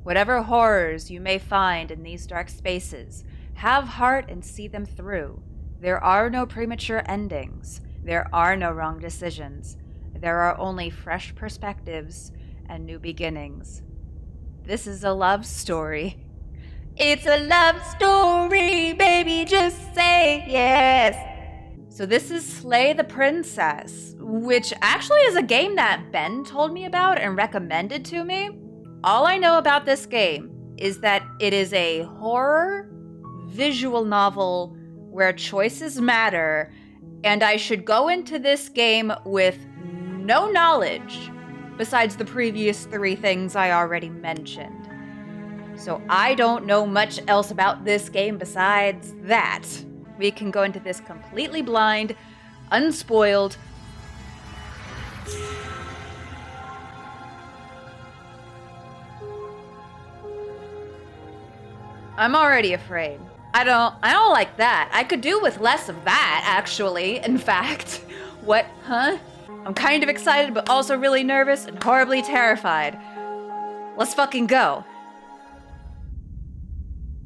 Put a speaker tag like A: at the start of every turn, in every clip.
A: Whatever horrors you may find in these dark spaces, have heart and see them through. There are no premature endings. There are no wrong decisions. There are only fresh perspectives and new beginnings. This is a love story. It's a love story, baby, just say yes. So this is Slay the Princess, which actually is a game that Ben told me about and recommended to me. All I know about this game is that it is a horror visual novel where choices matter, and I should go into this game with no knowledge besides the previous 3 things I already mentioned. So I don't know much else about this game besides that. We can go into this completely blind, unspoiled. I'm already afraid. I don't like that. I could do with less of that, actually, in fact. What, huh? I'm kind of excited, but also really nervous and horribly terrified. Let's fucking go.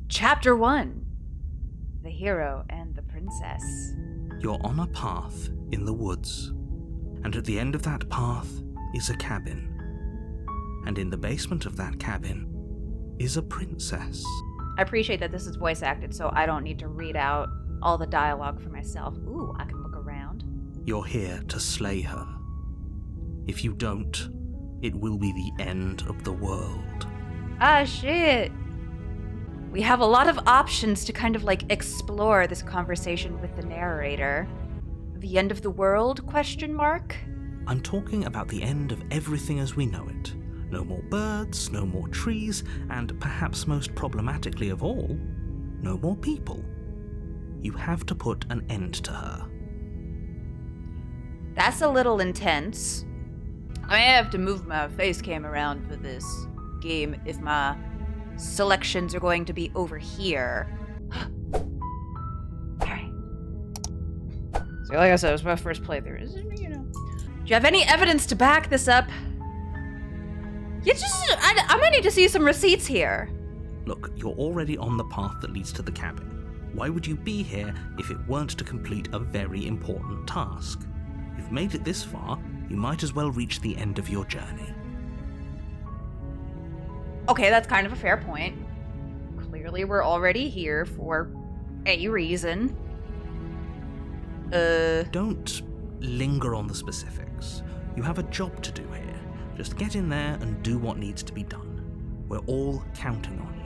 A: Chapter 1. The Hero and the Princess.
B: You're on a path in the woods, and at the end of that path is a cabin. And in the basement of that cabin is a princess.
A: I appreciate that this is voice acted, so I don't need to read out all the dialogue for myself. Ooh, I can look around.
B: You're here to slay her. If you don't, it will be the end of the world.
A: Ah, shit. We have a lot of options to kind of like explore this conversation with the narrator. The end of the world, question mark?
B: I'm talking about the end of everything as we know it. No more birds, no more trees, and perhaps most problematically of all, no more people. You have to put an end to her.
A: That's a little intense. I may have to move my face cam around for this game if my selections are going to be over here. Alright. So like I said, it was my first playthrough. Do you have any evidence to back this up? I might need to see some receipts here.
B: Look, you're already on the path that leads to the cabin. Why would you be here if it weren't to complete a very important task? You've made it this far, you might as well reach the end of your journey.
A: Okay, that's kind of a fair point. Clearly we're already here for a reason.
B: Don't linger on the specifics. You have a job to do here. Just get in there and do what needs to be done. We're all counting on you.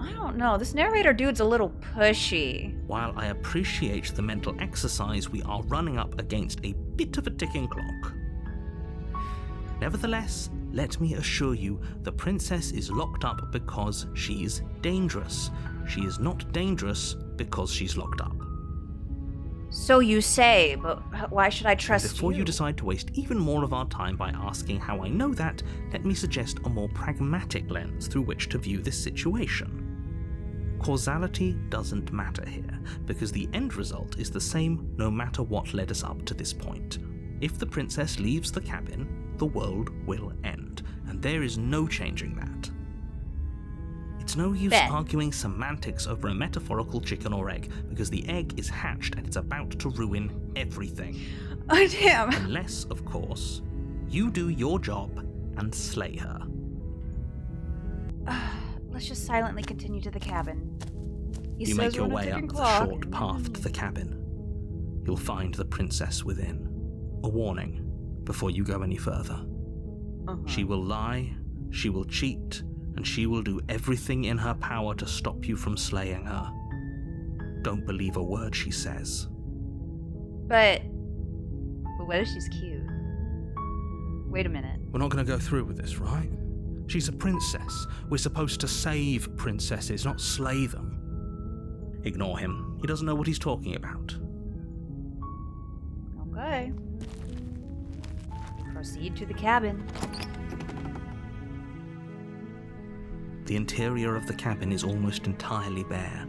A: I don't know, this narrator dude's a little pushy.
B: While I appreciate the mental exercise, we are running up against a bit of a ticking clock. Nevertheless, let me assure you, the princess is locked up because she's dangerous. She is not dangerous because she's locked up.
A: So you say, but why should I trust you?
B: Before you decide to waste even more of our time by asking how I know that, let me suggest a more pragmatic lens through which to view this situation. Causality doesn't matter here, because the end result is the same no matter what led us up to this point. If the princess leaves the cabin, the world will end, and there is no changing that. It's no use arguing semantics over a metaphorical chicken or egg, because the egg is hatched and it's about to ruin everything.
A: Oh, damn.
B: Unless, of course, you do your job and slay her.
A: Let's just silently continue to the cabin.
B: You make your way up the short path to the cabin. You'll find the princess within. A warning before you go any further. She will lie, she will cheat, and she will do everything in her power to stop you from slaying her. Don't believe a word she says.
A: But what if she's cute? Wait a minute.
B: We're not going to go through with this, right? She's a princess. We're supposed to save princesses, not slay them. Ignore him. He doesn't know what he's talking about.
A: Okay. Proceed to the cabin.
B: The interior of the cabin is almost entirely bare.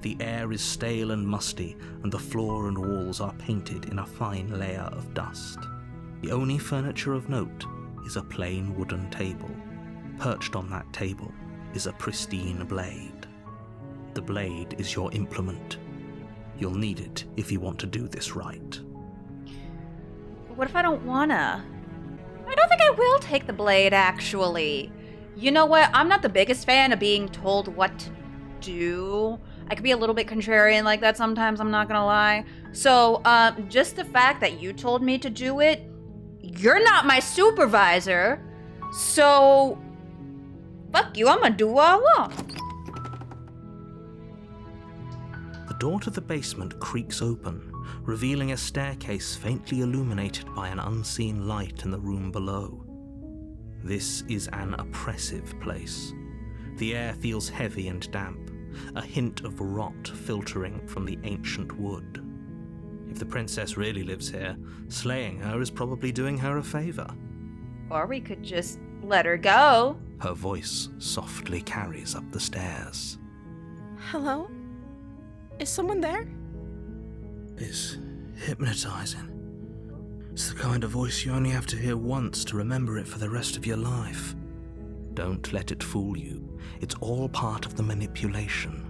B: The air is stale and musty, and the floor and walls are painted in a fine layer of dust. The only furniture of note is a plain wooden table. Perched on that table is a pristine blade. The blade is your implement. You'll need it if you want to do this right.
A: What if I don't wanna? I don't think I will take the blade, actually. You know what? I'm not the biggest fan of being told what to do. I could be a little bit contrarian like that sometimes, I'm not gonna lie. So, just the fact that you told me to do it, you're not my supervisor. So, fuck you, I'm gonna do what I want.
B: The door to the basement creaks open, revealing a staircase faintly illuminated by an unseen light in the room below. This is an oppressive place. The air feels heavy and damp, a hint of rot filtering from the ancient wood. If the princess really lives here, slaying her is probably doing her a favor.
A: Or we could just let her go.
B: Her voice softly carries up the stairs.
C: Hello? Is someone there?
B: It's hypnotizing. It's the kind of voice you only have to hear once to remember it for the rest of your life. Don't let it fool you. It's all part of the manipulation.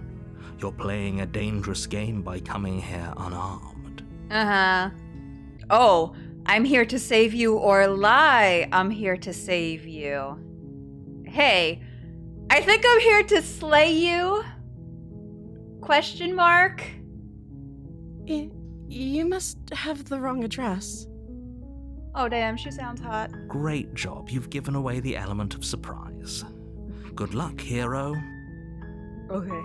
B: You're playing a dangerous game by coming here unarmed.
A: Uh-huh. Oh, I'm here to save you or lie. I'm here to save you. Hey, I think I'm here to slay you? Question mark?
C: You must have the wrong address.
A: Oh damn, she sounds hot.
B: Great job, you've given away the element of surprise. Good luck, hero.
A: Okay.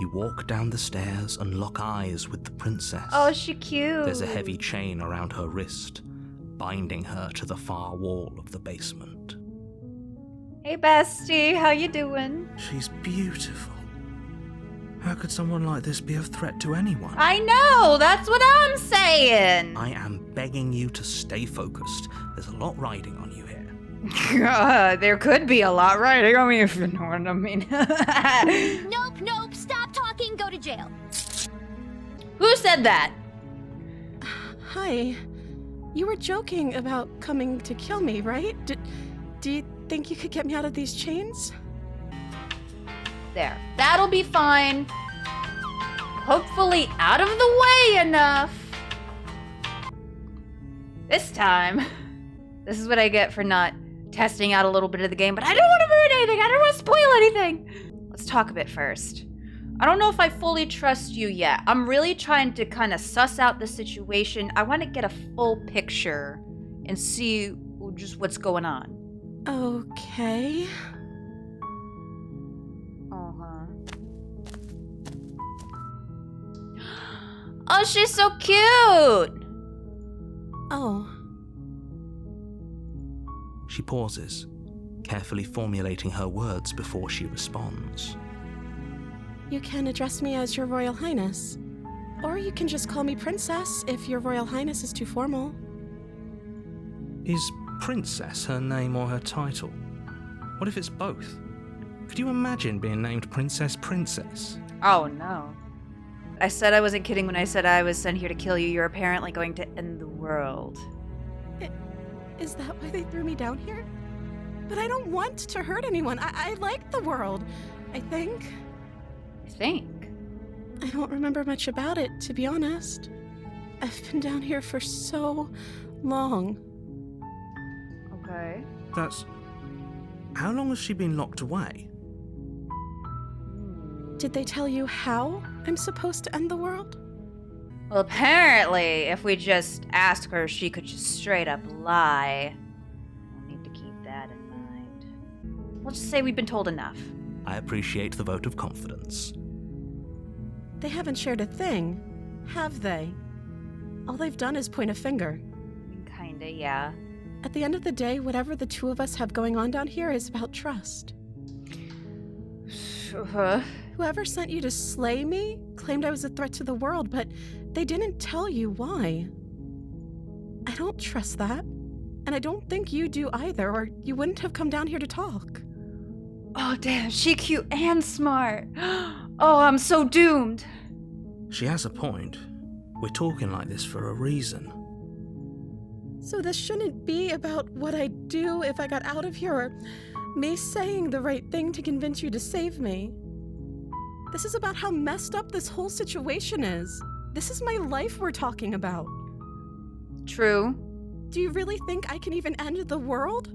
B: You walk down the stairs and lock eyes with the princess.
A: Oh, she cute.
B: There's a heavy chain around her wrist, binding her to the far wall of the basement.
A: Hey bestie, how you doing?
B: She's beautiful. How could someone like this be a threat to anyone?
A: I know, that's what I'm saying.
B: I am begging you to stay focused. There's a lot riding on you here.
A: There could be a lot riding on me if you know what I mean.
D: Nope, stop talking, go to jail.
A: Who said that?
C: Hi. You were joking about coming to kill me, right? Do you think you could get me out of these chains?
A: There. That'll be fine. Hopefully out of the way enough. This time. This is what I get for not testing out a little bit of the game, but I don't want to ruin anything. I don't want to spoil anything. Let's talk a bit first. I don't know if I fully trust you yet. I'm really trying to kind of suss out the situation. I want to get a full picture and see just what's going on.
C: Okay.
A: Oh, she's so cute!
C: Oh.
B: She pauses, carefully formulating her words before she responds.
C: You can address me as Your Royal Highness. Or you can just call me Princess if Your Royal Highness is too formal.
B: Is Princess her name or her title? What if it's both? Could you imagine being named Princess?
A: Oh no. I said I wasn't kidding when I said I was sent here to kill you. You're apparently going to end the world.
C: Is that why they threw me down here? But I don't want to hurt anyone. I like the world, I think.
A: I think.
C: I don't remember much about it, to be honest. I've been down here for so long.
A: Okay.
B: That's... How long has she been locked away?
C: Did they tell you how I'm supposed to end the world?
A: Well, apparently, if we just ask her, she could just straight up lie. We'll need to keep that in mind. We'll just say we've been told enough.
B: I appreciate the vote of confidence.
C: They haven't shared a thing, have they? All they've done is point a finger.
A: Kinda, yeah.
C: At the end of the day, whatever the two of us have going on down here is about trust. Whoever sent you to slay me claimed I was a threat to the world, but they didn't tell you why. I don't trust that, and I don't think you do either, or you wouldn't have come down here to talk.
A: Oh, damn, she cute and smart. Oh, I'm so doomed.
B: She has a point. We're talking like this for a reason.
C: So this shouldn't be about what I'd do if I got out of here, or me saying the right thing to convince you to save me. This is about how messed up this whole situation is. This is my life we're talking about.
A: True.
C: Do you really think I can even end the world?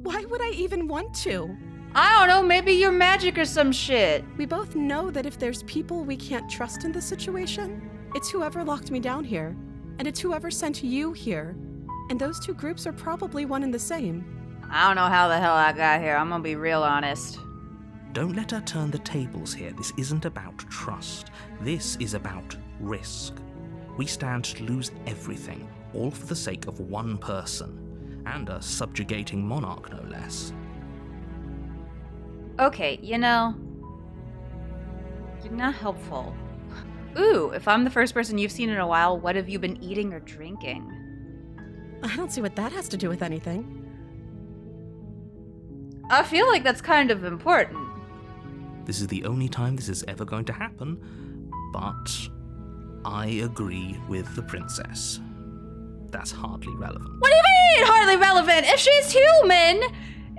C: Why would I even want to?
A: I don't know, maybe you're magic or some shit.
C: We both know that if there's people we can't trust in this situation, it's whoever locked me down here, and it's whoever sent you here. And those two groups are probably one and the same.
A: I don't know how the hell I got here, I'm gonna be real honest.
B: Don't let her turn the tables here. This isn't about trust. This is about risk. We stand to lose everything, all for the sake of one person, and a subjugating monarch, no less.
A: Okay, you're not helpful. Ooh, if I'm the first person you've seen in a while, what have you been eating or drinking?
C: I don't see what that has to do with anything.
A: I feel like that's kind of important.
B: This is the only time this is ever going to happen, but I agree with the princess. That's hardly relevant.
A: What do you mean, hardly relevant? If she's human,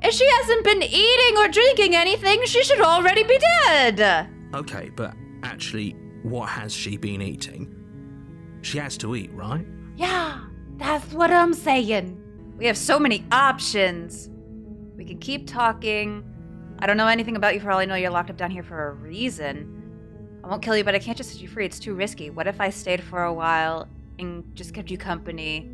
A: if she hasn't been eating or drinking anything, she should already be dead.
B: Okay, but actually, what has she been eating? She has to eat, right?
A: Yeah, that's what I'm saying. We have so many options. We can keep talking. I don't know anything about you. For all I know, you're locked up down here for a reason. I won't kill you, but I can't just set you free. It's too risky. What if I stayed for a while and just kept you company?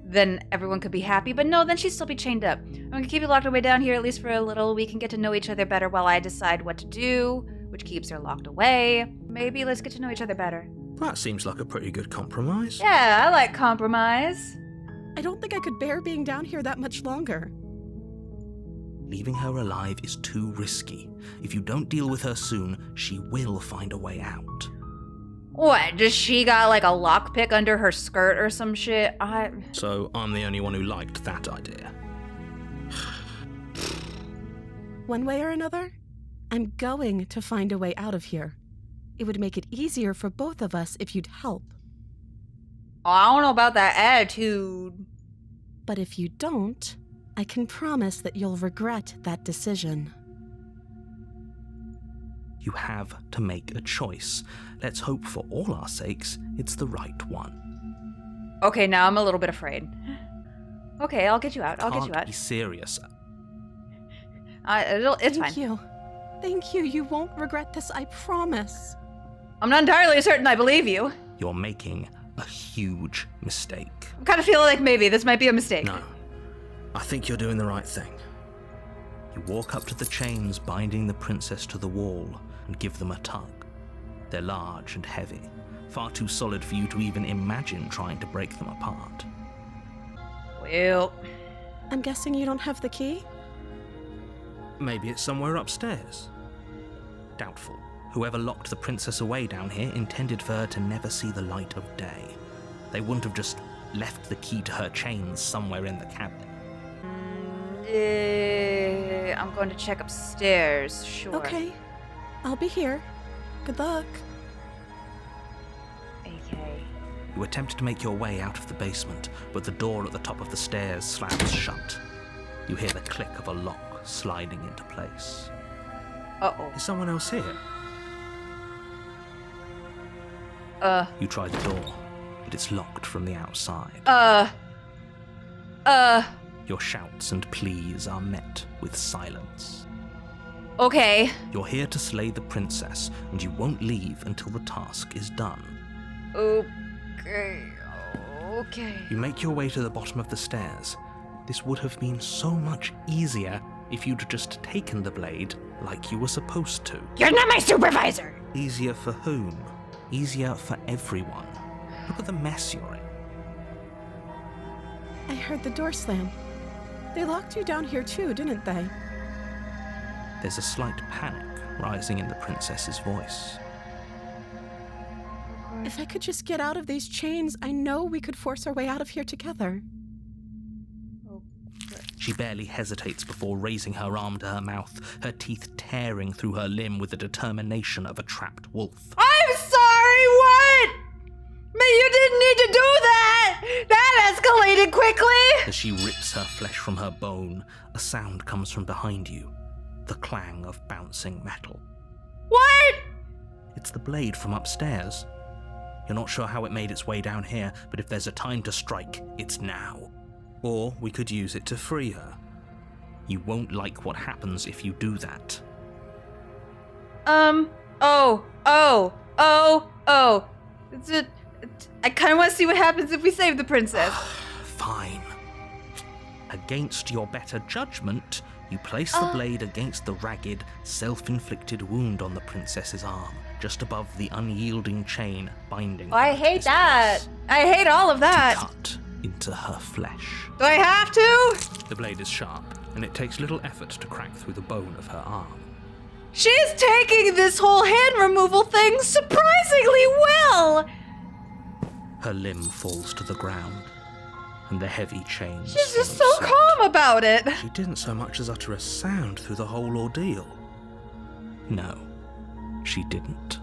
A: Then everyone could be happy. But no, then she'd still be chained up. I'm gonna keep you locked away down here at least for a little. We can get to know each other better while I decide what to do, which keeps her locked away. Maybe let's get to know each other better.
B: That seems like a pretty good compromise.
A: Yeah, I like compromise.
C: I don't think I could bear being down here that much longer.
B: Leaving her alive is too risky. If you don't deal with her soon, she will find a way out.
A: What, does she got like a lockpick under her skirt or some shit?
B: So I'm the only one who liked that idea.
C: One way or another, I'm going to find a way out of here. It would make it easier for both of us if you'd help.
A: I don't know about that attitude.
C: But if you don't, I can promise that you'll regret that decision.
B: You have to make a choice. Let's hope for all our sakes it's the right one.
A: Okay, now I'm a little bit afraid. Okay, I'll get you out. I'll get you
B: Can't
A: out.
B: be serious.
A: It's fine.
C: Thank you. Thank you. You won't regret this, I promise.
A: I'm not entirely certain I believe you.
B: You're making a huge mistake.
A: I'm kind of feeling like maybe this might be a mistake.
B: No. I think you're doing the right thing. You walk up to the chains binding the princess to the wall and give them a tug. They're large and heavy, far too solid for you to even imagine trying to break them apart.
A: Well,
C: I'm guessing you don't have the key?
B: Maybe it's somewhere upstairs. Doubtful. Whoever locked the princess away down here intended for her to never see the light of day. They wouldn't have just left the key to her chains somewhere in the cabinet.
A: I'm going to check upstairs, sure.
C: Okay. I'll be here. Good luck.
A: Okay.
B: You attempt to make your way out of the basement, but the door at the top of the stairs slams shut. You hear the click of a lock sliding into place.
A: Uh-oh.
B: Is someone else here? You try the door, but it's locked from the outside. Your shouts and pleas are met with silence.
A: Okay.
B: You're here to slay the princess, and you won't leave until the task is done.
A: Okay.
B: You make your way to the bottom of the stairs. This would have been so much easier if you'd just taken the blade like you were supposed to.
A: You're not my supervisor!
B: Easier for whom? Easier for everyone. Look at the mess you're in.
C: I heard the door slam. They locked you down here too, didn't they?
B: There's a slight panic rising in the princess's voice.
C: If I could just get out of these chains, I know we could force our way out of here together.
B: She barely hesitates before raising her arm to her mouth, her teeth tearing through her limb with the determination of a trapped wolf.
A: I'm sorry, what? You didn't need to do that! That has escalating quickly!
B: As she rips her flesh from her bone, a sound comes from behind you. The clang of bouncing metal.
A: What?
B: It's the blade from upstairs. You're not sure how it made its way down here, but if there's a time to strike, it's now. Or we could use it to free her. You won't like what happens if you do that.
A: I kind of want to see what happens if we save the princess.
B: Fine. Against your better judgment, you place the blade against the ragged, self-inflicted wound on the princess's arm, just above the unyielding chain binding her.
A: I hate that. I hate all of that.
B: Cut into her flesh.
A: Do I have to?
B: The blade is sharp, and it takes little effort to crack through the bone of her arm.
A: She's taking this whole hand removal thing surprisingly well.
B: Her limb falls to the ground, and the heavy chain
A: She's just so
B: swallows
A: calm about it.
B: She didn't so much as utter a sound through the whole ordeal. No, she didn't.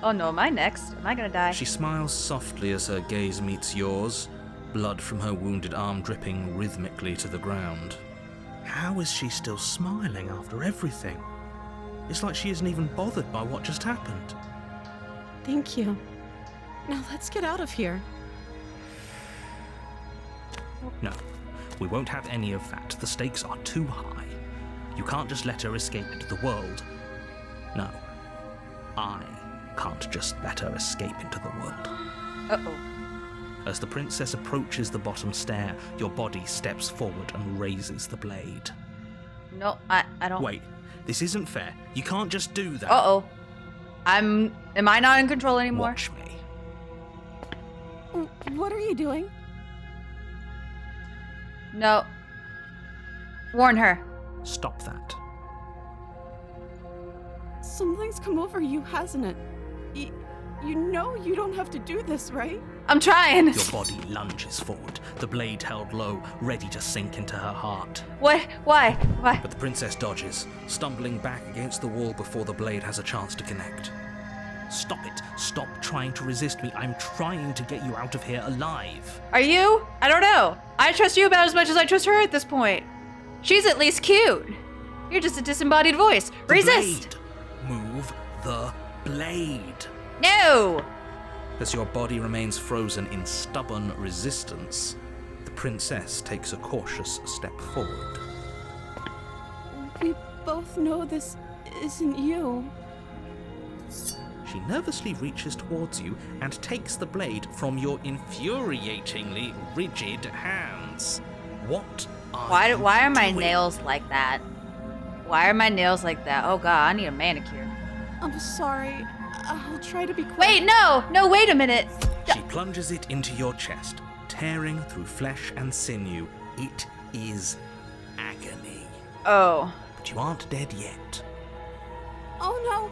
A: Oh no, am I next? Am I gonna die?
B: She smiles softly as her gaze meets yours, blood from her wounded arm dripping rhythmically to the ground. How is she still smiling after everything? It's like she isn't even bothered by what just happened.
C: Thank you. Now let's get out of here.
B: No, we won't have any of that. The stakes are too high. You can't just let her escape into the world. No, I can't just let her escape into the world.
A: Uh-oh.
B: As the princess approaches the bottom stair, your body steps forward and raises the blade.
A: No, I don't...
B: Wait, this isn't fair. You can't just do that.
A: Uh-oh. Am I not in control anymore?
B: Watch me.
C: What are you doing?
A: No. Warn her.
B: Stop that.
C: Something's come over you, hasn't it? You know you don't have to do this, right?
A: I'm trying.
B: Your body lunges forward, the blade held low, ready to sink into her heart.
A: What? Why?
B: But the princess dodges, stumbling back against the wall before the blade has a chance to connect. Stop it. Stop trying to resist me. I'm trying to get you out of here alive.
A: Are you? I don't know. I trust you about as much as I trust her at this point. She's at least cute. You're just a disembodied voice.
B: The
A: Resist!
B: blade. Move the blade.
A: No!
B: As your body remains frozen in stubborn resistance, the princess takes a cautious step forward.
C: We both know this isn't you.
B: She nervously reaches towards you and takes the blade from your infuriatingly rigid hands. What are you
A: Why are my
B: doing?
A: nails like that? Why are my nails like that? Oh god, I need a manicure.
C: I'm sorry. I'll try to be quick.
A: Wait, no! No, wait a minute!
B: She plunges it into your chest, tearing through flesh and sinew. It is agony.
A: Oh.
B: But you aren't dead yet.
C: Oh no!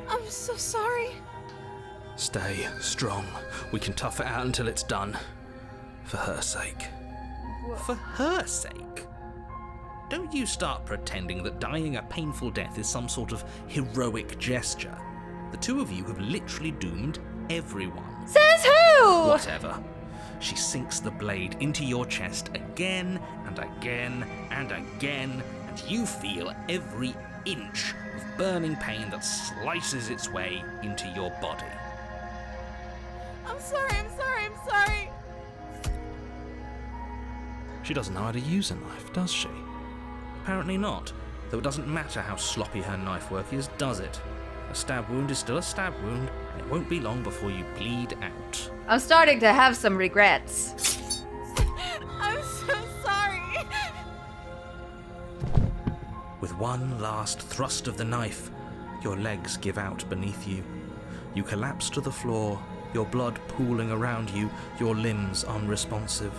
C: I'm so sorry.
B: Stay strong. We can tough it out until it's done. For her sake. For her sake? Don't you start pretending that dying a painful death is some sort of heroic gesture. The two of you have literally doomed everyone.
A: Says who?
B: Whatever. She sinks the blade into your chest again and again and again, and you feel every inch of burning pain that slices its way into your body.
C: I'm sorry.
B: She doesn't know how to use a knife, does she? Apparently not, though it doesn't matter how sloppy her knife work is, does it? A stab wound is still a stab wound, and it won't be long before you bleed out.
A: I'm starting to have some regrets.
C: I'm so sorry.
B: With one last thrust of the knife, your legs give out beneath you. You collapse to the floor, your blood pooling around you, your limbs unresponsive.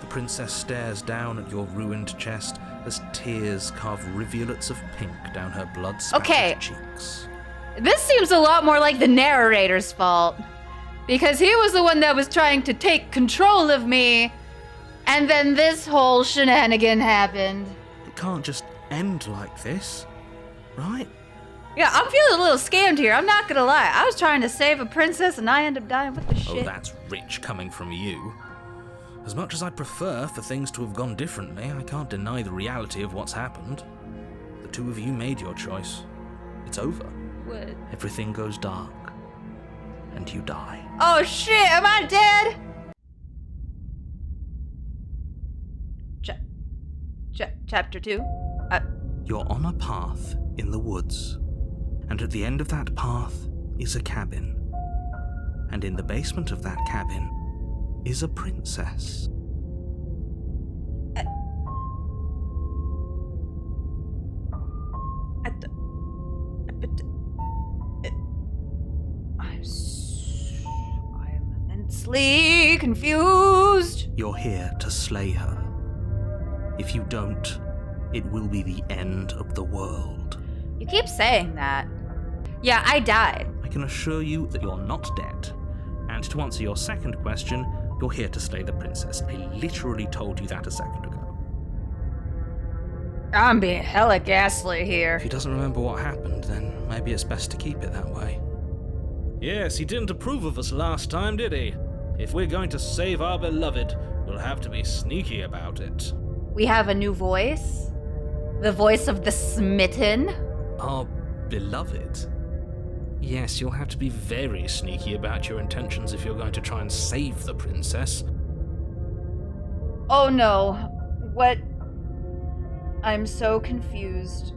B: The princess stares down at your ruined chest as tears carve rivulets of pink down her blood-spattered cheeks.
A: This seems a lot more like the narrator's fault. Because he was the one that was trying to take control of me, and then this whole shenanigan happened.
B: It can't just end like this, right?
A: Yeah, I'm feeling a little scammed here, I'm not gonna lie. I was trying to save a princess and I end up dying with the shit.
B: Oh, that's rich coming from you. As much as I'd prefer for things to have gone differently, I can't deny the reality of what's happened. The two of you made your choice. It's over.
A: What?
B: Everything goes dark. And you die.
A: Oh shit, am I dead? Chapter 2?
B: You're on a path in the woods. And at the end of that path is a cabin. And in the basement of that cabin is a princess.
A: I'm immensely confused.
B: You're here to slay her. If you don't, it will be the end of the world.
A: You keep saying that. Yeah, I died.
B: I can assure you that you're not dead. And to answer your second question, you're here to slay the princess. I literally told you that a second ago.
A: I'm being hella ghastly here.
B: If he doesn't remember what happened, then maybe it's best to keep it that way. Yes, he didn't approve of us last time, did he? If we're going to save our beloved, we'll have to be sneaky about it.
A: We have a new voice. The voice of the smitten.
B: Our beloved? Yes, you'll have to be very sneaky about your intentions if you're going to try and save the princess.
A: Oh no. What? I'm so confused.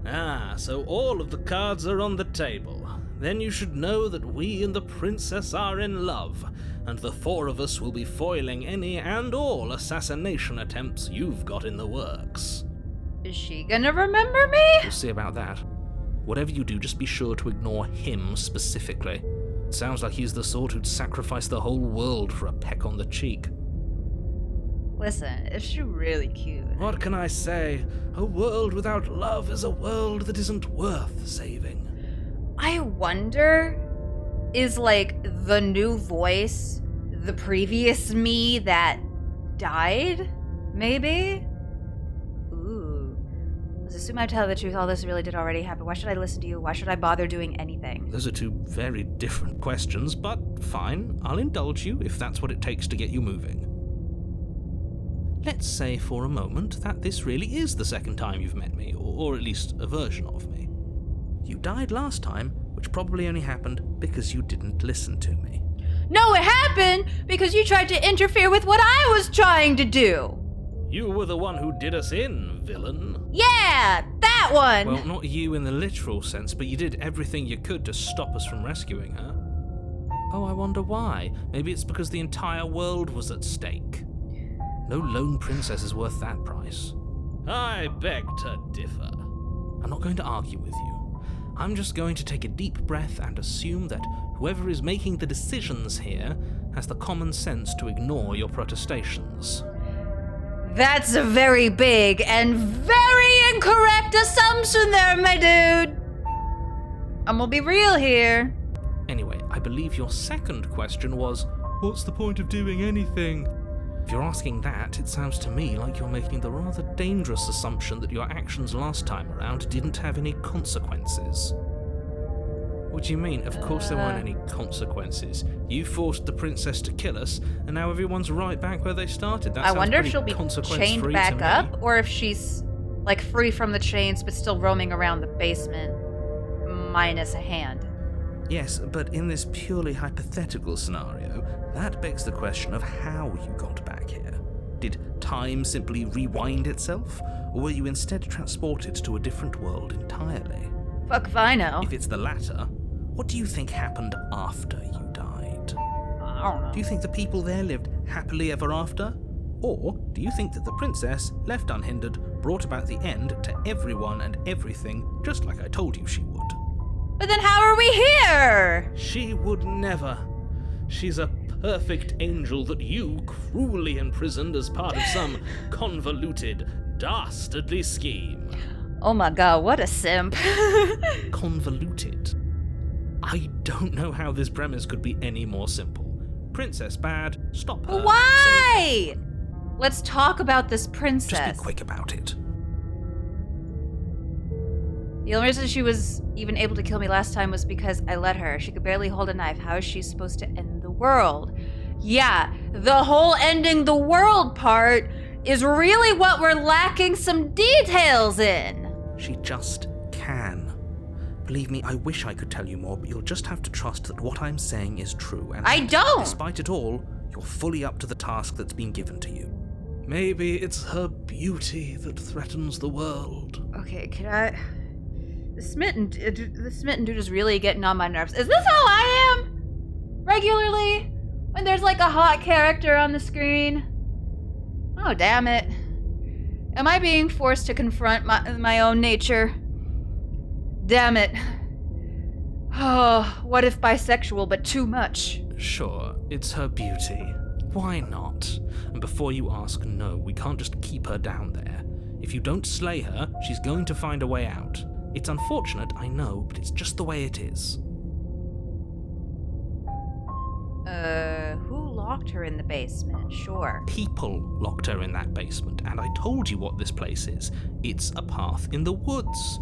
B: Ah, so all of the cards are on the table. Then you should know that we and the princess are in love, and the four of us will be foiling any and all assassination attempts you've got in the works.
A: Is she gonna remember me?
B: We'll see about that. Whatever you do, just be sure to ignore him specifically. It sounds like he's the sort who'd sacrifice the whole world for a peck on the cheek.
A: Listen, is she really cute?
B: What can I say? A world without love is a world that isn't worth saving.
A: I wonder, is like the new voice the previous me that died? Maybe? Ooh. Let's assume I tell the truth. All this really did already happen. Why should I listen to you? Why should I bother doing anything?
B: Those are two very different questions, but fine. I'll indulge you if that's what it takes to get you moving. Let's say for a moment that this really is the second time you've met me, or at least a version of me. You died last time, which probably only happened because you didn't listen to me.
A: No, it happened because you tried to interfere with what I was trying to do.
B: You were the one who did us in, villain.
A: Yeah, that one.
B: Well, not you in the literal sense, but you did everything you could to stop us from rescuing her. Oh, I wonder why. Maybe it's because the entire world was at stake. No lone princess is worth that price. I beg to differ. I'm not going to argue with you. I'm just going to take a deep breath and assume that whoever is making the decisions here has the common sense to ignore your protestations.
A: That's a very big and very incorrect assumption there, my dude. I'm gonna be real here.
B: Anyway, I believe your second question was, what's the point of doing anything? If you're asking that, it sounds to me like you're making the rather dangerous assumption that your actions last time around didn't have any consequences. What do you mean? Of course there weren't any consequences. You forced the princess to kill us, and now everyone's right back where they started. That
A: I wonder if
B: sounds
A: she'll be
B: pretty
A: chained
B: consequence-free
A: back
B: to
A: up,
B: me.
A: or if she's like free from the chains but still roaming around the basement, minus a hand.
B: Yes, but in this purely hypothetical scenario, that begs the question of how you got back here. Did time simply rewind itself, or were you instead transported to a different world entirely?
A: Fuck if I know.
B: If it's the latter, what do you think happened after you died?
A: I don't know.
B: Do you think the people there lived happily ever after? Or do you think that the princess, left unhindered, brought about the end to everyone and everything, just like I told you she would?
A: But then how are we here?
B: She would never. She's a perfect angel that you cruelly imprisoned as part of some convoluted, dastardly scheme.
A: Oh my god, what a simp.
B: Convoluted? I don't know how this premise could be any more simple. Princess bad, stop her.
A: Why? Let's talk about this princess.
B: Just be quick about it.
A: The only reason she was even able to kill me last time was because I let her. She could barely hold a knife. How is she supposed to end the world? Yeah, the whole ending the world part is really what we're lacking some details in.
B: She just can. Believe me, I wish I could tell you more, but you'll just have to trust that what I'm saying is true. And
A: I don't!
B: despite it all, you're fully up to the task that's been given to you. Maybe it's her beauty that threatens the world.
A: Okay, can I... The smitten dude is really getting on my nerves. Is this how I am? Regularly? When there's like a hot character on the screen? Oh, damn it. Am I being forced to confront my own nature? Damn it. Oh, what if bisexual, but too much?
B: Sure, it's her beauty. Why not? And before you ask, no, we can't just keep her down there. If you don't slay her, she's going to find a way out. It's unfortunate, I know, but it's just the way it is.
A: Who locked her in the basement? Sure.
B: People locked her in that basement, and I told you what this place is. It's a path in the woods.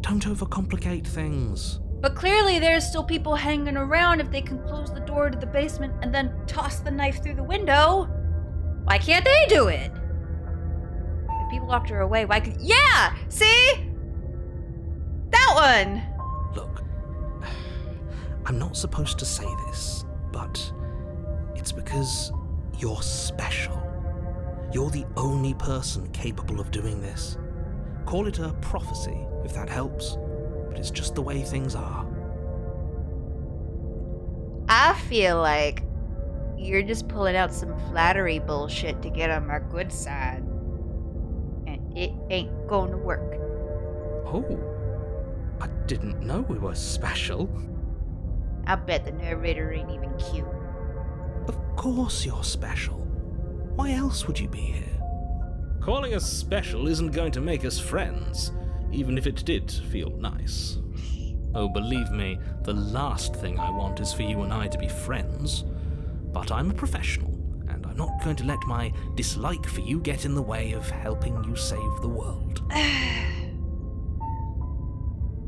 B: Don't overcomplicate things.
A: But clearly there's still people hanging around if they can close the door to the basement and then toss the knife through the window. Why can't they do it? If people locked her away, why could... Yeah! See? That one!
B: Look, I'm not supposed to say this, but it's because you're special. You're the only person capable of doing this. Call it a prophecy, if that helps, but it's just the way things are.
A: I feel like you're just pulling out some flattery bullshit to get on my good side. And it ain't gonna work.
B: Oh, I didn't know we were special.
A: I bet the narrator ain't even cute.
B: Of course you're special. Why else would you be here? Calling us special isn't going to make us friends, even if it did feel nice. Oh, believe me, the last thing I want is for you and I to be friends. But I'm a professional, and I'm not going to let my dislike for you get in the way of helping you save the world.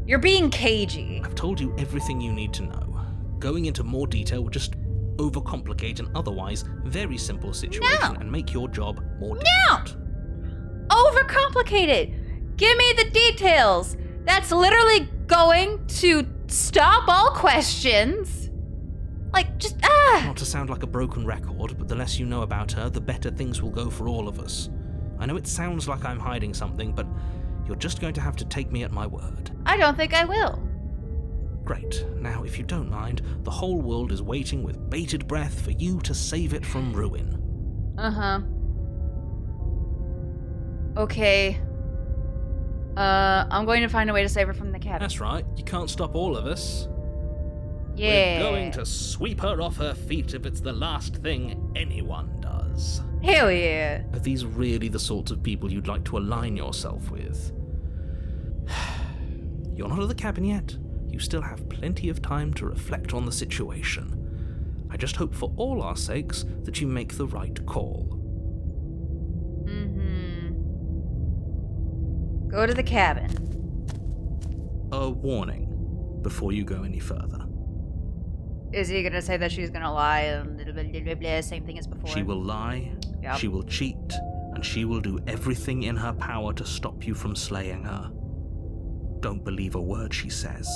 A: You're being cagey.
B: I've told you everything you need to know. Going into more detail would just overcomplicate an otherwise very simple situation and make your job more difficult.
A: Overcomplicated. Give me the details. That's literally going to stop all questions. Like, just,
B: Not to sound like a broken record, but the less you know about her, the better things will go for all of us. I know it sounds like I'm hiding something, but you're just going to have to take me at my word.
A: I don't think I will.
B: Great. Now, if you don't mind, the whole world is waiting with bated breath for you to save it from ruin.
A: Uh-huh. Okay. I'm going to find a way to save her from the cabin.
B: That's right. You can't stop all of us.
A: Yeah.
B: We're going to sweep her off her feet if it's the last thing anyone does.
A: Hell yeah.
B: Are these really the sorts of people you'd like to align yourself with? You're not at the cabin yet. You still have plenty of time to reflect on the situation. I just hope for all our sakes that you make the right call.
A: Go to the cabin.
B: A warning before you go any further.
A: Is he gonna say that she's gonna lie and blah, blah, blah, blah, same thing as before?
B: She will lie,
A: Yep.
B: she will cheat, and she will do everything in her power to stop you from slaying her. Don't believe a word she says.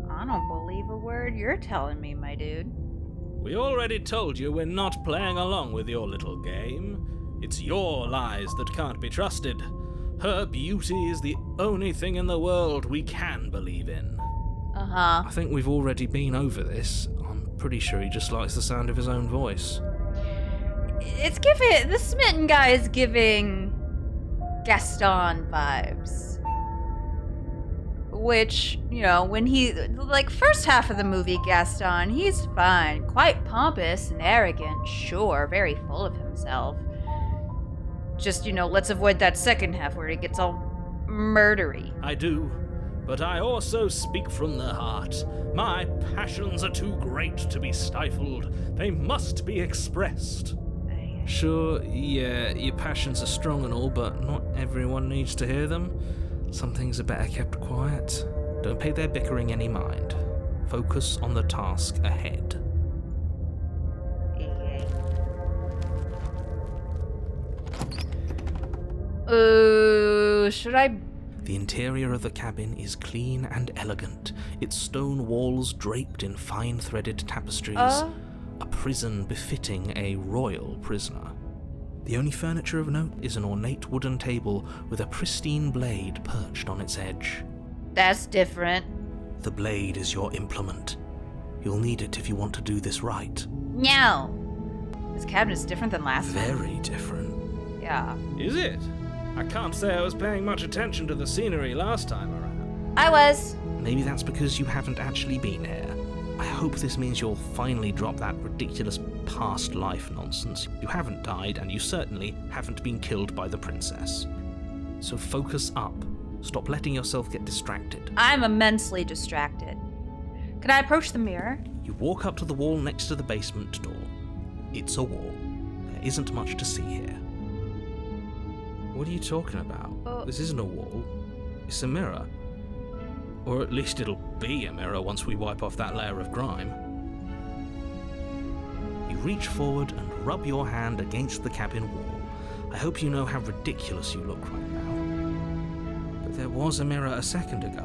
A: I don't believe a word you're telling me, my dude.
B: We already told you we're not playing along with your little game. It's your lies that can't be trusted. Her beauty is the only thing in the world we can believe in.
A: Uh-huh.
B: I think we've already been over this. I'm pretty sure he just likes the sound of his own voice.
A: It's giving... The smitten guy is giving Gaston vibes. Which, you know, when he... Like, first half of the movie, Gaston, he's fine. Quite pompous and arrogant, sure. Very full of himself. Just, you know, let's avoid that second half where he gets all murdery.
B: I do, but I also speak from the heart. My passions are too great to be stifled. They must be expressed. Sure, yeah, your passions are strong and all, but not everyone needs to hear them. Some things are better kept quiet. Don't pay their bickering any mind. Focus on the task ahead.
A: Should I...
B: The interior of the cabin is clean and elegant, its stone walls draped in fine threaded tapestries, a prison befitting a royal prisoner. The only furniture of note is an ornate wooden table with a pristine blade perched on its edge.
A: That's different.
B: The blade is your implement. You'll need it if you want to do this right.
A: No. This cabin is different than last time.
B: Very different.
A: Yeah.
E: Is it? I can't say I was paying much attention to the scenery last time around.
A: I was.
B: Maybe that's because you haven't actually been here. I hope this means you'll finally drop that ridiculous past life nonsense. You haven't died, and you certainly haven't been killed by the princess. So focus up. Stop letting yourself get distracted.
A: I'm immensely distracted. Can I approach the mirror?
B: You walk up to the wall next to the basement door. It's a wall. There isn't much to see here. What are you talking about? This isn't a wall. It's a mirror. Or at least it'll be a mirror once we wipe off that layer of grime. You reach forward and rub your hand against the cabin wall. I hope you know how ridiculous you look right now. But there was a mirror a second ago.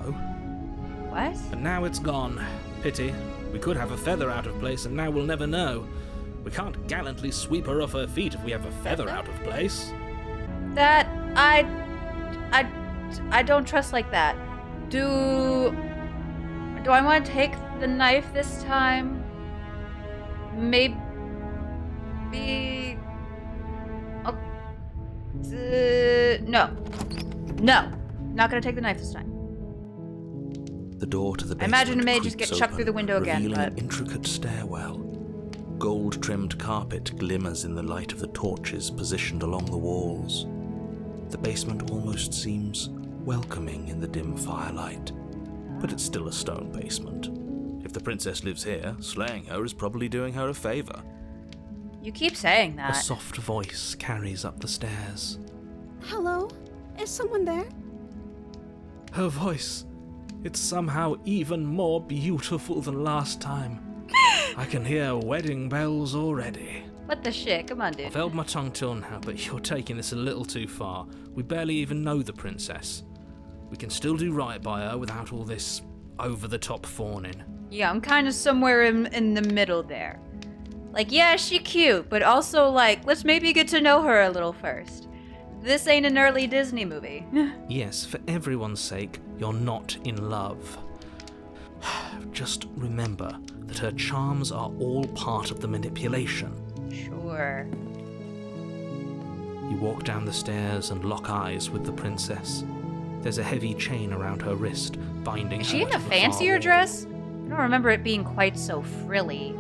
A: What?
E: But now it's gone. Pity. We could have a feather out of place and now we'll never know. We can't gallantly sweep her off her feet if we have a feather out of place.
A: That I don't trust like that. Do I want to take the knife this time? Maybe. No. Not gonna take the knife this time.
B: The door to the basement
A: I imagine it may just get
B: creaks
A: chucked through the
B: open,
A: window again,
B: revealing
A: but...
B: an intricate stairwell. Gold-trimmed carpet glimmers in the light of the torches positioned along the walls. The basement almost seems welcoming in the dim firelight, but it's still a stone basement. If the princess lives here, slaying her is probably doing her a favor.
A: You keep saying
B: A
A: that.
B: soft voice carries up the stairs.
C: Hello? Is someone there?
E: Her voice. It's somehow even more beautiful than last time. I can hear wedding bells already.
A: What the shit? Come on,
E: I've
A: dude.
E: held my tongue till now, but you're taking this a little too far. We barely even know the princess. We can still do right by her without all this over-the-top fawning.
A: Yeah, I'm kind of somewhere in the middle there. Like, yeah, she cute, but also, like, let's maybe get to know her a little first. This ain't an early Disney movie.
B: Yes, for everyone's sake, you're not in love. Just remember that her charms are all part of the manipulation.
A: Sure.
B: You walk down the stairs and lock eyes with the princess. There's a heavy chain around her wrist, binding her
A: Is she in
B: to
A: a
B: the
A: fancier
B: far wall.
A: dress? I don't remember it being quite so frilly.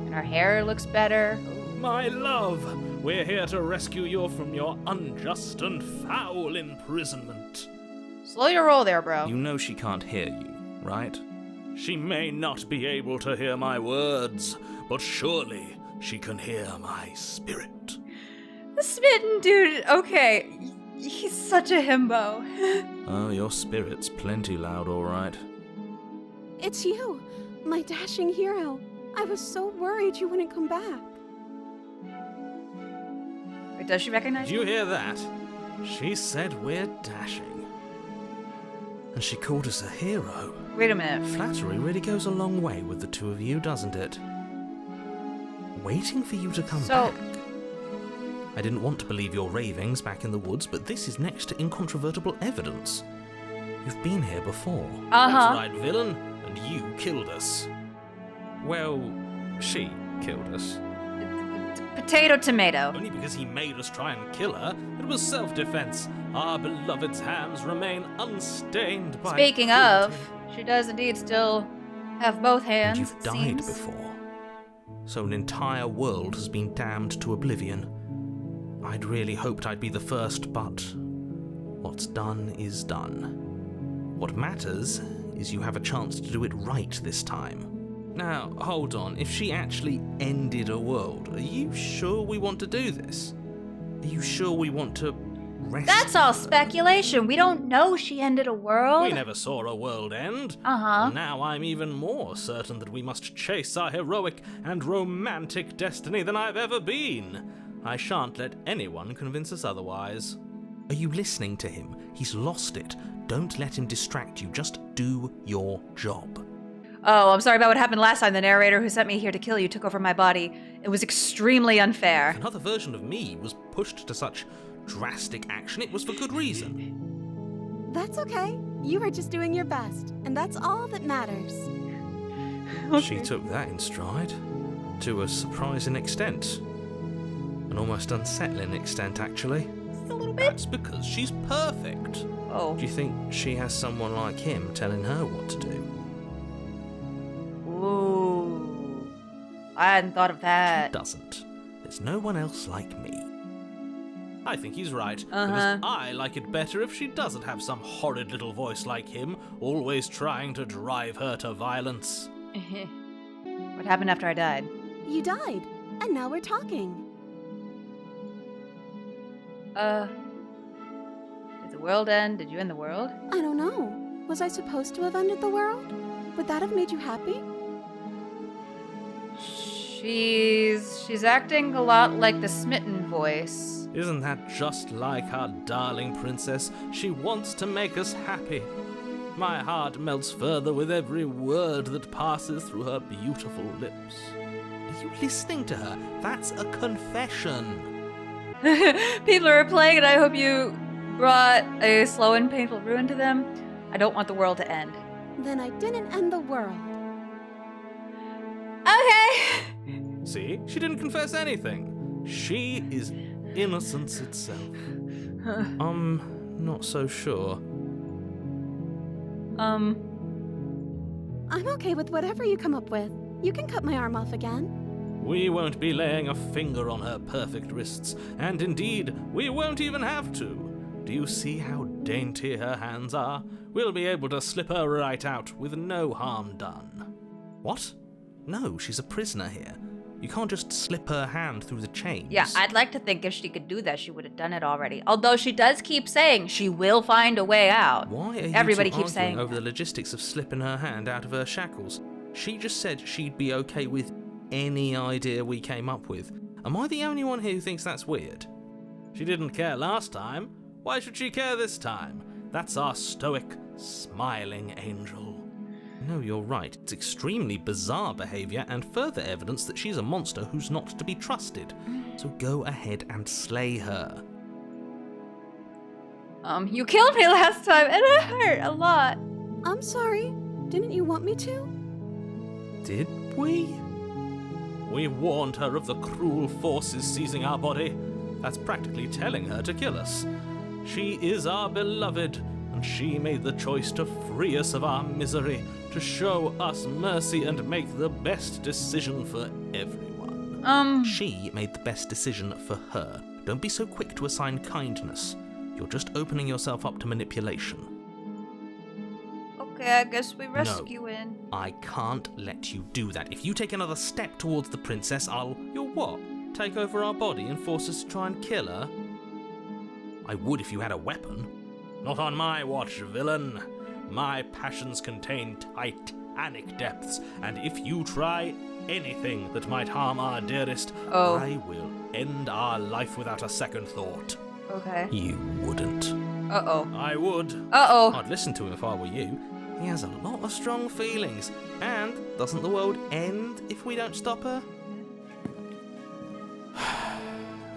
A: And her hair looks better.
E: My love, we're here to rescue you from your unjust and foul imprisonment.
A: Slow your roll there, bro.
B: You know she can't hear you, right?
E: She may not be able to hear my words, but surely she can hear my spirit.
A: The smitten dude, okay. He's such a himbo.
B: Oh, your spirit's plenty loud, all right.
C: It's you, my dashing hero. I was so worried you wouldn't come back.
A: Wait, does she recognize
E: Did you hear that? She said we're dashing.
B: And she called us a hero.
A: Wait a minute.
B: Flattery really goes a long way with the two of you, doesn't it? Waiting for you to come back. I didn't want to believe your ravings back in the woods, but this is next to incontrovertible evidence. You've been here before.
E: That's
A: Uh-huh.
E: right, villain, and you killed us. Well, she killed us.
A: Potato, tomato.
E: Only because he made us try and kill her. It was self-defense. Our beloved's hands remain unstained by
A: Speaking
E: cruelty.
A: of, she does indeed still have both hands.
B: And you've
A: it
B: died
A: seems.
B: before. So an entire world has been damned to oblivion. I'd really hoped I'd be the first, but what's done is done. What matters is you have a chance to do it right this time. Now, hold on. If she actually ended a world, are you sure we want to do this? Are you sure we want to rescue
A: That's all
B: her?
A: speculation. We don't know she ended a world.
E: We never saw a world end.
A: Uh-huh.
E: And now I'm even more certain that we must chase our heroic and romantic destiny than I've ever been. I shan't let anyone convince us otherwise.
B: Are you listening to him? He's lost it. Don't let him distract you. Just do your job.
A: Oh, I'm sorry about what happened last time. The narrator who sent me here to kill you took over my body. It was extremely unfair.
B: If another version of me was pushed to such drastic action, it was for good reason.
C: That's okay. You were just doing your best, and that's all that matters.
E: She took that in stride. To a surprising extent. An almost unsettling extent, actually.
A: Just a little bit.
B: That's because she's perfect.
A: Oh.
E: Do you think she has someone like him telling her what to do?
A: Ooh. I hadn't thought of that.
B: Doesn't. There's no one else like me.
E: I think he's right, because I like it better if she doesn't have some horrid little voice like him, always trying to drive her to violence.
A: What happened after I died?
C: You died, and now we're talking.
A: Did the world end? Did you end the world?
C: I don't know. Was I supposed to have ended the world? Would that have made you happy?
A: She's acting a lot like the Smitten voice.
E: Isn't that just like our darling princess? She wants to make us happy. My heart melts further with every word that passes through her beautiful lips.
B: Are you listening to her? That's a confession.
A: People are playing, and I hope you brought a slow and painful ruin to them. I don't want the world to end.
C: Then I didn't end the world.
A: Okay.
E: See? She didn't confess anything. She is innocence itself. I'm not so sure.
C: I'm okay with whatever you come up with. You can cut my arm off again.
E: We won't be laying a finger on her perfect wrists, and indeed, we won't even have to. Do you see how dainty her hands are? We'll be able to slip her right out with no harm done.
B: What? No, she's a prisoner here. You can't just slip her hand through the chains.
A: Yeah, I'd like to think if she could do that, she would have done it already. Although she does keep saying she will find a way out.
B: Why are you
A: Everybody
B: two
A: keeps
B: arguing
A: saying
B: over
A: that.
B: the logistics of slipping her hand out of her shackles? She just said she'd be okay with any idea we came up with. Am I the only one here who thinks that's weird?
E: She didn't care last time. Why should she care this time? That's our stoic, smiling angel.
B: No, you're right. It's extremely bizarre behaviour and further evidence that she's a monster who's not to be trusted. So go ahead and slay her.
A: You killed me last time, and it hurt a lot.
C: I'm sorry. Didn't you want me to?
B: Did we?
E: We warned her of the cruel forces seizing our body. That's practically telling her to kill us. She is our beloved, and she made the choice to free us of our misery, to show us mercy and make the best decision for everyone.
B: She made the best decision for her. Don't be so quick to assign kindness. You're just opening yourself up to manipulation.
A: Okay, I guess we rescue in.
B: I can't let you do that. If you take another step towards the princess, You'll what? Take over our body and force us to try and kill her? I would if you had a weapon.
E: Not on my watch, villain. My passions contain titanic depths, and if you try anything that might harm our dearest, I will end our life without a second thought.
A: Okay.
B: You wouldn't.
A: Uh-oh.
E: I would.
A: Uh-oh.
B: I'd listen to him if I were you. He has a lot of strong feelings. And doesn't the world end if we don't stop her?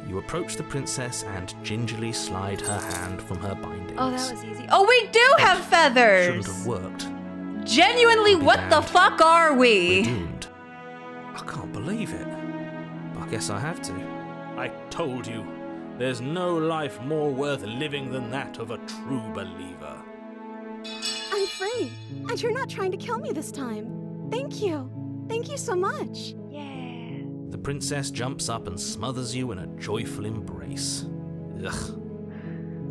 B: You approach the princess and gingerly slide her hand from her bindings.
A: Oh, that was easy. Oh, we do have feathers!
B: Shouldn't have worked.
A: Genuinely, what the
B: bad.
A: fuck are
B: We're
A: we?
B: doomed. I can't believe it. But I guess I have to.
E: I told you, there's no life more worth living than that of a true believer.
C: I'm free, and you're not trying to kill me this time. Thank you. Thank you so much.
A: Yeah.
B: The princess jumps up and smothers you in a joyful embrace. Ugh.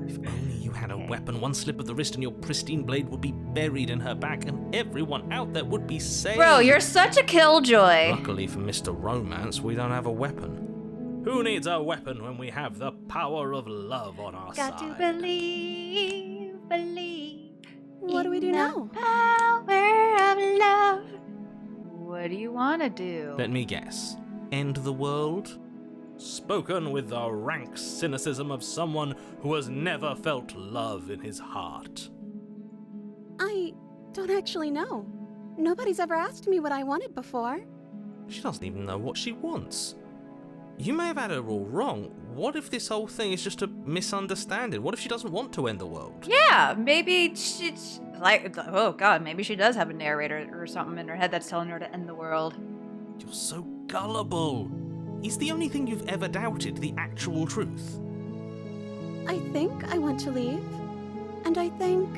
B: If only you had a weapon, one slip of the wrist and your pristine blade would be buried in her back and everyone out there would be saved.
A: Bro, you're such a killjoy.
B: Luckily for Mr. Romance, we don't have a weapon.
E: Who needs a weapon when we have the power of love on our side?
A: Got to believe.
C: What do we do
A: in the
C: now?
A: Power of love. What do you want to do?
B: Let me guess. End the world?
E: Spoken with the rank cynicism of someone who has never felt love in his heart.
C: I don't actually know. Nobody's ever asked me what I wanted before.
B: She doesn't even know what she wants. You may have had her all wrong. What if this whole thing is just a misunderstanding? What if she doesn't want to end the world?
A: Yeah, maybe she's like, oh god, maybe she does have a narrator or something in her head that's telling her to end the world.
B: You're so gullible. Is the only thing you've ever doubted the actual truth?
C: I think I want to leave. And I think...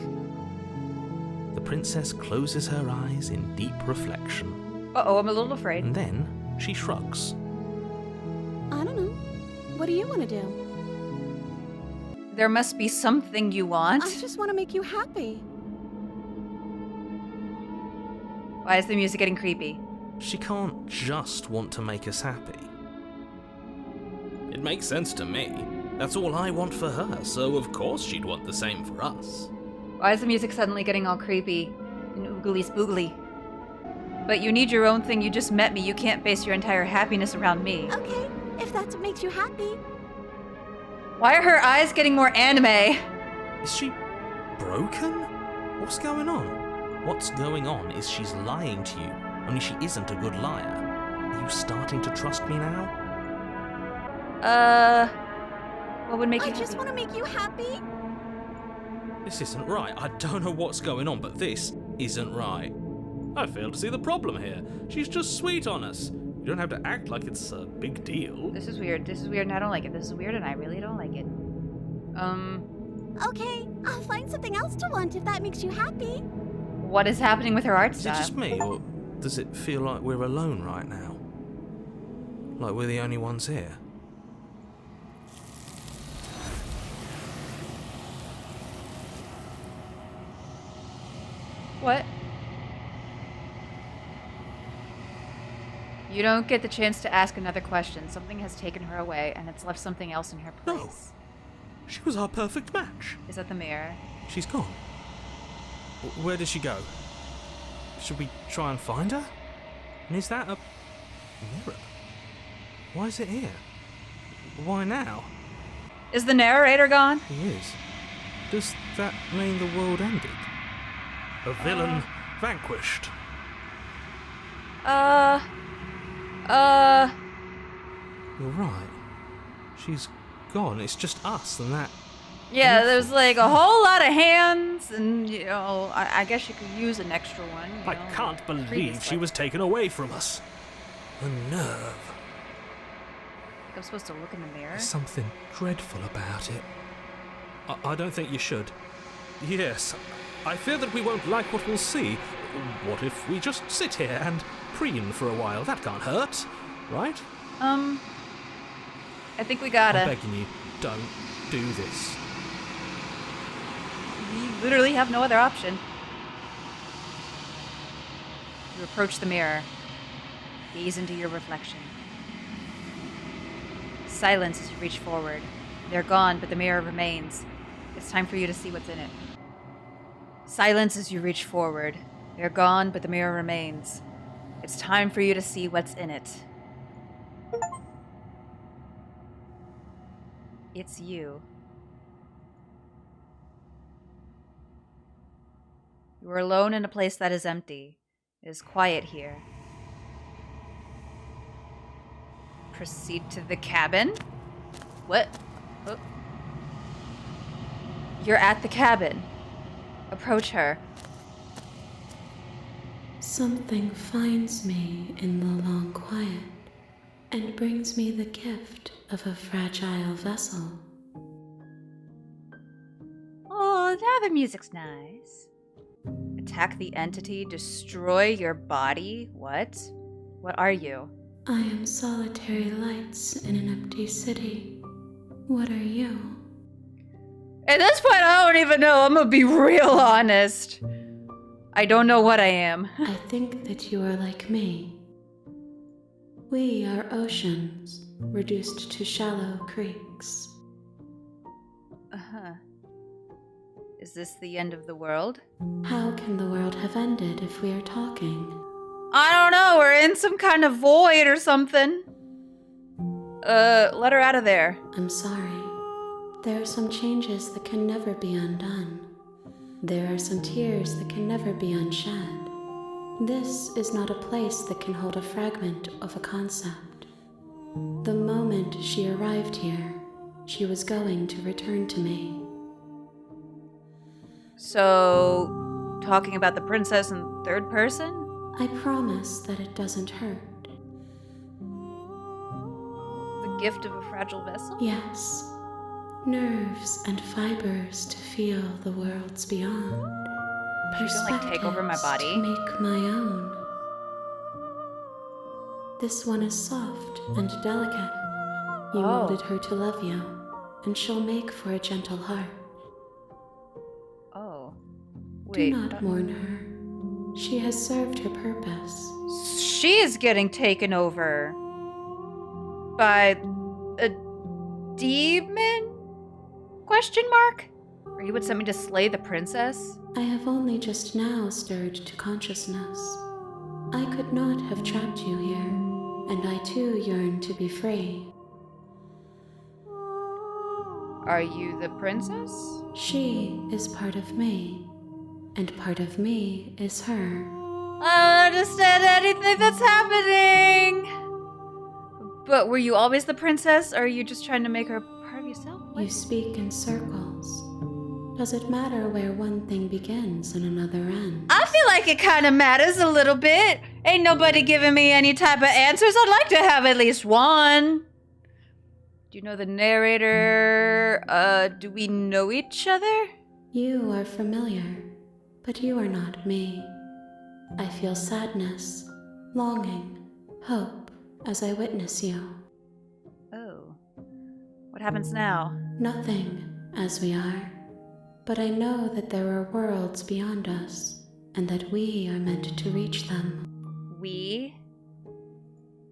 B: The princess closes her eyes in deep reflection.
A: Uh-oh, I'm a little afraid.
B: And then she shrugs.
C: I don't know. What do you want to do?
A: There must be something you want.
C: I just want to make you happy.
A: Why is the music getting creepy?
B: She can't just want to make us happy.
E: It makes sense to me. That's all I want for her, so of course she'd want the same for us.
A: Why is the music suddenly getting all creepy and oogly spoogly? But you need your own thing, you just met me, you can't base your entire happiness around me.
C: Okay, if that's what makes you happy.
A: Why are her eyes getting more anime?
B: Is she broken? What's going on? What's going on is she's lying to you, only she isn't a good liar. Are you starting to trust me now?
A: What would make you
C: I just want to make you happy.
B: This isn't right. I don't know what's going on, but this isn't right.
E: I fail to see the problem here. She's just sweet on us. You don't have to act like it's a big deal.
A: This is weird and I don't like it. This is weird and I really don't like it.
C: Okay, I'll find something else to want if that makes you happy.
A: What is happening with her art
B: Is it
A: style?
B: just me, or does it feel like we're alone right now? Like we're the only ones here?
A: What? You don't get the chance to ask another question. Something has taken her away, and it's left something else in her
B: No.
A: place.
B: She was our perfect match.
A: Is that the mirror?
B: She's gone. Where did she go? Should we try and find her? And is that a mirror? Why is it here? Why now?
A: Is the narrator gone?
B: He is. Does that mean the world ended?
E: A villain vanquished.
B: You're right. She's gone. It's just us and that.
A: Yeah, there's like a whole lot of hands, and you know, I guess you could use an extra one. You
E: I
A: know,
E: can't believe
A: previously.
E: she was taken away from us.
B: The nerve.
A: I'm supposed to look in the mirror.
B: There's something dreadful about it.
E: I don't think you should. Yes, I fear that we won't like what we'll see. What if we just sit here and preen for a while? That can't hurt, right?
A: I think we gotta.
B: I'm begging you, don't do this.
A: We literally have no other option. You approach the mirror. Gaze into your reflection. Silence as you reach forward. They're gone, but the mirror remains. It's time for you to see what's in it. Silence as you reach forward. They're gone, but the mirror remains. It's time for you to see what's in it. It's you. You are alone in a place that is empty. It is quiet here. Proceed to the cabin? What? Oh. You're at the cabin. Approach her.
F: Something finds me in the long quiet and brings me the gift of a fragile vessel.
A: Oh, now the music's nice. Attack the entity, destroy your body? What? What are you?
F: I am solitary lights in an empty city. What are you?
A: At this point, I don't even know. I'm gonna be real honest. I don't know what I am.
F: I think that you are like me. We are oceans, reduced to shallow creeks.
A: Uh-huh. Is this the end of the world?
F: How can the world have ended if we are talking?
A: I don't know. We're in some kind of void or something. let her out of there.
F: I'm sorry. There are some changes that can never be undone. There are some tears that can never be unshed. This is not a place that can hold a fragment of a concept. The moment she arrived here, she was going to return to me.
A: So, talking about the princess in third person?
F: I promise that it doesn't hurt.
A: The gift of a fragile vessel?
F: Yes. Nerves and fibers to feel the worlds beyond.
A: You can, like, take over my body?
F: To make my own. This one is soft and delicate. You molded her to love you, and she'll make for a gentle heart.
A: Oh. Wait.
F: Do not mourn her. She has served her purpose.
A: She is getting taken over by a demon? Question mark? Or you would send me to slay the princess?
F: I have only just now stirred to consciousness. I could not have trapped you here, and I too yearn to be free.
A: Are you the princess?
F: She is part of me, and part of me is her.
A: I don't understand anything that's happening! But were you always the princess, or are you just trying to make her part of yourself? What?
F: You speak in circles. Does it matter where one thing begins and another ends?
A: I feel like it kind of matters a little bit. Ain't nobody giving me any type of answers. I'd like to have at least one. Do you know the narrator? Do we know each other?
F: You are familiar, but you are not me. I feel sadness, longing, hope as I witness you.
A: Oh. What happens now?
F: Nothing, as we are. But I know that there are worlds beyond us, and that we are meant to reach them.
A: We?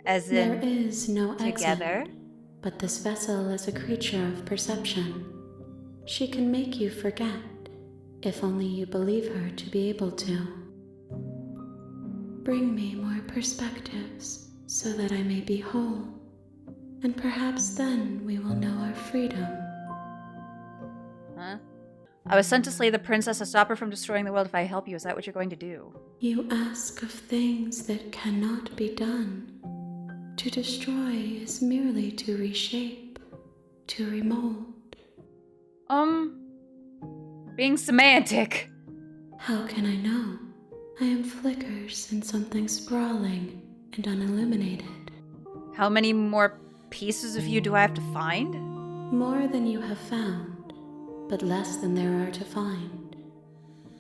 A: As
F: There
A: in
F: is no
A: together?
F: exit, but this vessel is a creature of perception. She can make you forget, if only you believe her to be able to. Bring me more perspectives, so that I may be whole, and perhaps then we will know our freedom.
A: Huh? I was sent to slay the princess to stop her from destroying the world. If I help you, is that what you're going to do?
F: You ask of things that cannot be done. To destroy is merely to reshape, to remold.
A: Being semantic.
F: How can I know? I am flickers in something sprawling and unilluminated.
A: How many more pieces of you do I have to find?
F: More than you have found, but less than there are to find.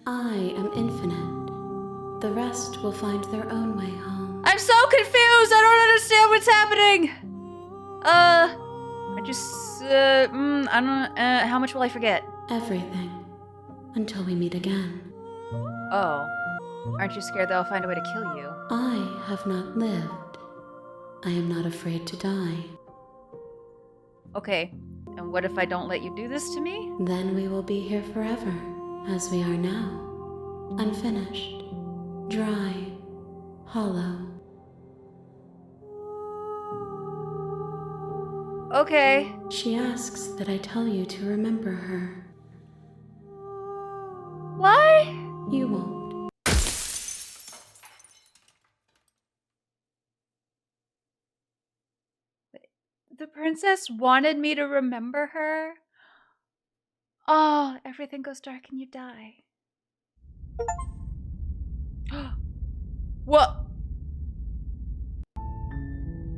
F: I am infinite. The rest will find their own way home.
A: I'm so confused! I don't understand what's happening! I don't, how much will I forget?
F: Everything. Until we meet again.
A: Oh. Aren't you scared that I'll find a way to kill you?
F: I have not lived. I am not afraid to die.
A: Okay, and what if I don't let you do this to me?
F: Then we will be here forever, as we are now. Unfinished, dry, hollow.
A: Okay.
F: She asks that I tell you to remember her.
A: Why?
F: You won't.
A: The princess wanted me to remember her? Oh, everything goes dark and you die. What?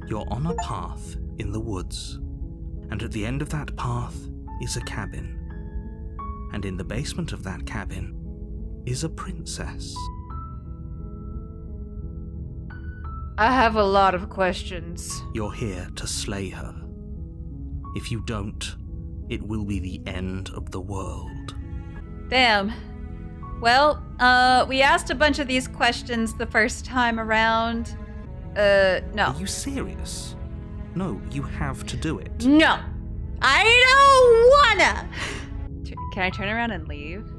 B: You're on a path in the woods, and at the end of that path is a cabin. And in the basement of that cabin is a princess.
A: I have a lot of questions.
B: You're here to slay her. If you don't, it will be the end of the world.
A: Damn. Well, we asked a bunch of these questions the first time around. No.
B: Are you serious? No, you have to do it.
A: No! I don't wanna! Can I turn around and leave?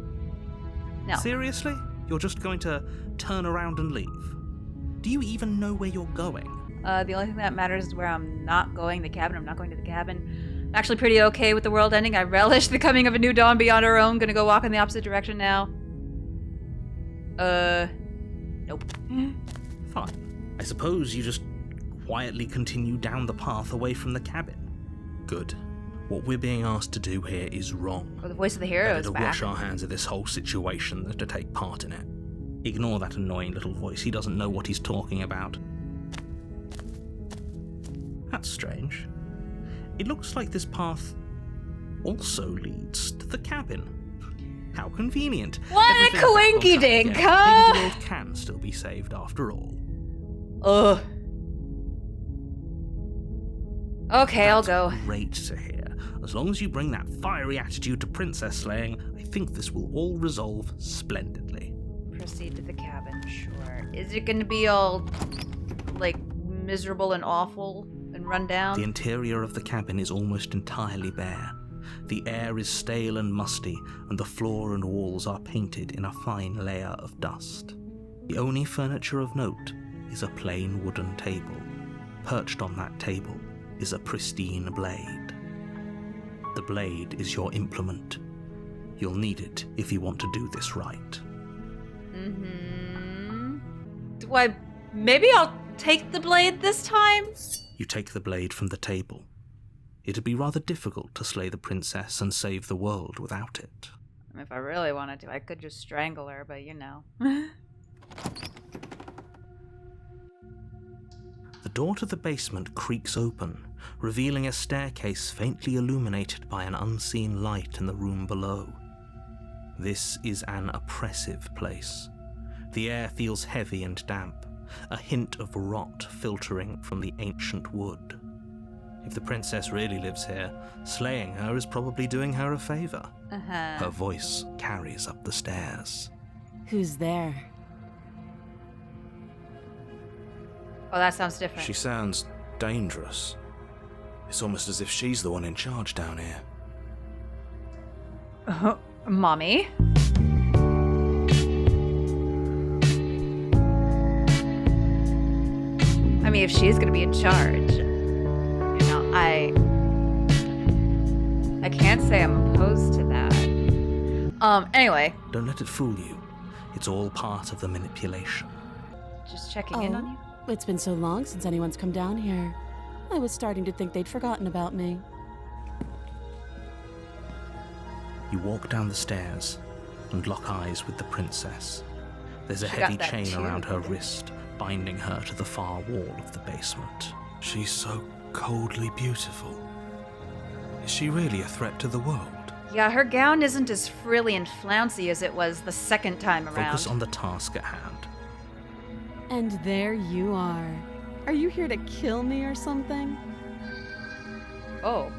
A: No.
B: Seriously? You're just going to turn around and leave? Do you even know where you're going?
A: The only thing that matters is where I'm not going, the cabin. I'm not going to the cabin. I'm actually pretty okay with the world ending. I relish the coming of a new dawn beyond our own. Gonna go walk in the opposite direction now. Nope.
B: Fine. I suppose you just quietly continue down the path away from the cabin. Good. What we're being asked to do here is wrong.
A: Oh, the voice of the hero
B: Better
A: is
B: to
A: back.
B: wash our hands of this whole situation than to take part in it. Ignore that annoying little voice. He doesn't know what he's talking about. That's strange. It looks like this path also leads to the cabin. How convenient.
A: What a
B: Everything's back on track
A: coinky-dink,
B: again.
A: huh?
B: Maybe the world can still be saved after all.
A: Ugh. Okay, I'll
B: That's
A: go.
B: Great to hear. As long as you bring that fiery attitude to princess slaying, I think this will all resolve splendidly.
A: Proceed to the cabin, sure. Is it gonna be all, like, miserable and awful and run down?
B: The interior of the cabin is almost entirely bare. The air is stale and musty, and the floor and walls are painted in a fine layer of dust. The only furniture of note is a plain wooden table. Perched on that table is a pristine blade. The blade is your implement. You'll need it if you want to do this right.
A: Maybe I'll take the blade this time?
B: You take the blade from the table. It'd be rather difficult to slay the princess and save the world without it.
A: I mean, if I really wanted to, I could just strangle her, but you know.
B: The door to the basement creaks open, revealing a staircase faintly illuminated by an unseen light in the room below. This is an oppressive place. The air feels heavy and damp, a hint of rot filtering from the ancient wood. If the princess really lives here, slaying her is probably doing her a favor. Her voice carries up the stairs.
C: Who's there?
A: Oh, that sounds different.
G: She sounds dangerous. It's almost as if she's the one in charge down here.
A: Mommy? I mean, if she's gonna be in charge, you know, I can't say I'm opposed to that. Anyway,
B: Don't let it fool you. It's all part of the manipulation.
A: just checking in on you.
C: It's been so long since anyone's come down here. I was starting to think they'd forgotten about me.
B: You walk down the stairs and lock eyes with the princess. There's a
A: She
B: heavy
A: got that
B: chain
A: too,
B: around her
A: didn't
B: wrist, binding her to the far wall of the basement.
G: She's so coldly beautiful. Is she really a threat to the world?
A: Yeah, her gown isn't as frilly and flouncy as it was the second time around.
B: Focus on the task at hand.
C: And there you are. Are you here to kill me or something?
A: Oh,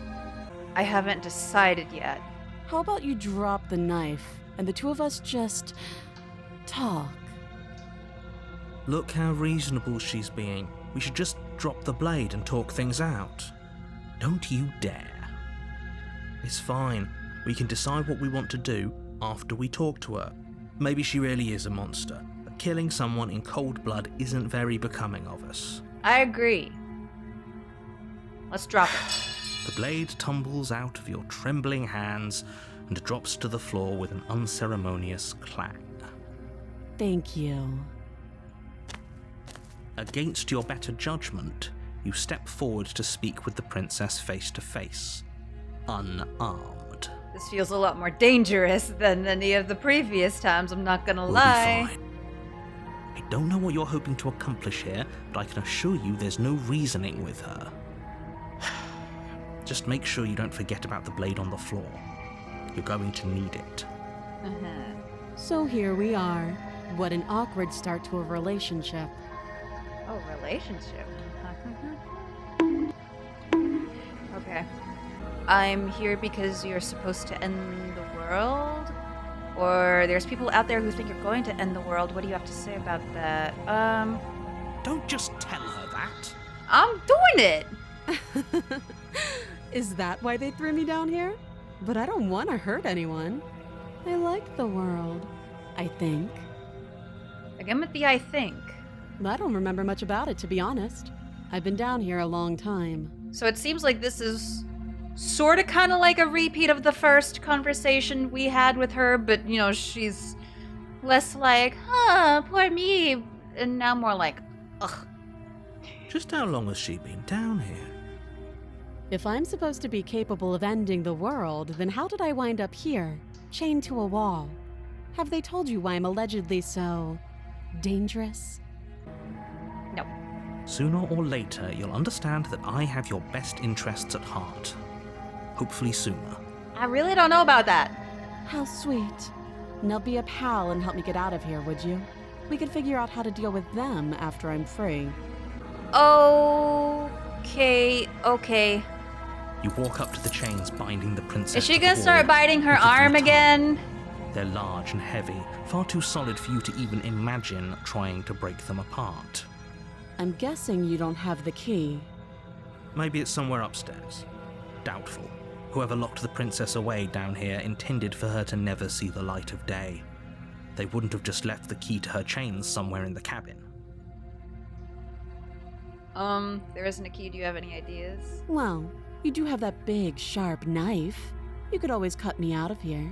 A: I haven't decided yet.
C: How about you drop the knife and the two of us just talk?
B: Look how reasonable she's being. We should just drop the blade and talk things out. Don't you dare. It's fine. We can decide what we want to do after we talk to her. Maybe she really is a monster, but killing someone in cold blood isn't very becoming of us.
A: I agree. Let's drop it.
B: The blade tumbles out of your trembling hands and drops to the floor with an unceremonious clang.
C: Thank you.
B: Against your better judgment, you step forward to speak with the princess face to face, unarmed.
A: This feels a lot more dangerous than any of the previous times, I'm not gonna
B: We'll
A: lie.
B: be fine. I don't know what you're hoping to accomplish here, but I can assure you there's no reasoning with her. Just make sure you don't forget about the blade on the floor. You're going to need it.
C: So here we are. What an awkward start to a relationship.
A: Oh, relationship. Okay. I'm here because you're supposed to end the world? Or there's people out there who think you're going to end the world. What do you have to say about that?
B: Don't just tell her that.
A: I'm doing it!
C: Is that why they threw me down here? But I don't want to hurt anyone. I like the world, I think.
A: Again with the I think.
C: I don't remember much about it, to be honest. I've been down here a long time.
A: So it seems like this is sort of kind of like a repeat of the first conversation we had with her, but, you know, she's less like, poor me, and now more like, ugh.
B: Just how long has she been down here?
C: If I'm supposed to be capable of ending the world, then how did I wind up here, chained to a wall? Have they told you why I'm allegedly so dangerous?
A: No.
B: Sooner or later, you'll understand that I have your best interests at heart. Hopefully sooner.
A: I really don't know about that.
C: How sweet. Now be a pal and help me get out of here, would you? We could figure out how to deal with them after I'm free.
A: Okay.
B: You walk up to the chains binding the princess.
A: Is she
B: to the
A: gonna
B: wall
A: start biting her
B: with the
A: arm
B: guitar.
A: again?
B: They're large and heavy, far too solid for you to even imagine trying to break them apart.
C: I'm guessing you don't have the key.
B: Maybe it's somewhere upstairs. Doubtful. Whoever locked the princess away down here intended for her to never see the light of day. They wouldn't have just left the key to her chains somewhere in the cabin.
A: There isn't a key. Do you have any ideas?
C: Well, you do have that big, sharp knife. You could always cut me out of here.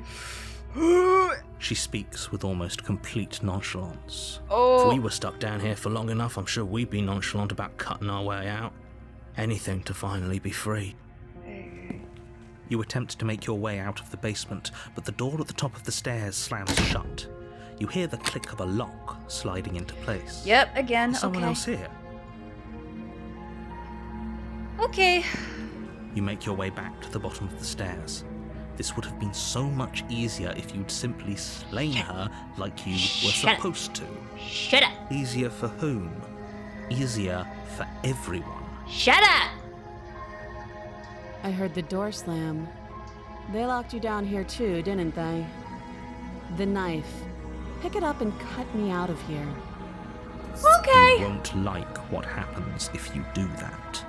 B: She speaks with almost complete nonchalance.
A: Oh.
B: If we were stuck down here for long enough, I'm sure we'd be nonchalant about cutting our way out. Anything to finally be free. You attempt to make your way out of the basement, but the door at the top of the stairs slams shut. You hear the click of a lock sliding into place.
A: Yep, again.
B: Is someone
A: okay.
B: else here?
A: Okay.
B: You make your way back to the bottom of the stairs. This would have been so much easier if you'd simply slain her like you were supposed to.
A: Shut up.
B: Easier for whom? Easier for everyone.
A: Shut up.
C: I heard the door slam. They locked you down here too, didn't they? The knife. Pick it up and cut me out of here.
A: Okay.
B: You won't like what happens if you do that.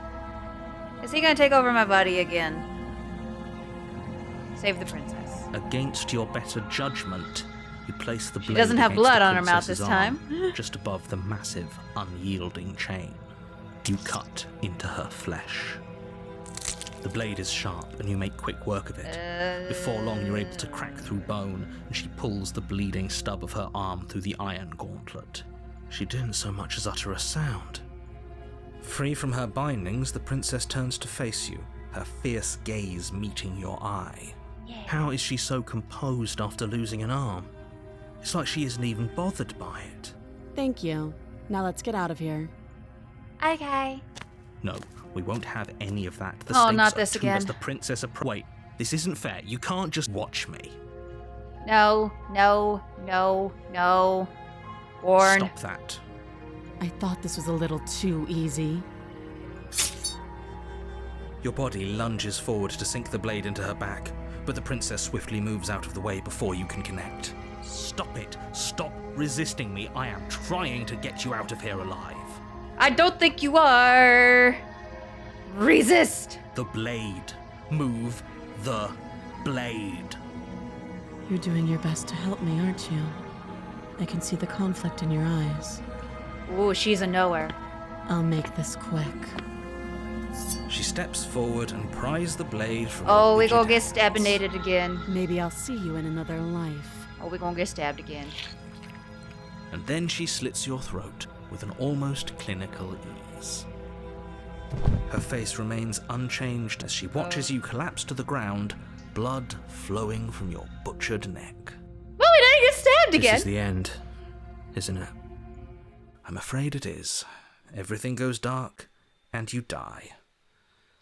A: Is he gonna take over my body again? Save the princess.
B: Against your better judgment, you place the blade.
A: She doesn't have
B: against
A: blood
B: the
A: on her mouth
B: princess's
A: this
B: arm,
A: time.
B: just above the massive, unyielding chain. You cut into her flesh. The blade is sharp, and you make quick work of it. Before long, you're able to crack through bone, and she pulls the bleeding stub of her arm through the iron gauntlet. She didn't so much as utter a sound. Free from her bindings, the princess turns to face you, her fierce gaze meeting your eye. How is she so composed after losing an arm? It's like she isn't even bothered by it.
C: Thank you. Now let's get out of here.
A: Okay.
B: No, we won't have any of that. The
A: Oh,
B: stakes
A: not
B: are
A: this
B: too
A: again.
B: as the princess Wait, this isn't fair. You can't just watch me.
A: No. Warn.
B: Stop that.
C: I thought this was a little too easy.
B: Your body lunges forward to sink the blade into her back, but the princess swiftly moves out of the way before you can connect. Stop it. Stop resisting me. I am trying to get you out of here alive.
A: I don't think you are. Resist.
B: The blade. Move the blade.
C: You're doing your best to help me, aren't you? I can see the conflict in your eyes.
A: Ooh, she's a knower.
C: I'll make this quick.
B: She steps forward and pries the blade from
A: Oh,
B: your
A: we
B: rigid
A: gonna get
B: hands.
A: stabinated again.
C: Maybe I'll see you in another life.
A: Oh, we gonna get stabbed again.
B: And then she slits your throat with an almost clinical ease. Her face remains unchanged as she watches you collapse to the ground, blood flowing from your butchered neck.
A: Well, we didn't get stabbed
B: This
A: again.
B: is the end, isn't it? I'm afraid it is. Everything goes dark, and you die.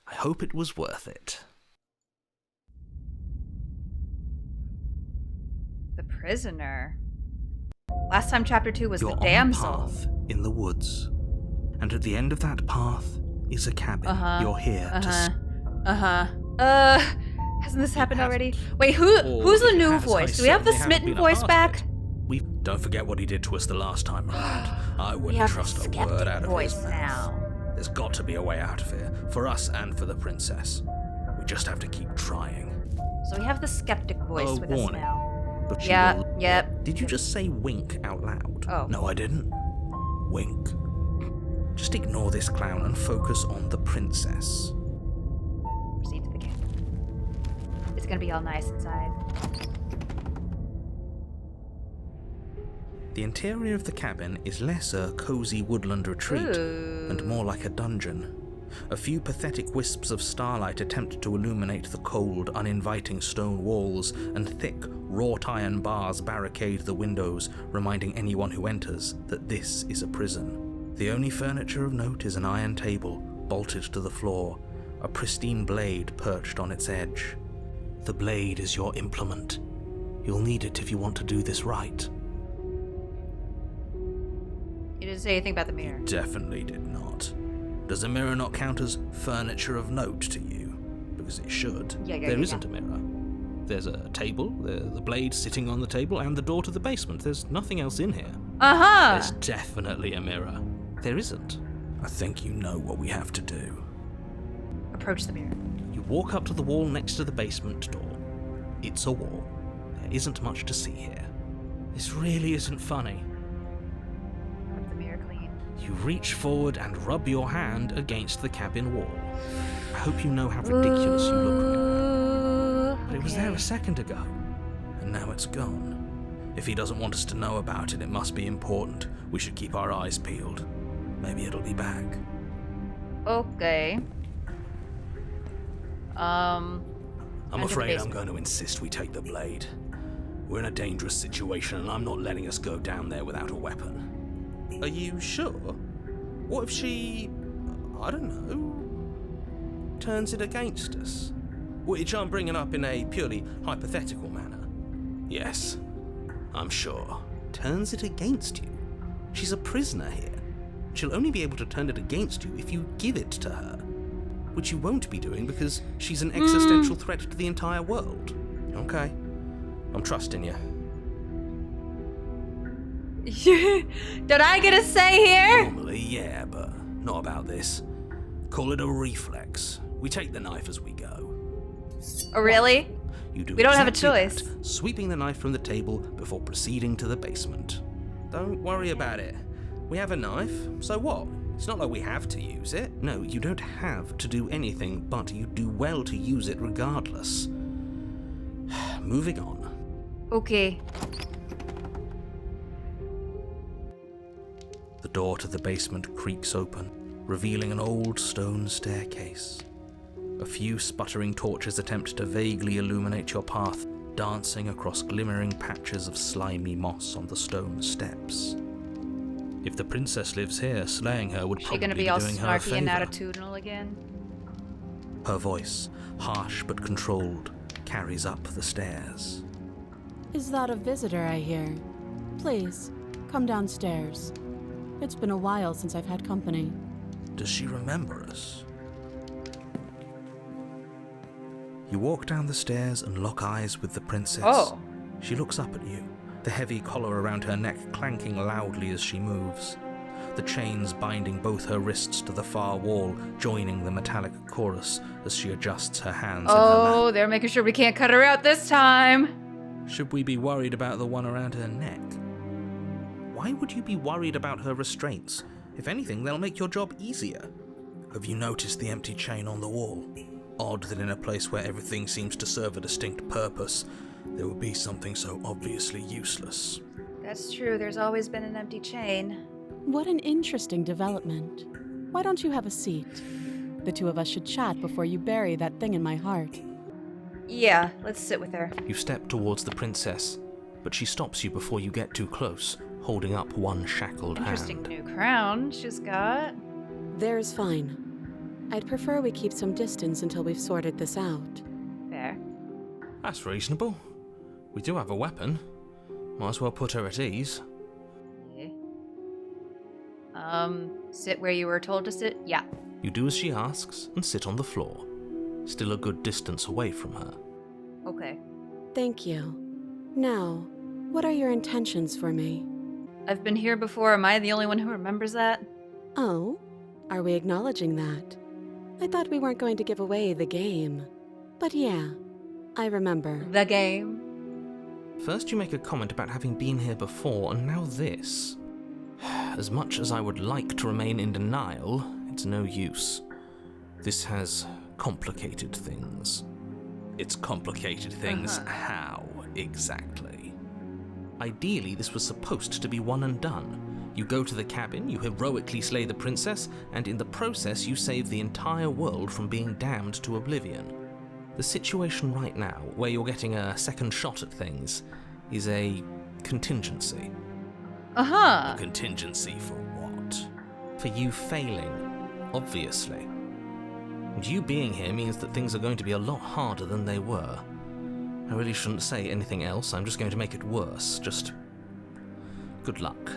B: I hope it was worth it.
A: The prisoner. Last time chapter 2 was
B: You're
A: the
B: on
A: damsel.
B: a path in the woods, and at the end of that path is a cabin.
A: Uh-huh.
B: You're here
A: Hasn't this happened
B: hasn't.
A: already? Wait, who's the
B: It
A: new
B: has.
A: voice?
B: I
A: Do we have the
B: certainly haven't
A: smitten
B: been a
A: voice
B: part of
A: back?
B: it. We don't forget what he did to us the last time around. I
A: We
B: wouldn't
A: have
B: trust
A: the
B: a word
A: skeptic
B: out of
A: voice
B: his mouth.
A: now.
B: There's got to be a way out of here, for us and for the princess. We just have to keep trying.
A: So we have the skeptic voice with us
B: warning.
A: now.
B: But she
A: Yeah,
B: will...
A: yep.
B: Did you just say wink out loud?
A: Oh.
B: No, I didn't. Wink. Just ignore this clown and focus on the princess.
A: Proceed to the cabin. It's gonna be all nice inside.
B: The interior of the cabin is less a cozy woodland retreat and more like a dungeon. A few pathetic wisps of starlight attempt to illuminate the cold, uninviting stone walls, and thick, wrought iron bars barricade the windows, reminding anyone who enters that this is a prison. The only furniture of note is an iron table, bolted to the floor, a pristine blade perched on its edge. The blade is your implement. You'll need it if you want to do this right.
A: You didn't say anything about the mirror.
B: Definitely did not. Does a mirror not count as furniture of note to you? Because it should.
E: There isn't a mirror. There's a table, the blade sitting on the table, and the door to the basement. There's nothing else in here.
A: Uh-huh!
E: There's definitely a mirror. There isn't.
B: I think you know what we have to do.
A: Approach the mirror.
E: You walk up to the wall next to the basement door. It's a wall. There isn't much to see here. This really isn't funny.
A: Rub the mirror clean.
E: You reach forward and rub your hand against the cabin wall. I hope you know how ridiculous you look right now. But it was there a second ago.
B: And now it's gone. If he doesn't want us to know about it, it must be important. We should keep our eyes peeled. Maybe it'll be back.
A: Okay.
B: I'm
A: Enter the
B: afraid I'm
A: basement.
B: going to insist we take the blade. We're in a dangerous situation and I'm not letting us go down there without a weapon.
G: Are you sure? What if she, I don't know, turns it against us? Which I'm bringing up in a purely hypothetical manner.
B: Yes, I'm sure. Turns it against you? She's a prisoner here. She'll only be able to turn it against you if you give it to her. Which you won't be doing because she's an existential threat to the entire world.
G: Okay, I'm trusting you.
A: Did I get a say here?
B: Normally, yeah, but not about this. Call it a reflex. We take the knife as we go.
A: Oh, really?
B: You do
A: We don't have a
B: exactly
A: choice.
B: that, sweeping the knife from the table before proceeding to the basement.
G: Don't worry about it. We have a knife, so what? It's not like we have to use it.
B: No, you don't have to do anything, but you do well to use it regardless. Moving on.
A: Okay.
B: The door to the basement creaks open, revealing an old stone staircase. A few sputtering torches attempt to vaguely illuminate your path, dancing across glimmering patches of slimy moss on the stone steps. If the princess lives here, slaying her would
A: Is she
B: probably
A: gonna be
B: be
A: all
B: doing her a
A: snarky and
B: favor.
A: attitudinal again?
B: Her voice, harsh but controlled, carries up the stairs.
C: Is that a visitor I hear? Please, come downstairs. It's been a while since I've had company.
B: Does she remember us? You walk down the stairs and lock eyes with the princess.
A: Oh.
B: She looks up at you, the heavy collar around her neck clanking loudly as she moves. The chains binding both her wrists to the far wall, joining the metallic chorus as she adjusts her hands in her
A: Oh,
B: lap.
A: they're making sure we can't cut her out this time.
B: Should we be worried about the one around her neck? Why would you be worried about her restraints? If anything, they'll make your job easier. Have you noticed the empty chain on the wall? Odd that in a place where everything seems to serve a distinct purpose, there would be something so obviously useless.
A: That's true. There's always been an empty chain.
C: What an interesting development. Why don't you have a seat? The two of us should chat before you bury that thing in my heart.
A: Yeah, let's sit with her.
B: You step towards the princess, but she stops you before you get too close, holding up one shackled
A: Interesting
B: hand.
A: new crown she's got.
C: There's fine. I'd prefer we keep some distance until we've sorted this out.
A: Fair.
E: That's reasonable. We do have a weapon. Might as well put her at ease.
A: Okay. Sit where you were told to sit? Yeah.
B: You do as she asks and sit on the floor, still a good distance away from her.
A: Okay.
C: Thank you. Now, what are your intentions for me?
A: I've been here before. Am I the only one who remembers that?
C: Oh, are we acknowledging that? I thought we weren't going to give away the game. But yeah, I remember.
A: The game.
E: First you make a comment about having been here before, and now this.
B: As much as I would like to remain in denial, it's no use. This has complicated things.
E: It's complicated things. How, exactly?
B: Ideally, this was supposed to be one and done. You go to the cabin, you heroically slay the princess, and in the process you save the entire world from being damned to oblivion. The situation right now, where you're getting a second shot at things, is a contingency.
E: A contingency for what?
B: For you failing, obviously. And you being here means that things are going to be a lot harder than they were. I really shouldn't say anything else, I'm just going to make it worse. Just good luck.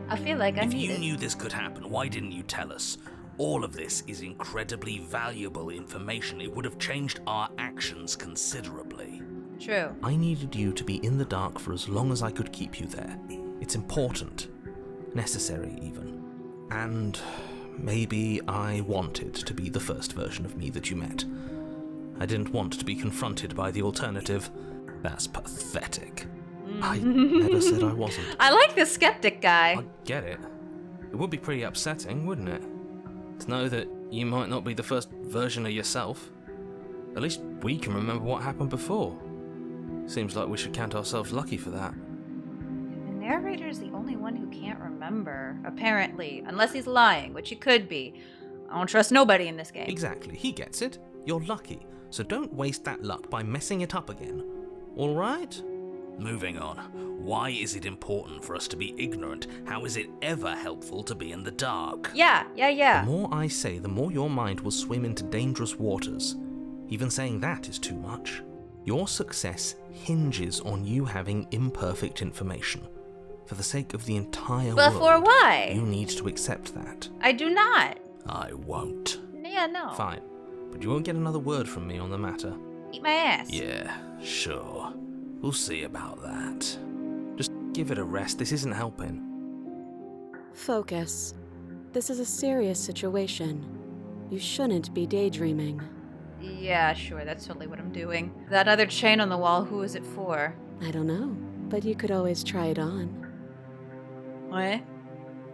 A: I feel like I
E: If
A: need
E: you
A: it.
E: knew this could happen, why didn't you tell us? All of this is incredibly valuable information. It would have changed our actions considerably.
A: True.
B: I needed you to be in the dark for as long as I could keep you there. It's important. Necessary, even. And maybe I wanted to be the first version of me that you met. I didn't want to be confronted by the alternative. That's pathetic. I never said I wasn't.
A: I like this skeptic guy.
B: I get it. It would be pretty upsetting, wouldn't it? To know that you might not be the first version of yourself. At least we can remember what happened before. Seems like we should count ourselves lucky for that.
A: The narrator is the only one who can't remember, apparently. Unless he's lying, which he could be. I don't trust nobody in this game.
B: Exactly, he gets it. You're lucky, so don't waste that luck by messing it up again. Alright?
E: Moving on. Why is it important for us to be ignorant? How is it ever helpful to be in the dark?
A: Yeah.
B: The more I say, the more your mind will swim into dangerous waters. Even saying that is too much. Your success hinges on you having imperfect information. For the sake of the entire
A: But
B: world,
A: for why?
B: you need to accept that.
A: I do not.
E: I won't.
A: Yeah, no.
B: Fine, but you won't get another word from me on the matter.
A: Eat my ass.
E: Yeah, sure. We'll see about that.
B: Just give it a rest, this isn't helping.
F: Focus. This is a serious situation. You shouldn't be daydreaming.
A: Yeah, sure, that's totally what I'm doing. That other chain on the wall, who is it for?
F: I don't know, but you could always try it on.
A: What?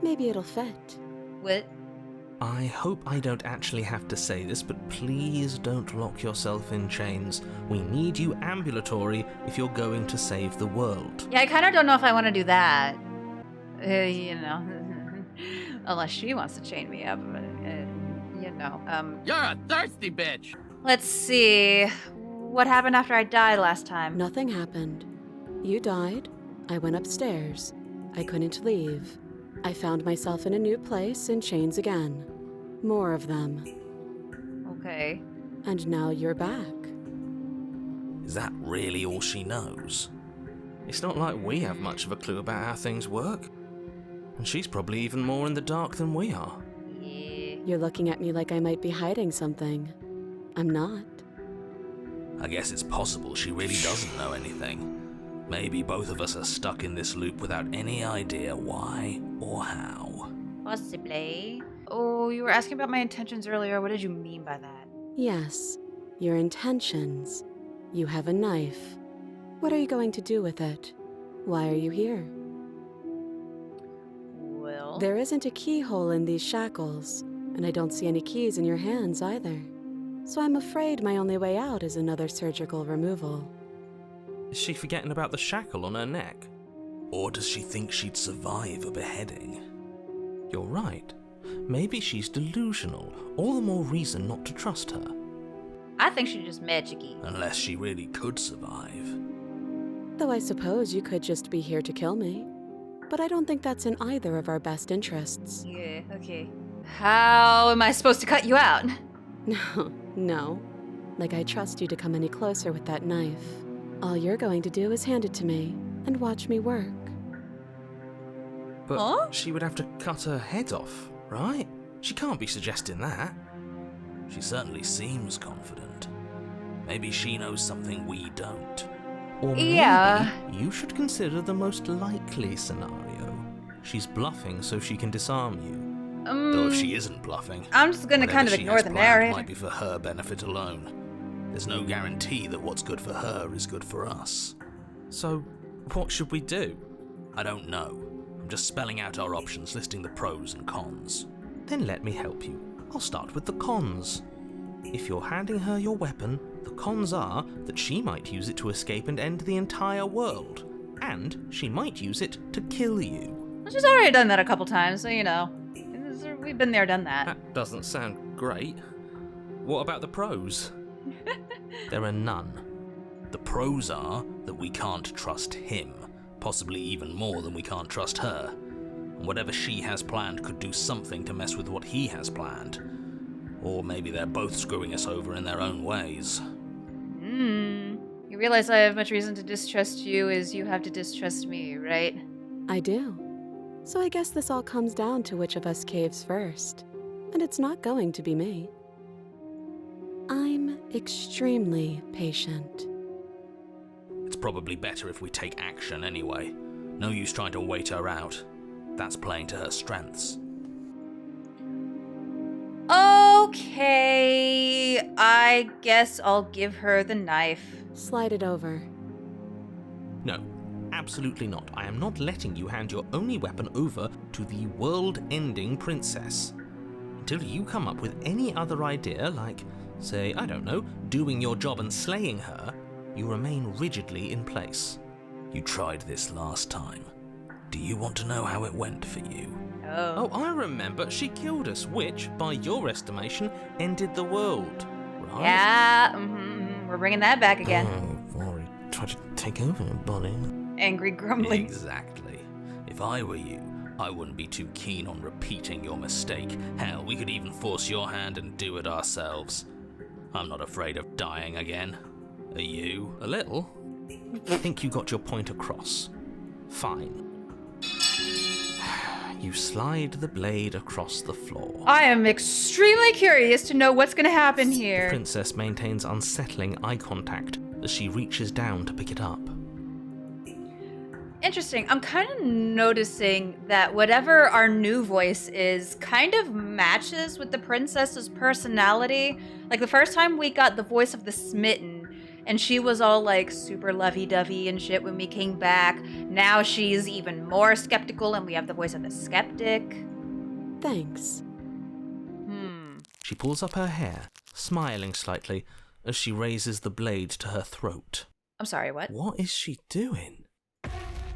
F: Maybe it'll fit.
A: What?
B: I hope I don't actually have to say this, but please don't lock yourself in chains. We need you ambulatory if you're going to save the world.
A: Yeah, I kind of don't know if I want to do that. You know. Unless she wants to chain me up. You know.
H: You're a thirsty bitch!
A: Let's see. What happened after I died last time?
F: Nothing happened. You died. I went upstairs. I couldn't leave. I found myself in a new place in chains again. More of them.
A: Okay.
F: And now you're back.
E: Is that really all she knows?
B: It's not like we have much of a clue about how things work. And she's probably even more in the dark than we are.
A: Yeah.
F: You're looking at me like I might be hiding something. I'm not.
E: I guess it's possible she really doesn't know anything. Maybe both of us are stuck in this loop without any idea why or how.
A: Possibly. Oh, you were asking about my intentions earlier. What did you mean by that?
F: Yes, your intentions. You have a knife. What are you going to do with it? Why are you here?
A: Well.
F: There isn't a keyhole in these shackles, and I don't see any keys in your hands either. So I'm afraid my only way out is another surgical removal.
B: Is she forgetting about the shackle on her neck?
E: Or does she think she'd survive a beheading?
B: You're right. Maybe she's delusional. All the more reason not to trust her.
A: I think she's just magic-y.
E: Unless she really could survive.
F: Though I suppose you could just be here to kill me. But I don't think that's in either of our best interests.
A: Yeah, okay. How am I supposed to cut you out?
F: No. Like I trust you to come any closer with that knife. All you're going to do is hand it to me and watch me work.
B: But
A: Huh?
B: she would have to cut her head off, right? She can't be suggesting that.
E: She certainly seems confident. Maybe she knows something we don't.
B: Or maybe
A: Yeah.
B: you should consider the most likely scenario. She's bluffing so she can disarm you.
E: Though if she isn't bluffing,
A: I'm just gonna
E: whatever
A: kind of
E: she
A: ignore
E: has
A: the
E: planned
A: narrator.
E: might be for her benefit alone. There's no guarantee that what's good for her is good for us.
B: So, what should we do?
E: I don't know. I'm just spelling out our options, listing the pros and cons.
B: Then let me help you. I'll start with the cons. If you're handing her your weapon, the cons are that she might use it to escape and end the entire world. And she might use it to kill you.
A: She's already done that a couple times, so you know. We've been there, done that.
E: That doesn't sound great. What about the pros?
B: There are none.
E: The pros are that we can't trust him, possibly even more than we can't trust her. And whatever she has planned could do something to mess with what he has planned. Or maybe they're both screwing us over in their own ways.
A: You realize I have much reason to distrust you as you have to distrust me, right?
F: I do. So I guess this all comes down to which of us caves first. And it's not going to be me. I'm extremely patient.
E: It's probably better if we take action anyway. No use trying to wait her out. That's playing to her strengths.
A: Okay, I guess I'll give her the knife.
F: Slide it over.
B: No, absolutely not. I am not letting you hand your only weapon over to the world-ending princess. Until you come up with any other idea, like, say, I don't know, doing your job and slaying her, you remain rigidly in place.
E: You tried this last time. Do you want to know how it went for you?
B: Oh, I remember. She killed us, which, by your estimation, ended the world, right?
A: Yeah, we're bringing that back again.
B: I've already tried to take over, buddy.
A: Angry grumbling.
E: Exactly. If I were you, I wouldn't be too keen on repeating your mistake. Hell, we could even force your hand and do it ourselves. I'm not afraid of dying again. Are you?
B: A little. I think you got your point across. Fine. You slide the blade across the floor.
A: I am extremely curious to know what's going to happen
B: The
A: here.
B: princess maintains unsettling eye contact as she reaches down to pick it up.
A: Interesting. I'm kind of noticing that whatever our new voice is kind of matches with the princess's personality. Like the first time we got the voice of the smitten, and she was all like super lovey-dovey and shit when we came back. Now she's even more skeptical and we have the voice of the skeptic.
F: Thanks.
B: She pulls up her hair, smiling slightly, as she raises the blade to her throat.
A: I'm sorry, what?
B: What is she doing?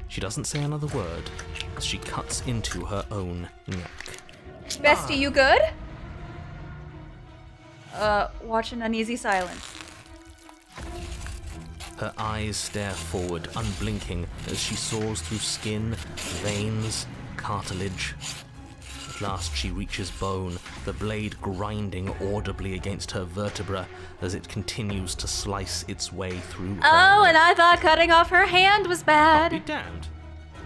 B: She doesn't say another word as she cuts into her own neck.
A: Bestie, you good? Watch an uneasy silence.
B: Her eyes stare forward, unblinking, as she saws through skin, veins, cartilage. At last she reaches bone, the blade grinding audibly against her vertebra as it continues to slice its way through her.
A: Oh, and I thought cutting off her hand was
B: I'll be
A: bad.
B: damned.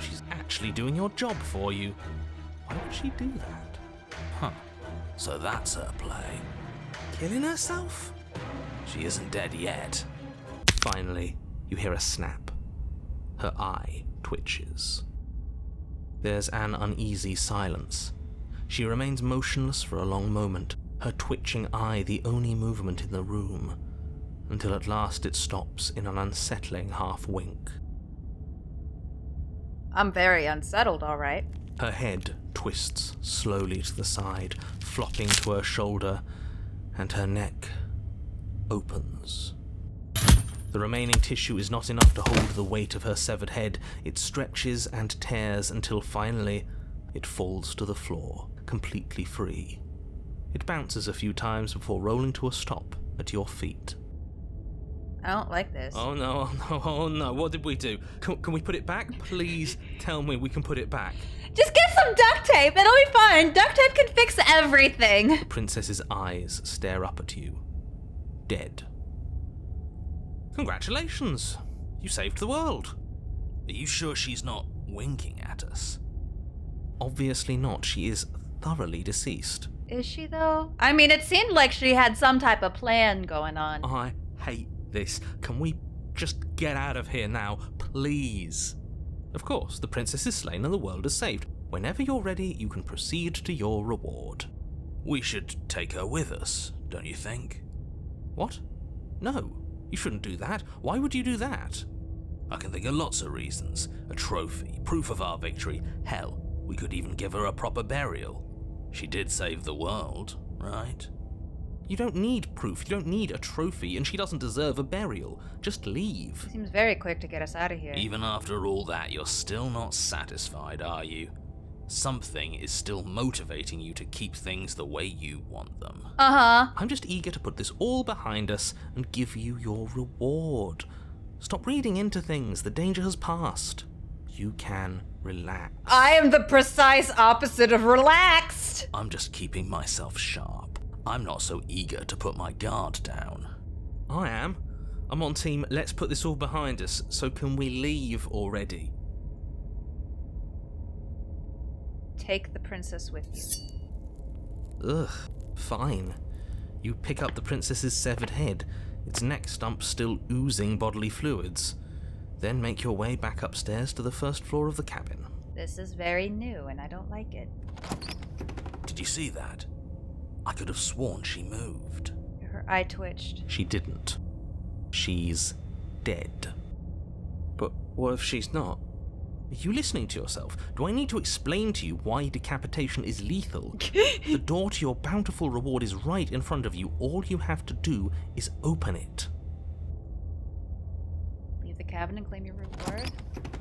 B: She's actually doing your job for you. Why would she do that?
E: Huh. So that's her play.
B: Killing herself?
E: She isn't dead yet.
B: Finally, you hear a snap. Her eye twitches. There's an uneasy silence. She remains motionless for a long moment, her twitching eye the only movement in the room, until at last it stops in an unsettling half-wink.
A: I'm very unsettled, all right.
B: Her head twists slowly to the side, flopping to her shoulder, and her neck opens. The remaining tissue is not enough to hold the weight of her severed head. It stretches and tears until finally it falls to the floor, completely free. It bounces a few times before rolling to a stop at your feet.
A: I don't like this.
B: Oh no, oh no, oh no, what did we do? Can we put it back? Please tell me we can put it back.
A: Just get some duct tape. It'll be fine. Duct tape can fix everything.
B: The princess's eyes stare up at you. Dead. Congratulations! You saved the world.
E: Are you sure she's not winking at us?
B: Obviously not. She is thoroughly deceased.
A: Is she, though? I mean, it seemed like she had some type of plan going on.
B: I hate this. Can we just get out of here now, please? Of course, the princess is slain and the world is saved. Whenever you're ready, you can proceed to your reward.
E: We should take her with us, don't you think?
B: What? No, you shouldn't do that. Why would you do that?
H: I can think of lots of reasons. A trophy, proof of our victory. Hell, we could even give her a proper burial. She did save the world, right?
B: You don't need proof, you don't need a trophy, and she doesn't deserve a burial. Just leave.
A: Seems very quick to get us out of here.
H: Even after all that, you're still not satisfied, are you? Something is still motivating you to keep things the way you want them.
A: Uh-huh.
B: I'm just eager to put this all behind us and give you your reward. Stop reading into things, the danger has passed. You can relax.
A: I am the precise opposite of relaxed.
H: I'm just keeping myself sharp. I'm not so eager to put my guard down.
B: I am. I'm on team, let's put this all behind us, so can we leave already?
A: Take the princess with you.
B: Ugh, fine. You pick up the princess's severed head, its neck stump still oozing bodily fluids. Then make your way back upstairs to the first floor of the cabin.
A: This is very new, and I don't like it.
H: Did you see that? I could have sworn she moved.
A: Her eye twitched.
B: She didn't. She's dead. But what if she's not? Are you listening to yourself? Do I need to explain to you why decapitation is lethal? The door to your bountiful reward is right in front of you. All you have to do is open it.
A: Leave the cabin and claim your reward.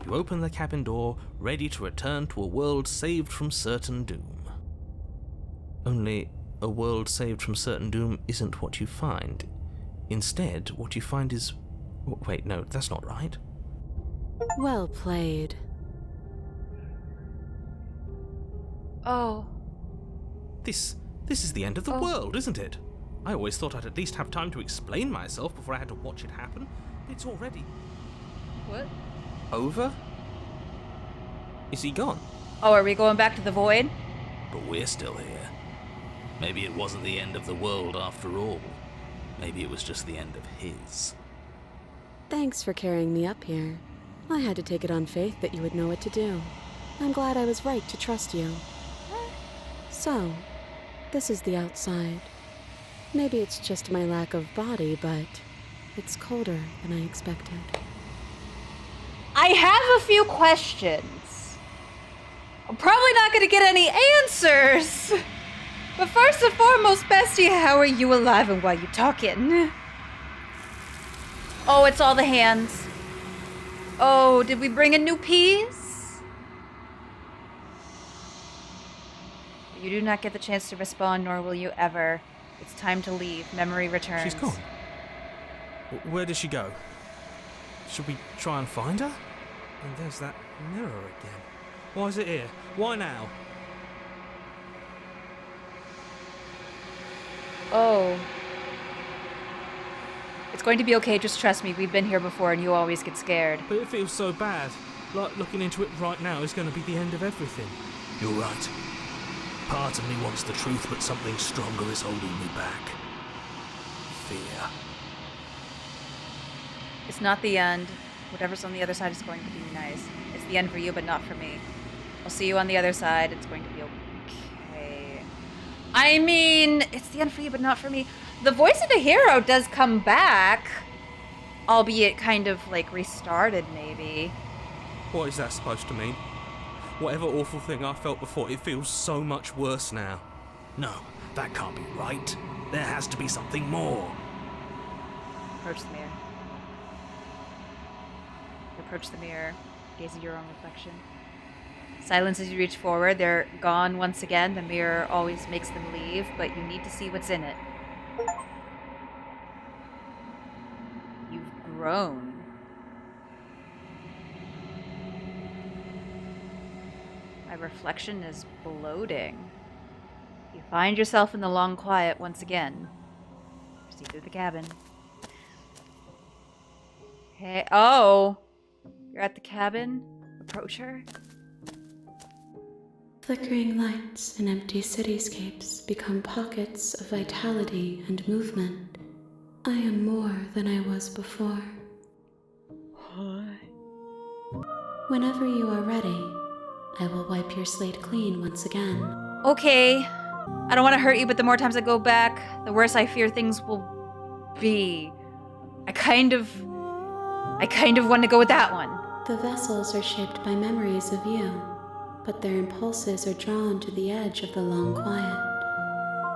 B: You open the cabin door, ready to return to a world saved from certain doom. Only, a world saved from certain doom isn't what you find. Instead, what you find is... Wait, no, that's not right.
F: Well played.
A: Oh.
B: This is the end of the world, isn't it? I always thought I'd at least have time to explain myself before I had to watch it happen. It's already...
A: What?
B: Over? Is he gone?
A: Oh, are we going back to the void?
H: But we're still here. Maybe it wasn't the end of the world after all. Maybe it was just the end of his.
F: Thanks for carrying me up here. I had to take it on faith that you would know what to do. I'm glad I was right to trust you. So, this is the outside. Maybe it's just my lack of body, but it's colder than I expected.
A: I have a few questions. I'm probably not going to get any answers. But first and foremost, Bestie, how are you alive and why you talking? Oh, it's all the hands. Oh, did we bring in new peas? You do not get the chance to respond, nor will you ever. It's time to leave. Memory returns.
G: She's gone. Where did she go? Should we try and find her? And there's that mirror again. Why is it here? Why now?
A: Oh. It's going to be okay, just trust me. We've been here before and you always get scared.
G: But it feels so bad. Like looking into it right now is going to be the end of everything.
H: You're right. Part of me wants the truth, but something stronger is holding me back. Fear.
A: It's not the end. Whatever's on the other side is going to be nice. It's the end for you, but not for me. I'll see you on the other side. It's going to be okay. I mean, it's the end for you, but not for me. The voice of the hero does come back. Albeit kind of like restarted, maybe.
G: What is that supposed to mean? Whatever awful thing I felt before, it feels so much worse now.
H: No, that can't be right. There has to be something more.
A: Approach the mirror. You approach the mirror, gaze at your own reflection. Silence as you reach forward. They're gone once again. The mirror always makes them leave, but you need to see what's in it. You've grown. My reflection is bloating. You find yourself in the long quiet once again. Proceed through the cabin. Hey, oh! You're at the cabin? Approach her?
F: Flickering lights and empty cityscapes become pockets of vitality and movement. I am more than I was before. Whenever you are ready, I will wipe your slate clean once again.
A: Okay. I don't want to hurt you, but the more times I go back, the worse I fear things will be. I kind of I kind of want to go with that one.
F: The vessels are shaped by memories of you, but their impulses are drawn to the edge of the long quiet.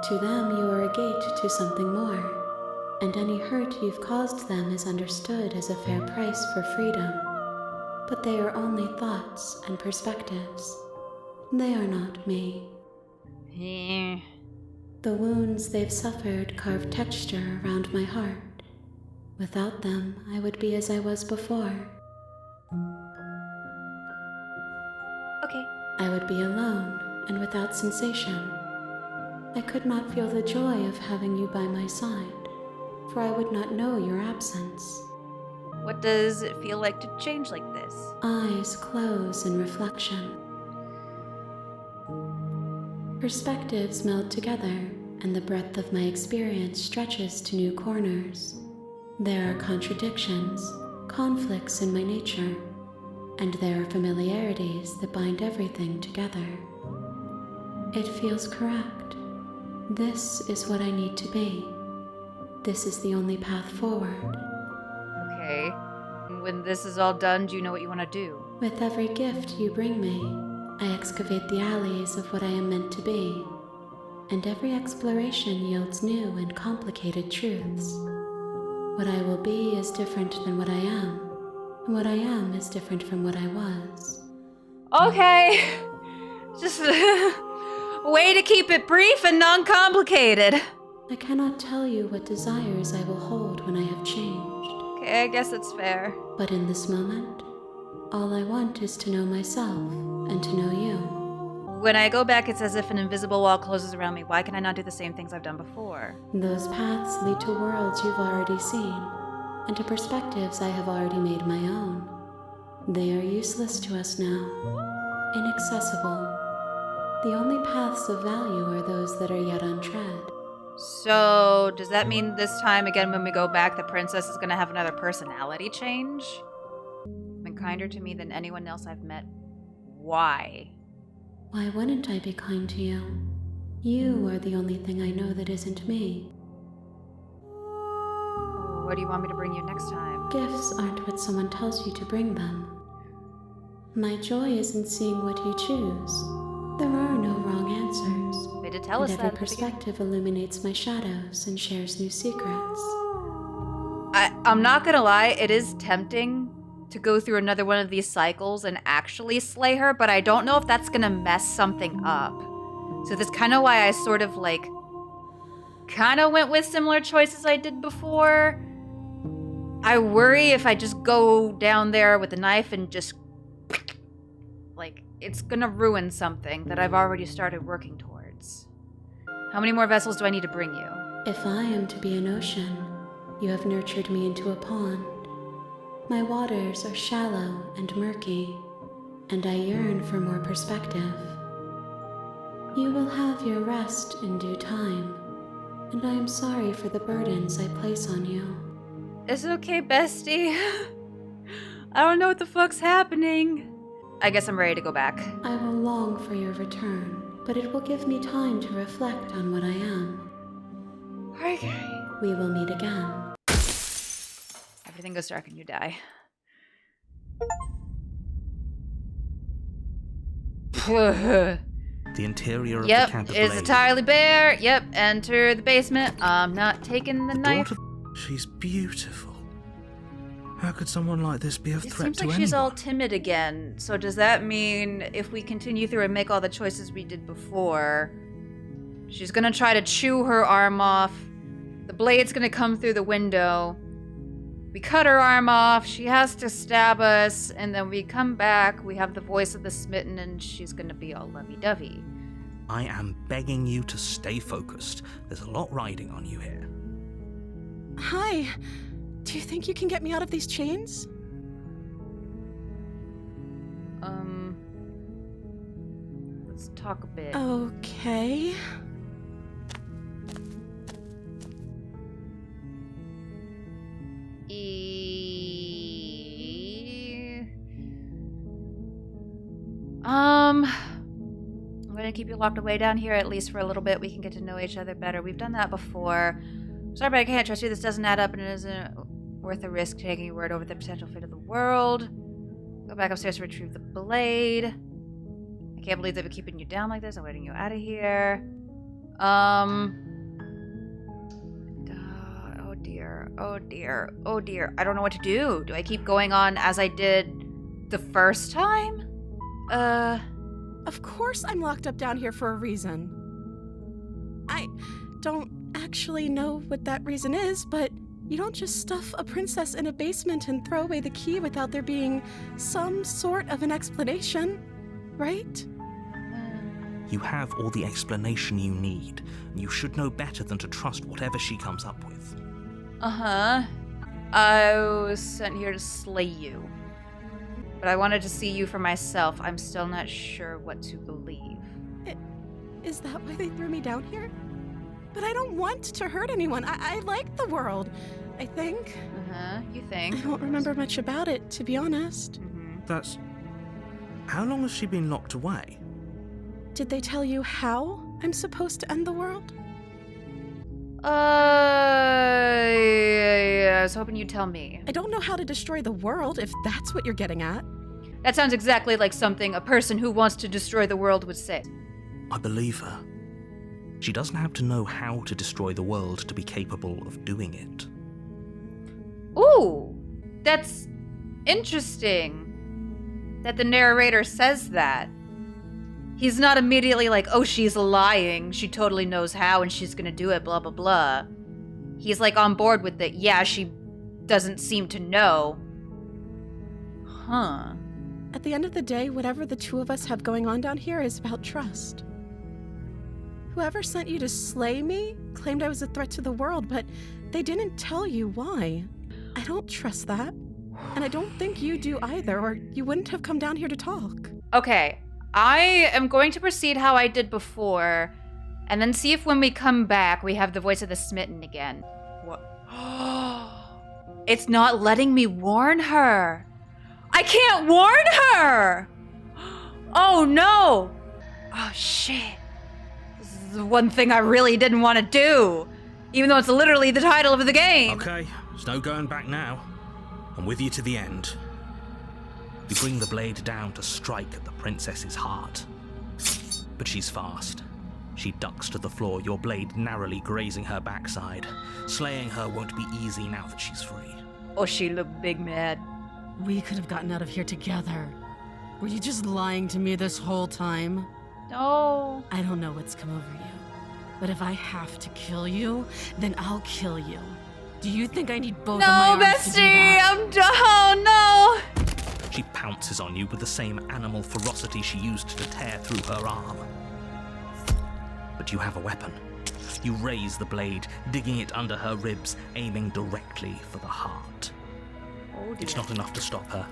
F: To them, you are a gate to something more, and any hurt you've caused them is understood as a fair price for freedom. But they are only thoughts and perspectives. They are not me.
A: Eh.
F: The wounds they've suffered carve texture around my heart. Without them, I would be as I was before.
A: Okay.
F: I would be alone and without sensation. I could not feel the joy of having you by my side, for I would not know your absence.
A: What does it feel like to change like this?
F: Eyes close in reflection. Perspectives meld together, and the breadth of my experience stretches to new corners. There are contradictions, conflicts in my nature, and there are familiarities that bind everything together. It feels correct. This is what I need to be. This is the only path forward.
A: Okay. When this is all done, do you know what you want to do?
F: With every gift you bring me, I excavate the alleys of what I am meant to be, and every exploration yields new and complicated truths. What I will be is different than what I am, and what I am is different from what I was.
A: Okay. Just a way to keep it brief and non-complicated.
F: I cannot tell you what desires I will hold when I have changed.
A: Okay, I guess it's fair.
F: But in this moment, all I want is to know myself and to know you.
A: When I go back, it's as if an invisible wall closes around me. Why can I not do the same things I've done before?
F: Those paths lead to worlds you've already seen, and to perspectives I have already made my own. They are useless to us now, inaccessible. The only paths of value are those that are yet untread.
A: So, does that mean this time again when we go back, the princess is gonna have another personality change? Been kinder to me than anyone else I've met. Why?
F: Why wouldn't I be kind to you? You are the only thing I know that isn't me.
A: What do you want me to bring you next time?
F: Gifts aren't what someone tells you to bring them. My joy is in seeing what you choose. There are no wrong answers.
A: They did tell us
F: And
A: that.
F: every perspective illuminates my shadows and shares new secrets.
A: I'm not gonna lie, it is tempting to go through another one of these cycles and actually slay her, but I don't know if that's gonna mess something up. So that's kind of why I sort of kind of went with similar choices I did before. I worry if I just go down there with a knife and just it's gonna ruin something that I've already started working towards. How many more vessels do I need to bring you?
F: If I am to be an ocean, you have nurtured me into a pond. My waters are shallow and murky, and I yearn for more perspective. You will have your rest in due time, and I am sorry for the burdens I place on you.
A: It's okay, bestie. I don't know what the fuck's happening. I guess I'm ready to go back.
F: I will long for your return, but it will give me time to reflect on what I am.
A: Okay.
F: We will meet again.
A: Everything goes dark and you die.
B: The interior of the
A: Yep,
B: Caterpillar.
A: it's entirely bare. Yep, enter the basement. I'm not taking the knife.
G: She's beautiful. How could someone like this be a
A: It
G: threat
A: seems
G: to
A: like
G: anyone?
A: she's all timid again. So does that mean if we continue through and make all the choices we did before, she's gonna try to chew her arm off, the blade's gonna come through the window, we cut her arm off, she has to stab us, and then we come back, we have the voice of the smitten, and she's gonna be all lovey-dovey.
B: I am begging you to stay focused. There's a lot riding on you here.
C: Hi. Do you think you can get me out of these chains?
A: Let's talk a bit.
C: Okay.
A: I'm gonna keep you locked away down here at least for a little bit. We can get to know each other better. We've done that before. Sorry, but I can't trust you. This doesn't add up and it isn't... Worth the risk taking your word over the potential fate of the world. Go back upstairs to retrieve the blade. I can't believe they've been keeping you down like this. I'm letting you out of here. Oh dear. Oh dear. Oh dear. I don't know what to do. Do I keep going on as I did the first time?
C: Of course I'm locked up down here for a reason. I don't actually know what that reason is, but you don't just stuff a princess in a basement and throw away the key without there being some sort of an explanation, right?
B: You have all the explanation you need, and you should know better than to trust whatever she comes up with.
A: Uh-huh. I was sent here to slay you. But I wanted to see you for myself. I'm still not sure what to believe.
C: Is that why they threw me down here? But I don't want to hurt anyone. I like the world, I think.
A: Uh-huh, you think.
C: I don't remember much about it, to be honest.
B: That's... How long has she been locked away?
C: Did they tell you how I'm supposed to end the world?
A: I was hoping you'd tell me.
C: I don't know how to destroy the world, if that's what you're getting at.
A: That sounds exactly like something a person who wants to destroy the world would say.
B: I believe her. She doesn't have to know how to destroy the world to be capable of doing it.
A: Ooh, that's interesting that the narrator says that. He's not immediately like, oh, she's lying. She totally knows how and she's gonna do it, blah, blah, blah. He's like on board with it. Yeah, she doesn't seem to know. Huh.
C: At the end of the day, whatever the two of us have going on down here is about trust. Whoever sent you to slay me claimed I was a threat to the world, but they didn't tell you why. I don't trust that. And I don't think you do either, or you wouldn't have come down here to talk.
A: Okay, I am going to proceed how I did before, and then see if when we come back, we have the voice of the smitten again. What? It's not letting me warn her. I can't warn her! Oh no! Oh shit. This is the one thing I really didn't want to do, even though it's literally the title of the game.
B: Okay, there's no going back now. I'm with you to the end. You bring the blade down to strike at the princess's heart. But she's fast. She ducks to the floor, your blade narrowly grazing her backside. Slaying her won't be easy now that she's free.
A: Oh, she looked big mad.
C: We could have gotten out of here together. Were you just lying to me this whole time?
A: No.
C: I don't know what's come over you, but if I have to kill you, then I'll kill you. Do you think I need both of my arms to do
A: bestie,
C: that?
A: I'm done. No.
B: She pounces on you with the same animal ferocity she used to tear through her arm. But you have a weapon. You raise the blade, digging it under her ribs, aiming directly for the heart.
A: Oh,
B: It's not enough to stop her.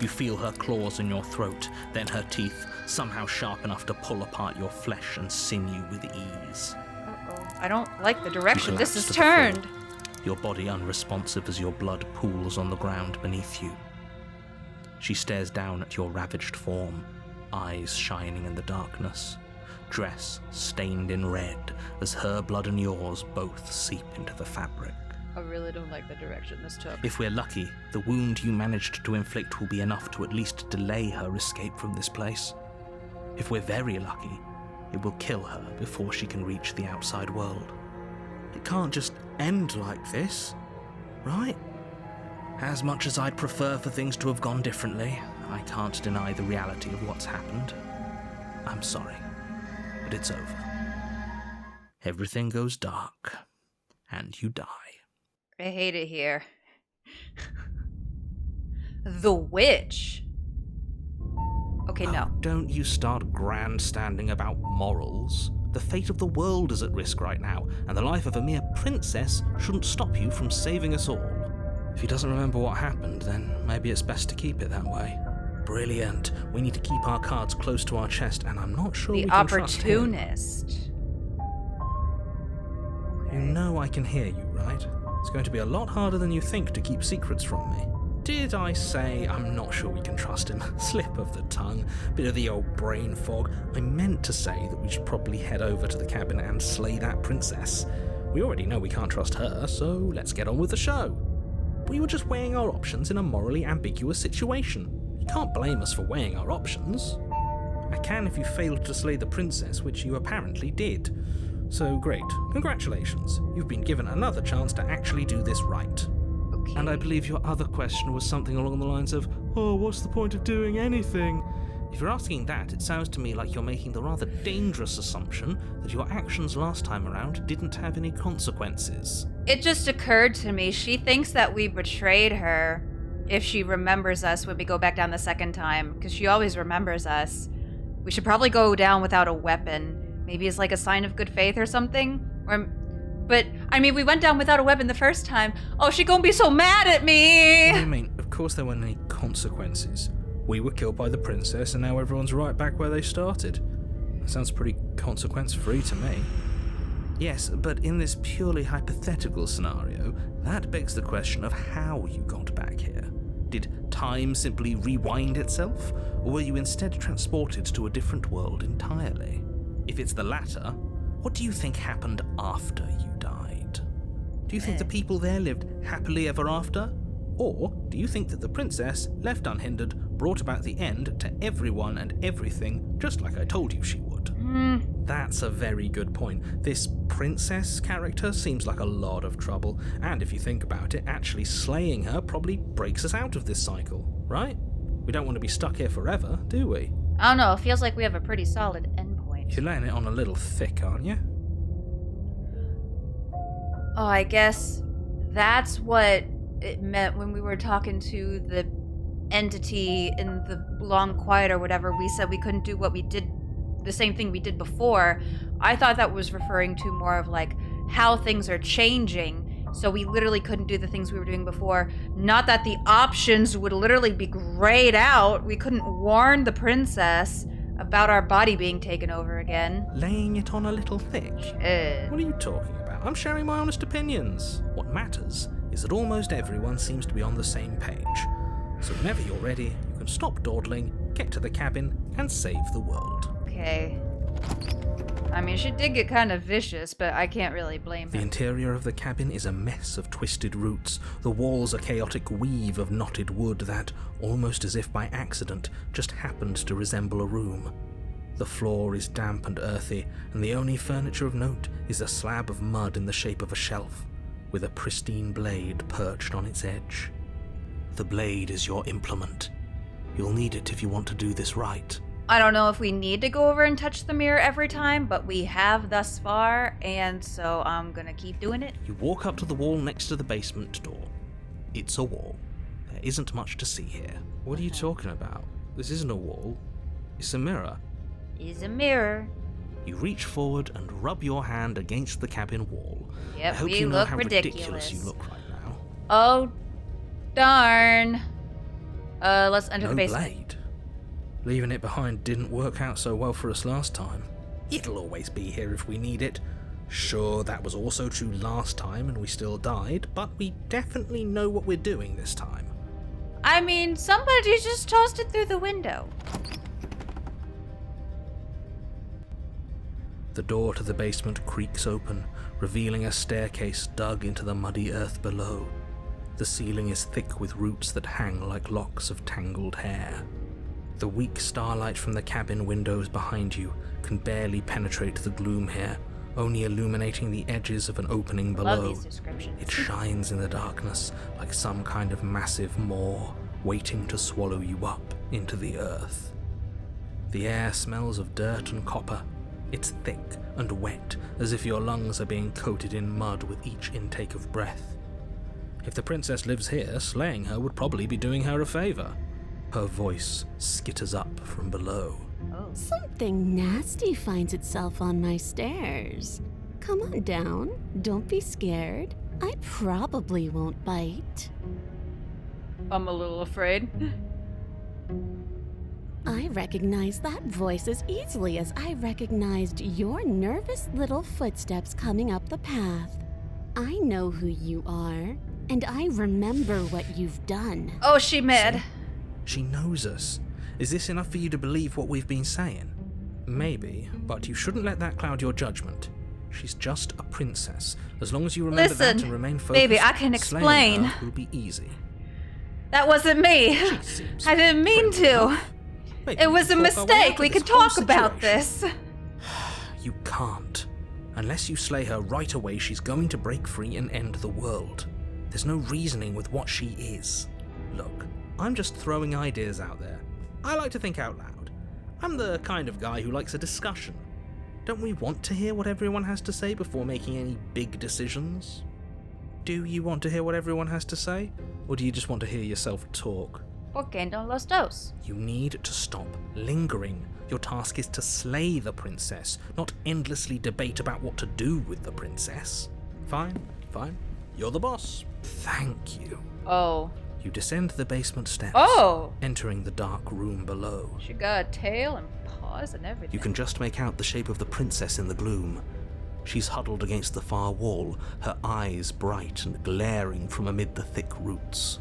B: You feel her claws in your throat, then her teeth, somehow sharp enough to pull apart your flesh and sinew with ease.
A: Uh-oh. I don't like the direction
B: You
A: this
B: collapse
A: is
B: to the floor,
A: turned.
B: your body unresponsive as your blood pools on the ground beneath you. She stares down at your ravaged form, eyes shining in the darkness, dress stained in red as her blood and yours both seep into the fabric.
A: I really don't like the direction this took.
B: If we're lucky, the wound you managed to inflict will be enough to at least delay her escape from this place. If we're very lucky, it will kill her before she can reach the outside world. It can't just end like this, right? As much as I'd prefer for things to have gone differently, I can't deny the reality of what's happened. I'm sorry, but it's over. Everything goes dark, and you die.
A: I hate it here. The witch. Okay, no.
B: Don't you start grandstanding about morals. The fate of the world is at risk right now, and the life of a mere princess shouldn't stop you from saving us all. If he doesn't remember what happened, then maybe it's best to keep it that way. Brilliant. We need to keep our cards close to our chest, and I'm not sure
A: The
B: we can trust him.
A: opportunist.
B: You know I can hear you, right? It's going to be a lot harder than you think to keep secrets from me. Did I say I'm not sure we can trust him? Slip of the tongue, bit of the old brain fog. I meant to say that we should probably head over to the cabin and slay that princess. We already know we can't trust her, so let's get on with the show. We were just weighing our options in a morally ambiguous situation. You can't blame us for weighing our options. I can if you failed to slay the princess, which you apparently did. So great. Congratulations. You've been given another chance to actually do this right.
A: Okay.
B: And I believe your other question was something along the lines of, oh, what's the point of doing anything? If you're asking that, it sounds to me like you're making the rather dangerous assumption that your actions last time around didn't have any consequences.
A: It just occurred to me, she thinks that we betrayed her if she remembers us when we go back down the second time, because she always remembers us. We should probably go down without a weapon. Maybe it's like a sign of good faith or something. But, I mean, we went down without a weapon the first time. Oh, she gonna be so mad at me!
B: What do you mean? Of course there weren't any consequences. We were killed by the princess and now everyone's right back where they started. That sounds pretty consequence-free to me. Yes, but in this purely hypothetical scenario, that begs the question of how you got back here. Did time simply rewind itself, or were you instead transported to a different world entirely? If it's the latter, what do you think happened after you died? Do you think the people there lived happily ever after? Or do you think that the princess, left unhindered, brought about the end to everyone and everything, just like I told you she would? That's a very good point. This princess character seems like a lot of trouble, and if you think about it, actually slaying her probably breaks us out of this cycle, right? We don't want to be stuck here forever, do we?
A: I don't know, it feels like we have a pretty solid endpoint.
B: You're laying it on a little thick, aren't you?
A: Oh, I guess that's what it meant when we were talking to the entity in the long quiet or whatever. We said we couldn't do what we did, the same thing we did before. I thought that was referring to more of like how things are changing, so we literally couldn't do the things we were doing before. Not that the options would literally be grayed out. We couldn't warn the princess about our body being taken over again.
B: Laying it on a little thick? What are you talking about? I'm sharing my honest opinions. What matters is that almost everyone seems to be on the same page. So whenever you're ready, you can stop dawdling, get to the cabin, and save the world.
A: Okay. I mean, she did get kind of vicious, but I can't really blame
B: The
A: her.
B: interior of the cabin is a mess of twisted roots. The walls a chaotic weave of knotted wood that, almost as if by accident, just happened to resemble a room. The floor is damp and earthy, and the only furniture of note is a slab of mud in the shape of a shelf, with a pristine blade perched on its edge. The blade is your implement. You'll need it if you want to do this right.
A: I don't know if we need to go over and touch the mirror every time, but we have thus far, and so I'm gonna keep doing it.
B: You walk up to the wall next to the basement door. It's a wall. There isn't much to see here. What are you talking about? This isn't a wall. It's a mirror.
A: Is a mirror.
B: You reach forward and rub your hand against the cabin wall.
A: Yep,
B: I hope
A: we
B: you know
A: look
B: how
A: ridiculous.
B: you look right now.
A: Oh, darn. Let's enter
B: No
A: the basement.
B: blade. Leaving it behind didn't work out so well for us last time. It'll always be here if we need it. Sure, that was also true last time and we still died, but we definitely know what we're doing this time.
A: I mean, somebody just tossed it through the window.
B: The door to the basement creaks open, revealing a staircase dug into the muddy earth below. The ceiling is thick with roots that hang like locks of tangled hair. The weak starlight from the cabin windows behind you can barely penetrate the gloom here, only illuminating the edges of an opening
A: Love
B: below.
A: these descriptions.
B: It shines in the darkness like some kind of massive maw, waiting to swallow you up into the earth. The air smells of dirt and copper. It's thick and wet, as if your lungs are being coated in mud with each intake of breath. If the princess lives here, slaying her would probably be doing her a favor. Her voice skitters up from below.
A: Oh.
F: Something nasty finds itself on my stairs. Come on down. Don't be scared. I probably won't bite.
A: I'm a little afraid.
F: I recognize that voice as easily as I recognized your nervous little footsteps coming up the path. I know who you are, and I remember what you've done.
A: Oh, she mad.
B: She knows us. Is this enough for you to believe what we've been saying? Maybe, but you shouldn't let that cloud your judgment. She's just a princess. As long as you remember that
A: Listen,
B: and remain focused,
A: baby, I can
B: slaying
A: explain.
B: her will be easy.
A: That wasn't me.
B: She seems
A: I didn't mean
B: friendly
A: to.
B: enough. Maybe
A: It
B: we
A: was a
B: can talk our way
A: mistake.
B: out
A: We
B: of
A: could
B: this whole
A: talk about
B: situation.
A: this.
B: You can't. Unless you slay her right away, she's going to break free and end the world. There's no reasoning with what she is. Look, I'm just throwing ideas out there. I like to think out loud. I'm the kind of guy who likes a discussion. Don't we want to hear what everyone has to say before making any big decisions? Do you want to hear what everyone has to say? Or do you just want to hear yourself talk?
A: ¿Por qué no los dos?
B: You need to stop lingering. Your task is to slay the princess, not endlessly debate about what to do with the princess. Fine. You're the boss. Thank you.
A: Oh.
B: You descend the basement steps,
A: Oh!
B: entering the dark room below.
A: She got a tail and paws and everything.
B: You can just make out the shape of the princess in the gloom. She's huddled against the far wall, her eyes bright and glaring from amid the thick roots.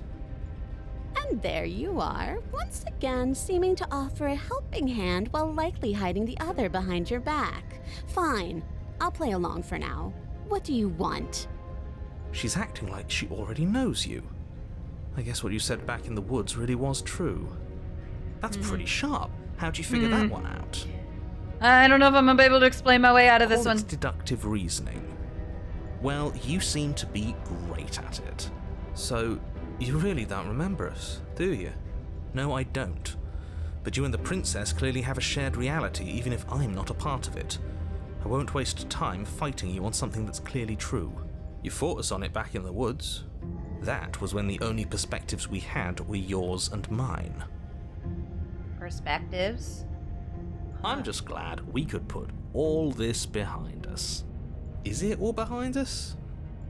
I: And there you are, once again seeming to offer a helping hand while likely hiding the other behind your back. Fine, I'll play along for now. What do you want?
B: She's acting like she already knows you. I guess what you said back in the woods really was true. That's pretty sharp. How'd you figure that one out?
A: I don't know if I'm gonna be able to explain my way out of this
B: Call
A: one.
B: it deductive reasoning. Well, you seem to be great at it. So, you really don't remember us, do you? No, I don't. But you and the princess clearly have a shared reality, even if I'm not a part of it. I won't waste time fighting you on something that's clearly true. You fought us on it back in the woods. That was when the only perspectives we had were yours and mine.
A: Perspectives?
B: I'm just glad we could put all this behind us. Is it all behind us?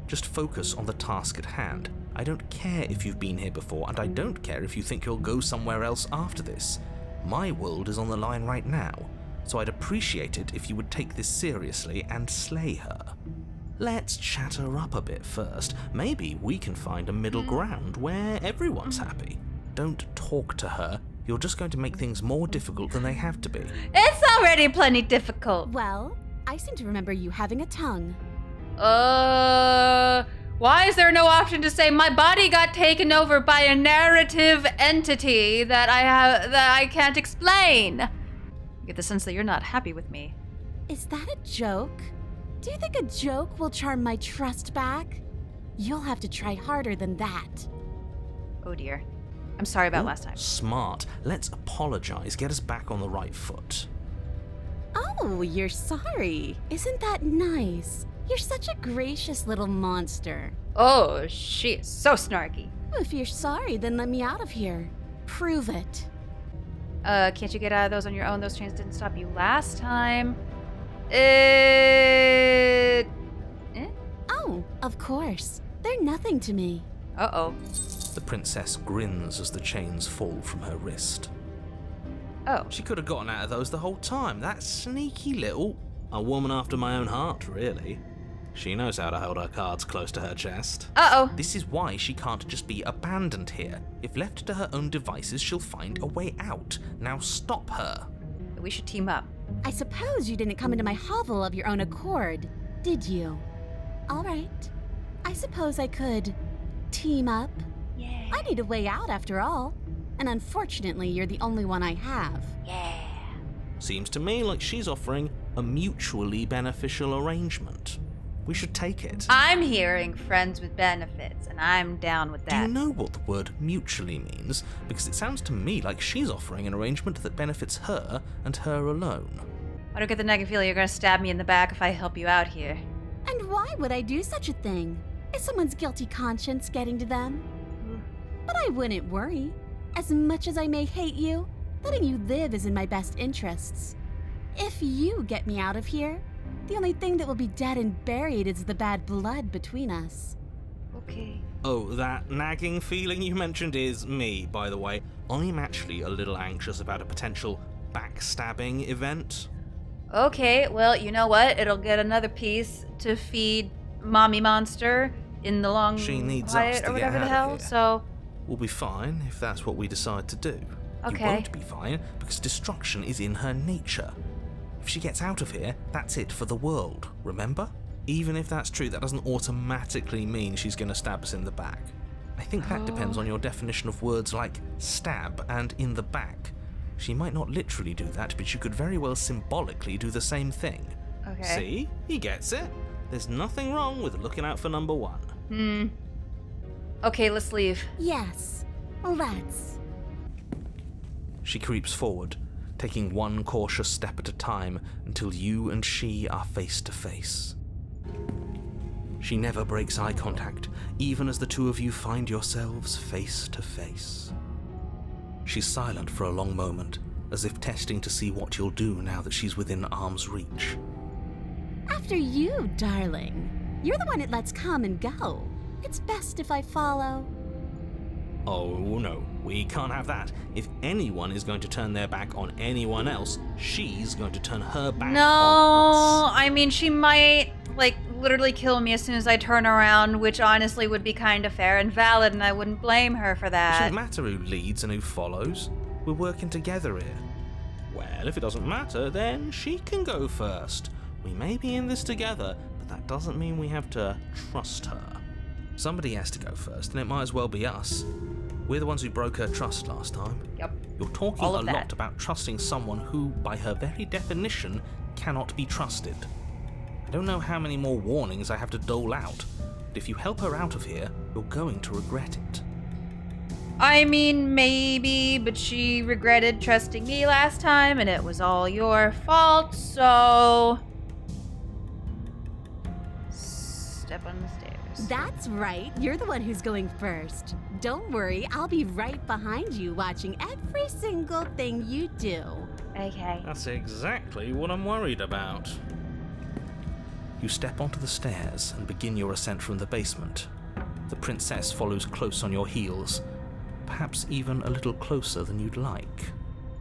B: Just focus on the task at hand. I don't care if you've been here before, and I don't care if you think you'll go somewhere else after this. My world is on the line right now, so I'd appreciate it if you would take this seriously and slay her. Let's chat her up a bit first. Maybe we can find a middle ground where everyone's happy. Don't talk to her. You're just going to make things more difficult than they have to be.
A: It's already plenty difficult.
I: Well, I seem to remember you having a tongue.
A: Why is there no option to say my body got taken over by a narrative entity that I can't explain? I get the sense that you're not happy with me.
I: Is that a joke? Do you think a joke will charm my trust back? You'll have to try harder than that.
A: Oh dear. I'm sorry about last time.
B: Smart. Let's apologize. Get us back on the right foot.
I: Oh, you're sorry. Isn't that nice? You're such a gracious little monster.
A: Oh, she is so snarky.
I: If you're sorry, then let me out of here. Prove it.
A: Can't you get out of those on your own? Those chains didn't stop you last time.
I: Oh, of course. They're nothing to me.
A: Uh-oh.
B: The princess grins as the chains fall from her wrist.
A: Oh.
B: She could have gotten out of those the whole time. That sneaky little... A woman after my own heart, really. She knows how to hold her cards close to her chest.
A: Uh-oh.
B: This is why she can't just be abandoned here. If left to her own devices, she'll find a way out. Now stop her.
A: We should team up.
I: I suppose you didn't come into my hovel of your own accord, did you? All right. I suppose I could team up.
A: Yeah.
I: I need a way out after all. And unfortunately, you're the only one I have.
A: Yeah.
B: Seems to me like she's offering a mutually beneficial arrangement. We should take it.
A: I'm hearing friends with benefits, and I'm down with
B: Do
A: that.
B: you know what the word mutually means? Because it sounds to me like she's offering an arrangement that benefits her and her alone.
A: I don't get the nagging feeling you're gonna stab me in the back if I help you out here.
I: And why would I do such a thing? Is someone's guilty conscience getting to them? But I wouldn't worry. As much as I may hate you, letting you live is in my best interests. If you get me out of here, the only thing that will be dead and buried is the bad blood between us.
A: Okay.
B: Oh, that nagging feeling you mentioned is me, by the way. I'm actually a little anxious about a potential backstabbing event.
A: Okay, well, you know what? It'll get another piece to feed Mommy Monster in the long
B: She needs us
A: quiet
B: to
A: or
B: get
A: whatever the
B: out of
A: hell,
B: here.
A: so...
B: We'll be fine if that's what we decide to do.
A: Okay.
B: You won't be fine because destruction is in her nature. If she gets out of here, that's it for the world, remember? Even if that's true, that doesn't automatically mean she's going to stab us in the back. I think that depends on your definition of words like stab and in the back. She might not literally do that, but you could very well symbolically do the same thing.
A: Okay.
E: See? He gets it. There's nothing wrong with looking out for number one.
A: Okay, let's leave.
I: Yes, let's.
B: She creeps forward, taking one cautious step at a time until you and she are face to face. She never breaks eye contact, even as the two of you find yourselves face to face. She's silent for a long moment, as if testing to see what you'll do now that she's within arm's reach.
I: After you, darling. You're the one it lets come and go. It's best if I follow.
E: Oh no, we can't have that. If anyone is going to turn their back on anyone else, she's going to turn her back
A: No,
E: on us.
A: I mean, she might, literally kill me as soon as I turn around, which honestly would be kind of fair and valid, and I wouldn't blame her for
B: It
A: that.
B: shouldn't matter who leads and who follows. We're working together here.
E: Well, if it doesn't matter, then she can go first. We may be in this together, but that doesn't mean we have to trust her.
B: Somebody has to go first, and it might as well be us. We're the ones who broke her trust last time.
A: Yep.
B: You're talking
A: All
B: a
A: of that.
B: lot about trusting someone who, by her very definition, cannot be trusted. I don't know how many more warnings I have to dole out, but if you help her out of here, you're going to regret it.
A: I mean, maybe, but she regretted trusting me last time, and it was all your fault, so... Step on the stairs.
I: That's right. You're the one who's going first. Don't worry, I'll be right behind you watching every single thing you do.
A: Okay.
E: That's exactly what I'm worried about.
B: You step onto the stairs and begin your ascent from the basement. The princess follows close on your heels, perhaps even a little closer than you'd like.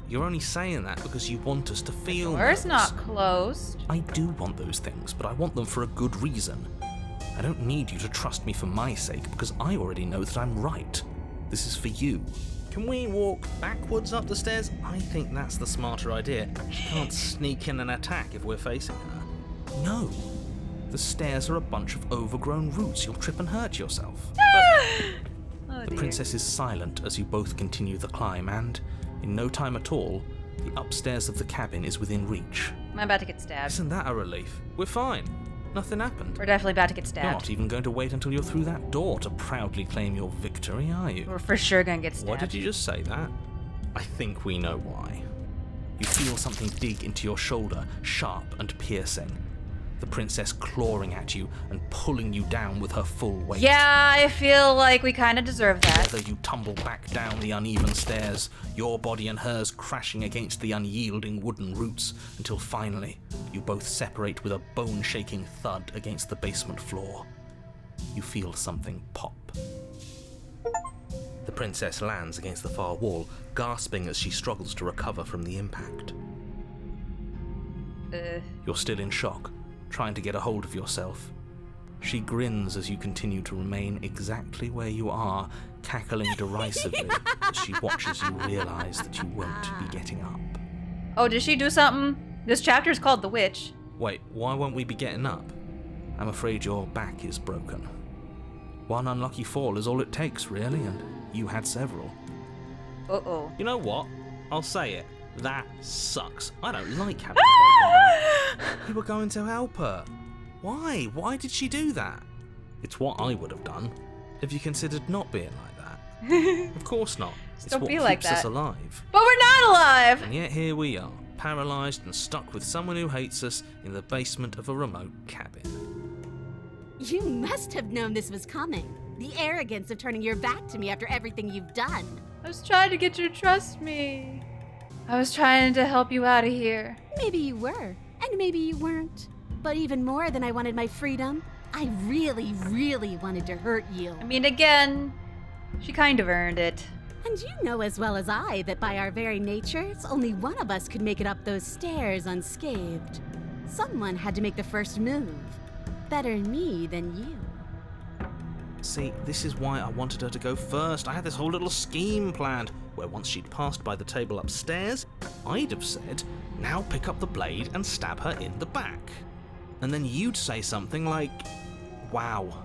B: You're only saying that because you want us to feel
A: Door's
B: nervous.
A: not closed.
B: I do want those things, but I want them for a good reason. I don't need you to trust me for my sake, because I already know that I'm right. This is for you.
E: Can we walk backwards up the stairs? I think that's the smarter idea. She can't sneak in and attack if we're facing her.
B: No. The stairs are a bunch of overgrown roots. You'll trip and hurt yourself.
A: Oh,
B: The
A: dear.
B: princess is silent as you both continue the climb, and, in no time at all, the upstairs of the cabin is within reach.
A: I'm about to get stabbed.
B: Isn't that a relief? We're fine. Nothing happened.
A: We're definitely about to get
B: You're
A: stabbed.
B: not even going to wait until you're through that door to proudly claim your victory, are you?
A: We're for sure gonna get stabbed.
B: What did you just say that?
E: I think we know why.
B: You feel something dig into your shoulder, sharp and piercing. The princess clawing at you and pulling you down with her full weight.
A: Yeah, I feel like we kind of deserve that.
B: Together you tumble back down the uneven stairs, your body and hers crashing against the unyielding wooden roots, until finally you both separate with a bone-shaking thud against the basement floor. You feel something pop. The princess lands against the far wall, gasping as she struggles to recover from the impact. You're still in shock, trying to get a hold of yourself. She grins as you continue to remain exactly where you are, cackling derisively as she watches you realize that you won't be getting up.
A: Oh, did she do something? This chapter is called The Witch.
B: Wait, why won't we be getting up? I'm afraid your back is broken. One unlucky fall is all it takes, really, and you had several.
A: Uh-oh.
E: You know what? I'll say it. That sucks. I don't like having a broken back.
B: You were going to help her. Why? Why did she do that? It's what I would have done. Have you considered not being like that? Of course not. It's
A: don't
B: what
A: be
B: keeps
A: like
B: us
A: that.
B: alive.
A: But we're not alive!
B: And yet here we are, paralysed and stuck with someone who hates us in the basement of a remote cabin.
I: You must have known this was coming. The arrogance of turning your back to me after everything you've done.
A: I was trying to get you to trust me. I was trying to help you out of here.
I: Maybe you were, and maybe you weren't. But even more than I wanted my freedom, I really, really wanted to hurt you.
A: I mean, again, she kind of earned it.
I: And you know as well as I that by our very natures, only one of us could make it up those stairs unscathed. Someone had to make the first move. Better me than you.
B: See, this is why I wanted her to go first. I had this whole little scheme planned. where once she'd passed by the table upstairs, I'd have said, now pick up the blade and stab her in the back. And then you'd say something like, wow,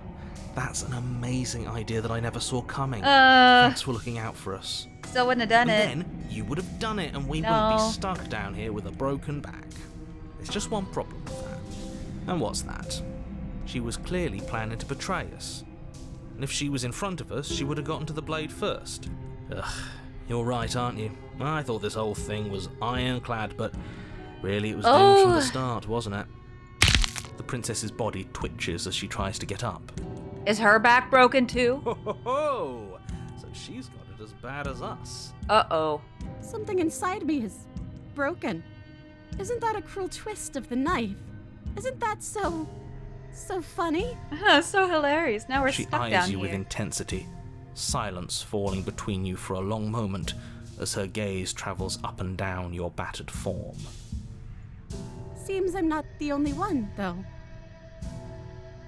B: that's an amazing idea that I never saw coming. Thanks for looking out for us.
A: Still wouldn't have done
B: And
A: it.
B: then you would have done it and we
A: No.
B: wouldn't be stuck down here with a broken back. There's just one problem with that. And what's that? She was clearly planning to betray us. And if she was in front of us, she would have gotten to the blade first. Ugh, you're right, aren't you? I thought this whole thing was ironclad, but really it was doomed from the start, wasn't it? The princess's body twitches as she tries to get up.
A: Is her back broken too?
B: Ho ho ho! So she's got it as bad as us.
A: Uh-oh.
I: Something inside me is broken. Isn't that a cruel twist of the knife? Isn't that so funny?
A: So hilarious. Now we're
B: She
A: stuck
B: eyes
A: down
B: you
A: here.
B: with intensity, silence falling between you for a long moment as her gaze travels up and down your battered form.
I: Seems I'm not the only one, though.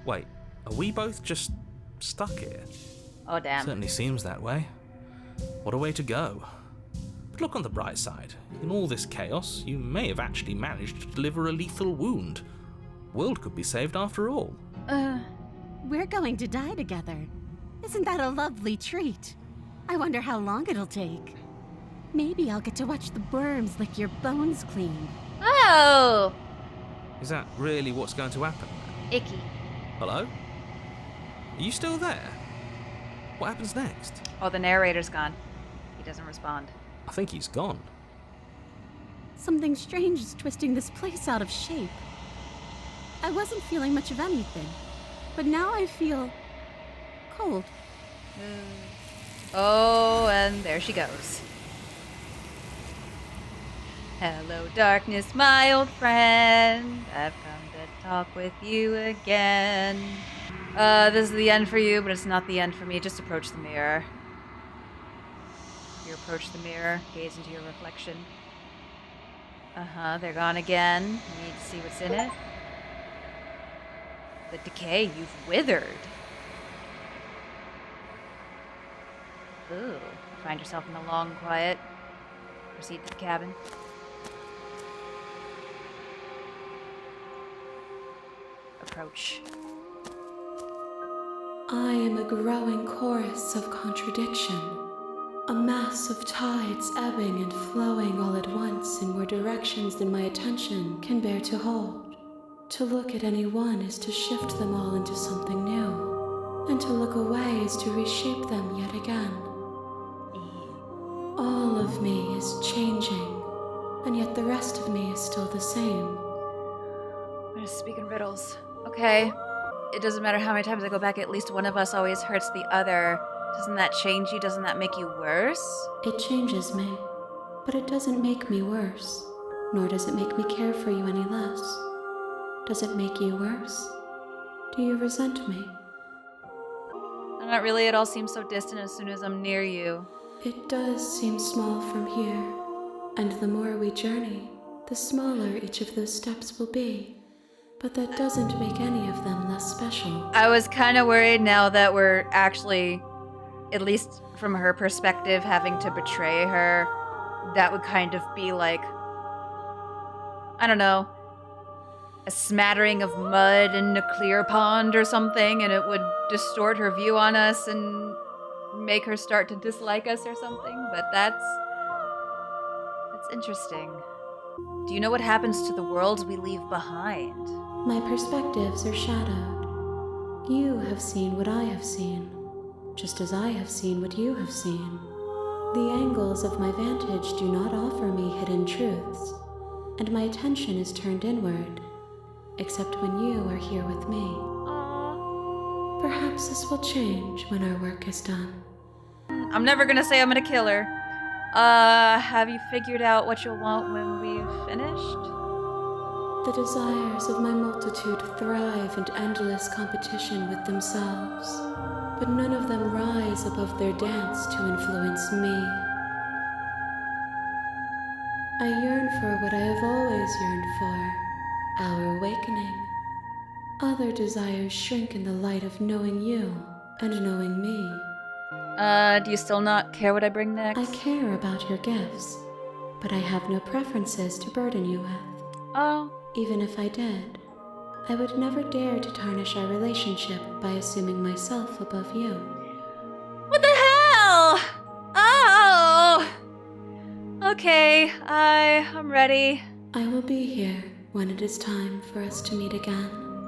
B: Wait, are we both just stuck here?
A: Oh, damn.
B: Certainly seems that way. What a way to go. But look on the bright side. In all this chaos, you may have actually managed to deliver a lethal wound. World could be saved after all.
I: We're going to die together. Isn't that a lovely treat? I wonder how long it'll take. Maybe I'll get to watch the worms lick your bones clean.
A: Oh!
B: Is that really what's going to happen?
A: Icky.
B: Hello? Are you still there? What happens next?
A: Oh, the narrator's gone. He doesn't respond.
B: I think he's gone.
I: Something strange is twisting this place out of shape. I wasn't feeling much of anything, but now I feel cold.
A: Oh, and there she goes. Hello, darkness, my old friend. I've come to talk with you again. This is the end for you, but it's not the end for me. Just approach the mirror. You approach the mirror, gaze into your reflection. They're gone again. You need to see what's in it. The decay, you've withered. Ooh. You find yourself in the long quiet. Proceed to the cabin. Approach.
F: I am a growing chorus of contradiction, a mass of tides ebbing and flowing all at once in more directions than my attention can bear to hold. To look at any one is to shift them all into something new, and to look away is to reshape them yet again. All of me is changing, and yet the rest of me is still the same.
A: I'm just speaking riddles. Okay. It doesn't matter how many times I go back, at least one of us always hurts the other. Doesn't that change you? Doesn't that make you worse?
F: It changes me, but it doesn't make me worse, nor does it make me care for you any less. Does it make you worse? Do you resent me?
A: Not really. It all seems so distant as soon as I'm near you.
F: It does seem small from here, and the more we journey, the smaller each of those steps will be. But that doesn't make any of them less special.
A: I was kind of worried now that we're actually, at least from her perspective, having to betray her. That would kind of be like, I don't know, a smattering of mud in a clear pond or something, and it would distort her view on us and make her start to dislike us or something. But that's interesting. Do you know what happens to the worlds we leave behind?
F: My perspectives are shadowed. You have seen what I have seen, just as I have seen what you have seen. The angles of my vantage do not offer me hidden truths, and my attention is turned inward, except when you are here with me.
A: Aww.
F: Perhaps this will change when our work is done.
A: I'm never gonna say I'm gonna kill her. Have you figured out what you'll want when we've finished?
F: The desires of my multitude thrive in endless competition with themselves, but none of them rise above their dance to influence me. I yearn for what I have always yearned for, our awakening. Other desires shrink in the light of knowing you and knowing me.
A: Do you still not care what I bring next?
F: I care about your gifts, but I have no preferences to burden you with.
A: Oh.
F: Even if I did, I would never dare to tarnish our relationship by assuming myself above you.
A: What the hell? Oh! Okay, I'm ready.
F: I will be here when it is time for us to meet again.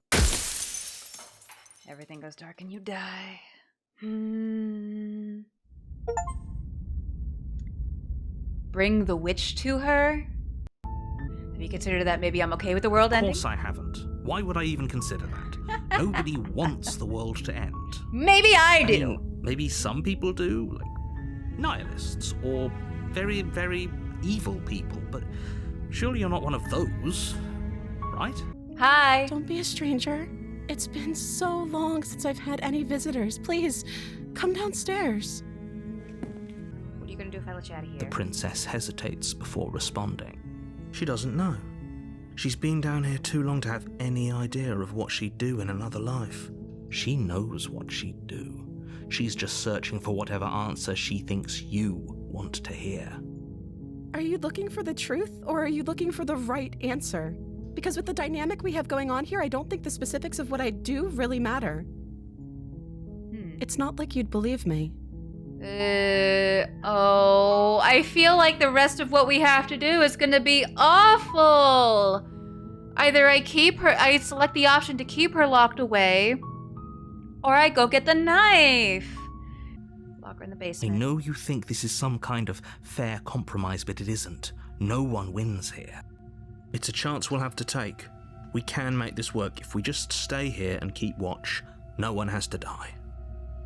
A: Everything goes dark and you die. Bring the witch to her? Have you considered that maybe I'm okay with the world ending?
B: Of course I haven't. Why would I even consider that? Nobody wants the world to end.
A: Maybe I do.
B: I mean, maybe some people do, like nihilists or very, very evil people, but surely you're not one of those, right?
A: Hi.
C: Don't be a stranger. It's been so long since I've had any visitors. Please, come downstairs.
A: What are you gonna do if I let you out of here?
B: The princess hesitates before responding. She doesn't know. She's been down here too long to have any idea of what she'd do in another life. She knows what she'd do. She's just searching for whatever answer she thinks you want to hear.
C: Are you looking for the truth, or are you looking for the right answer? Because with the dynamic we have going on here, I don't think the specifics of what I do really matter. It's not like you'd believe me.
A: I feel like the rest of what we have to do is gonna be awful. Either I select the option to keep her locked away, or I go get the knife. Lock her in the
B: I
A: basement.
B: know you think this is some kind of fair compromise, but it isn't. No one wins here. It's a chance we'll have to take. We can make this work if we just stay here and keep watch. No one has to die.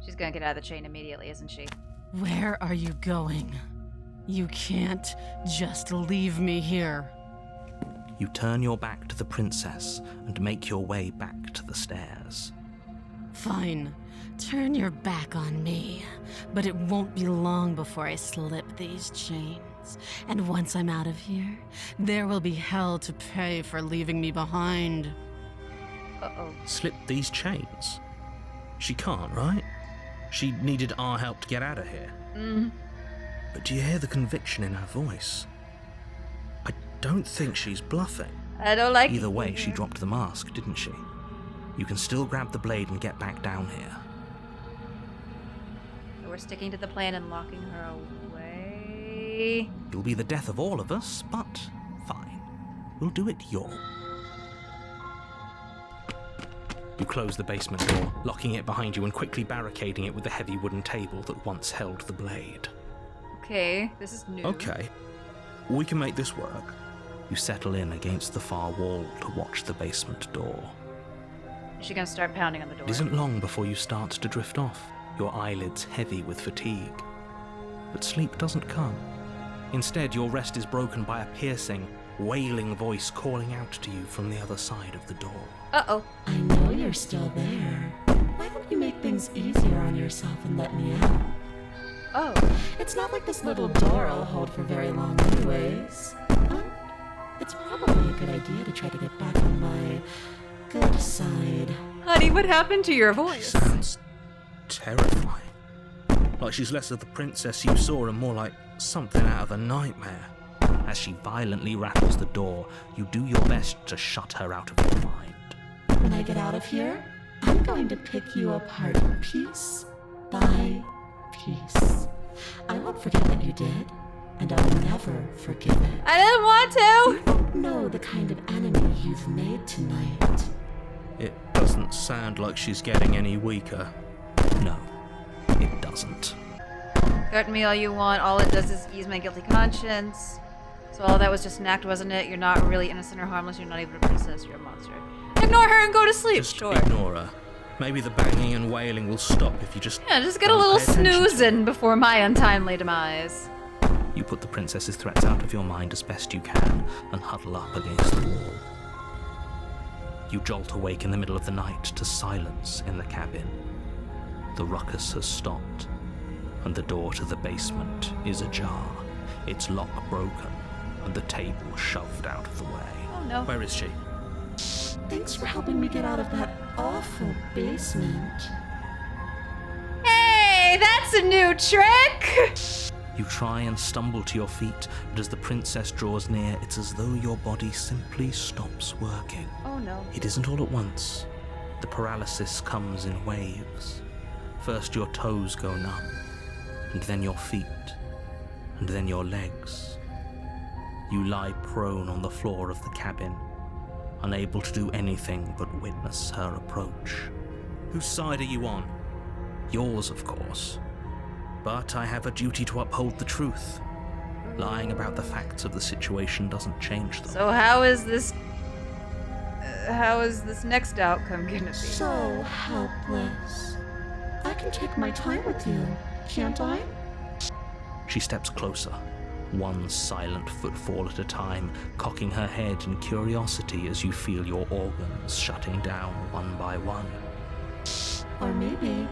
A: She's gonna get out of the chain immediately, isn't she?
C: Where are you going? You can't just leave me here.
B: You turn your back to the princess and make your way back to the stairs.
C: Fine. Turn your back on me. But it won't be long before I slip these chains. And once I'm out of here, there will be hell to pay for leaving me behind.
A: Uh-oh.
B: Slip these chains? She can't, right? She needed our help to get out of here. But do you hear the conviction in her voice? I don't think she's bluffing.
A: I don't like
B: Either
A: it.
B: way, she dropped the mask, didn't she? You can still grab the blade and get back down here.
A: So we're sticking to the plan and locking her away.
B: It'll be the death of all of us, but fine. We'll do it your. You close the basement door, locking it behind you and quickly barricading it with the heavy wooden table that once held the blade.
A: Okay, this is new.
B: Okay, we can make this work. You settle in against the far wall to watch the basement door.
A: Is she gonna start pounding on the door?
B: It isn't long before you start to drift off, your eyelids heavy with fatigue. But sleep doesn't come. Instead, your rest is broken by a piercing, wailing voice calling out to you from the other side of the door.
A: Uh-oh.
F: I know you're still there. Why don't you make things easier on yourself and let me out?
A: Oh.
F: It's not like this little door will hold for very long anyways. But it's probably a good idea to try to get back on my good side.
A: Honey, what happened to your voice?
B: Sounds terrifying. Like she's less of the princess you saw and more like something out of a nightmare. As she violently rattles the door, you do your best to shut her out of your mind.
F: When I get out of here, I'm going to pick you apart piece by piece. I won't forget what you did, and I'll never forgive it.
A: I didn't want
F: You
A: to!
F: don't know the kind of enemy you've made tonight.
B: It doesn't sound like she's getting any weaker. No, it doesn't.
A: Threaten me all you want, all it does is ease my guilty conscience. So all that was just an act, wasn't it? You're not really innocent or harmless, you're not even a princess, you're a monster. Ignore her and go to sleep,
B: Just
A: sure.
B: ignore her. Maybe the banging and wailing will stop if you just...
A: Yeah, just get a
B: don't
A: little
B: pay attention to
A: snooze in before my untimely demise.
B: You put the princess's threats out of your mind as best you can and huddle up against the wall. You jolt awake in the middle of the night to silence in the cabin. The ruckus has stopped, and the door to the basement is ajar, its lock broken, and the table shoved out of the way.
A: Oh no.
B: Where is she?
F: Thanks for helping me get out of that awful basement.
A: Hey, that's That's a new trick!
B: You try and stumble to your feet, but as the princess draws near, it's as though your body simply stops working.
A: Oh no.
B: It isn't all at once. The paralysis comes in waves. First your toes go numb, and then your feet, and then your legs. You lie prone on the floor of the cabin, unable to do anything but witness her approach.
G: Whose side are you on?
B: Yours, of course. But I have a duty to uphold the truth. Lying about the facts of the situation doesn't change them.
A: So how is this next outcome gonna be?
C: So helpless. I can take my time with you, can't I?
B: She steps closer, one silent footfall at a time, cocking her head in curiosity as you feel your organs shutting down one by one.
C: Or maybe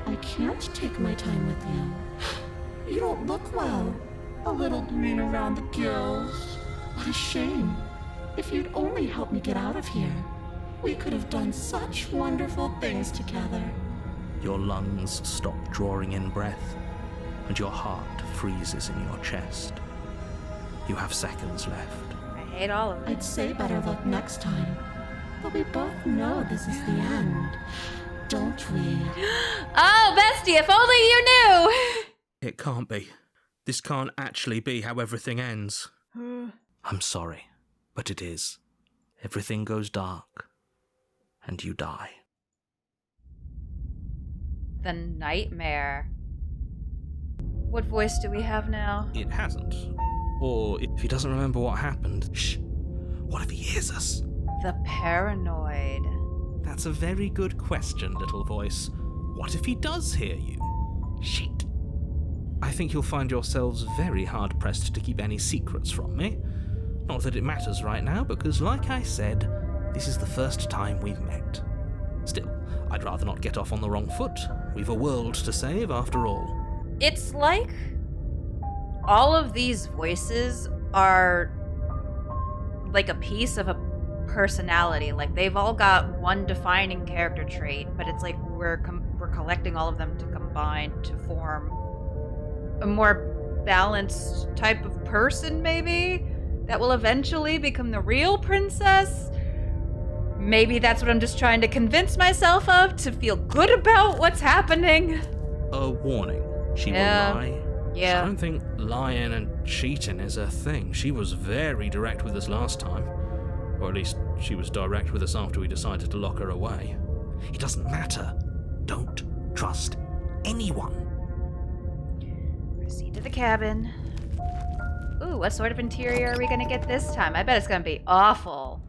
C: I can't take my time with you. You don't look well. A little green around the gills. What a shame. If you'd only help me get out of here, we could have done such wonderful things together.
B: Your lungs stop drawing in breath, and your heart freezes in your chest. You have seconds left.
A: I hate all of it.
C: I'd say better luck next time. But we both know this is the end, don't we?
A: Oh, bestie, if only you knew!
G: It can't be. This can't actually be how everything ends.
B: I'm sorry, but it is. Everything goes dark, and you die.
A: The nightmare. What voice do we have now?
G: It hasn't. Or
B: If he doesn't remember what happened, shh. What if he hears us?
A: The paranoid.
E: That's a very good question, little voice. What if he does hear you? Shit. I think you'll find yourselves very hard-pressed to keep any secrets from me. Not that it matters right now, because like I said, this is the first time we've met. Still, I'd rather not get off on the wrong foot. We've a world to save, after all.
A: It's like all of these voices are like a piece of a personality. Like they've all got one defining character trait, but it's like we're collecting all of them to combine to form a more balanced type of person, maybe, that will eventually become the real princess. Maybe that's what I'm just trying to convince myself of, to feel good about what's happening.
G: a warning. She will lie.
A: Yeah.
G: I don't think lying and cheating is a thing. She was very direct with us last time. Or at least she was direct with us after we decided to lock her away.
B: It doesn't matter. Don't trust anyone.
A: Proceed to the cabin. Ooh, what sort of interior are we gonna get this time? I bet it's gonna be awful.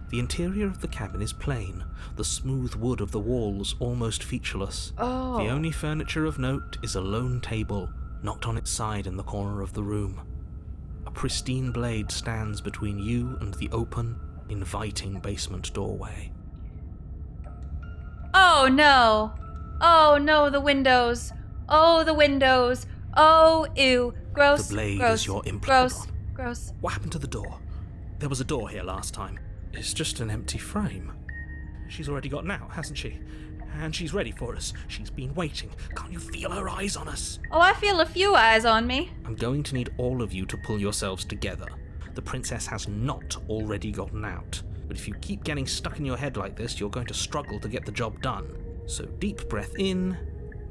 B: The interior of the cabin is plain, the smooth wood of the walls almost featureless.
A: Oh.
B: The only furniture of note is a lone table, knocked on its side in the corner of the room. A pristine blade stands between you and the open, inviting basement doorway.
A: Oh no! Oh no, the windows! Oh, the windows! Oh, ew. Gross.
B: The blade
A: gross,
B: is your implant.
A: Gross. Gross.
B: What happened to the door? There was a door here last time.
G: It's just an empty frame. She's already gotten out, hasn't she? And she's ready for us. She's been waiting. Can't you feel her eyes on us?
A: Oh, I feel a few eyes on me.
B: I'm going to need all of you to pull yourselves together. The princess has not already gotten out. But if you keep getting stuck in your head like this, you're going to struggle to get the job done. So deep breath in,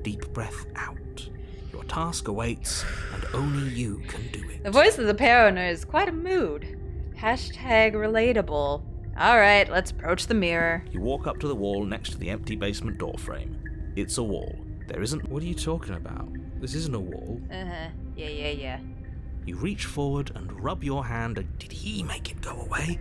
B: deep breath out. Your task awaits, and only you can do it.
A: The voice of the paranoid is quite a mood. Hashtag relatable. Alright, let's approach the mirror.
B: You walk up to the wall next to the empty basement door frame. It's a wall. There isn't...
G: What are you talking about? This isn't a wall.
A: Yeah.
B: You reach forward and rub your hand and... Did he make it go away?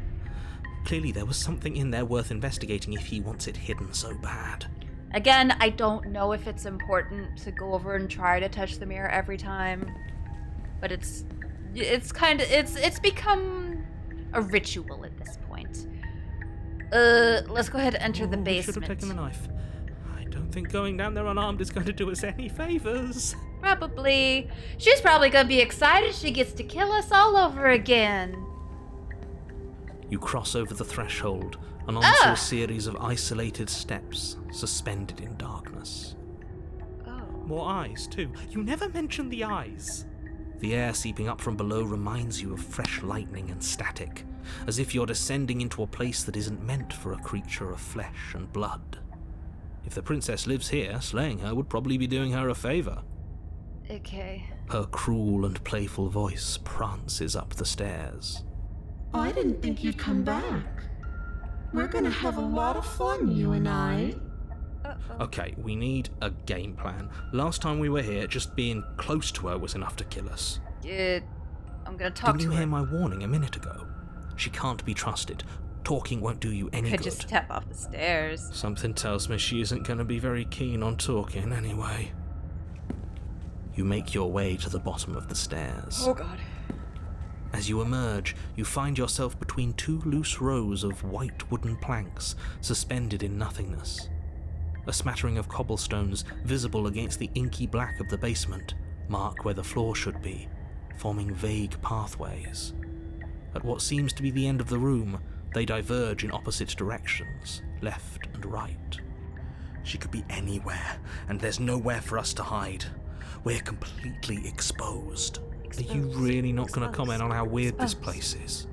B: Clearly there was something in there worth investigating if he wants it hidden so bad.
A: Again, I don't know if it's important to go over and try to touch the mirror every time. But it's become a ritual at this point. Let's go ahead and enter the
G: We
A: basement.
G: should have taken the knife. I don't think going down there unarmed is going to do us any favors.
A: Probably. She's probably gonna be excited she gets to kill us all over again.
B: You cross over the threshold and onto a series of isolated steps, suspended in darkness.
A: Oh.
B: More eyes, too. You never mention the eyes. The air seeping up from below reminds you of fresh lightning and static, as if you're descending into a place that isn't meant for a creature of flesh and blood. If the princess lives here, slaying her would probably be doing her a favour.
A: Okay.
B: Her cruel and playful voice prances up the stairs.
C: I didn't think you'd come back. We're gonna have a lot of fun, you and I.
B: Okay, we need a game plan. Last time we were here, just being close to her was enough to kill us.
A: I'm gonna talk
B: Didn't
A: to
B: you
A: her.
B: hear my warning a minute ago? She can't be trusted. Talking won't do you any
A: Could
B: good.
A: just step off the stairs.
B: Something tells me she isn't going to be very keen on talking anyway. You make your way to the bottom of the stairs.
A: Oh god.
B: As you emerge, you find yourself between two loose rows of white wooden planks suspended in nothingness. A smattering of cobblestones visible against the inky black of the basement mark where the floor should be, forming vague pathways. At what seems to be the end of the room, they diverge in opposite directions, left and right. She could be anywhere, and there's nowhere for us to hide. We're completely exposed. Are you really not going to comment on how weird this place is?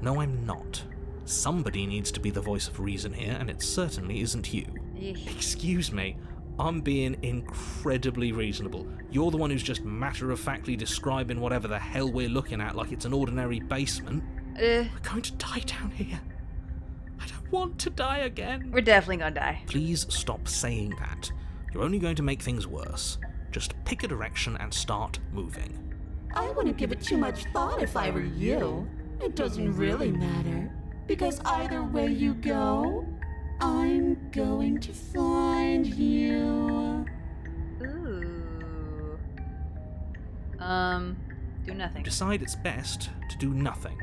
B: No, I'm not. Somebody needs to be the voice of reason here, and it certainly isn't you. Excuse me, I'm being incredibly reasonable. You're the one who's just matter-of-factly describing whatever the hell we're looking at like it's an ordinary basement. We're going to die down here. I don't want to die again.
A: We're definitely gonna die.
B: Please stop saying that. You're only going to make things worse. Just pick a direction and start moving.
C: I wouldn't give it too much thought if I were you. It doesn't really matter, because either way you go, I'm going to find you.
A: Ooh. Do nothing.
B: Decide it's best to do nothing.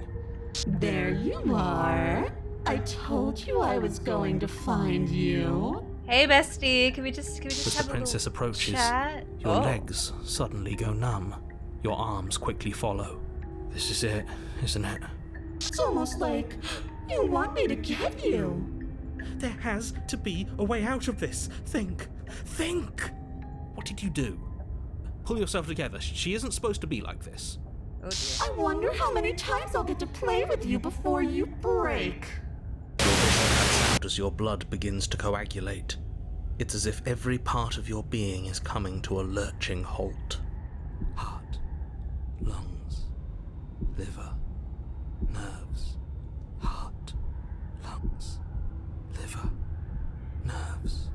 C: There you are. I told you I was going to find you.
A: Hey, bestie, can we just
B: As
A: have
B: the
A: a
B: princess
A: little
B: approaches,
A: chat?
B: your legs suddenly go numb. Your arms quickly follow. This is it, isn't it?
C: It's almost like you want me to get you.
B: There has to be a way out of this. Think! What did you do? Pull yourself together. She isn't supposed to be like this.
A: Oh dear.
C: I wonder how many times I'll get to play with you before you break.
B: Your vision cuts out as your blood begins to coagulate. It's as if every part of your being is coming to a lurching halt. Heart, lungs, liver, nerves. Heart, lungs, liver, nerves.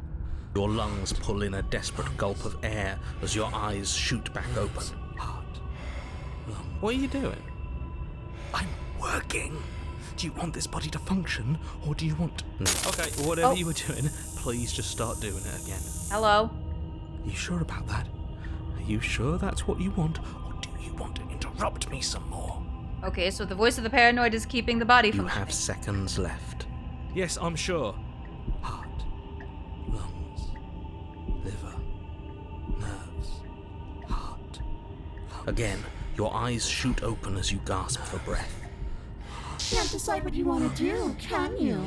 B: Your lungs pull in a desperate gulp of air as your eyes shoot back open. Heart, lungs. What are you doing? I'm working. Do you want this body to function, or do you want... No. Okay, whatever you were doing, please just start doing it again.
A: Hello?
B: Are you sure about that? Are you sure that's what you want, or do you want to interrupt me some more?
A: Okay, so the voice of the paranoid is keeping the body
B: You
A: functioning.
B: have seconds left. Yes, I'm sure. Heart, lungs, liver, nerves, heart, lungs. Again, your eyes shoot open as you gasp for breath.
C: Can't decide what you want to do, can you?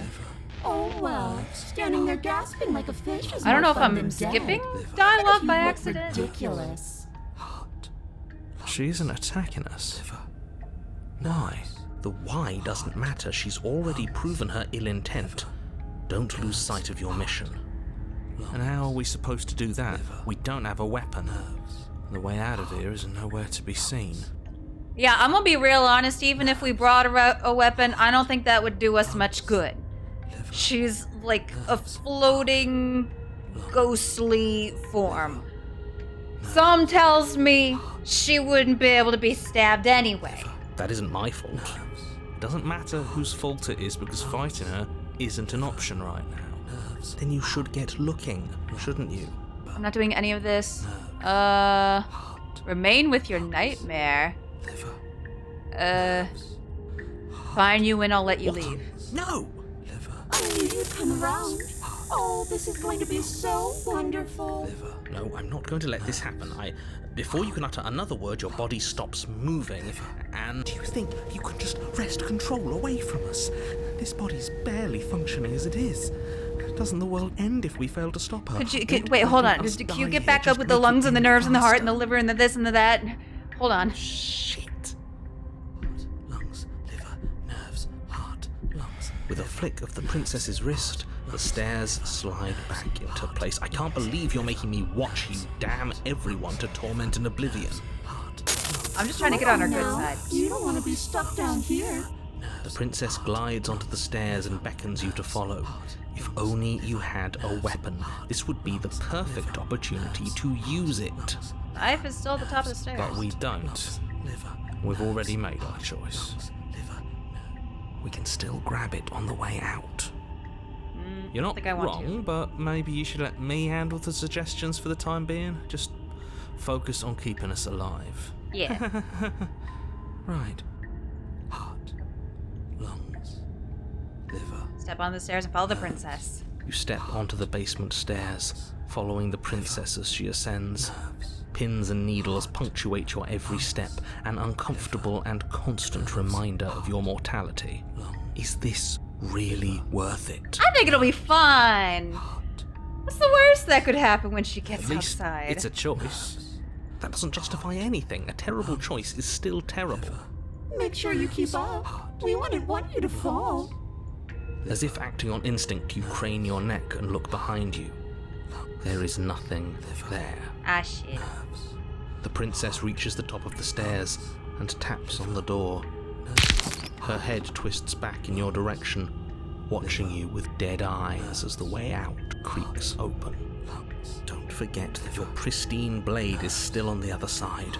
C: Oh well, standing there gasping like a fish is
A: I don't know
C: more
A: if
C: fun
A: I'm
C: than
A: skipping
C: dead.
A: dialogue
C: You
A: by
C: look
A: accident.
C: ridiculous.
B: Heart. She isn't attacking us. Why? The why doesn't matter. She's already proven her ill intent. Don't lose sight of your mission. And how are we supposed to do that? We don't have a weapon. The way out of here is nowhere to be seen.
A: Yeah, I'm gonna be real honest. Even if we brought a weapon, I don't think that would do us much good. She's like a floating, ghostly form. Some tells me she wouldn't be able to be stabbed anyway.
B: That isn't my fault. It doesn't matter whose fault it is because fighting her isn't an option right now. Then you should get looking, shouldn't you?
A: I'm not doing any of this. Remain with your nightmare. Fine you and I'll let you leave.
B: No!
C: I knew you'd come around. Oh, this is going to be so wonderful.
B: No, I'm not going to let this happen. Before you can utter another word, your body stops moving. And do you think you can just wrest control away from us? This body's barely functioning as it is. Doesn't the world end if we fail to stop her?
A: Wait, hold on. Can you get back up with the lungs and the nerves and the heart and the liver and the this and the that? Hold on.
B: Shit. Lungs, liver, nerves, heart, lungs. With a flick of the princess's wrist, the stairs slide back into place. I can't believe you're making me watch you damn everyone to torment and oblivion.
A: I'm just trying to get on her good side.
I: You don't want to be stuck down here.
B: The princess glides onto the stairs and beckons you to follow. If only you had a weapon, this would be the perfect opportunity to use it.
A: Knife is still at the top of the stairs.
B: But we don't. We've already made our choice. We can still grab it on the way out. You're not wrong, but maybe you should let me handle the suggestions for the time being. Just focus on keeping us alive.
A: Yeah.
B: Right. Heart, lungs, liver.
A: Step on the stairs and follow the princess.
B: You step onto the basement stairs, following the princess as she ascends. Pins and needles punctuate your every step, an uncomfortable and constant reminder of your mortality. Is this really worth it?
A: I think it'll be fine. What's the worst that could happen when she gets
B: At least
A: outside?
B: it's a choice. That doesn't justify anything. A terrible choice is still terrible.
I: Make sure you keep up. We wouldn't want you to fall.
B: As if acting on instinct, you crane your neck and look behind you. There is nothing there.
A: Ah, shit.
B: The princess reaches the top of the stairs and taps on the door. Her head twists back in your direction, watching you with dead eyes as the way out creaks open. Don't forget that your pristine blade is still on the other side.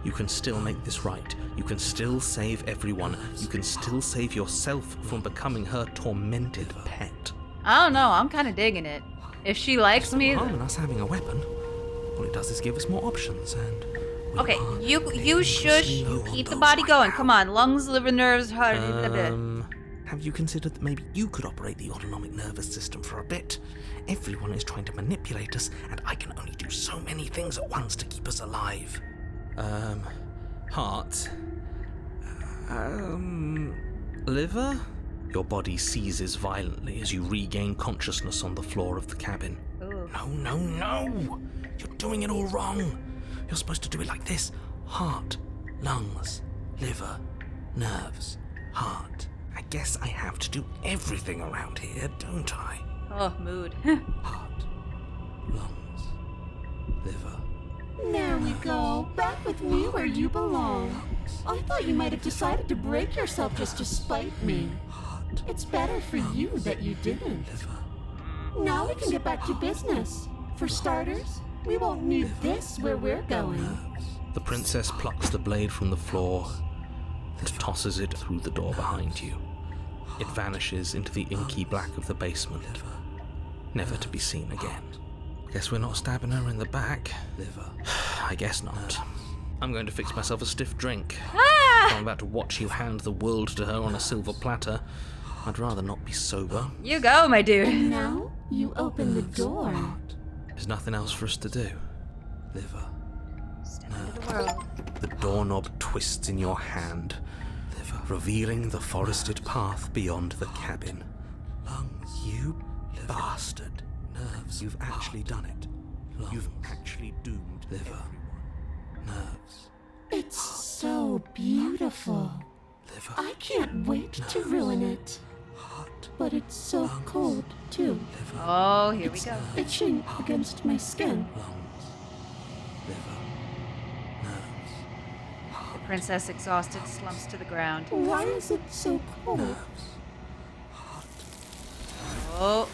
B: You can still make this right. You can still save everyone. You can still save yourself from becoming her tormented pet.
A: I don't know. I'm kind of digging it. If she likes me...
B: Harm in us having a weapon. All it does is give us more options and...
A: Okay, you shush. You keep the body going. Come on. Lungs, liver, nerves, heart... blah, blah.
B: Have you considered that maybe you could operate the autonomic nervous system for a bit? Everyone is trying to manipulate us, and I can only do so many things at once to keep us alive. Heart. Liver? Your body seizes violently as you regain consciousness on the floor of the cabin.
A: Ooh.
B: No! You're doing it all wrong. You're supposed to do it like this. Heart, lungs, liver, nerves, heart. I guess I have to do everything around here, don't I?
A: Oh, mood.
B: Heart, lungs, liver.
I: There we go. Back with me where you belong. I thought you might have decided to break yourself just to spite me. It's better for you that you didn't. Now we can get back to business. For starters, we won't need this where we're going.
B: The princess plucks the blade from the floor and tosses it through the door behind you. It vanishes into the inky black of the basement, never to be seen again. Guess we're not stabbing her in the back. I guess not. I'm going to fix myself a stiff drink. I'm about to watch you hand the world to her on a silver platter. I'd rather not be sober.
A: You go, my dude.
I: And now you open the door.
B: There's nothing else for us to do.
A: Step into the world.
B: The doorknob twists in your hand, revealing the forested path beyond the cabin. You bastard. You've actually done it. You've actually doomed everyone.
I: It's so beautiful. I can't wait to ruin it. But it's so cold, too.
A: Oh, here we go.
I: Itching against my skin.
A: The princess, exhausted, slumps to the ground.
I: Why is it so cold?
A: Oh.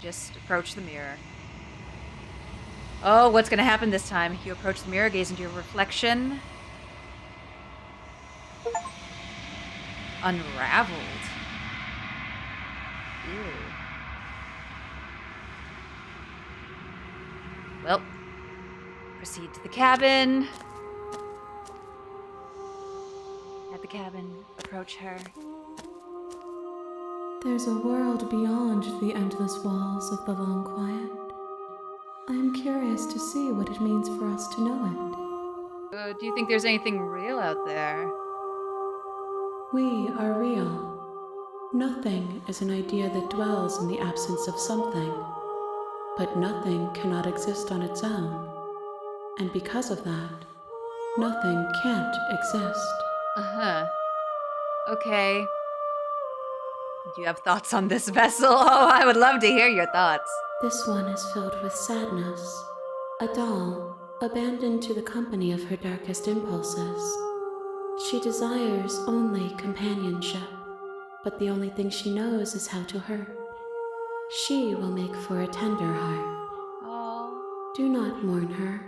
A: Just approach the mirror. Oh, what's going to happen this time? You approach the mirror, gaze into your reflection. Unraveled. Ew. Well, proceed to the cabin. At the cabin, approach her.
F: There's a world beyond the endless walls of the long quiet. I am curious to see what it means for us to know it.
A: Do you think there's anything real out there?
F: We are real. Nothing is an idea that dwells in the absence of something, but nothing cannot exist on its own. And because of that, nothing can't exist.
A: Uh-huh. Okay. Do you have thoughts on this vessel? Oh, I would love to hear your thoughts.
F: This one is filled with sadness. A doll, abandoned to the company of her darkest impulses. She desires only companionship, but the only thing she knows is how to hurt. She will make for a tender heart.
A: Oh.
F: Do not mourn her.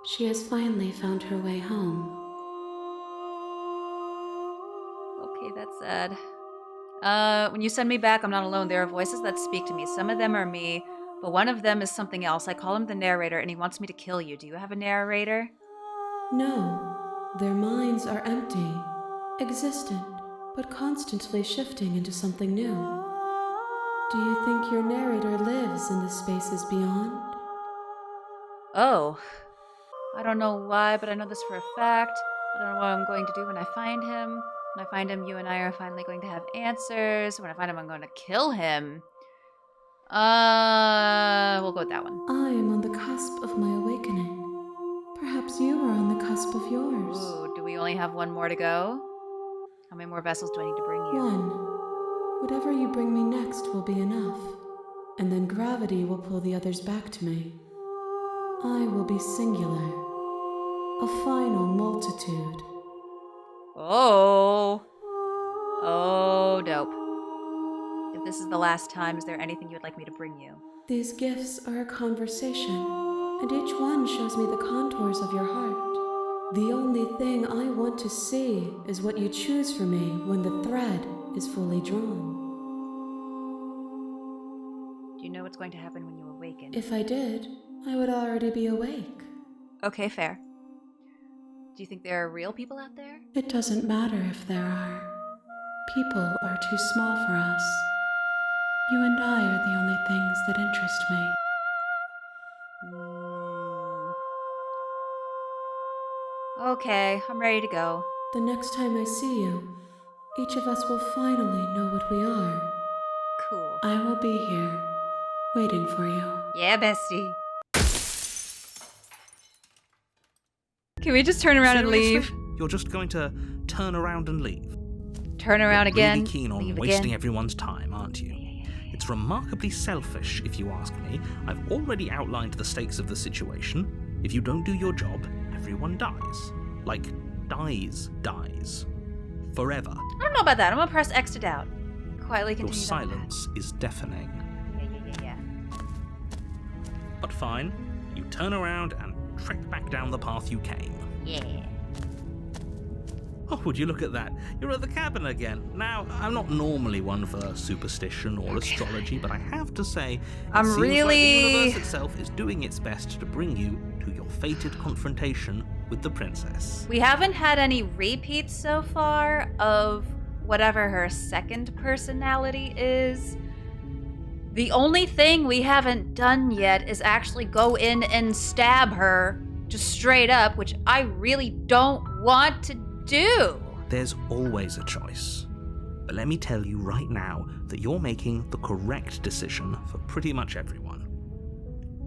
F: She has finally found her way home.
A: Okay, that's sad. When you send me back, I'm not alone. There are voices that speak to me. Some of them are me, but one of them is something else. I call him the narrator, and he wants me to kill you. Do you have a narrator?
F: No, their minds are empty, existent, but constantly shifting into something new. Do you think your narrator lives in the spaces beyond?
A: Oh. I don't know why, but I know this for a fact. I don't know what I'm going to do when I find him. When I find him, you and I are finally going to have answers. When I find him, I'm going to kill him. We'll go with that one.
F: I am on the cusp of my awakening. Perhaps you are on the cusp of yours.
A: Ooh, do we only have one more to go? How many more vessels do I need to bring you?
F: One. Whatever you bring me next will be enough, and then gravity will pull the others back to me. I will be singular, a final multitude.
A: Oh. Oh, dope. If this is the last time, is there anything you would like me to bring you?
F: These gifts are a conversation, and each one shows me the contours of your heart. The only thing I want to see is what you choose for me when the thread is fully drawn.
A: Do you know what's going to happen when you awaken?
F: If I did, I would already be awake.
A: Okay, fair. Do you think there are real people out there?
F: It doesn't matter if there are. People are too small for us. You and I are the only things that interest me.
A: Okay, I'm ready to go.
F: The next time I see you, each of us will finally know what we are.
A: Cool.
F: I will be here, waiting for you.
A: Yeah, bestie. Can we just turn around and leave?
B: Seriously? You're just going to turn around and leave?
A: Turn around
B: You're
A: again.
B: really keen on
A: leave
B: wasting
A: again.
B: everyone's time, aren't you? It's remarkably selfish, if you ask me. I've already outlined the stakes of the situation. If you don't do your job, everyone dies. Like, dies. Forever.
A: I don't know about that. I'm gonna press X to doubt. Quietly
B: Your
A: continue.
B: silence is deafening.
A: Yeah.
B: But fine, you turn around and trek back down the path you came.
A: Yeah.
B: Oh, would you look at that? You're at the cabin again. Now, I'm not normally one for superstition or astrology, but I have to say,
A: I'm
B: it seems
A: really-
B: like the universe itself is doing its best to bring you to your fated confrontation with the princess.
A: We haven't had any repeats so far of whatever her second personality is. The only thing we haven't done yet is actually go in and stab her just straight up, which I really don't want to do.
B: There's always a choice. But let me tell you right now that you're making the correct decision for pretty much everyone.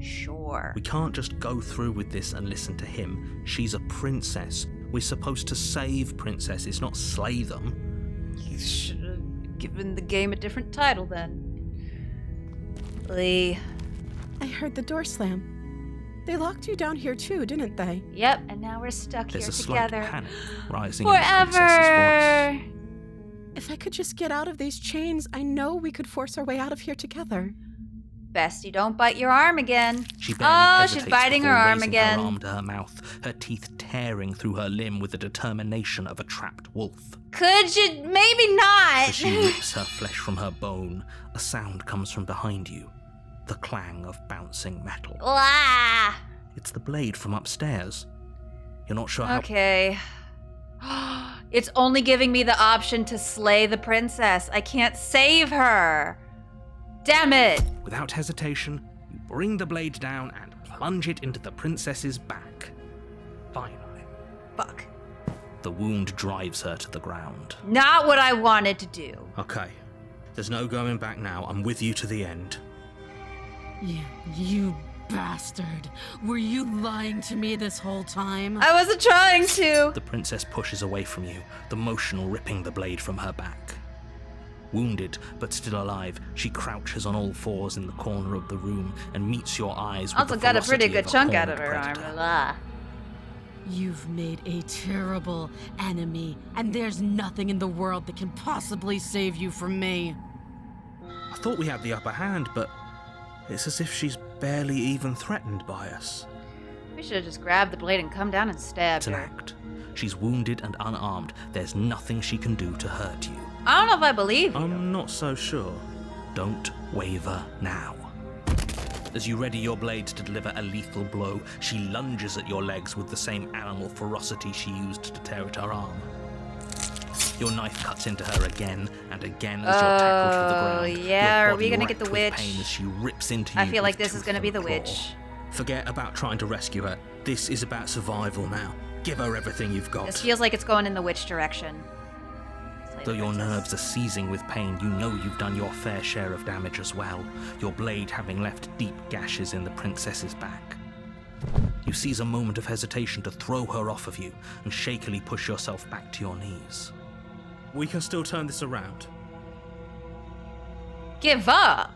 A: Sure.
B: We can't just go through with this and listen to him. She's a princess. We're supposed to save princesses, not slay them.
A: You should have given the game a different title then. Lee.
C: I heard the door slam. They locked you down here too, didn't they?
A: Yep, and now we're stuck
B: There's
A: here
B: a slight
A: together.
B: panic rising in the princess's
A: Forever!
B: voice.
C: If I could just get out of these chains, I know we could force our way out of here together.
A: Bestie, don't bite your arm again.
B: She barely
A: Oh,
B: hesitates
A: she's biting her
B: before
A: arm
B: raising
A: again.
B: her arm to her mouth, her teeth tearing through her limb with the determination of a trapped wolf.
A: Could you? Maybe not.
B: As she rips her flesh from her bone, a sound comes from behind you. The clang of bouncing metal.
A: Blah.
B: It's the blade from upstairs. You're not sure how...
A: Okay. It's only giving me the option to slay the princess. I can't save her. Damn it.
B: Without hesitation, you bring the blade down and plunge it into the princess's back. Finally.
A: Fuck.
B: The wound drives her to the ground.
A: Not what I wanted to do.
B: Okay. There's no going back now. I'm with you to the end.
C: You bastard. Were you lying to me this whole time?
A: I wasn't trying to.
B: The princess pushes away from you, the motion ripping the blade from her back. Wounded, but still alive, she crouches on all fours in the corner of the room and meets your eyes with
A: Also
B: the
A: got a pretty
B: ferocity
A: good
B: of a
A: chunk out of
B: cornered
A: her arm.
B: predator.
A: Blah.
C: You've made a terrible enemy, and there's nothing in the world that can possibly save you from me.
B: I thought we had the upper hand, but it's as if she's barely even threatened by us.
A: We should have just grabbed the blade and come down and stabbed
B: It's an
A: her.
B: act. She's wounded and unarmed. There's nothing she can do to hurt you.
A: I don't know if I believe you.
B: I'm not so sure. Don't waver now. As you ready your blade to deliver a lethal blow, she lunges at your legs with the same animal ferocity she used to tear at her arm. Your knife cuts into her again and again as you're tackled to the ground.
A: yeah,
B: Your
A: are we
B: body
A: gonna get the
B: racked with
A: witch?
B: pain as she rips into you
A: I feel like
B: with
A: this is
B: tooth
A: gonna be
B: and
A: the
B: claw.
A: witch.
B: Forget about trying to rescue her. This is about survival now. Give her everything you've got.
A: This feels like it's going in the witch direction. Slay the
B: Though your
A: princess.
B: nerves are seizing with pain, you know you've done your fair share of damage as well, your blade having left deep gashes in the princess's back. You seize a moment of hesitation to throw her off of you and shakily push yourself back to your knees. We can still turn this around.
A: Give up!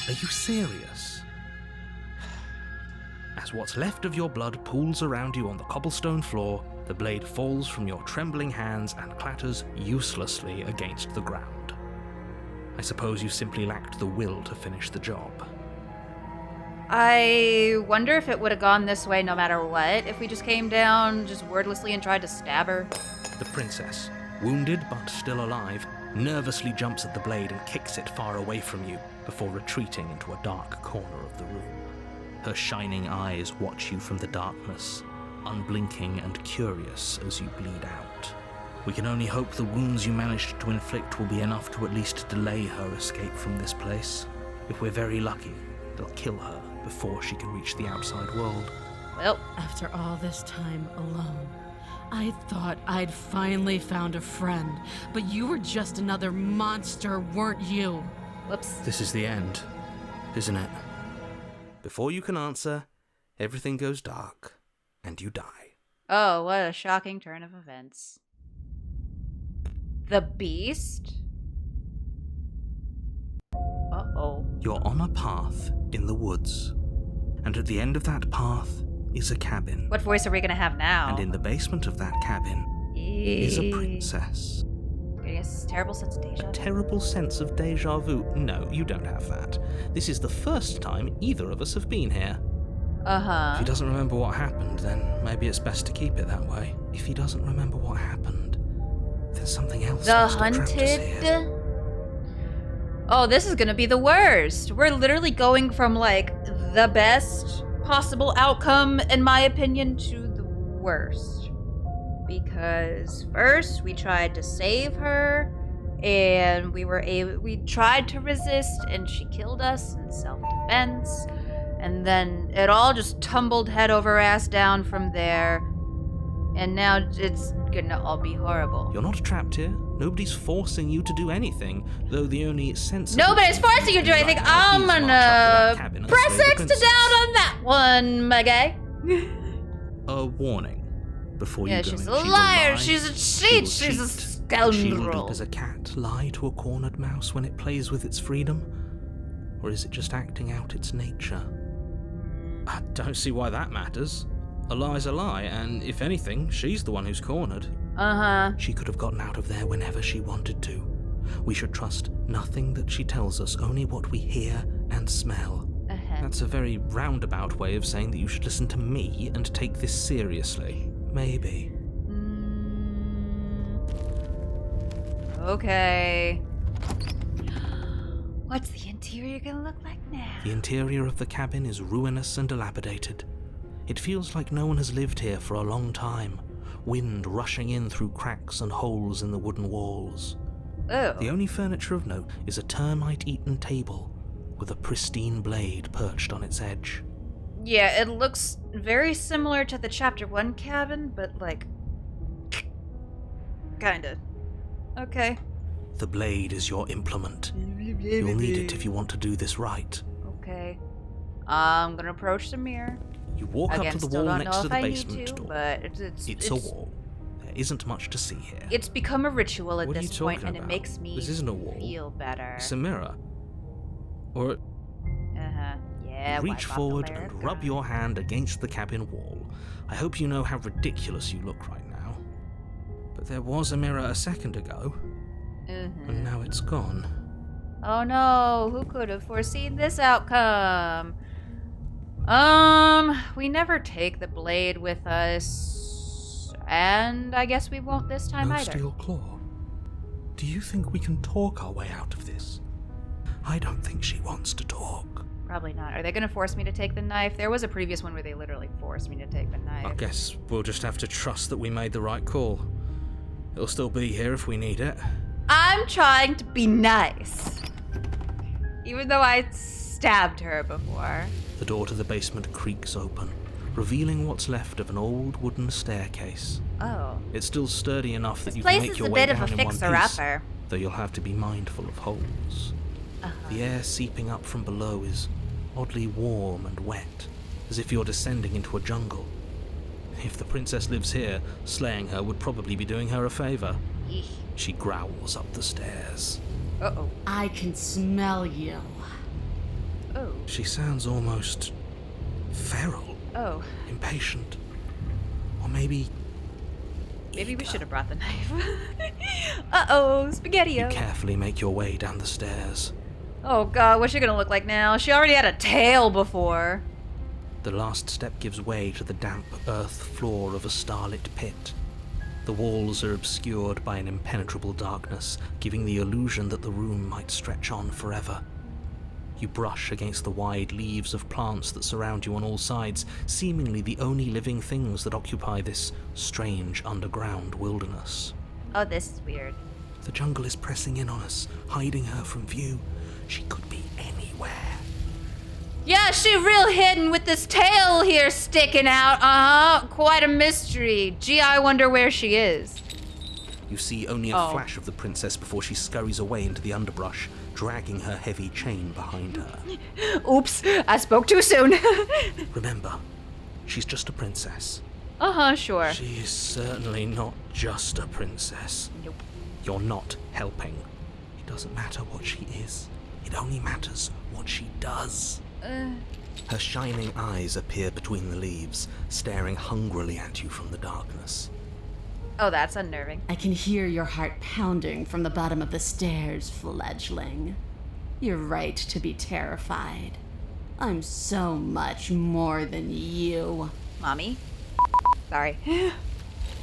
B: Are you serious? As what's left of your blood pools around you on the cobblestone floor, the blade falls from your trembling hands and clatters uselessly against the ground. I suppose you simply lacked the will to finish the job.
A: I wonder if it would have gone this way no matter what, if we just came down just wordlessly and tried to stab her.
B: The princess, wounded but still alive, nervously jumps at the blade and kicks it far away from you before retreating into a dark corner of the room. Her shining eyes watch you from the darkness, unblinking and curious as you bleed out. We can only hope the wounds you managed to inflict will be enough to at least delay her escape from this place. If we're very lucky, they'll kill her before she can reach the outside world.
A: Well,
C: After all this time alone, I thought I'd finally found a friend, but you were just another monster, weren't you?
A: whoops.
B: This is the end, isn't it? Before you can answer, everything goes dark, and you die.
A: Oh, what a shocking turn of events. The beast? Uh-oh.
B: You're on a path in the woods, and at the end of that path is a cabin.
A: What voice are we gonna have now?
B: And in the basement of that cabin is a princess.
A: Getting a terrible sense of deja
B: A
A: vu.
B: terrible sense of deja vu. No, you don't have that. This is the first time either of us have been here.
A: Uh-huh.
B: If he doesn't remember what happened, then maybe it's best to keep it that way. If he doesn't remember what happened, then something else
A: The
B: must have trapped us here.
A: hunted? Oh, this is gonna be the worst. We're literally going from, like, the best possible outcome, in my opinion, to the worst. Because first, we tried to save her, and we tried to resist, and she killed us in self-defense. And then it all just tumbled head over ass down from there. And now it's gonna all be horrible.
B: You're not trapped here. Nobody's forcing you to do anything, though the only sensible
A: Nobody's
B: thing
A: forcing you to do
B: right
A: anything.
B: now
A: I'm
B: is march up to that cabin
A: gonna
B: and
A: press
B: slay the
A: X to
B: princess.
A: down on that one, my guy.
B: A warning. Before
A: Yeah,
B: you go
A: she's
B: in,
A: a
B: she will
A: liar.
B: lie,
A: She's a
B: she
A: cheat.
B: will
A: She's a
B: cheat, and
A: scoundrel.
B: She will do. Does a cat lie to a cornered mouse when it plays with its freedom? Or is it just acting out its nature? I don't see why that matters. A lie's a lie, and if anything, she's the one who's cornered.
A: Uh-huh.
B: She could have gotten out of there whenever she wanted to. We should trust nothing that she tells us, only what we hear and smell.
A: Uh-huh.
B: That's a very roundabout way of saying that you should listen to me and take this seriously. Maybe.
A: Okay. What's the interior gonna look like now?
B: The interior of the cabin is ruinous and dilapidated. It feels like no one has lived here for a long time, wind rushing in through cracks and holes in the wooden walls.
A: Oh.
B: The only furniture of note is a termite-eaten table with a pristine blade perched on its edge.
A: Yeah, it looks very similar to the Chapter 1 cabin, but, like, kinda. Okay.
B: The blade is your implement. You'll need it if you want to do this right.
A: Okay. I'm gonna approach the mirror.
B: You walk
A: Again,
B: up to the
A: still
B: wall
A: don't
B: next
A: know
B: to
A: if
B: the
A: I need
B: basement
A: to,
B: door.
A: but
B: It's a wall. There isn't much to see here.
A: It's become a ritual at
B: What are
A: this
B: you
A: point,
B: talking
A: and it
B: about?
A: makes me
B: This isn't a wall.
A: feel better.
B: It's a mirror. Or
A: Yeah.
B: reach
A: wipe off the
B: forward
A: layer
B: and
A: of
B: rub
A: grime.
B: your hand against the cabin wall. I hope you know how ridiculous you look right now. But there was a mirror a second ago, and now it's gone.
A: Oh no, who could have foreseen this outcome? We never take the blade with us, and I guess we won't this time
B: No
A: either.
B: steel claw. Do you think we can talk our way out of this? I don't think she wants to talk.
A: Probably not. Are they gonna force me to take the knife? There was a previous one where they literally forced me to take the knife.
B: I guess we'll just have to trust that we made the right call. It'll still be here if we need it.
A: I'm trying to be nice. Even though I stabbed her before.
B: The door to the basement creaks open, revealing what's left of an old wooden staircase.
A: Oh.
B: It's still sturdy enough that
A: This
B: you can
A: place
B: make
A: is
B: your
A: a
B: way
A: bit of
B: down
A: a
B: in one piece,
A: fixer-upper.
B: though you'll have to be mindful of holes. The air seeping up from below is oddly warm and wet, as if you're descending into a jungle. If the princess lives here, slaying her would probably be doing her a favor.
A: Eesh.
B: She growls up the stairs.
A: Uh-oh.
I: I can smell you.
A: Oh.
B: She sounds almost feral,
A: Oh.
B: impatient, or maybe
A: Maybe we should have brought the knife. Uh-oh, Spaghetti-O.
B: you carefully make your way down the stairs.
A: Oh god, what's she gonna look like now? She already had a tail before.
B: The last step gives way to the damp earth floor of a starlit pit. The walls are obscured by an impenetrable darkness, giving the illusion that the room might stretch on forever. You brush against the wide leaves of plants that surround you on all sides, seemingly the only living things that occupy this strange underground wilderness.
A: Oh, this is weird.
B: The jungle is pressing in on us, hiding her from view. She could be anywhere.
A: Yeah, she real hidden with this tail here sticking out. Uh-huh. Quite a mystery. Gee, I wonder where she is.
B: You see only a flash of the princess before she scurries away into the underbrush, dragging her heavy chain behind her.
A: Oops, I spoke too soon.
B: Remember, she's just a princess.
A: Uh-huh, sure.
B: She is certainly not just a princess.
A: Nope.
B: You're not helping. It doesn't matter what she is. It only matters what she does. Her shining eyes appear between the leaves, staring hungrily at you from the darkness.
A: Oh, that's unnerving.
I: I can hear your heart pounding from the bottom of the stairs, fledgling. You're right to be terrified. I'm so much more than you.
A: Mommy? Sorry.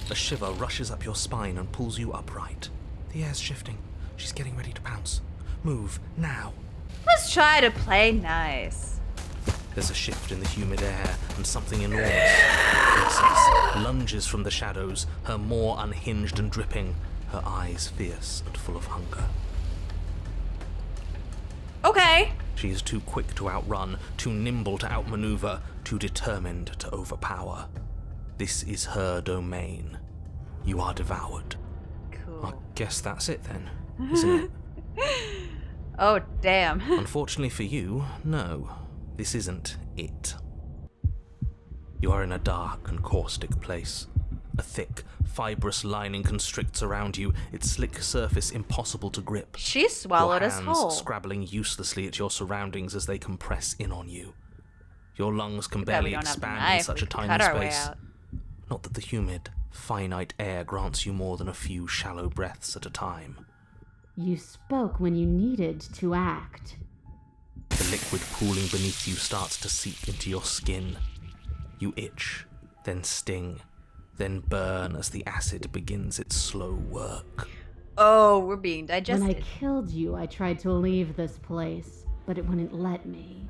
B: A shiver rushes up your spine and pulls you upright. The air's shifting. She's getting ready to pounce. Move, now.
A: Let's try to play nice.
B: There's a shift in the humid air, and something enormous, the princess, lunges from the shadows, her maw unhinged and dripping, her eyes fierce and full of hunger.
A: Okay.
B: She is too quick to outrun, too nimble to outmaneuver, too determined to overpower. This is her domain. You are devoured.
A: Cool.
B: I guess that's it then, isn't it?
A: Oh, damn.
B: Unfortunately for you, no. This isn't it. You are in a dark and caustic place. A thick, fibrous lining constricts around you, its slick surface impossible to grip.
A: She swallowed
B: your
A: us
B: hands
A: whole.
B: scrabbling uselessly at your surroundings as they compress in on you. Your lungs can
A: Too bad we
B: barely
A: don't have the
B: expand
A: knife.
B: in such
A: We
B: a
A: could
B: tiny
A: cut our way
B: space.
A: out.
B: Not that the humid, finite air grants you more than a few shallow breaths at a time.
I: You spoke when you needed to act.
B: The liquid pooling beneath you starts to seep into your skin. You itch, then sting, then burn as the acid begins its slow work.
A: Oh, we're being digested.
I: When I killed you, I tried to leave this place, but it wouldn't let me.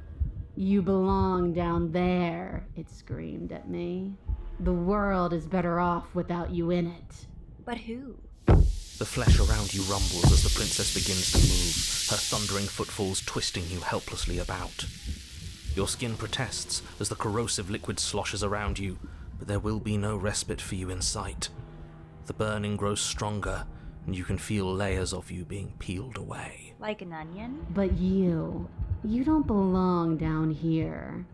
I: You belong down there, it screamed at me. The world is better off without you in it.
A: But who?
B: The flesh around you rumbles as the princess begins to move, her thundering footfalls twisting you helplessly about. Your skin protests as the corrosive liquid sloshes around you, but there will be no respite for you in sight. The burning grows stronger, and you can feel layers of you being peeled away.
A: Like an onion?
F: But you don't belong down here.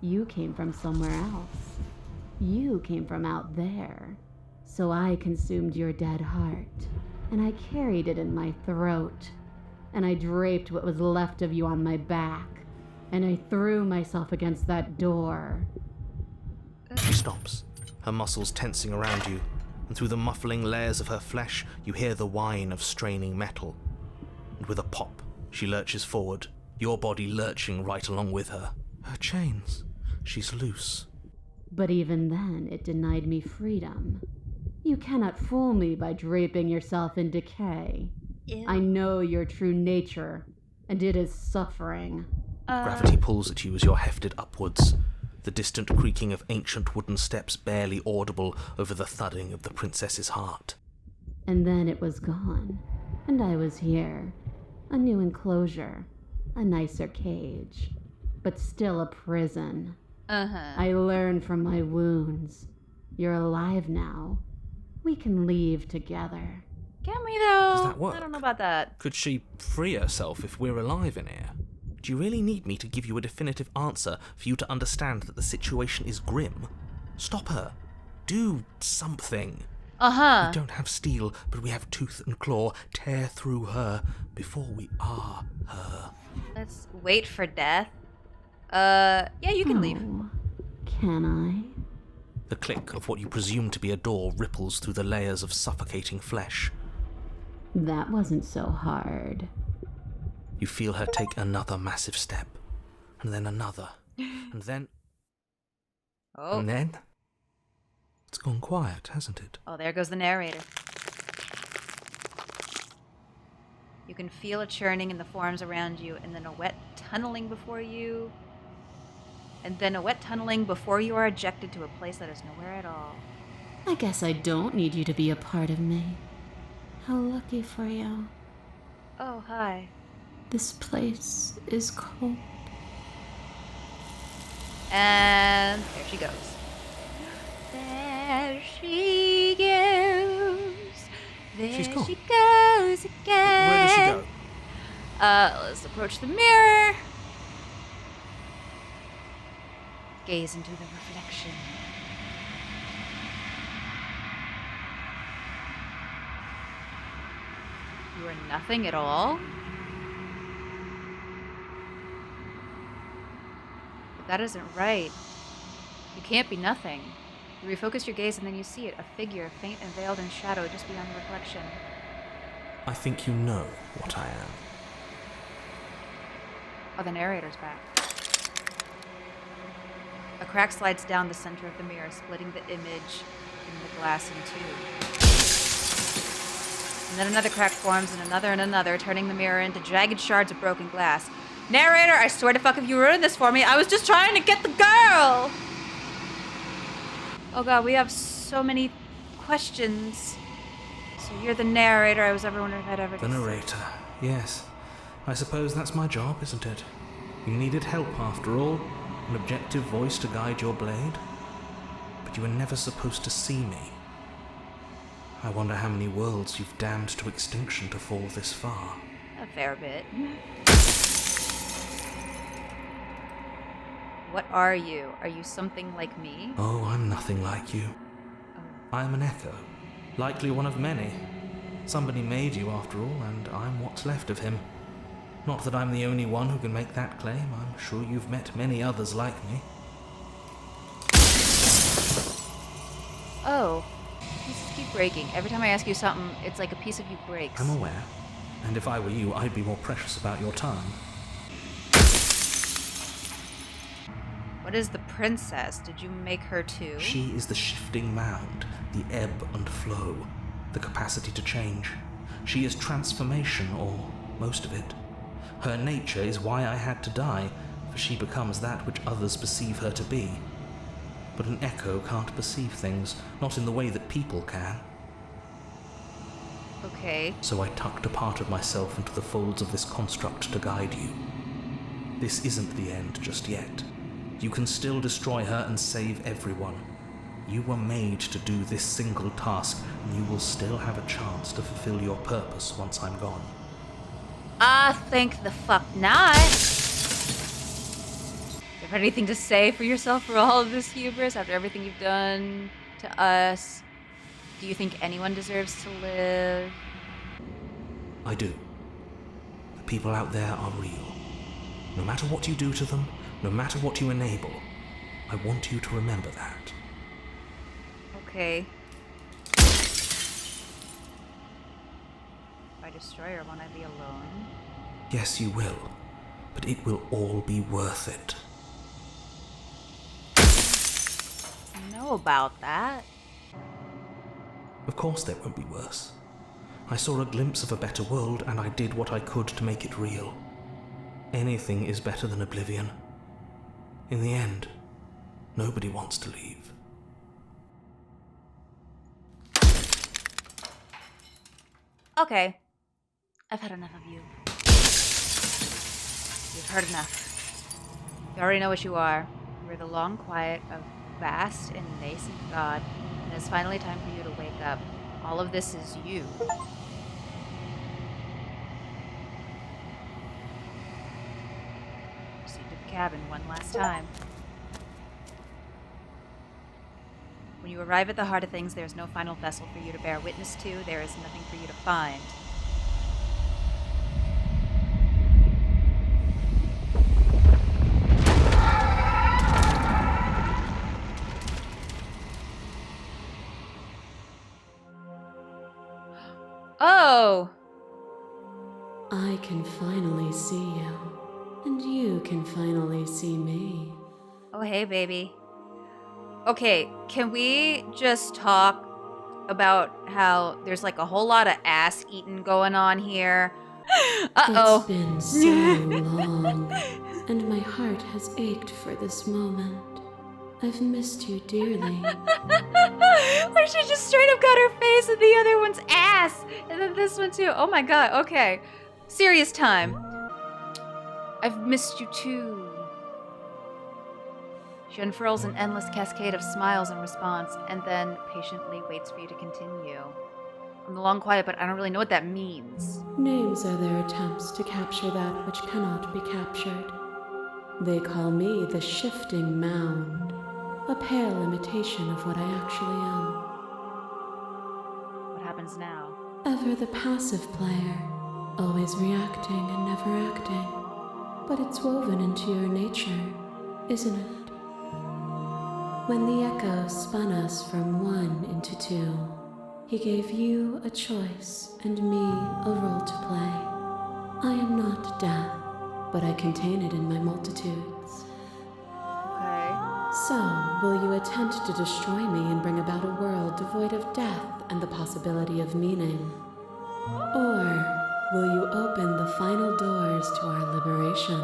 F: You came from somewhere else. You came from out there. So I consumed your dead heart, and I carried it in my throat, and I draped what was left of you on my back, and I threw myself against that door.
B: She stops, her muscles tensing around you, and through the muffling layers of her flesh, you hear the whine of straining metal. And with a pop, she lurches forward, your body lurching right along with her. Her chains. She's loose.
F: But even then, it denied me freedom. You cannot fool me by draping yourself in decay.
A: Ew.
F: I know your true nature, and it is suffering.
B: Gravity pulls at you as you're hefted upwards, the distant creaking of ancient wooden steps barely audible over the thudding of the princess's heart.
F: And then it was gone, and I was here. A new enclosure, a nicer cage, but still a prison. I learned from my wounds. You're alive now. We can leave together.
A: Can we, though?
B: Does that work?
A: I don't know about that.
B: Could she free herself if we're alive in here? Do you really need me to give you a definitive answer for you to understand that the situation is grim? Stop her. Do something. We don't have steel, but we have tooth and claw. Tear through her before we are her.
A: Let's wait for death. Yeah, you can leave.
F: Can I?
B: The click of what you presume to be a door ripples through the layers of suffocating flesh.
F: That wasn't so hard.
B: You feel her take another massive step, and then another, and then...
A: Oh.
B: And then... It's gone quiet, hasn't it?
A: Oh, there goes the narrator. You can feel a churning in the forms around you, and then a wet tunneling before you. And then a wet tunneling before you are ejected to a place that is nowhere at all.
F: I guess I don't need you to be a part of me. How lucky for you.
A: Oh, hi.
F: This place is cold.
A: And there she goes. There she goes. There
B: She's gone.
A: she goes again.
B: Where does she go?
A: Let's approach the mirror. Gaze into the reflection. You are nothing at all. But that isn't right. You can't be nothing. You refocus your gaze and then you see it, a figure, faint and veiled in shadow just beyond the reflection.
B: I think you know what I am.
A: Oh, the narrator's back. A crack slides down the center of the mirror, splitting the image in the glass in two. And then another crack forms, and another, turning the mirror into jagged shards of broken glass. Narrator, I swear to fuck if you ruined this for me. I was just trying to get the girl! Oh god, we have so many questions. So you're the narrator. I was ever wondering if I'd ever...
B: The narrator, yes. I suppose that's my job, isn't it? You needed help after all. An objective voice to guide your blade. But you were never supposed to see me. I wonder how many worlds you've damned to extinction to fall this far.
A: A fair bit. What are you? Are you something like me?
B: Oh, I'm nothing like you. I'm an echo. Likely one of many. Somebody made you after all, and I'm what's left of him. Not that I'm the only one who can make that claim. I'm sure you've met many others like me.
A: Oh. Pieces keep breaking. Every time I ask you something, it's like a piece of you breaks.
B: I'm aware. And if I were you, I'd be more precious about your time.
A: What is the princess? Did you make her too?
B: She is the shifting mound, the ebb and flow, the capacity to change. She is transformation, or most of it. Her nature is why I had to die, for she becomes that which others perceive her to be. But an echo can't perceive things, not in the way that people can.
A: Okay.
B: So I tucked a part of myself into the folds of this construct to guide you. This isn't the end just yet. You can still destroy her and save everyone. You were made to do this single task, and you will still have a chance to fulfill your purpose once I'm gone.
A: Think the fuck not. You have anything to say for yourself for all of this hubris after everything you've done to us? Do you think anyone deserves to live?
B: I do. The people out there are real. No matter what you do to them, no matter what you enable, I want you to remember that.
A: Okay. If I destroy her, won't I be alone?
B: Yes, you will, but it will all be worth it.
A: I know about that.
B: Of course there won't be worse. I saw a glimpse of a better world, and I did what I could to make it real. Anything is better than oblivion. In the end, nobody wants to leave.
A: Okay. I've had enough of you. You've heard enough. You already know what you are. You're the long quiet of vast and nascent God, and it's finally time for you to wake up. All of this is you. Proceed to the cabin one last time. When you arrive at the heart of things, there is no final vessel for you to bear witness to. There is nothing for you to find. Oh!
F: I can finally see you, and you can finally see me.
A: Oh, hey, baby. Okay, can we just talk about how there's like a whole lot of ass eating going on here? Uh-oh.
F: It's been so long, and my heart has ached for this moment. I've missed you dearly.
A: Where she just straight up got her face in the other one's ass. And then this one too. Oh my god, okay. Serious time. I've missed you too. She unfurls an endless cascade of smiles in response, and then patiently waits for you to continue. I'm the long quiet, but I don't really know what that means.
F: Names are their attempts to capture that which cannot be captured. They call me the shifting mound, a pale imitation of what I actually am.
A: What happens now?
F: Ever the passive player, always reacting and never acting. But it's woven into your nature, isn't it? When the echo spun us from one into two, he gave you a choice and me a role to play. I am not death, but I contain it in my multitudes.
A: Okay.
F: So, will you attempt to destroy me and bring about a world devoid of death and the possibility of meaning? Or will you open the final doors to our liberation?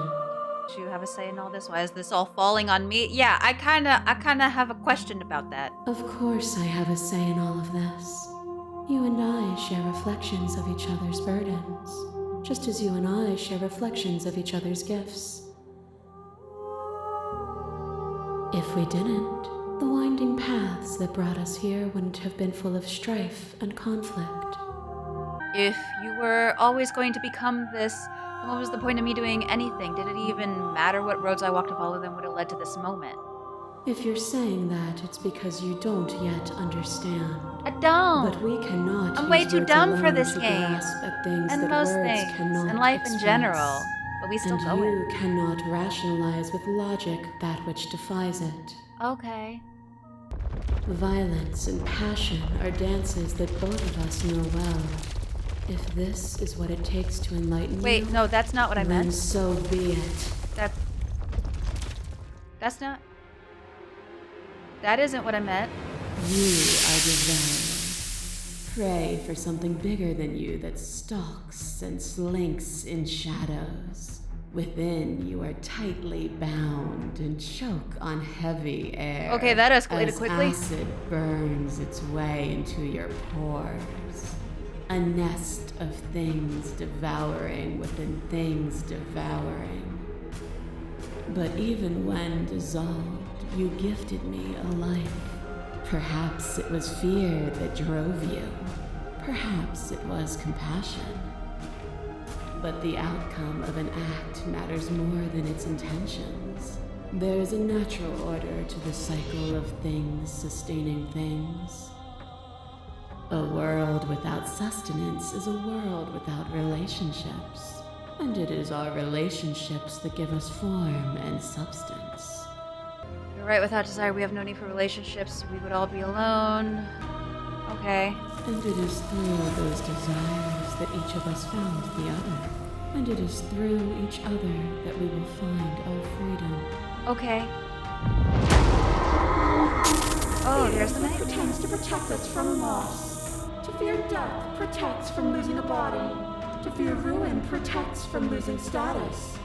A: Do you have a say in all this? Why is this all falling on me? Yeah, I kinda have a question about that.
F: Of course I have a say in all of this. You and I share reflections of each other's burdens, just as you and I share reflections of each other's gifts. If we didn't, the winding paths that brought us here wouldn't have been full of strife and conflict.
A: If you were always going to become this, then what was the point of me doing anything? Did it even matter what roads I walked if all of them would have led to this moment?
F: If you're saying that, it's because you don't yet understand.
A: I don't.
F: But we cannot.
A: I'm way
F: use
A: too
F: words
A: dumb
F: alone
A: for this
F: to
A: game.
F: grasp at things
A: And
F: that
A: most
F: words
A: things.
F: cannot
A: And life in
F: express.
A: general. But we still
F: And
A: go
F: you cannot rationalize with logic that which defies it.
A: Okay.
F: Violence and passion are dances that both of us know well. If this is what it takes to enlighten you,
A: Wait, no, that's not what I
F: then
A: meant.
F: so be it.
A: That's not... That isn't what I meant.
F: You are devoured. Pray for something bigger than you that stalks and slinks in shadows. Within, you are tightly bound and choke on heavy air.
A: Okay, that escalated
F: as
A: quickly.
F: Acid burns its way into your pores. A nest of things devouring within things devouring. But even when dissolved, you gifted me a life, Perhaps it was fear that drove you. Perhaps it was compassion. But the outcome of an act matters more than its intentions. There is a natural order to the cycle of things sustaining things. A world without sustenance is a world without relationships. And it is our relationships that give us form and substance.
A: You're right, without desire, we have no need for relationships. We would all be alone. Okay.
F: And it is through those desires that each of us found the other. And it is through each other that we will find our freedom.
A: Okay. Oh, there's the knife.
J: Pretends to protect us from loss. To fear death protects from losing a body. To fear ruin protects from losing status.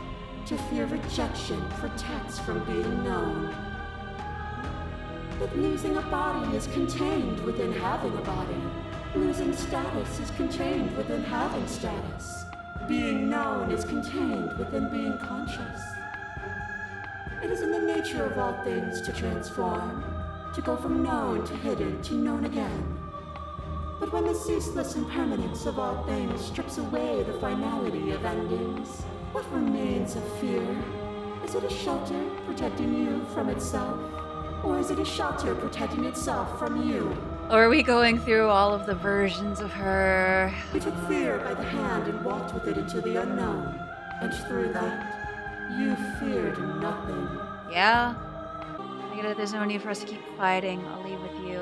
J: To fear rejection protects from being known. But losing a body is contained within having a body. Losing status is contained within having status. Being known is contained within being conscious. It is in the nature of all things to transform, to go from known to hidden to known again. But when the ceaseless impermanence of all things strips away the finality of endings, what remains of fear? Is it a shelter protecting you from itself? Or is it a shelter protecting itself from you?
A: Or are we going through all of the versions of her?
J: We took fear by the hand and walked with it into the unknown. And through that, you feared nothing.
A: Yeah? I get it, there's no need for us to keep fighting. I'll leave with you.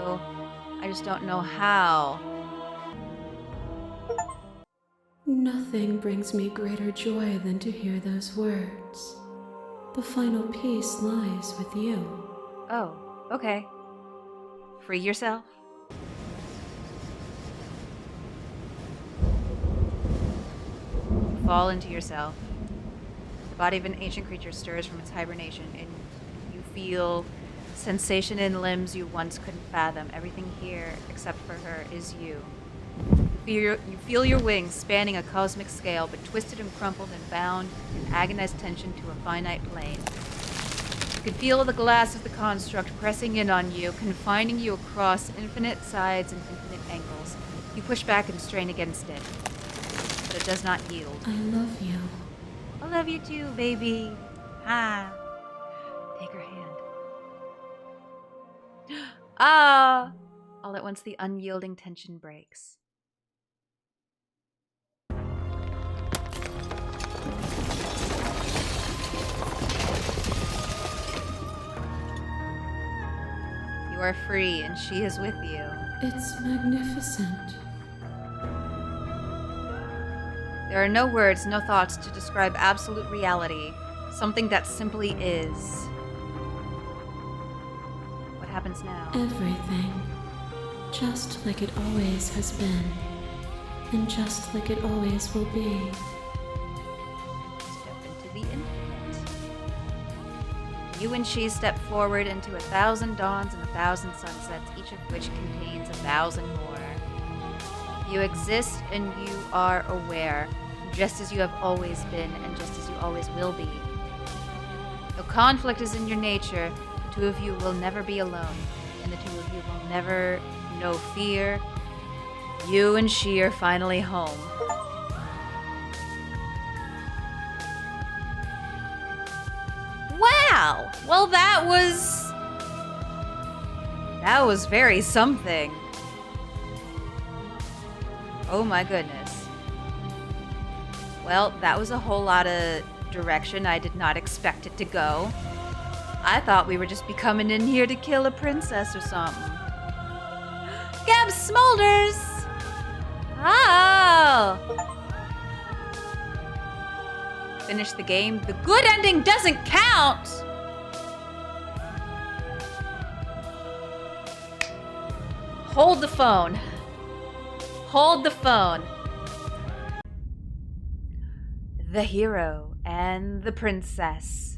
A: I just don't know how.
F: Nothing brings me greater joy than to hear those words. The final peace lies with you.
A: Oh, okay. Free yourself. You fall into yourself. The body of an ancient creature stirs from its hibernation, and you feel sensation in limbs you once couldn't fathom. Everything here, except for her, is you. You feel your wings spanning a cosmic scale, but twisted and crumpled and bound in agonized tension to a finite plane. You can feel the glass of the construct pressing in on you, confining you across infinite sides and infinite angles. You push back and strain against it, but it does not yield.
F: I love you.
A: I love you too, baby. Ah. Take her hand. Ah! All at once the unyielding tension breaks. You are free, and she is with you.
F: It's magnificent.
A: There are no words, no thoughts to describe absolute reality, something that simply is. What happens now?
F: Everything. Just like it always has been. And just like it always will be.
A: Step into the infinite. You and she step forward into 1,000 dawns and 1,000 sunsets, each of which contains 1,000 more. You exist and you are aware, just as you have always been and just as you always will be. Though conflict is in your nature, the two of you will never be alone, and the two of you will never know fear. You and she are finally home. Wow! Well, that was very something. Oh my goodness. Well, that was a whole lot of direction I did not expect it to go. I thought we were just be coming in here to kill a princess or something. Gab Smolders! Oh! Finish the game. The good ending doesn't count! Hold the phone. Hold the phone. The hero and the princess.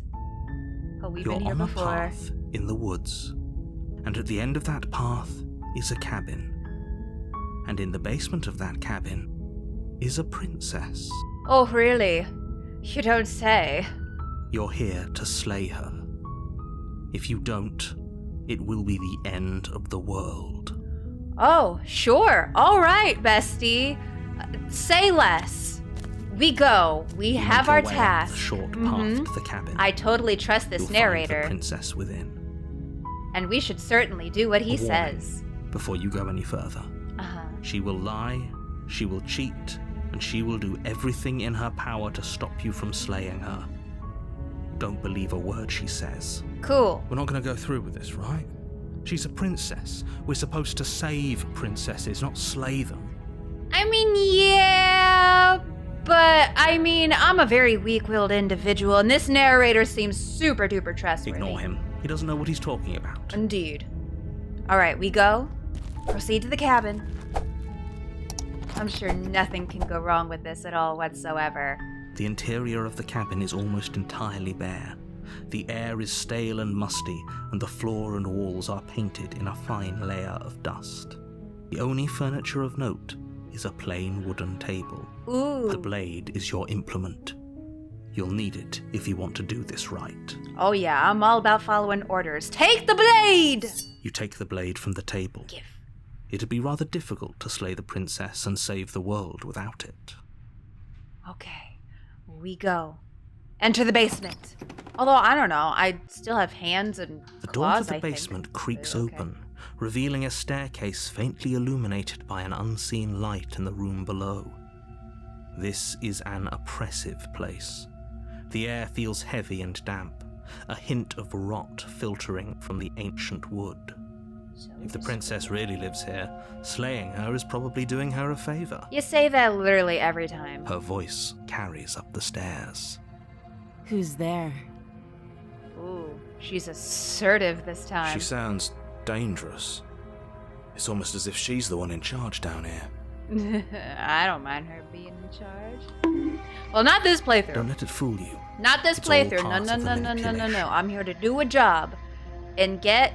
A: Oh, we've
B: You're
A: been here
B: on a
A: before.
B: path in the woods, and at the end of that path is a cabin. And in the basement of that cabin is a princess.
A: Oh, really? You don't say.
B: You're here to slay her. If you don't, it will be the end of the world.
A: Oh, sure. All right, bestie. Say less. We go. We
B: You
A: have
B: make your
A: our
B: way up
A: task.
B: the short path to the cabin.
A: I totally trust this
B: You'll
A: narrator.
B: find the princess within.
A: And we should certainly do what he
B: A warning.
A: says.
B: Before you go any further,
A: Uh-huh.
B: she will lie, she will cheat, and she will do everything in her power to stop you from slaying her. Don't believe a word she says.
A: Cool.
G: We're not going to go through with this, right?
B: She's a princess. We're supposed to save princesses, not slay them.
A: I mean, yeah, but I mean, I'm a very weak-willed individual, and this narrator seems super duper trustworthy.
B: Ignore him. He doesn't know what he's talking about.
A: Indeed. All right, we go. Proceed to the cabin. I'm sure nothing can go wrong with this at all whatsoever.
B: The interior of the cabin is almost entirely bare. The air is stale and musty, and the floor and walls are painted in a fine layer of dust. The only furniture of note is a plain wooden table.
A: Ooh.
B: The blade is your implement. You'll need it if you want to do this right.
A: Oh yeah, I'm all about following orders. Take the blade!
B: You take the blade from the table.
A: Give.
B: It'd be rather difficult to slay the princess and save the world without it.
A: Okay, we go. Enter the basement. Although, I don't know, I still have hands and
B: The door
A: claws,
B: to the
A: I think.
B: basement creaks
A: Okay.
B: open, revealing a staircase faintly illuminated by an unseen light in the room below. This is an oppressive place. The air feels heavy and damp, a hint of rot filtering from the ancient wood. If the princess really lives here, slaying her is probably doing her a favor.
A: You say that literally every time.
B: Her voice carries up the stairs.
I: Who's there?
A: Ooh, she's assertive this time.
G: She sounds dangerous. It's almost as if she's the one in charge down here.
A: I don't mind her being in charge. Well, not this playthrough.
B: Don't let it fool you.
A: Not this
B: It's all
A: playthrough. No,
B: part
A: no,
B: of the
A: no, no, no, no,
B: manipulation.
A: no. I'm here to do a job and get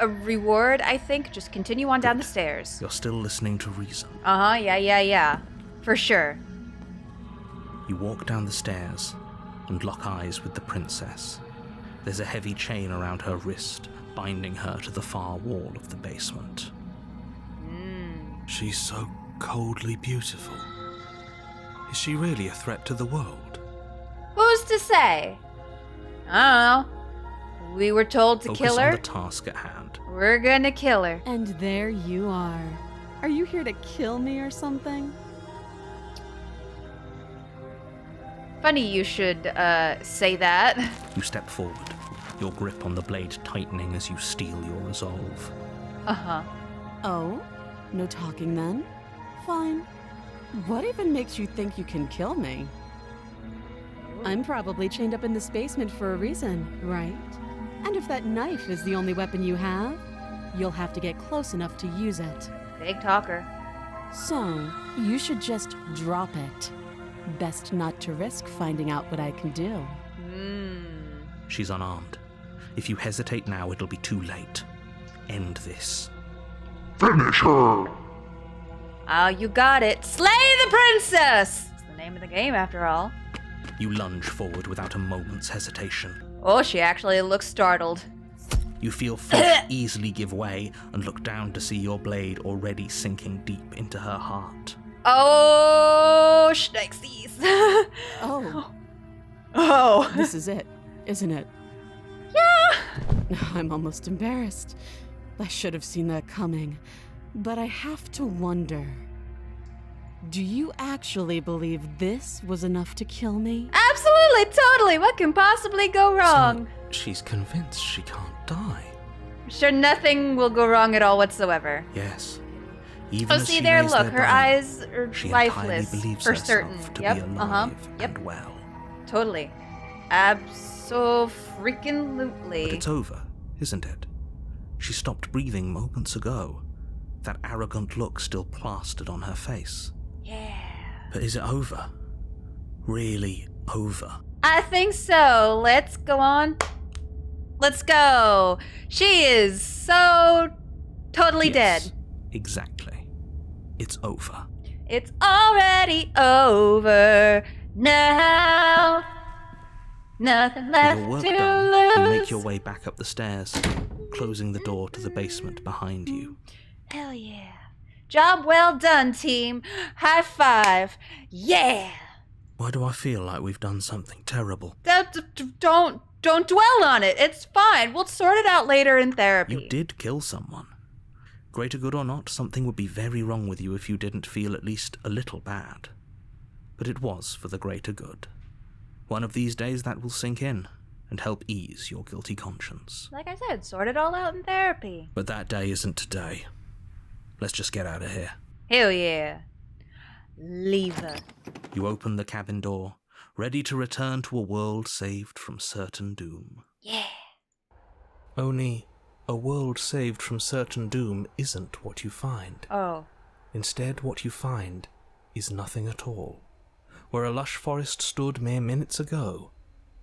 A: a reward, I think. Just continue on down the stairs.
B: You're still listening to reason.
A: Uh-huh, yeah. For sure.
B: You walk down the stairs and lock eyes with the princess. There's a heavy chain around her wrist, binding her to the far wall of the basement.
G: She's so coldly beautiful. Is she really a threat to the world?
A: Who's to say? I don't know. We were told to
B: Focus
A: kill
B: on
A: her.
B: the task at hand.
A: We're gonna kill her.
C: And there you are. Are you here to kill me or something?
A: Funny you should, say that.
B: You step forward, your grip on the blade tightening as you steel your resolve.
A: Uh-huh.
C: Oh? No talking then? Fine. What even makes you think you can kill me? I'm probably chained up in this basement for a reason, right? And if that knife is the only weapon you have, you'll have to get close enough to use it.
A: Big talker.
C: So, you should just drop it. Best not to risk finding out what I can do.
B: She's unarmed. If you hesitate now, it'll be too late. End this.
K: Finish her!
A: Oh, you got it. Slay the princess! It's the name of the game, after all.
B: You lunge forward without a moment's hesitation.
A: Oh, she actually looks startled.
B: You feel flesh easily give way and look down to see your blade already sinking deep into her heart.
A: Oh, schnixies.
C: Oh,
A: Oh.
C: this is it, isn't it?
A: Yeah.
C: I'm almost embarrassed. I should have seen that coming. But I have to wonder. Do you actually believe this was enough to kill me?
A: Absolutely, totally. What can possibly go wrong?
G: So she's convinced she can't die.
A: I'm sure nothing will go wrong at all whatsoever.
B: Yes. Even
A: Oh,
B: as
A: see
B: she
A: there,
B: lays
A: look,
B: there
A: her
B: dying,
A: eyes are
B: she entirely
A: lifeless.
B: believes
A: For
B: herself
A: certain.
B: to
A: Yep,
B: be alive
A: yep.
B: and well.
A: Totally. Abso-freaking-lutely.
B: But it's over, isn't it? She stopped breathing moments ago. That arrogant look still plastered on her face.
A: Yeah.
B: But is it over? Really over?
A: I think so. Let's go on. Let's go. She is so totally
B: Yes,
A: dead.
B: Exactly. It's over.
A: It's already over now. Nothing
B: With
A: left
B: your work
A: to
B: done, you make
A: lose.
B: your way back up the stairs, closing the door to the basement behind you.
A: Hell yeah. Job well done, team. High five. Yeah.
B: Why do I feel like we've done something terrible?
A: Don't dwell on it. It's fine. We'll sort it out later in therapy.
B: You did kill someone. Greater good or not, something would be very wrong with you if you didn't feel at least a little bad. But it was for the greater good. One of these days that will sink in and help ease your guilty conscience.
A: Like I said, sort it all out in therapy.
B: But that day isn't today. Let's just get out of here.
A: Hell yeah. Lever.
B: You open the cabin door, ready to return to a world saved from certain doom.
A: Yeah.
B: Only a world saved from certain doom isn't what you find.
A: Oh.
B: Instead, what you find is nothing at all. Where a lush forest stood mere minutes ago,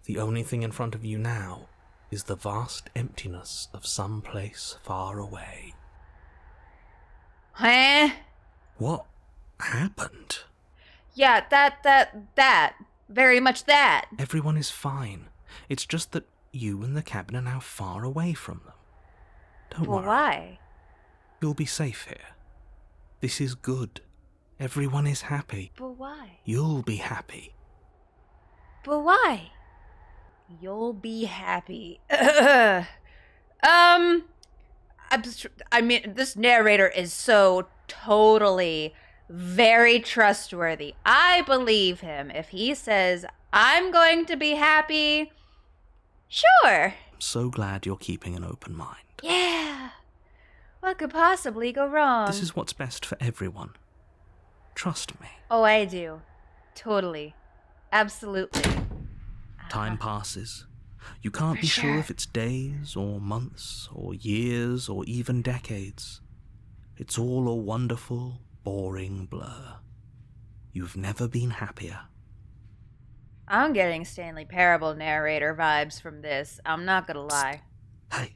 B: the only thing in front of you now is the vast emptiness of some place far away.
A: Huh?
B: What happened?
A: Yeah, that. Very much that.
B: Everyone is fine. It's just that you and the cabin are now far away from them. Don't worry.
A: Why?
B: You'll be safe here. This is good. Everyone is happy.
A: But why?
B: You'll be happy.
A: But why? You'll be happy. I mean, this narrator is so totally very trustworthy. I believe him. If he says, I'm going to be happy, sure.
B: I'm so glad you're keeping an open mind.
A: Yeah. What could possibly go wrong?
B: This is what's best for everyone. Trust me.
A: Oh, I do. Totally. Absolutely.
B: Time passes. You can't
A: For
B: be sure
A: sure.
B: if it's days or months or years or even decades. It's all a wonderful, boring blur. You've never been happier.
A: I'm getting Stanley Parable narrator vibes from this. I'm not gonna lie.
B: Hey,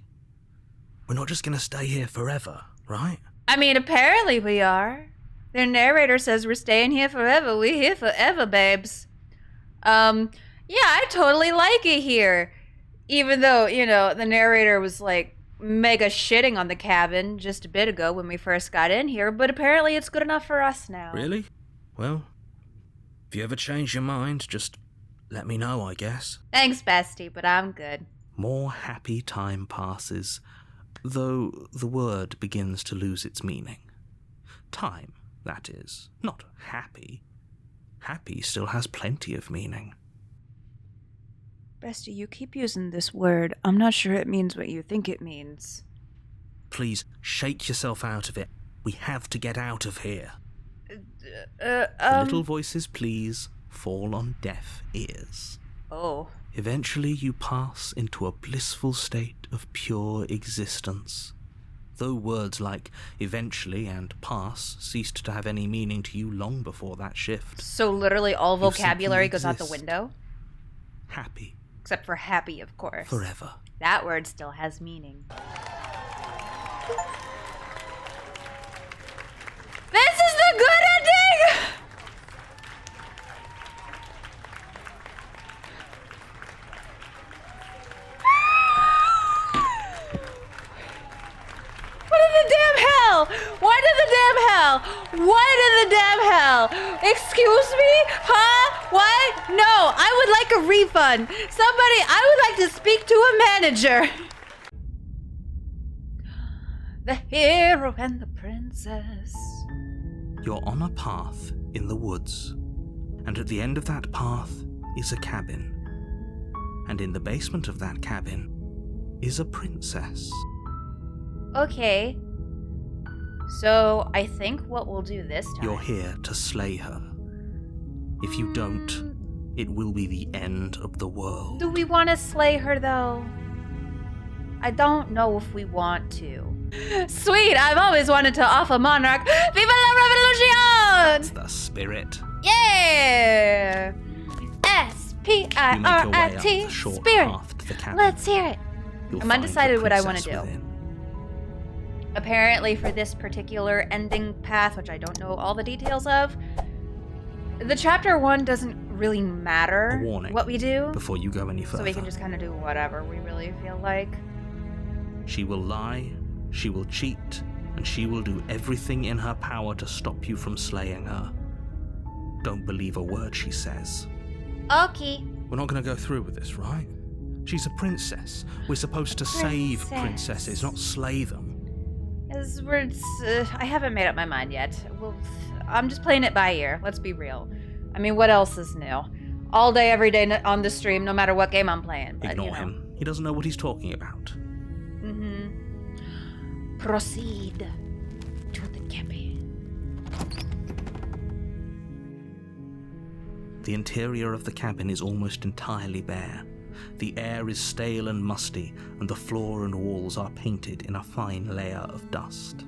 B: we're not just gonna stay here forever, right?
A: I mean, apparently we are. The narrator says we're staying here forever. We're here forever, babes. Yeah, I totally like it here. Even though, the narrator was like mega shitting on the cabin just a bit ago when we first got in here, but apparently it's good enough for us now.
B: Really? Well, if you ever change your mind, just let me know, I guess.
A: Thanks, bestie, but I'm good.
B: More happy time passes, though the word begins to lose its meaning. Time, that is, not happy. Happy still has plenty of meaning.
A: Bestie, you keep using this word. I'm not sure it means what you think it means.
B: Please, shake yourself out of it. We have to get out of here. The little voices, please, fall on deaf ears.
A: Oh.
B: Eventually you pass into a blissful state of pure existence. Though words like eventually and pass ceased to have any meaning to you long before that shift.
A: So literally all
B: You
A: vocabulary
B: simply
A: goes out the
B: exist.
A: window?
B: Happy.
A: Except for happy, of course.
B: Forever.
A: That word still has meaning. This is the good ending! What in the damn hell? What in the damn hell? What in the damn hell? Excuse me? Huh? What? No, I would like a refund. Somebody, I would like to speak to a manager. The hero and the princess.
B: You're on a path in the woods, and at the end of that path is a cabin. And in the basement of that cabin is a princess.
A: Okay. So, I think what we'll do this time...
B: You're here to slay her. If you don't, it will be the end of the world.
A: Do we want to slay her, though? I don't know if we want to. Sweet! I've always wanted to offer Monarch. Viva la Revolution!
B: That's the spirit.
A: Yeah!
B: You make your way up
A: S-P-I-R-I-T,
B: the short
A: spirit.
B: path to the cabin.
A: Let's hear it.
B: You'll
A: I'm
B: find
A: undecided
B: the
A: what I want to
B: princess
A: do.
B: within.
A: Apparently for this particular ending path, which I don't know all the details of, the chapter 1 doesn't really matter
B: A warning
A: what we do.
B: Before you go any further.
A: So we can just kind of do whatever we really feel like.
B: She will lie, she will cheat, and she will do everything in her power to stop you from slaying her. Don't believe a word she says.
A: Okay.
G: We're not going to go through with this, right? She's a princess. We're supposed to save princesses, not slay them.
A: I haven't made up my mind yet. Well, I'm just playing it by ear. Let's be real. I mean, what else is new? All day, every day on the stream, no matter what game I'm playing. But,
B: Ignore him. He doesn't know what he's talking about.
A: Proceed to the cabin.
B: The interior of the cabin is almost entirely bare. The air is stale and musty, and the floor and walls are painted in a fine layer of dust.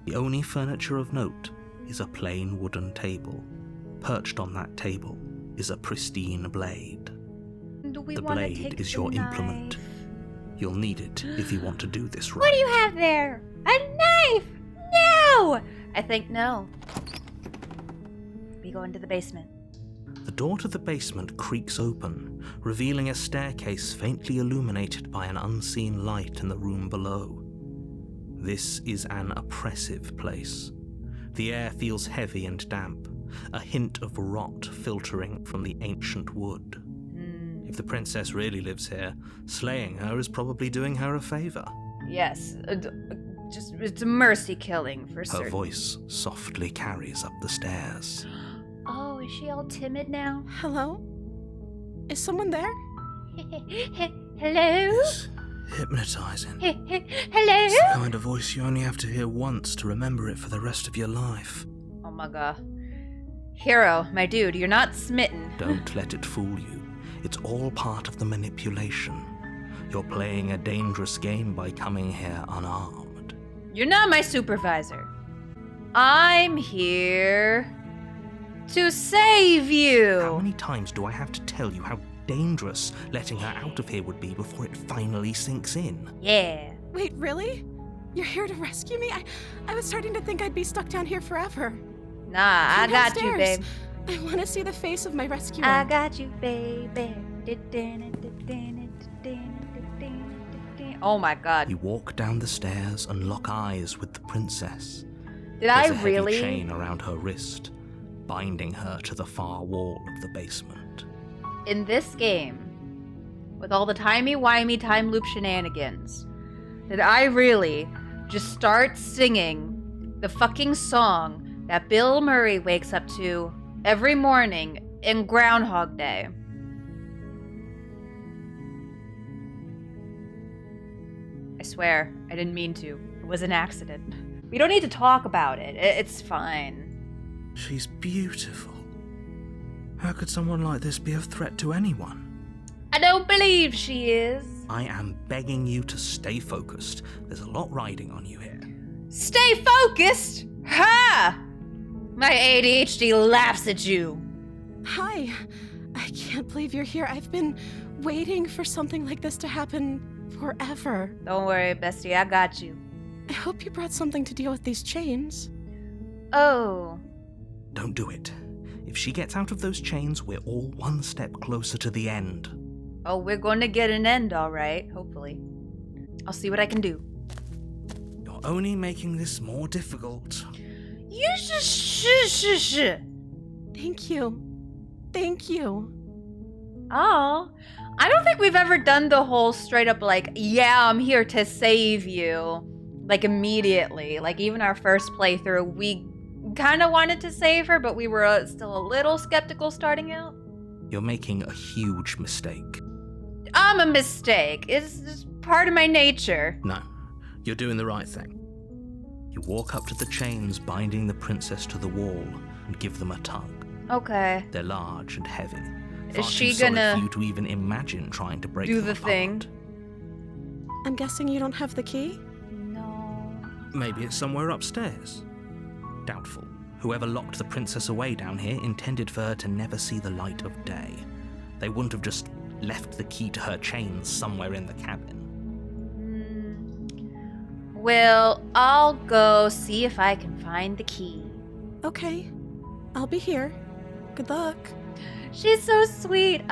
B: The only furniture of note is a plain wooden table. Perched on that table is a pristine blade. The blade is your implement. You'll need it if you want to do this right.
A: What do you have there? A knife! No! I think no. We go into the basement.
B: The door to the basement creaks open, revealing a staircase faintly illuminated by an unseen light in the room below. This is an oppressive place. The air feels heavy and damp, a hint of rot filtering from the ancient wood. If the princess really lives here, slaying her is probably doing her a favor.
A: Yes, it's a mercy killing for
B: Her
A: certain.
B: voice softly carries up the stairs.
A: Oh, is she all timid now?
C: Hello? Is someone there?
A: Hello?
G: It's hypnotizing.
A: Hello?
G: It's the kind of voice you only have to hear once to remember it for the rest of your life.
A: Oh my god. Hero, my dude, you're not smitten.
B: Don't let it fool you. It's all part of the manipulation. You're playing a dangerous game by coming here unarmed.
A: You're not my supervisor. I'm here to save you.
B: How many times do I have to tell you how dangerous letting her out of here would be before it finally sinks in?
A: Yeah.
C: Wait, really? You're here to rescue me? I was starting to think I'd be stuck down here forever.
A: Nah, I
C: Come
A: got you,
C: downstairs.
A: babe.
C: I want to see the face of my rescuer.
A: I got you, baby. Oh my god.
B: You walk down the stairs and lock eyes with the princess.
A: Did
B: There's
A: I
B: a
A: really?
B: heavy chain around her wrist, binding her to the far wall of the basement.
A: In this game, with all the timey-wimey time loop shenanigans, did I really just start singing the fucking song that Bill Murray wakes up to every morning in Groundhog Day? I swear, I didn't mean to. It was an accident. We don't need to talk about it. It's fine.
G: She's beautiful. How could someone like this be a threat to anyone?
A: I don't believe she is.
B: I am begging you to stay focused. There's a lot riding on you here.
A: Stay focused! Ha! My ADHD laughs at you.
C: Hi. I can't believe you're here. I've been waiting for something like this to happen forever.
A: Don't worry, bestie, I got you.
C: I hope you brought something to deal with these chains.
A: Oh.
B: Don't do it. If she gets out of those chains, we're all one step closer to the end.
A: Oh, we're going to get an end, all right, hopefully. I'll see what I can do.
G: You're only making this more difficult.
A: You shh.
C: Thank you. Thank you.
A: Oh, I don't think we've ever done the whole straight up like, yeah, I'm here to save you. Like immediately. Like even our first playthrough, we kind of wanted to save her, but we were still a little skeptical starting out.
B: You're making a huge mistake.
A: I'm a mistake. It's just part of my nature.
B: No, you're doing the right thing. You walk up to the chains binding the princess to the wall and give them a tug.
A: Okay.
B: They're large and heavy.
A: Is
B: Far
A: she
B: too solid
A: gonna
B: for you to even imagine trying to break
A: do
B: them
A: the
B: apart.
A: thing?
C: I'm guessing you don't have the key?
A: No.
G: Maybe it's somewhere upstairs.
B: Doubtful. Whoever locked the princess away down here intended for her to never see the light of day. They wouldn't have just left the key to her chains somewhere in the cabin.
A: Well, I'll go see if I can find the key.
C: Okay. I'll be here. Good luck.
A: She's so sweet.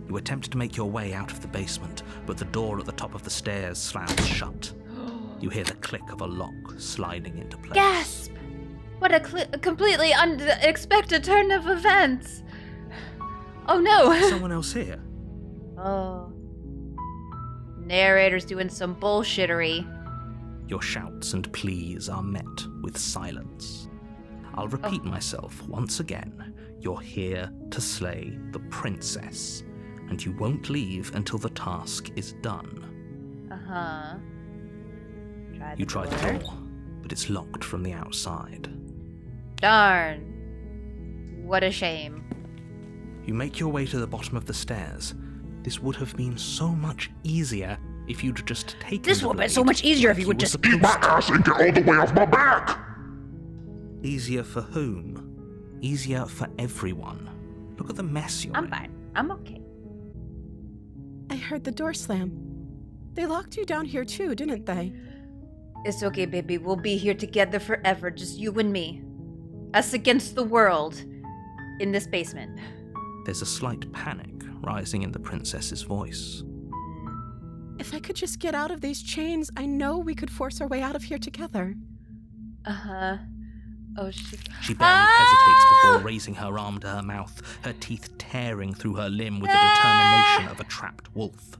B: You attempt to make your way out of the basement, but the door at the top of the stairs slams shut. You hear the click of a lock sliding into place.
A: Gasp! What a completely unexpected turn of events. Oh no!
B: Someone else here?
A: Oh. Narrator's doing some bullshittery.
B: Your shouts and pleas are met with silence. I'll repeat myself once again. You're here to slay the princess, and you won't leave until the task is done.
A: Uh-huh.
B: You try the door, but it's locked from the outside.
A: Darn. What a shame.
B: You make your way to the bottom of the stairs. This would have been so much easier if you'd just taken
A: This
B: the
A: would have been
B: blade
A: so much easier if you would
B: were
A: just
B: supposed
K: My
B: to.
K: ass and get all the way off my back!
B: Easier for whom? Easier for everyone. Look at the mess you're
A: I'm
B: in.
A: fine. I'm okay.
C: I heard the door slam. They locked you down here too, didn't they?
A: It's okay, baby. We'll be here together forever, just you and me. Us against the world. In this basement.
B: There's a slight panic rising in the princess's voice.
C: If I could just get out of these chains, I know we could force our way out of here together.
A: Uh-huh. Oh, she...
B: She barely hesitates before raising her arm to her mouth, her teeth tearing through her limb with the determination of a trapped wolf.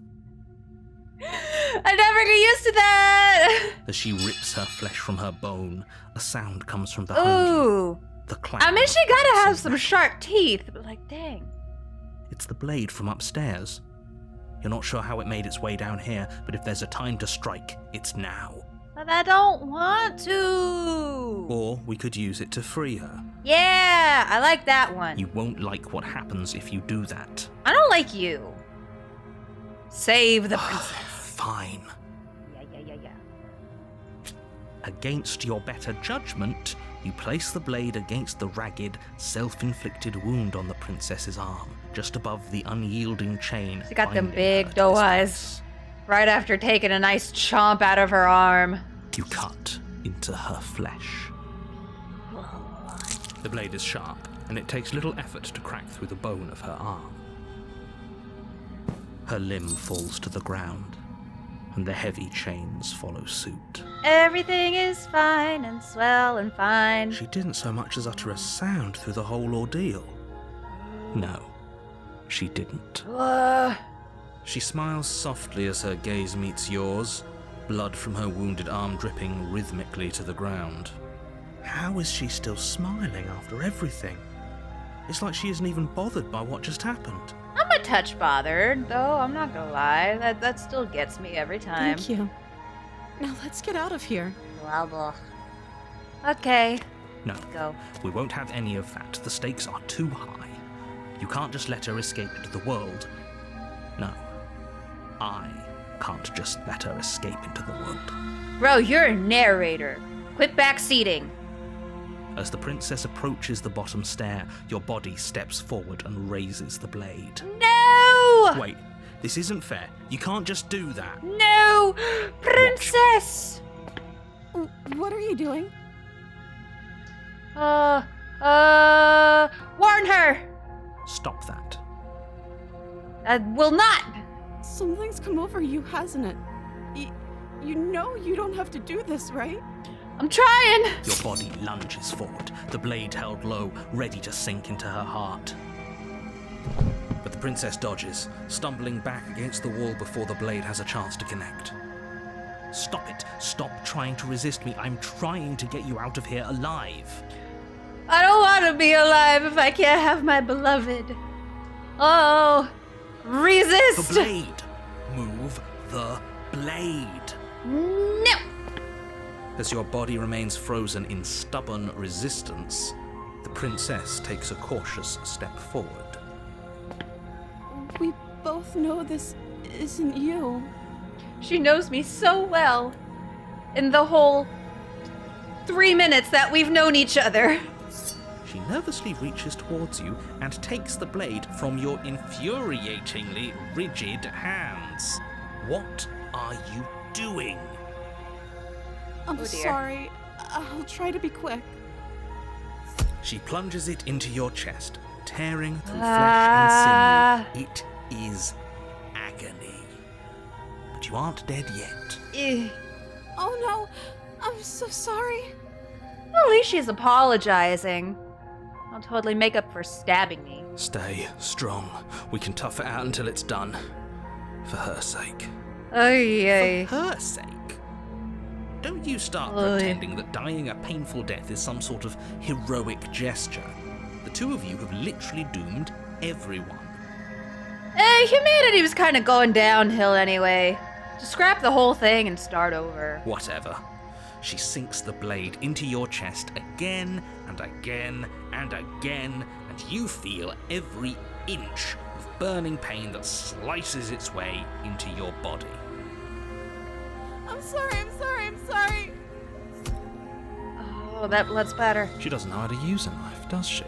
A: I never get used to that!
B: As she rips her flesh from her bone, a sound comes from behind you.
A: Ooh.
B: The clang
A: I mean,
B: of
A: she gotta have
B: glass
A: some
B: and
A: sharp teeth, but like, dang.
B: It's the blade from upstairs. You're not sure how it made its way down here, but if there's a time to strike, it's now.
A: But I don't want to.
B: Or we could use it to free her.
A: Yeah, I like that one.
B: You won't like what happens if you do that.
A: I don't like you. Save the princess.
B: Fine.
A: Yeah.
B: Against your better judgment, you place the blade against the ragged, self-inflicted wound on the princess's arm, just above the unyielding chain.
A: She got them
B: binding
A: big
B: her to
A: doe
B: this
A: eyes.
B: place.
A: Right after taking a nice chomp out of her arm.
B: You cut into her flesh. The blade is sharp, and it takes little effort to crack through the bone of her arm. Her limb falls to the ground, and the heavy chains follow suit.
A: Everything is fine and swell and fine.
B: She didn't so much as utter a sound through the whole ordeal. No, she didn't. She smiles softly as her gaze meets yours, blood from her wounded arm dripping rhythmically to the ground. How is she still smiling after everything? It's like she isn't even bothered by what just happened.
A: I'm a touch bothered, though, I'm not gonna lie. That still gets me every time.
C: Thank you. Now let's get out of here.
A: Blah, blah. Okay,
B: No,
A: go.
B: we won't have any of that. The stakes are too high. You can't just let her escape into the world. No, I can't just let her escape into the world.
A: Bro, you're a narrator. Quit backseating.
B: As the princess approaches the bottom stair, your body steps forward and raises the blade.
A: No!
B: Wait, this isn't fair. You can't just do that.
A: No! Princess!
C: What are you doing?
A: Warn her!
B: Stop that.
A: I will not!
C: Something's come over you, hasn't it? You know you don't have to do this, right?
A: I'm trying!
B: Your body lunges forward, the blade held low, ready to sink into her heart. But the princess dodges, stumbling back against the wall before the blade has a chance to connect. Stop it. Stop trying to resist me. I'm trying to get you out of here alive.
A: I don't want to be alive if I can't have my beloved. Oh, resist!
B: The blade. Move the blade.
A: No!
B: As your body remains frozen in stubborn resistance, the princess takes a cautious step forward.
C: We both know this isn't you.
A: She knows me so well. In the whole 3 minutes that we've known each other.
B: She nervously reaches towards you and takes the blade from your infuriatingly rigid hands. What are you doing?
C: I'm
A: Oh, dear.
C: sorry. I'll try to be quick.
B: She plunges it into your chest, tearing through flesh and sinew. It is agony. But you aren't dead yet.
C: Oh no, I'm so sorry.
A: At least she's apologizing. I'll totally make up for stabbing me.
B: Stay strong. We can tough it out until it's done. For her sake.
A: Ay.
B: For her sake? Don't you start pretending that dying a painful death is some sort of heroic gesture. The two of you have literally doomed everyone.
A: Humanity was kind of going downhill anyway. Just scrap the whole thing and start over.
B: Whatever. She sinks the blade into your chest again and again and again, and you feel every inch of burning pain that slices its way into your body.
C: I'm sorry.
A: Oh, that blood's better.
B: She doesn't know how to use a knife, does she?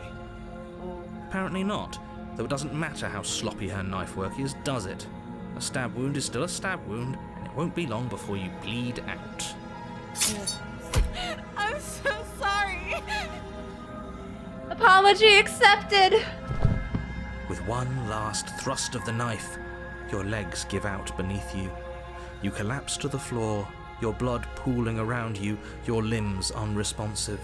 B: Apparently not, though it doesn't matter how sloppy her knife work is, does it? A stab wound is still a stab wound, and it won't be long before you bleed out.
C: I'm so sorry.
A: Apology accepted.
B: With one last thrust of the knife, your legs give out beneath you. You collapse to the floor, your blood pooling around you, your limbs unresponsive.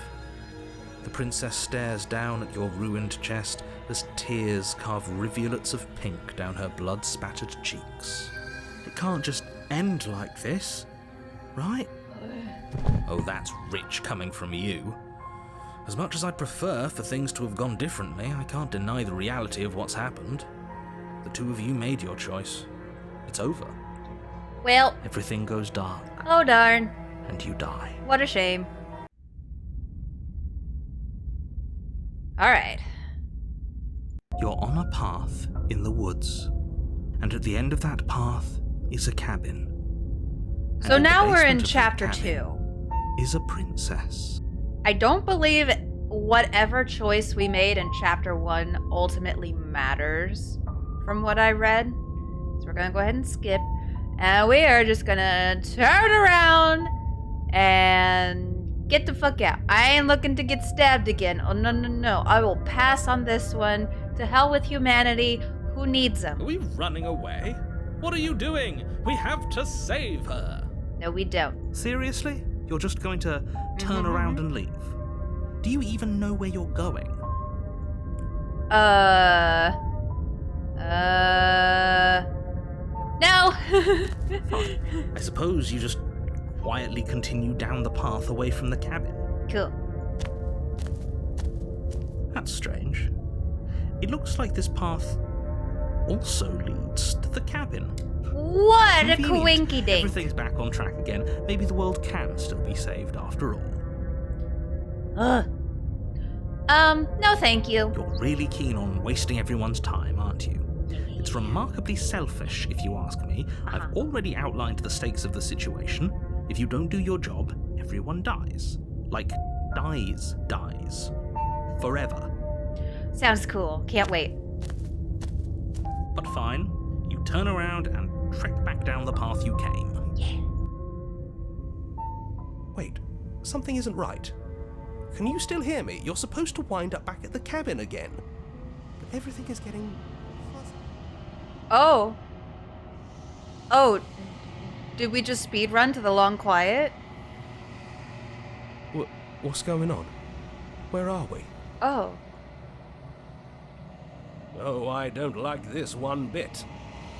B: The princess stares down at your ruined chest as tears carve rivulets of pink down her blood-spattered cheeks. It can't just end like this, right? Oh, that's rich coming from you. As much as I'd prefer for things to have gone differently, I can't deny the reality of what's happened. The two of you made your choice. It's over.
A: Well.
B: Everything goes dark.
A: Oh, darn.
B: And you die.
A: What a shame. Alright.
B: You're on a path in the woods. And at the end of that path is a cabin.
A: So now we're in chapter 2.
B: Is a princess.
A: I don't believe whatever choice we made in chapter 1 ultimately matters from what I read. So we're gonna go ahead and skip. And we are just gonna turn around and get the fuck out. I ain't looking to get stabbed again. Oh, no. I will pass on this one. To hell with humanity. Who needs them?
E: Are we running away? What are you doing? We have to save her.
A: No, we don't.
B: Seriously? You're just going to turn around and leave? Do you even know where you're going?
A: No!
B: Fine. I suppose you just quietly continue down the path away from the cabin.
A: Cool.
B: That's strange. It looks like this path also leads to the cabin.
A: What a
B: Convenient.
A: coinky dink.
B: Everything's back on track again. Maybe the world can still be saved after all.
A: No thank you.
B: You're really keen on wasting everyone's time, aren't you? It's remarkably selfish, if you ask me. I've already outlined the stakes of the situation. If you don't do your job, everyone dies. Like, dies. Forever.
A: Sounds cool. Can't wait.
B: But fine. You turn around and trek back down the path you came.
A: Yeah.
G: Wait, something isn't right. Can you still hear me? You're supposed to wind up back at the cabin again. But everything is getting fuzzy.
A: Oh, did we just speed run to the long quiet?
G: What's going on? Where are we?
A: Oh.
G: Oh, I don't like this one bit.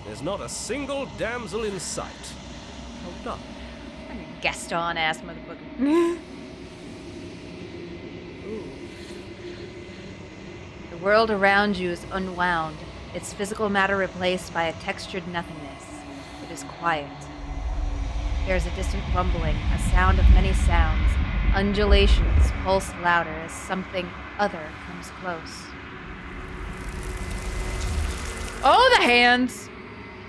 G: There's not a single damsel in sight. Hold up.
A: Gaston ass motherfucker. The world around you is unwound, its physical matter replaced by a textured nothingness. It is quiet. There is a distant rumbling, a sound of many sounds. Undulations pulse louder as something other comes close. Oh, the hands!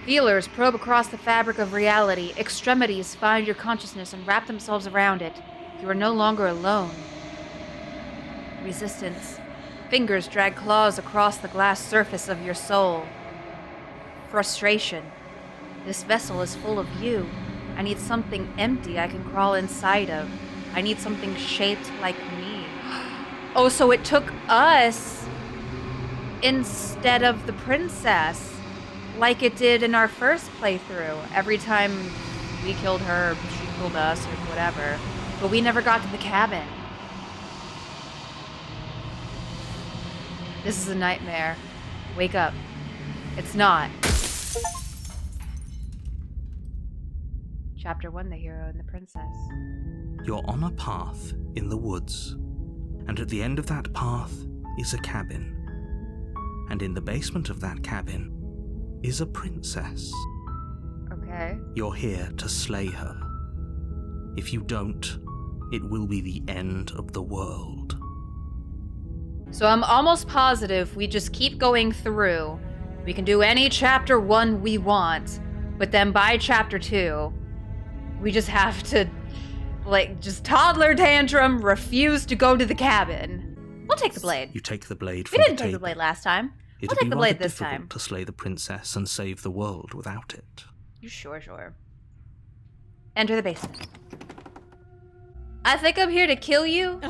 A: Feelers probe across the fabric of reality. Extremities find your consciousness and wrap themselves around it. You are no longer alone. Resistance. Fingers drag claws across the glass surface of your soul. Frustration. This vessel is full of you. I need something empty I can crawl inside of. I need something shaped like me. Oh, so it took us instead of the princess. like it did in our first playthrough. Every time we killed her, she killed us, or whatever. But we never got to the cabin. This is a nightmare. Wake up. It's not. Chapter 1, The Hero and the Princess.
B: You're on a path in the woods, and at the end of that path is a cabin. And in the basement of that cabin is a princess.
A: Okay.
B: You're here to slay her. If you don't, it will be the end of the world.
A: So I'm almost positive we just keep going through. We can do any chapter 1 we want, but then by chapter 2, we just have to, just toddler tantrum, refuse to go to the cabin. We'll take the blade.
B: You take the blade
A: We
B: from
A: didn't
B: the
A: take
B: table.
A: the blade last time.
B: It'd
A: We'll take
B: be
A: the
B: rather
A: blade this
B: difficult
A: time.
B: to slay the princess and save the world without it.
A: Sure. Enter the basement. I think I'm here to kill you.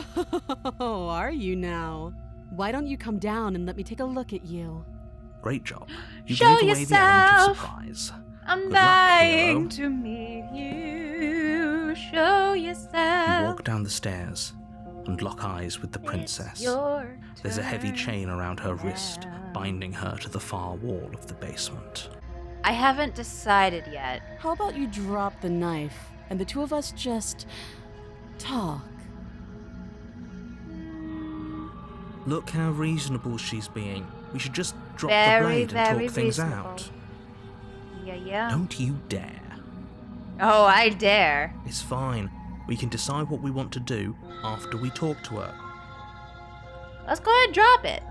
C: Oh, are you now? Why don't you come down and let me take a look at you?
B: Great job. You
A: Show
B: gave away the element of
A: yourself.
B: surprise.
A: I'm
B: Good luck,
A: dying
B: hero.
A: to meet you. Show yourself.
B: You walk down the stairs and lock eyes with the princess.
A: Your
B: There's a heavy
A: turn
B: chain around her wrist,
A: now.
B: binding her to the far wall of the basement.
A: I haven't decided yet.
C: How about you drop the knife and the two of us just talk?
B: Look how reasonable she's being. We should just drop
A: Very,
B: the blade and
A: very
B: talk things
A: reasonable.
B: out.
A: Yeah.
B: Don't you dare.
A: Oh, I dare.
B: It's fine. We can decide what we want to do after we talk to her.
A: Let's go ahead and drop it.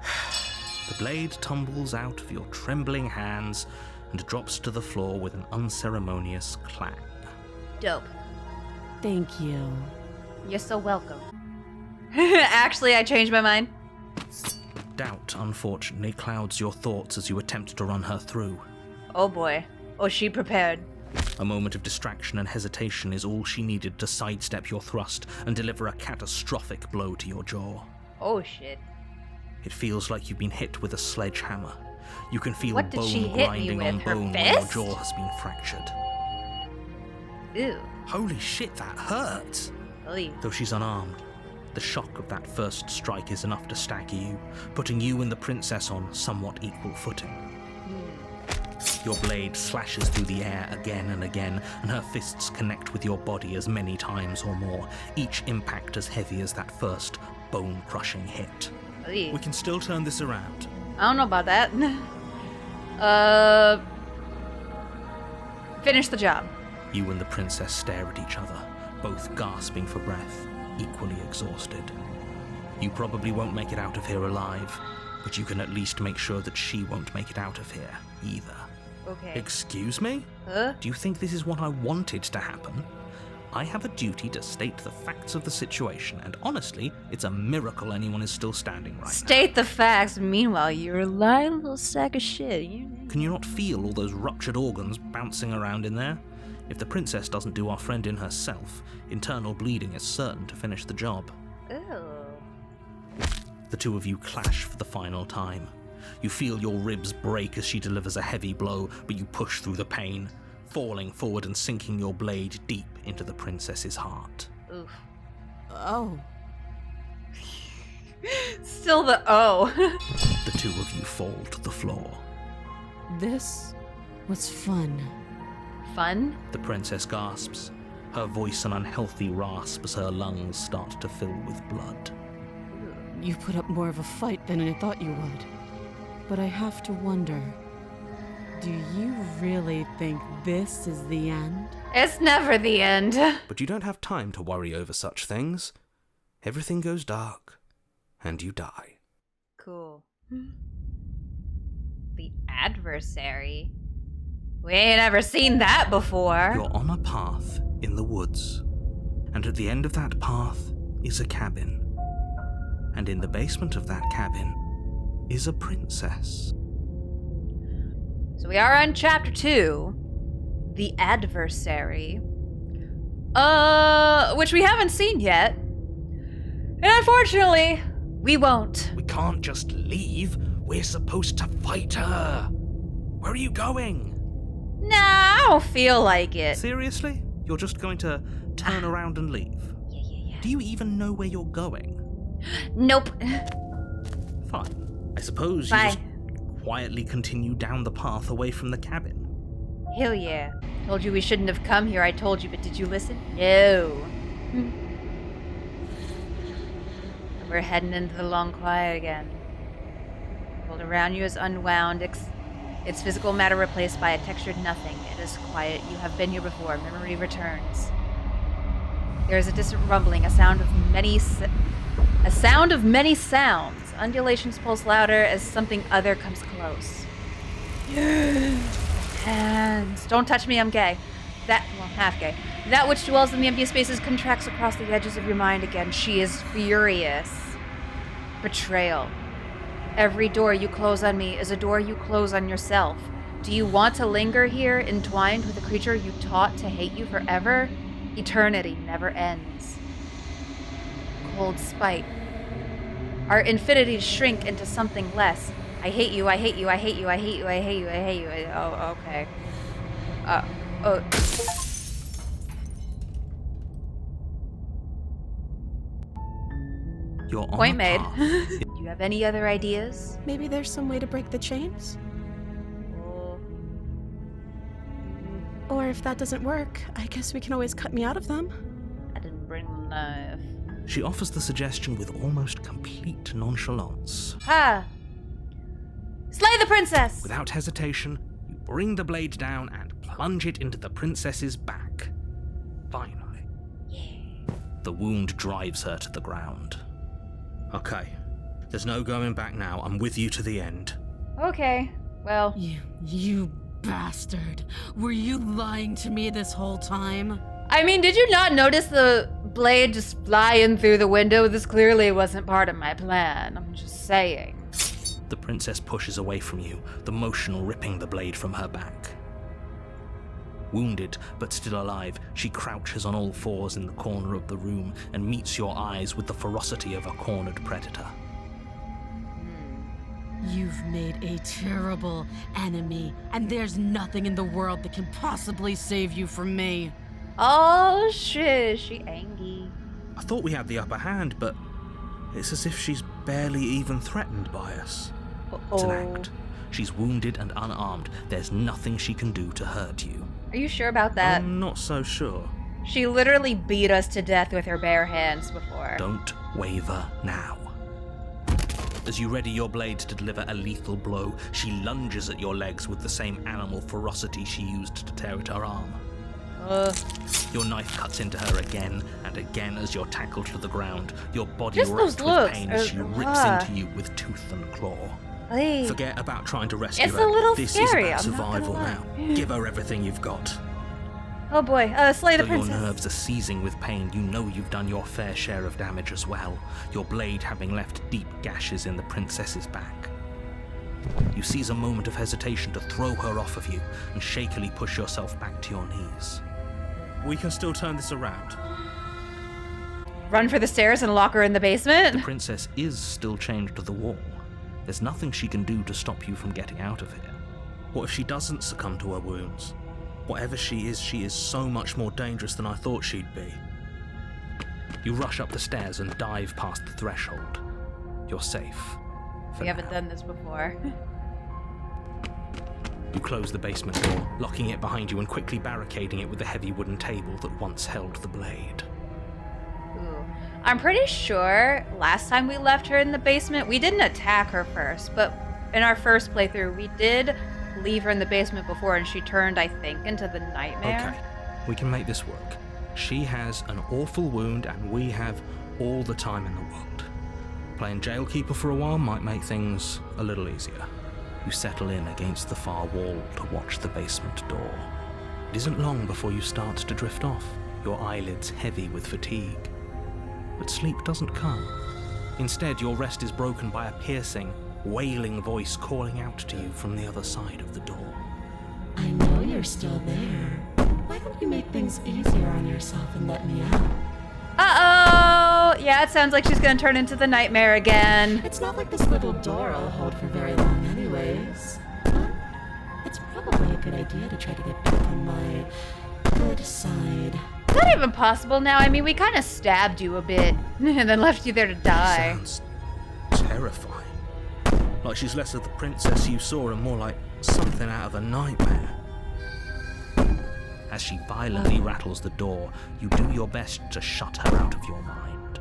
B: The blade tumbles out of your trembling hands and drops to the floor with an unceremonious clang.
A: Dope.
C: Thank you.
A: You're so welcome. Actually, I changed my mind.
B: Doubt, unfortunately, clouds your thoughts as you attempt to run her through.
A: Oh boy. Oh, she prepared.
B: A moment of distraction and hesitation is all she needed to sidestep your thrust and deliver a catastrophic blow to your jaw.
A: Oh shit.
B: It feels like you've been hit with a sledgehammer. You can feel
A: What did
B: bone
A: she hit me
B: grinding
A: with?
B: on
A: Her
B: bone when your
A: fist?
B: jaw has been fractured.
A: Ew.
B: Holy shit, that hurts!
A: Oy.
B: Though she's unarmed, the shock of that first strike is enough to stagger you, putting you and the princess on somewhat equal footing. Your blade slashes through the air again and again, and her fists connect with your body as many times or more, each impact as heavy as that first bone-crushing hit.
A: Oy.
B: We can still turn this around.
A: I don't know about that. Finish the job.
B: You and the princess stare at each other, both gasping for breath, equally exhausted. You probably won't make it out of here alive, but you can at least make sure that she won't make it out of here either.
A: Okay.
B: Excuse me?
A: Huh?
B: Do you think this is what I wanted to happen? I have a duty to state the facts of the situation, and honestly, it's a miracle anyone is still standing right
A: State the facts. Meanwhile, you're a lying little sack of shit.
B: now. Can you not feel all those ruptured organs bouncing around in there? If the princess doesn't do our friend in herself, internal bleeding is certain to finish the job.
A: Ew.
B: The two of you clash for the final time. You feel your ribs break as she delivers a heavy blow, but you push through the pain, falling forward and sinking your blade deep into the princess's heart.
A: Oof.
C: Oh.
A: Still the O.
B: The two of you fall to the floor.
C: This was fun.
A: Fun?
B: The princess gasps, her voice an unhealthy rasp as her lungs start to fill with blood.
C: You put up more of a fight than I thought you would. But I have to wonder, do you really think this is the end?
A: It's never the end.
G: But you don't have time to worry over such things. Everything goes dark, and you die.
A: Cool. The adversary? We ain't ever seen that before.
B: You're on a path in the woods, and at the end of that path is a cabin. And in the basement of that cabin is a princess.
A: So we are on chapter 2, The Adversary. Which we haven't seen yet. And unfortunately, we won't.
G: We can't just leave. We're supposed to fight her.
B: Where are you going?
A: Nah, I don't feel like it.
B: Seriously? You're just going to turn around and leave?
A: Yeah.
B: Do you even know where you're going?
A: Nope.
B: Fine. I suppose you
A: Bye.
B: just quietly continue down the path away from the cabin.
A: Hell yeah. Told you we shouldn't have come here, I told you, but did you listen? No. We're heading into the long quiet again. The world around you is unwound, its physical matter replaced by a textured nothing. It is quiet. You have been here before. Memory returns. There is a distant rumbling, a sound of many sounds. Undulations pulse louder as something other comes close. Hands. Don't touch me, I'm gay. Half gay. That which dwells in the empty spaces contracts across the edges of your mind again. She is furious. Betrayal. Every door you close on me is a door you close on yourself. Do you want to linger here, entwined with a creature you taught to hate you forever? Eternity never ends. Cold spite. Our infinities shrink into something less. I hate you, I hate you, I hate you, I hate you, I hate you, I hate you. Oh, okay.
B: You're on
A: Point
B: a
A: made.
B: path.
A: Do you have any other ideas?
C: Maybe there's some way to break the chains? Or if that doesn't work, I guess we can always cut me out of them.
A: I didn't bring the knife.
B: She offers the suggestion with almost complete nonchalance.
A: Ha! Slay the princess!
B: Without hesitation, you bring the blade down and plunge it into the princess's back. Finally. The wound drives her to the ground. Okay. There's no going back now. I'm with you to the end.
A: Okay, well...
I: You bastard. Were you lying to me this whole time?
A: I mean, did you not notice the blade just flying through the window? This clearly wasn't part of my plan. I'm just saying.
B: The princess pushes away from you, the motion ripping the blade from her back. Wounded, but still alive, she crouches on all fours in the corner of the room and meets your eyes with the ferocity of a cornered predator.
I: You've made a terrible enemy, and there's nothing in the world that can possibly save you from me.
A: Oh, shit, she angry.
B: I thought we had the upper hand, but it's as if she's barely even threatened by us. It's an act. She's wounded and unarmed. There's nothing she can do to hurt you.
A: Are you sure about that?
B: I'm not so sure.
A: She literally beat us to death with her bare hands before.
B: Don't waver now. As you ready your blade to deliver a lethal blow, she lunges at your legs with the same animal ferocity she used to tear at her arm. Your knife cuts into her again and again as you're tackled to the ground, your body
A: Just
B: racked
A: those
B: with
A: looks
B: pain as she
A: are-
B: rips into you with tooth and claw.
A: Hey.
B: Forget about trying to rescue
A: It's
B: her.
A: a little
B: This
A: scary,
B: is
A: I'm
B: about
A: not gonna
B: survival
A: lie.
B: now. Give her everything you've got.
A: Oh boy, slay the
B: Though your
A: princess.
B: nerves are seizing with pain, you know you've done your fair share of damage as well, your blade having left deep gashes in the princess's back. You seize a moment of hesitation to throw her off of you and shakily push yourself back to your knees. We can still turn this around.
A: Run for the stairs and lock her in the
B: The
A: basement?
B: princess is still chained to the wall. There's nothing she can do to stop you from getting out of here. What if she doesn't succumb to her wounds? Whatever she is so much more dangerous than I thought she'd be. You rush up the stairs and dive past the threshold. You're safe.
A: We haven't done this before.
B: You close the basement door, locking it behind you and quickly barricading it with the heavy wooden table that once held the blade.
A: Ooh. I'm pretty sure last time we left her in the basement, we didn't attack her first, but in our first playthrough, we did leave her in the basement before and she turned, I think, into the nightmare.
B: Okay, we can make this work. She has an awful wound and we have all the time in the world. Playing jailkeeper for a while might make things a little easier. You settle in against the far wall to watch the basement door. It isn't long before you start to drift off, your eyelids heavy with fatigue. But sleep doesn't come. Instead, your rest is broken by a piercing, wailing voice calling out to you from the other side of the door.
J: I know you're still there. Why don't you make things easier on yourself and let me out?
A: Uh-oh! Yeah, it sounds like she's gonna turn into the nightmare again.
J: It's not like this little door will hold for very long anyways. Huh? It's probably a good idea to try to get back on my good side.
A: Is that even possible now? I mean, we kind of stabbed you a bit and then left you there to die.
G: Sounds terrifying. Like she's less of the princess you saw and more like something out of a nightmare.
B: As she violently rattles the door, you do your best to shut her out of your mind.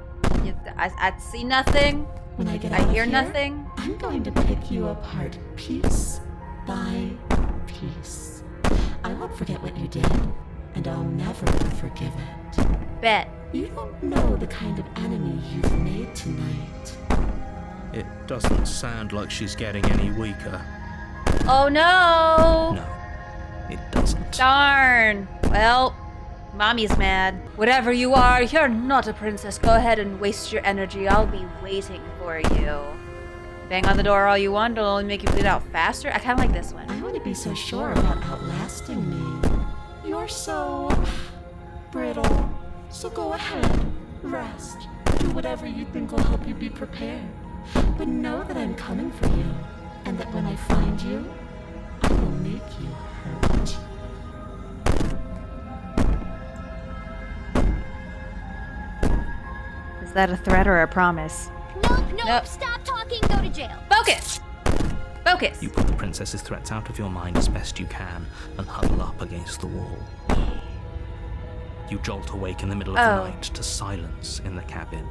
A: I see nothing.
J: When I get
A: I
J: out of
A: hear
J: here,
A: nothing.
J: I'm going to pick you apart piece by piece. I won't forget what you did, and I'll never forgive it.
A: Bet.
J: You don't know the kind of enemy you've made tonight.
G: It doesn't sound like she's getting any weaker.
A: Oh no!
B: No, it doesn't.
A: Darn. Well, Mommy's mad. Whatever you are, you're not a princess. Go ahead and waste your energy. I'll be waiting for you. Bang on the door all you want. It'll only make you bleed out faster. I kind of like this one.
J: I wouldn't be so sure about outlasting me. You're so brittle. So go ahead, rest. Do whatever you think will help you be prepared. But know that I'm coming for you, and that when I find you, I will make you hurt.
A: Is that a threat or a promise?
D: Nope. Stop talking, go to jail.
A: Focus! Focus!
B: You put the princess's threats out of your mind as best you can and huddle up against the wall. You jolt awake in the middle of the night to silence in the cabin.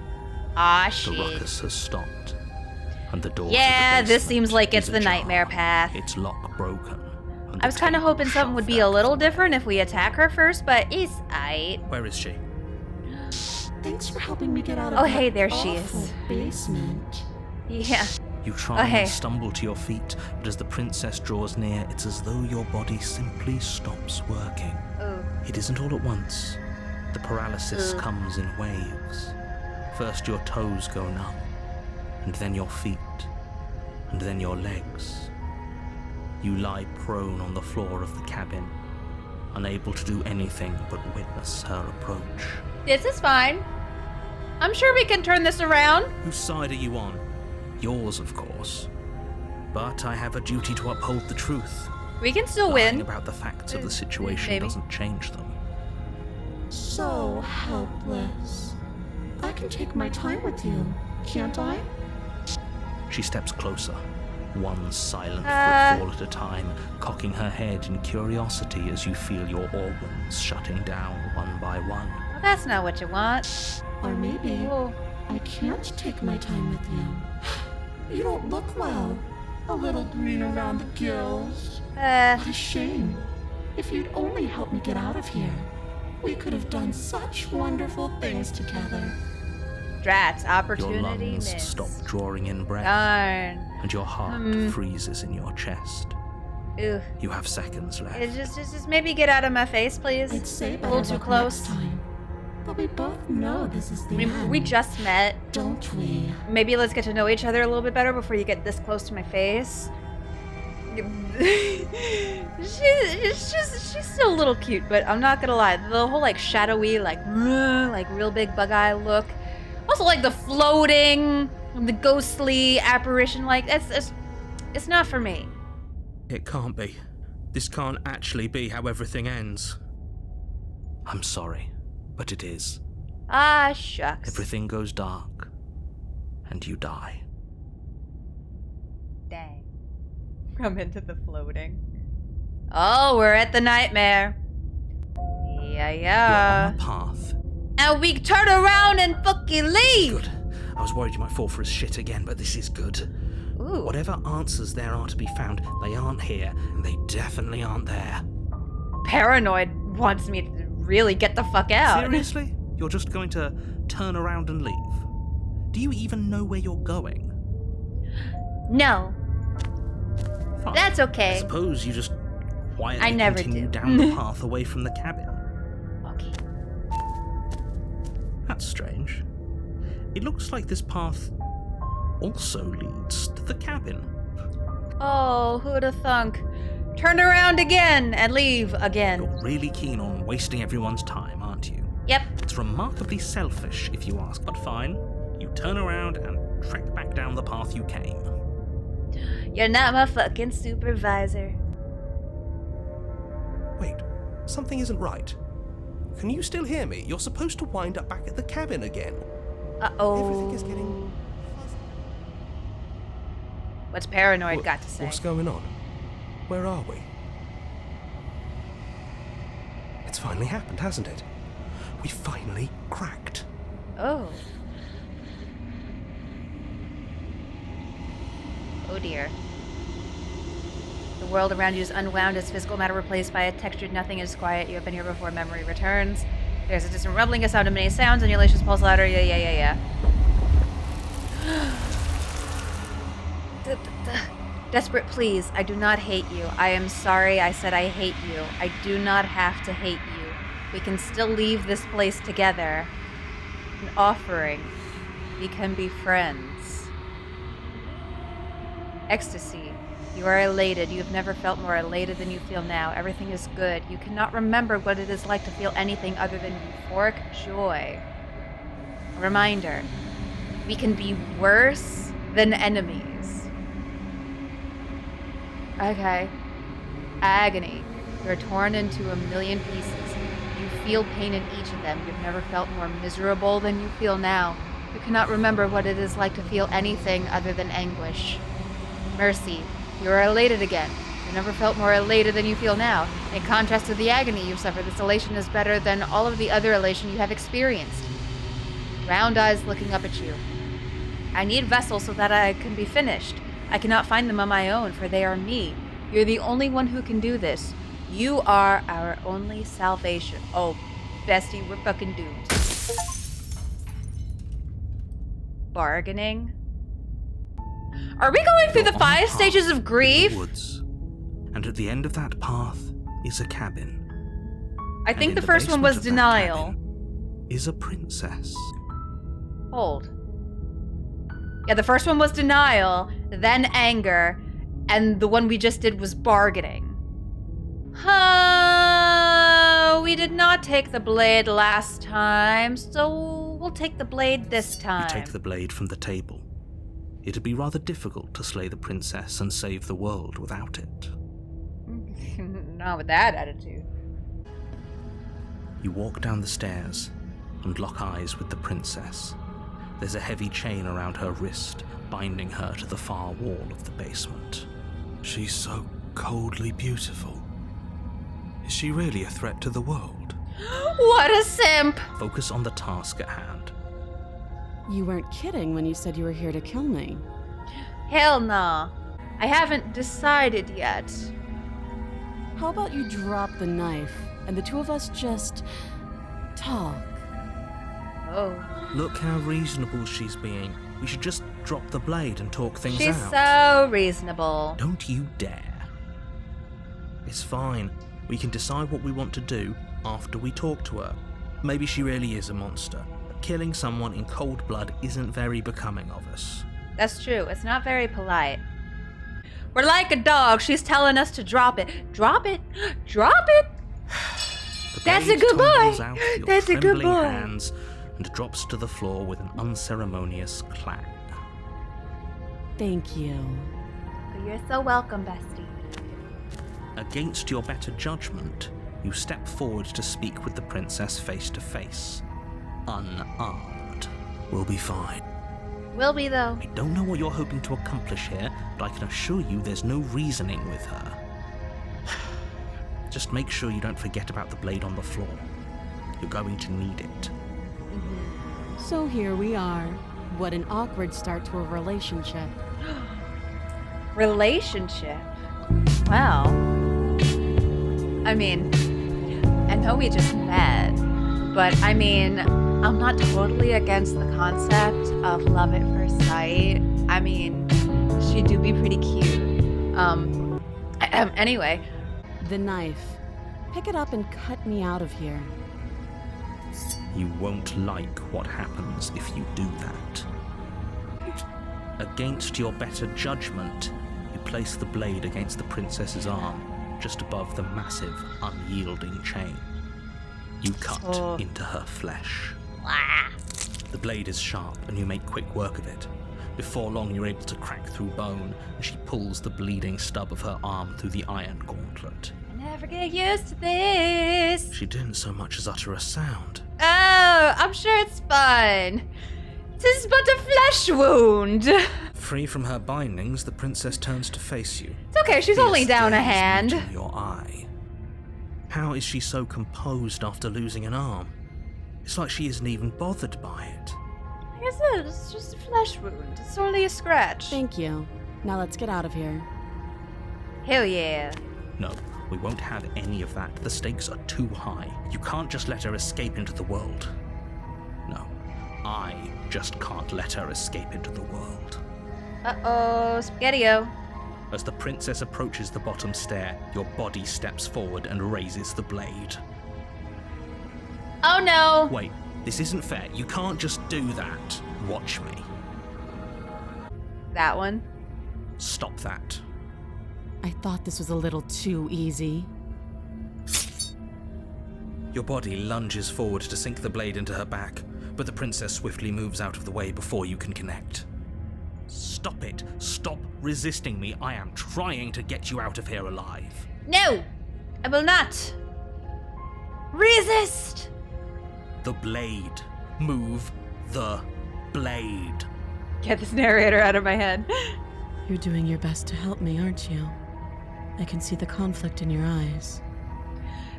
A: Ah,
B: The
A: shit.
B: ruckus has stopped, and the door
A: Yeah,
B: to the
A: this
B: basement
A: seems like it's
B: is
A: the
B: ajar,
A: nightmare path.
B: Its lock broken. and
A: I was
B: the
A: kind of
B: table
A: hoping something would
B: shoved
A: be a
B: out
A: little
B: of the
A: different if we attack her first, but it's aight.
G: Where is she?
J: Thanks for helping me get out of
A: Oh,
J: that
A: hey, there she
J: awful
A: is.
J: basement.
A: Yeah.
B: You try
A: Okay.
B: and stumble to your feet, but as the princess draws near, it's as though your body simply stops working.
A: Ooh.
B: It isn't all at once. The paralysis
A: Ugh.
B: comes in waves. First your toes go numb, and then your feet, and then your legs. You lie prone on the floor of the cabin, unable to do anything but witness her approach.
A: This is fine. I'm sure we can turn this around.
G: Whose side are you on?
B: Yours, of course. But I have a duty to uphold the truth.
A: We can still
B: Lying
A: win.
B: about the facts of the situation
A: maybe.
B: doesn't change them.
J: So helpless. I can take my time with you, can't I?
B: She steps closer, one silent
A: Uh.
B: footfall at a time, cocking her head in curiosity as you feel your organs shutting down one by one.
A: Well, that's not what you want.
J: Or maybe
A: Oh.
J: I can't take my time with you. You don't look well. A little green around the gills. What a shame. If you'd only helped me get out of here, we could have done such wonderful things together.
A: Drats,
B: Your
A: opportunity
B: lungs
A: missed.
B: stop drawing in breath,
A: Darn.
B: and your heart freezes in your chest.
A: Ew.
B: You have seconds left.
A: It's just maybe get out of my face, please.
J: I'd say
A: a
J: better
A: little too
J: luck
A: close.
J: next time. But we both know this is the
A: I mean,
J: end.
A: we just met.
J: Don't we?
A: Maybe let's get to know each other a little bit better before you get this close to my face. she's still a little cute, but I'm not gonna lie. The whole like shadowy, like real big bug eye look. Also like the floating, the ghostly apparition. Like it's not for me.
G: It can't be. This can't actually be how everything ends.
B: I'm sorry, but it is.
A: Ah, shucks.
B: Everything goes dark, and you die.
A: Dang. Come into the floating. Oh, we're at the nightmare. Yeah.
B: You're on a path.
A: And we turn around and fucking leave.
B: Good. I was worried you might fall for his shit again, but this is good.
A: Ooh.
B: Whatever answers there are to be found, they aren't here, and they definitely aren't there.
A: Paranoid wants me to really get the fuck out.
B: Seriously? You're just going to turn around and leave? Do you even know where you're going?
A: No.
B: Fine.
A: That's
B: I
A: okay.
B: suppose you just quietly
A: I never
B: continue
A: do.
B: down the path away from the cabin.
A: Okay.
B: That's strange. It looks like this path also leads to the cabin.
A: Oh, who'd have thunk? Turn around again and leave again.
B: You're really keen on wasting everyone's time, aren't you?
A: Yep.
B: It's remarkably selfish, if you ask, but fine. You turn around and trek back down the path you came.
A: You're not my fucking supervisor.
G: Something isn't right. Can you still hear me? You're supposed to wind up back at the cabin again.
A: Uh-oh.
G: Everything is getting...
A: What's Paranoid got to say?
G: What's going on? Where are we? It's finally happened, hasn't it? We finally cracked.
A: Oh. Oh dear. The world around you is unwound as physical matter replaced by a textured nothing. It is quiet. You have been here before. Memory returns. There's a distant rumbling, a sound of many sounds. Undulations pulse louder. Yeah. Desperate please. I do not hate you. I am sorry I said I hate you. I do not have to hate you. We can still leave this place together. An offering. We can be friends. Ecstasy. You are elated. You have never felt more elated than you feel now. Everything is good. You cannot remember what it is like to feel anything other than euphoric joy. A reminder. We can be worse than enemies. Okay. Agony. You're torn into a million pieces. You feel pain in each of them. You've never felt more miserable than you feel now. You cannot remember what it is like to feel anything other than anguish. Mercy. You are elated again. You never felt more elated than you feel now. In contrast to the agony you suffer, this elation is better than all of the other elation you have experienced. Round eyes looking up at you. I need vessels so that I can be finished. I cannot find them on my own, for they are me. You're the only one who can do this. You are our only salvation. Oh, bestie, we're fucking doomed. Bargaining? Are we going through the 5 stages of grief?
B: Woods. And at the end of that path is a cabin.
A: I think the first one was denial.
B: Is a princess.
A: Hold. Yeah, the first one was denial, then anger, and the one we just did was bargaining. We did not take the blade last time, so we'll take the blade this time.
B: You take the blade from the table. It'd be rather difficult to slay the princess and save the world without it.
A: Not with that attitude.
B: You walk down the stairs and lock eyes with the princess. There's a heavy chain around her wrist, binding her to the far wall of the basement.
G: She's so coldly beautiful. Is she really a threat to the world?
A: What a simp!
B: Focus on the task at hand.
C: You weren't kidding when you said you were here to kill me.
A: Hell nah. I haven't decided yet.
C: How about you drop the knife and the two of us just talk?
A: Oh.
B: Look how reasonable she's being. We should just drop the blade and talk things
A: She's
B: out.
A: so reasonable.
B: Don't you dare. It's fine. We can decide what we want to do after we talk to her. Maybe she really is a monster. Killing someone in cold blood isn't very becoming of us.
A: That's true. It's not very polite. We're like a dog. She's telling us to drop it. Drop it. Drop it. That's a good boy. That's a good boy.
B: Hands and drops to the floor with an unceremonious clang.
C: Thank you.
A: You're so welcome, bestie.
B: Against your better judgment, you step forward to speak with the princess face to face. Unarmed. We'll be fine.
A: Will we, though?
B: I don't know what you're hoping to accomplish here, but I can assure you there's no reasoning with her. Just make sure you don't forget about the blade on the floor. You're going to need it.
C: So here we are. What an awkward start to a relationship.
A: Relationship? Well, I mean, I know we just met, but I mean, I'm not totally against the concept of love at first sight. I mean, she do be pretty cute. Anyway.
C: The knife. Pick it up and cut me out of here.
B: You won't like what happens if you do that. Against your better judgment, you place the blade against the princess's arm, just above the massive, unyielding chain. You cut into her flesh. The blade is sharp, and you make quick work of it. Before long, you're able to crack through bone, and she pulls the bleeding stub of her arm through the iron gauntlet.
A: No. Never get used to this.
B: She didn't so much as utter a sound.
A: Oh, I'm sure it's fine. 'Tis but a flesh wound.
B: Free from her bindings, the princess turns to face you.
A: It's okay, she's only down a hand.
B: Meeting your eye. How is she so composed after losing an arm? It's like she isn't even bothered by it.
A: Like I said, it's just a flesh wound. It's only a scratch.
C: Thank you. Now let's get out of here.
A: Hell yeah.
B: No, we won't have any of that. The stakes are too high. You can't just let her escape into the world. No, I just can't let her escape into the world.
A: Uh-oh, Spaghetti-O.
B: As the princess approaches the bottom stair, your body steps forward and raises the blade.
A: Oh no!
B: Wait, this isn't fair. You can't just do that. Watch me.
A: That one?
B: Stop that.
C: I thought this was a little too easy.
B: Your body lunges forward to sink the blade into her back, but the princess swiftly moves out of the way before you can connect. Stop it. Stop resisting me. I am trying to get you out of here alive.
A: No! I will not! Resist!
B: The blade. Move the blade.
A: Get this narrator out of my head.
C: You're doing your best to help me, aren't you? I can see the conflict in your eyes.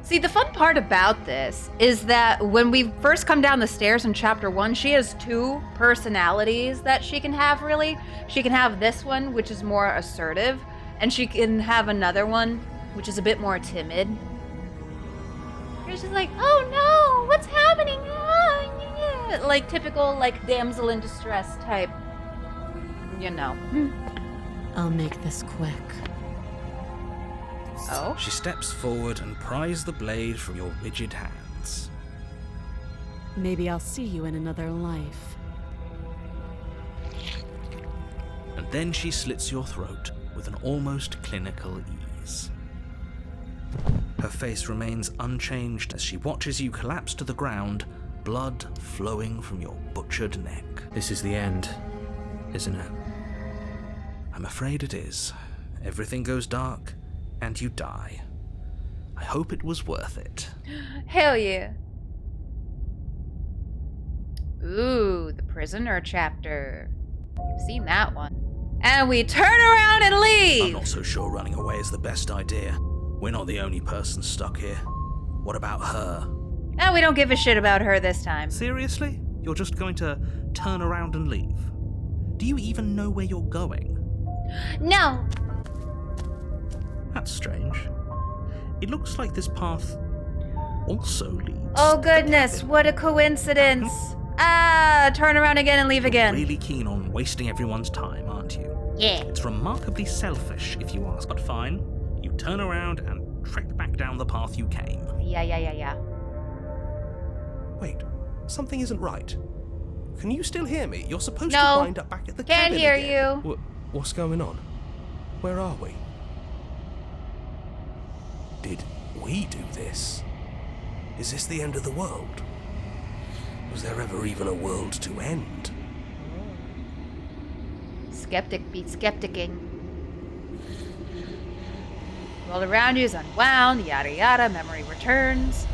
A: See, the fun part about this is that when we first come down the stairs in chapter 1, she has 2 personalities that she can have, really. She can have this one, which is more assertive, and she can have another one, which is a bit more timid. She's just like, oh no, what's happening? Oh, yeah. Like typical, like, damsel in distress type, you know.
C: I'll make this quick.
A: Oh?
B: She steps forward and pries the blade from your rigid hands.
C: Maybe I'll see you in another life.
B: And then she slits your throat with an almost clinical ease. Her face remains unchanged as she watches you collapse to the ground, blood flowing from your butchered neck. This is the end, isn't it? I'm afraid it is. Everything goes dark, and you die. I hope it was worth it.
A: Hell yeah. Ooh, the prisoner chapter. You've seen that one. And we turn around and leave!
B: I'm not so sure running away is the best idea. We're not the only person stuck here. What about her?
A: No, we don't give a shit about her this time.
B: Seriously? You're just going to turn around and leave? Do you even know where you're going?
A: No!
B: That's strange. It looks like this path also leads.
A: Oh goodness, what a coincidence. Ah, turn around again and leave again.
B: You're really keen on wasting everyone's time, aren't you?
A: Yeah.
B: It's remarkably selfish, if you ask, but fine. You turn around and trek back down the path you came.
A: Yeah.
G: Wait, something isn't right. Can you still hear me? You're supposed to
A: No.
G: wind up back at the
A: Can't
G: cabin
A: hear
G: again.
A: you.
G: What's going on? Where are we? Did we do this? Is this the end of the world? Was there ever even a world to end?
A: Skeptic beats skepticking. World around you is unwound, yada yada, memory returns.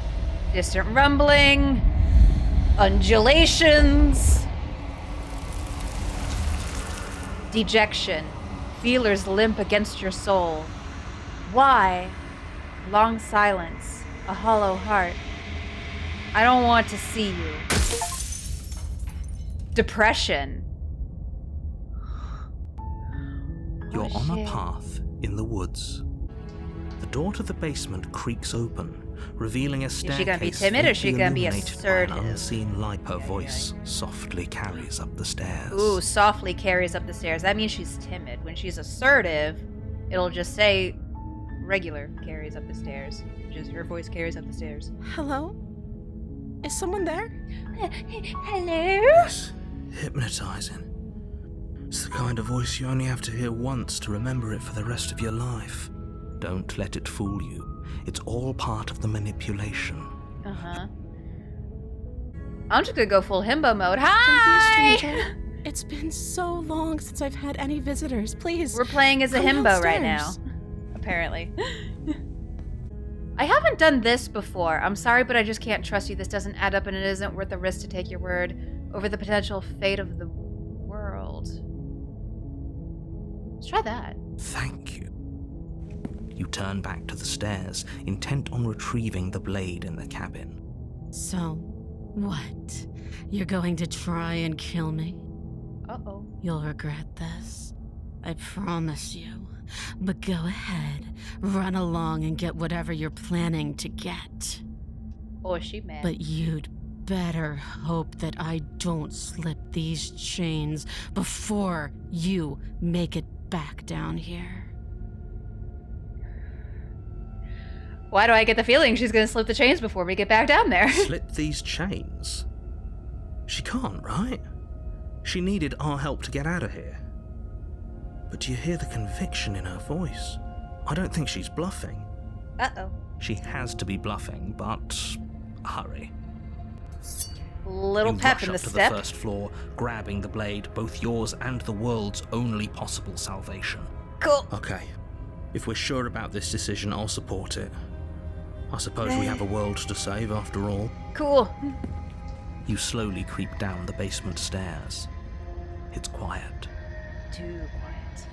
A: Distant rumbling. Undulations. Dejection. Feelers limp against your soul. Why? Long silence. A hollow heart. I don't want to see you. Depression.
B: You're
A: Oh,
B: on
A: shit.
B: a path in the woods. The door to the basement creaks open, revealing a staircase.
A: Is she gonna be timid or is she
B: faintly
A: gonna be
B: illuminated by
A: assertive?
B: an unseen light. Her voice softly carries up the stairs.
A: Ooh, softly carries up the stairs. That means she's timid. When she's assertive, it'll just say regular carries up the stairs. Just her voice carries up the stairs.
C: Hello? Is someone there?
A: Hello?
B: Yes, hypnotizing. It's the kind of voice you only have to hear once to remember it for the rest of your life. Don't let it fool you. It's all part of the manipulation.
A: Uh-huh. I'm just gonna go full himbo mode.
C: Don't be a
A: Hi!
C: stranger. It's been so long since I've had any visitors. Please.
A: We're playing as a
C: come
A: himbo right now.
C: downstairs.
A: Apparently. I haven't done this before. I'm sorry, but I just can't trust you. This doesn't add up and it isn't worth the risk to take your word over the potential fate of the world. Let's try that.
B: Thank you. You turn back to the stairs, intent on retrieving the blade in the cabin.
C: So, what? You're going to try and kill me?
A: Uh-oh.
C: You'll regret this. I promise you. But go ahead, run along and get whatever you're planning to get.
A: Oh, is she mad?
C: But you'd better hope that I don't slip these chains before you make it back down here.
A: Why do I get the feeling she's gonna slip the chains before we get back down there?
B: Slip these chains? She can't, right? She needed our help to get out of here. But do you hear the conviction in her voice? I don't think she's bluffing.
A: Uh-oh.
B: She has to be bluffing, but hurry.
A: Little
B: You
A: pep
B: rush
A: in the
B: up to
A: step.
B: the first floor, grabbing the blade, both yours and the world's only possible salvation.
A: Cool.
B: Okay. If we're sure about this decision, I'll support it. I suppose we have a world to save after all.
A: Cool.
B: You slowly creep down the basement stairs. It's quiet.
A: Too quiet.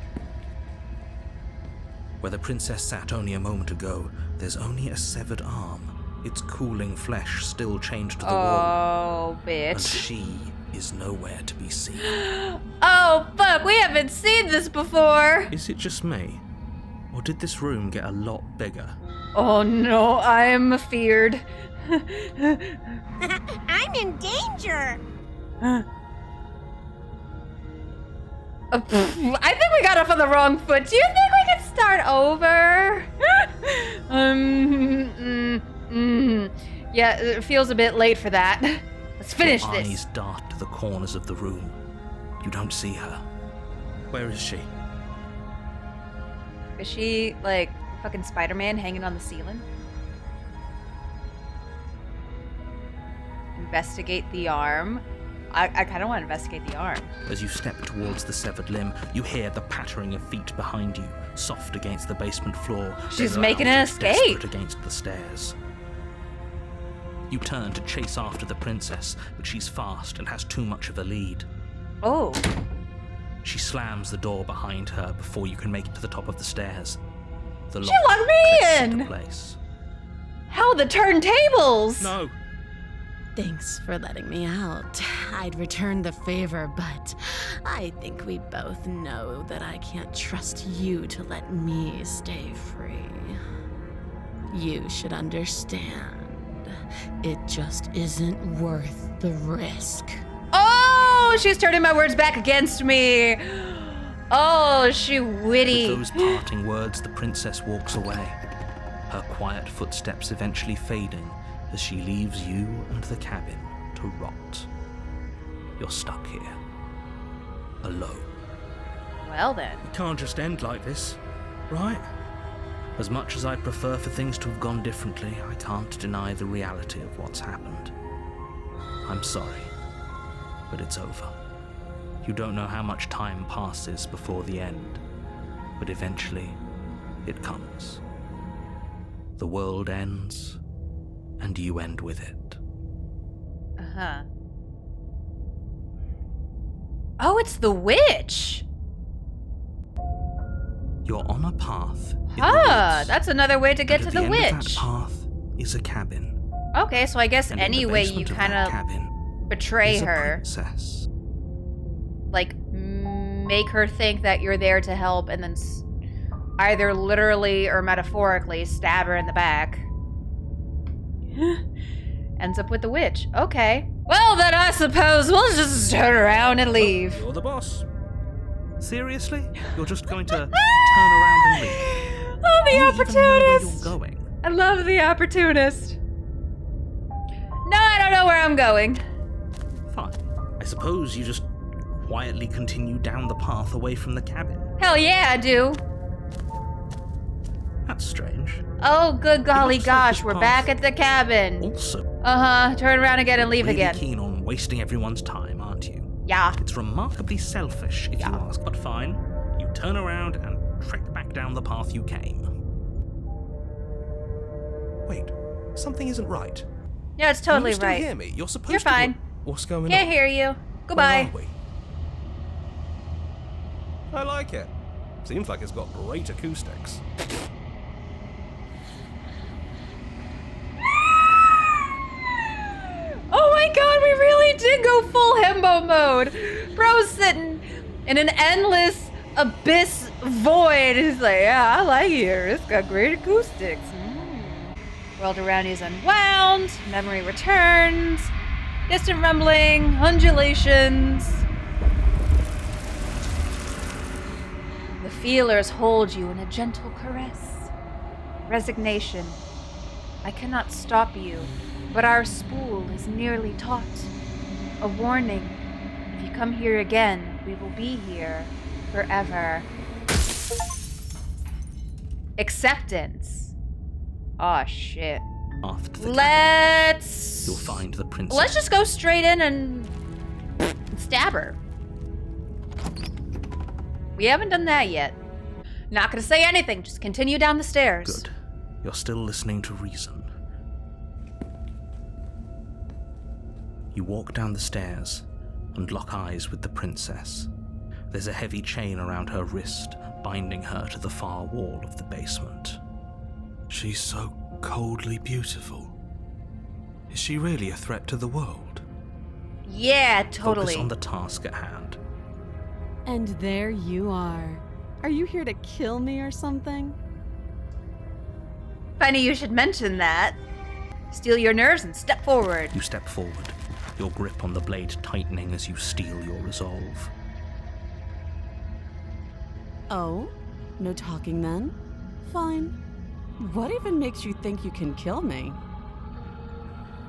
B: Where the princess sat only a moment ago, there's only a severed arm, its cooling flesh still chained to the wall.
A: Oh,
B: And
A: bitch.
B: she is nowhere to be seen.
A: Oh, fuck, we haven't seen this before.
B: Is it just me? Or did this room get a lot bigger?
A: Oh no, I'm feared.
D: I'm in danger.
A: I think we got off on the wrong foot. Do you think we can start over? Yeah, it feels a bit late for that. Let's finish
B: Your
A: this.
B: eyes dart to the corners of the room. You don't see her. Where is she?
A: Is she like fucking Spider-Man hanging on the ceiling? Investigate the arm. I kind of want to investigate the arm.
B: As you step towards the severed limb, you hear the pattering of feet behind you, soft against the basement floor.
A: She's
B: then
A: making
B: loud
A: an
B: and
A: escape.
B: desperate against the stairs. You turn to chase after the princess, but she's fast and has too much of a lead.
A: Oh.
B: She slams the door behind her before you can make it to the top of the stairs. The
A: She
B: lock
A: locked me
B: clicks
A: in!
B: into place.
A: How the turntables!
B: No!
C: Thanks for letting me out. I'd return the favor, but I think we both know that I can't trust you to let me stay free. You should understand. It just isn't worth the risk.
A: Oh, she's turning my words back against me. Oh, she witty.
B: With those parting words, the princess walks away, her quiet footsteps eventually fading as she leaves you and the cabin to rot. You're stuck here, alone.
A: Well then.
B: It can't just end like this, right? As much as I'd prefer for things to have gone differently, I can't deny the reality of what's happened. I'm sorry, but it's over. You don't know how much time passes before the end, but eventually it comes. The world ends, and you end with it.
A: Uh-huh. Oh, it's the witch!
B: You're on a path. in the
A: Ah,
B: woods,
A: that's another way to get
B: and
A: to
B: at
A: the
B: the end of
A: witch.
B: that path is a cabin.
A: Okay, so I guess
B: And in the
A: anyway you
B: basement of
A: kind
B: that
A: of
B: cabin
A: betray
B: is a
A: her.
B: princess.
A: Like, make her think that you're there to help and then either literally or metaphorically stab her in the back. Ends up with the witch. Okay. Well, then I suppose we'll just turn around and leave.
B: You're the boss. Seriously? You're just going to turn around and leave?
A: Oh, the
B: You even know where
A: opportunist!
B: you're going.
A: I love the opportunist. No, I don't know where I'm going.
B: Fine. I suppose you just quietly continue down the path away from the cabin.
A: Hell yeah, I do.
B: That's strange.
A: Oh, good golly
B: looks like
A: gosh,
B: this
A: we're
B: path-
A: back at the cabin.
B: Also,
A: Uh-huh, turn around again and leave
B: really
A: again.
B: keen on wasting everyone's time, aren't you?
A: Yeah.
B: It's remarkably selfish, if you ask, but fine. You turn around and trek back down the path you came.
G: Wait, something isn't right.
A: Yeah, it's
G: Can
A: totally
G: you still
A: right.
G: hear me? You're supposed
A: You're
G: to.
A: fine.
G: What's going
A: Can't
G: on?
A: hear you.
G: Where
A: Goodbye.
G: are we? I like it. Seems like it's got great acoustics.
A: Oh my god, we really did go full himbo mode. Bro's sitting in an endless abyss void. He's like, yeah, I like it here. It's got great acoustics. World around you is unwound. Memory returns. Distant rumbling, undulations. The feelers hold you in a gentle caress. Resignation. I cannot stop you, but our spool is nearly taut. A warning. If you come here again, we will be here forever. Acceptance. Aw, shit.
B: After the
A: Let's...
B: you'll find the princess.
A: Let's just go straight in and stab her. We haven't done that yet. Not gonna say anything, just continue down the stairs.
B: Good. You're still listening to reason. You walk down the stairs and lock eyes with the princess. There's a heavy chain around her wrist, binding her to the far wall of the basement.
G: She's so coldly beautiful. Is she really a threat to the world?
A: Yeah, totally.
B: Focus on the task at hand.
C: And there you are. Are you here to kill me or something?
A: Funny you should mention that. Steel your nerves and step forward.
B: You step forward, your grip on the blade tightening as you steel your resolve.
C: Oh? No talking then? Fine. What even makes you think you can kill me?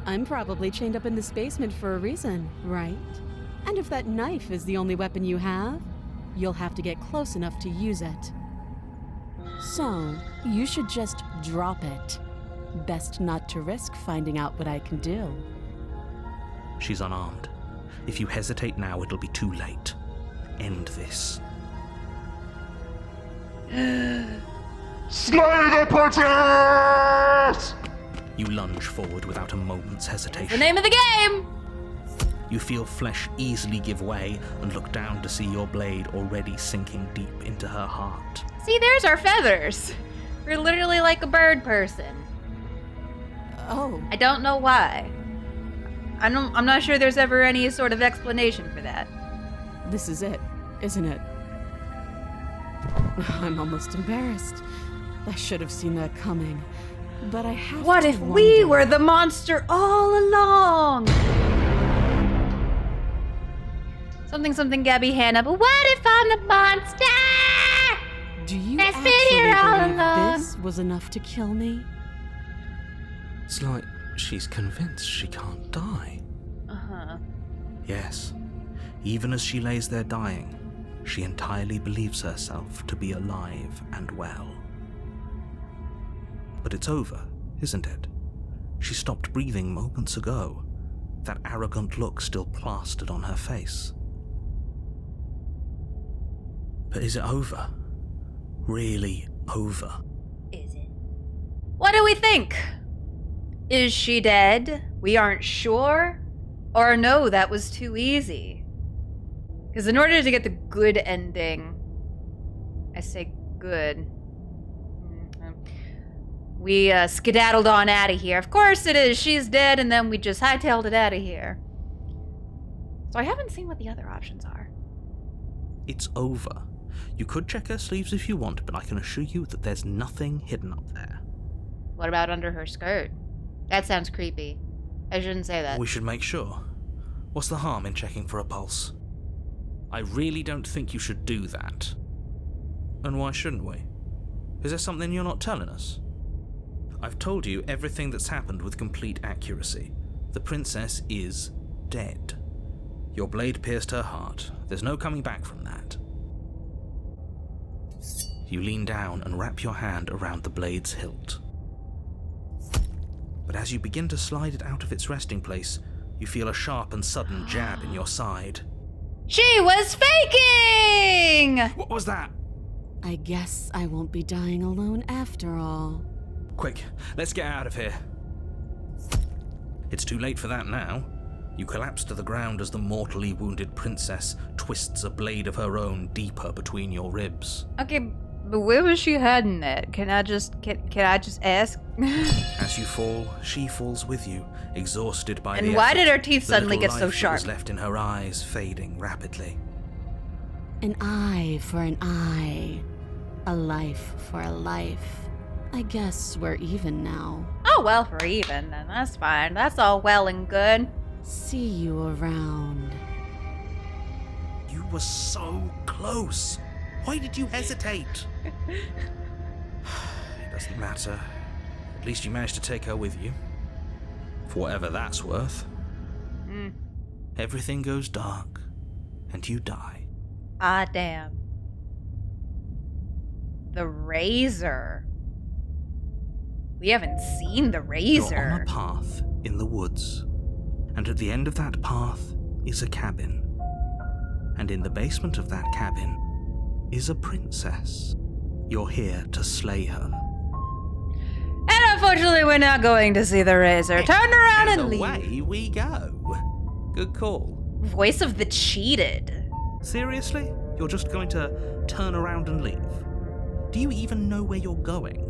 C: I'm probably chained up in this basement for a reason, right? And if that knife is the only weapon you have, you'll have to get close enough to use it. So, you should just drop it. Best not to risk finding out what I can do.
B: She's unarmed. If you hesitate now, it'll be too late. End this.
K: Slay the princess!
B: You lunge forward without a moment's
A: The
B: hesitation.
A: name of the game!
B: You feel flesh easily give way and look down to see your blade already sinking deep into her heart.
A: See, there's our feathers. We're literally like a bird person.
C: Oh,
A: I don't know why. I'm not sure there's ever any sort of explanation for that.
C: this is it, isn't it? I'm almost embarrassed. I should have seen that coming. But I have
A: What
C: to
A: if we
C: wonder-
A: were the monster all along? Something Gabby Hanna, but what if I'm the monster?
C: Do you
A: That's been
C: actually
A: here all
C: believe
A: along.
C: this was enough to kill me?
G: It's like she's convinced she can't die.
A: Uh-huh.
B: Yes, even as she lays there dying, she entirely believes herself to be alive and well. But it's over, isn't it? She stopped breathing moments ago, that arrogant look still plastered on her face. But is it over? Really over?
A: Is it? What do we think? Is she dead? We aren't sure? Or no, that was too easy? Because in order to get the good ending, I say good, we skedaddled on out of here. Of course it is. She's dead, and then we just hightailed it out of here. So I haven't seen what the other options are.
B: It's over. You could check her sleeves if you want, but I can assure you that there's nothing hidden up there.
A: What about under her skirt? That sounds creepy. I shouldn't say that.
B: We should make sure. What's the harm in checking for a pulse? I really don't think you should do that. And why shouldn't we? Is there something you're not telling us? I've told you everything that's happened with complete accuracy. The princess is dead. Your blade pierced her heart. There's no coming back from that. You lean down and wrap your hand around the blade's hilt. But as you begin to slide it out of its resting place, you feel a sharp and sudden jab in your side.
A: She was faking!
B: What was that?
C: I guess I won't be dying alone after all.
B: Quick, let's get out of here. It's too late for that now. You collapse to the ground as the mortally wounded princess twists a blade of her own deeper between your ribs.
A: Okay, but where was she heading at? Can I just ask?
B: As you fall, she falls with you, exhausted by the
A: And why
B: effort.
A: did her teeth
B: The
A: suddenly
B: little
A: get so
B: life that
A: sharp?
B: was left in her eyes fading rapidly.
I: An eye for an eye. A life for a life. I guess we're even now.
A: Oh, well, for even, then that's fine. That's all well and good.
I: See you around.
B: You were so close. Why did you hesitate? It doesn't matter. At least you managed to take her with you. For whatever that's worth. Everything goes dark, and you die.
A: Ah, damn. The razor. We haven't seen the razor.
B: You're on a path in the woods, and at the end of that path is a cabin. And in the basement of that cabin is a princess. You're here to slay her.
A: And unfortunately, we're not going to see the razor. Turn around and leave.
B: Away we go. Good call.
A: Voice of the cheated.
B: Seriously? You're just going to turn around and leave? Do you even know where you're going?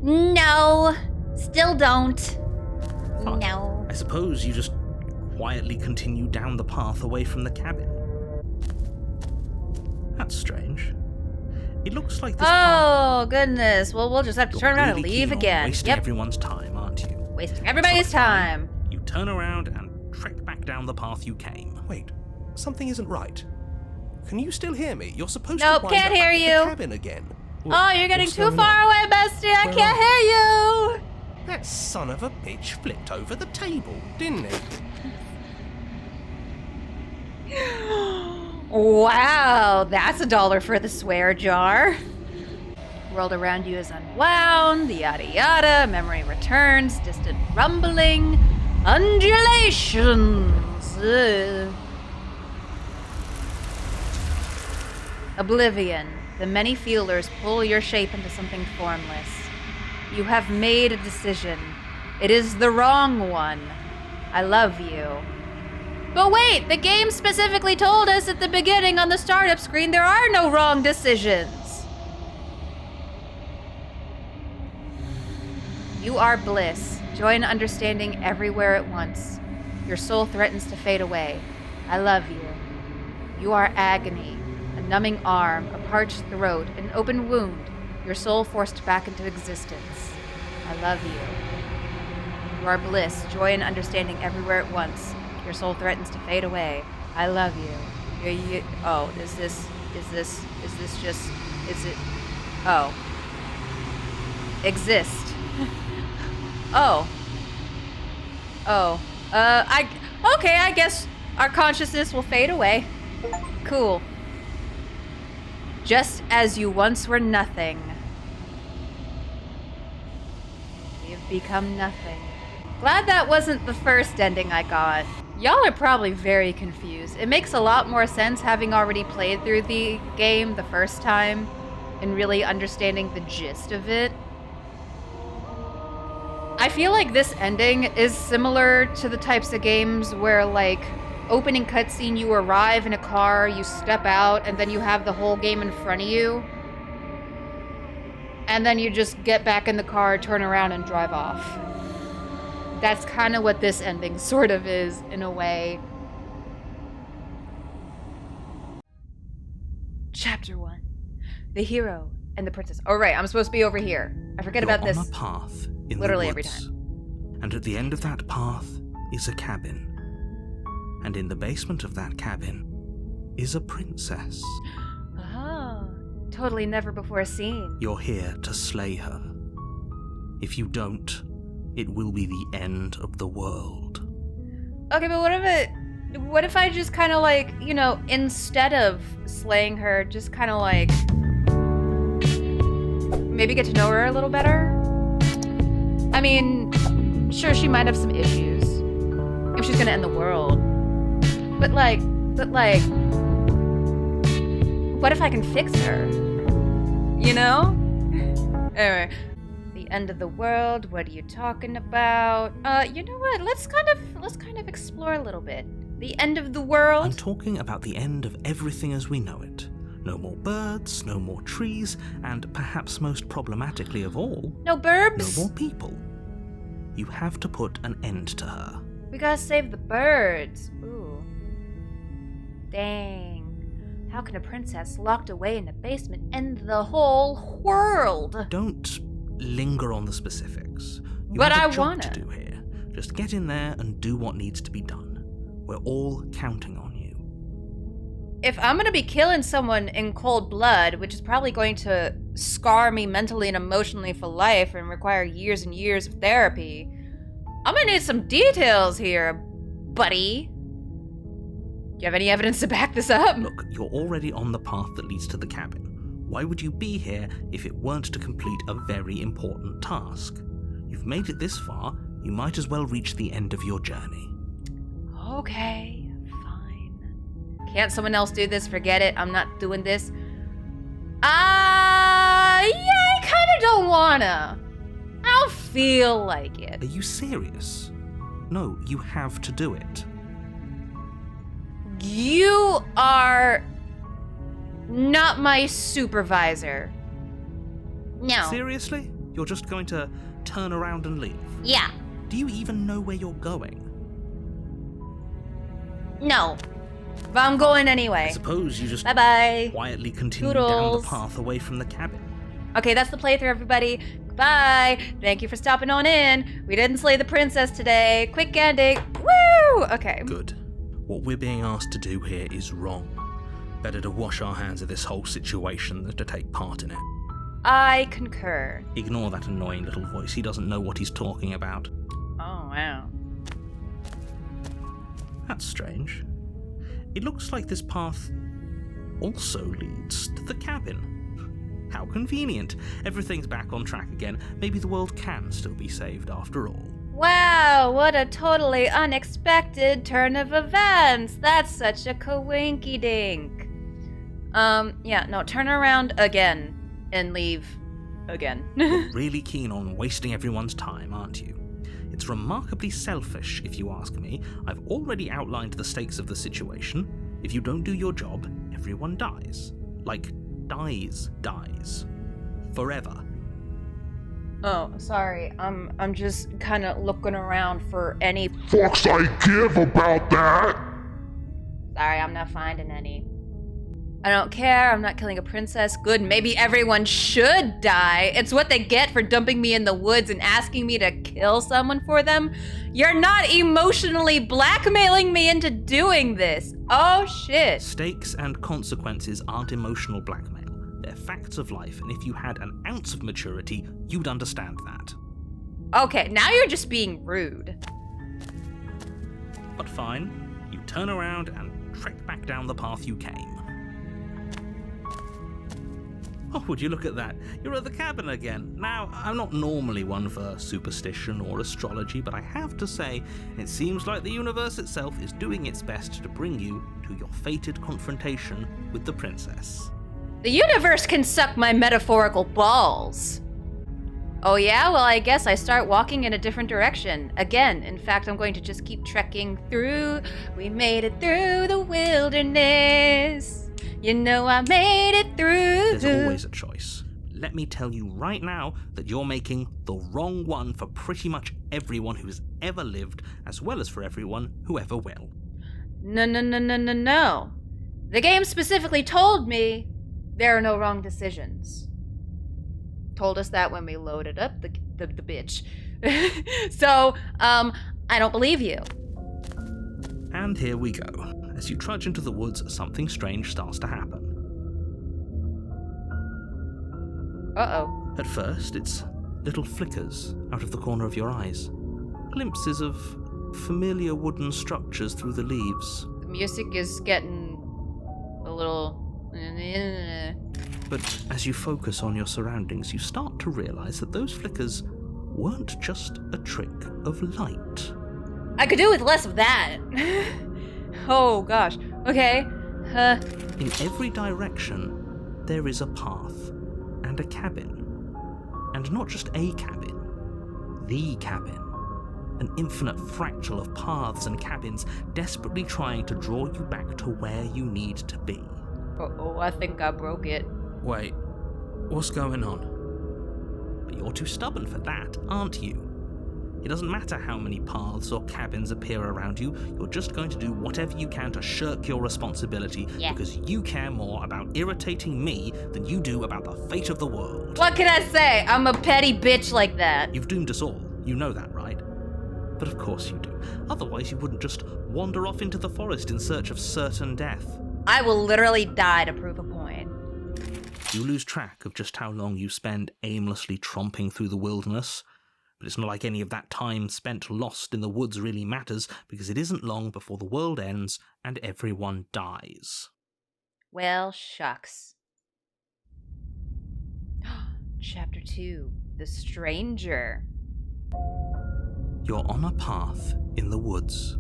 A: No. Still don't.
B: Fine.
A: No.
B: I suppose you just quietly continue down the path away from the cabin. That's strange. It looks like this path...
A: Oh, goodness. Well, we'll just have to
B: You're
A: turn around
B: really
A: and leave
B: keen on
A: again.
B: wasting everyone's time, aren't you?
A: Wasting everybody's time.
B: You turn around and trek back down the path you came.
G: Wait, something isn't right. Can you still hear me? You're supposed
A: Nope,
G: to wind
A: can't
G: up
A: hear
G: at
A: you.
G: the cabin again.
A: Oh, you're getting
G: What's
A: too
G: going
A: far
G: on?
A: away, bestie. I
G: Where
A: can't hear you.
G: That son of a bitch flipped over the table, didn't he?
A: Wow, that's $1 for the swear jar. World around you is unwound, yada yada, memory returns, distant rumbling, undulations. Ugh. Oblivion. The many feelers pull your shape into something formless. You have made a decision. It is the wrong one. I love you. But wait, the game specifically told us at the beginning on the startup screen there are no wrong decisions. You are bliss, joy and understanding everywhere at once. Your soul threatens to fade away. I love you. You are agony, a numbing arm, a parched throat, an open wound, your soul forced back into existence. I love you. You are bliss, joy and understanding everywhere at once. Your soul threatens to fade away. I love you. Oh, is it? Oh. Exist. Oh. Okay, I guess our consciousness will fade away. Cool. Just as you once were nothing. We have become nothing. Glad that wasn't the first ending I got. Y'all are probably very confused. It makes a lot more sense having already played through the game the first time and really understanding the gist of it. I feel like this ending is similar to the types of games where, like, opening cutscene, you arrive in a car, you step out, and then you have the whole game in front of you. And then you just get back in the car, turn around, and drive off. That's kind of what this ending sort of is, in a way. Chapter 1. The hero and the princess. Oh, right, I'm supposed to be over here. I forget
B: You're
A: about this.
B: on a path in
A: literally
B: the
A: every
B: woods,
A: time.
B: And at the end of that path is a cabin. And in the basement of that cabin is a princess.
A: Oh, totally never before seen.
B: You're here to slay her. If you don't, it will be the end of the world.
A: Okay, but what if I just kind of like, you know, instead of slaying her, just kind of like maybe get to know her a little better? I mean, sure, she might have some issues if she's gonna end the world. But like, what if I can fix her? You know? Anyway, The end of the world? What are you talking about? You know what? Let's kind of explore a little bit. The end of the world?
B: I'm talking about the end of everything as we know it. No more birds, no more trees, and perhaps most problematically of all,
A: No burbs?
B: no more people. You have to put an end to her.
A: We gotta save the birds. Ooh. Dang. How can a princess locked away in a basement end the whole world?
B: Don't linger on the specifics. You
A: But
B: have
A: I
B: a job
A: wanna.
B: to do here. Just get in there and do what needs to be done. We're all counting on you.
A: If I'm gonna be killing someone in cold blood, which is probably going to scar me mentally and emotionally for life and require years and years of therapy, I'm gonna need some details here, buddy. Do you have any evidence to back this up?
B: Look, you're already on the path that leads to the cabin. Why would you be here if it weren't to complete a very important task? You've made it this far, you might as well reach the end of your journey.
A: Okay, fine. Can't someone else do this? Forget it. I'm not doing this. Yeah, I kinda don't wanna. I don't feel like it.
B: Are you serious? No, you have to do it.
A: You are not my supervisor. No.
B: Seriously? You're just going to turn around and leave?
A: Yeah.
B: Do you even know where you're going?
A: No. But I'm going
B: I
A: anyway.
B: suppose you just
A: Bye-bye.
B: quietly continue down
A: Toodles.
B: the path away from the cabin.
A: Okay, that's the playthrough, everybody. Goodbye. Thank you for stopping on in. We didn't slay the princess today. Quick ending. Woo! Okay.
B: Good. What we're being asked to do here is wrong. Better to wash our hands of this whole situation than to take part in it.
A: I concur.
B: Ignore that annoying little voice. He doesn't know what he's talking about.
A: Oh, wow.
B: That's strange. It looks like this path also leads to the cabin. How convenient. Everything's back on track again. Maybe the world can still be saved after all.
A: Wow, what a totally unexpected turn of events. That's such a coinky-dink. Yeah, no, turn around again and leave again.
B: You're really keen on wasting everyone's time, aren't you? It's remarkably selfish, if you ask me. I've already outlined the stakes of the situation. If you don't do your job, everyone dies. Like, dies. Forever.
A: Oh, sorry. I'm just kind of looking around for any.
K: Fucks I give about that!
A: Sorry, I'm not finding any. I don't care. I'm not killing a princess. Good. Maybe everyone should die. It's what they get for dumping me in the woods and asking me to kill someone for them. You're not emotionally blackmailing me into doing this. Oh, shit.
B: Stakes and consequences aren't emotional blackmail. They're facts of life, and if you had an ounce of maturity, you'd understand that.
A: Okay, now you're just being rude.
B: But fine, you turn around and trek back down the path you came. Oh, would you look at that? You're at the cabin again. Now, I'm not normally one for superstition or astrology, but I have to say, it seems like the universe itself is doing its best to bring you to your fated confrontation with the princess.
A: The universe can suck my metaphorical balls. Oh yeah? Well, I guess I start walking in a different direction. Again, in fact, I'm going to just keep trekking through. We made it through the wilderness. You know I made it through.
B: There's always a choice. Let me tell you right now that you're making the wrong one for pretty much everyone who's ever lived, as well as for everyone who ever will.
A: No. The game specifically told me there are no wrong decisions. Told us that when we loaded up the bitch. So, I don't believe you.
B: And here we go. As you trudge into the woods, something strange starts to happen.
A: Uh-oh.
B: At first, it's little flickers out of the corner of your eyes. Glimpses of familiar wooden structures through the leaves.
A: The music is getting a little...
B: But as you focus on your surroundings, you start to realize that those flickers weren't just a trick of light.
A: I could do with less of that. Oh, gosh. Okay.
B: In every direction, there is a path and a cabin. And not just a cabin, the cabin. An infinite fractal of paths and cabins desperately trying to draw you back to where you need to be.
A: Uh-oh, I think I broke it.
G: Wait, what's going on?
B: But you're too stubborn for that, aren't you? It doesn't matter how many paths or cabins appear around you, you're just going to do whatever you can to shirk your responsibility because you care more about irritating me than you do about the fate of the world.
A: What can I say? I'm a petty bitch like that.
B: You've doomed us all. You know that, right? But of course you do. Otherwise you wouldn't just wander off into the forest in search of certain death.
A: I will literally die to prove a point.
B: You lose track of just how long you spend aimlessly tromping through the wilderness. But it's not like any of that time spent lost in the woods really matters, because it isn't long before the world ends and everyone dies.
A: Well, shucks. Chapter 2, The Stranger.
B: You're on a path in the woods,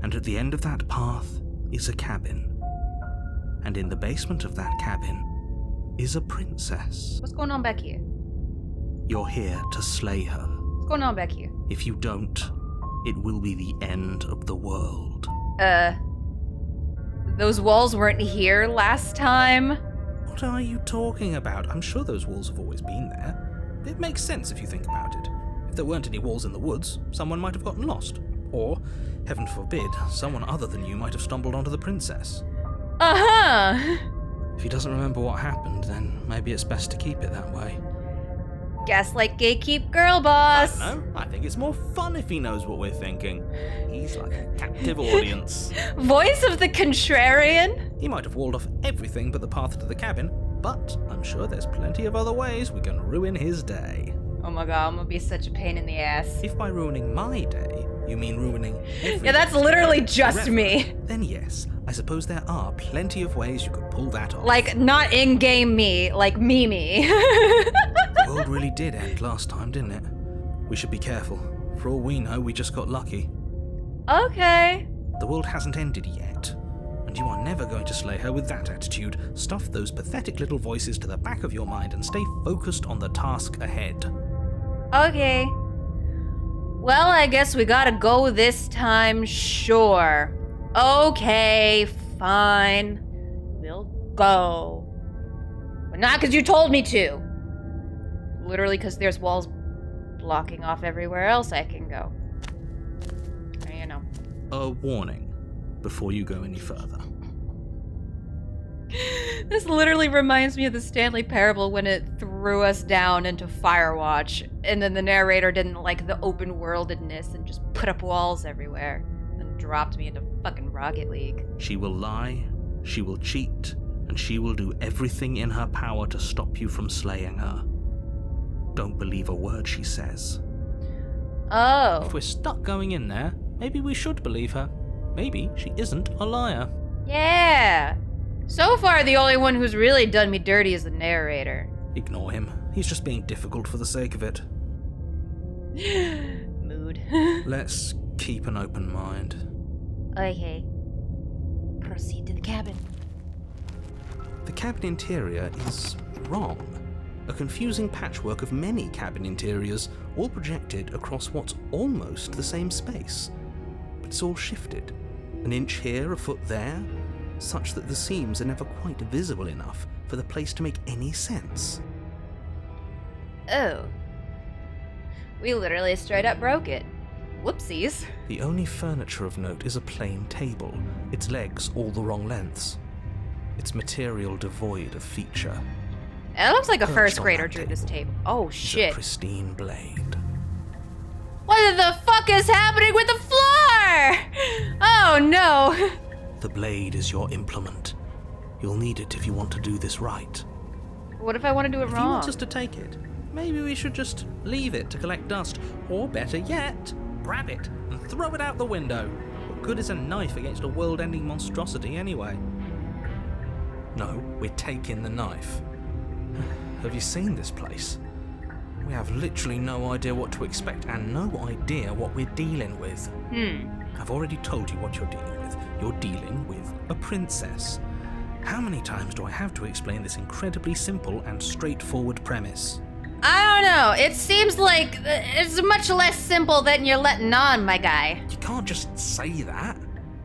B: and at the end of that path is a cabin. And in the basement of that cabin is a princess.
A: What's going on back here?
B: You're here to slay her.
A: What's going on back here?
B: If you don't, it will be the end of the world.
A: Those walls weren't here last time?
B: What are you talking about? I'm sure those walls have always been there. It makes sense if you think about it. If there weren't any walls in the woods, someone might have gotten lost. Or, heaven forbid, someone other than you might have stumbled onto the princess.
A: Uh-huh.
G: If he doesn't remember what happened, then maybe it's best to keep it that way.
A: Gaslight gatekeep girl boss.
B: I don't know. I think it's more fun if he knows what we're thinking. He's like a captive audience.
A: Voice of the contrarian?
B: He might have walled off everything but the path to the cabin, but I'm sure there's plenty of other ways we can ruin his day.
A: Oh my god, I'm gonna be such a pain in the ass.
B: If by ruining my day, you mean ruining every
A: Yeah, that's literally just
B: forever,
A: me.
B: Then yes, I suppose there are plenty of ways you could pull that off.
A: Like, not in-game me, like Mimi.
G: The world really did end last time, didn't it? We should be careful. For all we know, we just got lucky.
A: Okay.
B: The world hasn't ended yet, and you are never going to slay her with that attitude. Stuff those pathetic little voices to the back of your mind and stay focused on the task ahead.
A: Okay. Well, I guess we gotta go this time, sure. Okay, fine. We'll go. But not because you told me to. Literally because there's walls blocking off everywhere else I can go. You know.
B: A warning before you go any further.
A: This literally reminds me of the Stanley Parable when it threw us down into Firewatch, and then the narrator didn't like the open worldedness and just put up walls everywhere, and dropped me into fucking Rocket League.
B: She will lie, she will cheat, and she will do everything in her power to stop you from slaying her. Don't believe a word she says.
A: Oh.
E: If we're stuck going in there, maybe we should believe her. Maybe she isn't a liar.
A: Yeah. So far, the only one who's really done me dirty is the narrator.
B: Ignore him. He's just being difficult for the sake of it.
A: Mood.
G: Let's keep an open mind.
A: Okay. Proceed to the cabin.
B: The cabin interior is wrong. A confusing patchwork of many cabin interiors, all projected across what's almost the same space. But it's all shifted. An inch here, a foot there, such that the seams are never quite visible enough for the place to make any sense.
A: Oh. We literally straight up broke it. Whoopsies.
B: The only furniture of note is a plain table, its legs all the wrong lengths. Its material devoid of feature.
A: It looks like a
B: Perched
A: first
B: on
A: grader
B: that
A: drew
B: table
A: this table. Oh
B: is a
A: shit.
B: pristine blade.
A: What the fuck is happening with the floor? Oh no.
B: The blade is your implement. You'll need it if you want to do this right.
A: What if I want to do it
B: If he
A: wrong?
B: wants us to take it, maybe we should just leave it to collect dust. Or better yet, grab it and throw it out the window. What good is a knife against a world-ending monstrosity anyway? No, we're taking the knife. Have you seen this place? We have literally no idea what to expect and no idea what we're dealing with. I've already told you what you're dealing with. You're dealing with a princess. How many times do I have to explain this incredibly simple and straightforward premise?
A: I don't know. It seems like it's much less simple than you're letting on, my guy.
B: You can't just say that.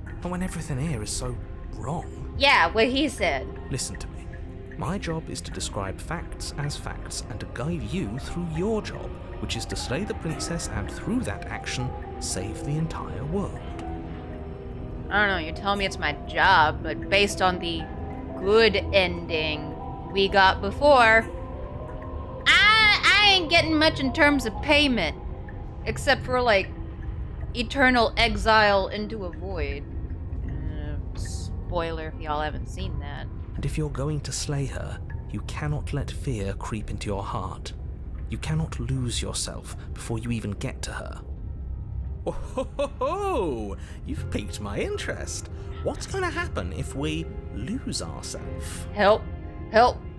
B: Not when everything here is so wrong.
A: Yeah, what he said.
B: Listen to me. My job is to describe facts as facts and to guide you through your job, which is to slay the princess and through that action, save the entire world.
A: I don't know, you tell me it's my job, but based on the good ending we got before, I ain't getting much in terms of payment. Except for, like, eternal exile into a void. Spoiler if y'all haven't seen that.
B: And if you're going to slay her, you cannot let fear creep into your heart. You cannot lose yourself before you even get to her.
G: Oh, ho, ho, ho. You've piqued my interest. What's going to happen if we lose ourselves?
A: Help.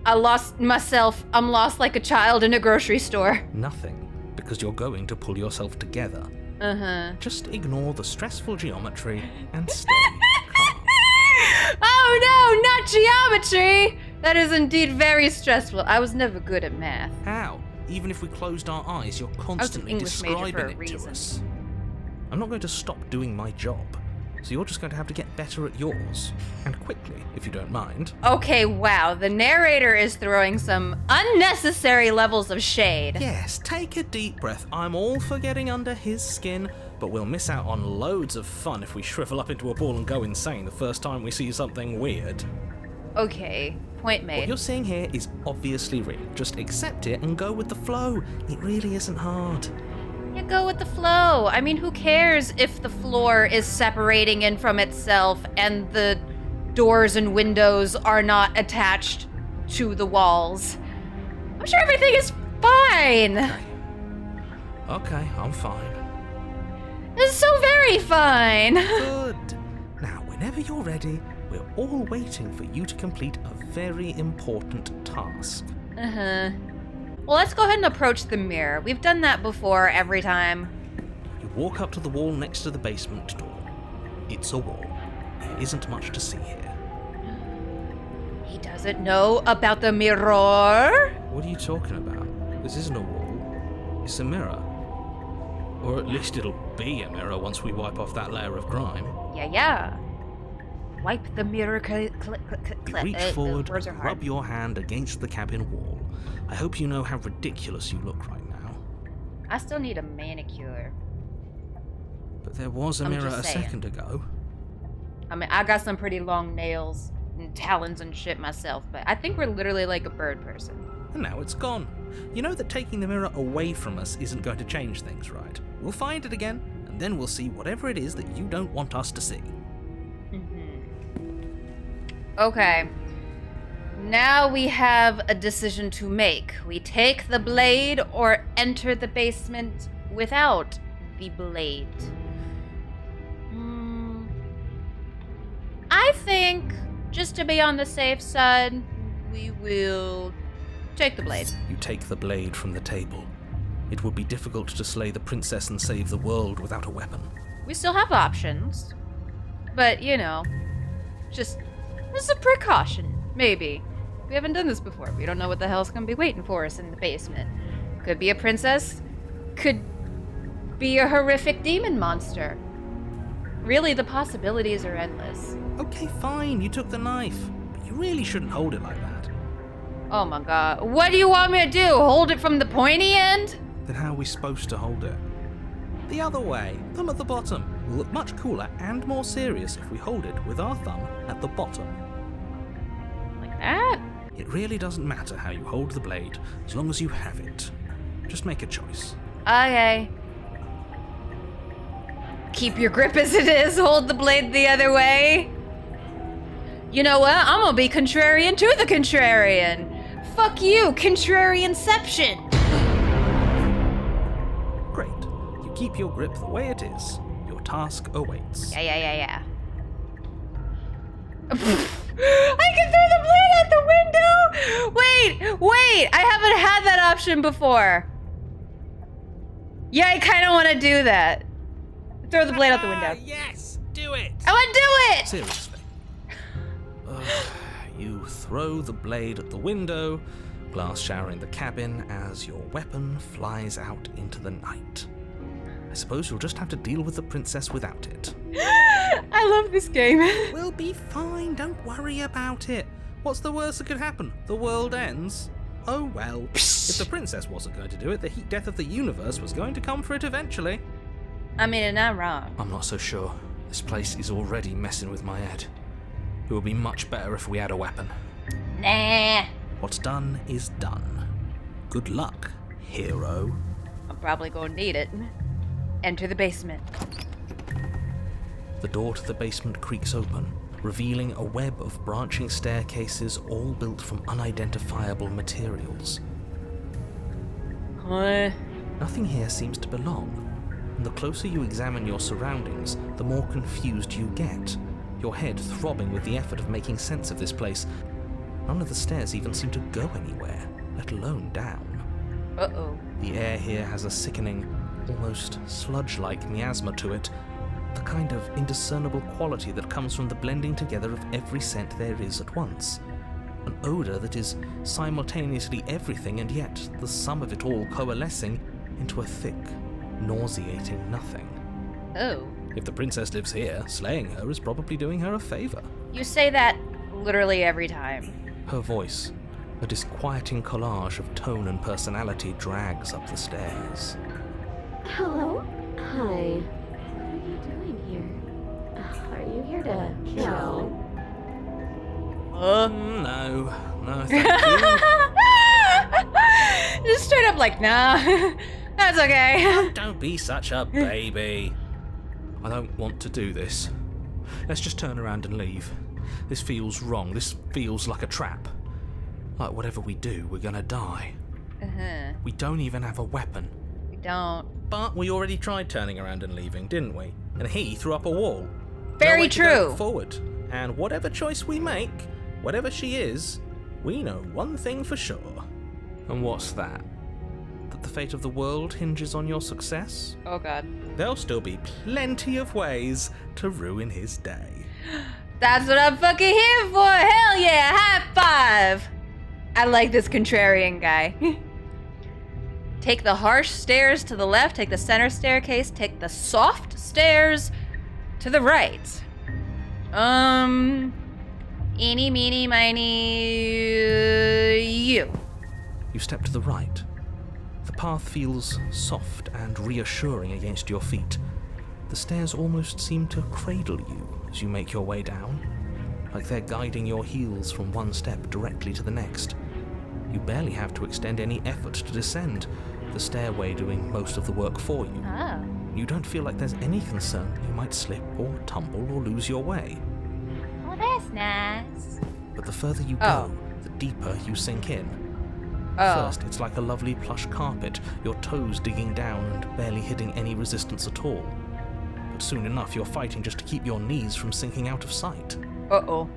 A: I lost myself. I'm lost like a child in a grocery store.
B: Nothing, because you're going to pull yourself together. Just ignore the stressful geometry and stay calm.
A: Oh no, not geometry! That is indeed very stressful. I was never good at math.
B: How? Even if we closed our eyes, you're constantly describing it to us. I'm not going to stop doing my job, so you're just going to have to get better at yours. And quickly, if you don't mind.
A: Okay, wow, the narrator is throwing some unnecessary levels of shade.
B: Yes, take a deep breath. I'm all for getting under his skin, but we'll miss out on loads of fun if we shrivel up into a ball and go insane the first time we see something weird.
A: Okay, point made.
B: What you're seeing here is obviously real. Just accept it and go with the flow. It really isn't hard.
A: Yeah, go with the flow. I mean, who cares if the floor is separating in from itself and the doors and windows are not attached to the walls? I'm sure everything is fine.
B: Okay, I'm fine.
A: It's so very fine.
B: Good. Now, whenever you're ready, we're all waiting for you to complete a very important task.
A: Well, let's go ahead and approach the mirror. We've done that before every time.
B: You walk up to the wall next to the basement door. It's a wall. There isn't much to see here.
A: He doesn't know about the mirror?
B: What are you talking about? This isn't a wall. It's a mirror. Or at least it'll be a mirror once we wipe off that layer of grime.
A: Yeah. Wipe the mirror.
B: You reach forward and rub your hand against the cabin wall. I hope you know how ridiculous you look right now.
A: I still need a manicure.
B: But there was a mirror a second ago.
A: I mean, I got some pretty long nails and talons and shit myself, but I think we're literally like a bird person.
B: And now it's gone. You know that taking the mirror away from us isn't going to change things, right? We'll find it again, and then we'll see whatever it is that you don't want us to see.
A: Okay. Now we have a decision to make. We take the blade or enter the basement without the blade. I think, just to be on the safe side, we will take the blade.
B: You take the blade from the table. It would be difficult to slay the princess and save the world without a weapon.
A: We still have options. But, you know, just as a precaution, maybe. We haven't done this before. We don't know what the hell's gonna be waiting for us in the basement. Could be a princess. Could be a horrific demon monster. Really, the possibilities are endless.
B: Okay, fine, you took the knife. But you really shouldn't hold it like that.
A: Oh my god. What do you want me to do? Hold it from the pointy end?
B: Then how are we supposed to hold it? The other way, thumb at the bottom. Will look much cooler and more serious if we hold it with our thumb at the bottom.
A: Like that?
B: It really doesn't matter how you hold the blade, as long as you have it. Just make a choice.
A: Okay. Keep your grip as it is, hold the blade the other way. You know what? I'm gonna be contrarian to the contrarian. Fuck you, contrarianception.
B: Great. You keep your grip the way it is. Your task awaits.
A: Yeah. I can throw the blade out the window! Wait! I haven't had that option before. Yeah, I kind of want to do that. Throw the blade out the window.
G: Yes! Do it!
A: I want to do it!
B: Seriously. You throw the blade at the window, glass showering the cabin as your weapon flies out into the night. I suppose you'll just have to deal with the princess without it.
A: I love this game.
B: We'll be fine, don't worry about it. What's the worst that could happen? The world ends? Oh well. If the princess wasn't going to do it, the heat death of the universe was going to come for it eventually.
A: I mean, you're not wrong.
H: I'm not so sure. This place is already messing with my head. It would be much better if we had a weapon.
A: Nah.
B: What's done is done. Good luck, hero.
A: I'm probably going to need it. Enter the basement.
B: The door to the basement creaks open, revealing a web of branching staircases all built from unidentifiable materials.
A: Huh?
B: Nothing here seems to belong, and the closer you examine your surroundings, the more confused you get, your head throbbing with the effort of making sense of this place. None of the stairs even seem to go anywhere, let alone down.
A: Uh-oh.
B: The air here has a sickening, almost sludge-like miasma to it, the kind of indiscernible quality that comes from the blending together of every scent there is at once. An odour that is simultaneously everything and yet the sum of it all coalescing into a thick, nauseating nothing.
A: Oh.
B: If the princess lives here, slaying her is probably doing her a favour.
A: You say that literally every time.
B: Her voice, a disquieting collage of tone and personality, drags up the stairs.
F: Hello? Hi. What are you doing here? Are you here to kill?
B: No, thank you.
A: Just straight up like, nah. That's okay.
B: Don't be such a baby. I don't want to do this. Let's just turn around and leave. This feels wrong. This feels like a trap. Like whatever we do, we're gonna die.
A: Uh-huh.
B: We don't even have a weapon.
A: We don't.
B: But we already tried turning around and leaving, didn't we? And he threw up a wall.
A: Very
B: No way to go
A: true.
B: forward. And whatever choice we make, whatever she is, we know one thing for sure. And what's that? That the fate of the world hinges on your success?
A: Oh god.
B: There'll still be plenty of ways to ruin his day.
A: That's what I'm fucking here for. Hell yeah. High five. I like this contrarian guy. Take the harsh stairs to the left, take the center staircase, take the soft stairs to the right. Eeny, meeny, miny, you.
B: You step to the right. The path feels soft and reassuring against your feet. The stairs almost seem to cradle you as you make your way down, like they're guiding your heels from one step directly to the next. You barely have to extend any effort to descend, the stairway doing most of the work for you.
A: Oh.
B: You don't feel like there's any concern you might slip or tumble or lose your way.
A: Oh, that's nice.
B: But the further you
A: Oh.
B: go, the deeper you sink in.
A: Oh.
B: First, it's like a lovely plush carpet, your toes digging down and barely hitting any resistance at all. But soon enough, you're fighting just to keep your knees from sinking out of sight.
A: Uh-oh.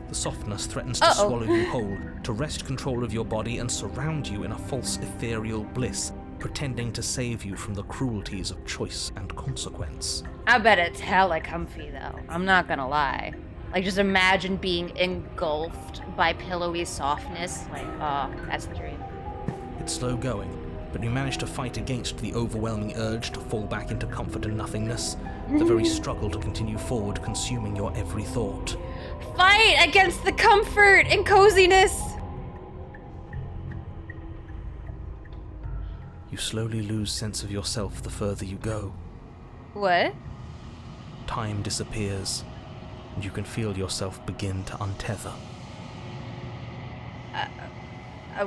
B: The softness threatens to swallow you whole, to wrest control of your body and surround you in a false ethereal bliss, pretending to save you from the cruelties of choice and consequence.
A: I bet it's hella comfy, though. I'm not gonna lie. Like, just imagine being engulfed by pillowy softness. Like, oh, that's the dream.
B: It's slow going, but you manage to fight against the overwhelming urge to fall back into comfort and nothingness, the very struggle to continue forward consuming your every thought.
A: Fight against the comfort and coziness!
B: You slowly lose sense of yourself the further you go.
A: What?
B: Time disappears, and you can feel yourself begin to untether.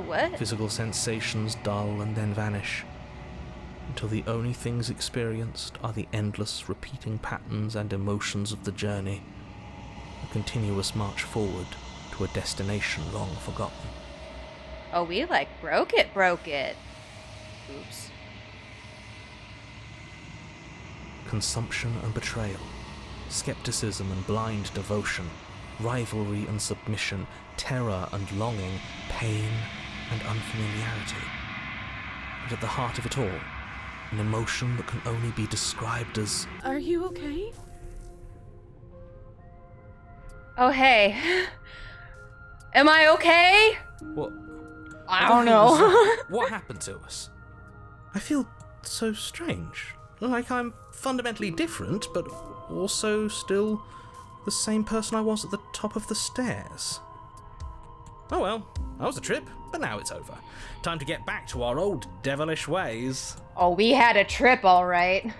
A: What?
B: Physical sensations dull and then vanish, until the only things experienced are the endless repeating patterns and emotions of the journey, a continuous march forward to a destination long forgotten.
A: Oh, we like broke it. Oops.
B: Consumption and betrayal, skepticism and blind devotion, rivalry and submission, terror and longing, pain and unfamiliarity. And at the heart of it all, an emotion that can only be described as...
C: Are you okay?
A: Oh, hey. Am I okay? I don't know.
E: What happened to us?
B: I feel so strange. Like I'm fundamentally different, but also still the same person I was at the top of the stairs.
E: Oh well, that was a trip, but now it's over. Time to get back to our old devilish ways.
A: Oh, we had a trip, all right.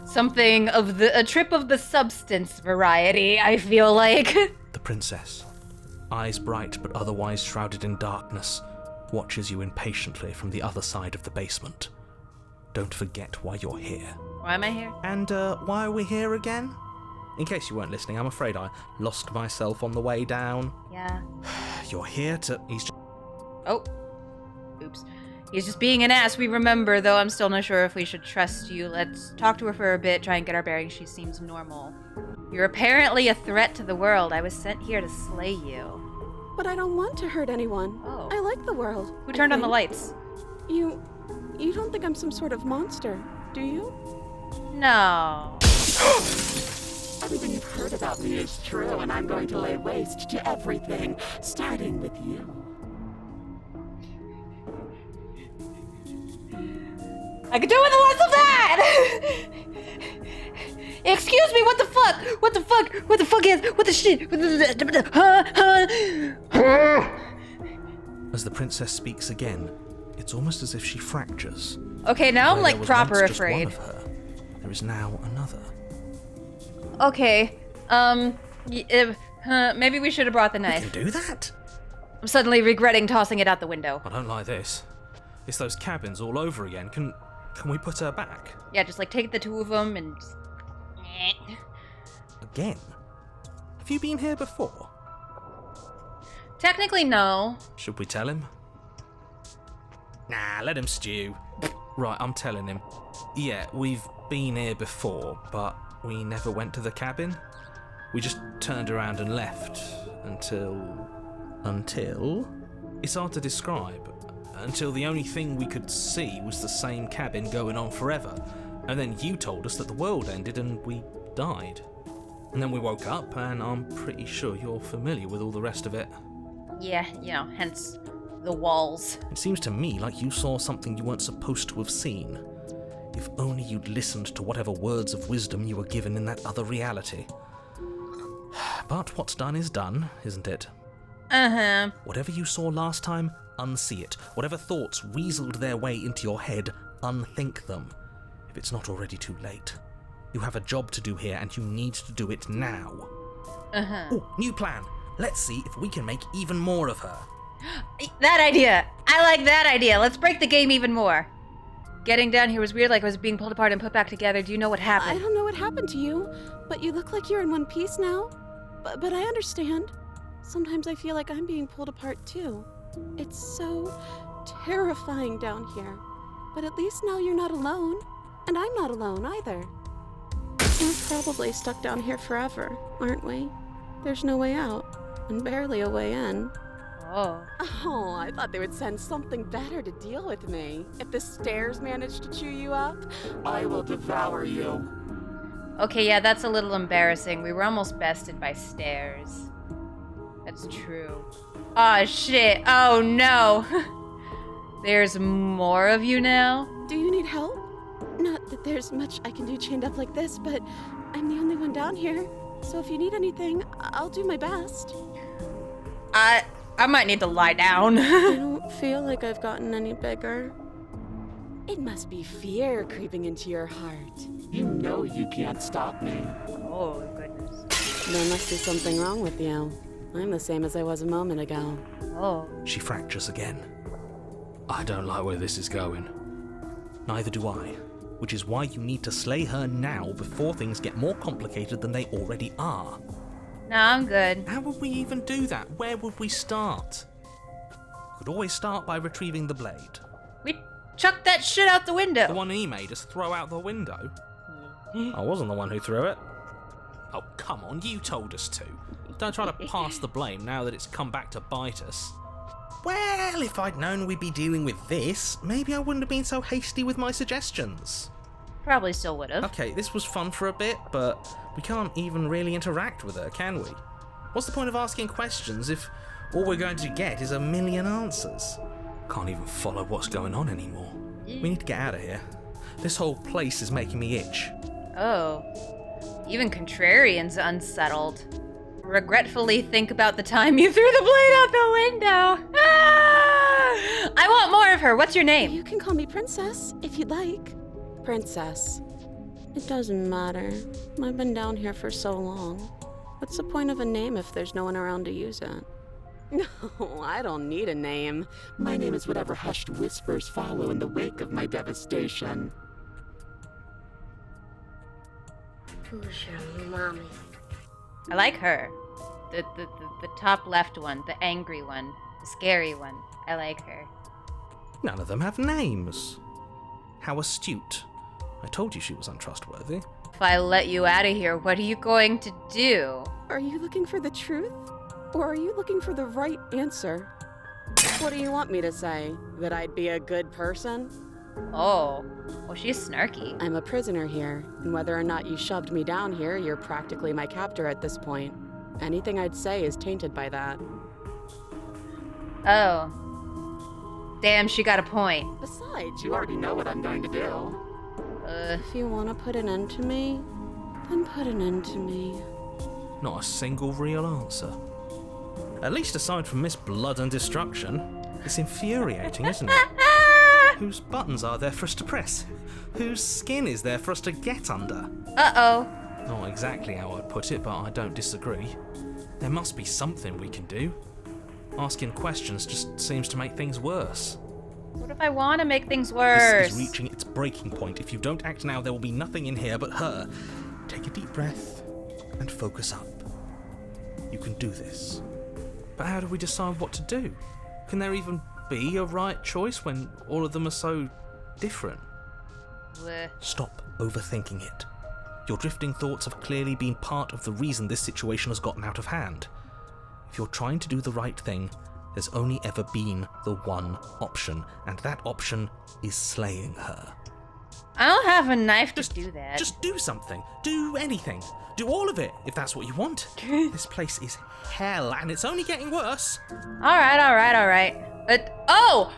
A: Something of a trip of the substance variety, I feel like.
B: The princess, eyes bright but otherwise shrouded in darkness, watches you impatiently from the other side of the basement. Don't forget why you're here.
A: Why am I here?
B: And why are we here again? In case you weren't listening, I'm afraid I lost myself on the way down.
A: Yeah.
B: You're here to...
A: Oh. Oops. He's just being an ass, we remember, though I'm still not sure if we should trust you. Let's talk to her for a bit, try and get our bearings. She seems normal. You're apparently a threat to the world. I was sent here to slay you.
C: But I don't want to hurt anyone.
A: Oh.
C: I like the world.
A: Who turned on the
C: think.
A: lights?
C: You don't think I'm some sort of monster, do you?
A: No.
J: Everything you've heard about me is true, and I'm going to lay waste to everything, starting with you.
A: I could do with less of that! Excuse me, what the fuck? What the fuck? What the fuck is? What the shit?
B: As the princess speaks again, it's almost as if she fractures.
A: Okay, now I'm
B: Where
A: like
B: there was
A: proper
B: once just
A: afraid.
B: one of her, there is now another.
A: Okay, maybe we should have brought the
B: You
A: knife.
B: can do that?
A: I'm suddenly regretting tossing it out the window.
E: I don't like this. It's those cabins all over again. Can we put her back?
A: Yeah, just like take the two of them and just...
B: Again? Have you been here before?
A: Technically, no.
E: Should we tell him? Nah, let him stew. Right, I'm telling him. Yeah, we've been here before, but we never went to the cabin. We just turned around and left until...
B: Until?
E: It's hard to describe. Until the only thing we could see was the same cabin going on forever. And then you told us that the world ended and we died. And then we woke up, and I'm pretty sure you're familiar with all the rest of it.
A: Yeah, hence the walls.
B: It seems to me like you saw something you weren't supposed to have seen. If only you'd listened to whatever words of wisdom you were given in that other reality. But what's done is done, isn't it?
A: Uh-huh.
B: Whatever you saw last time, unsee it. Whatever thoughts weaseled their way into your head, unthink them. If it's not already too late. You have a job to do here, and you need to do it now.
A: Uh-huh.
B: Oh, new plan. Let's see if we can make even more of her.
A: That idea! I like that idea! Let's break the game even more. Getting down here was weird, like I was being pulled apart and put back together. Do you know what
C: I
A: happened?
C: don't know what happened to you, but you look like you're in one piece now. But I understand. Sometimes I feel like I'm being pulled apart too. It's so terrifying down here. But at least now you're not alone. And I'm not alone either. We're probably stuck down here forever, aren't we? There's no way out, and barely a way in.
A: Oh.
C: Oh, I thought they would send something better to deal with me. If the stairs managed to chew you up,
J: I will devour you.
A: Okay, yeah, that's a little embarrassing. We were almost bested by stairs. That's true. Oh, shit. Oh, no. There's more of you now?
C: do you need help? Not that there's much I can do chained up like this, but I'm the only one down here. So if you need anything, I'll do my best.
A: I might need to lie down.
C: I don't feel like I've gotten any bigger. It must be fear creeping into your heart.
J: You know you can't stop me.
A: Oh, goodness.
C: There must be something wrong with you. I'm the same as I was a moment ago.
A: Oh.
B: She fractures again.
E: I don't like where this is going.
B: Neither do I. Which is why you need to slay her now before things get more complicated than they already are.
A: No, I'm good.
B: How would we even do that? Where would we start? Could always start by retrieving the blade.
A: We chucked that shit out the window.
E: The one he made us throw out the window.
B: I wasn't the one who threw it.
E: Oh, come on, you told us to. Don't try to pass the blame now that it's come back to bite us.
B: Well, if I'd known we'd be dealing with this, maybe I wouldn't have been so hasty with my suggestions.
A: Probably still would have.
B: Okay, this was fun for a bit, but we can't even really interact with her, can we? What's the point of asking questions if all we're going to get is a million answers.
G: Can't even follow what's going on anymore.
B: We need to get out of here. This whole place is making me itch.
A: Oh. Even Contrarian's unsettled. Regretfully think about the time you threw the blade out the window. Ah! I want more of her. What's your name?
C: You can call me Princess, if you'd like. Princess. It doesn't matter. I've been down here for so long. What's the point of a name if there's no one around to use it? No, I don't need a name.
J: My name is whatever hushed whispers follow in the wake of my devastation.
D: Who's your mommy?
A: I like her. The top left one, the angry one, the scary one. I like her.
B: None of them have names. How astute. I told you she was untrustworthy.
A: If I let you out of here, what are you going to do?
C: Are you looking for the truth? Or are you looking for the right answer? What do you want me to say? That I'd be a good person?
A: Oh, well, she's snarky.
C: I'm a prisoner here, and whether or not you shoved me down here, you're practically my captor at this point. Anything I'd say is tainted by that.
A: Oh. Damn, she got a point.
C: Besides,
J: You already know what I'm going to do.
C: if you want to put an end to me, then put an end to me.
B: Not a single real answer. At least aside from Miss Blood and Destruction. It's infuriating, isn't it? Whose buttons are there for us to press? Whose skin is there for us to get under?
A: Uh-oh.
B: Not exactly how I'd put it, but I don't disagree. There must be something we can do. Asking questions just seems to make things worse.
A: What if I want to make things worse?
B: This is reaching its breaking point. If you don't act now, there will be nothing in here but her. Take a deep breath and focus up. You can do this. But how do we decide what to do? Can there even be a right choice when all of them are so different?
A: Bleh.
B: Stop overthinking it. Your drifting thoughts have clearly been part of the reason this situation has gotten out of hand. If you're trying to do the right thing, there's only ever been the one option, and that option is slaying her.
A: I don't have a knife to do that.
B: Just do something. Do anything. Do all of it, if that's what you want. This place is hell, and it's only getting worse.
A: All right. Oh!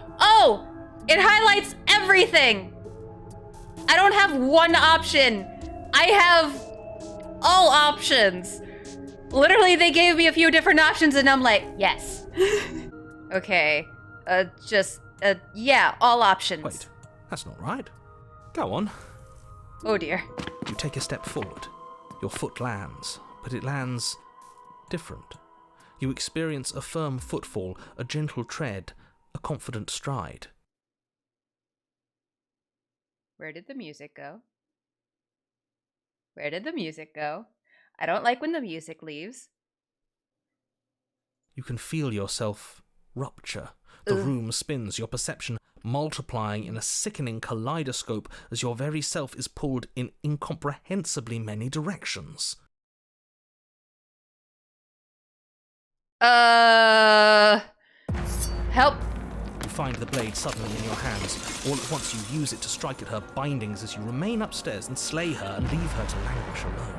A: It highlights everything! I don't have one option. I have all options. Literally, they gave me a few different options, and I'm like, yes. Okay. Yeah, all options.
B: Wait, that's not right. Go on.
A: Oh dear.
B: You take a step forward. Your foot lands, but it lands different. You experience a firm footfall, a gentle tread, a confident stride.
A: Where did the music go? Where did the music go? I don't like when the music leaves.
B: You can feel yourself rupture. The room spins, your perception multiplying in a sickening kaleidoscope as your very self is pulled in incomprehensibly many directions.
A: Help.
B: You find the blade suddenly in your hands. All at once you use it to strike at her bindings as you remain upstairs and slay her and leave her to languish alone.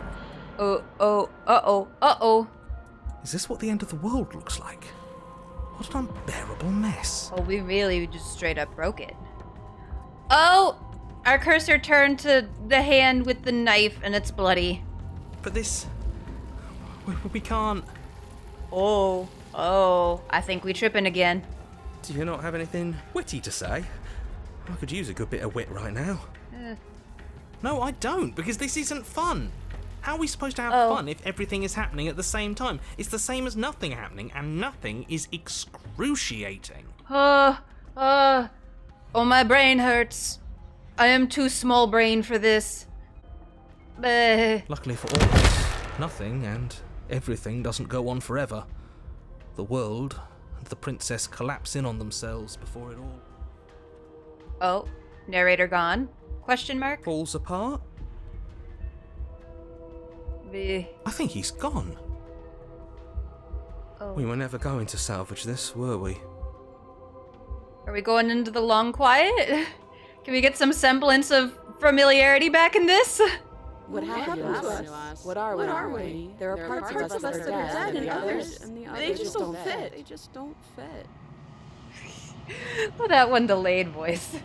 A: Uh-oh.
B: Is this what the end of the world looks like? What an unbearable mess.
A: Oh, we really just straight up broke it. Oh! Our cursor turned to the hand with the knife and it's bloody.
B: But this... We can't...
A: Oh, I think we tripping again.
G: Do you not have anything witty to say? I could use a good bit of wit right now.
B: No, I don't, because this isn't fun. How are we supposed to have fun if everything is happening at the same time? It's the same as nothing happening, and nothing is excruciating.
A: Oh, my brain hurts. I am too small brain for this.
B: Luckily for all of us, nothing and everything doesn't go on forever. The world and the princess collapse in on themselves before it all...
A: Oh, narrator gone? Question mark?
G: Falls apart?
B: I think he's gone.
A: Oh.
G: We were never going to salvage this, were we?
A: Are we going into the long quiet? Can we get some semblance of familiarity back in this?
C: What happened to us? What are we? There are parts of us that are dead, and the others, they just don't fit. They just don't fit.
A: Well, that one delayed voice.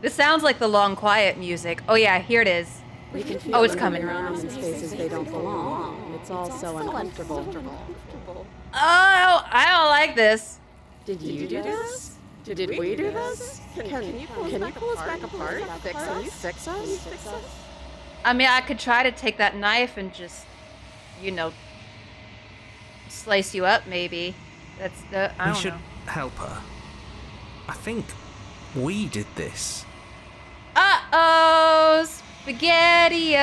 A: This sounds like the long quiet music. Oh yeah, here it is.
C: We can feel
A: it's coming.
C: Around in spaces they don't belong. It's all so uncomfortable.
A: Oh, I don't like this.
C: Did you do this? Did we do this? Can you pull us back apart? Fix us?
A: I mean, I could try to take that knife and just, slice you up, maybe. That's the. I don't know.
B: We should help her. I think we did this.
A: Uh-oh, Spaghetti-O.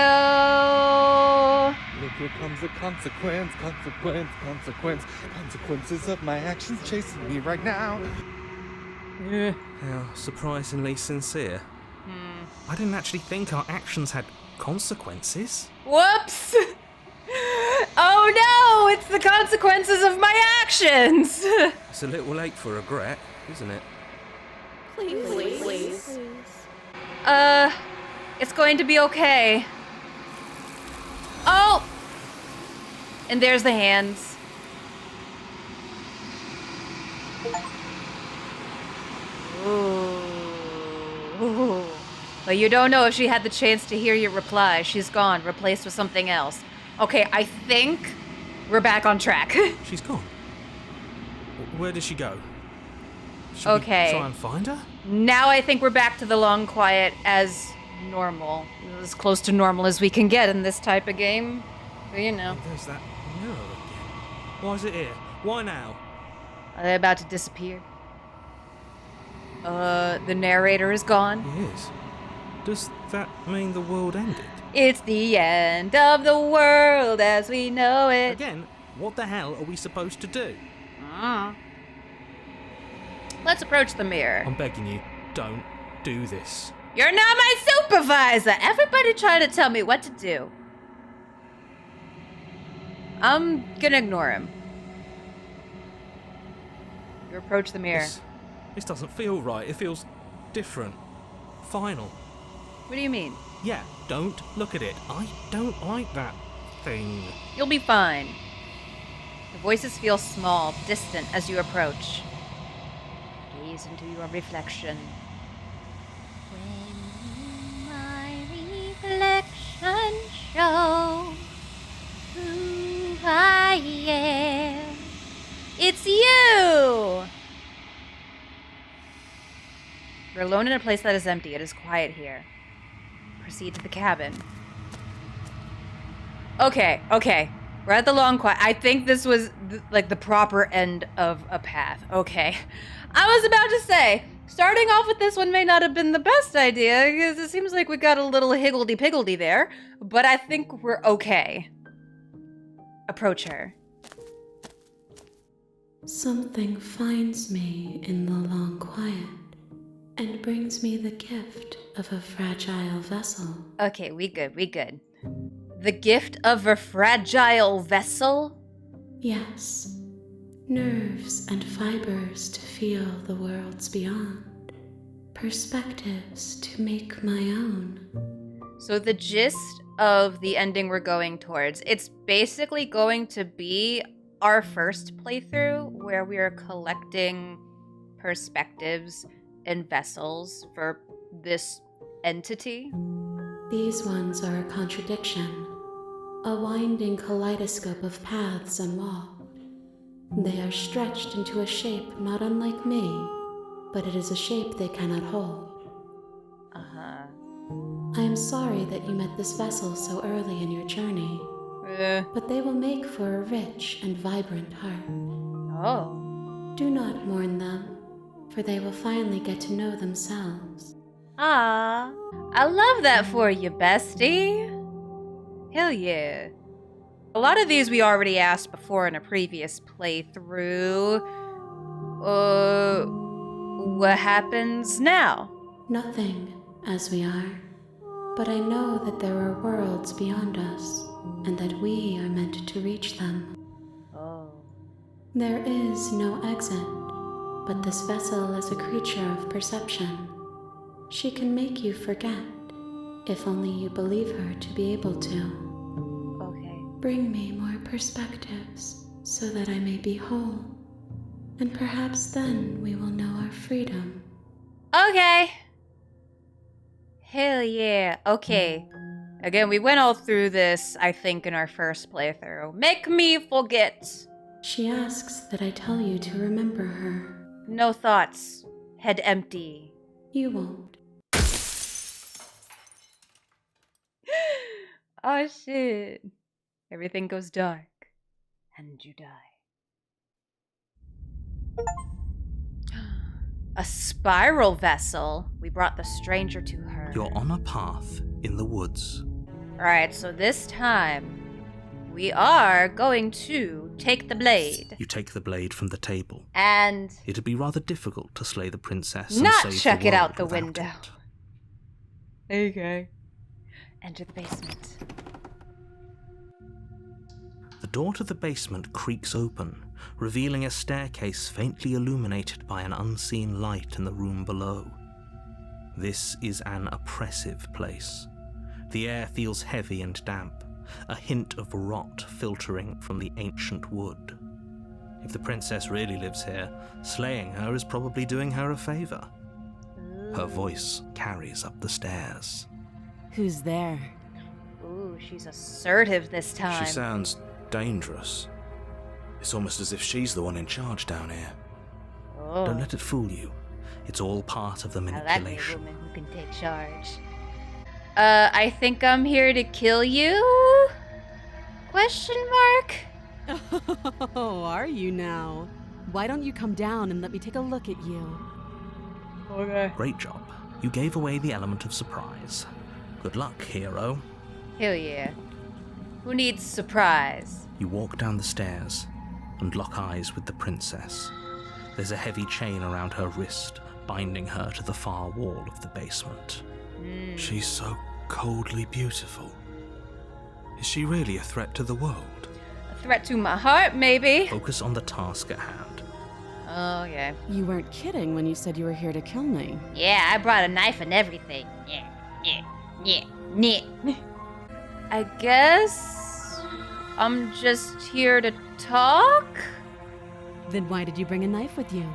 L: Look, here comes the consequences of my actions chasing me right now.
B: How surprisingly sincere. I didn't actually think our actions had consequences.
A: Whoops! Oh no, it's the consequences of my actions!
G: It's a little late for regret, isn't it?
C: Please.
A: It's going to be okay. Oh! And there's the hands. Ooh. But you don't know if she had the chance to hear your reply. She's gone, replaced with something else. Okay, I think we're back on track.
B: She's gone. Where did she go? Should
A: Okay.
B: we try and find her?
A: Now I think we're back to the long quiet as normal. As close to normal as we can get in this type of game. But,
B: There's that mirror again. Why is it here? Why now?
A: Are they about to disappear? The narrator is gone.
B: He is. Does that mean the world ended?
A: It's the end of the world as we know it.
B: Again, what the hell are we supposed to do?
A: Let's approach the mirror.
B: I'm begging you, don't do this.
A: You're not my supervisor! Everybody trying to tell me what to do. I'm gonna ignore him. You approach the mirror.
B: This doesn't feel right. It feels different. Final.
A: What do you mean?
B: Yeah, don't look at it. I don't like that thing.
A: You'll be fine. The voices feel small, distant as you approach. Gaze into your reflection. When my reflection shows who I am, it's you! You're alone in a place that is empty. It is quiet here. Proceed to the cabin. Okay. We're at the long quiet. I think this was the proper end of a path. Okay. I was about to say, starting off with this one may not have been the best idea, because it seems like we got a little higgledy-piggledy there, but I think we're okay. Approach her.
F: Something finds me in the long quiet and brings me the gift of a fragile vessel.
A: Okay, we good. The gift of a fragile vessel?
F: Yes. Nerves and fibers to feel the worlds beyond. Perspectives to make my own.
A: So the gist of the ending we're going towards, it's basically going to be our first playthrough where we are collecting perspectives and vessels for this entity.
F: These ones are a contradiction, a winding kaleidoscope of paths and walls. They are stretched into a shape not unlike me, but it is a shape they cannot hold. I am sorry that you met this vessel so early in your journey, but they will make for a rich and vibrant heart.
A: Oh.
F: Do not mourn them, for they will finally get to know themselves.
A: Ah, I love that for you, bestie. Hell yeah. A lot of these we already asked before in a previous playthrough. What happens now?
F: Nothing, as we are. But I know that there are worlds beyond us, and that we are meant to reach them.
A: Oh.
F: There is no exit, but this vessel is a creature of perception. She can make you forget, if only you believe her to be able to.
A: Okay.
F: Bring me more perspectives so that I may be whole, and perhaps then we will know our freedom.
A: Okay. Hell yeah. Okay. Again, we went all through this, I think, in our first playthrough. Make me forget.
F: She asks that I tell you to remember her.
A: No thoughts. Head empty.
F: You won't.
A: Oh shit. Everything goes dark. And you die. A spiral vessel. We brought the stranger to her.
B: You're on a path in the woods.
A: Alright, so this time we are going to take the blade.
B: You take the blade from the table.
A: And
B: It'd be rather difficult to slay the princess and
A: not
B: save
A: chuck
B: the
A: it
B: world
A: out the
B: without
A: window.
B: it.
A: Okay. Enter the basement.
B: The door to the basement creaks open, revealing a staircase faintly illuminated by an unseen light in the room below. This is an oppressive place. The air feels heavy and damp, a hint of rot filtering from the ancient wood. If the princess really lives here, slaying her is probably doing her a favor. Her voice carries up the stairs.
I: Who's there?
A: Ooh, she's assertive this time.
G: She sounds dangerous. It's almost as if she's the one in charge down here.
A: Oh.
B: Don't let it fool you. It's all part of the
A: I like a
B: manipulation.
A: woman who can take charge. I think I'm here to kill you? Question mark?
C: Oh, are you now? Why don't you come down and let me take a look at you?
A: Okay.
B: Great job. You gave away the element of surprise. Good luck, hero.
A: Hell yeah. Who needs surprise?
B: You walk down the stairs and lock eyes with the princess. There's a heavy chain around her wrist, binding her to the far wall of the basement.
G: She's so coldly beautiful. Is she really a threat to the world?
A: A threat to my heart, maybe.
B: Focus on the task at hand.
A: Oh, yeah.
C: You weren't kidding when you said you were here to kill me.
A: Yeah, I brought a knife and everything. Yeah. I guess I'm just here to talk?
C: Then why did you bring a knife with you?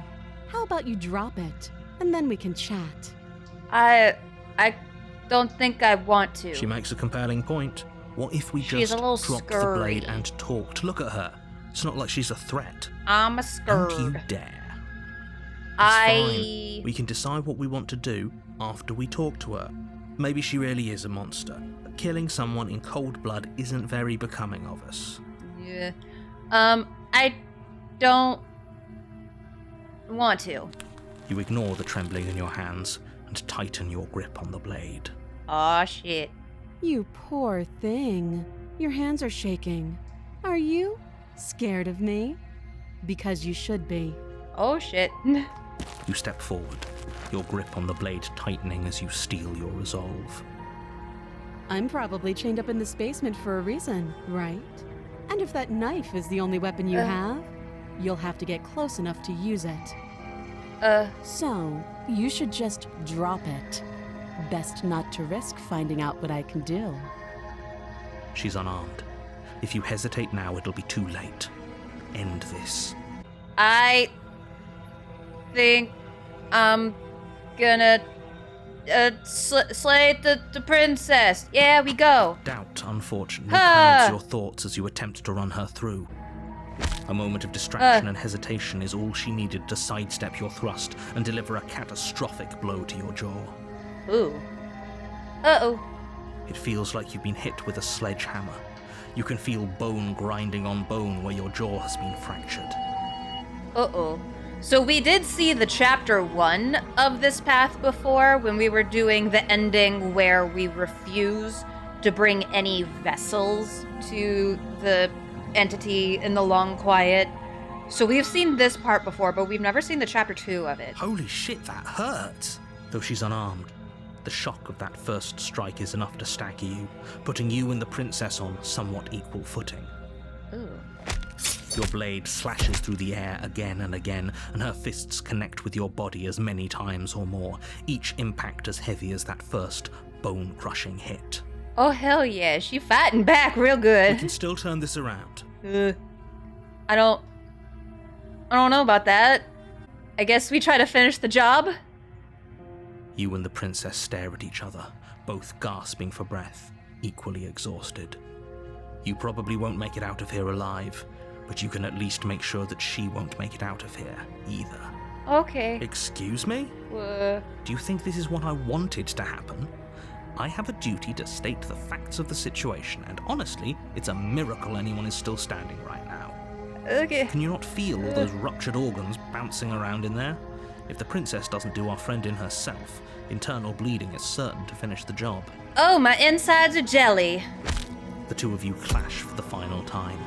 C: How about you drop it, and then we can chat?
A: I don't think I want to.
B: She makes a compelling point. What if we
A: She's
B: just
A: a little
B: dropped the
A: scurry.
B: blade and talked? Look at her. It's not like she's a threat.
A: I'm a
B: Don't you
A: scared.
B: dare. It's
A: I...
B: fine. We can decide what we want to do after we talk to her. Maybe she really is a monster, but killing someone in cold blood isn't very becoming of us.
A: Yeah. I don't want to.
B: You ignore the trembling in your hands and tighten your grip on the blade.
A: Aw, shit.
C: You poor thing. Your hands are shaking. Are you scared of me? Because you should be.
A: Oh, shit.
B: You step forward, your grip on the blade tightening as you steel your resolve.
C: I'm probably chained up in this basement for a reason, right? And if that knife is the only weapon you have, you'll have to get close enough to use it. So, you should just drop it. Best not to risk finding out what I can do.
B: She's unarmed. If you hesitate now, it'll be too late. End this.
A: I think I'm gonna slay the princess. Yeah, we go.
B: Doubt, unfortunately, clouds your thoughts as you attempt to run her through. A moment of distraction and hesitation is all she needed to sidestep your thrust and deliver a catastrophic blow to your jaw.
A: Ooh. Uh-oh.
B: It feels like you've been hit with a sledgehammer. You can feel bone grinding on bone where your jaw has been fractured.
A: Uh-oh. So we did see the chapter 1 of this path before when we were doing the ending where we refuse to bring any vessels to the entity in the long quiet. So we've seen this part before, but we've never seen the chapter 2 of it.
B: Holy shit, that hurts! Though she's unarmed, the shock of that first strike is enough to stagger you, putting you and the princess on somewhat equal footing.
A: Ooh.
B: Your blade slashes through the air again and again, and her fists connect with your body as many times or more, each impact as heavy as that first, bone-crushing hit.
A: Oh, hell yeah. She fighting back real
B: We
A: good.
B: can still turn this around.
A: I don't know about that. I guess we try to finish the job?
B: You and the princess stare at each other, both gasping for breath, equally exhausted. You probably won't make it out of here alive, but you can at least make sure that she won't make it out of here either.
A: Okay.
B: Excuse me? Do you think this is what I wanted to happen? I have a duty to state the facts of the situation, and honestly, it's a miracle anyone is still standing right now.
A: Okay.
B: Can you not feel all those ruptured organs bouncing around in there? If the princess doesn't do our friend in herself, internal bleeding is certain to finish the job.
A: Oh, my insides are jelly.
B: The two of you clash for the final time.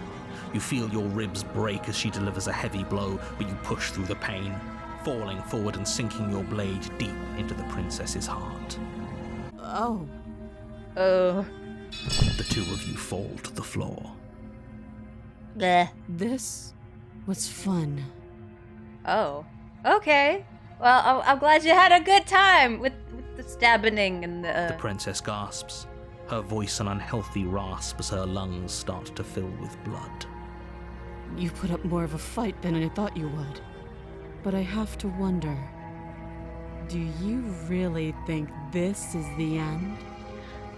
B: You feel your ribs break as she delivers a heavy blow, but you push through the pain, falling forward and sinking your blade deep into the princess's heart.
C: Oh.
A: Oh.
B: The two of you fall to the floor.
A: Bleh.
C: This was fun.
A: Oh. Okay. Well, I'm glad you had a good time with the stabbing and
B: The princess gasps, her voice an unhealthy rasp as her lungs start to fill with blood.
C: You put up more of a fight than I thought you would. But I have to wonder, do you really think this is the end?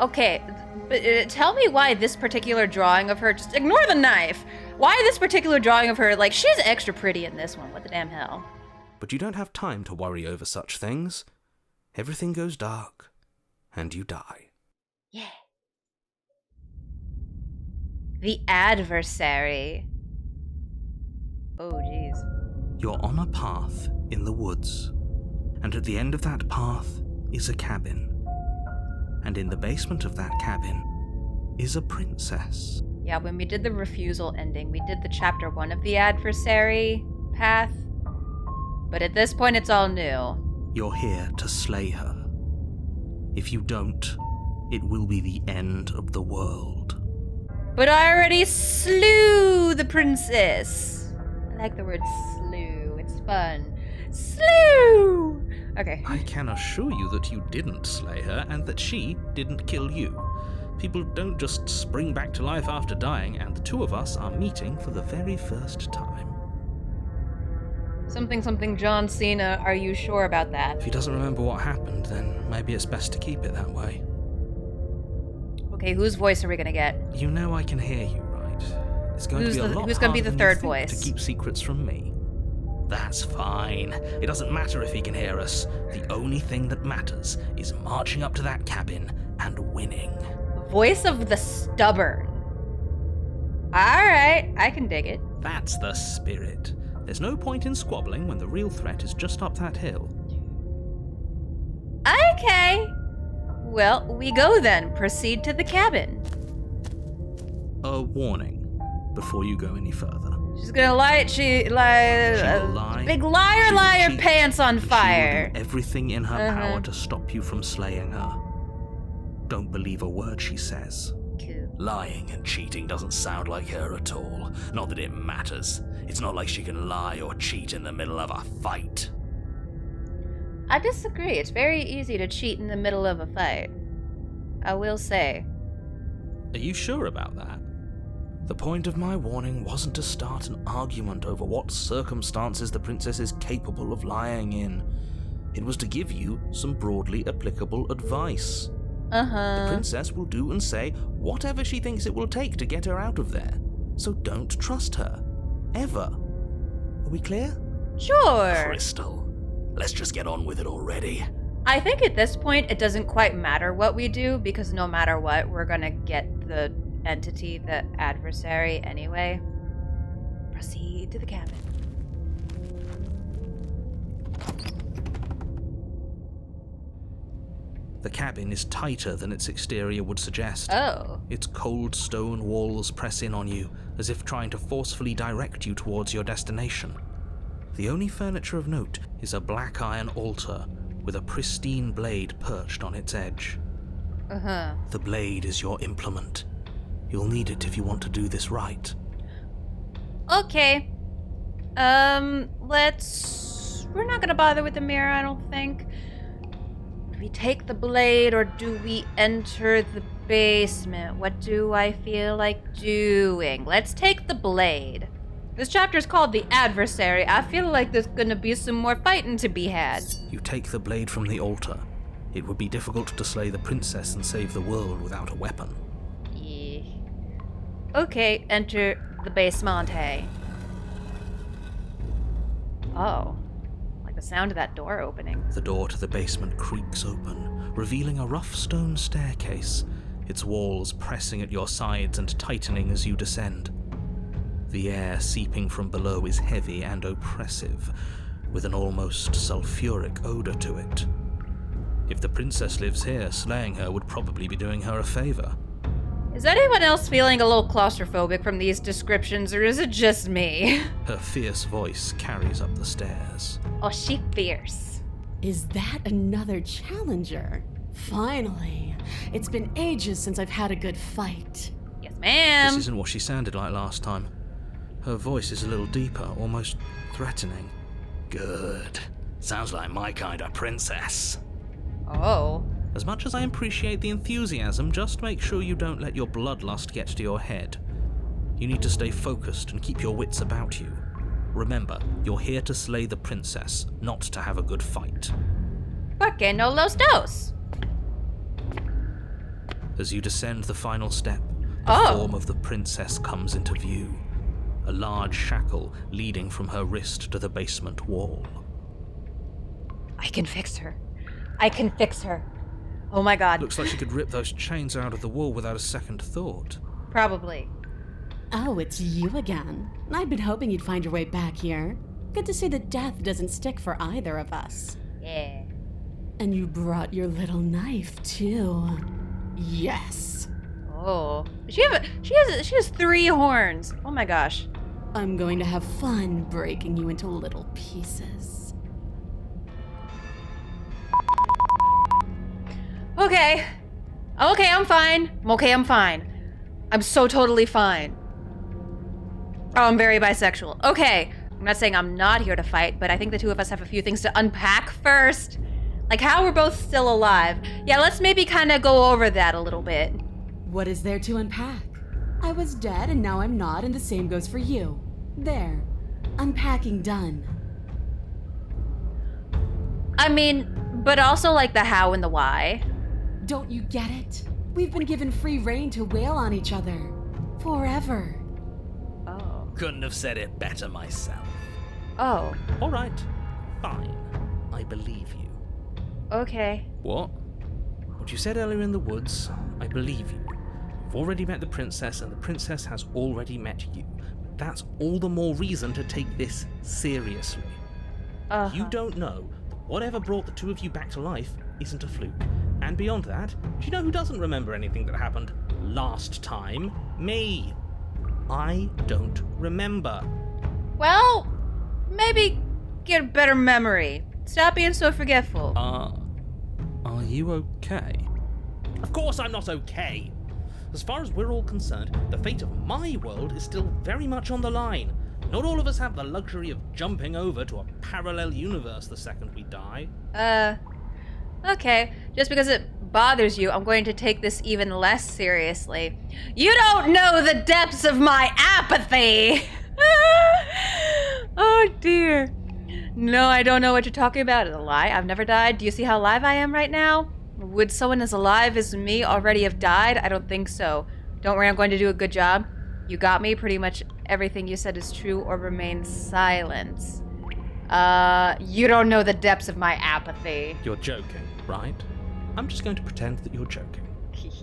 A: Okay, but tell me why this particular drawing of her, just ignore the knife. Why this particular drawing of her, like, she's extra pretty in this one. What the damn hell?
G: But you don't have time to worry over such things. Everything goes dark, and you die.
A: Yeah. The adversary. Oh, jeez.
B: You're on a path in the woods, and at the end of that path is a cabin. And in the basement of that cabin is a princess.
A: Yeah, when we did the refusal ending, we did the chapter 1 of the adversary path. But at this point, it's all new.
B: You're here to slay her. If you don't, it will be the end of the world.
A: But I already slew the princess. I like the word slew. It's fun. Slew! Okay.
B: I can assure you that you didn't slay her and that she didn't kill you. People don't just spring back to life after dying, and the two of us are meeting for the very first time.
A: Something John Cena, are you sure about that?
B: If he doesn't remember what happened, then maybe it's best to keep it that way.
A: Okay, whose voice are we gonna get?
B: You know I can hear you, right? It's going to be a lot
A: who's gonna be
B: harder
A: the
B: than you
A: third
B: think
A: voice?
B: to keep secrets from me. That's fine. It doesn't matter if he can hear us. The only thing that matters is marching up to that cabin and winning.
A: Voice of the stubborn. Alright, I can dig it.
B: That's the spirit. There's no point in squabbling when the real threat is just up that hill.
A: Okay. Well, we go then. Proceed to the cabin.
B: A warning before you go any further.
A: She's gonna light,
B: She will lie.
A: Big liar,
B: She will
A: liar,
B: cheat,
A: pants on
B: but
A: fire.
B: She will do everything in her
A: Uh-huh.
B: power to stop you from slaying her. Don't believe a word she says.
A: Cool.
H: Lying and cheating doesn't sound like her at all. Not that it matters. It's not like she can lie or cheat in the middle of a fight.
A: I disagree. It's very easy to cheat in the middle of a fight. I will say.
B: Are you sure about that?
G: The point of my warning wasn't to start an argument over what circumstances the princess is capable of lying in. It was to give you some broadly applicable advice. The princess will do and say whatever she thinks it will take to get her out of there. So don't trust her. Ever. Are we clear?
A: Sure.
H: Crystal, let's just get on with it already.
A: I think at this point it doesn't quite matter what we do because no matter what, we're gonna get the entity, the adversary anyway. Proceed to the cabin.
B: The cabin is tighter than its exterior would suggest.
A: Oh.
B: Its cold stone walls press in on you, as if trying to forcefully direct you towards your destination. The only furniture of note is a black iron altar with a pristine blade perched on its edge. The blade is your implement. You'll need it if you want to do this right.
A: Okay. We're not gonna bother with the mirror, I don't think. we take the blade or do we enter the basement? What do I feel like doing? Let's take the blade. This chapter is called The Adversary. I feel like there's gonna be some more fighting to be had.
B: You take the blade from the altar. It would be difficult to slay the princess and save the world without a weapon.
A: Yeah. Okay, enter the basement. Hey. Oh. Like the sound of that door opening.
B: The door to the basement creaks open, revealing a rough stone staircase, its walls pressing at your sides and tightening as you descend. The air seeping from below is heavy and oppressive, with an almost sulfuric odor to it. If the princess lives here, slaying her would probably be doing her a favor.
A: Is anyone else feeling a little claustrophobic from these descriptions, or is it just me?
B: Her fierce voice carries up the stairs.
A: Oh, she fierce.
C: Is that another challenger? Finally. It's been ages since I've had a good fight.
A: Yes, ma'am.
B: This isn't what she sounded like last time. Her voice is a little deeper, almost threatening.
H: Good. Sounds like my kind of princess.
A: Oh.
B: As much as I appreciate the enthusiasm, just make sure you don't let your bloodlust get to your head. You need to stay focused and keep your wits about you. Remember, you're here to slay the princess, not to have a good fight.
A: Porque no los dos?
B: As you descend the final step, the form of the princess comes into view. A large shackle leading from her wrist to the basement wall.
A: I can fix her. I can fix her. Oh my god.
B: Looks like she could rip those chains out of the wall without a second thought.
A: Probably.
C: Oh, it's you again. I'd been hoping you'd find your way back here. Good to see that death doesn't stick for either of us.
A: Yeah.
C: And you brought your little knife, too. Yes.
A: Oh. She has 3 horns. Oh my gosh.
C: I'm going to have fun breaking you into little pieces.
A: Okay. Okay, I'm fine. I'm fine. I'm so totally fine. Oh, I'm very bisexual. Okay. I'm not saying I'm not here to fight, but I think the two of us have a few things to unpack first. Like how we're both still alive. Yeah, let's maybe kind of go over that a little bit.
C: What is there to unpack? I was dead and now I'm not, and the same goes for you. There. Unpacking done.
A: I mean, but also like the how and the why.
C: Don't you get it? We've been given free rein to wail on each other. Forever.
A: Oh.
H: Couldn't have said it better myself.
A: Oh.
B: All right. Fine. I believe you.
A: Okay.
B: What? What you said earlier in the woods, I believe you. You've already met the princess, and the princess has already met you. But that's all the more reason to take this seriously. You don't know that whatever brought the two of you back to life isn't a fluke. And beyond that, do you know who doesn't remember anything that happened last time? Me. I don't remember.
A: Well, maybe get a better memory. Stop being so forgetful.
B: Are you okay? Of course I'm not okay. As far as we're all concerned, the fate of my world is still very much on the line. Not all of us have the luxury of jumping over to a parallel universe the second we die.
A: Okay. Just because it bothers you, I'm going to take this even less seriously. You don't know the depths of my apathy! Oh dear. No, I don't know what you're talking about. It's a lie. I've never died. Do you see how alive I am right now? Would someone as alive as me already have died? I don't think so. Don't worry, I'm going to do a good job. You got me. Pretty much everything you said is true or remain silent. You don't know the depths of my apathy.
B: You're joking, right? I'm just going to pretend that you're joking.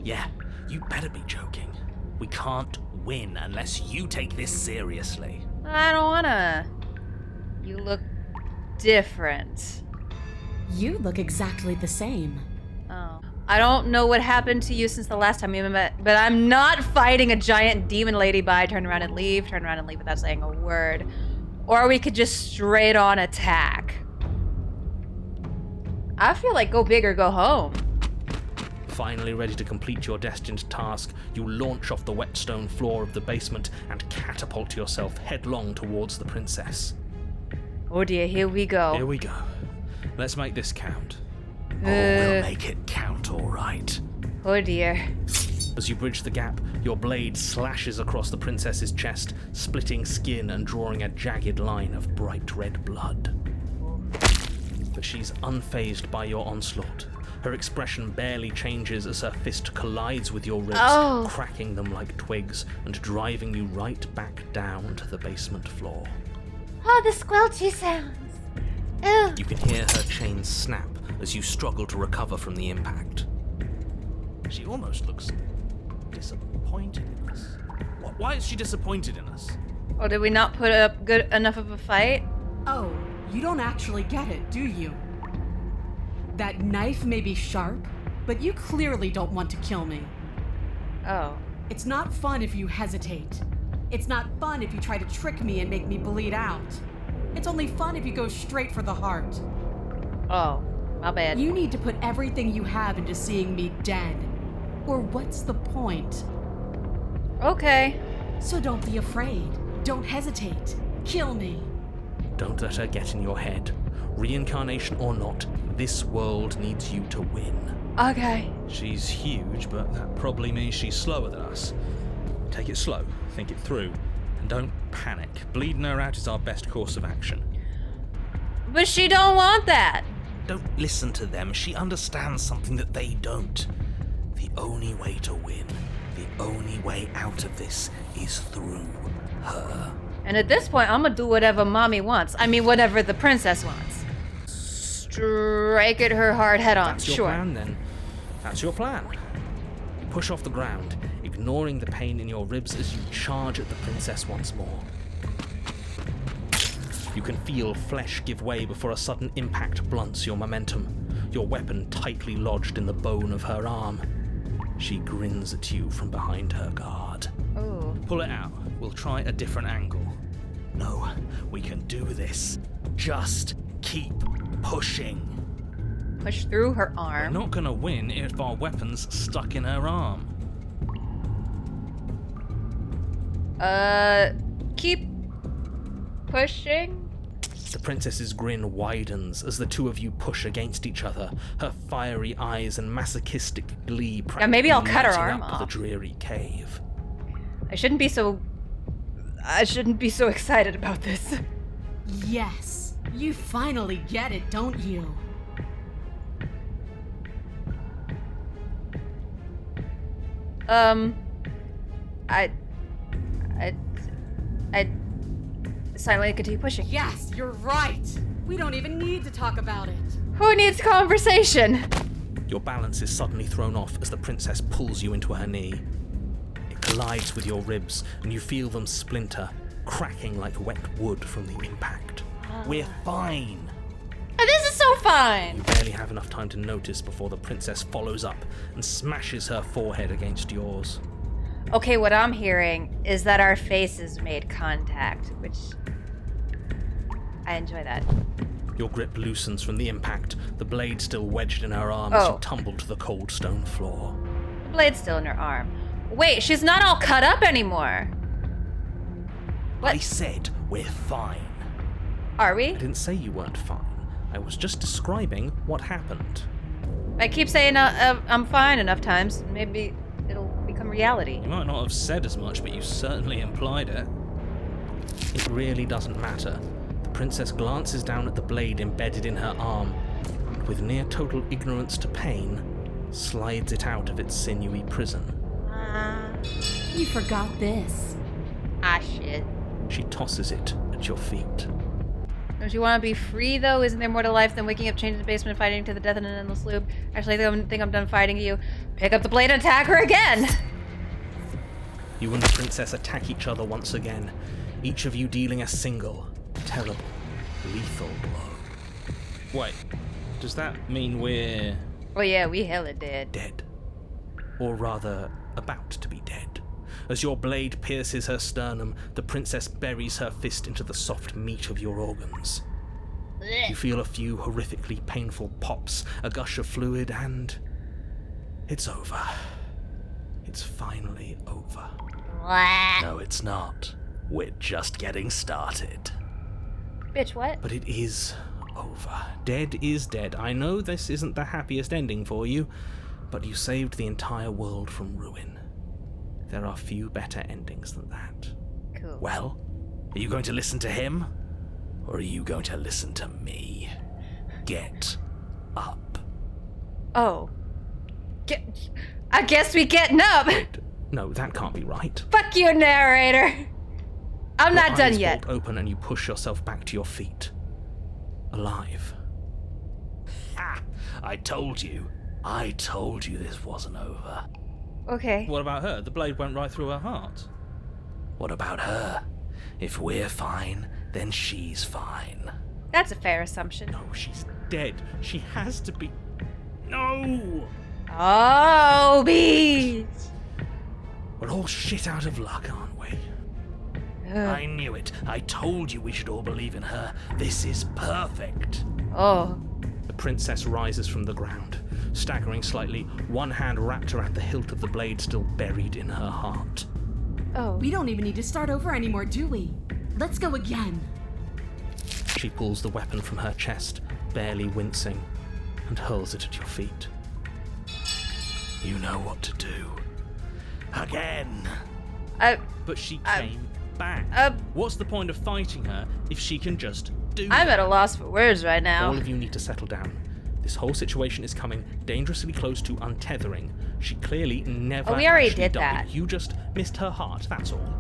H: Yeah, you better be joking. We can't win unless you take this seriously.
A: I don't wanna. You look different.
C: You look exactly the same.
A: Oh. I don't know what happened to you since the last time we met, but I'm not fighting a giant demon lady by turn around and leave without saying a word. Or we could just straight on attack. I feel like go big or go home.
B: Finally ready to complete your destined task, you launch off the wet stone floor of the basement and catapult yourself headlong towards the princess.
A: Oh dear, here we go.
B: Here we go. Let's make this count.
H: we'll make it count, all right.
A: Oh dear.
B: As you bridge the gap, your blade slashes across the princess's chest, splitting skin and drawing a jagged line of bright red blood. But she's unfazed by your onslaught. Her expression barely changes as her fist collides with your ribs, cracking them like twigs and driving you right back down to the basement floor.
D: Oh, the squelchy sounds. Ew.
B: You can hear her chains snap as you struggle to recover from the impact. She almost looks disappointed in us. Why is she disappointed in us?
A: Oh, did we not put up good enough of a fight?
M: Oh, you don't actually get it, do you? That knife may be sharp, but you clearly don't want to kill me.
A: Oh.
M: It's not fun if you hesitate. It's not fun if you try to trick me and make me bleed out. It's only fun if you go straight for the heart.
A: Oh, my bad.
M: You need to put everything you have into seeing me dead. Or what's the point?
A: Okay.
M: So don't be afraid. Don't hesitate. Kill me.
B: Don't let her get in your head. Reincarnation or not, this world needs you to win.
A: Okay.
B: She's huge, but that probably means she's slower than us. Take it slow, think it through, and don't panic. Bleeding her out is our best course of action.
A: But she don't want that.
B: Don't listen to them. She understands something that they don't. The only way to win, the only way out of this is through her.
A: And at this point, I'm gonna do whatever mommy wants. I mean, whatever the princess wants. Strike at her hard head on.
B: That's your plan, then. That's your plan. You push off the ground, ignoring the pain in your ribs as you charge at the princess once more. You can feel flesh give way before a sudden impact blunts your momentum, your weapon tightly lodged in the bone of her arm. She grins at you from behind her guard.
A: Ooh.
B: Pull it out. We'll try a different angle. No, we can do this. Just keep pushing.
A: Push through her
B: We're
A: arm.
B: not gonna win if our weapon's stuck in her arm.
A: Keep pushing?
B: The princess's grin widens as the two of you push against each other, her fiery eyes and masochistic glee
A: maybe I'll cut her
B: lighting
A: arm
B: up
A: off.
B: the dreary cave.
A: I shouldn't be so excited about this.
M: Yes, you finally get it, don't you?
A: I silently continue pushing.
M: Yes, you're right. We don't even need to talk about it.
A: Who needs conversation?
B: Your balance is suddenly thrown off as the princess pulls you into her knee. It collides with your ribs, and you feel them splinter, cracking like wet wood from the impact. We're fine.
A: This is so fine.
B: You barely have enough time to notice before the princess follows up and smashes her forehead against yours.
A: Okay, what I'm hearing is that our faces made contact, which I enjoy that.
B: Your grip loosens from the impact, the blade still wedged in her arm as you tumble to the cold stone floor.
A: The blade's still in her arm. Wait, she's not all cut up anymore. What?
B: I said we're fine.
A: Are we?
B: I didn't say you weren't fine. I was just describing what happened.
A: I keep saying I'm fine enough times. Maybe it'll become reality.
B: You might not have said as much, but you certainly implied it. It really doesn't matter. The princess glances down at the blade embedded in her arm, and with near total ignorance to pain, slides it out of its sinewy prison.
M: You forgot this.
A: Ah, shit.
B: She tosses it at your feet.
A: Don't you want to be free, though? Isn't there more to life than waking up, changing the basement, and fighting to the death in an endless loop? Actually, I think I'm done fighting you. Pick up the blade and attack her again!
B: You and the princess attack each other once again, each of you dealing a single, terrible, lethal blow. Wait, does that mean we're...
A: Oh yeah, we hella dead.
B: Dead. Or rather, about to be dead. As your blade pierces her sternum, the princess buries her fist into the soft meat of your organs. You feel a few horrifically painful pops, a gush of fluid, and... it's over. It's finally over. No, it's not. We're just getting started.
A: Bitch, what?
B: But it is over. Dead is dead. I know this isn't the happiest ending for you, but you saved the entire world from ruin. There are few better endings than that.
A: Cool.
H: Well, are you going to listen to him? Or are you going to listen to me? Get up.
A: Oh. I guess we getting up.
B: Wait, no, that can't be right.
A: Fuck you, narrator. I'm
B: Your
A: not done
B: eyes
A: yet.
B: bolt open and you push yourself back to your feet. Alive.
H: Ha! I told you this wasn't over.
A: Okay.
E: What about her? The blade went right through her heart.
H: What about her? If we're fine, then she's fine.
A: That's a fair assumption.
B: No, she's dead. She has to be. No!
A: Oh, bees.
B: We're all shit out of luck, aren't we?
H: I knew it. I told you we should all believe in her. This is perfect.
A: Oh.
B: The princess rises from the ground, staggering slightly, one hand wrapped around the hilt of the blade still buried in her heart.
A: Oh.
M: We don't even need to start over anymore, do we? Let's go again.
B: She pulls the weapon from her chest, barely wincing, and hurls it at your feet.
H: You know what to do. Again.
B: But she came back. What's the point of fighting her if she can just do
A: I'm
B: that?
A: at a loss for words right now.
B: All of you need to settle down. This whole situation is coming dangerously close to untethering. She clearly never
A: we already
B: actually
A: did
B: died.
A: that.
B: You just missed her heart, that's all.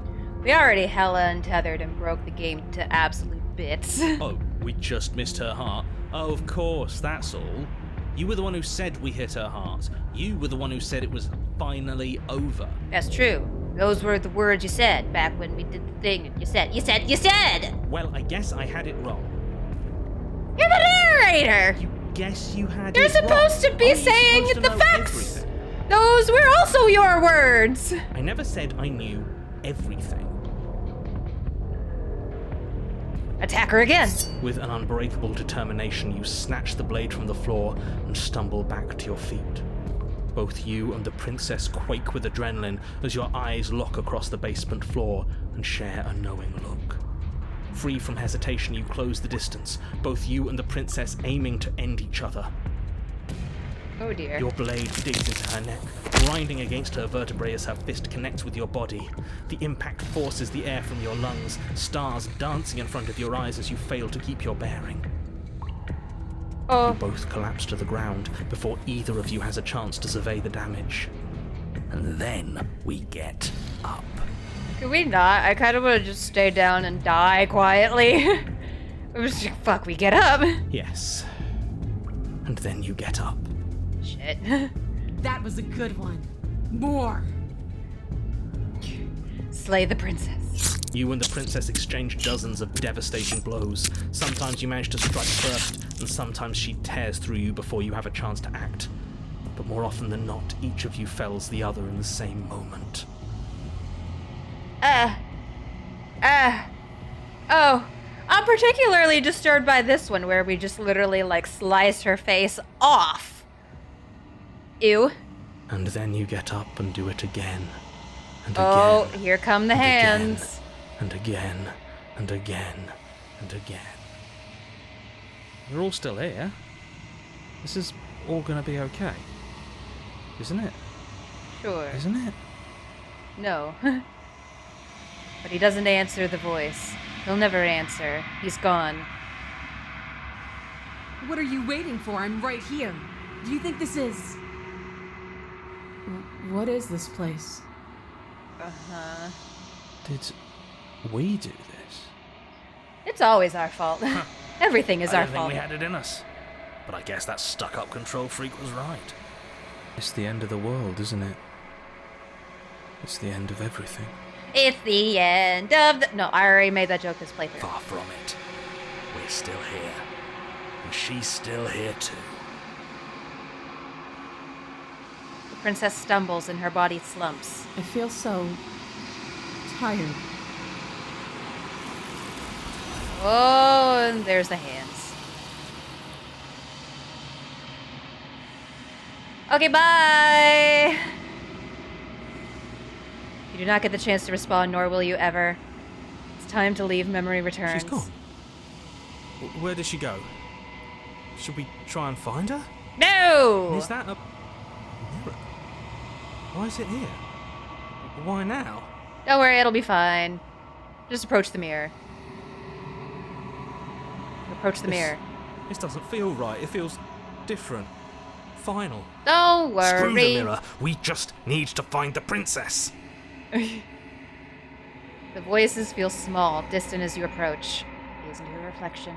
A: We already hella untethered and broke the game to absolute bits.
B: Oh, we just missed her heart? Oh, of course, that's all. You were the one who said we hit her heart. You were the one who said it was finally over.
A: That's true. Those were the words you said back when we did the thing. And you said!
B: Well, I guess I had it wrong.
A: You're the narrator!
B: You guess you had
A: You're
B: it wrong.
A: supposed to be
B: Are you
A: saying
B: supposed to
A: the
B: know
A: facts!
B: everything?
A: Those were also your words!
B: I never said I knew everything.
A: Attack her again!
B: With an unbreakable determination, you snatch the blade from the floor and stumble back to your feet. Both you and the princess quake with adrenaline as your eyes lock across the basement floor and share a knowing look. Free from hesitation, you close the distance, both you and the princess aiming to end each other.
A: Oh dear.
B: Your blade digs into her neck, grinding against her vertebrae as her fist connects with your body. The impact forces the air from your lungs, stars dancing in front of your eyes as you fail to keep your bearing.
A: Oh.
B: You both collapse to the ground before either of you has a chance to survey the damage.
H: And then we get up.
A: Could we not? I kind of want to just stay down and die quietly. I'm just like, fuck, we get up.
B: Yes. And then you get up.
A: Shit.
M: That was a good one. More.
A: Slay the princess.
B: You and the princess exchange dozens of devastating blows. Sometimes you manage to strike first, and sometimes she tears through you before you have a chance to act. But more often than not, each of you fells the other in the same moment.
A: Oh, I'm particularly disturbed by this one where we just literally slice her face off. Ew.
B: And then you get up and do it again. And
A: Oh,
B: again.
A: here come the
B: and
A: hands.
B: Again, and again, and again, and again. We're all still here. This is all gonna be okay. Isn't it?
A: Sure.
B: Isn't it?
A: No. But he doesn't answer the voice. He'll never answer. He's gone.
M: What are you waiting for? I'm right here. Do you think this is... What is this place?
A: Uh-huh.
B: Did we do this?
A: It's always our fault. Everything is
H: I
A: our
H: didn't think
A: fault.
H: we had it in us. But I guess that stuck-up control freak was right.
B: It's the end of the world, isn't it? It's the end of everything.
A: It's the end of the... No, I already made that joke this playthrough.
H: Far from it. We're still here. And she's still here too.
A: The princess stumbles and her body slumps.
C: I feel so tired.
A: Oh, and there's the hands. Okay, bye! You do not get the chance to respond, nor will you ever. It's time to leave. Memory returns.
E: She's gone. Where did she go? Should we try and find her?
A: No!
E: Is that a mirror? Why is it here? Why now?
A: Don't worry, it'll be fine. Just approach the mirror. Approach the mirror.
E: This doesn't feel right. It feels different. Final.
A: Don't worry.
B: Screw the mirror. We just need to find the princess.
A: The voices feel small, distant as you approach. Gaze into your reflection.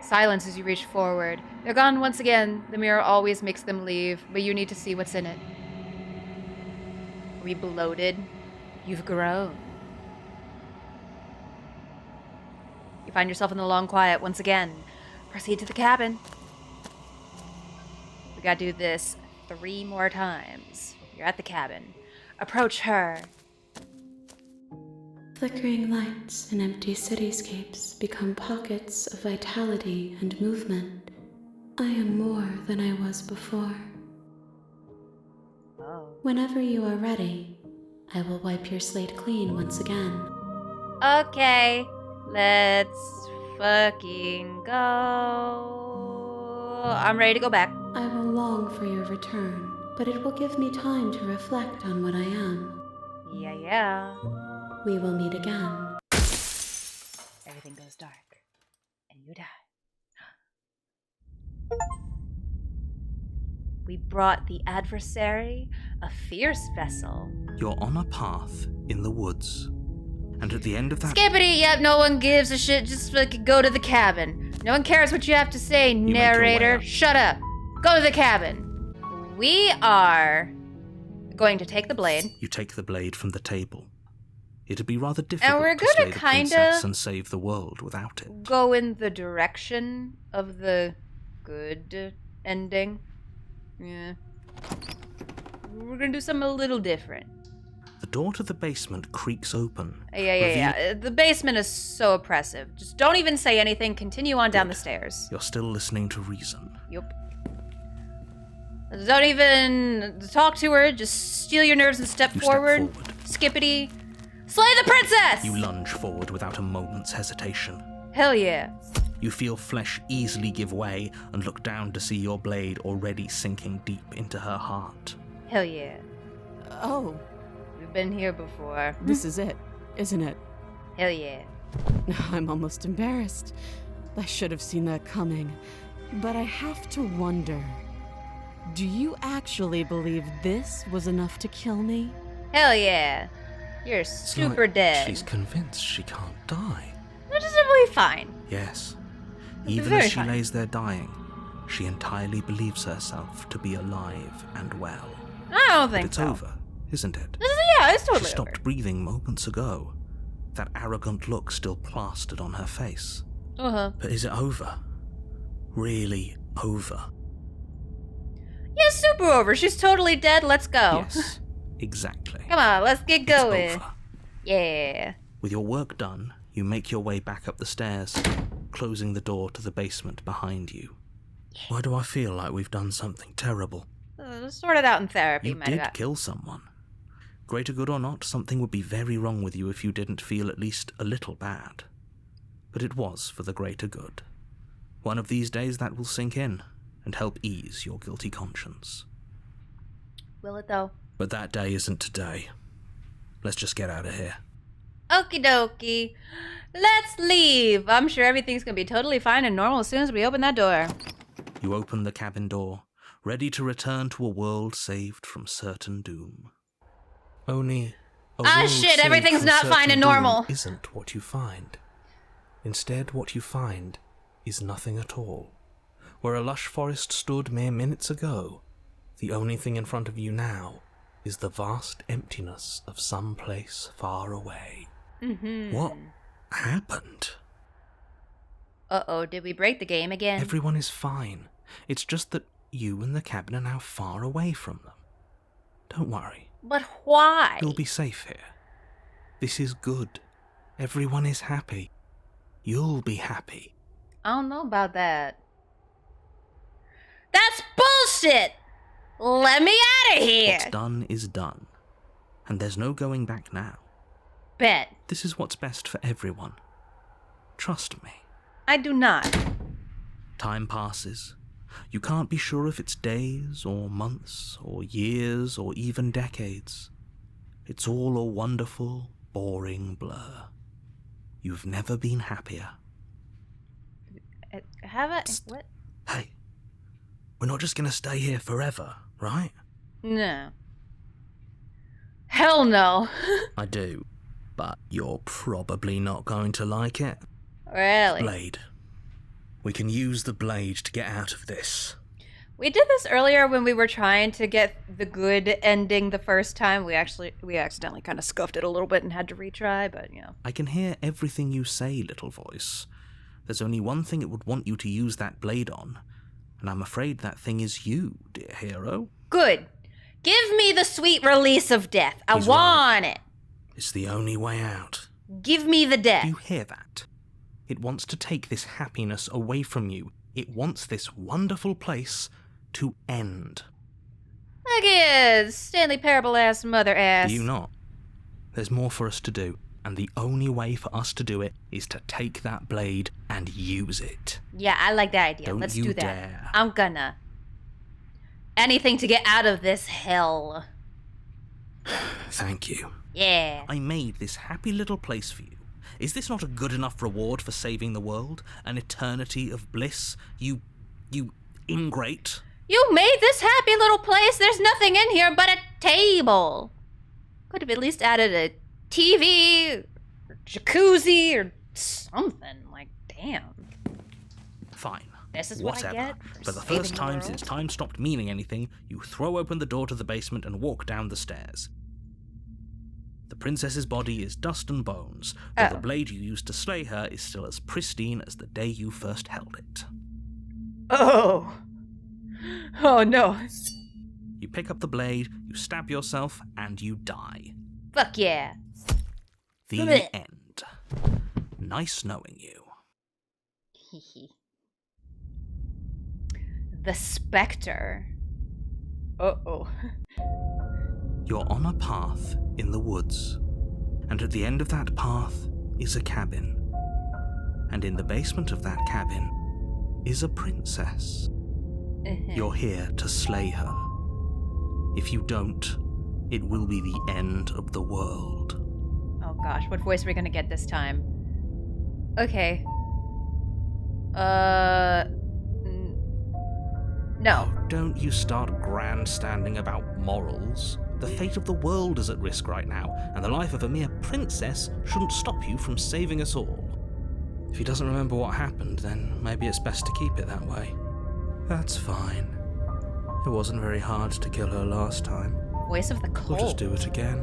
A: Silence as you reach forward. They're gone once again. The mirror always makes them leave, but you need to see what's in it. Are we bloated? You've grown. You find yourself in the long quiet once again. Proceed to the cabin. We gotta do this 3 more times. You're at the cabin. Approach her.
F: Flickering lights and empty cityscapes become pockets of vitality and movement. I am more than I was before.
A: Oh.
F: Whenever you are ready, I will wipe your slate clean once again.
A: Okay, let's fucking go. I'm ready to go back.
F: I will long for your return, but it will give me time to reflect on what I am.
A: Yeah.
F: We will meet again.
A: Everything goes dark, and you die. We brought the adversary a fierce vessel.
B: You're on a path in the woods. And at the end of that...
A: Skippity! Yep, no one gives a shit. Just fucking go to the cabin. No one cares what you have to say, narrator. Shut up. Go to the cabin. We are going to take the blade.
B: You take the blade from the table. It'd be rather difficult
A: and we're
B: to slay
A: gonna
B: the
A: kind
B: princess
A: of
B: and save the world without it.
A: go in the direction of the good ending. Yeah. We're gonna do something a little different.
B: The door to the basement creaks open.
A: Yeah. The basement is so oppressive. Just don't even say anything. Continue on down the stairs.
B: You're still listening to reason.
A: Yup. Don't even talk to her. Just steel your nerves and step forward. Skippity. Slay the princess!
B: You lunge forward without a moment's hesitation.
A: Hell yeah.
B: You feel flesh easily give way and look down to see your blade already sinking deep into her heart.
A: Hell yeah.
C: Oh.
A: We've been here before.
C: This is it, isn't it?
A: Hell yeah.
C: I'm almost embarrassed. I should have seen that coming. But I have to wonder, do you actually believe this was enough to kill me?
A: Hell yeah. You're super dead.
B: She's convinced she can't die.
A: Which is really fine.
B: Yes. Even as she lays there dying, she entirely believes herself to be alive and well.
A: I don't think
B: it's over, isn't it?
A: Yeah, it's totally
B: She stopped breathing moments ago. That arrogant look still plastered on her face. But is it over? Really over?
A: Yeah, super over. She's totally dead. Let's go.
B: Yes, exactly.
A: Come on, let's get going.
B: It's over.
A: Yeah.
B: With your work done, you make your way back up the stairs, closing the door to the basement behind you. Why do I feel like we've done something terrible?
A: Sort it out in therapy,
B: You did kill someone. Greater good or not, something would be very wrong with you if you didn't feel at least a little bad. But it was for the greater good. One of these days that will sink in and help ease your guilty conscience.
A: Will it though?
B: But that day isn't today. Let's just get out of here.
A: Okie dokie. Let's leave. I'm sure everything's gonna be totally fine and normal as soon as we open that door.
B: You open the cabin door, ready to return to a world saved from certain doom. Only a world
A: shit,
B: saved
A: everything's
B: from
A: not
B: certain
A: fine and
B: doom
A: normal.
B: Isn't what you find. Instead, what you find is nothing at all. Where a lush forest stood mere minutes ago, the only thing in front of you now is the vast emptiness of some place far away. What happened?
A: Uh-oh, did we break the game again?
B: Everyone is fine. It's just that you and the cabin are now far away from them. Don't worry.
A: But why?
B: You'll be safe here. This is good. Everyone is happy. You'll be happy.
A: I don't know about that. That's bullshit! Let me out of here!
B: What's done is done. And there's no going back now.
A: Bet.
B: This is what's best for everyone. Trust me.
A: I do not.
B: Time passes. You can't be sure if it's days or months or years or even decades. It's all a wonderful, boring blur. You've never been happier.
A: What?
B: Hey, we're not just gonna stay here forever, right?
A: No. Hell no.
B: I do, but you're probably not going to like it.
A: Really?
B: Blade. We can use the blade to get out of this.
A: We did this earlier when we were trying to get the good ending the first time. We accidentally kind of scuffed it a little bit and had to retry, but, you know.
B: I can hear everything you say, little voice. There's only one thing it would want you to use that blade on, and I'm afraid that thing is you, dear hero.
A: Good. Give me the sweet release of death. I
B: He's
A: want
B: right.
A: it.
B: It's the only way out.
A: Give me the death.
B: You hear that? It wants to take this happiness away from you. It wants this wonderful place to end.
A: Look at Stanley Parable-ass mother-ass.
B: Do you not? There's more for us to do, and the only way for us to do it is to take that blade and use it.
A: Yeah, I like that idea.
B: Don't
A: Let's
B: you
A: do that.
B: dare.
A: I'm gonna. Anything to get out of this hell.
B: Thank you.
A: Yeah.
B: I made this happy little place for you. Is this not a good enough reward for saving the world? An eternity of bliss? You ingrate?
A: You made this happy little place. There's nothing in here but a table. Could have at least added a TV, or jacuzzi, or something. Like, damn.
B: Fine.
A: This is
B: Whatever.
A: what I get
B: For the
A: saving
B: first time
A: world.
B: since time stopped meaning anything, you throw open the door to the basement and walk down the stairs. The princess's body is dust and bones, though the blade you used to slay her is still as pristine as the day you first held it.
A: Oh. Oh no.
B: You pick up the blade, you stab yourself, and you die.
A: Fuck yeah.
B: The
A: Blech.
B: end. Nice knowing you.
A: The Spectre. Uh-oh.
B: You're on a path in the woods, and at the end of that path is a cabin. And in the basement of that cabin is a princess. You're here to slay her. If you don't, it will be the end of the world.
A: Oh gosh, what voice are we gonna get this time? Okay. No.
B: Oh, don't you start grandstanding about morals. The fate of the world is at risk right now, and the life of a mere princess shouldn't stop you from saving us all. If he doesn't remember what happened, then maybe it's best to keep it that way. That's fine. It wasn't very hard to kill her last time.
A: Voice of the cold.
B: We'll just do it again.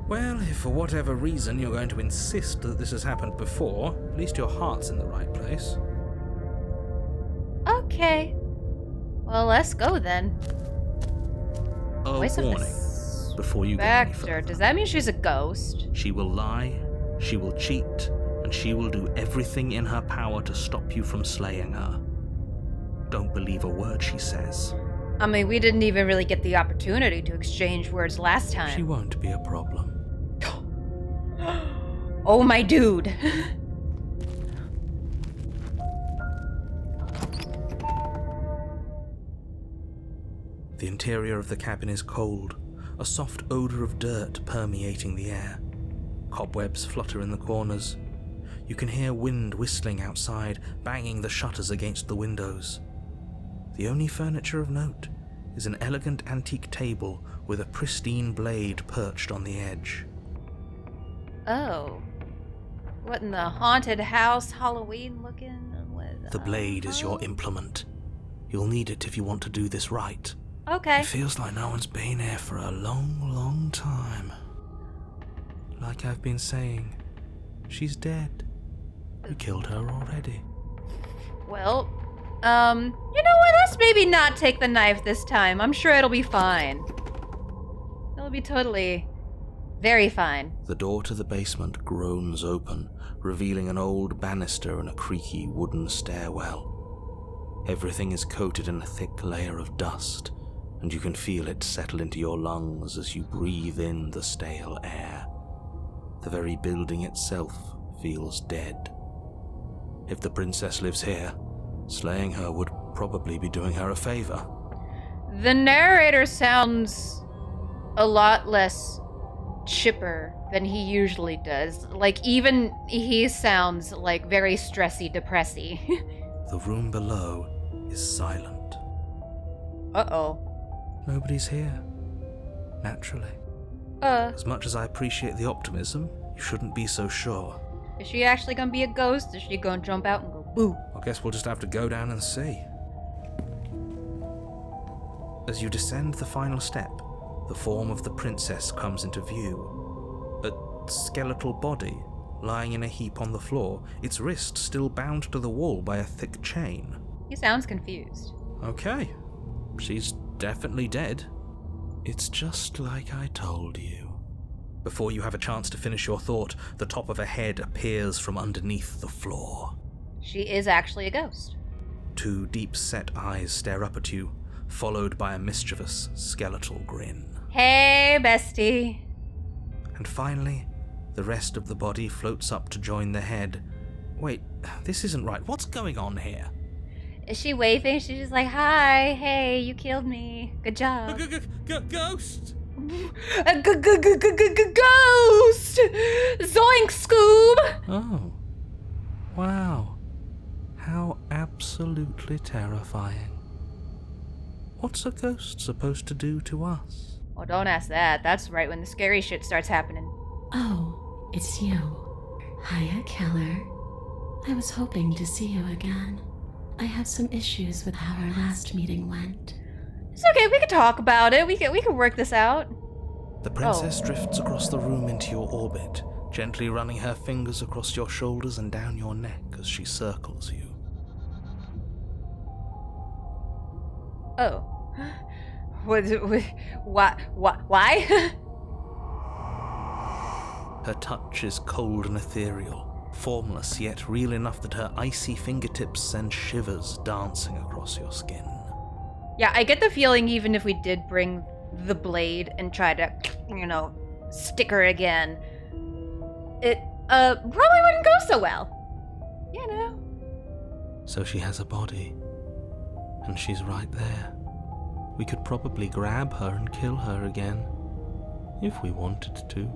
B: Well, if for whatever reason you're going to insist that this has happened before, at least your heart's in the right place.
A: Okay. Well, let's go then.
B: A
A: Voice of the
B: warning before you go any
A: Spectre.
B: further.
A: Does that mean she's a ghost?
B: She will lie, she will cheat, and she will do everything in her power to stop you from slaying her. Don't believe a word she says.
A: I mean, we didn't even really get the opportunity to exchange words last time.
B: She won't be a problem.
A: Oh, my dude.
B: The interior of the cabin is cold, a soft odor of dirt permeating the air. Cobwebs flutter in the corners. You can hear wind whistling outside, banging the shutters against the windows. The only furniture of note is an elegant antique table with a pristine blade perched on the edge.
A: Oh. What in the haunted house, Halloween looking?
B: The blade is your implement. You'll need it if you want to do this right.
A: Okay.
B: It feels like no one's been here for a long, long time. Like I've been saying, she's dead. You killed her already.
A: Well, you know what? Let's maybe not take the knife this time. I'm sure it'll be fine. It'll be totally very fine.
B: The door to the basement groans open, revealing an old banister and a creaky wooden stairwell. Everything is coated in a thick layer of dust, and you can feel it settle into your lungs as you breathe in the stale air. The very building itself feels dead.
G: If the princess lives here, slaying her would probably be doing her a favor.
A: The narrator sounds a lot less chipper than he usually does. Like, even he sounds like very stressy, depressy.
G: The room below is silent.
A: Uh-oh.
G: Nobody's here. Naturally. As much as I appreciate the optimism, you shouldn't be so sure.
A: Is she actually gonna be a ghost? Is she gonna jump out and go boo?
G: I guess we'll just have to go down and see. As you descend the final step, the form of the princess comes into view. A skeletal body lying in a heap on the floor, its wrist still bound to the wall by a thick chain.
A: He sounds confused.
G: Okay. She's definitely dead. It's just like I told you. Before you have a chance to finish your thought, the top of a head appears from underneath the floor.
A: She is actually a ghost.
G: 2 deep-set eyes stare up at you, followed by a mischievous skeletal grin.
A: Hey, bestie.
G: And finally, the rest of the body floats up to join the head. Wait, this isn't right. What's going on here?
A: Is she waving? She's just like, hi, hey, you killed me. Good job.
E: Ghost!
A: A ghost! Zoink, Scoob!
G: Oh. Wow. How absolutely terrifying. What's a ghost supposed to do to us?
A: Well, don't ask that. That's right when the scary shit starts happening.
F: Oh, it's you. Hiya, Keller. I was hoping to see you again. I have some issues with how our last meeting went.
A: It's okay, we can talk about it. We can work this out.
G: The princess drifts across the room into your orbit, gently running her fingers across your shoulders and down your neck as she circles you.
A: Oh. Why?
G: Her touch is cold and ethereal, formless yet real enough that her icy fingertips send shivers dancing across your skin.
A: Yeah, I get the feeling even if we did bring the blade and try to, stick her again, it probably wouldn't go so well.
G: So she has a body, and she's right there. We could probably grab her and kill her again, if we wanted to.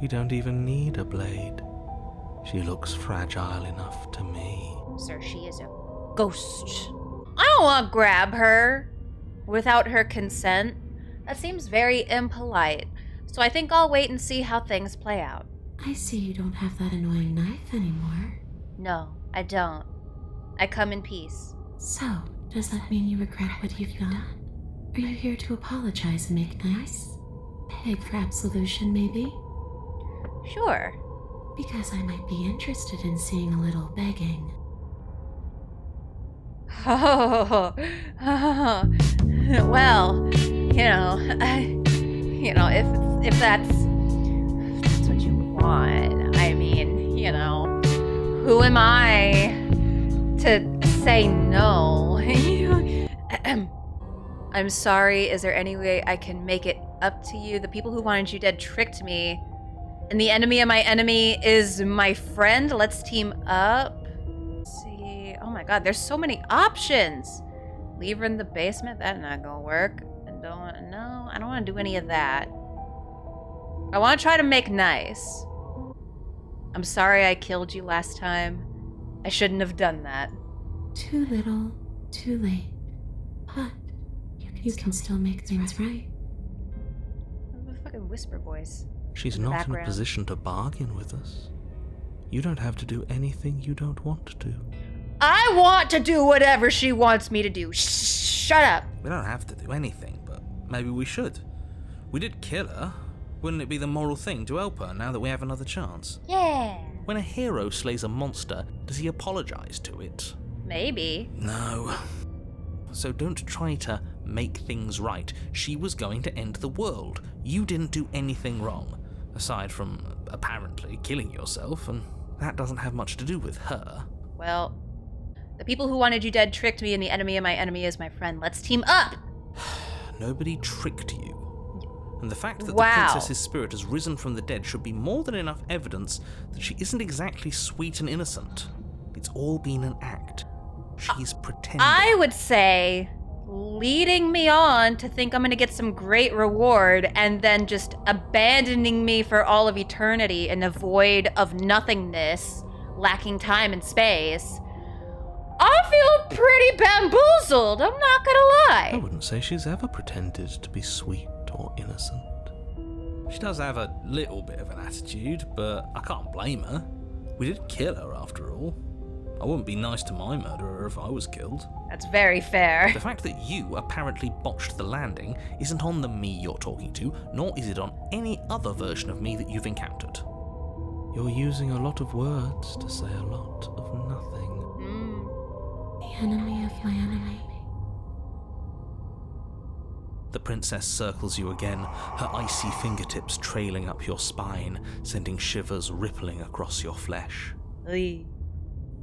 G: We don't even need a blade. She looks fragile enough to me.
A: Sir, she is a ghost. I don't want to grab her without her consent. That seems very impolite. So I think I'll wait and see how things play out.
F: I see you don't have that annoying knife anymore.
A: No, I don't. I come in peace.
F: So, does that mean you regret what you've done? Are you here to apologize and make nice? Beg for absolution, maybe?
A: Sure.
F: Because I might be interested in seeing a little begging.
A: Oh, well, if that's what you want, I mean, who am I to say no? I'm sorry, is there any way I can make it up to you? The people who wanted you dead tricked me, and the enemy of my enemy is my friend. Let's team up. Let's see. Oh my god, there's so many options. Leave her in the basement? That's not gonna work. I don't want to do any of that. I want to try to make nice. I'm sorry I killed you last time. I shouldn't have done that.
F: Too little, too late. But you can still make things right.
A: What a fucking whisper voice.
G: She's not in a position to bargain with us. You don't have to do anything you don't want to.
A: I want to do whatever she wants me to do. Shut up.
G: We don't have to do anything, but maybe we should. We did kill her. Wouldn't it be the moral thing to help her now that we have another chance?
A: Yeah.
G: When a hero slays a monster, does he apologize to it?
A: Maybe.
G: No. So don't try to make things right. She was going to end the world. You didn't do anything wrong, aside from apparently killing yourself, and that doesn't have much to do with her.
A: Well, the people who wanted you dead tricked me, and the enemy of my enemy is my friend. Let's team up!
G: Nobody tricked you. And the fact that the princess's spirit has risen from the dead should be more than enough evidence that she isn't exactly sweet and innocent.
B: It's all been an act. She's pretending.
A: I would say leading me on to think I'm going to get some great reward and then just abandoning me for all of eternity in a void of nothingness, lacking time and space. I feel pretty bamboozled, I'm not gonna lie.
B: I wouldn't say she's ever pretended to be sweet or innocent.
E: She does have a little bit of an attitude, but I can't blame her. We did kill her after all. I wouldn't be nice to my murderer if I was killed.
A: That's very fair.
B: The fact that you apparently botched the landing isn't on the me you're talking to, nor is it on any other version of me that you've encountered. You're using a lot of words to say a lot of nothing.
F: The enemy of my enemy.
B: The princess circles you again, her icy fingertips trailing up your spine, sending shivers rippling across your flesh.
A: Oy.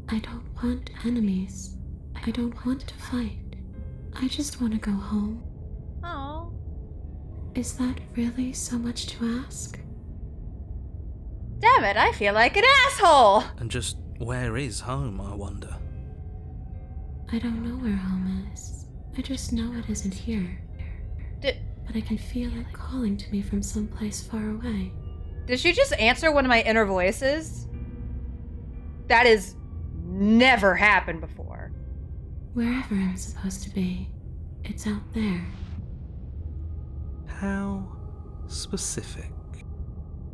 F: I don't want enemies. I don't want to fight. I just want to go home.
A: Oh.
F: Is that really so much to ask?
A: Damn it, I feel like an asshole!
B: And just where is home, I wonder?
F: I don't know where home is. I just know it isn't here. But I can feel it calling to me from someplace far away.
A: Did she just answer one of my inner voices? That has never happened before.
F: Wherever I'm supposed to be, it's out there.
B: How specific.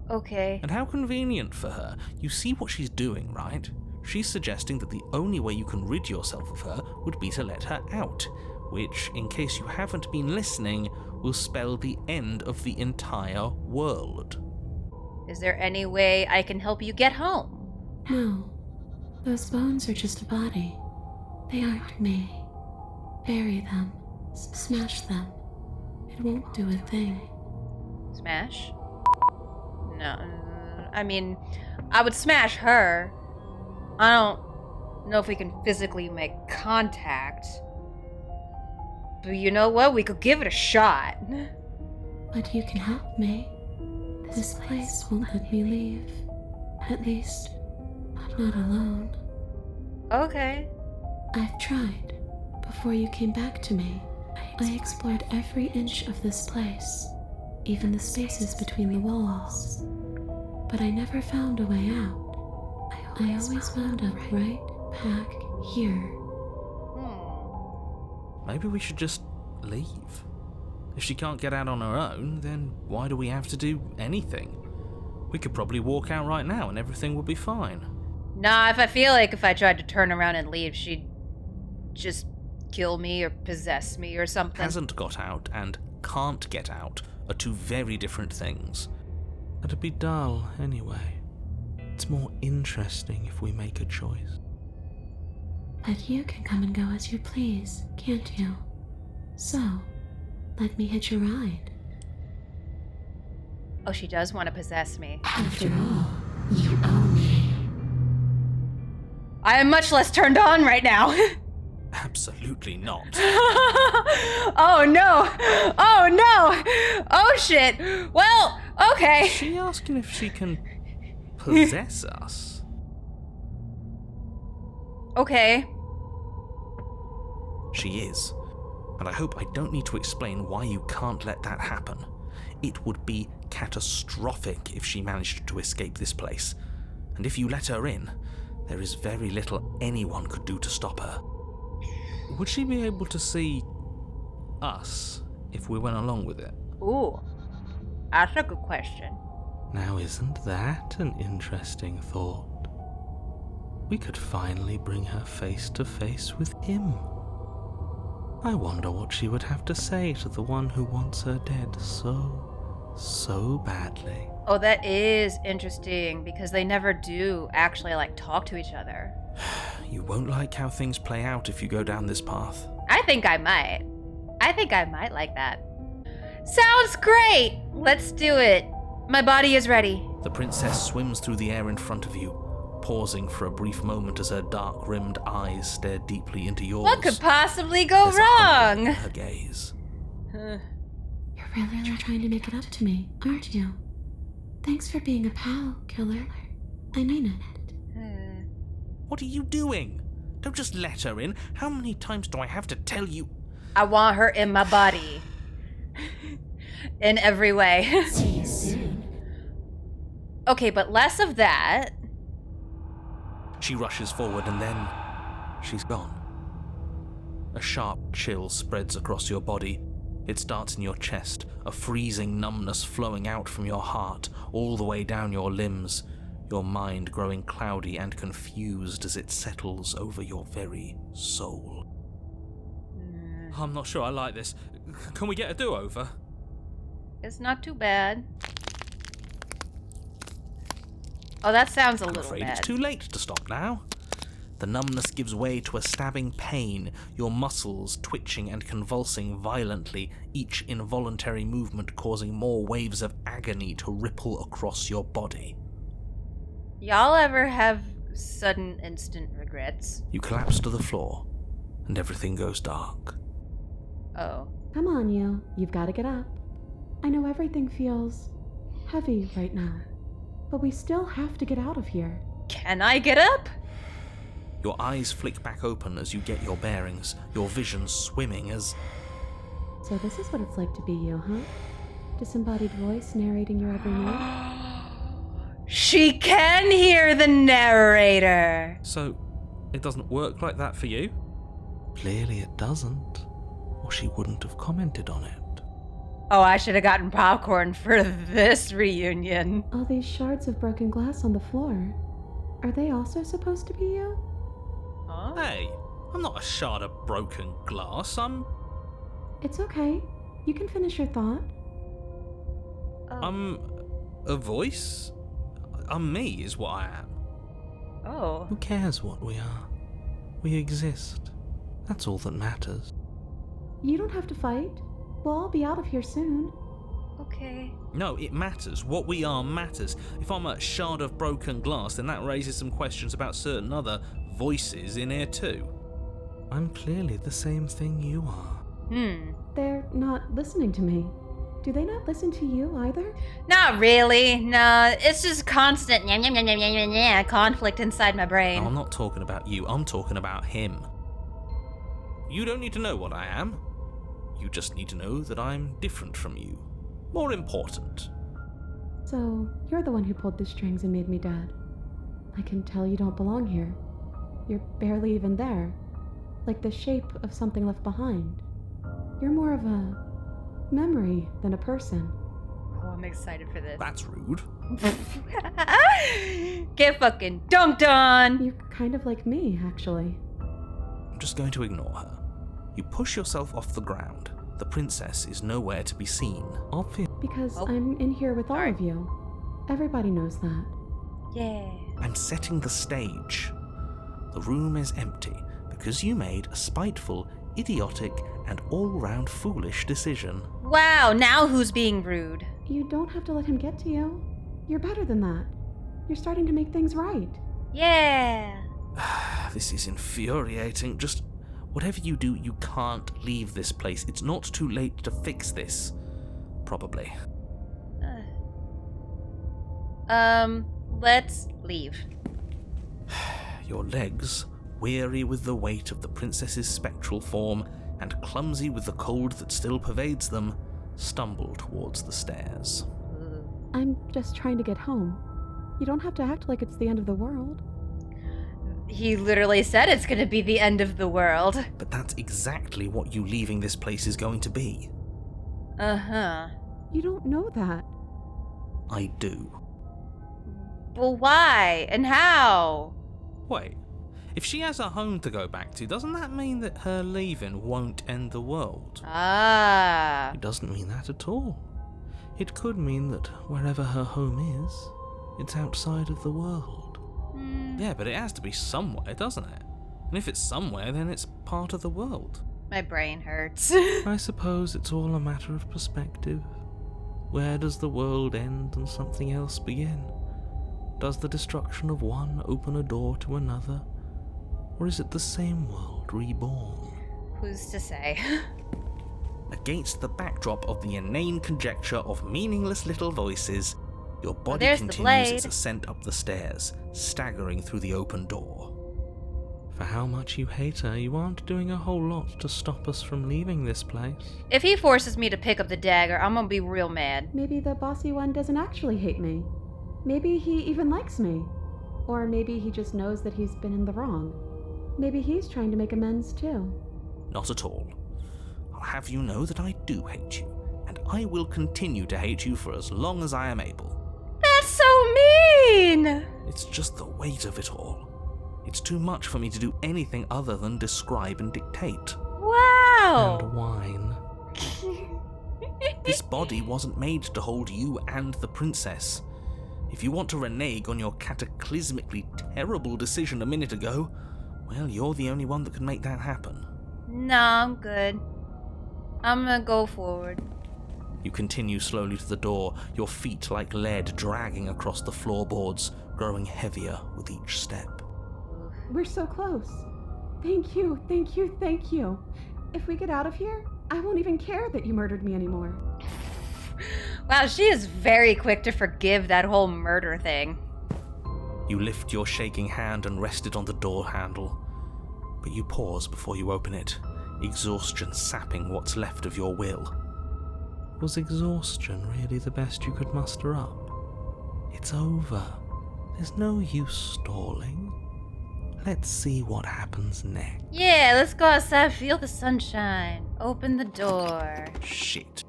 A: Okay.
B: And how convenient for her. You see what she's doing, right? She's suggesting that the only way you can rid yourself of her would be to let her out, which, in case you haven't been listening, will spell the end of the entire world.
A: Is there any way I can help you get home?
F: No. Those bones are just a body. They aren't me. Bury them. Smash them. It won't do a thing.
A: Smash? No. I mean, I would smash her. I don't know if we can physically make contact. But you know what? We could give it a shot.
F: But you can help me. This place won't let me leave. At least, not alone.
A: Okay.
F: I've tried. Before you came back to me, I explored every inch of this place, even the spaces between the walls. But I never found a way out. I always wound up right back here.
B: Maybe we should just leave. If she can't get out on her own, then why do we have to do anything? We could probably walk out right now and everything would be fine.
A: Nah, if I tried to turn around and leave, she'd just kill me or possess me or something.
B: Hasn't got out and can't get out are two very different things. That'd be dull anyway. It's more interesting if we make a choice.
F: But you can come and go as you please, can't you? So, let me hitch a ride.
A: Oh, she does want to possess me.
J: After all, you own me.
A: I am much less turned on right now.
B: Absolutely not.
A: Oh no! Oh no! Oh shit! Well, okay.
B: Is she asking if she can possess us?
A: Okay.
B: She is. And I hope I don't need to explain why you can't let that happen. It would be catastrophic if she managed to escape this place. And if you let her in, there is very little anyone could do to stop her. Would she be able to see us if we went along with it?
A: Ooh, that's a good question.
B: Now, isn't that an interesting thought? We could finally bring her face to face with him. I wonder what she would have to say to the one who wants her dead so badly.
A: Oh, that is interesting because they never do actually talk to each other.
B: You won't like how things play out if you go down this path.
A: I think I might like that. Sounds great! Let's do it. My body is ready.
B: The princess swims through the air in front of you, pausing for a brief moment as her dark-rimmed eyes stare deeply into yours.
A: What could possibly go
B: There's a hunger in
A: wrong?
B: her gaze.
F: You're really trying to make it up to me, aren't you? Thanks for being a pal, killer. I mean it.
B: What are you doing? Don't just let her in. How many times do I have to tell you?
A: I want her in my body. In every way.
J: See you soon.
A: Okay, but less of that.
B: She rushes forward and then she's gone. A sharp chill spreads across your body. It starts in your chest, a freezing numbness flowing out from your heart, all the way down your limbs, your mind growing cloudy and confused as it settles over your very soul.
E: I'm not sure I like this. Can we get a do-over?
A: It's not too bad. Oh, that sounds a
B: I'm
A: little
B: afraid
A: bad.
B: it's too late to stop now. The numbness gives way to a stabbing pain, your muscles twitching and convulsing violently, each involuntary movement causing more waves of agony to ripple across your body.
A: Y'all ever have sudden instant regrets?
B: You collapse to the floor, and everything goes dark.
A: Oh.
F: Come on, you. You've got to get up. I know everything feels heavy right now, but we still have to get out of here.
A: Can I get up?
B: Your eyes flick back open as you get your bearings, your vision swimming as...
F: So this is what it's like to be you, huh? Disembodied voice narrating your every move?
A: She can hear the narrator.
E: So, it doesn't work like that for you?
B: Clearly it doesn't, or she wouldn't have commented on it.
A: Oh, I should have gotten popcorn for this reunion.
F: All these shards of broken glass on the floor. Are they also supposed to be you?
A: Huh?
E: Hey, I'm not a shard of broken glass.
F: It's okay. You can finish your thought.
E: I'm a voice? I'm me is what I am.
A: Oh.
B: Who cares what we are? We exist. That's all that matters.
F: You don't have to fight. We'll all be out of here soon.
A: Okay.
E: No, it matters. What we are matters. If I'm a shard of broken glass, then that raises some questions about certain other voices in here too.
B: I'm clearly the same thing you are.
F: They're not listening to me. Do they not listen to you either?
A: Not really. No, it's just constant conflict inside my brain.
B: No, I'm not talking about you. I'm talking about him.
E: You don't need to know what I am. You just need to know that I'm different from you. More important.
F: So, you're the one who pulled the strings and made me dead. I can tell you don't belong here. You're barely even there. Like the shape of something left behind. You're more of a memory than a person.
A: Oh, I'm excited for this.
E: That's rude.
A: Get fucking dunked on!
F: You're kind of like me, actually.
B: I'm just going to ignore her. You push yourself off the ground. The princess is nowhere to be seen. Obvious.
F: Because I'm in here with all of you. Everybody knows that.
A: Yeah.
B: I'm setting the stage. The room is empty because you made a spiteful, idiotic, and all-round foolish decision.
A: Wow, now who's being rude?
F: You don't have to let him get to you. You're better than that. You're starting to make things right.
A: Yeah.
B: This is infuriating. Just whatever you do, you can't leave this place. It's not too late to fix this. Probably.
A: Let's leave.
B: Your legs, weary with the weight of the princess's spectral form and clumsy with the cold that still pervades them, stumble towards the stairs.
F: I'm just trying to get home. You don't have to act like it's the end of the world.
A: He literally said it's gonna be the end of the world.
B: But that's exactly what you leaving this place is going to be.
A: Uh-huh.
F: You don't know that.
B: I do.
A: Well, why? And how?
E: Wait, if she has a home to go back to, doesn't that mean that her leaving won't end the world?
A: Ah.
B: It doesn't mean that at all. It could mean that wherever her home is, it's outside of the world.
E: Yeah, but it has to be somewhere, doesn't it? And if it's somewhere, then it's part of the world.
A: My brain hurts.
B: I suppose it's all a matter of perspective. Where does the world end and something else begin? Does the destruction of one open a door to another? Or is it the same world reborn?
A: Who's to say?
B: Against the backdrop of the inane conjecture of meaningless little voices, your body
A: there's the
B: continues its
A: blade.
B: ascent up the stairs, staggering through the open door. For how much you hate her, you aren't doing a whole lot to stop us from leaving this place.
A: If he forces me to pick up the dagger, I'm gonna be real mad.
C: Maybe the bossy one doesn't actually hate me. Maybe he even likes me. Or maybe he just knows that he's been in the wrong. Maybe he's trying to make amends too.
B: Not at all. I'll have you know that I do hate you, and I will continue to hate you for as long as I am able.
A: That's so mean!
B: It's just the weight of it all. It's too much for me to do anything other than describe and dictate.
A: Wow!
B: And whine. This body wasn't made to hold you and the princess. If you want to renege on your cataclysmically terrible decision a minute ago, well, you're the only one that can make that happen.
A: No, I'm good. I'm gonna go forward.
B: You continue slowly to the door, your feet like lead dragging across the floorboards, growing heavier with each step.
C: We're so close. Thank you, thank you, thank you. If we get out of here, I won't even care that you murdered me anymore.
A: Wow, she is very quick to forgive that whole murder thing.
B: You lift your shaking hand and rest it on the door handle, but you pause before you open it, exhaustion sapping what's left of your will. Was exhaustion really the best you could muster up? It's over. There's no use stalling. Let's see what happens next.
A: Yeah, let's go outside, feel the sunshine. Open the door.
B: Shit.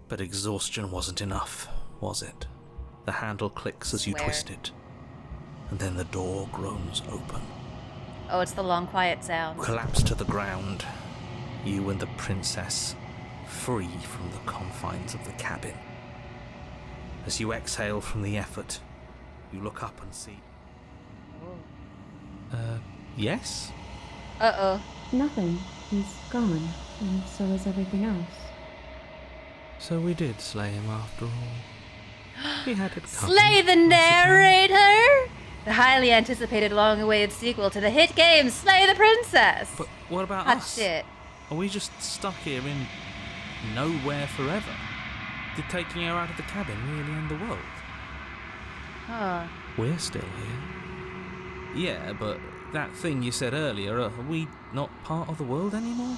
B: But exhaustion wasn't enough, was it? The handle clicks as you twist it, and then the door groans open.
A: Oh, it's the long, quiet sound.
B: You collapse to the ground, you and the princess, free from the confines of the cabin. As you exhale from the effort, you look up and see... yes?
A: Uh-oh.
C: Nothing. He's gone, and so is everything else.
B: So we did slay him after all. We had it coming.
A: Slay the narrator! The highly anticipated long-awaited sequel to the hit game Slay the Princess!
B: But what about
A: Hot
B: us?
A: shit.
B: Are we just stuck here in nowhere forever? Did taking her out of the cabin really end the world?
A: Huh.
B: We're still here. Yeah, but that thing you said earlier, are we not part of the world anymore?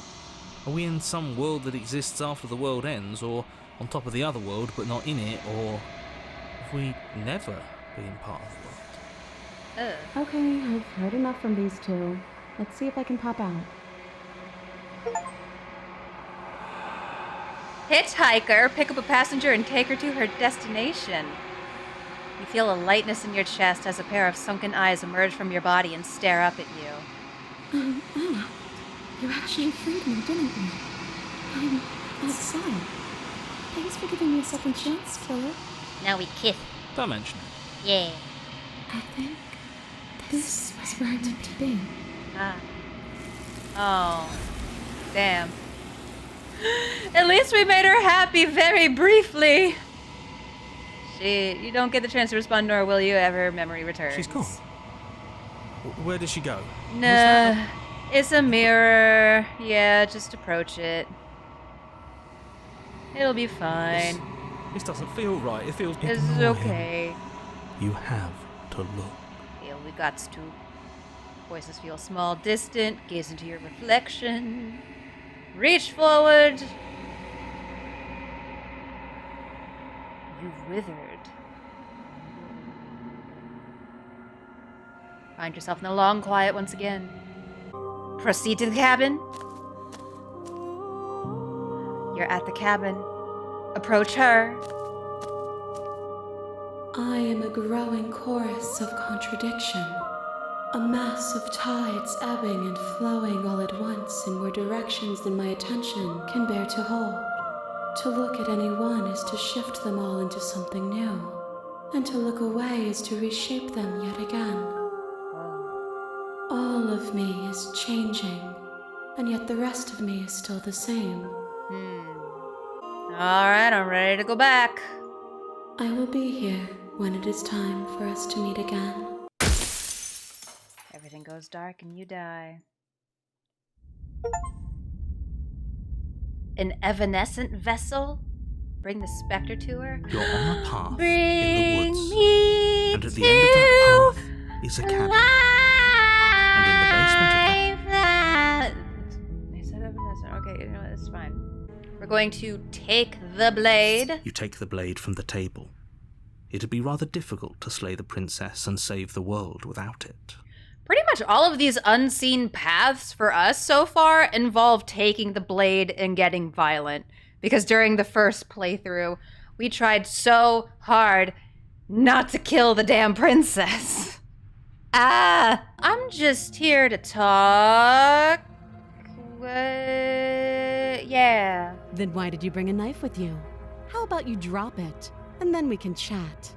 B: Are we in some world that exists after the world ends, or on top of the other world but not in it, or have we never been part of the world?
C: Okay, I've heard enough from these two. Let's see if I can pop out.
A: Hitchhiker, pick up a passenger and take her to her destination. You feel a lightness in your chest as a pair of sunken eyes emerge from your body and stare up at you.
F: Anna, you actually freed me, didn't you? I'm outside. Thanks for giving me a second chance, killer.
A: Now we kiss.
B: Don't mention it.
A: Yeah.
F: I think this was where I meant to be.
A: Ah. Oh. Damn. At least we made her happy very briefly. You don't get the chance to respond, nor will you ever memory returns.
B: She's gone. Where did she go?
A: Nah, it's a mirror. Yeah, just approach it. It'll be fine.
B: This doesn't feel right. It feels...
A: This is okay.
B: You have to look.
A: Feel we got to. Voices feel small, distant. Gaze into your reflection. Reach forward. You've withered. Find yourself in the long quiet once again. Proceed to the cabin. You're at the cabin. Approach her.
F: I am a growing chorus of contradiction. A mass of tides ebbing and flowing all at once in more directions than my attention can bear to hold. To look at any one is to shift them all into something new, and to look away is to reshape them yet again. All of me is changing, and yet the rest of me is still the same.
A: Alright, I'm ready to go back.
F: I will be here when it is time for us to meet again.
A: Everything goes dark and you die. An evanescent vessel? Bring the specter to her?
B: You're on a path
A: Bring
B: in the woods.
A: me
B: And at the end of that path is a cabin. And in the basement of
A: that. I said up in this one. Okay, you know what? It's fine. We're going to take the blade.
B: You take the blade from the table. It'd be rather difficult to slay the princess and save the world without it.
A: Pretty much all of these unseen paths for us so far involve taking the blade and getting violent. Because during the first playthrough, we tried so hard not to kill the damn princess. I'm just here to talk. Yeah.
C: Then why did you bring a knife with you? How about you drop it, and then we can chat?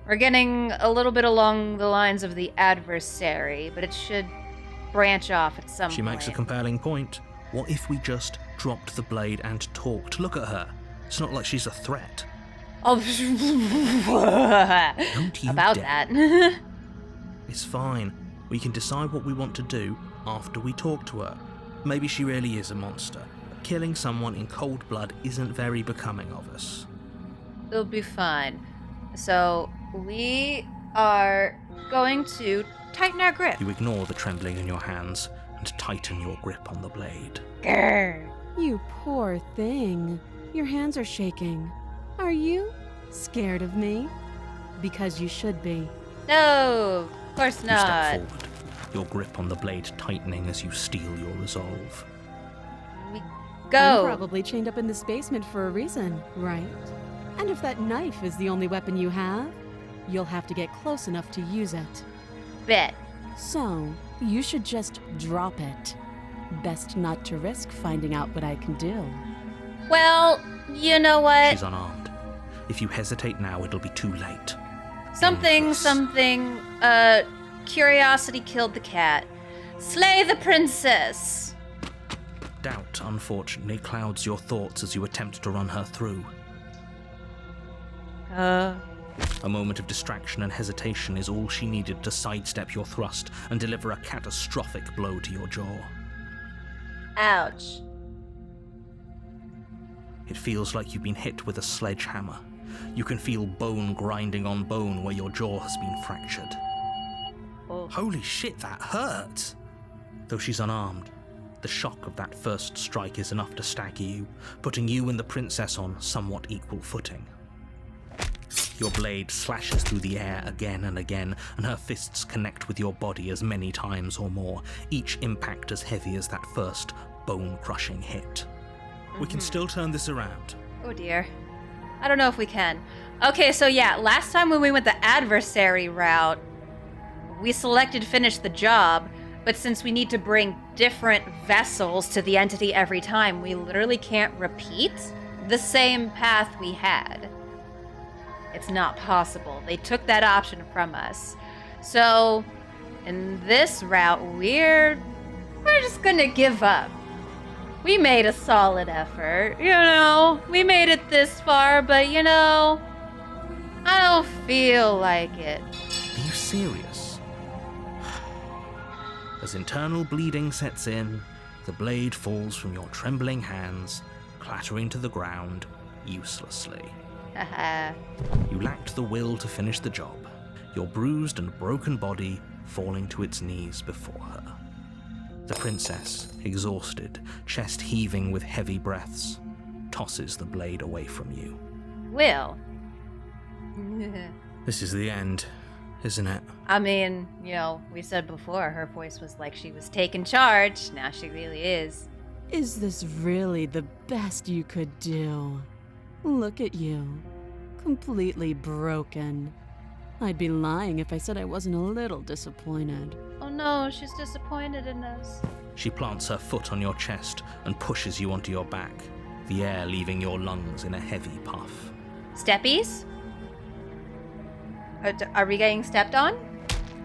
A: We're getting a little bit along the lines of the adversary, but it should branch off at some point.
B: She makes a compelling point. What if we just dropped the blade and talked? Look at her. It's not like she's a threat.
A: Oh,
B: Don't you
A: about
B: dare.
A: that.
B: It's fine. We can decide what we want to do after we talk to her. Maybe she really is a monster, but killing someone in cold blood isn't very becoming of us.
A: It'll be fine. So, we are going to tighten our grip.
B: You ignore the trembling in your hands and tighten your grip on the blade.
A: Grr.
C: You poor thing. Your hands are shaking. Are you scared of me? Because you should be.
A: No, of course
B: You
A: not.
B: step forward, your grip on the blade tightening as you steel your resolve.
A: We
C: I'm
A: go.
C: probably chained up in this basement for a reason, right? And if that knife is the only weapon you have, you'll have to get close enough to use it.
A: Bet.
C: So, you should just drop it. Best not to risk finding out what I can do.
A: Well, you know what?
B: She's unarmed. If you hesitate now, it'll be too late.
A: Something. Curiosity killed the cat. Slay the princess.
B: Doubt, unfortunately, clouds your thoughts as you attempt to run her through. A moment of distraction and hesitation is all she needed to sidestep your thrust and deliver a catastrophic blow to your jaw.
A: Ouch.
B: It feels like you've been hit with a sledgehammer. You can feel bone grinding on bone where your jaw has been fractured.
A: Oh.
B: Holy shit, that hurt! Though she's unarmed, the shock of that first strike is enough to stagger you, putting you and the princess on somewhat equal footing. Your blade slashes through the air again and again, and her fists connect with your body as many times or more, each impact as heavy as that first bone-crushing hit. We can still turn this around.
A: Oh dear. I don't know if we can. Okay, so yeah, last time when we went the adversary route, we selected finish the job, but since we need to bring different vessels to the entity every time, we literally can't repeat the same path we had. It's not possible. They took that option from us. So, in this route, we're just gonna give up. We made a solid effort, you know? We made it this far, but you know, I don't feel like it.
B: Are you serious? As internal bleeding sets in, the blade falls from your trembling hands, clattering to the ground uselessly.
A: Haha.
B: You lacked the will to finish the job, your bruised and broken body falling to its knees before her. The princess, exhausted, chest heaving with heavy breaths, tosses the blade away from you.
A: Will.
B: This is the end, isn't it?
A: I mean, you know, we said before her voice was like she was taking charge. Now she really is.
C: Is this really the best you could do? Look at you. Completely broken. I'd be lying if I said I wasn't a little disappointed.
A: Oh no, she's disappointed in us.
B: She plants her foot on your chest and pushes you onto your back, the air leaving your lungs in a heavy puff.
A: Steppies? Are we getting stepped on?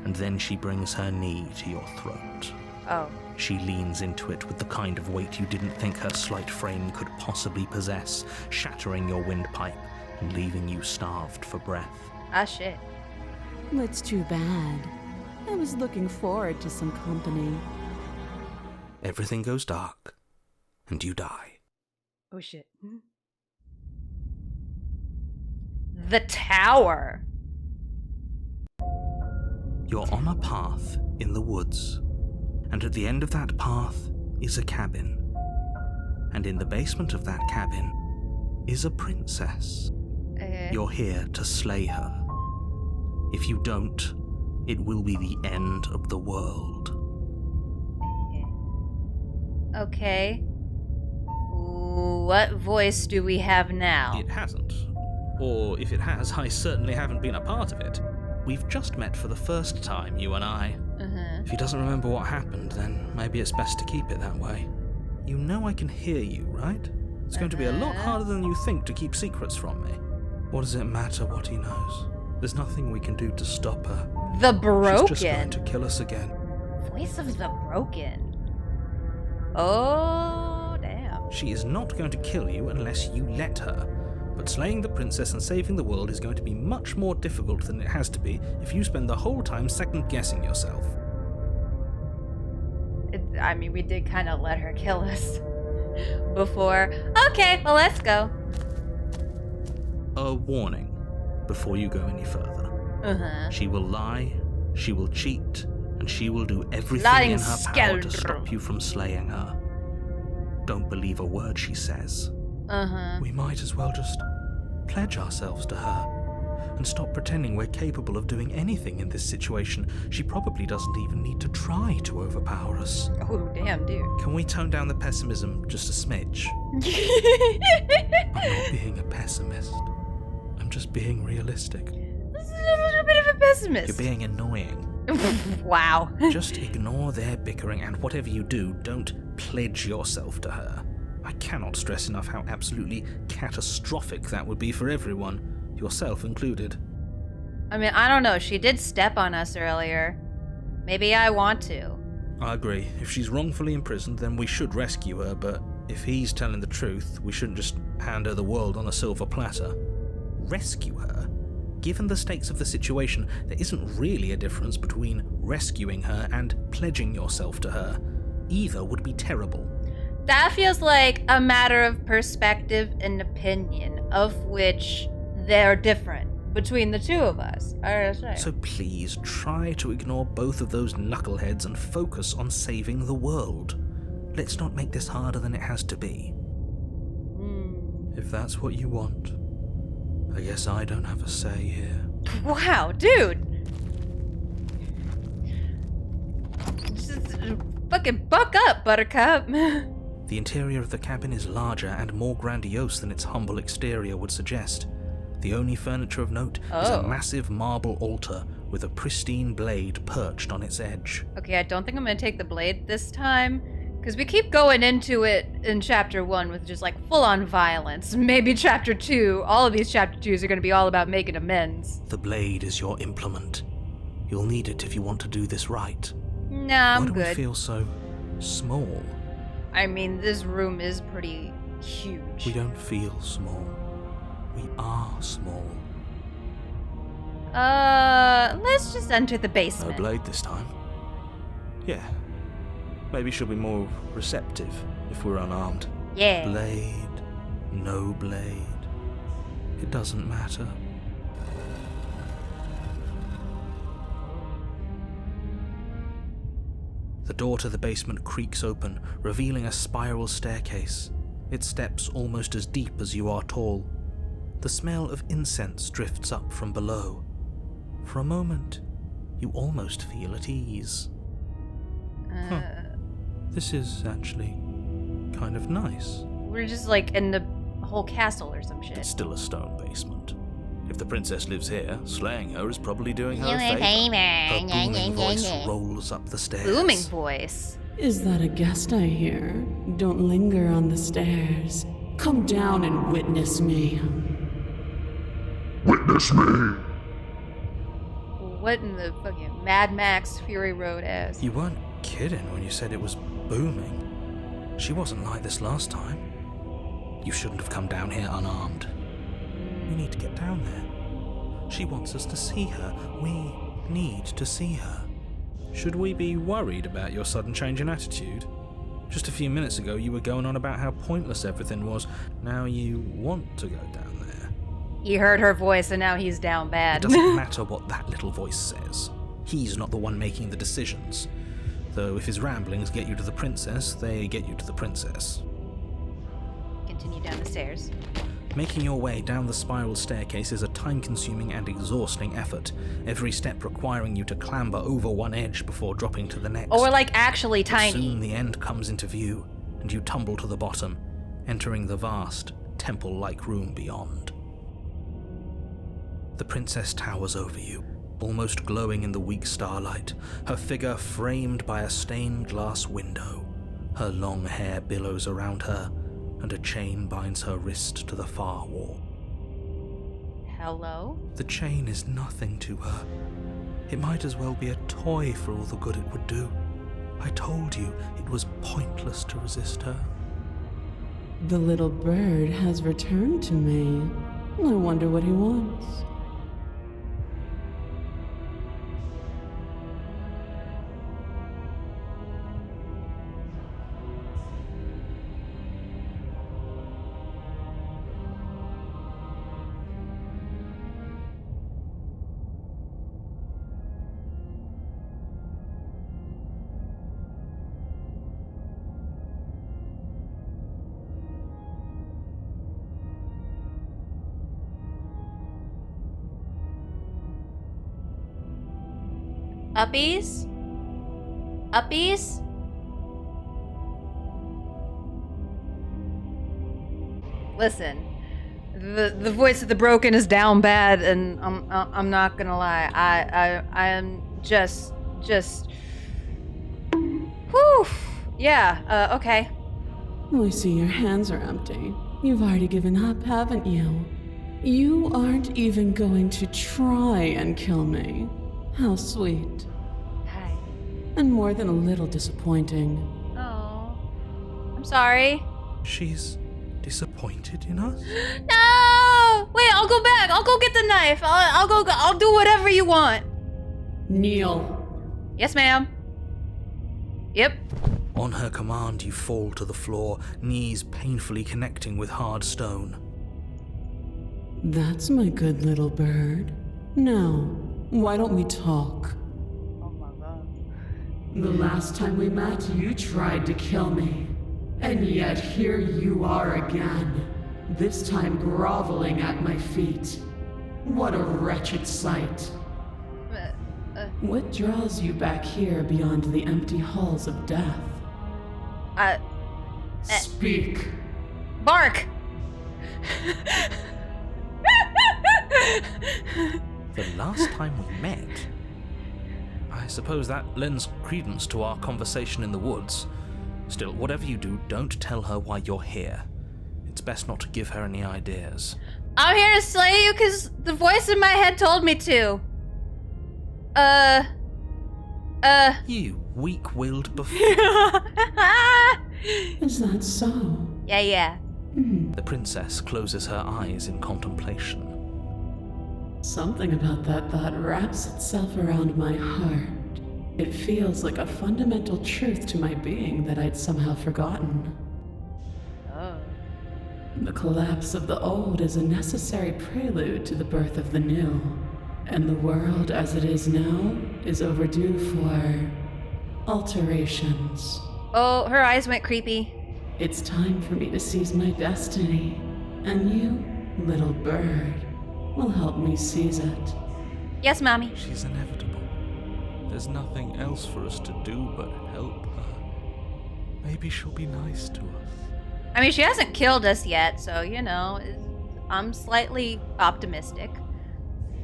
B: And then she brings her knee to your throat.
A: Oh.
B: She leans into it with the kind of weight you didn't think her slight frame could possibly possess, shattering your windpipe and leaving you starved for breath.
A: Ah, shit.
C: It's too bad. I was looking forward to some company.
B: Everything goes dark, and you die.
A: Oh, shit. The tower.
B: You're on a path in the woods. And at the end of that path is a cabin. And in the basement of that cabin is a princess. You're here to slay her. If you don't, it will be the end of the world.
A: Okay. What voice do we have now?
B: It hasn't. Or if it has, I certainly haven't been a part of it. We've just met for the first time, you and I. If he doesn't remember what happened, then maybe it's best to keep it that way. You know I can hear you, right? It's going to be a lot harder than you think to keep secrets from me. What does it matter what he knows? There's nothing we can do to stop her.
A: The Broken?
B: She's just going to kill us again.
A: Voice of the Broken. Oh, damn.
B: She is not going to kill you unless you let her. But slaying the princess and saving the world is going to be much more difficult than it has to be if you spend the whole time second-guessing yourself.
A: We did kind of let her kill us before. Okay, well, let's go.
B: A warning before you go any further. She will lie, she will cheat, and she will do everything in her power to stop you from slaying her. Don't believe a word she says. We might as well just pledge ourselves to her and stop pretending we're capable of doing anything in this situation. She probably doesn't even need to try to overpower us.
A: Oh, damn, dude.
B: Can we tone down the pessimism just a smidge? I'm not being a pessimist. I'm just being realistic.
A: This is a little bit of a pessimist.
B: You're being annoying.
A: Wow.
B: Just ignore their bickering, and whatever you do, don't pledge yourself to her. I cannot stress enough how absolutely catastrophic that would be for everyone, yourself included.
A: I don't know. She did step on us earlier. Maybe I want to.
B: I agree. If she's wrongfully imprisoned, then we should rescue her, but if he's telling the truth, we shouldn't just hand her the world on a silver platter. Rescue her? Given the stakes of the situation, there isn't really a difference between rescuing her and pledging yourself to her. Either would be terrible.
A: That feels like a matter of perspective and opinion, of which they're different between the two of us.
B: So please try to ignore both of those knuckleheads and focus on saving the world. Let's not make this harder than it has to be. If that's what you want, I guess I don't have a say here.
A: Wow, dude! Just fucking buck up, Buttercup.
B: The interior of the cabin is larger and more grandiose than its humble exterior would suggest. The only furniture of note is a massive marble altar with a pristine blade perched on its edge.
A: Okay, I don't think I'm gonna take the blade this time, because we keep going into it in Chapter 1 with just like full-on violence. Maybe Chapter 2, all of these Chapter 2s are gonna be all about making amends.
B: The blade is your implement. You'll need it if you want to do this right.
A: Nah, I'm good.
B: Why do we feel so small?
A: This room is pretty huge.
B: We don't feel small. We are small.
A: Let's just enter the basement.
B: No blade this time. Yeah. Maybe she'll be more receptive if we're unarmed.
A: Yeah.
B: Blade, no blade. It doesn't matter. The door to the basement creaks open, revealing a spiral staircase. Its steps almost as deep as you are tall. The smell of incense drifts up from below. For a moment, you almost feel at ease. This is actually kind of nice.
A: We're just like in the whole castle or some shit.
B: It's still a stone basement. If the princess lives here, slaying her is probably doing her a favor. Her booming voice rolls up the stairs.
A: Booming voice?
J: Is that a guest I hear? Don't linger on the stairs. Come down and witness me.
K: Witness me!
A: What in the fucking Mad Max Fury Road ass?
B: You weren't kidding when you said it was booming. She wasn't like this last time. You shouldn't have come down here unarmed. We need to get down there. She wants us to see her. We need to see her. Should we be worried about your sudden change in attitude? Just a few minutes ago you were going on about how pointless everything was. Now you want to go down there.
A: He heard her voice and now he's down bad.
B: It doesn't matter what that little voice says. He's not the one making the decisions. Though if his ramblings get you to the princess, they get you to the princess.
A: Continue down the stairs.
B: Making your way down the spiral staircase is a time-consuming and exhausting effort, every step requiring you to clamber over one edge before dropping to the next.
A: Or like actually
B: But
A: tiny.
B: soon the end comes into view, and you tumble to the bottom, entering the vast, temple-like room beyond. The princess towers over you, almost glowing in the weak starlight, her figure framed by a stained glass window. Her long hair billows around her, and a chain binds her wrist to the far wall.
A: Hello?
B: The chain is nothing to her. It might as well be a toy for all the good it would do. I told you it was pointless to resist her.
N: The little bird has returned to me. I wonder what he wants.
A: Uppies? Uppies? Listen, the voice of the broken is down bad, and I'm not gonna lie. I am just. Whew. Yeah. Okay.
N: I see your hands are empty. You've already given up, haven't you? You aren't even going to try and kill me. How sweet.
A: Hi.
N: And more than a little disappointing.
A: Oh. I'm sorry.
B: She's disappointed in us?
A: No! Wait, I'll go back. I'll go get the knife. I'll do whatever you want.
N: Kneel.
A: Yes, ma'am. Yep.
B: On her command, you fall to the floor, knees painfully connecting with hard stone.
N: That's my good little bird. Now, why don't we talk?
A: Oh my god.
J: The last time we met, you tried to kill me. And yet here you are again. This time groveling at my feet. What a wretched sight.
N: What draws you back here beyond the empty halls of death?
J: Speak.
A: Bark!
B: The last time we met? I suppose that lends credence to our conversation in the woods. Still, whatever you do, don't tell her why you're here. It's best not to give her any ideas.
A: I'm here to slay you because the voice in my head told me to.
B: You weak-willed buffoon.
N: Is that so?
A: Yeah.
B: The princess closes her eyes in contemplation.
N: Something about that thought wraps itself around my heart. It feels like a fundamental truth to my being that I'd somehow forgotten.
A: Oh.
N: The collapse of the old is a necessary prelude to the birth of the new. And the world as it is now is overdue for alterations.
A: Oh, her eyes went creepy.
N: It's time for me to seize my destiny. And you, little bird, will help me seize it.
A: Yes, Mommy.
E: She's inevitable. There's nothing else for us to do but help her. Maybe she'll be nice to us.
A: I mean, she hasn't killed us yet, so, you know, I'm slightly optimistic.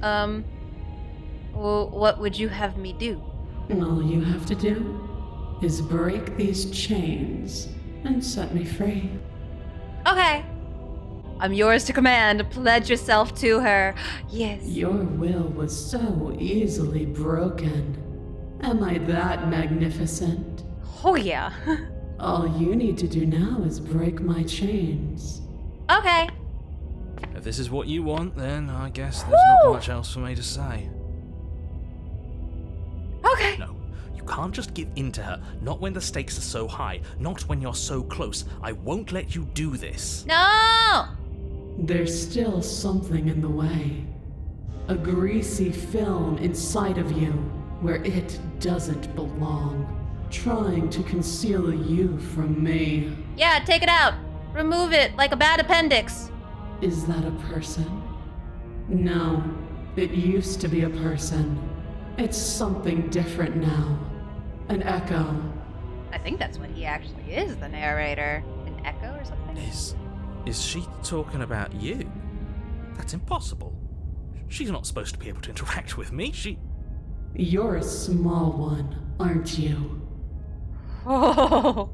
A: Well, what would you have me do?
N: All you have to do is break these chains and set me free.
A: Okay. I'm yours to command. Pledge yourself to her. Yes.
N: Your will was so easily broken. Am I that magnificent?
A: Oh, yeah.
N: All you need to do now is break my chains.
A: Okay.
B: If this is what you want, then I guess there's not much else for me to say.
A: Okay.
B: No, you can't just give in to her. Not when the stakes are so high. Not when you're so close. I won't let you do this.
A: No!
N: There's still something in the way. A greasy film inside of you where it doesn't belong. trying to conceal you from me.
A: Yeah, take it out. Remove it like a bad appendix.
N: Is that a person? No, it used to be a person. It's something different now. An echo.
A: I think that's what he actually is, the narrator. An echo or something?
B: Is she talking about you? That's impossible. She's not supposed to be able to interact with me.
N: You're a small one, aren't you?
A: Oh.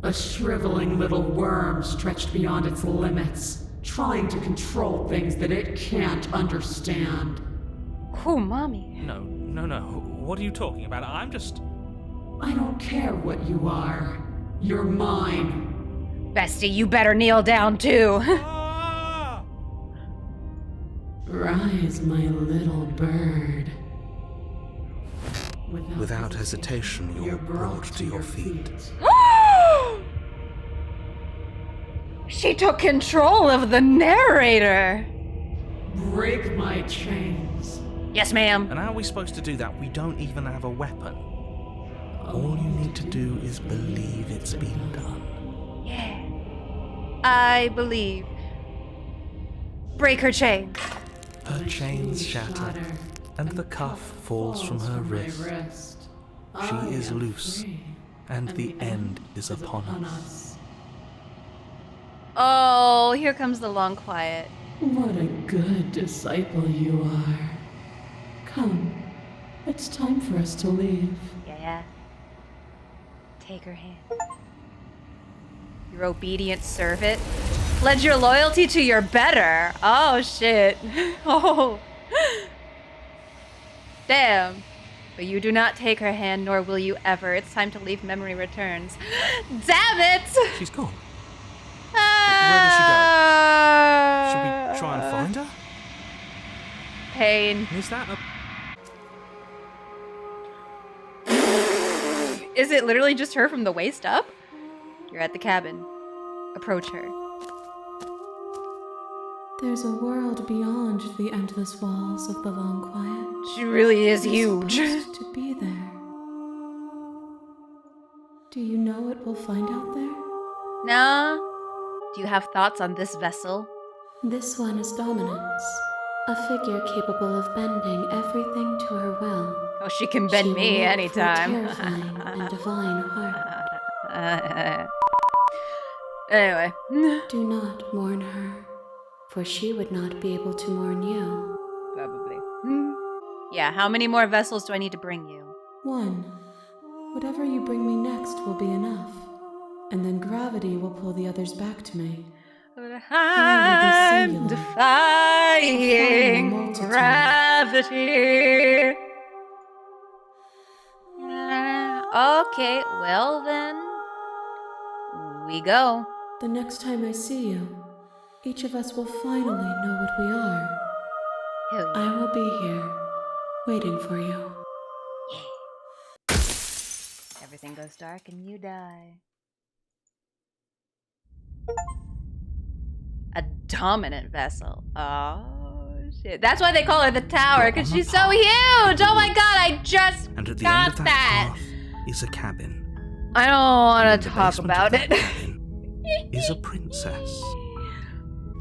N: A shriveling little worm stretched beyond its limits, trying to control things that it can't understand.
A: Oh, mommy.
B: No. What are you talking about?
N: I don't care what you are. You're mine.
A: Bestie, you better kneel down too.
N: Rise, my little bird.
G: Without hesitation, you're brought to your feet.
A: She took control of the narrator.
N: Break my chains.
A: Yes, ma'am.
B: And how are we supposed to do that? We don't even have a weapon. All you need to do is believe it's been done.
A: Yeah. I believe. Break her chain.
B: Her chains shatter, and the cuff falls from her wrist. She is loose, and the end is upon us.
A: Oh, here comes the long quiet.
N: What a good disciple you are. Come, it's time for us to leave.
A: Yeah. Take her hand. Your obedient servant. Pledge your loyalty to your better. Oh, shit. Oh. Damn. But you do not take her hand, nor will you ever. It's time to leave. Memory returns. Damn it!
B: She's gone. Where does she go? Should we try and find her?
A: Pain.
B: Is that a...
A: Is it literally just her from the waist up? You're at the cabin. Approach her.
F: There's a world beyond the endless walls of the long quiet.
A: She really is
F: You're
A: huge.
F: supposed to be there. Do you know what we'll find out there?
A: Nah. Do you have thoughts on this vessel?
F: This one is Dominance, a figure capable of bending everything to her will.
A: Oh, she can bend
F: She
A: me
F: will look for a
A: anytime.
F: terrifying and divine heart.
A: Anyway.
F: Do not mourn her, for she would not be able to mourn you.
A: Probably. Yeah, how many more vessels do I need to bring you?
F: One. Whatever you bring me next will be enough. And then gravity will pull the others back to me.
A: I'm defying gravity. Okay, well then, we go.
F: The next time I see you, each of us will finally know what we are.
A: Hell yeah.
F: I will be here, waiting for you.
A: Everything goes dark and you die. A dominant vessel. Oh, shit. That's why they call her the Tower, because she's so huge! Oh my god, I just
B: And at the
A: got
B: end of that path is a cabin.
A: I don't want
B: And
A: to
B: in the
A: talk
B: basement
A: about
B: of that
A: it.
B: cabin is a princess.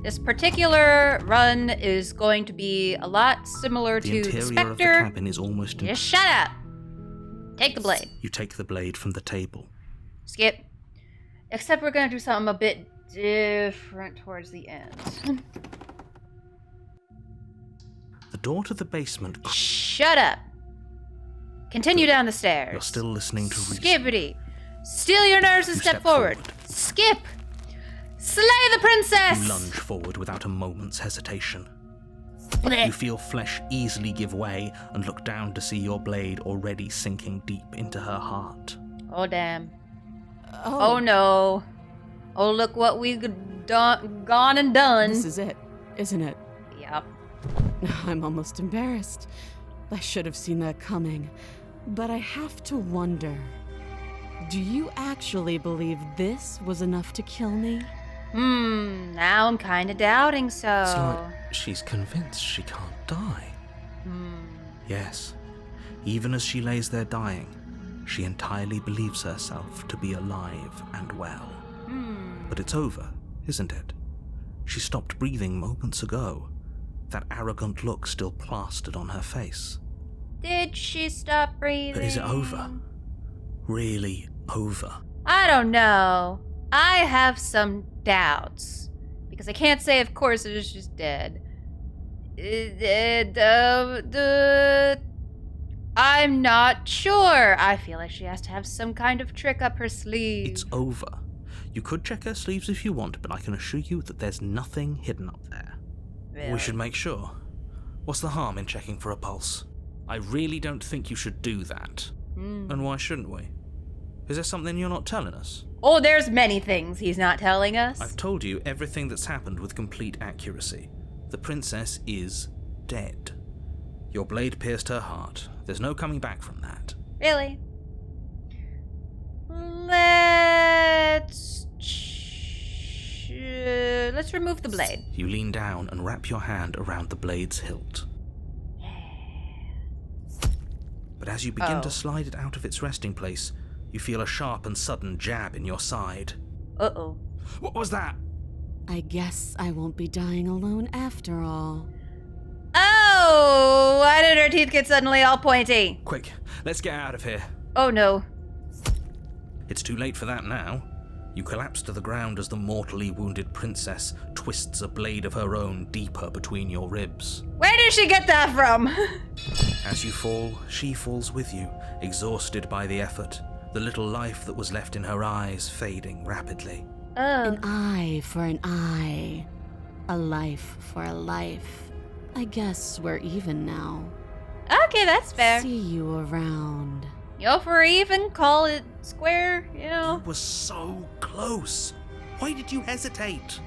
A: This particular run is going to be a lot similar
B: The
A: to the
B: interior
A: Spectre.
B: of the cabin is almost...
A: Just shut up! Take the blade.
B: You take the blade from the table.
A: Skip. Except we're gonna do something a bit different towards the end.
B: The door to the basement...
A: Shut up. Continue down the stairs.
B: You're still listening to reason.
A: Skippity. Steel your nerves and
B: You
A: step
B: step
A: forward. Skip. Slay the princess.
B: You lunge forward without a moment's hesitation. You feel flesh easily give way and look down to see your blade already sinking deep into her heart.
A: Oh, damn. Oh, no. Oh, look what we've gone and done.
C: This is it, isn't it?
A: Yep.
C: I'm almost embarrassed. I should have seen that coming. But I have to wonder, do you actually believe this was enough to kill me?
A: Now I'm kind of doubting so.
B: It's like she's convinced she can't die. Yes. Even as she lays there dying, She entirely believes herself to be alive and well. But it's over, isn't it? She stopped breathing moments ago, that arrogant look still plastered on her face.
A: Did she stop breathing?
B: But is it over? Really over?
A: I don't know. I have some doubts. Because I can't say, of course, that she's dead. I'm not sure. I feel like she has to have some kind of trick up her sleeve.
B: It's over. You could check her sleeves if you want, but I can assure you that there's nothing hidden up there.
A: Really?
B: We should make sure. What's the harm in checking for a pulse? I really don't think you should do that. And why shouldn't we? Is there something you're not telling us?
A: Oh, there's many things he's not telling us.
B: I've told you everything that's happened with complete accuracy. The princess is dead. Your blade pierced her heart. There's no coming back from that.
A: Really? Let's remove the blade.
B: You lean down and wrap your hand around the blade's hilt. But as you begin to slide it out of its resting place, you feel a sharp and sudden jab in your side.
A: Uh-oh.
B: What was that?
C: I guess I won't be dying alone after all.
A: Oh! Why did her teeth get suddenly all pointy?
B: Quick, let's get out of here.
A: Oh no.
B: It's too late for that now. You collapse to the ground as the mortally wounded princess twists a blade of her own deeper between your ribs.
A: Where did she get that from?
B: As you fall, she falls with you, exhausted by the effort, the little life that was left in her eyes fading rapidly.
C: An eye for an eye. A life for a life. I guess we're even now.
A: Okay, that's fair.
C: See you around.
A: Yo, if we're even, call it square, you know?
B: You were so close. Why did you hesitate?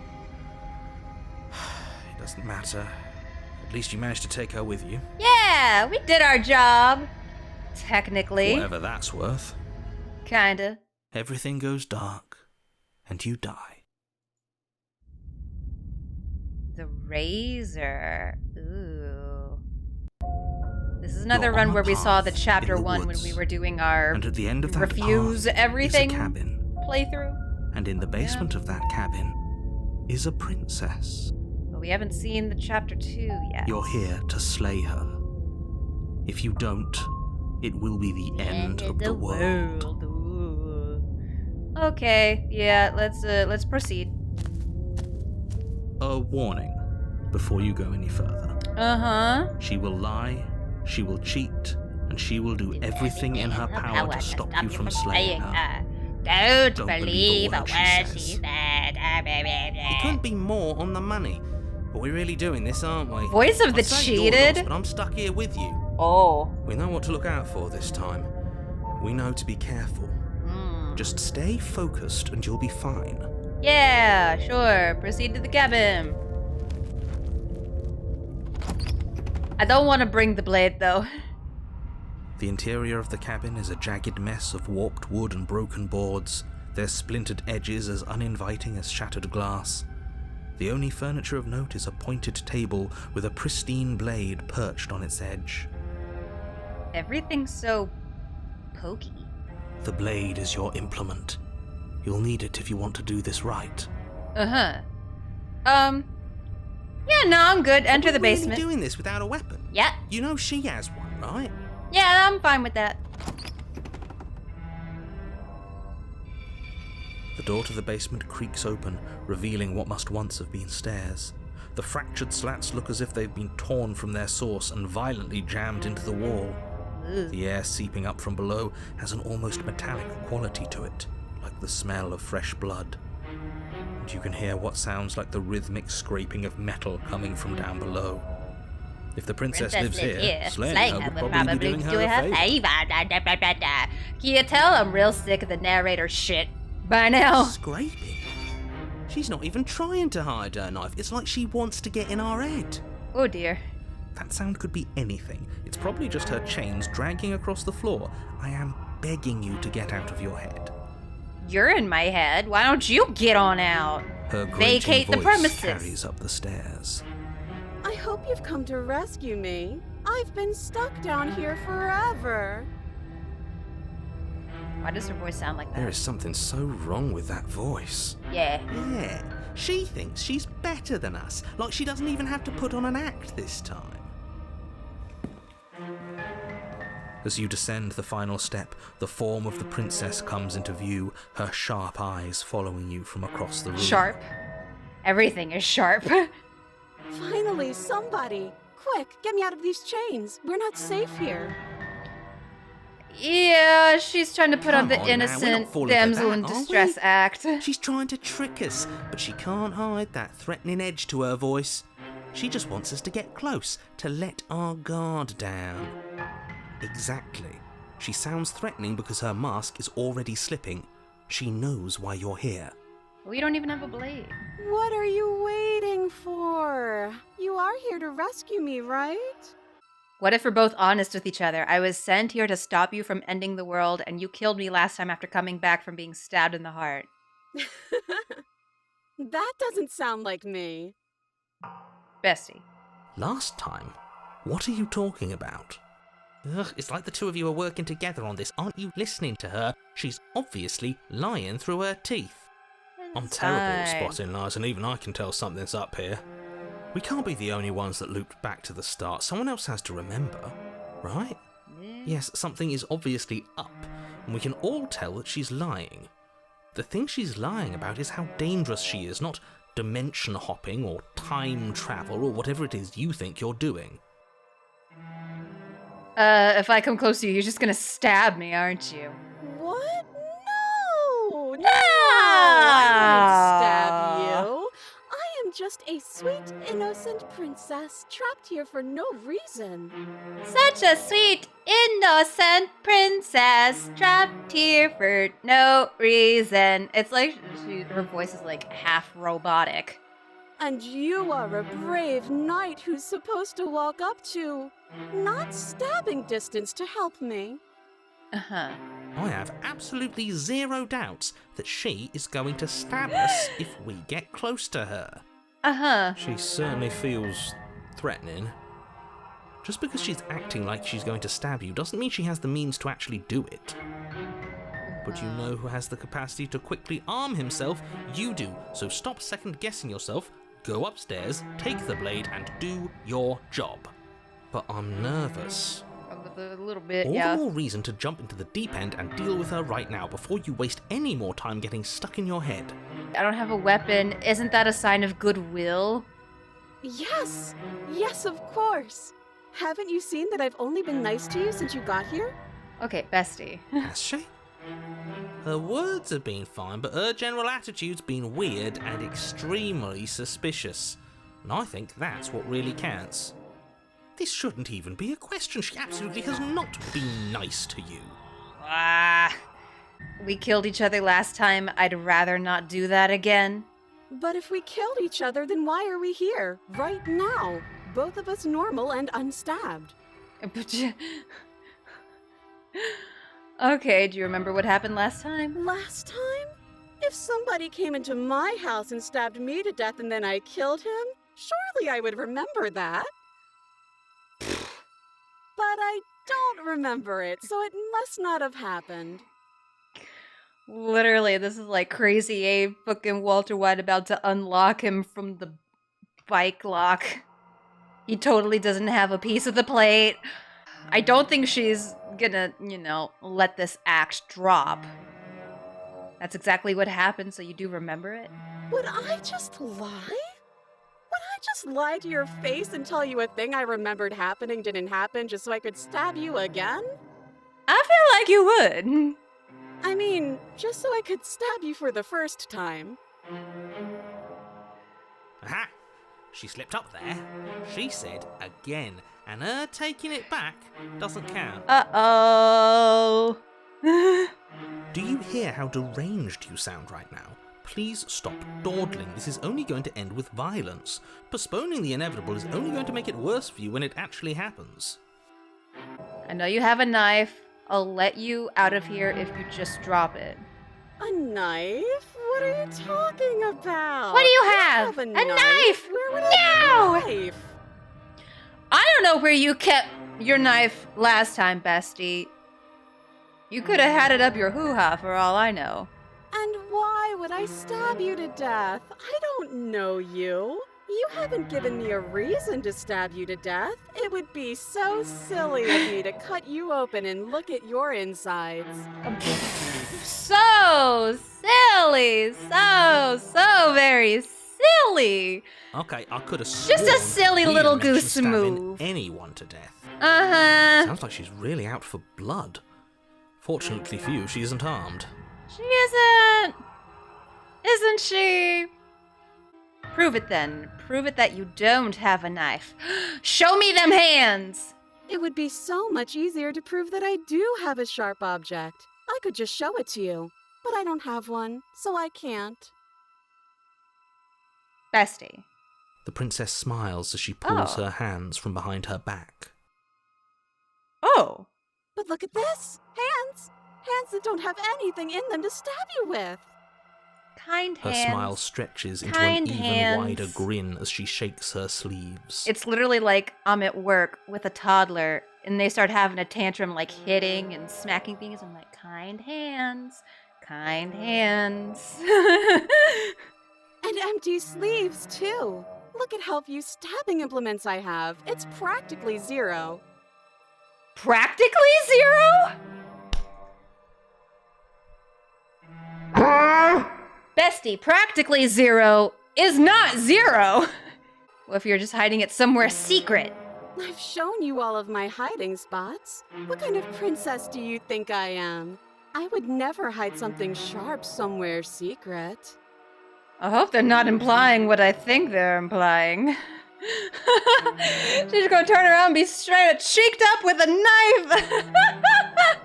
B: It doesn't matter. At least you managed to take her with you.
A: Yeah, we did our job. Technically.
B: Whatever that's worth.
A: Kinda.
B: Everything goes dark, and you die.
A: The razor. Ooh. This is another
B: You're
A: run
B: on a
A: where we saw the
B: path
A: chapter
B: in the
A: 1 when
B: woods.
A: we were doing our
B: And at the end of that
A: refuse
B: path
A: everything
B: is a cabin.
A: playthrough.
B: And in the basement of that cabin is a princess.
A: But we haven't seen the chapter 2 yet.
B: You're here to slay her. If you don't, it will be the end of the world.
A: Ooh. Okay, yeah, let's proceed.
B: A warning before you go any further.
A: Uh-huh.
B: She will lie, she will cheat, and she will do everything in her power to stop you from slaying her.
A: Don't
B: believe
A: a
B: a
A: word
B: word
A: she
B: she
A: said.
B: It couldn't be more on the money. But we're really doing this, aren't we?
A: Voice of the
B: I'd say you're
A: cheated?
B: lost, but I'm stuck here with you.
A: Oh.
B: We know what to look out for this time. We know to be careful. Just stay focused and you'll be fine.
A: Yeah, sure. Proceed to the cabin. I don't want to bring the blade, though.
B: The interior of the cabin is a jagged mess of warped wood and broken boards, their splintered edges as uninviting as shattered glass. The only furniture of note is a pointed table with a pristine blade perched on its edge.
A: Everything's so pokey.
B: The blade is your implement. You'll need it if you want to do this right.
A: Uh-huh. Yeah, no, I'm good. Enter the basement.
B: Really doing this without a weapon?
A: Yeah.
B: You know she has one, right?
A: Yeah, I'm fine with that.
B: The door to the basement creaks open, revealing what must once have been stairs. The fractured slats look as if they've been torn from their source and violently jammed into the wall. The air seeping up from below has an almost metallic quality to it, like the smell of fresh blood. And you can hear what sounds like the rhythmic scraping of metal coming from down below. If the princess lives here, slaying her would probably be doing her a favor.
A: Can you tell I'm real sick of the narrator shit by now?
B: Scraping? She's not even trying to hide her knife. It's like she wants to get in our head.
A: Oh dear.
B: That sound could be anything. It's probably just her chains dragging across the floor. I am begging you to get out of your head.
A: You're in my head. Why don't you get on out?
B: Her
A: Vacate the
B: voice
A: premises.
B: carries up the stairs.
C: I hope you've come to rescue me. I've been stuck down here forever.
A: Why does her voice sound like that?
G: There is something so wrong with that voice.
A: Yeah.
B: Yeah, she thinks she's better than us, like she doesn't even have to put on an act this time.
G: As you descend the final step, the form of the princess comes into view, her sharp eyes following you from across the room.
A: Sharp. Everything is sharp.
C: Finally, somebody! Quick, get me out of these chains. We're not safe here.
A: Yeah, she's trying to put on
B: Come
A: the
B: on now, we're not
A: innocent
B: falling for
A: damsel
B: that,
A: in
B: are
A: distress
B: we?
A: act.
B: She's trying to trick us, but she can't hide that threatening edge to her voice. She just wants us to get close, to let our guard down. Exactly. She sounds threatening because her mask is already slipping. She knows why you're here.
A: We don't even have a blade.
C: What are you waiting for? You are here to rescue me, right?
A: What if we're both honest with each other? I was sent here to stop you from ending the world, and you killed me last time after coming back from being stabbed in the heart.
C: That doesn't sound like me.
A: Bestie.
B: Last time? What are you talking about? Ugh, it's like the two of you are working together on this. Aren't you listening to her? She's obviously lying through her teeth.
E: I'm terrible at spotting lies, and even I can tell something's up here. We can't be the only ones that looped back to the start. Someone else has to remember, right? Yes, something is obviously up, and we can all tell that she's lying. The thing she's lying about is how dangerous she is, not dimension hopping or time travel or whatever it is you think you're doing.
A: If I come close to you, you're just gonna stab me, aren't you?
C: What? No! No! I wouldn't stab you. I am just a sweet, innocent princess trapped here for no reason.
A: Such a sweet, innocent princess trapped here for no reason. It's like her voice is like half robotic.
C: And you are a brave knight who's supposed to walk up to, not stabbing distance to help me.
A: Uh-huh.
B: I have absolutely zero doubts that she is going to stab us if we get close to her.
A: Uh-huh.
E: She certainly feels threatening.
B: Just because she's acting like she's going to stab you doesn't mean she has the means to actually do it. But you know who has the capacity to quickly arm himself? You do. So stop second-guessing yourself, go upstairs, take the blade, and do your job. But I'm nervous.
A: A little bit,
B: All
A: yeah.
B: the more reason to jump into the deep end and deal with her right now before you waste any more time getting stuck in your head.
A: I don't have a weapon. Isn't that a sign of goodwill?
C: Yes! Yes, of course! Haven't you seen that I've only been nice to you since you got here?
A: Okay, bestie.
B: Has she? Her words have been fine, but her general attitude's been weird and extremely suspicious. And I think that's what really counts. This shouldn't even be a question. She absolutely has not been nice to you.
A: We killed each other last time. I'd rather not do that again.
C: But if we killed each other, then why are we here, right now? Both of us normal and unstabbed.
A: Okay, do you remember what happened last time?
C: Last time? If somebody came into my house and stabbed me to death and then I killed him, surely I would remember that. But I don't remember it, so it must not have happened.
A: Literally, this is like Crazy Abe fucking Walter White about to unlock him from the bike lock. He totally doesn't have a piece of the plate. I don't think she's gonna, let this act drop. That's exactly what happened, so you do remember it?
C: Would I just lie? Would I just lie to your face and tell you a thing I remembered happening didn't happen just so I could stab you again?
A: I feel like you would.
C: I mean, just so I could stab you for the first time.
B: Aha! She slipped up there. She said again, and her taking it back doesn't count.
A: Uh-oh.
B: Do you hear how deranged you sound right now? Please stop dawdling. This is only going to end with violence. Postponing the inevitable is only going to make it worse for you when it actually happens.
A: I know you have a knife. I'll let you out of here if you just drop it.
C: A knife? What are you talking about?
A: What do you
C: I
A: have?
C: don't
A: A
C: have
A: knife!
C: Where would
A: No!
C: I have a knife?
A: I don't know where you kept your knife last time, bestie. You could have had it up your hoo-ha for all I know.
C: And why would I stab you to death? I don't know you. You haven't given me a reason to stab you to death. It would be so silly of me to cut you open and look at your insides.
A: So silly. So very silly.
B: Okay, I could have
A: Just a silly little goose move.
B: Anyone to death.
A: Uh-huh.
B: Sounds like she's really out for blood. Fortunately for you, she isn't armed.
A: She isn't. Isn't she? Prove it then. Prove it that you don't have a knife. Show me them hands!
C: It would be so much easier to prove that I do have a sharp object. I could just show it to you. But I don't have one, so I can't.
A: Bestie.
B: The princess smiles as she pulls her hands from behind her back.
A: Oh.
C: But look at this! Hands! Hands that don't have anything in them to stab you with!
A: Kind
B: Her
A: hands.
B: smile stretches into
A: Kind
B: an even
A: hands.
B: wider grin as she shakes her sleeves.
A: It's literally like I'm at work with a toddler and they start having a tantrum, like hitting and smacking things. I'm like, kind hands. Kind hands.
C: And empty sleeves, too. Look at how few stabbing implements I have. It's practically zero.
A: Practically zero? Bestie, practically zero is not zero. Well, if you're just hiding it somewhere secret.
C: I've shown you all of my hiding spots. What kind of princess do you think I am? I would never hide something sharp somewhere secret.
A: I hope they're not implying what I think they're implying. She's gonna turn around and be straight up cheeked up with a knife.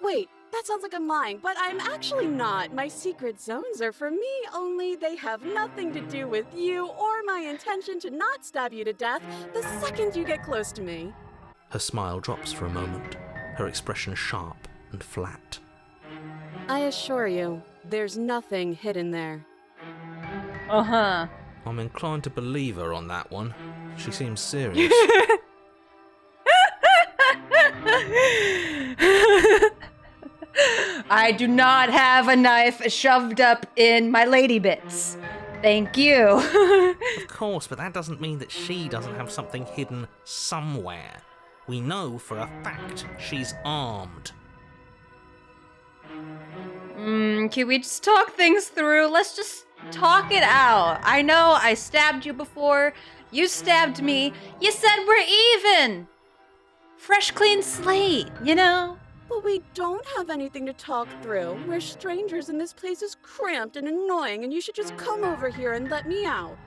C: Wait, that sounds like I'm lying, but I'm actually not. My secret zones are for me, only they have nothing to do with you or my intention to not stab you to death the second you get close to me.
B: Her smile drops for a moment, her expression sharp and flat.
C: I assure you, there's nothing hidden there.
A: Uh-huh.
B: I'm inclined to believe her on that one. She seems serious.
A: I do not have a knife shoved up in my lady bits. Thank you.
B: Of course, but that doesn't mean that she doesn't have something hidden somewhere. We know for a fact she's armed.
A: Can we just talk things through? Let's just talk it out. I know I stabbed you before. You stabbed me. You said we're even. Fresh, clean slate, you know?
C: But we don't have anything to talk through. We're strangers and this place is cramped and annoying and you should just come over here and let me out.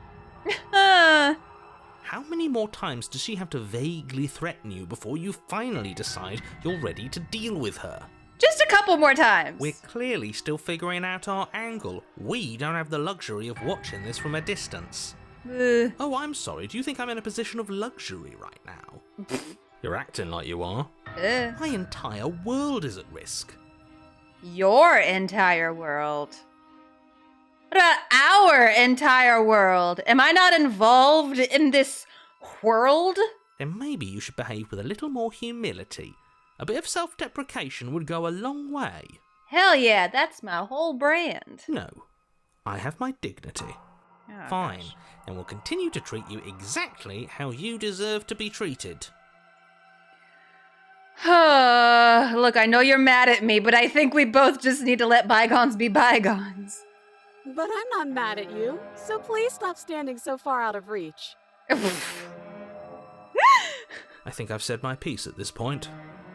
B: How many more times does she have to vaguely threaten you before you finally decide you're ready to deal with her?
A: Just a couple more times.
B: We're clearly still figuring out our angle. We don't have the luxury of watching this from a distance. Oh, I'm sorry. Do you think I'm in a position of luxury right now? You're acting like you are. My entire world is at risk.
A: Your entire world. What about our entire world? Am I not involved in this world?
B: Then maybe you should behave with a little more humility. A bit of self-deprecation would go a long way.
A: Hell yeah, that's my whole brand.
B: No, I have my dignity.
A: Oh,
B: Fine,
A: gosh.
B: and will continue to treat you exactly how you deserve to be treated.
A: Look, I know you're mad at me, but I think we both just need to let bygones be bygones.
C: But I'm not mad at you, so please stop standing so far out of reach.
B: I think I've said my piece at this point.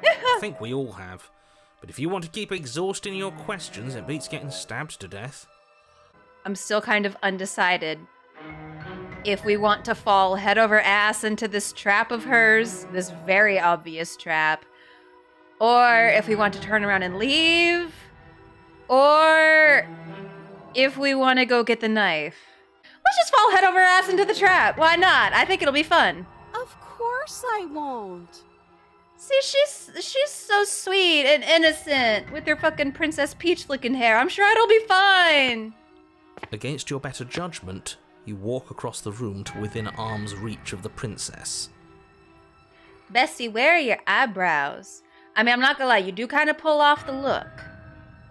B: I think we all have. But if you want to keep exhausting your questions, it beats getting stabbed to death.
A: I'm still kind of undecided. If we want to fall head over ass into this trap of hers, this very obvious trap, or if we want to turn around and leave, or if we want to go get the knife. Let's just fall head over ass into the trap. Why not? I think it'll be fun.
C: Of course I won't.
A: See, she's so sweet and innocent with her fucking Princess Peach-looking hair. I'm sure it'll be fine.
B: Against your better judgment, you walk across the room to within arm's reach of the princess.
A: Bessie, where are your eyebrows? I mean, I'm not gonna lie, you do kind of pull off the look.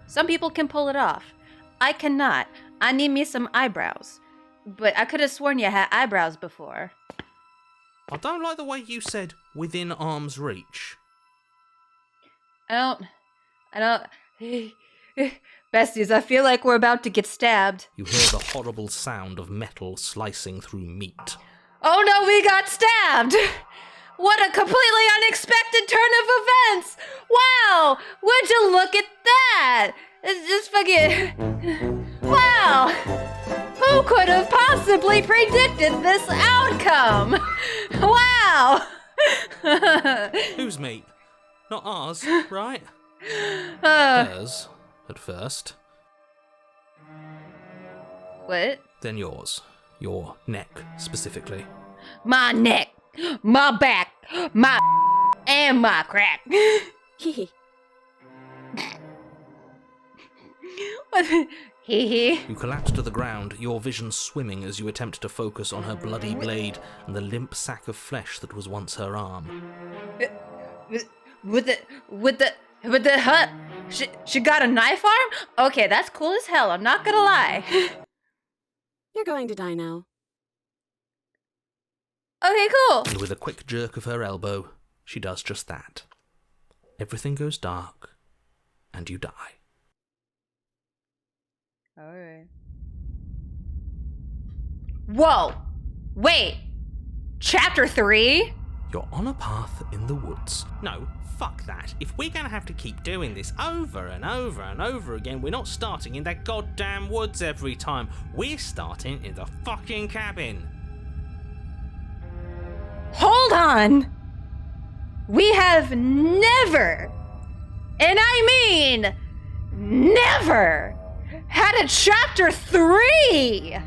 A: Some people can pull it off. I cannot. I need me some eyebrows. But I could have sworn you had eyebrows before.
B: I don't like the way you said within arm's reach.
A: I don't... Besties, I feel like we're about to get stabbed.
B: You hear the horrible sound of metal slicing through meat.
A: Oh no, we got stabbed! What a completely unexpected turn of events! Wow! Would you look at that? It's just fucking... Wow! Who could have possibly predicted this outcome? Wow!
B: Whose meat? Not ours, right? Hers, at first.
A: What?
B: Then yours. Your neck, specifically.
A: My neck, my back, my and my crack.
B: You collapse to the ground, your vision swimming as you attempt to focus on her bloody blade and the limp sack of flesh that was once her arm.
A: With the hut, she got a knife arm? Okay, that's cool as hell, I'm not gonna lie.
C: You're going to die now.
A: Okay, cool.
B: And with a quick jerk of her elbow, she does just that. Everything goes dark, and you die.
A: Alright. Whoa! Wait! Chapter 3?
B: You're on a path in the woods. No, fuck that. If we're gonna have to keep doing this over and over and over again, we're not starting in that goddamn woods every time. We're starting in the fucking cabin.
A: Hold on! We have never, and I mean never, had a chapter 3!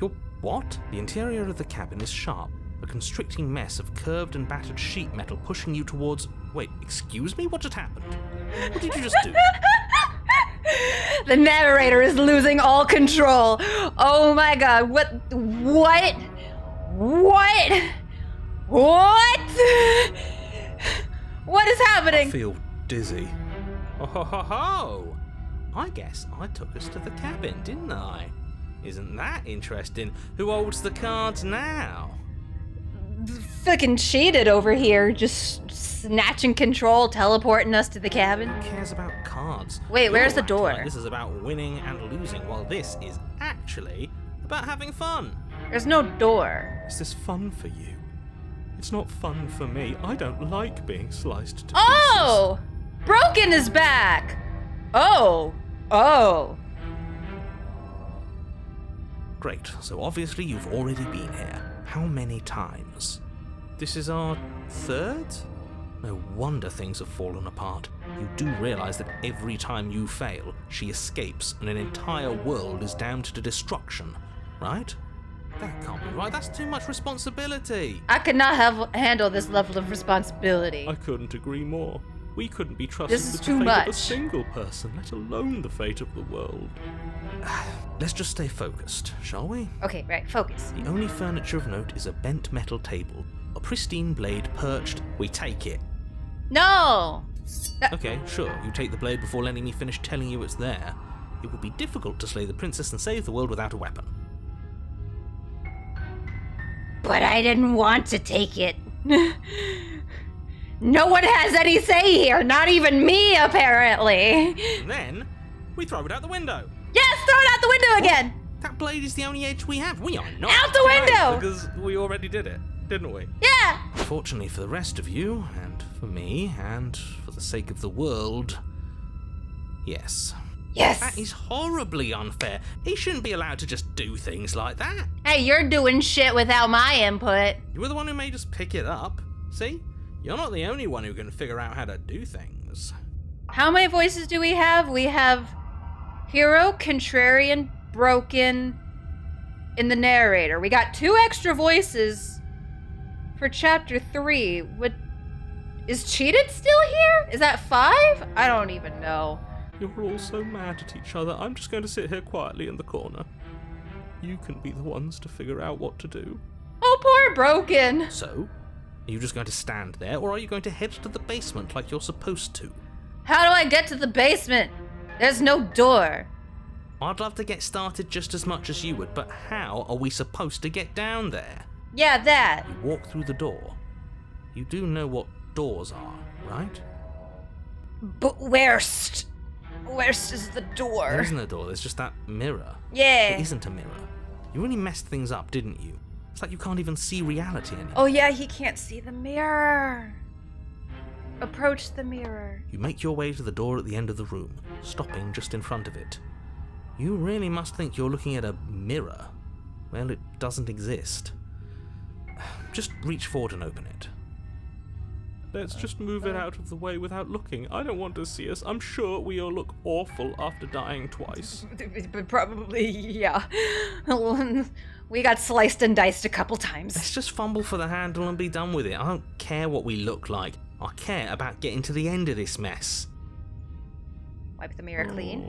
B: You're what? The interior of the cabin is sharp, a constricting mess of curved and battered sheet metal pushing you towards... Wait, excuse me? What just happened? What did you just do?
A: The narrator is losing all control. Oh my god, what? What? What is happening?
B: I feel dizzy. Oh ho ho ho! I guess I took us to the cabin, didn't I? Isn't that interesting? Who holds the cards now?
A: Fucking cheated over here, just snatching control, teleporting us to the cabin.
B: Who cares about cards?
A: Wait, where's the
B: acting
A: door?
B: like this is about winning and losing, while this is actually about having fun.
A: There's no door.
E: Is this fun for you? It's not fun for me. I don't like being sliced to
A: Oh! Broken is back! Oh!
B: Great, so obviously you've already been here. How many times? This is our third? No wonder things have fallen apart. You do realize that every time you fail, she escapes and an entire world is damned to destruction, right? That can't be right. That's too much responsibility.
A: I could not handle this level of responsibility.
E: I couldn't agree more. We couldn't be trusted
A: This is
E: with
A: too
E: the fate of a
A: much.
E: single person, let alone the fate of the world.
B: Let's just stay focused, shall we?
A: Okay, right, focus.
B: The only furniture of note is a bent metal table. A pristine blade perched. We take it.
A: No!
B: Okay, sure, you take the blade before letting me finish telling you it's there. It would be difficult to slay the princess and save the world without a weapon.
A: But I didn't want to take it. No one has any say here, not even me, apparently.
B: And then, we throw it out the window.
A: Yes, throw it out the window again!
B: That blade is the only edge we have. We are not
A: Out the window!
E: Because we already did it, didn't we?
A: Yeah!
B: Fortunately for the rest of you, and for me, and for the sake of the world, yes.
A: Yes!
B: That is horribly unfair. He shouldn't be allowed to just do things like that.
A: Hey, you're doing shit without my input.
B: You were the one who made us pick it up. See? You're not the only one who can figure out how to do things.
A: How many voices do we have? We have hero, contrarian, broken, in the narrator. We got 2 extra voices for chapter 3. Is cheated still here? Is that 5? I don't even know.
E: You're all so mad at each other. I'm just going to sit here quietly in the corner. You can be the ones to figure out what to do.
A: Oh, poor Broken!
B: So, are you just going to stand there, or are you going to head to the basement like you're supposed to?
A: How do I get to the basement? There's no door.
B: I'd love to get started just as much as you would, but how are we supposed to get down there?
A: Yeah, that.
B: You walk through the door. You do know what doors are, right?
A: But where's is the door?
B: There isn't a door, there's just that mirror.
A: Yeah.
B: It isn't a mirror. You really messed things up, didn't you? It's like you can't even see reality anymore.
A: Oh yeah, he can't see the mirror. Approach the mirror.
B: You make your way to the door at the end of the room, stopping just in front of it. You really must think you're looking at a mirror. Well, it doesn't exist. Just reach forward and open it.
E: Let's just move it out of the way without looking. I don't want to see us. I'm sure we all look awful after dying twice.
A: Probably, yeah. We got sliced and diced a couple times.
B: Let's just fumble for the handle and be done with it. I don't care what we look like. I care about getting to the end of this mess.
A: Wipe the mirror clean.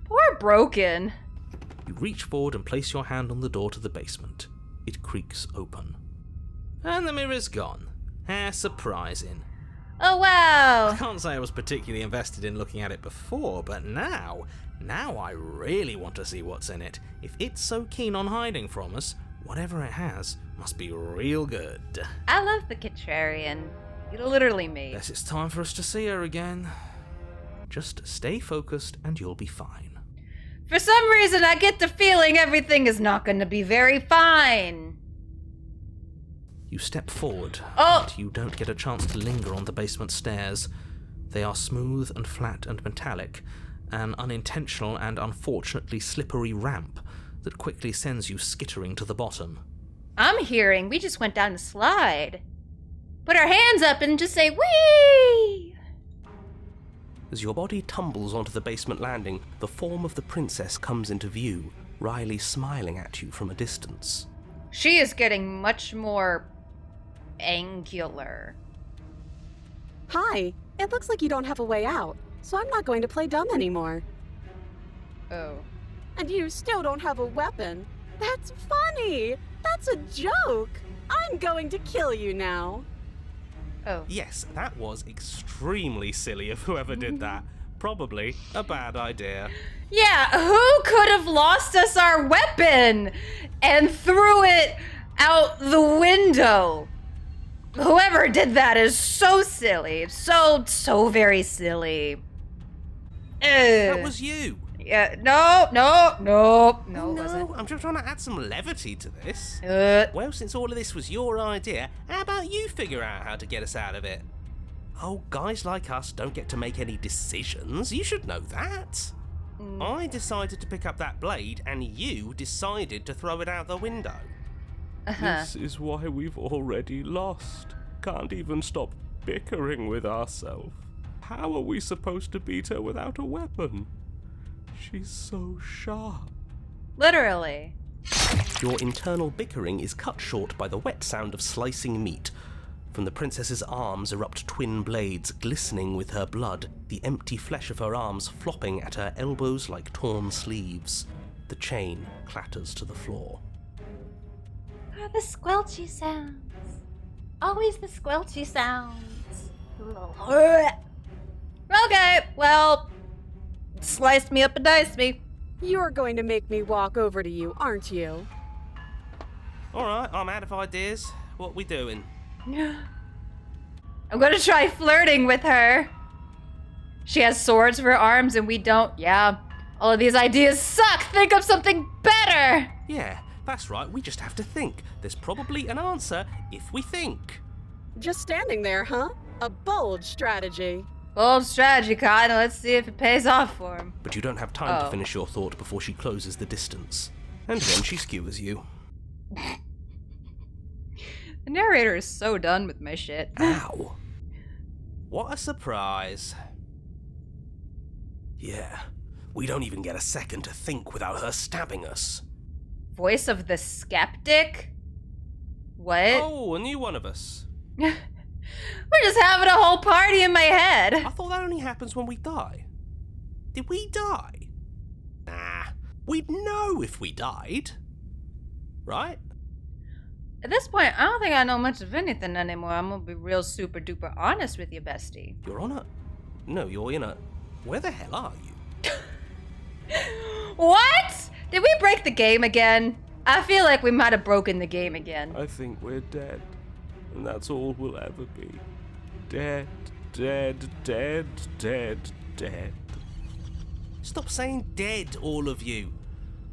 A: Poor Broken.
B: You reach forward and place your hand on the door to the basement. It creaks open. And the mirror's gone. How surprising.
A: Oh wow!
B: I can't say I was particularly invested in looking at it before, but now I really want to see what's in it. If it's so keen on hiding from us, whatever it has must be real good.
A: I love the contrarian. Literally me.
B: Guess it's time for us to see her again. Just stay focused and you'll be fine.
A: For some reason, I get the feeling everything is not going to be very fine.
B: You step forward,
A: Oh!
B: but you don't get a chance to linger on the basement stairs. They are smooth and flat and metallic, an unintentional and unfortunately slippery ramp that quickly sends you skittering to the bottom.
A: I'm hearing we just went down the slide. Put our hands up and just say, whee!
O: As your body tumbles onto the basement landing, the form of the princess comes into view, wryly smiling at you from a distance.
A: She is getting much more angular.
C: Hi, it looks like you don't have a way out, so I'm not going to play dumb anymore.
A: Oh.
C: And you still don't have a weapon. That's funny! That's a joke! I'm going to kill you now.
A: Oh.
G: Yes, that was extremely silly of whoever did that. Probably a bad idea.
A: Yeah, who could have lost us our weapon and threw it out the window? Whoever did that is so silly. So very silly.
G: That was you.
A: Yeah, no, it wasn't.
G: I'm just trying to add some levity to this. Well, since all of this was your idea, how about you figure out how to get us out of it? Oh, guys like us don't get to make any decisions. You should know that. I decided to pick up that blade, and you decided to throw it out the window.
E: This is why we've already lost. Can't even stop bickering with ourselves. How are we supposed to beat her without a weapon? She's so sharp.
A: Literally.
O: Your internal bickering is cut short by the wet sound of slicing meat. From the princess's arms erupt twin blades glistening with her blood, the empty flesh of her arms flopping at her elbows like torn sleeves. The chain clatters to the floor.
D: Oh, the squelchy sounds. Always the squelchy sounds.
A: Okay, well, sliced me up and diced me.
C: You're going to make me walk over to you, aren't you?
G: Alright, I'm out of ideas. What we doing?
A: I'm gonna try flirting with her. She has swords for arms and we don't. Yeah, all of these ideas suck. Think of something better.
O: Yeah, that's right. We just have to think. There's probably an answer if we think.
C: Just standing there, huh? A bold strategy.
A: Bold strategy, Kyle. Let's see if it pays off for him.
O: But you don't have time to finish your thought before she closes the distance. And then she skewers you.
A: The narrator is so done with my shit.
O: Ow.
G: What a surprise.
O: Yeah, we don't even get a second to think without her stabbing us.
A: Voice of the skeptic? What?
G: Oh, a new one of us.
A: We're just having a whole party in my head.
O: I thought that only happens when we die. Did we die? Nah, we'd know if we died. Right?
A: At this point, I don't think I know much of anything anymore. I'm gonna be real super duper honest with you, bestie.
O: You're on a... No, you're in a... Where the hell are you?
A: What? Did we break the game again? I feel like we might have broken the game again.
O: I think we're dead. And that's all we'll ever be. Dead, dead, dead, dead, dead. Stop saying dead, all of you.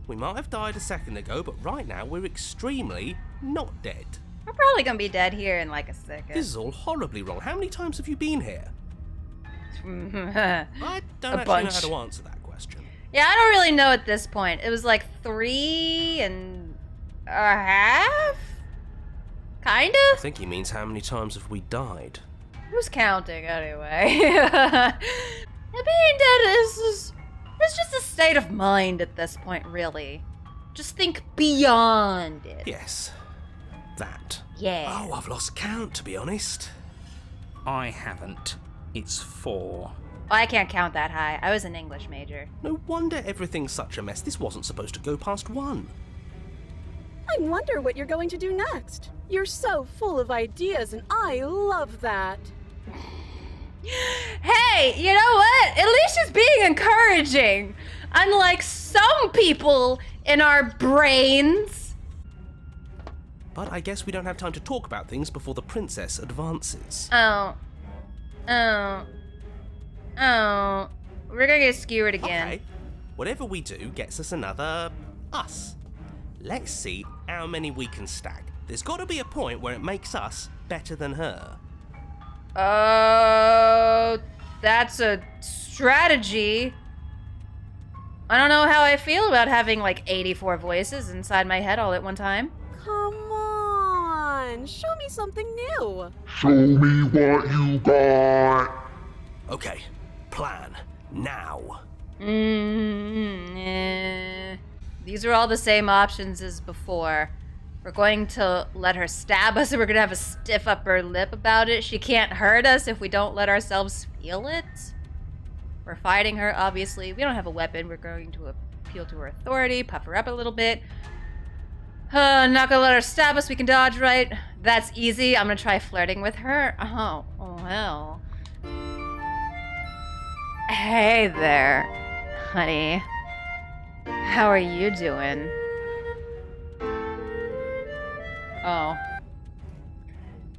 O: We might have died a second ago, but right now we're extremely not dead.
A: We're probably gonna be dead here in like a second.
O: This is all horribly wrong. How many times have you been here? I don't actually know how to answer that question.
A: Yeah, I don't really know at this point. It was like 3.5? Kind
O: I
A: of?
O: think he means how many times have we died?
A: Who's counting anyway? Being dead is just a state of mind at this point, really. Just think beyond it.
O: Yes. That.
A: Yeah.
O: Oh, I've lost count, to be honest.
B: I haven't. It's 4.
A: Oh, I can't count that high. I was an English major.
O: No wonder everything's such a mess. This wasn't supposed to go past 1.
C: I wonder what you're going to do next. You're so full of ideas, and I love that.
A: Hey, you know what? At least she's being encouraging. Unlike some people in our brains.
O: But I guess we don't have time to talk about things before the princess advances.
A: Oh. We're gonna get skewered again.
O: Okay. Whatever we do gets us another us. Let's see how many we can stack. There's got to be a point where it makes us better than her.
A: Oh, that's a strategy. I don't know how I feel about having like 84 voices inside my head all at one time.
C: Come on, show me something new.
K: Show me what you got.
O: Okay, plan now.
A: These are all the same options as before. We're going to let her stab us, and we're going to have a stiff upper lip about it. She can't hurt us if we don't let ourselves feel it. We're fighting her, obviously. We don't have a weapon. We're going to appeal to her authority, puff her up a little bit. Not gonna let her stab us. We can dodge, right? That's easy. I'm gonna try flirting with her. Oh well. Hey there, honey. How are you doing? Oh.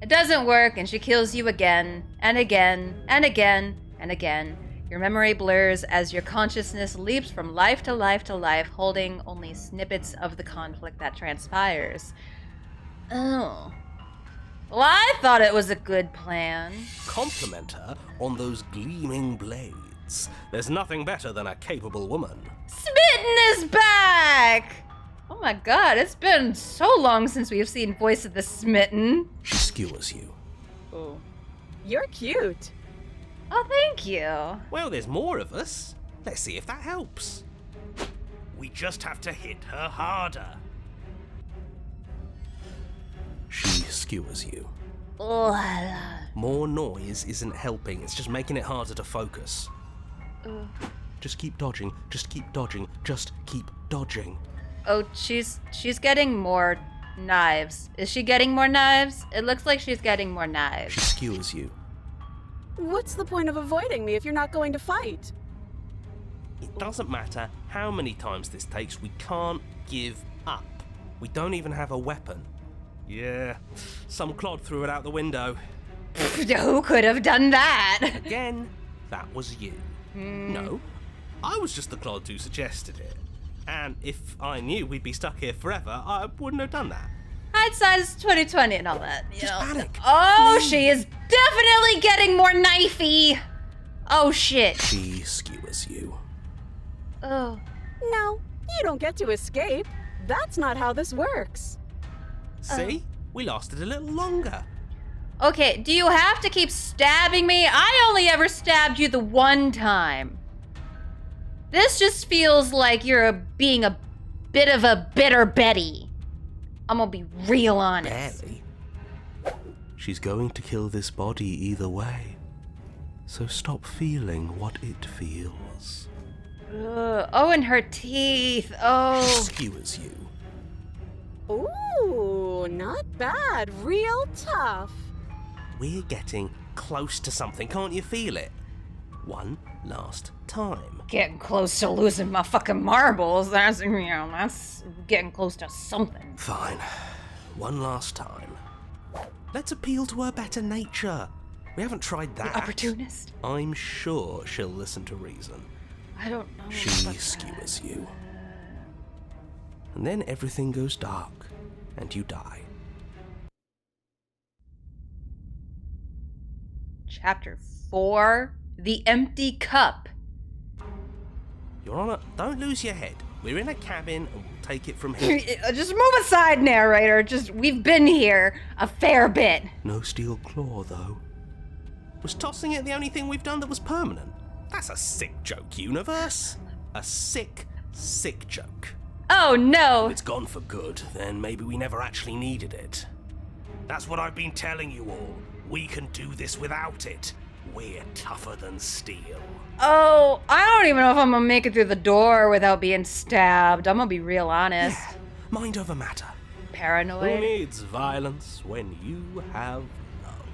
A: It doesn't work, and she kills you again, and again, and again, and again. Your memory blurs as your consciousness leaps from life to life to life, holding only snippets of the conflict that transpires. Oh. Well, I thought it was a good plan.
O: Compliment her on those gleaming blades. There's nothing better than a capable woman.
A: Smitten is back! Oh my god, it's been so long since we've seen Voice of the Smitten.
O: She skewers you.
A: Oh.
C: You're cute.
A: Oh, thank you.
O: Well, there's more of us. Let's see if that helps. We just have to hit her harder. She skewers you. More noise isn't helping. It's just making it harder to focus. Just keep dodging. Just keep dodging. Just keep dodging.
A: Oh, she's getting more knives. Is she getting more knives? It looks like she's getting more knives.
O: She skewers you.
C: What's the point of avoiding me if you're not going to fight?
O: It doesn't matter how many times this takes, we can't give up. We don't even have a weapon. Yeah, some clod threw it out the window.
A: Who could have done that?
O: Again, that was you. No, I was just the clod who suggested it. And if I knew we'd be stuck here forever, I wouldn't have done that.
A: Hindsight is 20/20 and all that. You
O: Just
A: know.
O: panic.
A: Oh,
O: Please.
A: she is definitely getting more knifey. Oh shit.
O: She skewers you.
A: Oh.
C: No, you don't get to escape. That's not how this works.
O: See? We lasted a little longer.
A: Okay, do you have to keep stabbing me? I only ever stabbed you the one time. This just feels like you're being a bit of a bitter Betty. I'm gonna be real honest.
O: Barely. She's going to kill this body either way. So stop feeling what it feels.
A: Ugh. Oh, and her teeth. Oh.
O: Skewers you.
C: Ooh, not bad. Real tough.
O: We're getting close to something, can't you feel it? One last time.
A: Getting close to losing my fucking marbles. That's getting close to something.
O: Fine. One last time. Let's appeal to her better nature. We haven't tried that.
A: The opportunist?
O: I'm sure she'll listen to reason.
A: I don't know.
O: She skewers you. And then everything goes dark, and you die.
A: Chapter 4, The Empty Cup.
O: Your Honor, don't lose your head. We're in a cabin, and we'll take it from here.
A: Just move aside, narrator. We've been here a fair bit.
O: No steel claw, though. Was tossing it the only thing we've done that was permanent? That's a sick joke, universe. A sick, sick joke.
A: Oh, no.
O: If it's gone for good, then maybe we never actually needed it. That's what I've been telling you all. We can do this without it. We're tougher than steel.
A: Oh, I don't even know if I'm gonna make it through the door without being stabbed. I'm gonna be real honest.
O: Yeah, mind over matter.
A: Paranoid.
O: Who needs violence when you have love?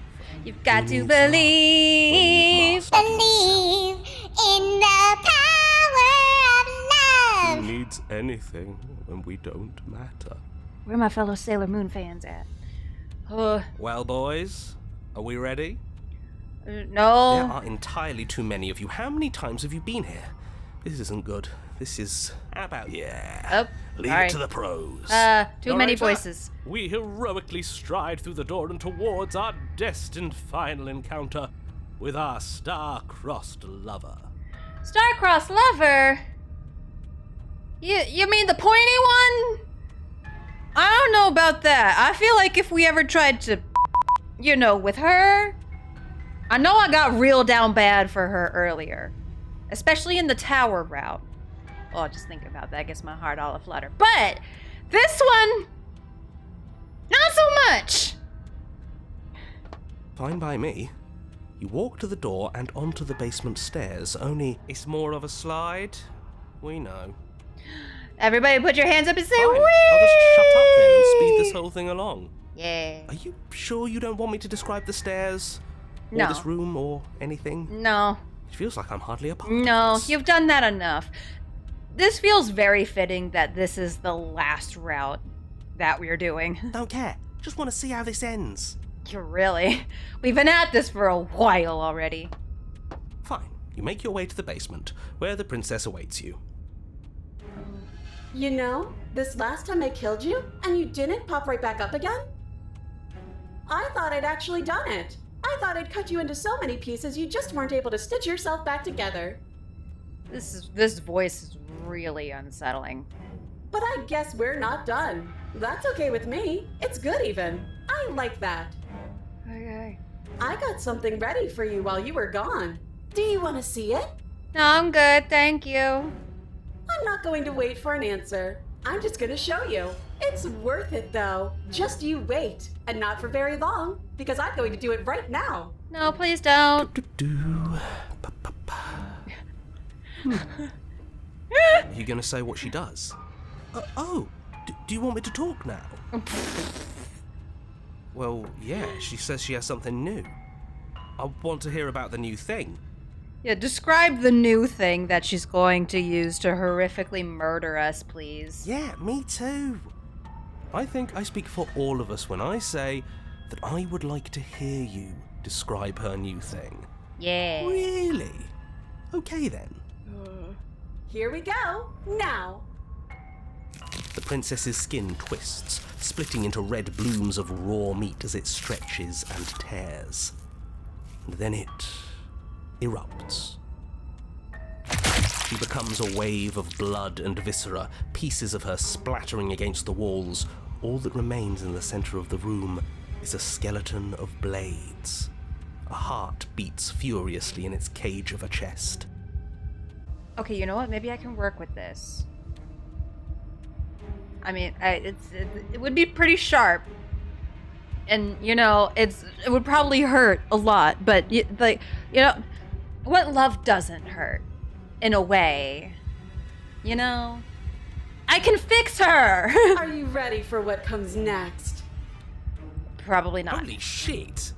A: You've got to believe.
D: Believe in the power of love.
O: Who needs anything when we don't matter?
A: Where are my fellow Sailor Moon fans at?
O: Well, boys, are we ready?
A: No.
O: There are entirely too many of you. How many times have you been here? This isn't good. This is... How about... Yeah. Leave it to the pros.
A: Too many voices.
E: We heroically stride through the door and towards our destined final encounter with our star-crossed lover.
A: Star-crossed lover? You mean the pointy one? I don't know about that. I feel like if we ever tried to, with her... I know I got real down bad for her earlier. Especially in the tower route. Oh, just thinking about that gets my heart all aflutter. But this one, not so much.
O: Fine by me. You walk to the door and onto the basement stairs, only it's more of a slide. We know.
A: Everybody put your hands up and say,
O: Fine.
A: wee!
O: I'll just shut up then and speed this whole thing along.
A: Yeah.
O: Are you sure you don't want me to describe the stairs? Or
A: No.
O: this room or anything?
A: No.
O: It feels like I'm hardly a part of
A: No,
O: this.
A: you've done that enough. This feels very fitting that this is the last route that we're doing.
O: Don't care. Just want to see how this ends.
A: You're really... We've been at this for a while already.
O: Fine. You make your way to the basement, where the princess awaits you.
C: You know, this last time I killed you, and you didn't pop right back up again? I thought I'd actually done it. I thought I'd cut you into so many pieces you just weren't able to stitch yourself back together.
A: This voice is really unsettling.
C: But I guess we're not done. That's okay with me. It's good even. I like that.
A: Okay.
C: I got something ready for you while you were gone. Do you want to see it?
A: No, I'm good, thank you.
C: I'm not going to wait for an answer. I'm just going to show you. It's worth it though. Just you wait. And not for very long, because I'm going to do it right now.
A: No, please don't.
O: Are you going to say what she does? Do you want me to talk now? Well, yeah, she says she has something new. I want to hear about the new thing.
A: Yeah, describe the new thing that she's going to use to horrifically murder us, please.
O: Yeah, me too. I think I speak for all of us when I say that I would like to hear you describe her new thing.
A: Yeah.
O: Really? Okay then.
C: Here we go. Now.
O: The princess's skin twists, splitting into red blooms of raw meat as it stretches and tears. And then it erupts. She becomes a wave of blood and viscera, pieces of her splattering against the walls. All that remains in the center of the room is a skeleton of blades. A heart beats furiously in its cage of a chest.
A: Okay, you know what? Maybe I can work with this. I mean, it would be pretty sharp. And, it would probably hurt a lot, but, what love doesn't hurt, in a way, I can fix her!
C: Are you ready for what comes next?
A: Probably not.
O: Holy shit!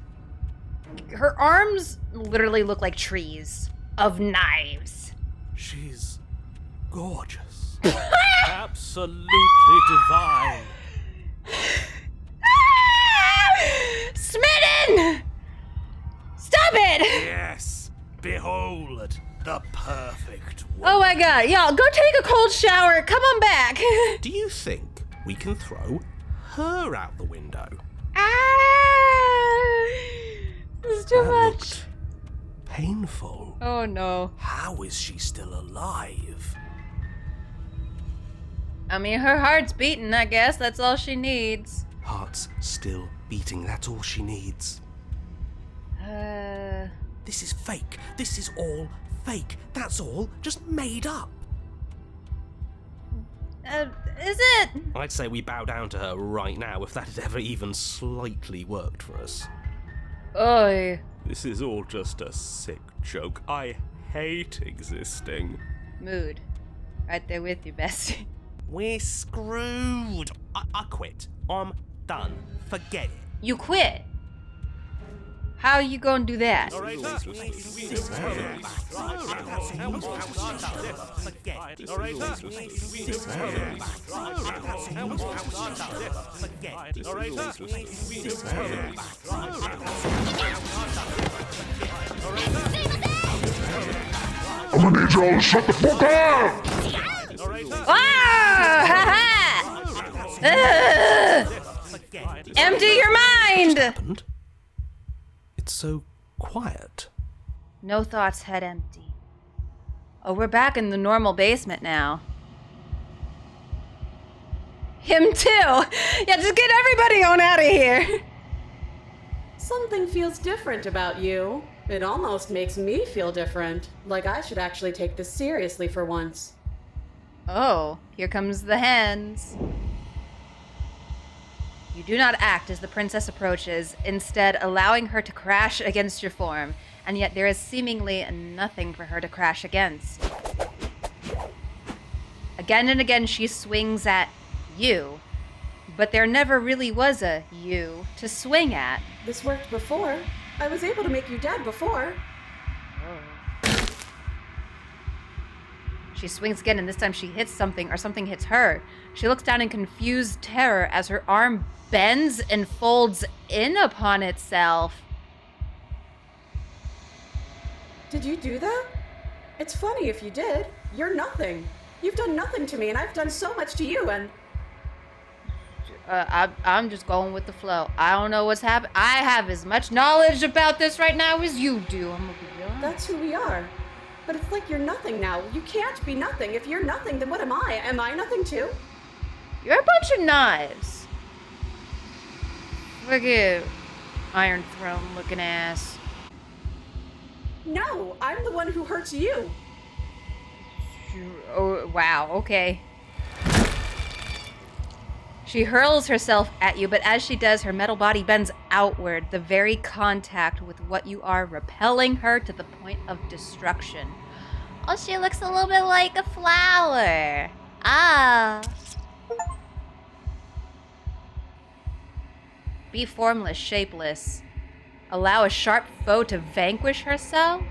A: Her arms literally look like trees of knives.
E: She's gorgeous. Absolutely divine.
A: Smitten! Stop it!
E: Yes, behold the perfect woman.
A: Oh my god, y'all, go take a cold shower. Come on back.
O: Do you think we can throw her out the window?
A: This is too much.
O: Looked painful.
A: Oh no.
O: How is she still alive?
A: I mean, her heart's beating, I guess. That's all she needs.
O: Heart's still beating, that's all she needs. This is fake. This is all fake. That's all just made up.
A: Is it?
O: I'd say we bow down to her right now if that had ever even slightly worked for us.
A: Oy.
E: This is all just a sick joke. I hate existing.
A: Mood. Right there with you, bestie.
O: We're screwed. I quit. I'm done. Forget it.
A: You quit? How you gonna do that?
K: I'm gonna need y'all to shut the fuck up!
A: Empty your mind!
O: Happened? It's so quiet.
A: No thoughts, head empty. Oh, we're back in the normal basement now. Him too! Yeah, just get everybody on out of here!
C: Something feels different about you. It almost makes me feel different. Like I should actually take this seriously for once.
A: Oh, here comes the hands. You do not act as the princess approaches, instead allowing her to crash against your form, and yet there is seemingly nothing for her to crash against. Again and again she swings at you, but there never really was a you to swing at.
C: This worked before. I was able to make you dead before.
A: She swings again, and this time she hits something, or something hits her. She looks down in confused terror as her arm bends and folds in upon itself.
C: Did you do that? It's funny if you did. You're nothing. You've done nothing to me, and I've done so much to you, and...
A: I'm just going with the flow. I don't know what's happening. I have as much knowledge about this right now as you do. I'm gonna be honest.
C: That's who we are. But it's like you're nothing now. You can't be nothing. If you're nothing, then what am I? Am I nothing too?
A: You're a bunch of knives. Look at Iron Throne looking ass.
C: No, I'm the one who hurts you.
A: Oh, wow, okay. She hurls herself at you, but as she does, her metal body bends outward, the very contact with what you are, repelling her to the point of destruction. Oh, she looks a little bit like a flower. Ah. Be formless, shapeless. Allow a sharp foe to vanquish herself?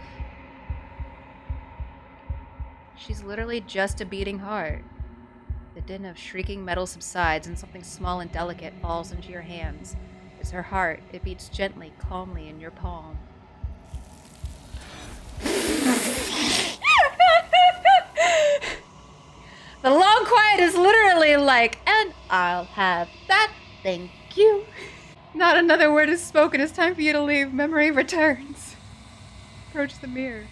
A: She's literally just a beating heart. The din of shrieking metal subsides and something small and delicate falls into your hands. It's her heart. It beats gently, calmly in your palm. The long quiet is literally like, and I'll have that, thank you. Not another word is spoken. It's time for you to leave. Memory returns. Approach the mirror.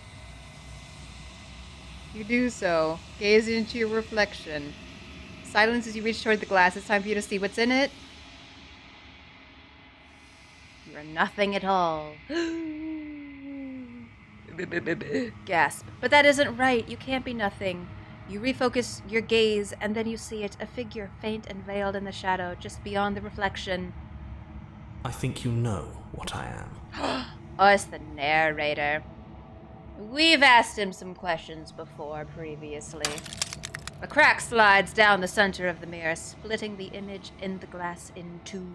A: You do so, gaze into your reflection. Silence as you reach toward the glass. It's time for you to see what's in it. You are nothing at all. Gasp. But that isn't right. You can't be nothing. You refocus your gaze, and then you see it, a figure faint and veiled in the shadow, just beyond the reflection.
B: I think you know what I am.
A: Oh, it's the narrator. We've asked him some questions before, previously. A crack slides down the center of the mirror, splitting the image in the glass in two.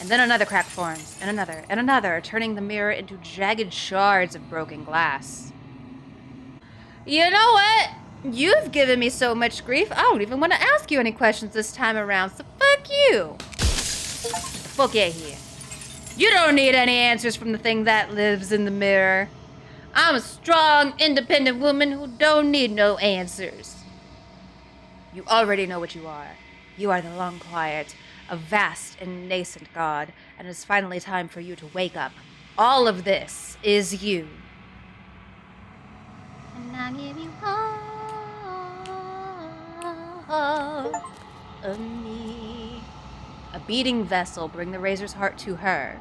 A: And then another crack forms, and another, turning the mirror into jagged shards of broken glass. You know what? You've given me so much grief, I don't even want to ask you any questions this time around, so fuck you! Fuck yeah here. You don't need any answers from the thing that lives in the mirror. I'm a strong, independent woman who don't need no answers. You already know what you are. You are the Long Quiet, a vast and nascent god, and it's finally time for you to wake up. All of this is you. And I give you all of me. A beating vessel, bring the Razor's heart to her.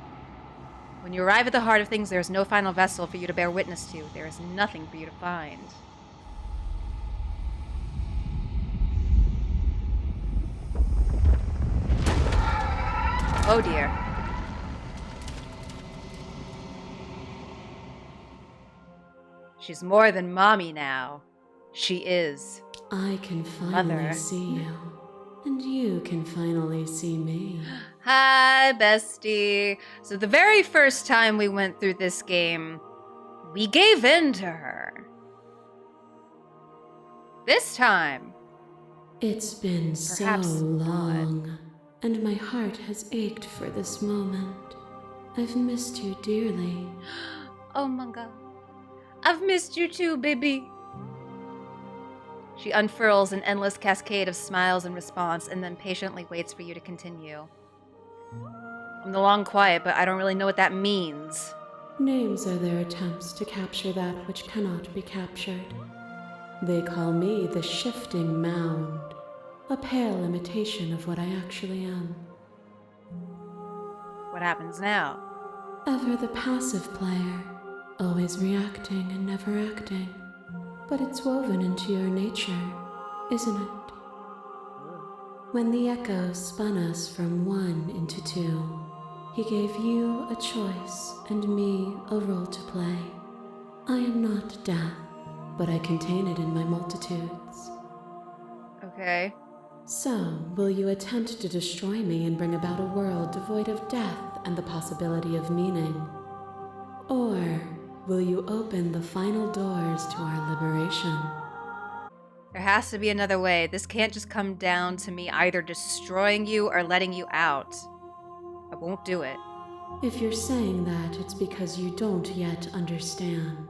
A: When you arrive at the heart of things, there is no final vessel for you to bear witness to. There is nothing for you to find. Oh dear. She's more than mommy now. She is
F: I can finally
A: Mother.
F: see you. And you can finally see me.
A: Hi, bestie. So the very first time we went through this game, we gave in to her. This time,
F: It's been so
A: perhaps
F: long, and my heart has ached for this moment. I've missed you dearly.
A: oh my god. I've missed you too, baby. She unfurls an endless cascade of smiles in response and then patiently waits for you to continue. I'm the Long Quiet, but I don't really know what that means.
F: Names are their attempts to capture that which cannot be captured. They call me the Shifting Mound, a pale imitation of what I actually am.
A: What happens now?
F: Ever the passive player, always reacting and never acting. But it's woven into your nature, isn't it? When the echo spun us from one into two, he gave you a choice and me a role to play. I am not death, but I contain it in my multitudes.
A: Okay.
F: So, will you attempt to destroy me and bring about a world devoid of death and the possibility of meaning? Or will you open the final doors to our liberation?
A: There has to be another way. This can't just come down to me either destroying you or letting you out. I won't do it.
F: If you're saying that, it's because you don't yet understand.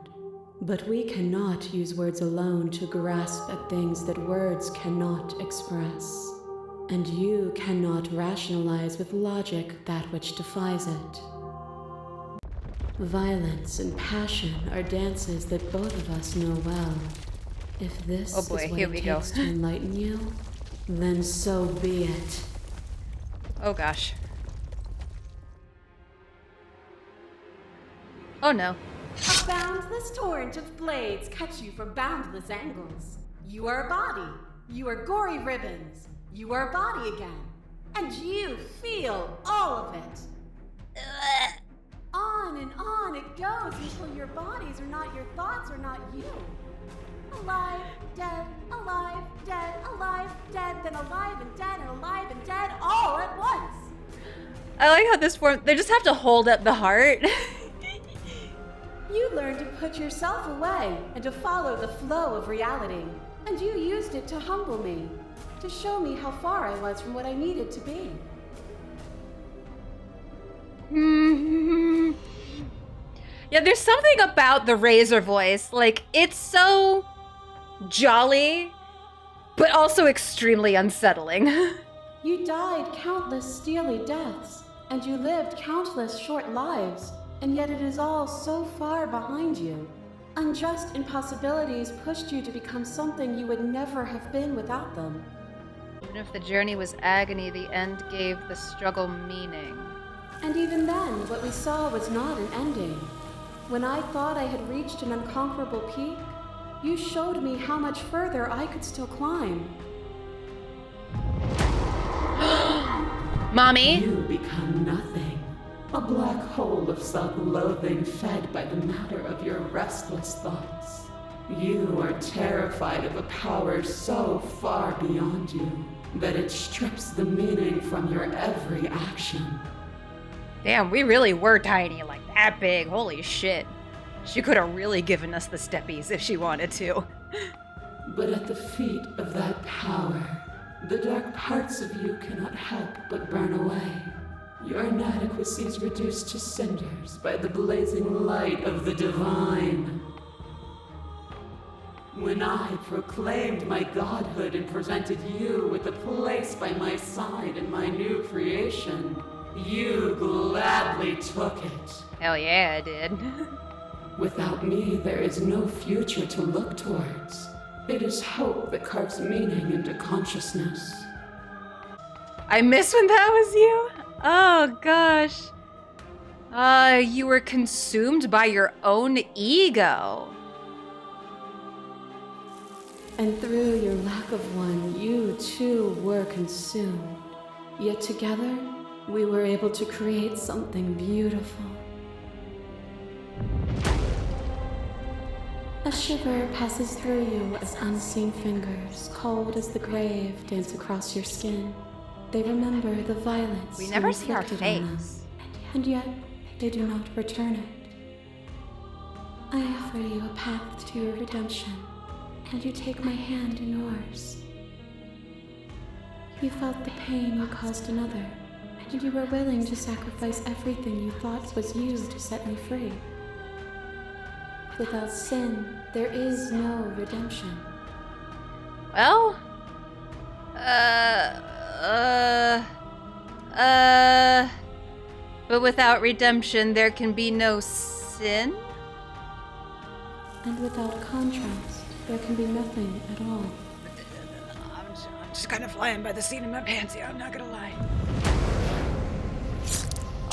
F: But we cannot use words alone to grasp at things that words cannot express. And you cannot rationalize with logic that which defies it. Violence and passion are dances that both of us know well. If this
A: Oh boy,
F: is what
A: here
F: it
A: we go.
F: takes to enlighten you, then so be it.
A: Oh gosh. Oh no.
M: A boundless torrent of blades cut you from boundless angles. You are a body. You are gory ribbons. You are a body again. And you feel all of it. On and on it goes until your bodies are not your thoughts or not you. Alive, dead, alive, dead, then alive and dead and alive and dead all at once.
A: I like how this form, they just have to hold up the heart.
M: You learned to put yourself away and to follow the flow of reality. And you used it to humble me, to show me how far I was from what I needed to be.
A: Yeah, there's something about the Razor voice. Like, it's so jolly, but also extremely unsettling.
F: You died countless steely deaths, and you lived countless short lives, and yet it is all so far behind you. Unjust impossibilities pushed you to become something you would never have been without them.
A: Even if the journey was agony, the end gave the struggle meaning.
F: And even then, what we saw was not an ending. When I thought I had reached an unconquerable peak, you showed me how much further I could still climb.
A: Mommy?
N: You become nothing. A black hole of self-loathing fed by the matter of your restless thoughts. You are terrified of a power so far beyond you that it strips the meaning from your every action.
A: Damn, we really were tiny, like that big. Holy shit. She could have really given us the steppies if she wanted to.
N: But at the feet of that power, the dark parts of you cannot help but burn away. Your inadequacy is reduced to cinders by the blazing light of the divine. When I proclaimed my godhood and presented you with a place by my side in my new creation, you gladly took it.
A: Hell yeah, I did.
N: Without me, there is no future to look towards. It is hope that carves meaning into consciousness.
A: I miss when that was you? Oh, gosh. You were consumed by your own ego.
F: And through your lack of one, you too were consumed. Yet together, we were able to create something beautiful. A shiver passes through you as unseen fingers, cold as the grave, dance across your skin. They remember the violence
A: We
F: you
A: never see our
F: inflicted on them,
A: face.
F: and yet they do not return it. I offer you a path to your redemption, and you take my hand in yours. You felt the pain you caused another, and you were willing to sacrifice everything you thought was you to set me free. Without sin, there is no redemption.
A: Well, but without redemption, there can be no sin?
F: And without contrast, there can be nothing at all.
A: I'm just kind of flying by the seat of my pants here, I'm not gonna lie.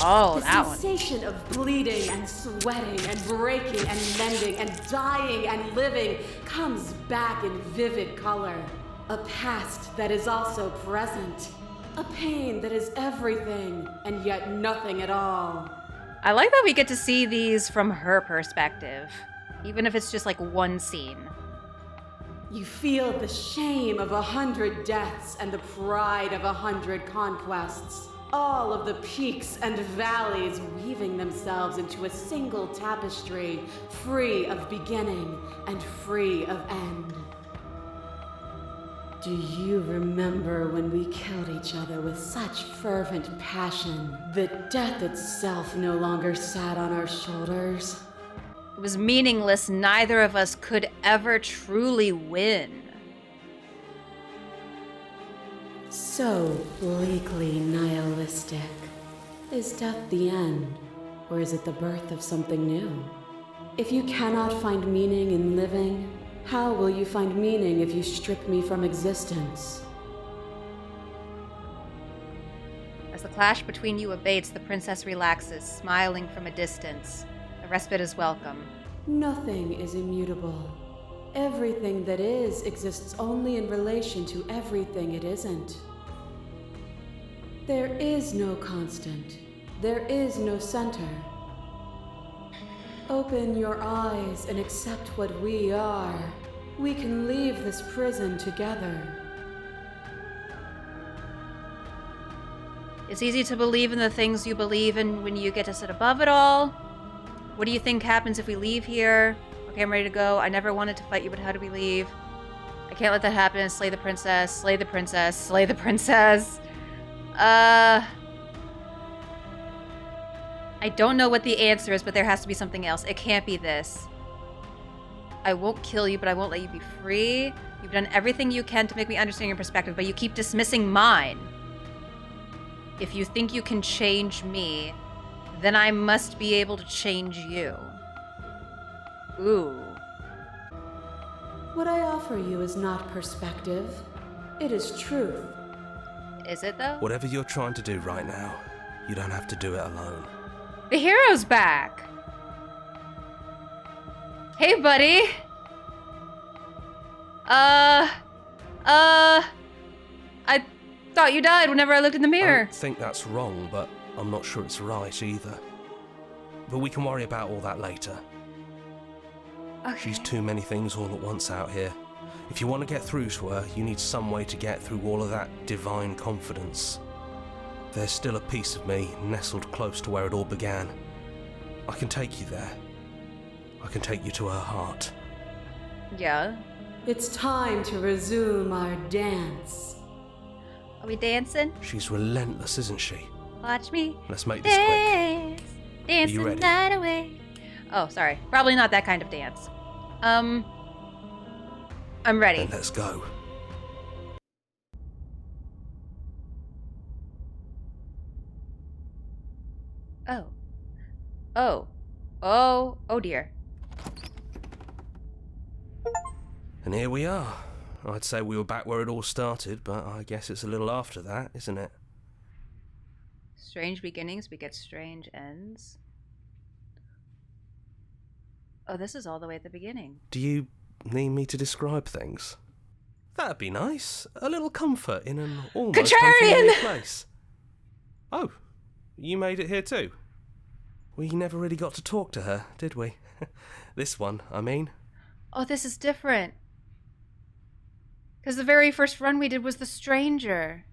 A: Oh, that one.
M: The sensation of bleeding and sweating and breaking and mending and dying and living comes back in vivid color. A past that is also present. A pain that is everything and yet nothing at all.
A: I like that we get to see these from her perspective, even if it's just like one scene.
M: You feel the shame of 100 deaths and the pride of 100 conquests. All of the peaks and valleys weaving themselves into a single tapestry, free of beginning and free of end. Do you remember when we killed each other with such fervent passion that death itself no longer sat on our shoulders?
A: It was meaningless. Neither of us could ever truly win.
F: So bleakly nihilistic. Is death the end, or is it the birth of something new? If you cannot find meaning in living, how will you find meaning if you strip me from existence?
A: As the clash between you abates, the princess relaxes, smiling from a distance. The respite is welcome.
F: Nothing is immutable. Everything that is exists only in relation to everything it isn't. There is no constant. There is no center. Open your eyes and accept what we are. We can leave this prison together.
A: It's easy to believe in the things you believe in when you get to sit above it all. What do you think happens if we leave here? Okay, I'm ready to go. I never wanted to fight you, but how do we leave? I can't let that happen. Slay the princess. Slay the princess. Slay the princess. I don't know what the answer is, but there has to be something else. It can't be this. I won't kill you, but I won't let you be free. You've done everything you can to make me understand your perspective, but you keep dismissing mine. If you think you can change me, then I must be able to change you. Ooh.
F: What I offer you is not perspective. It is truth.
A: Is it, though?
O: Whatever you're trying to do right now, you don't have to do it alone.
A: The hero's back! Hey, buddy! Thought you died whenever I looked in the
O: I
A: mirror.
O: don't think that's wrong, but I'm not sure it's right either. But we can worry about all that later.
A: Okay.
O: She's too many things all at once out here. If you want to get through to her, you need some way to get through all of that divine confidence. There's still a piece of me nestled close to where it all began. I can take you there. I can take you to her heart.
A: Yeah.
M: It's time to resume our dance.
A: Are we dancing?
O: She's relentless, isn't she?
A: Watch me.
O: Let's make this quick.
A: Dance. Dance
O: Are you
A: the
O: ready?
A: night away. Oh, sorry. Probably not that kind of dance. I'm ready.
O: Then let's go.
A: Oh. Oh. Oh. Oh dear.
O: And here we are. I'd say we were back where it all started, but I guess it's a little after that, isn't it?
A: Strange beginnings beget strange ends. Oh, this is all the way at the beginning.
O: Do you need me to describe things? That'd be nice. A little comfort in an almost unfamiliar place. Oh, you made it here too? We never really got to talk to her, did we? This one, I mean.
A: Oh, this is different. Because the very first run we did was the stranger.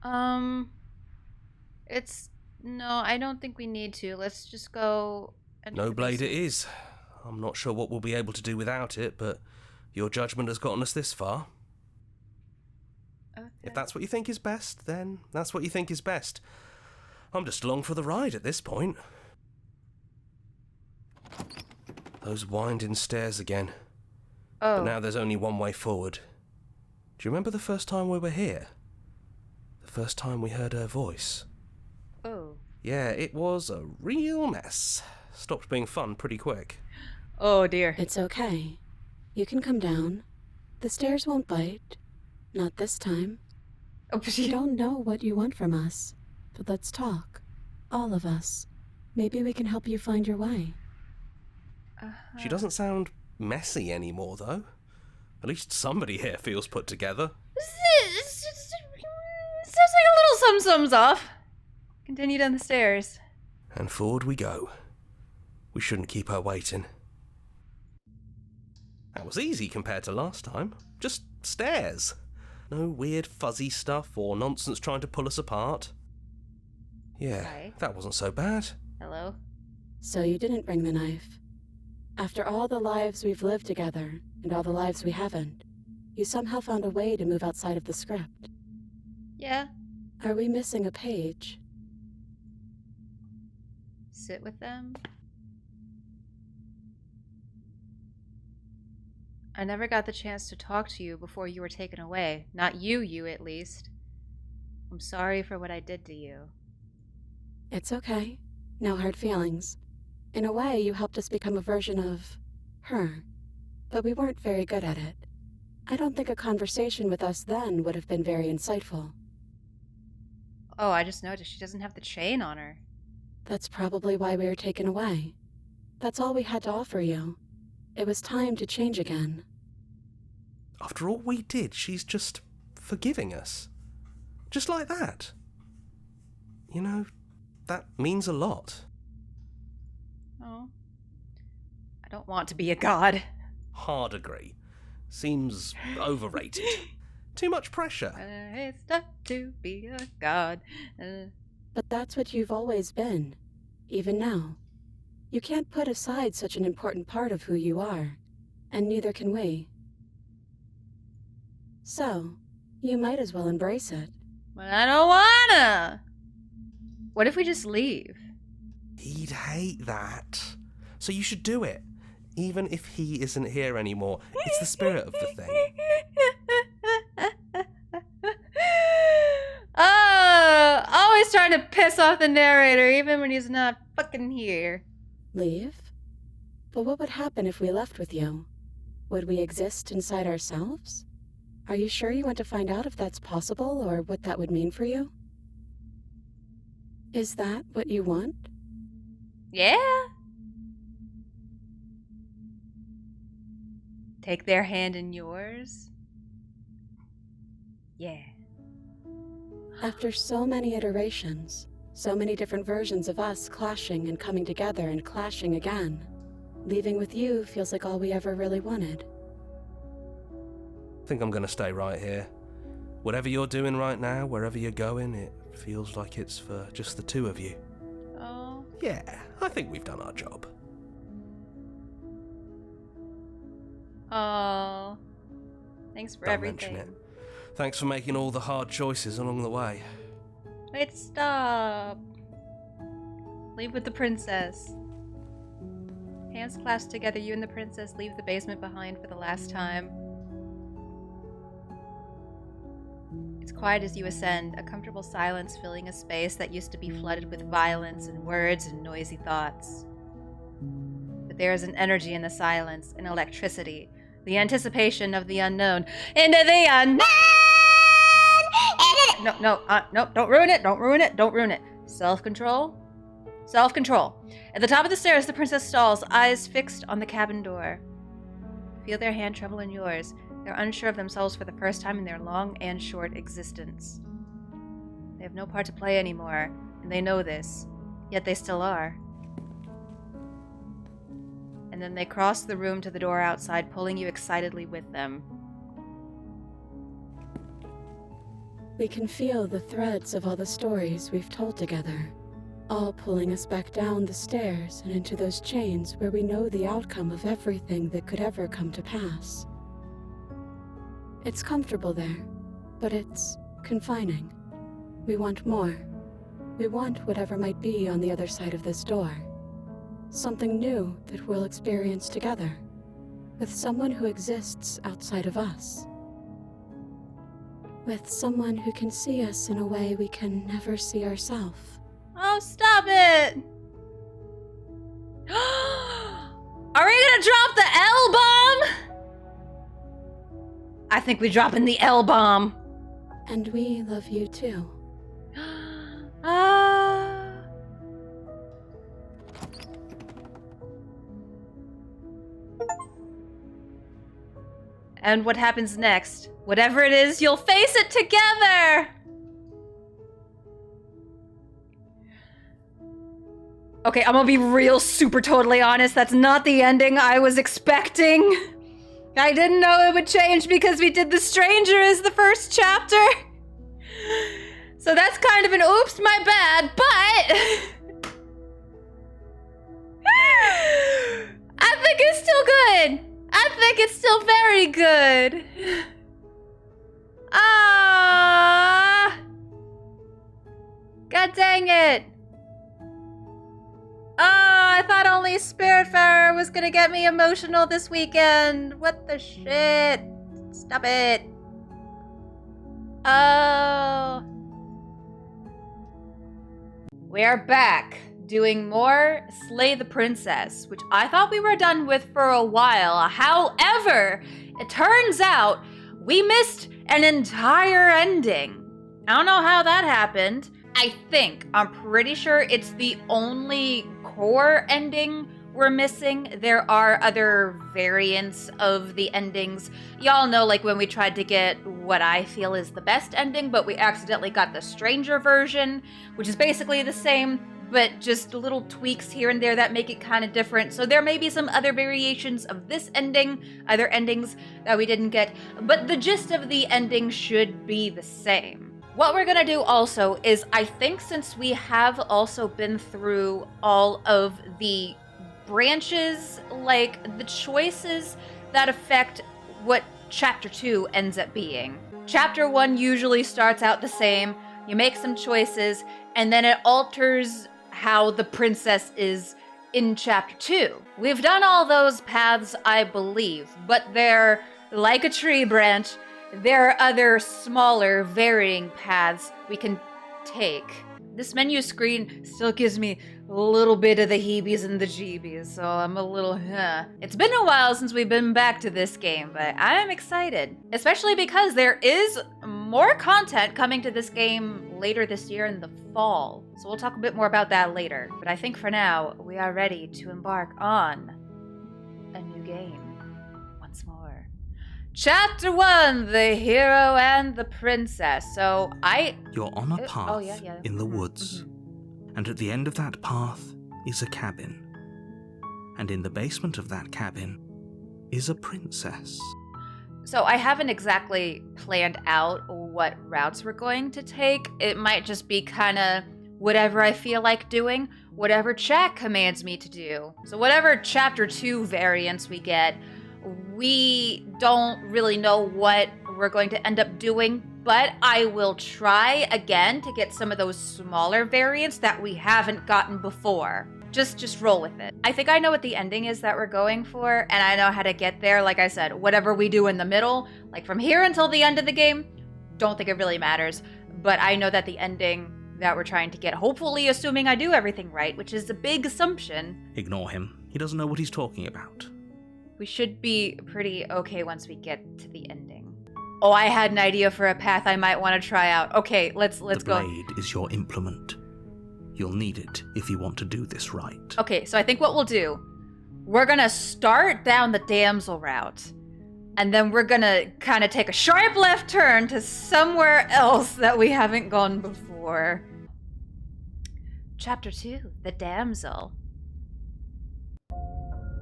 A: No, I don't think we need to. Let's just go.
O: No blade it is. I'm not sure what we'll be able to do without it, but your judgment has gotten us this far.
A: Okay.
O: If that's what you think is best, then that's what you think is best. I'm just along for the ride at this point. Those winding stairs again.
A: Oh.
O: But now there's only one way forward. Do you remember the first time we were here? The first time we heard her voice?
A: Oh.
O: Yeah, it was a real mess. Stopped being fun pretty quick.
A: Oh dear.
F: It's okay. You can come down. The stairs won't bite. Not this time.
A: Oh,
F: You don't know what you want from us, but let's talk. All of us. Maybe we can help you find your way.
O: She doesn't sound messy anymore, though. At least somebody here feels put together.
A: Sounds like a little sum-sums off. Continue down the stairs.
O: And forward we go. We shouldn't keep her waiting. That was easy compared to last time. Just stairs. No weird fuzzy stuff or nonsense trying to pull us apart. Yeah,
A: Hi.
O: that wasn't so bad.
A: Hello?
F: So you didn't bring the knife. After all the lives we've lived together, and all the lives we haven't, you somehow found a way to move outside of the script.
A: Yeah.
F: Are we missing a page?
A: Sit with them. I never got the chance to talk to you before you were taken away. Not you at least. I'm sorry for what I did to you.
F: It's okay. No hard feelings. In a way, you helped us become a version of her, but we weren't very good at it. I don't think a conversation with us then would have been very insightful.
A: Oh, I just noticed she doesn't have the chain on her.
F: That's probably why we were taken away. That's all we had to offer you. It was time to change again.
O: After all we did, she's just forgiving us. Just like that. You know, that means a lot.
A: Oh. I don't want to be a god.
O: Hard agree. Seems overrated. Too much pressure.
A: It's tough to be a god.
F: But that's what you've always been, even now. You can't put aside such an important part of who you are, and neither can we. So, you might as well embrace it.
A: But I don't wanna! What if we just leave?
O: He'd hate that. So you should do it. Even if he isn't here anymore. It's the spirit of the thing.
A: Oh, always trying to piss off the narrator, even when he's not fucking here.
F: Leave? But what would happen if we left with you? Would we exist inside ourselves? Are you sure you want to find out if that's possible, or what that would mean for you? Is that what you want?
A: Yeah? Take their hand in yours? Yeah.
F: After so many iterations, so many different versions of us clashing and coming together and clashing again, leaving with you feels like all we ever really wanted.
O: I think I'm gonna stay right here. Whatever you're doing right now, wherever you're going, it feels like it's for just the two of you.
A: Oh.
O: Yeah, I think we've done our job.
A: Oh. Thanks for
O: Don't
A: everything.
O: mention it. Thanks for making all the hard choices along the way.
A: Wait, stop. Leave with the princess. Hands clasped together, you and the princess leave the basement behind for the last time. It's quiet as you ascend, a comfortable silence filling a space that used to be flooded with violence and words and noisy thoughts. But there is an energy in the silence, an electricity, the anticipation of the unknown. Into the unknown! No, don't ruin it. Self-control. Self-control. At the top of the stairs, the princess stalls, eyes fixed on the cabin door. Feel their hand tremble in yours. They're unsure of themselves for the first time in their long and short existence. They have no part to play anymore, and they know this, yet they still are. And then they cross the room to the door outside, pulling you excitedly with them.
F: We can feel the threads of all the stories we've told together, all pulling us back down the stairs and into those chains where we know the outcome of everything that could ever come to pass. It's comfortable there, but it's confining. We want more. We want whatever might be on the other side of this door. Something new that we'll experience together, with someone who exists outside of us. With someone who can see us in a way we can never see ourselves.
A: Oh, stop it! Are we gonna drop the L-bomb? I think we're dropping the L-bomb.
F: And we love you too.
A: And what happens next? Whatever it is, you'll face it together! Okay, I'm gonna be real super totally honest. That's not the ending I was expecting. I didn't know it would change because we did The Stranger as the first chapter. So that's kind of an oops, my bad, but I think it's still good. I think it's still very good. Ah! God dang it. Oh, I thought only Spiritfarer was gonna get me emotional this weekend. What the shit? Stop it. Oh. We are back, doing more Slay the Princess, which I thought we were done with for a while. However, it turns out we missed an entire ending. I don't know how that happened. I'm pretty sure it's the only core ending we're missing. There are other variants of the endings. Y'all know, like when we tried to get what I feel is the best ending, but we accidentally got the Stranger version, which is basically the same, but just little tweaks here and there that make it kind of different. So there may be some other variations of this ending, other endings that we didn't get, but the gist of the ending should be the same. What we're gonna do also is, I think since we have also been through all of the branches, like the choices that affect what Chapter 2 ends up being. Chapter 1 usually starts out the same, you make some choices, and then it alters how the princess is in Chapter 2. We've done all those paths, I believe, but they're like a tree branch. There are other smaller, varying paths we can take. This menu screen still gives me a little bit of the heebies and the jeebies, so I'm a little, It's been a while since we've been back to this game, but I'm excited. Especially because there is more content coming to this game later this year in the fall. So we'll talk a bit more about that later. But I think for now, we are ready to embark on a new game once more. Chapter 1, The Hero and the Princess. So
B: You're on a path
A: yeah.
B: in the woods, and at the end of that path is a cabin. And in the basement of that cabin is a princess.
A: So I haven't exactly planned out what routes we're going to take. It might just be kind of whatever I feel like doing, whatever chat commands me to do. So whatever chapter 2 variants we get, we don't really know what we're going to end up doing, but I will try again to get some of those smaller variants that we haven't gotten before. Just roll with it. I think I know what the ending is that we're going for, and I know how to get there. Like I said, whatever we do in the middle, like from here until the end of the game, don't think it really matters. But I know that the ending that we're trying to get, hopefully assuming I do everything right, which is a big assumption.
B: Ignore him. He doesn't know what he's talking about.
A: We should be pretty okay once we get to the ending. Oh, I had an idea for a path I might want to try out. Okay, let's go.
B: The blade is your implement. You'll need it if you want to do this right.
A: Okay, so I think what we'll do, we're gonna start down the damsel route, and then we're gonna kind of take a sharp left turn to somewhere else that we haven't gone before. Chapter 2, The Damsel.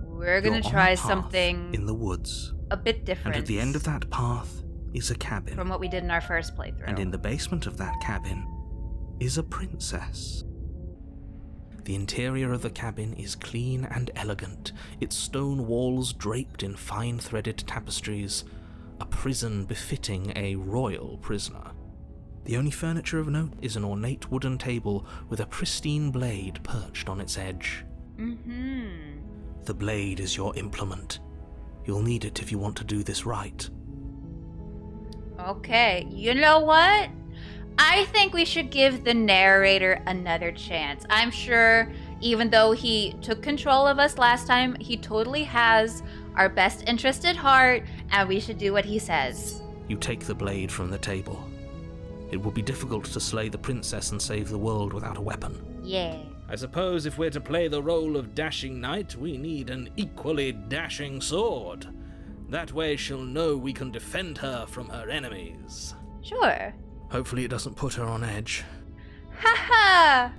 A: We're gonna try something
B: in the woods,
A: a bit different.
B: And at the end of that path is a cabin.
A: From what we did in our first playthrough.
B: And in the basement of that cabin is a princess. The interior of the cabin is clean and elegant, its stone walls draped in fine-threaded tapestries, a prison befitting a royal prisoner. The only furniture of note is an ornate wooden table with a pristine blade perched on its edge. The blade is your implement. You'll need it if you want to do this right.
A: Okay, you know what? I think we should give the narrator another chance. I'm sure, even though he took control of us last time, he totally has our best interest at heart, and we should do what he says.
B: You take the blade from the table. It will be difficult to slay the princess and save the world without a weapon.
A: Yeah.
E: I suppose if we're to play the role of dashing knight, we need an equally dashing sword. That way she'll know we can defend her from her enemies.
A: Sure.
B: Hopefully it doesn't put her on edge.
A: Ha ha!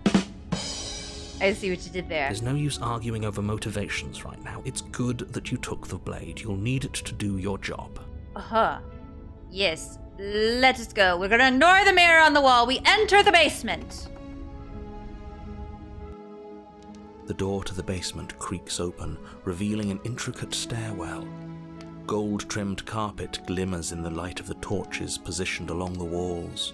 A: I see what you did there.
B: There's no use arguing over motivations right now. It's good that you took the blade. You'll need it to do your job.
A: Yes, let us go. We're gonna ignore the mirror on the wall. We enter the basement.
B: The door to the basement creaks open, revealing an intricate stairwell. Gold-trimmed carpet glimmers in the light of the torches positioned along the walls.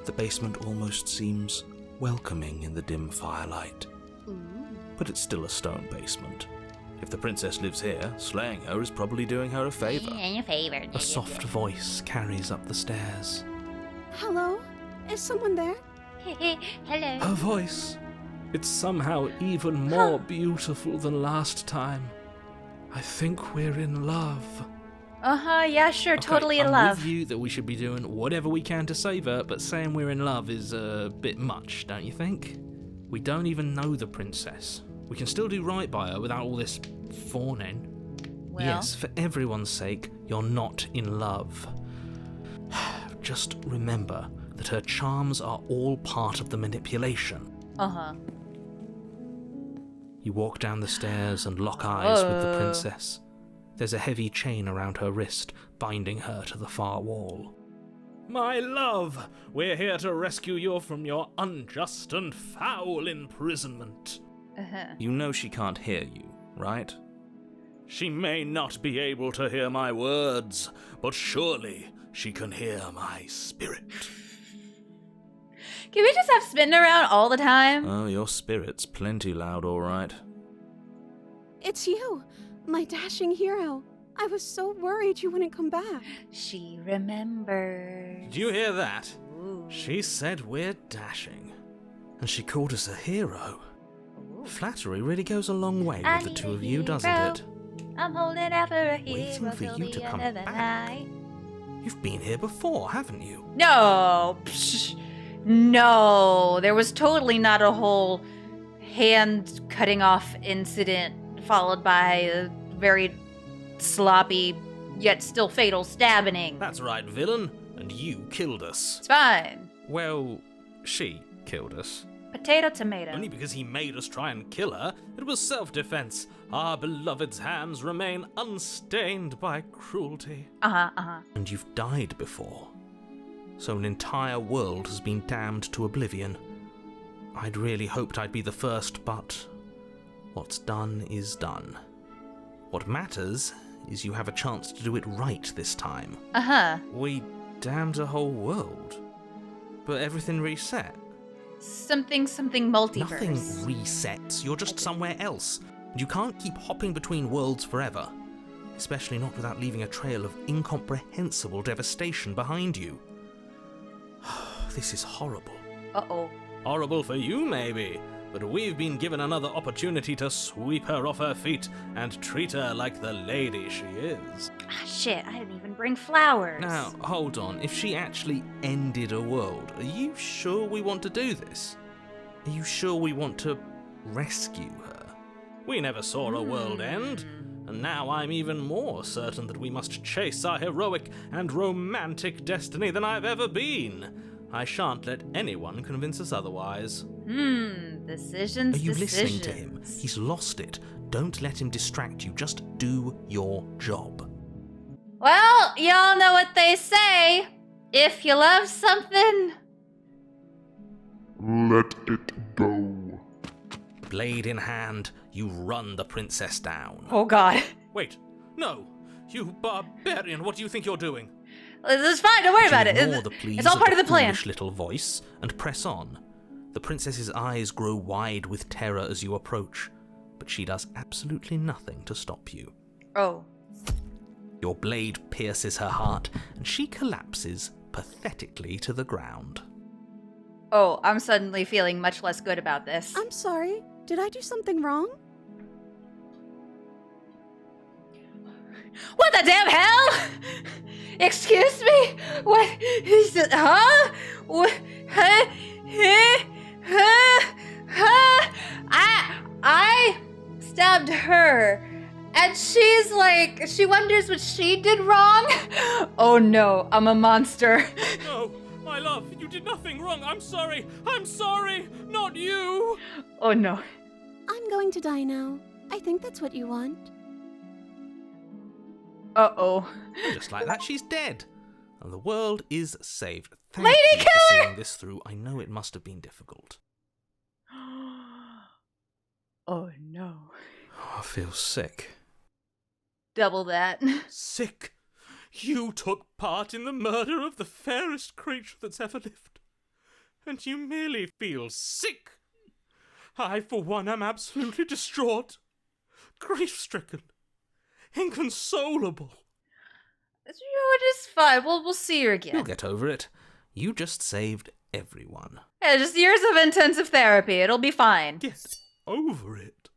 B: The basement almost seems welcoming in the dim firelight. But it's still a stone basement. If the princess lives here, slaying her is probably doing her a favor. A soft voice carries up the stairs.
C: Hello? Is someone there?
A: Hello.
E: Her voice. It's somehow even more beautiful than last time. I think we're in love.
A: Yeah, sure, totally in
E: I'm
A: love.
E: with you that we should be doing whatever we can to save her, but saying we're in love is a bit much, don't you think? We don't even know the princess. We can still do right by her without all this fawning.
A: Well.
B: Yes, for everyone's sake, you're not in love. Just remember that her charms are all part of the manipulation. You walk down the stairs and lock eyes with the princess. There's a heavy chain around her wrist, binding her to the far wall.
E: My love, we're here to rescue you from your unjust and foul imprisonment.
B: You know she can't hear you, right?
E: She may not be able to hear my words, but surely she can hear my spirit.
A: Can we just have spinning around all the time?
B: Oh, your spirit's plenty loud, all right.
C: It's you, my dashing hero. I was so worried you wouldn't come back.
A: She remembers.
E: Did you hear that? She said we're dashing.
B: And she called us a hero. Flattery really goes a long way with the two of you, doesn't it?
A: I'm holding out for a hero.
B: Waiting for you to come back. You've been here before, haven't you?
A: No. Psh. No. There was totally not a whole hand cutting off incident followed by a very sloppy yet still fatal stabbing.
E: That's right, villain. And you killed us.
A: It's fine.
E: Well, she killed us.
A: Potato, tomato.
E: Only because he made us try and kill her. It was self-defense. Our beloved's hands remain unstained by cruelty.
B: And you've died before. So an entire world has been damned to oblivion. I'd really hoped I'd be the first, but what's done is done. What matters is you have a chance to do it right this time.
E: We damned a whole world. But everything reset.
A: Something multiverse.
B: Nothing resets. You're just somewhere else. And you can't keep hopping between worlds forever. Especially not without leaving a trail of incomprehensible devastation behind you. This is horrible.
A: Uh-oh.
E: Horrible for you, maybe. But we've been given another opportunity to sweep her off her feet and treat her like the lady she is.
A: Shit, I didn't even bring flowers.
B: Now, hold on. If she actually ended a world, are you sure we want to do this? Are you sure we want to rescue her?
E: We never saw a world end, and now I'm even more certain that we must chase our heroic and romantic destiny than I've ever been. I shan't let anyone convince us otherwise.
A: Decisions.
B: Are you listening to him? He's lost it. Don't let him distract you. Just do your job.
A: Well, y'all know what they say. If you love something,
K: let it go.
B: Blade in hand, you run the princess down.
A: Oh god.
E: Wait, no. You barbarian, what do you think you're doing?
A: It's fine, don't worry about it.
B: Ignore the pleas
A: It's all part of the plan.
B: Foolish little voice and press on. The princess's eyes grow wide with terror as you approach, but she does absolutely nothing to stop you.
A: Oh.
B: Your blade pierces her heart, and she collapses pathetically to the ground.
A: Oh, I'm suddenly feeling much less good about this.
C: I'm sorry. Did I do something wrong?
A: What the damn hell? Excuse me? What is it? Huh? What? I stabbed her. And she's like, she wonders what she did wrong? Oh no, I'm a monster.
E: No, my love, you did nothing wrong. I'm sorry. I'm sorry. Not you.
A: Oh no.
I: I'm going to die now. I think that's what you want.
A: Uh-oh.
B: Just like that, she's dead. And the world is saved. Thank
A: Lady
B: you
A: killer!
B: for seeing this through. I know it must have been difficult.
A: Oh no.
B: I feel sick.
A: Double that.
E: Sick? You took part in the murder of the fairest creature that's ever lived. And you merely feel sick. I, for one, am absolutely distraught. Grief-stricken. Inconsolable.
A: It is fine. We'll see her again.
B: You'll get over it. You just saved everyone.
A: Yeah, just years of intensive therapy. It'll be fine.
E: Get over it?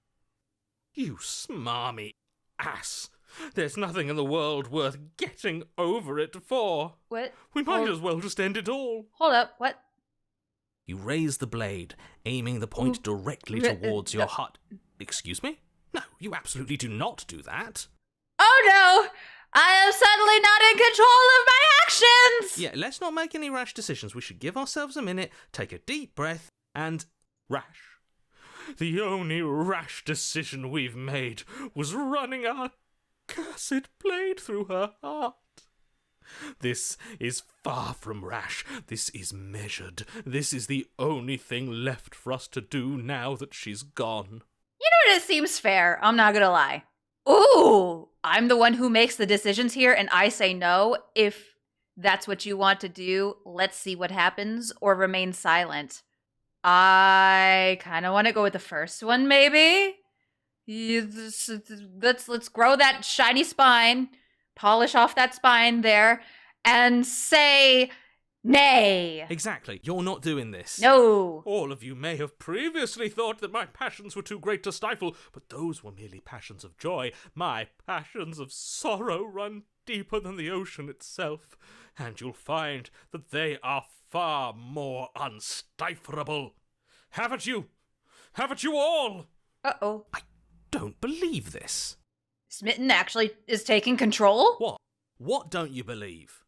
E: You smarmy ass. There's nothing in the world worth getting over it for.
A: What?
E: We might as well just end it all.
A: Hold up, what?
B: You raise the blade, aiming the point directly towards your heart. Excuse me? No, you absolutely do not do that.
A: Oh no! I am suddenly not in control of my actions!
B: Yeah, let's not make any rash decisions. We should give ourselves a minute, take a deep breath, and...
E: Rash. The only rash decision we've made was running our cursed blade through her heart. This is far from rash. This is measured. This is the only thing left for us to do now that she's gone.
A: You know what? It seems fair. I'm not gonna lie. Ooh! I'm the one who makes the decisions here, and I say no. If that's what you want to do, let's see what happens, or remain silent. I kind of want to go with the first one, maybe? Let's grow that shiny spine, polish off that spine there, and say nay.
E: Exactly. You're not doing this.
A: No.
E: All of you may have previously thought that my passions were too great to stifle, but those were merely passions of joy. My passions of sorrow run deeper than the ocean itself, and you'll find that they are far more unstiflable. Haven't you? Haven't you all?
A: Uh-oh.
B: I don't believe this.
A: Smitten actually is taking control?
E: What? What don't you believe?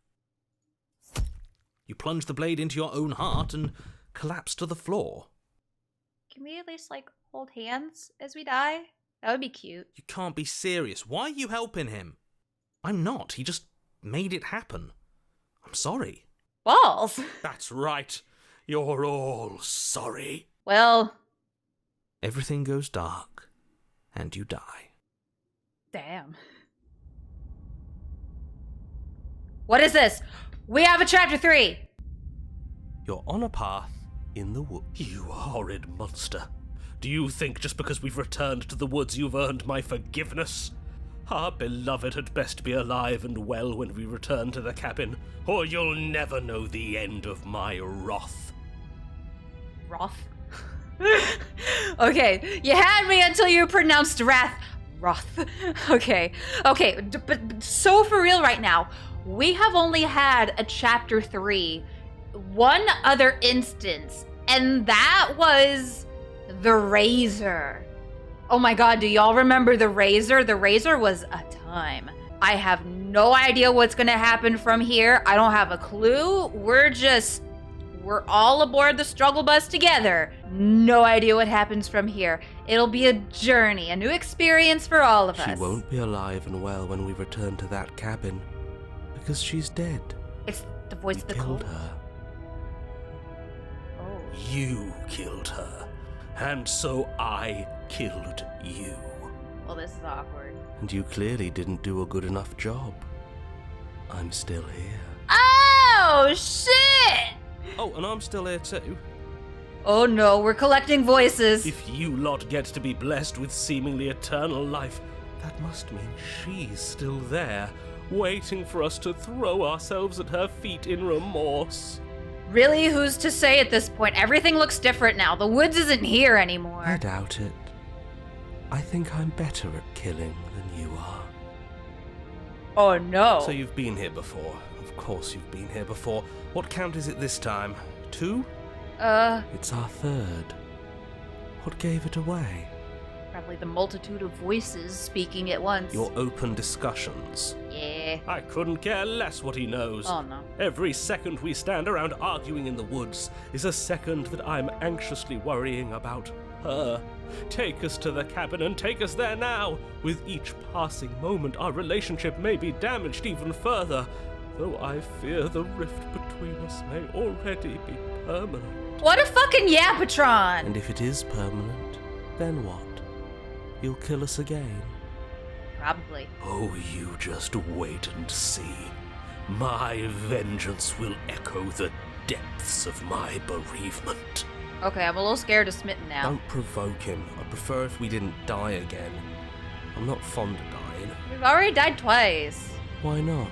E: You plunge the blade into your own heart and collapse to the floor.
A: Can we at least, like, hold hands as we die? That would be cute.
E: You can't be serious. Why are you helping him? I'm not. He just made it happen. I'm sorry.
A: Balls!
E: That's right. You're all sorry.
A: Well...
B: Everything goes dark, and you die.
A: Damn. What is this? We have a chapter 3!
O: You're on a path in the woods.
E: You horrid monster. Do you think just because we've returned to the woods you've earned my forgiveness? Our beloved had best be alive and well when we return to the cabin, or you'll never know the end of my wrath.
A: Wrath? Okay, you had me until you pronounced wrath. Wrath. Okay, but so for real right now, we have only had a chapter 3, one other instance, and that was the Razor. Oh my god, do y'all remember the Razor? The Razor was a time. I have no idea what's gonna happen from here. I don't have a clue. We're all aboard the struggle bus together. No idea what happens from here. It'll be a journey, a new experience for all of us.
O: She won't be alive and well when we return to that cabin, because she's dead.
A: It's the voice of the cold.
O: Killed her.
A: Oh.
E: You killed her, and so I killed you.
A: Well, this is awkward.
O: And you clearly didn't do a good enough job. I'm still here.
A: Oh, shit!
O: Oh, and I'm still here too.
A: Oh no, we're collecting voices.
E: If you lot get to be blessed with seemingly eternal life, that must mean she's still there, waiting for us to throw ourselves at her feet in remorse.
A: Really, who's to say at this point? Everything looks different now. The woods isn't here anymore.
O: I doubt it. I think I'm better at killing than you are.
A: Oh no.
O: So you've been here before. Of course you've been here before. What count is it this time? 2?
A: It's
O: our 3rd. What gave it away?
A: probably the multitude of voices speaking at once.
O: Your open discussions.
A: Yeah.
E: I couldn't care less what he knows.
A: Oh no.
E: Every second we stand around arguing in the woods is a second that I'm anxiously worrying about her. Take us to the cabin and take us there now. With each passing moment, our relationship may be damaged even further, though I fear the rift between us may already be permanent.
A: What a fucking Yapatron!
O: And if it is permanent, then what? You'll kill us again?
A: Probably.
E: Oh, you just wait and see. My vengeance will echo the depths of my bereavement.
A: Okay, I'm a little scared of Smitten now.
O: Don't provoke him. I'd prefer if we didn't die again. I'm not fond of dying.
A: We've already died twice.
O: Why not?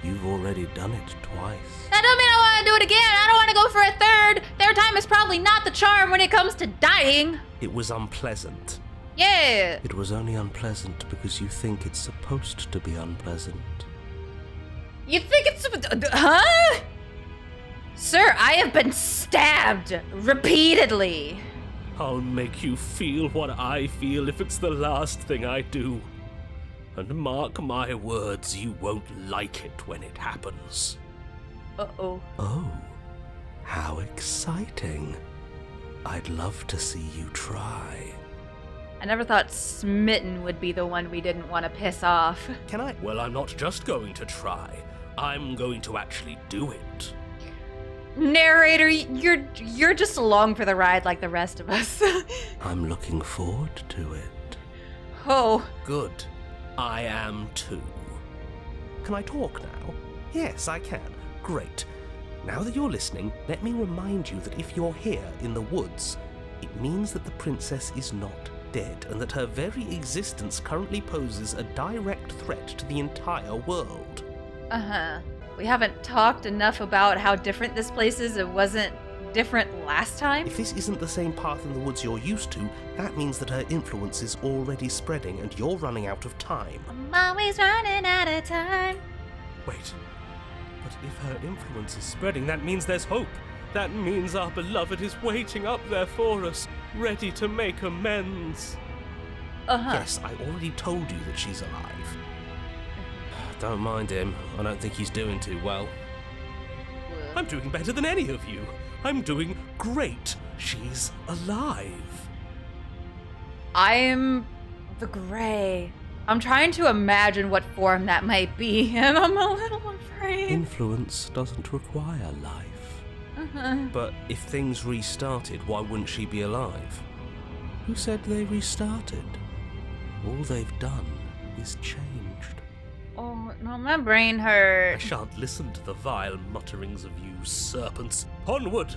O: You've already done it twice.
A: That don't mean I want to do it again. I don't want to go for a third. Third time is probably not the charm when it comes to dying.
O: It was unpleasant.
A: Yeah.
O: It was only unpleasant because you think it's supposed to be unpleasant.
A: You think it's... Huh? Sir, I have been stabbed repeatedly.
E: I'll make you feel what I feel if it's the last thing I do. And mark my words, you won't like it when it happens.
A: Uh-oh.
O: Oh, how exciting. I'd love to see you try.
A: I never thought Smitten would be the one we didn't want to piss off.
E: Can I? Well, I'm not just going to try. I'm going to actually do it.
A: Narrator, you're just along for the ride like the rest of us.
O: I'm looking forward to it.
A: Oh.
E: Good. I am too.
O: Can I talk now? Yes, I can. Great. Now that you're listening, let me remind you that if you're here in the woods, it means that the princess is not dead, and that her very existence currently poses a direct threat to the entire world.
A: Uh-huh. We haven't talked enough about how different this place is. It wasn't different last time.
O: If this isn't the same path in the woods you're used to, that means that her influence is already spreading and you're running out of time.
A: I'm always running out of time.
E: Wait. But if her influence is spreading, that means there's hope. That means our beloved is waiting up there for us, ready to make amends.
A: Uh-huh.
O: Yes, I already told you that she's alive. Don't mind him. I don't think he's doing too well.
E: I'm doing better than any of you. I'm doing great. She's alive.
A: I'm the Grey. I'm trying to imagine what form that might be, and I'm a little afraid.
O: Influence doesn't require life. But if things restarted, why wouldn't she be alive? Who said they restarted? All they've done is changed.
A: Oh, no, my brain
E: I
A: hurts.
E: shan't listen to the vile mutterings of you serpents. Onward!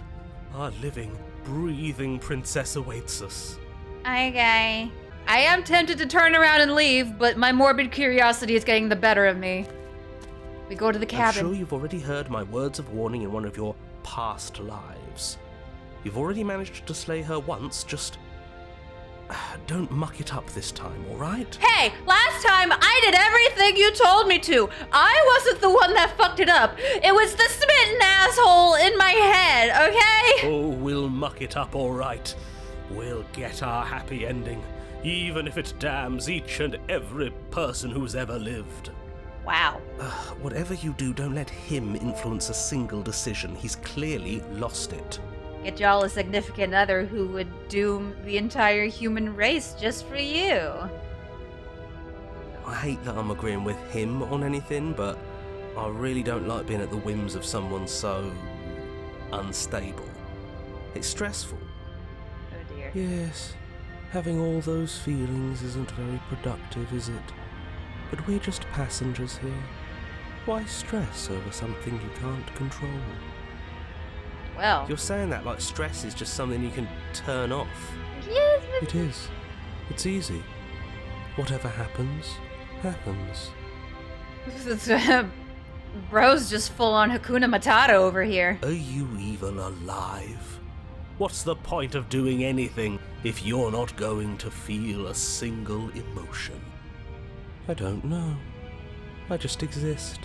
E: Our living, breathing princess awaits us.
A: Okay. I am tempted to turn around and leave, but my morbid curiosity is getting the better of me. We go to the cabin.
O: I'm sure you've already heard my words of warning in one of your past lives. You've already managed to slay her once, just don't muck it up this time, alright?
A: Hey, last time I did everything you told me to. I wasn't the one that fucked it up. It was the smitten asshole in my head, okay?
E: Oh, we'll muck it up alright. We'll get our happy ending, even if it damns each and every person who's ever lived.
A: Wow.
O: Whatever you do, don't let him influence a single decision. He's clearly lost it.
A: Get y'all a significant other who would doom the entire human race just for you.
O: I hate that I'm agreeing with him on anything, but I really don't like being at the whims of someone so unstable. It's stressful.
A: Oh dear.
O: Yes, having all those feelings isn't very productive, is it? But we're just passengers here. Why stress over something you can't control?
A: Well.
O: You're saying that like stress is just something you can turn off.
A: Yes,
O: It is. It's easy. Whatever happens, happens.
A: Bro's just full on Hakuna Matata over here.
O: Are you even alive?
E: What's the point of doing anything if you're not going to feel a single emotion?
O: I don't know. I just exist.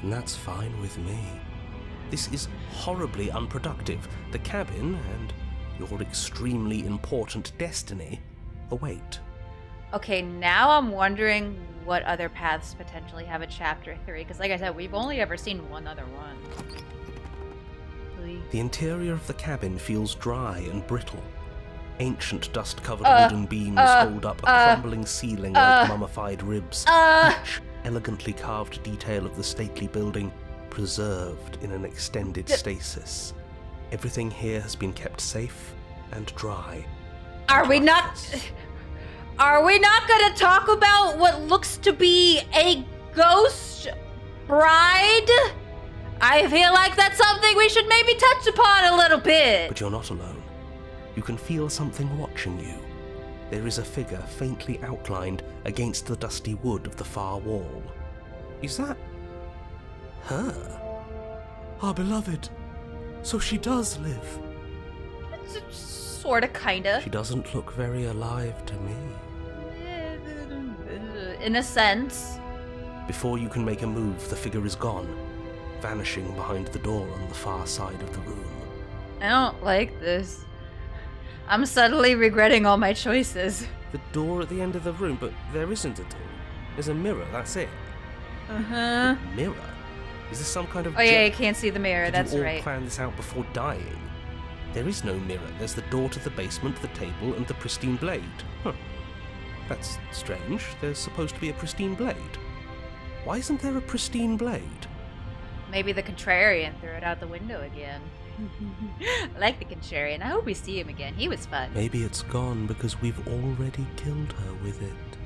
O: And that's fine with me. This is horribly unproductive. The cabin and your extremely important destiny await.
A: Okay, now I'm wondering what other paths potentially have a chapter 3, because like I said, we've only ever seen one other one.
O: The interior of the cabin feels dry and brittle. Ancient dust-covered wooden beams hold up a crumbling ceiling like mummified ribs. Each elegantly carved detail of the stately building preserved in an extended stasis. Everything here has been kept safe and dry.
A: Are we not gonna talk about what looks to be a ghost bride? I feel like that's something we should maybe touch upon a little bit.
O: But you're not alone. You can feel something watching you. There is a figure faintly outlined against the dusty wood of the far wall. Is that her?
E: Our beloved. So she does live.
A: Sorta, kinda.
O: She doesn't look very alive to me.
A: In a sense.
O: Before you can make a move, the figure is gone, vanishing behind the door on the far side of the room.
A: I don't like this. I'm suddenly regretting all my choices.
O: The door at the end of the room, but there isn't a door. There's a mirror, that's it.
A: Uh-huh.
O: A mirror? Is this some kind of
A: Oh yeah, you can't see the mirror,
O: Did
A: that's
O: you all
A: right.
O: plan this out before dying? There is no mirror. There's the door to the basement, the table, and the pristine blade. Huh. That's strange. There's supposed to be a pristine blade. Why isn't there a pristine blade?
A: Maybe the contrarian threw it out the window again. I like the contrarian. I hope we see him again. He was fun.
O: Maybe it's gone because we've already killed her with it.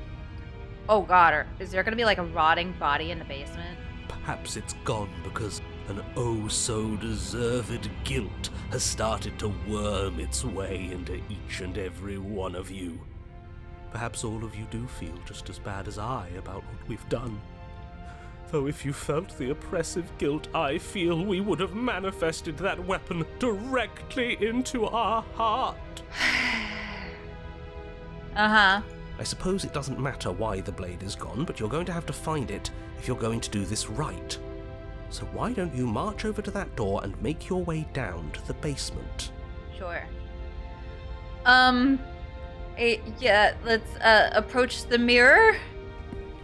A: Oh god, is there gonna be like a rotting body in the basement?
E: Perhaps it's gone because an oh-so-deserved guilt has started to worm its way into each and every one of you. Perhaps all of you do feel just as bad as I about what we've done. Though if you felt the oppressive guilt I feel, we would have manifested that weapon directly into our heart.
A: Uh-huh.
O: I suppose it doesn't matter why the blade is gone, but you're going to have to find it if you're going to do this right. So why don't you march over to that door and make your way down to the basement?
A: Sure. Yeah, let's approach the mirror.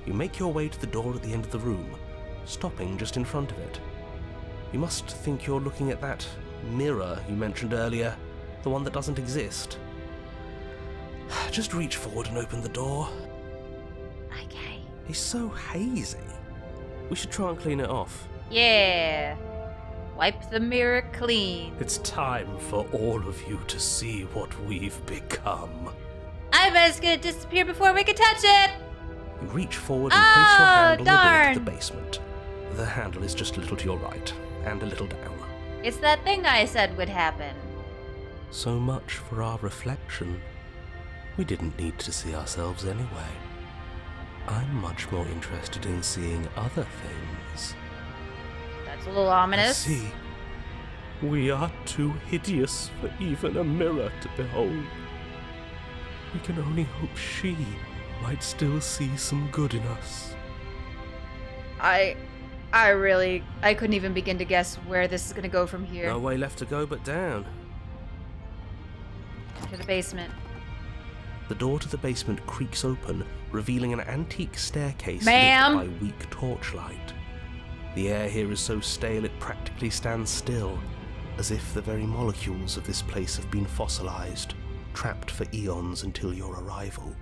O: You make your way to the door at the end of the room, stopping just in front of it. You must think you're looking at that mirror you mentioned earlier, the one that doesn't exist. Just reach forward and open the door.
A: Okay.
O: It's so hazy. We should try and clean it off.
A: Yeah. Wipe the mirror clean.
H: It's time for all of you to see what we've become.
A: I was gonna disappear before we could touch it!
O: You reach forward and place your hand on the door
A: darn.
O: to the basement. The handle is just a little to your right, and a little down.
A: It's that thing I said would happen.
O: So much for our reflection. We didn't need to see ourselves anyway. I'm much more interested in seeing other things.
A: That's a little ominous.
H: See, we are too hideous for even a mirror to behold. We can only hope she might still see some good in us.
A: I couldn't even begin to guess where this is gonna go from here.
O: No way left to go but down.
A: To the basement.
O: The door to the basement creaks open, revealing an antique staircase
A: Ma'am?
O: lit by weak torchlight. The air here is so stale it practically stands still, as if the very molecules of this place have been fossilized, trapped for eons until your arrival.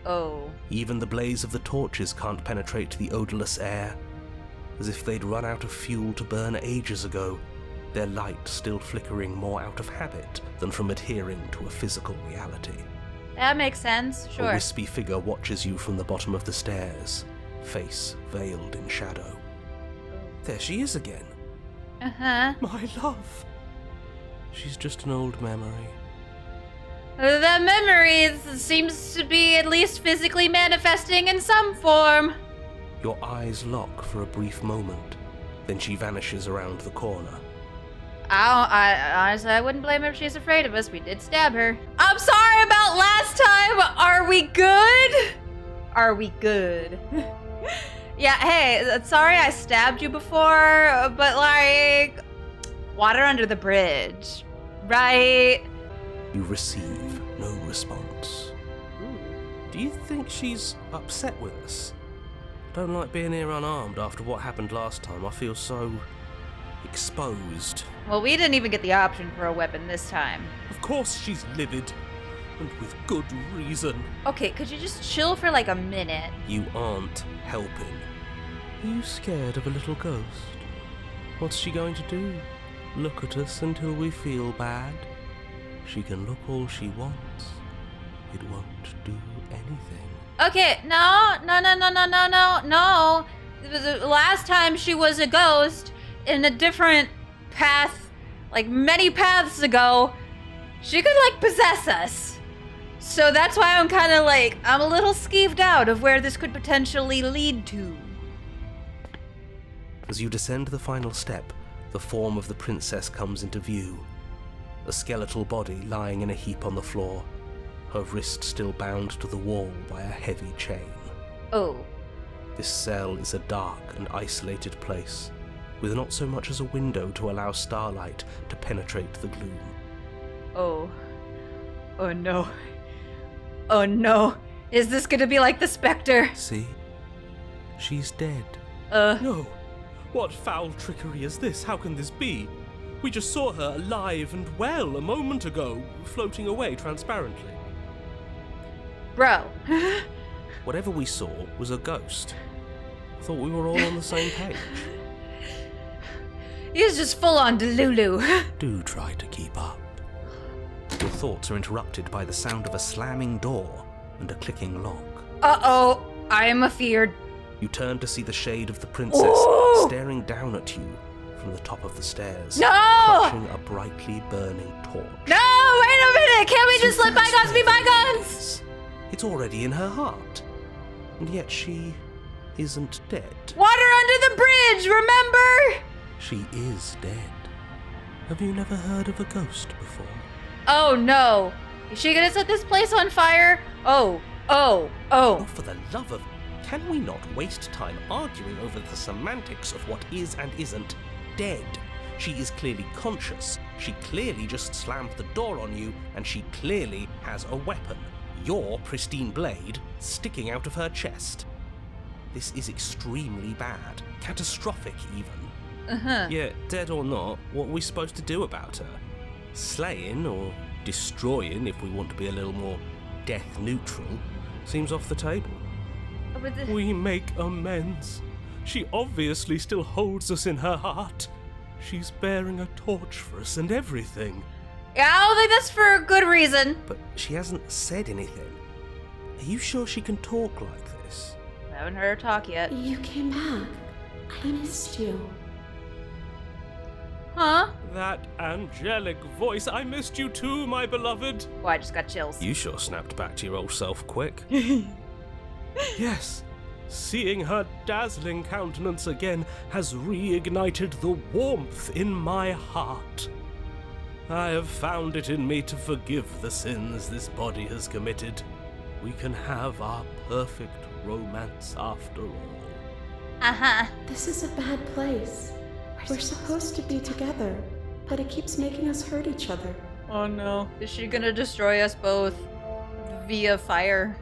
A: Oh.
O: Even the blaze of the torches can't penetrate the odorless air, as if they'd run out of fuel to burn ages ago, their light still flickering more out of habit than from adhering to a physical reality.
A: That makes sense,
O: A
A: sure.
O: wispy figure watches you from the bottom of the stairs, face veiled in shadow. There she is again.
A: Uh-huh.
H: My love.
O: She's just an old memory.
A: The memory seems to be at least physically manifesting in some form.
O: Your eyes lock for a brief moment, then she vanishes around the corner.
A: Honestly, I wouldn't blame her if she's afraid of us. We did stab her. I'm sorry about last time. Are we good? Are we good? Yeah, hey, sorry I stabbed you before, but like, water under the bridge, right?
O: You receive no response. Do you think she's upset with us? Don't like being here unarmed after what happened last time. I feel so exposed.
A: Well, we didn't even get the option for a weapon this time.
H: Of course she's livid, and with good reason.
A: Okay, could you just chill for like a minute?
O: You aren't helping. Are you scared of a little ghost? What's she going to do? Look at us until we feel bad? She can look all she wants. It won't do anything.
A: Okay, no. The last time she was a ghost in a different path, like many paths ago, she could like possess us. So that's why I'm kind of like, I'm a little skeeved out of where this could potentially lead to.
O: As you descend the final step, the form of the princess comes into view. A skeletal body lying in a heap on the floor, her wrist still bound to the wall by a heavy chain.
A: Oh.
O: This cell is a dark and isolated place, with not so much as a window to allow starlight to penetrate the gloom.
A: Oh. Oh no. Oh no. Is this gonna be like the Spectre?
O: See? She's dead.
H: No. What foul trickery is this? How can this be? We just saw her alive and well a moment ago, floating away transparently.
A: Bro.
O: Whatever we saw was a ghost. Thought we were all on the same page.
A: He's just full on Delulu.
O: Do try to keep up. Your thoughts are interrupted by the sound of a slamming door and a clicking lock.
A: Uh-oh. I am afeared.
O: You turn to see the shade of the princess staring down at you from the top of the stairs,
A: No!
O: clutching a brightly burning torch.
A: No, wait a minute! Can't we just let bygones be bygones?
O: It's already in her heart, and yet she isn't dead.
A: Water under the bridge, remember?
O: She is dead. Have you never heard of a ghost before?
A: Oh no. Is she gonna set this place on fire? Oh,
O: For the love of... Can we not waste time arguing over the semantics of what is and isn't dead? She is clearly conscious. She clearly just slammed the door on you, and she clearly has a weapon. your pristine blade sticking out of her chest. This is extremely bad, catastrophic even.
E: Yeah, dead or not, what are we supposed to do about her? Slaying, or destroying if we want to be a little more death neutral, seems off the table.
H: We make amends. She obviously still holds us in her heart. She's bearing a torch for us and everything.
A: Yeah, I don't think that's for a good reason.
O: But she hasn't said anything. Are you sure she can talk like this?
A: I haven't heard her talk yet.
F: You came back. I missed you.
A: Huh?
H: That angelic voice. I missed you too, my beloved.
A: Oh, I just got chills.
E: You sure snapped back to your old self quick.
H: Yes. Seeing her dazzling countenance again has reignited the warmth in my heart. I have found it in me to forgive the sins this body has committed. We can have our perfect romance after all.
F: This is a bad place. We're supposed to be together, but it keeps making us hurt each other.
A: Oh no. Is she gonna destroy us both via fire?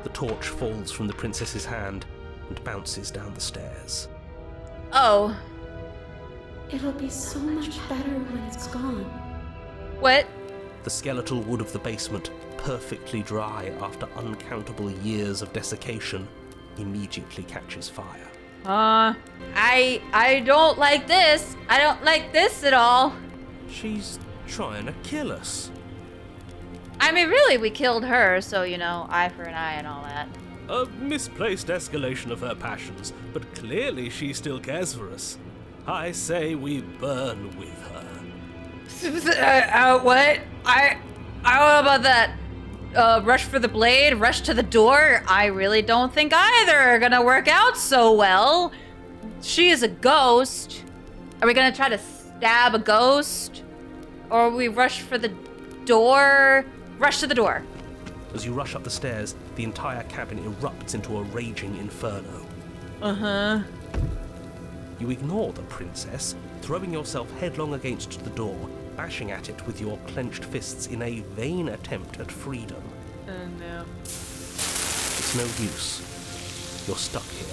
O: The torch falls from the princess's hand and bounces down the stairs.
A: Oh.
F: It'll be so much better when it's gone.
A: What?
O: The skeletal wood of the basement, perfectly dry after uncountable years of desiccation, immediately catches fire.
A: I don't like this. I don't like this at all.
O: She's trying to kill us.
A: I mean, really, we killed her, so, you know, eye for an eye and all that.
E: A misplaced escalation of her passions, but clearly she still cares for us. I say we burn with her.
A: What? I don't know about that. Rush for the blade, rush to the door. I really don't think either are gonna work out so well. She is a ghost. Are we gonna try to stab a ghost? Or we rush for the door? Rush to the door.
O: As you rush up the stairs, the entire cabin erupts into a raging inferno. You ignore the princess, throwing yourself headlong against the door, bashing at it with your clenched fists in a vain attempt at freedom.
A: Oh no.
O: It's no use. You're stuck here.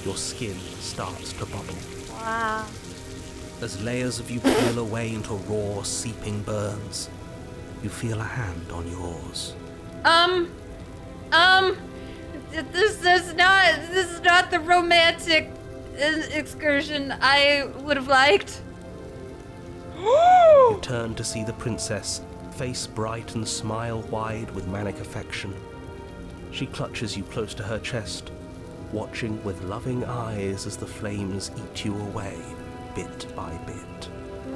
O: Your skin starts to bubble.
A: Wow.
O: As layers of you peel away into raw, seeping burns, you feel a hand on yours.
A: This is not the romantic excursion I would have liked.
O: You turn to see the princess, face bright and smile wide with manic affection. She clutches you close to her chest, watching with loving eyes as the flames eat you away, bit by bit.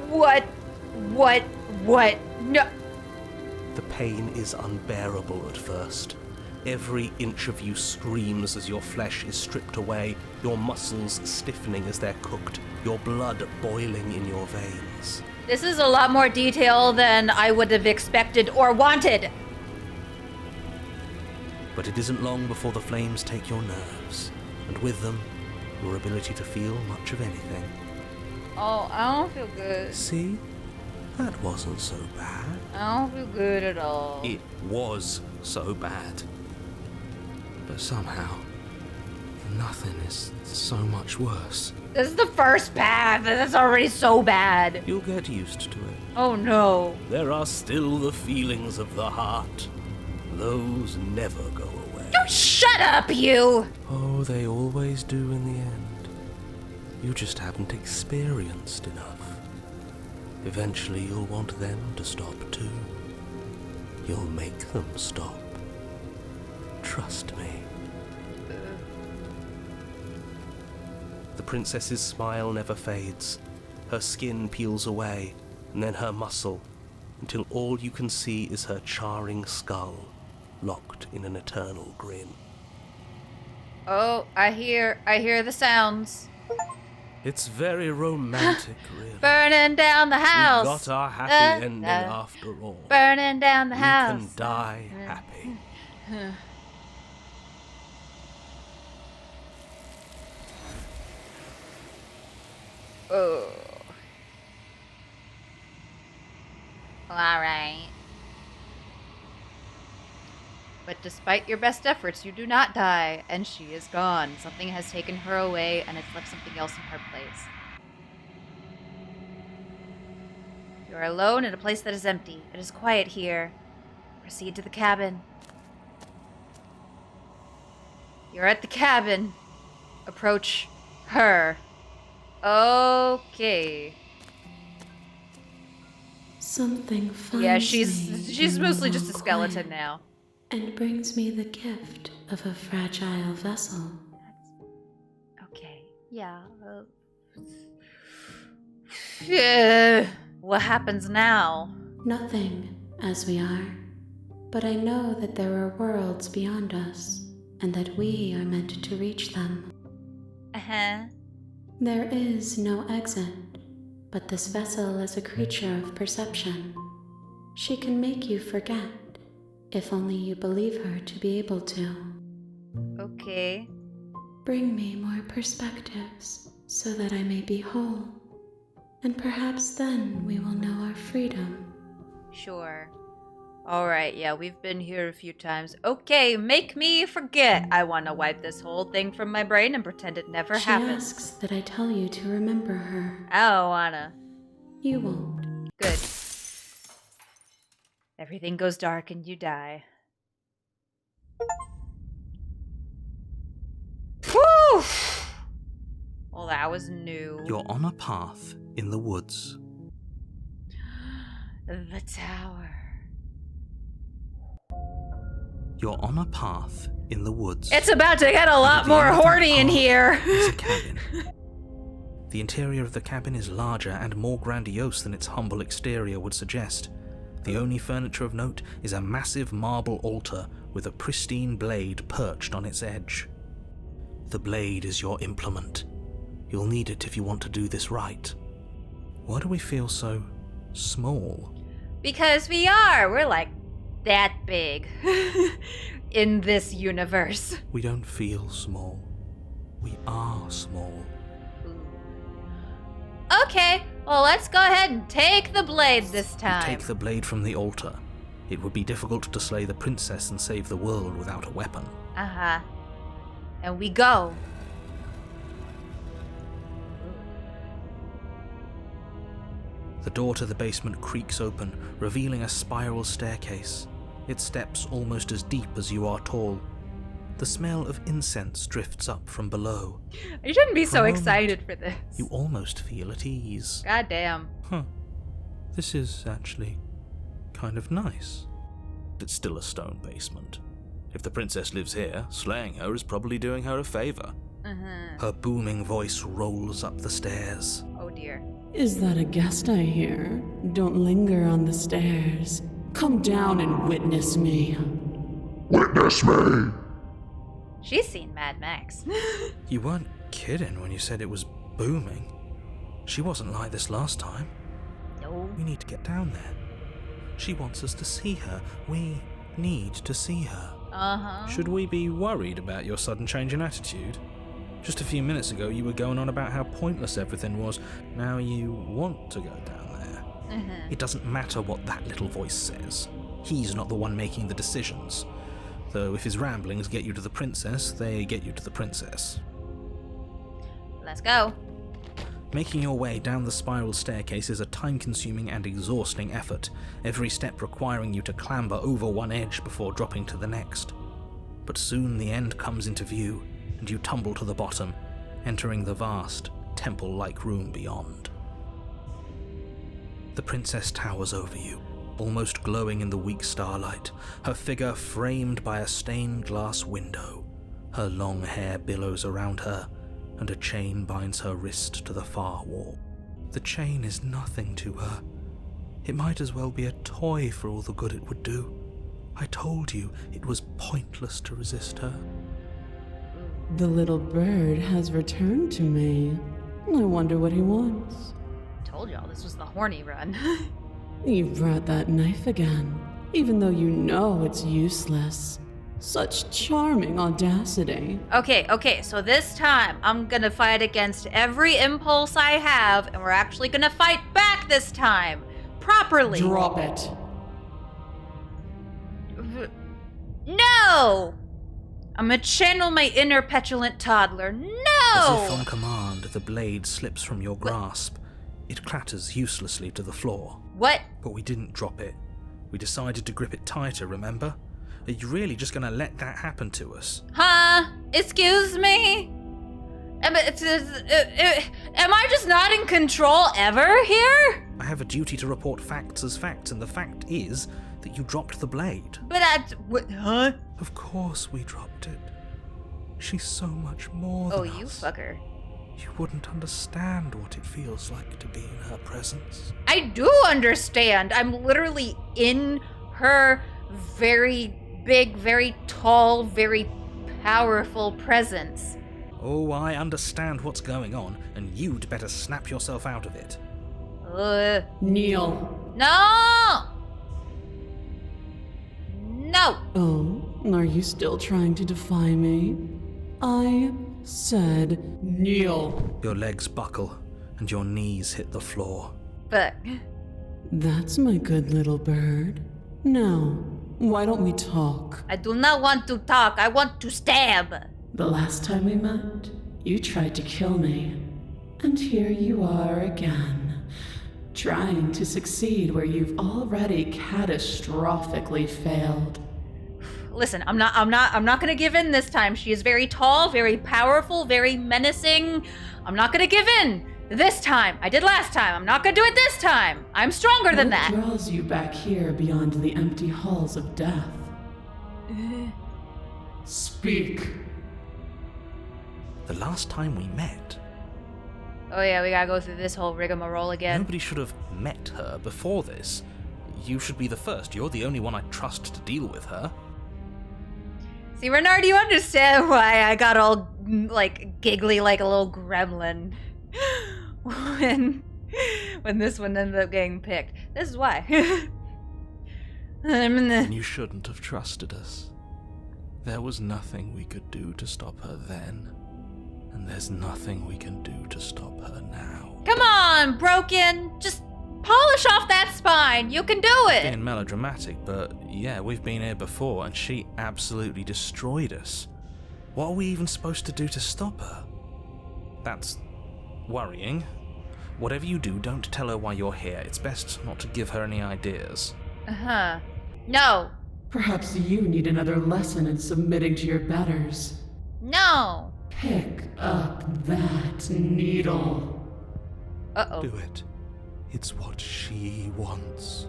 A: What? No.
O: The pain is unbearable at first. Every inch of you screams as your flesh is stripped away, your muscles stiffening as they're cooked, your blood boiling in your veins.
A: This is a lot more detail than I would have expected or wanted.
O: But it isn't long before the flames take your nerves, and with them, your ability to feel much of anything.
A: Oh, I don't feel good.
O: See? That wasn't so bad.
A: I don't feel good at all.
O: It was so bad. But somehow, nothing is so much worse.
A: This is the first path, and it's already so bad.
O: You'll get used to it.
A: Oh no.
E: There are still the feelings of the heart. Those never go away.
A: Oh, shut up, you!
O: Oh, they always do in the end. You just haven't experienced enough. Eventually you'll want them to stop too. You'll make them stop. Trust me. The princess's smile never fades. Her skin peels away, and then her muscle, until all you can see is her charring skull, locked in an eternal grin.
A: Oh, I hear the sounds.
E: It's very romantic, really.
A: Burning down the house.
E: We got our happy ending after all.
A: Burning down the
E: we
A: house.
E: We can die happy.
A: Oh. All right. But despite your best efforts, you do not die, and she is gone. Something has taken her away, and it's left something else in her place. You are alone in a place that is empty. It is quiet here. Proceed to the cabin. You're at the cabin. Approach her. Okay.
F: Something finds
A: Yeah,
F: me
A: she's
F: in
A: mostly
F: the
A: just a
F: wall
A: skeleton
F: quiet
A: now.
F: and brings me the gift of a fragile vessel.
A: Okay. Yeah. Yeah. What happens now?
F: Nothing, as we are. But I know that there are worlds beyond us, and that we are meant to reach them.
A: Uh-huh.
F: There is no exit, but this vessel is a creature of perception. She can make you forget, if only you believe her to be able to.
A: Okay.
F: Bring me more perspectives, so that I may be whole. And perhaps then we will know our freedom.
A: Sure. Alright, yeah, we've been here a few times. Okay, make me forget. I want to wipe this whole thing from my brain and pretend it never happened.
F: She asks that I tell you to remember her.
A: I don't wanna.
F: You won't.
A: Good. Everything goes dark and you die. Whew! Well, that was new.
B: You're on a path in the woods.
A: The tower.
B: You're on a path in the woods.
A: It's about to get a lot more horny in here.
B: Is a cabin. The interior of the cabin is larger and more grandiose than its humble exterior would suggest. The only furniture of note is a massive marble altar with a pristine blade perched on its edge. The blade is your implement. You'll need it if you want to do this right. Why do we feel so small?
A: Because we are. We're like that big in this universe.
B: We don't feel small. We are small.
A: Okay, well, let's go ahead and take the blade this time.
B: You take the blade from the altar. It would be difficult to slay the princess and save the world without a weapon.
A: Uh-huh. And we go.
B: The door to the basement creaks open, revealing a spiral staircase. Its steps almost as deep as you are tall. The smell of incense drifts up from below.
A: I shouldn't be
B: For
A: so
B: a moment,
A: excited for this.
B: You almost feel at ease.
A: God damn.
B: Huh. This is actually kind of nice. It's still a stone basement. If the princess lives here, slaying her is probably doing her a favor.
A: Uh-huh.
B: Her booming voice rolls up the stairs.
A: Oh dear.
C: Is that a guest I hear? Don't linger on the stairs. Come down and witness me.
K: Witness me!
A: She's seen Mad Max.
B: You weren't kidding when you said it was booming. She wasn't like this last time.
A: No.
B: We need to get down there. She wants us to see her. We need to see her.
A: Uh-huh.
E: Should we be worried about your sudden change in attitude? Just a few minutes ago you were going on about how pointless everything was. Now you want to go down there.
A: Uh-huh.
B: It doesn't matter what that little voice says. He's not the one making the decisions. Though if his ramblings get you to the princess, they get you to the princess.
A: Let's go.
B: Making your way down the spiral staircase is a time-consuming and exhausting effort, every step requiring you to clamber over one edge before dropping to the next. But soon the end comes into view, and you tumble to the bottom, entering the vast, temple-like room beyond. The princess towers over you, almost glowing in the weak starlight, her figure framed by a stained glass window. Her long hair billows around her, and a chain binds her wrist to the far wall. The chain is nothing to her. It might as well be a toy for all the good it would do. I told you it was pointless to resist her.
C: The little bird has returned to me. I wonder what he wants.
A: Told y'all this was the horny run.
C: You brought that knife again, even though you know it's useless. Such charming audacity.
A: Okay, so this time I'm gonna fight against every impulse I have, and we're actually gonna fight back this time. Properly.
C: Drop it.
A: No! I'm gonna channel my inner petulant toddler. No!
B: As if on command, the blade slips from your grasp. It clatters uselessly to the floor.
A: What?
B: But we didn't drop it. We decided to grip it tighter, remember? Are you really just gonna let that happen to us?
A: Huh? Excuse me? Am I just not in control ever here?
B: I have a duty to report facts as facts, and the fact is that you dropped the blade.
A: But huh?
B: Of course we dropped it. She's so much more than us.
A: You fucker.
B: You wouldn't understand what it feels like to be in her presence.
A: I do understand. I'm literally in her very big, very tall, very powerful presence.
B: Oh, I understand what's going on, and you'd better snap yourself out of it.
N: Kneel.
A: No! No!
N: Oh, are you still trying to defy me? I said kneel.
B: Your legs buckle, and your knees hit the floor.
A: Fuck.
N: That's my good little bird. Now, why don't we talk?
A: I do not want to talk. I want to stab.
N: The last time we met, you tried to kill me. And here you are again, trying to succeed where you've already catastrophically failed.
A: Listen, I'm not gonna give in this time. She is very tall, very powerful, very menacing. I'm not gonna give in this time. I did last time. I'm not gonna do it this time. I'm stronger than that.
N: What draws you back here beyond the empty halls of death? Speak.
B: The last time we met.
A: Oh yeah, we gotta go through this whole rigmarole again.
B: Nobody should have met her before this. You should be the first. You're the only one I trust to deal with her.
A: See, Renard, you understand why I got all, giggly like a little gremlin when this one ended up getting picked. This is why.
G: You shouldn't have trusted us. There was nothing we could do to stop her then, and there's nothing we can do to stop her now.
A: Come on, Broken! Just polish off that spine! You can do it!
B: Being melodramatic, but yeah, we've been here before, and she absolutely destroyed us. What are we even supposed to do to stop her? That's worrying. Whatever you do, don't tell her why you're here. It's best not to give her any ideas.
A: Uh-huh. No!
N: Perhaps you need another lesson in submitting to your betters.
A: No!
N: Pick up that needle.
A: Uh-oh.
G: Do it. It's what she wants.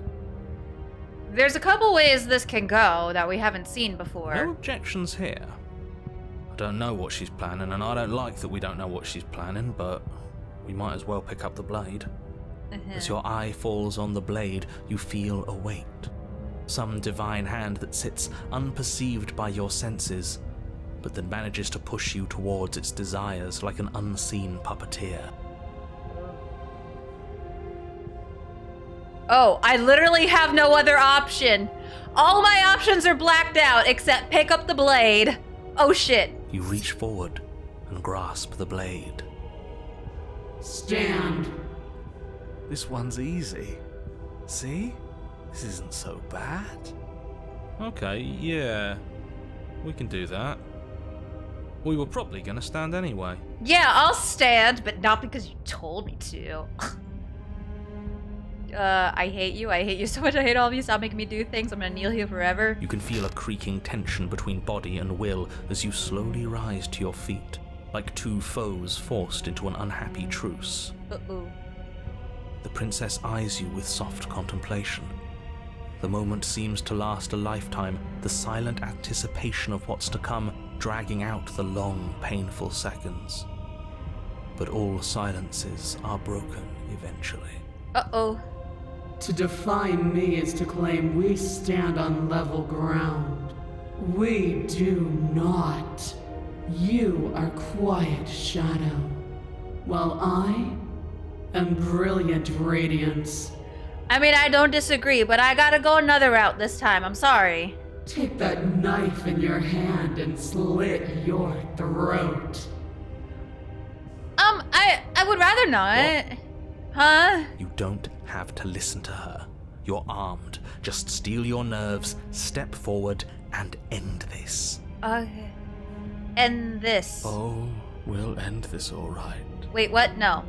A: There's a couple ways this can go that we haven't seen before.
B: No objections here. I don't know what she's planning, and I don't like that we don't know what she's planning, but we might as well pick up the blade. As your eye falls on the blade, you feel a weight. Some divine hand that sits unperceived by your senses, but that manages to push you towards its desires like an unseen puppeteer.
A: Oh, I literally have no other option. All my options are blacked out except pick up the blade. Oh shit.
B: You reach forward and grasp the blade.
N: Stand.
G: This one's easy. See? This isn't so bad.
B: Okay, yeah. We can do that. We were probably gonna stand anyway.
A: Yeah, I'll stand, but not because you told me to. I hate you. I hate you so much. I hate all of you. Stop making me do things. I'm gonna kneel here forever.
B: You can feel a creaking tension between body and will as you slowly rise to your feet, like two foes forced into an unhappy truce.
A: Uh-oh.
B: The princess eyes you with soft contemplation. The moment seems to last a lifetime, the silent anticipation of what's to come dragging out the long, painful seconds. But all silences are broken eventually.
A: Uh-oh.
N: To define me is to claim we stand on level ground. We do not. You are quiet shadow, while I am brilliant radiance.
A: I mean, I don't disagree, but I gotta go another route this time. I'm sorry.
N: Take that knife in your hand and slit your throat.
A: I would rather not.
B: What?
A: Huh?
B: You don't have to listen to her. You're armed. Just steel your nerves, step forward, and end this.
A: Okay. End this.
G: Oh, we'll end this all right.
A: Wait, what? No.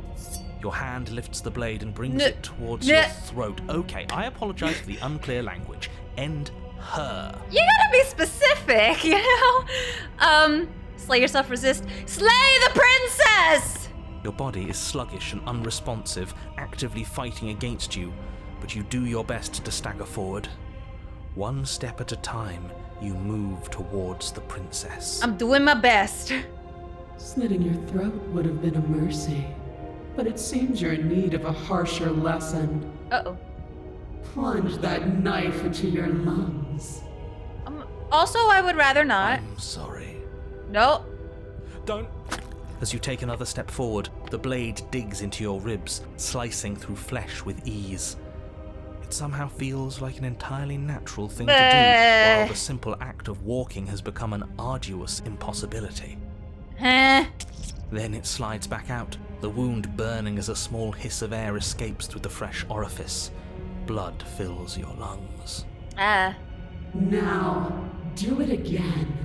B: Your hand lifts the blade and brings it towards your throat. Okay, I apologize for the unclear language. End her.
A: You gotta be specific, you know? Slay yourself, resist. Slay the princess!
B: Your body is sluggish and unresponsive, actively fighting against you, but you do your best to stagger forward. One step at a time, you move towards the princess.
A: I'm doing my best.
N: Slitting your throat would have been a mercy, but it seems you're in need of a harsher lesson.
A: Uh-oh.
N: Plunge that knife into your lungs.
A: Also, I would rather not.
B: I'm sorry.
A: No.
B: Don't. As you take another step forward, the blade digs into your ribs, slicing through flesh with ease. It somehow feels like an entirely natural thing to do, while the simple act of walking has become an arduous impossibility. Then it slides back out, the wound burning as a small hiss of air escapes through the fresh orifice. Blood fills your lungs.
N: Now, do it again.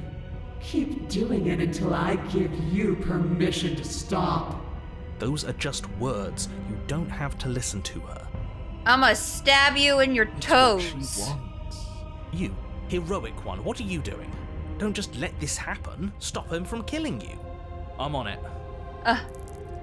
N: Keep doing it until I give you permission to stop.
B: Those are just words. You don't have to listen to her.
A: I'ma stab you in your toes.
B: What she wants. You, heroic one, what are you doing? Don't just let this happen. Stop him from killing you. I'm on it.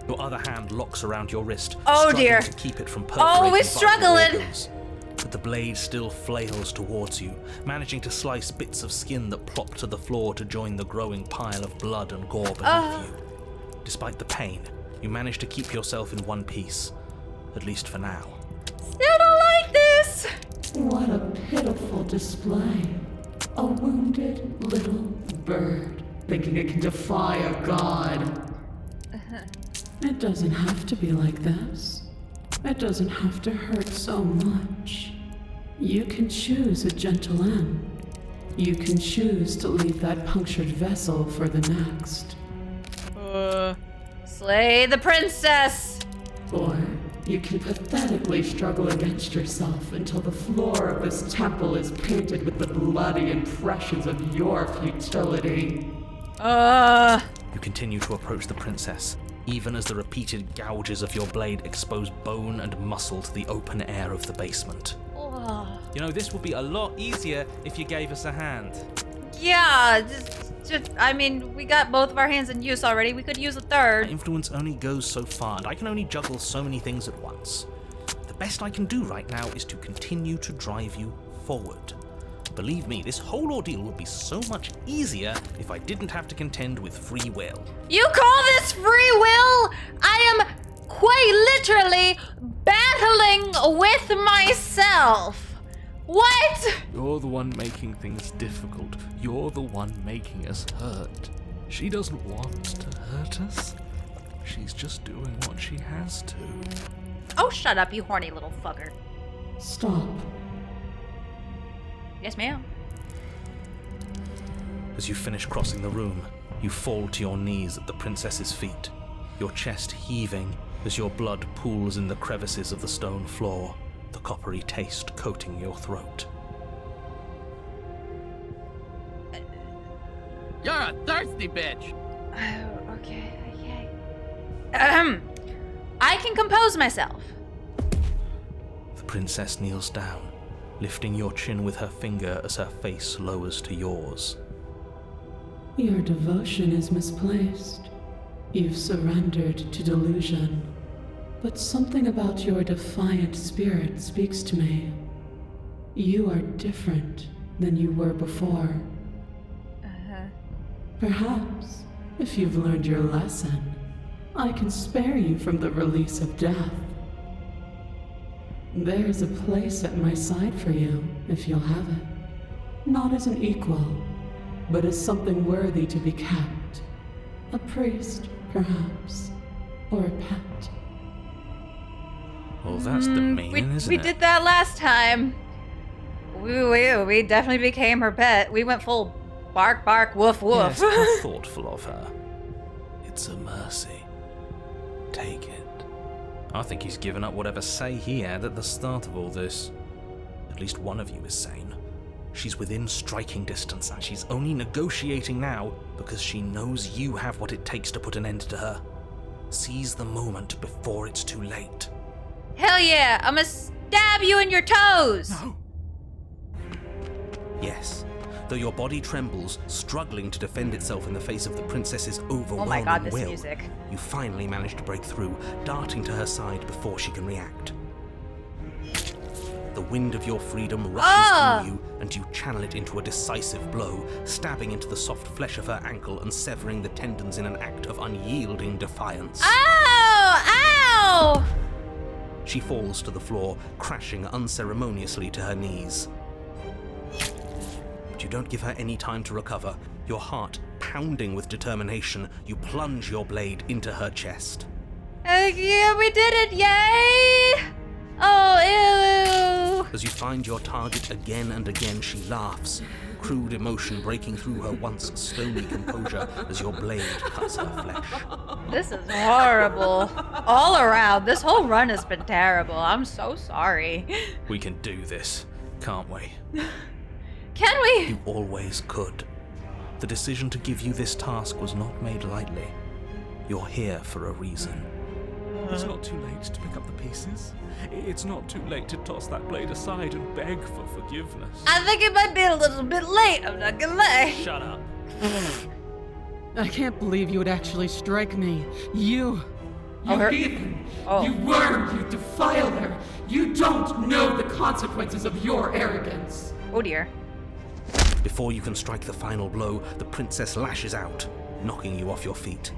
B: Your other hand locks around your wrist, struggling
A: dear.
B: to keep it from perforating
A: Oh, we're
B: vital
A: struggling.
B: organs. But the blade still flails towards you, managing to slice bits of skin that plop to the floor to join the growing pile of blood and gore beneath you. Despite the pain, you manage to keep yourself in one piece, at least for now.
A: Still don't like this.
N: What a pitiful display. A wounded little bird thinking it can defy a god. It doesn't have to be like this. It doesn't have to hurt so much. You can choose a gentle end. You can choose to leave that punctured vessel for the next.
A: Slay the princess!
N: Or you can pathetically struggle against yourself until the floor of this temple is painted with the bloody impressions of your futility.
B: You continue to approach the princess, even as the repeated gouges of your blade expose bone and muscle to the open air of the basement.
E: You know, this would be a lot easier if you gave us a hand.
A: Yeah, I mean, we got both of our hands in use already. We could use a third.
B: My influence only goes so far, and I can only juggle so many things at once. The best I can do right now is to continue to drive you forward. Believe me, this whole ordeal would be so much easier if I didn't have to contend with free will.
A: You call this free will? I am quite literally battling with myself. What?
G: You're the one making things difficult. You're the one making us hurt. She doesn't want to hurt us. She's just doing what she has to.
A: Oh, shut up, you horny little fucker.
N: Stop.
A: Yes, ma'am.
B: As you finish crossing the room, you fall to your knees at the princess's feet, your chest heaving as your blood pools in the crevices of the stone floor, the coppery taste coating your throat.
P: You're a thirsty bitch!
A: Oh, okay. I can compose myself.
B: The princess kneels down, lifting your chin with her finger as her face lowers to yours.
N: Your devotion is misplaced. You've surrendered to delusion. But something about your defiant spirit speaks to me. You are different than you were before. Perhaps, if you've learned your lesson, I can spare you from the release of death. There's a place at my side for you, if you'll have it. Not as an equal, but as something worthy to be kept. A priest, perhaps, or a pet.
B: Well, that's demeaning, isn't it?
A: We did that last time. We definitely became her pet. We went full bark, bark, woof, woof.
B: Yes, how thoughtful of her. It's a mercy. Take it. I think he's given up whatever say he had at the start of all this. at least one of you is sane. She's within striking distance, and she's only negotiating now because she knows you have what it takes to put an end to her. Seize the moment before it's too late.
A: Hell yeah, I'm gonna stab you in your toes!
B: No. Yes. Though your body trembles, struggling to defend itself in the face of the princess's overwhelming
A: Oh my god, this
B: will,
A: music.
B: you finally manage to break through, darting to her side before she can react. The wind of your freedom rushes through you, and you channel it into a decisive blow, stabbing into the soft flesh of her ankle and severing the tendons in an act of unyielding defiance.
A: Ow!
B: She falls to the floor, crashing unceremoniously to her knees. But you don't give her any time to recover. Your heart pounding with determination, you plunge your blade into her chest.
A: Yeah, we did it, yay! Oh, ew!
B: As you find your target again and again, she laughs, crude emotion breaking through her once stony composure as your blade cuts her flesh.
A: This is horrible. All around, this whole run has been terrible. I'm so sorry.
B: We can do this, can't we?
A: Can we?
B: You always could. The decision to give you this task was not made lightly. You're here for a reason.
H: It's not too late to pick up the pieces. It's not too late to toss that blade aside and beg for forgiveness.
A: I think it might be a little bit late, I'm not gonna lie.
E: Shut up.
C: I can't believe you would actually strike me. You
N: heathen! You worm! You defiler! You don't know the consequences of your arrogance!
A: Oh dear.
B: Before you can strike the final blow, the princess lashes out, knocking you off your feet.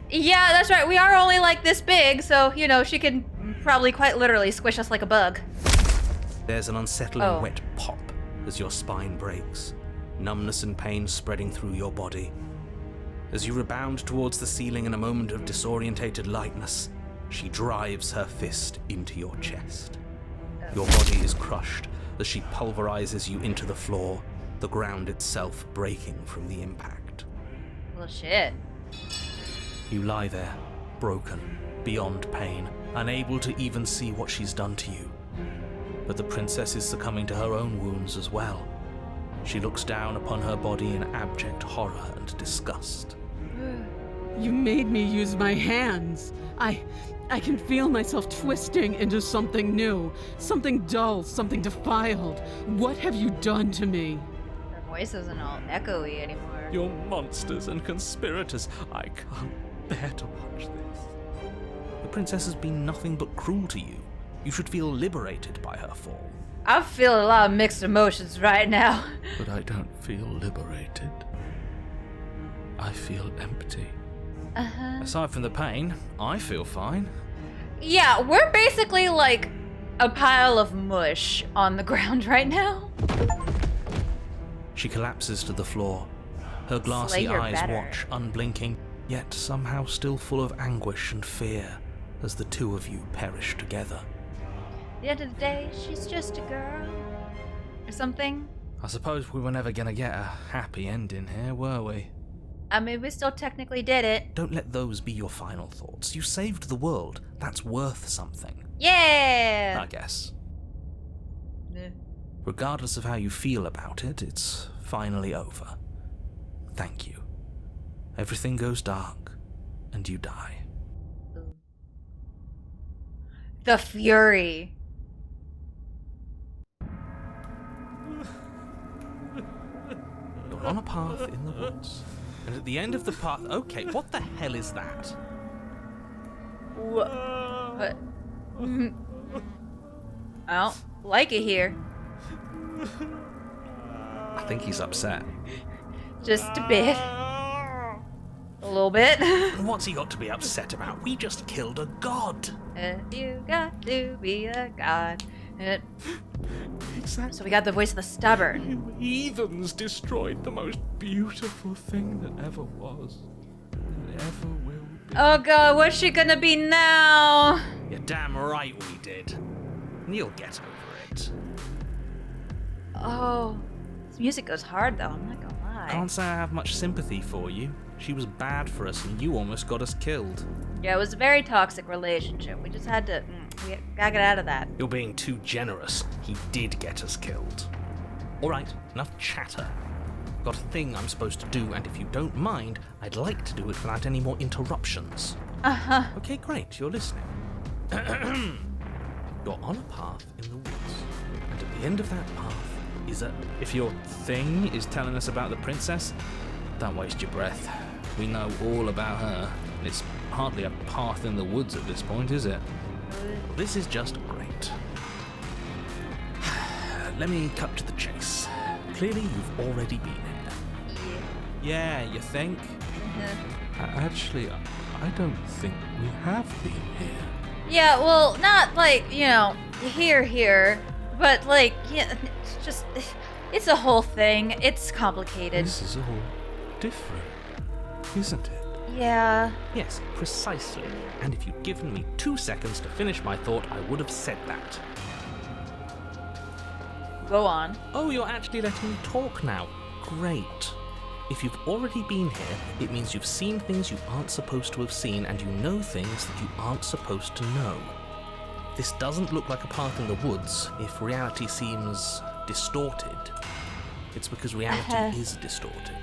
A: Yeah, that's right. We are only like this big, so, you know, she can probably quite literally squish us like a bug.
B: There's an unsettling wet pop as your spine breaks, numbness and pain spreading through your body. As you rebound towards the ceiling in a moment of disorientated lightness, she drives her fist into your chest. Your body is crushed as she pulverizes you into the floor, the ground itself breaking from the impact.
A: Well, shit.
B: You lie there, broken, beyond pain, unable to even see what she's done to you. But the princess is succumbing to her own wounds as well. She looks down upon her body in abject horror and disgust.
C: You made me use my hands. I can feel myself twisting into something new, something dull, something defiled. What have you done to me?
A: Her voice isn't all echoey anymore.
H: You're monsters and conspirators. I can't bear to watch this.
B: The princess has been nothing but cruel to you. You should feel liberated by her fall.
A: I feel a lot of mixed emotions right now.
H: But I don't feel liberated. I feel empty.
E: Aside from the pain, I feel fine.
A: Yeah, we're basically like a pile of mush on the ground right now.
B: She collapses to the floor. Her glassy eyes watch, unblinking, yet somehow still full of anguish and fear as the two of you perish together.
A: At the end of the day, she's just a girl. Or something.
E: I suppose we were never gonna get a happy ending here, were we?
A: I mean, we still technically did it.
B: Don't let those be your final thoughts. You saved the world. That's worth something.
A: Yeah!
B: I guess.
A: Yeah.
B: Regardless of how you feel about it, it's finally over. Thank you. Everything goes dark, and you die.
A: The fury.
B: You're on a path in the woods. And at the end of the path... Okay, what the hell is that?
A: What? I don't like it here.
B: I think he's upset.
A: Just a bit. A little bit.
B: What's he got to be upset about? We just killed a god.
A: You got to be a god.
H: Exactly.
A: So we got the voice of the stubborn.
H: You heathens destroyed the most beautiful thing that ever was, and ever will be.
A: Oh god, what's she gonna be now?
B: You're damn right we did. You'll get over it.
A: Oh, this music goes hard though, I'm not gonna lie.
B: Can't say I have much sympathy for you. She was bad for us and you almost got us killed.
A: Yeah, it was a very toxic relationship. We just had to We gotta get out of that.
E: You're being too generous. He did get us killed. Alright, enough chatter. Got a thing I'm supposed to do, and if you don't mind, I'd like to do it without any more interruptions.
A: Uh-huh.
E: Okay, great, you're listening. You're on a path in the woods, and at the end of that path is a...
B: If your thing is telling us about the princess, don't waste your breath. We know all about her. It's hardly a path in the woods at this point, is it?
E: This is just great. Let me cut to the chase. Clearly, you've already been here.
B: Yeah, you think?
H: Actually, I don't think we have been here.
A: Yeah, well, not like, here, but like, yeah, it's just, it's a whole thing. It's complicated.
H: This is all different, isn't it?
A: Yeah.
E: Yes, precisely. And if you'd given me 2 seconds to finish my thought, I would have said that.
A: Go on.
E: Oh, you're actually letting me talk now. Great. If you've already been here, it means you've seen things you aren't supposed to have seen, and you know things that you aren't supposed to know. This doesn't look like a path in the woods. If reality seems distorted, it's because reality is distorted.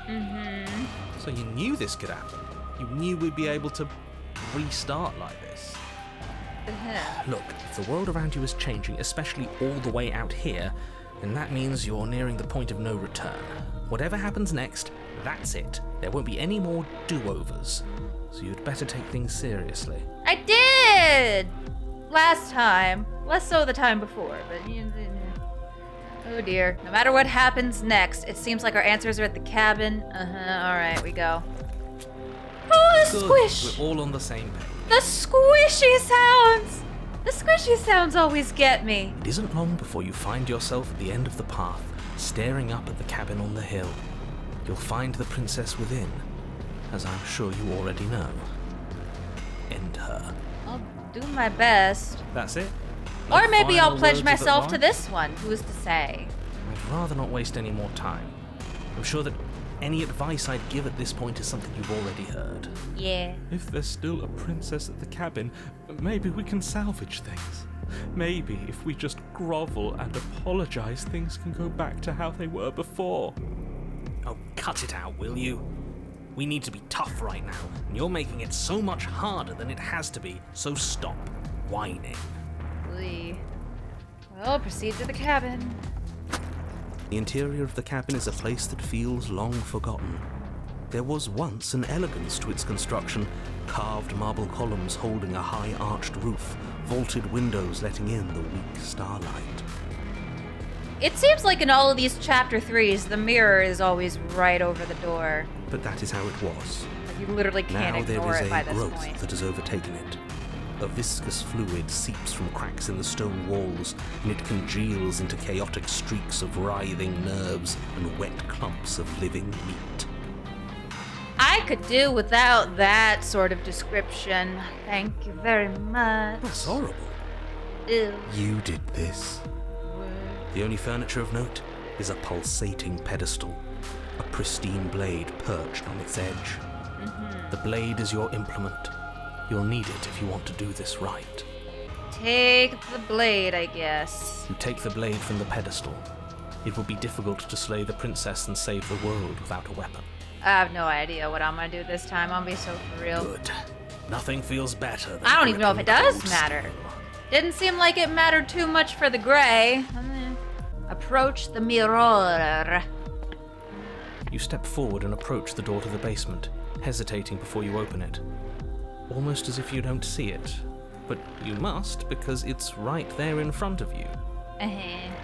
A: Mm-hmm.
E: So you knew this could happen. You knew we'd be able to restart like this. Look, if the world around you is changing, especially all the way out here, then that means you're nearing the point of no return. Whatever happens next, that's it. There won't be any more do-overs. So you'd better take things seriously.
A: I did! Last time. Less so the time before, but... Oh dear. No matter what happens next, it seems like our answers are at the cabin. Alright, we go. Oh, the squish!
E: We're all on the same page.
A: The squishy sounds! The squishy sounds always get me.
E: It isn't long before you find yourself at the end of the path, staring up at the cabin on the hill. You'll find the princess within, as I'm sure you already know. End her.
A: I'll do my best.
E: That's it?
A: Or maybe I'll pledge
E: words of
A: myself to
E: advice?
A: this one. Who's to say?
E: I'd rather not waste any more time. I'm sure that any advice I'd give at this point is something you've already heard.
A: Yeah.
H: If there's still a princess at the cabin, maybe we can salvage things. Maybe if we just grovel and apologize, things can go back to how they were before.
E: Oh, cut it out, will you? We need to be tough right now, and you're making it so much harder than it has to be, so stop whining.
A: Well, proceed to the cabin.
O: The interior of the cabin is a place that feels long forgotten. There was once an elegance to its construction, carved marble columns holding a high arched roof, vaulted windows letting in the weak starlight.
A: It seems like in all of these chapter 3s, the mirror is always right over the door.
O: But that is how it was.
A: You literally can't
O: now there
A: ignore
O: is
A: it by
O: a
A: this
O: growth
A: point.
O: that has overtaken it. A viscous fluid seeps from cracks in the stone walls, and it congeals into chaotic streaks of writhing nerves and wet clumps of living meat.
A: I could do without that sort of description. Thank you very much.
O: That's horrible.
A: Ew.
O: You did this. The only furniture of note is a pulsating pedestal, a pristine blade perched on its edge. The blade is your implement. You'll need it if you want to do this right.
A: Take the blade, I guess.
E: You take the blade from the pedestal. It will be difficult to slay the princess and save the world without a weapon.
A: I have no idea what I'm gonna do this time. I'll be so for real.
E: Good. Nothing feels better than
A: I don't even know if it does
E: cold
A: matter.
E: steel.
A: Didn't seem like it mattered too much for the gray. Approach the mirror.
E: You step forward and approach the door to the basement, hesitating before you open it. Almost as if you don't see it. But you must, because it's right there in front of you.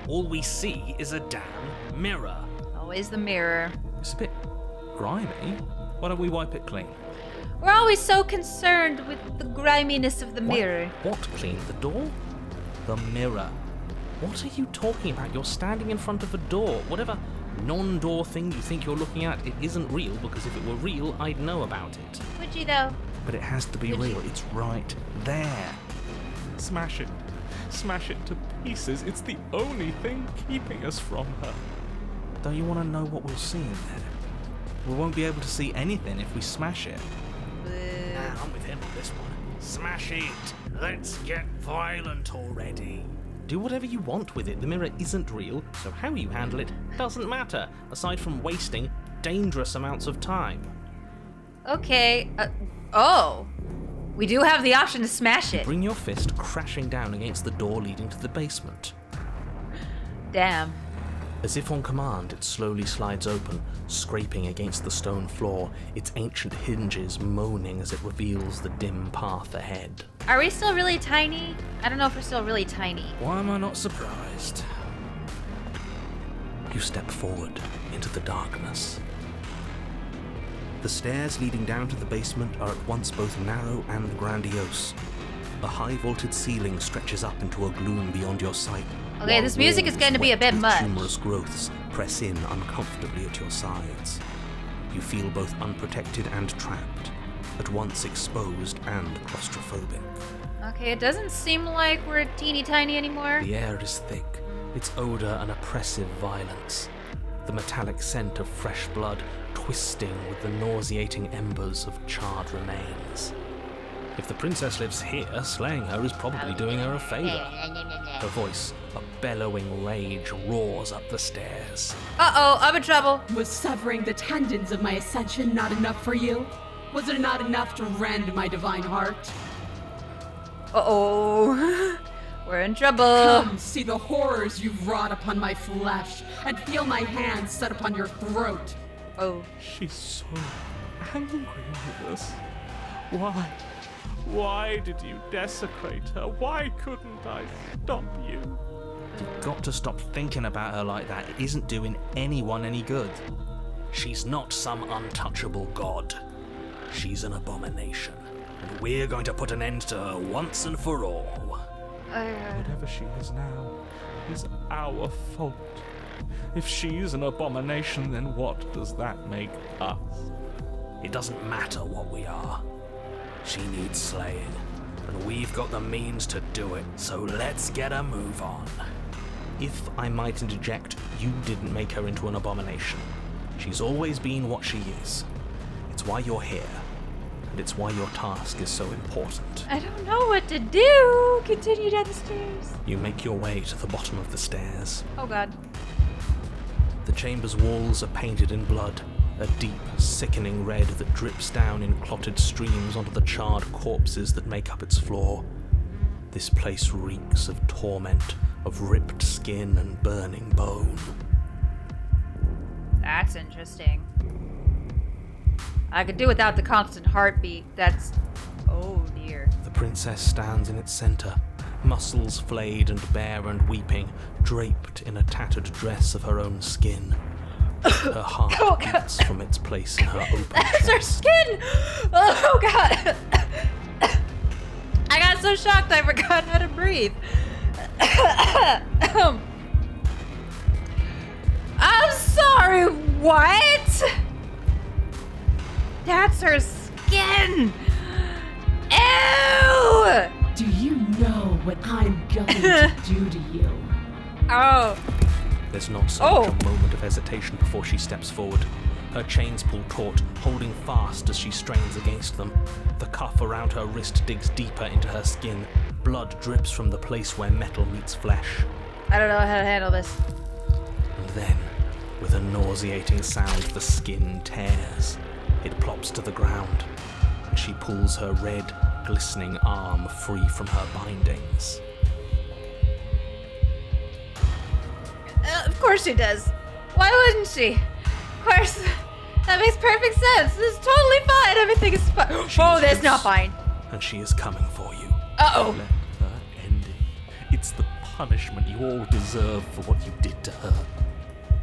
E: All we see is a damn mirror.
A: Always the mirror.
E: It's a bit grimy. Why don't we wipe it clean?
A: We're always so concerned with the griminess of the mirror.
E: What clean? The door? The mirror. What are you talking about? You're standing in front of a door. Whatever non-door thing you think you're looking at, it isn't real, because if it were real, I'd know about it.
A: Would you though?
E: But it has to be real. It's right there.
H: Smash it. Smash it to pieces. It's the only thing keeping us from her.
E: Don't you want to know what we'll see in there? We won't be able to see anything if we smash it. I'm with him on this one. Smash it! Let's get violent already.
B: Do whatever you want with it. The mirror isn't real, so how you handle it doesn't matter, aside from wasting dangerous amounts of time.
A: Okay. We do have the option to smash it.
B: Bring your fist crashing down against the door leading to the basement.
A: Damn.
B: As if on command, it slowly slides open, scraping against the stone floor, its ancient hinges moaning as it reveals the dim path ahead.
A: Are we still really tiny? I don't know if we're still really tiny.
B: Why am I not surprised? You step forward into the darkness. The stairs leading down to the basement are at once both narrow and grandiose. A high-vaulted ceiling stretches up into a gloom beyond your sight.
A: Okay, this music is going to be a bit much.
B: Tumorous growths press in uncomfortably at your sides. You feel both unprotected and trapped, at once exposed and claustrophobic.
A: Okay, it doesn't seem like we're teeny tiny anymore.
B: The air is thick, its odor an oppressive violence. The metallic scent of fresh blood twisting with the nauseating embers of charred remains. If the princess lives here, slaying her is probably doing her a favor. Her voice, a bellowing rage, roars up the stairs.
A: Uh-oh, I'm in trouble.
M: Was severing the tendons of my ascension not enough for you? Was it not enough to rend my divine heart?
A: Uh-oh. We're in trouble.
M: Come, see the horrors you've wrought upon my flesh, and feel my hands set upon your throat.
A: Oh.
H: She's so angry with us. Why? Why did you desecrate her? Why couldn't I stop you?
B: You've got to stop thinking about her like that. It isn't doing anyone any good. She's not some untouchable god. She's an abomination. And we're going to put an end to her once and for all.
H: Whatever she is now is our fault. If she's an abomination, then what does that make us?
B: It doesn't matter what we are. She needs slaying, and we've got the means to do it, so let's get a move on. If I might interject, you didn't make her into an abomination. She's always been what she is. It's why you're here, and it's why your task is so important.
A: I don't know what to do. Continue down the stairs.
B: You make your way to the bottom of the stairs.
A: Oh god.
B: The chamber's walls are painted in blood, a deep, sickening red that drips down in clotted streams onto the charred corpses that make up its floor. This place reeks of torment, of ripped skin and burning bone.
A: That's interesting. I could do without the constant heartbeat. That's... oh dear.
B: The princess stands in its center, muscles flayed and bare and weeping, draped in a tattered dress of her own skin. Her heart beats from its place in her open
A: That's
B: chest.
A: her skin! Oh god! I got so shocked I forgot how to breathe. I'm sorry, what? That's her skin! Ew!
N: Do you know what I'm going to do to you?
A: Oh.
B: There's not so much a moment of hesitation before she steps forward. Her chains pull taut, holding fast as she strains against them. The cuff around her wrist digs deeper into her skin. Blood drips from the place where metal meets flesh.
A: I don't know how to handle this.
B: And then, with a nauseating sound, the skin tears. It plops to the ground, and she pulls her red, glistening arm free from her bindings.
A: Of course she does. Why wouldn't she? Of course. That makes perfect sense. This is totally fine. Everything is fine. Oh, that's not fine.
B: And she is coming for you.
A: Uh-oh.
H: Let her end it. It's the punishment you all deserve for what you did to her.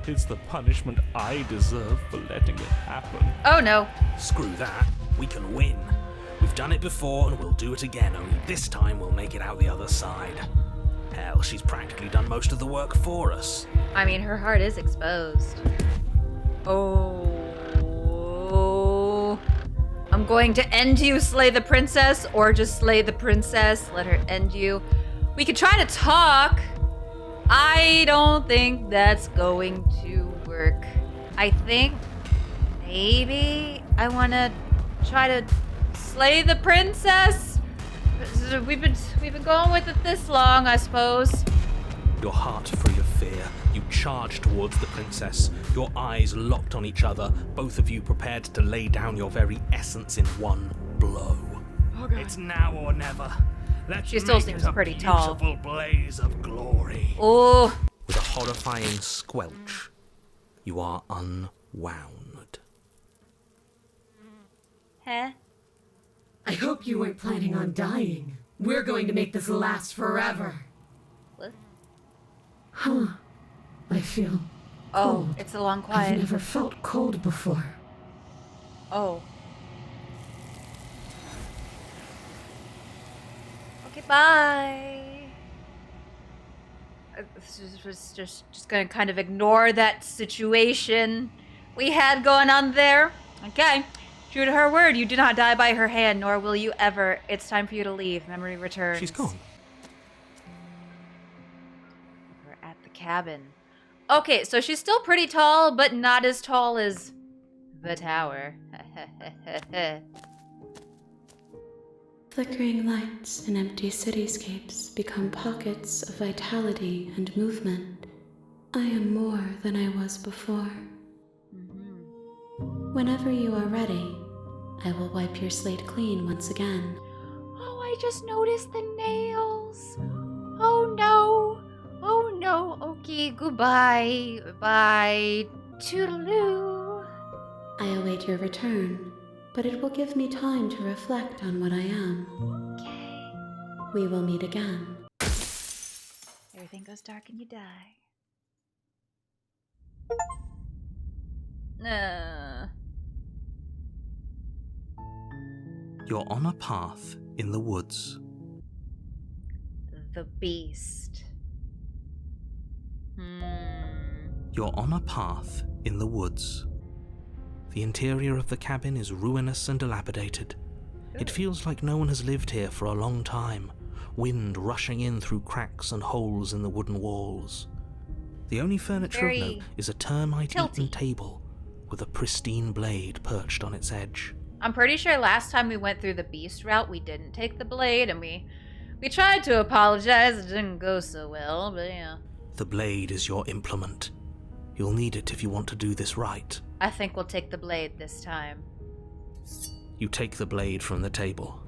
H: It's the punishment I deserve for letting it happen.
A: Oh no.
B: Screw that. We can win. We've done it before and we'll do it again, only this time we'll make it out the other side. Hell, she's practically done most of the work for us.
A: I mean, her heart is exposed. Oh. I'm going to end you, slay the princess, or just slay the princess, let her end you. We could try to talk. I don't think that's going to work. I think maybe I want to try to slay the princess We've been going with it this long, I suppose.
B: Your heart free of fear, you charge towards the princess, your eyes locked on each other, both of you prepared to lay down your very essence in one blow.
A: Okay.
B: It's now or never. Let's
A: She still
B: make
A: seems
B: it a
A: pretty tall.
B: beautiful blaze of glory.
A: Oh.
B: With a horrifying squelch, you are unwound.
A: Huh?
M: I hope you weren't planning on dying. We're going to make this last forever.
A: What?
N: Huh. I feel
A: Oh,
N: cold.
A: it's a long
N: I've
A: quiet.
N: never felt cold before.
A: Oh. Okay, bye. Was just gonna kind of ignore that situation we had going on there. Okay. True to her word, you do not die by her hand, nor will you ever. It's time for you to leave. Memory returns.
B: She's gone.
A: We're at the cabin. Okay, so she's still pretty tall, but not as tall as the tower.
F: Flickering lights in empty cityscapes become pockets of vitality and movement. I am more than I was before. Whenever you are ready, I will wipe your slate clean once again.
A: Oh, I just noticed the nails. Oh no. Oh no. Okay, goodbye. Bye. Toodaloo.
F: I await your return, but it will give me time to reflect on what I am.
A: Okay.
F: We will meet again.
A: Everything goes dark and you die.
B: You're on a path in the woods.
A: The beast.
B: You're on a path in the woods. The interior of the cabin is ruinous and dilapidated. It feels like no one has lived here for a long time, wind rushing in through cracks and holes in the wooden walls. The only furniture of note is a termite-eaten table with a pristine blade perched on its edge.
A: I'm pretty sure last time we went through the beast route, we didn't take the blade, and we tried to apologize. It didn't go so well, but yeah.
B: The blade is your implement. You'll need it if you want to do this right.
A: I think we'll take the blade this time.
B: You take the blade from the table.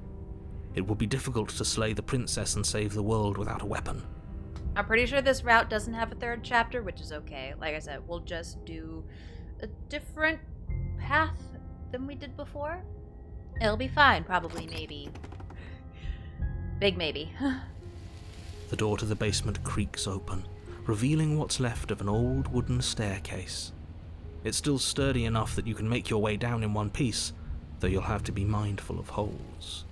B: It will be difficult to slay the princess and save the world without a weapon.
A: I'm pretty sure this route doesn't have a third chapter, which is okay. Like I said, we'll just do a different path than we did before. It'll be fine, probably, maybe. Big maybe.
B: The door to the basement creaks open, revealing what's left of an old wooden staircase. It's still sturdy enough that you can make your way down in one piece, though you'll have to be mindful of holes.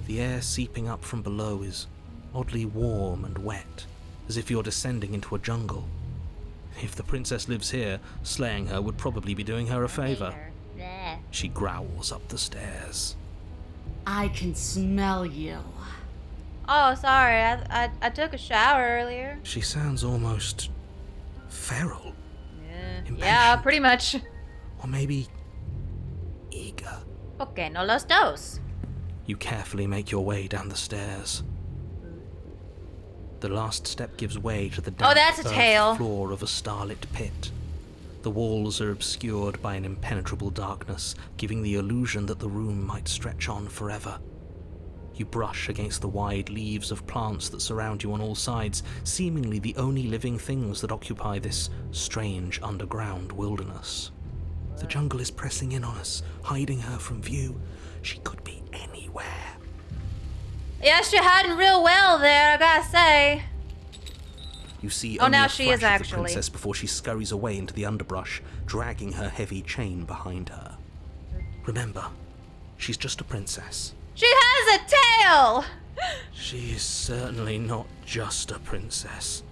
B: The air seeping up from below is oddly warm and wet, as if you're descending into a jungle. If the princess lives here, slaying her would probably be doing her a favor. She growls up the stairs.
M: I can smell you.
A: Oh, sorry. I took a shower earlier.
B: She sounds almost feral.
A: Yeah, pretty much.
B: Or maybe eager.
A: Okay, no los dos.
B: You carefully make your way down the stairs. The last step gives way to the damp
A: that's a tail.
B: floor of a starlit pit. The walls are obscured by an impenetrable darkness, giving the illusion that the room might stretch on forever. You brush against the wide leaves of plants that surround you on all sides, seemingly the only living things that occupy this strange underground wilderness. The jungle is pressing in on us, hiding her from view. She could be anywhere.
A: Yeah, she hiding real well there, I gotta say.
B: You see
A: Oh,
B: only
A: now
B: a
A: she
B: flash
A: is
B: of the
A: actually.
B: princess before she scurries away into the underbrush, dragging her heavy chain behind her. Remember, she's just a princess.
A: She has a tail!
B: She is certainly not just a princess.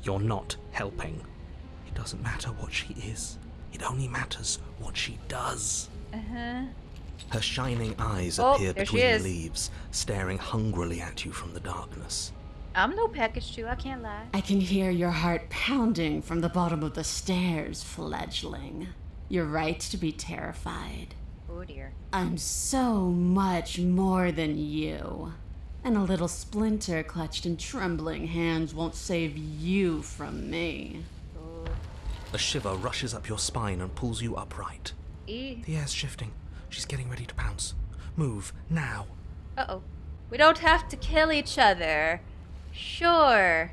B: You're not helping. It doesn't matter what she is. It only matters what she does. Her shining eyes appear
A: there she
B: between the
A: is.
B: leaves, staring hungrily at you from the darkness.
A: I'm no Pikachu, I can't lie.
M: I can hear your heart pounding from the bottom of the stairs, fledgling. You're right to be terrified.
A: Oh dear.
I: I'm so much more than you. And a little splinter clutched in trembling hands won't save you from me.
B: A shiver rushes up your spine and pulls you upright. The air's shifting. She's getting ready to pounce. Move, now.
A: Uh-oh. We don't have to kill each other. Sure.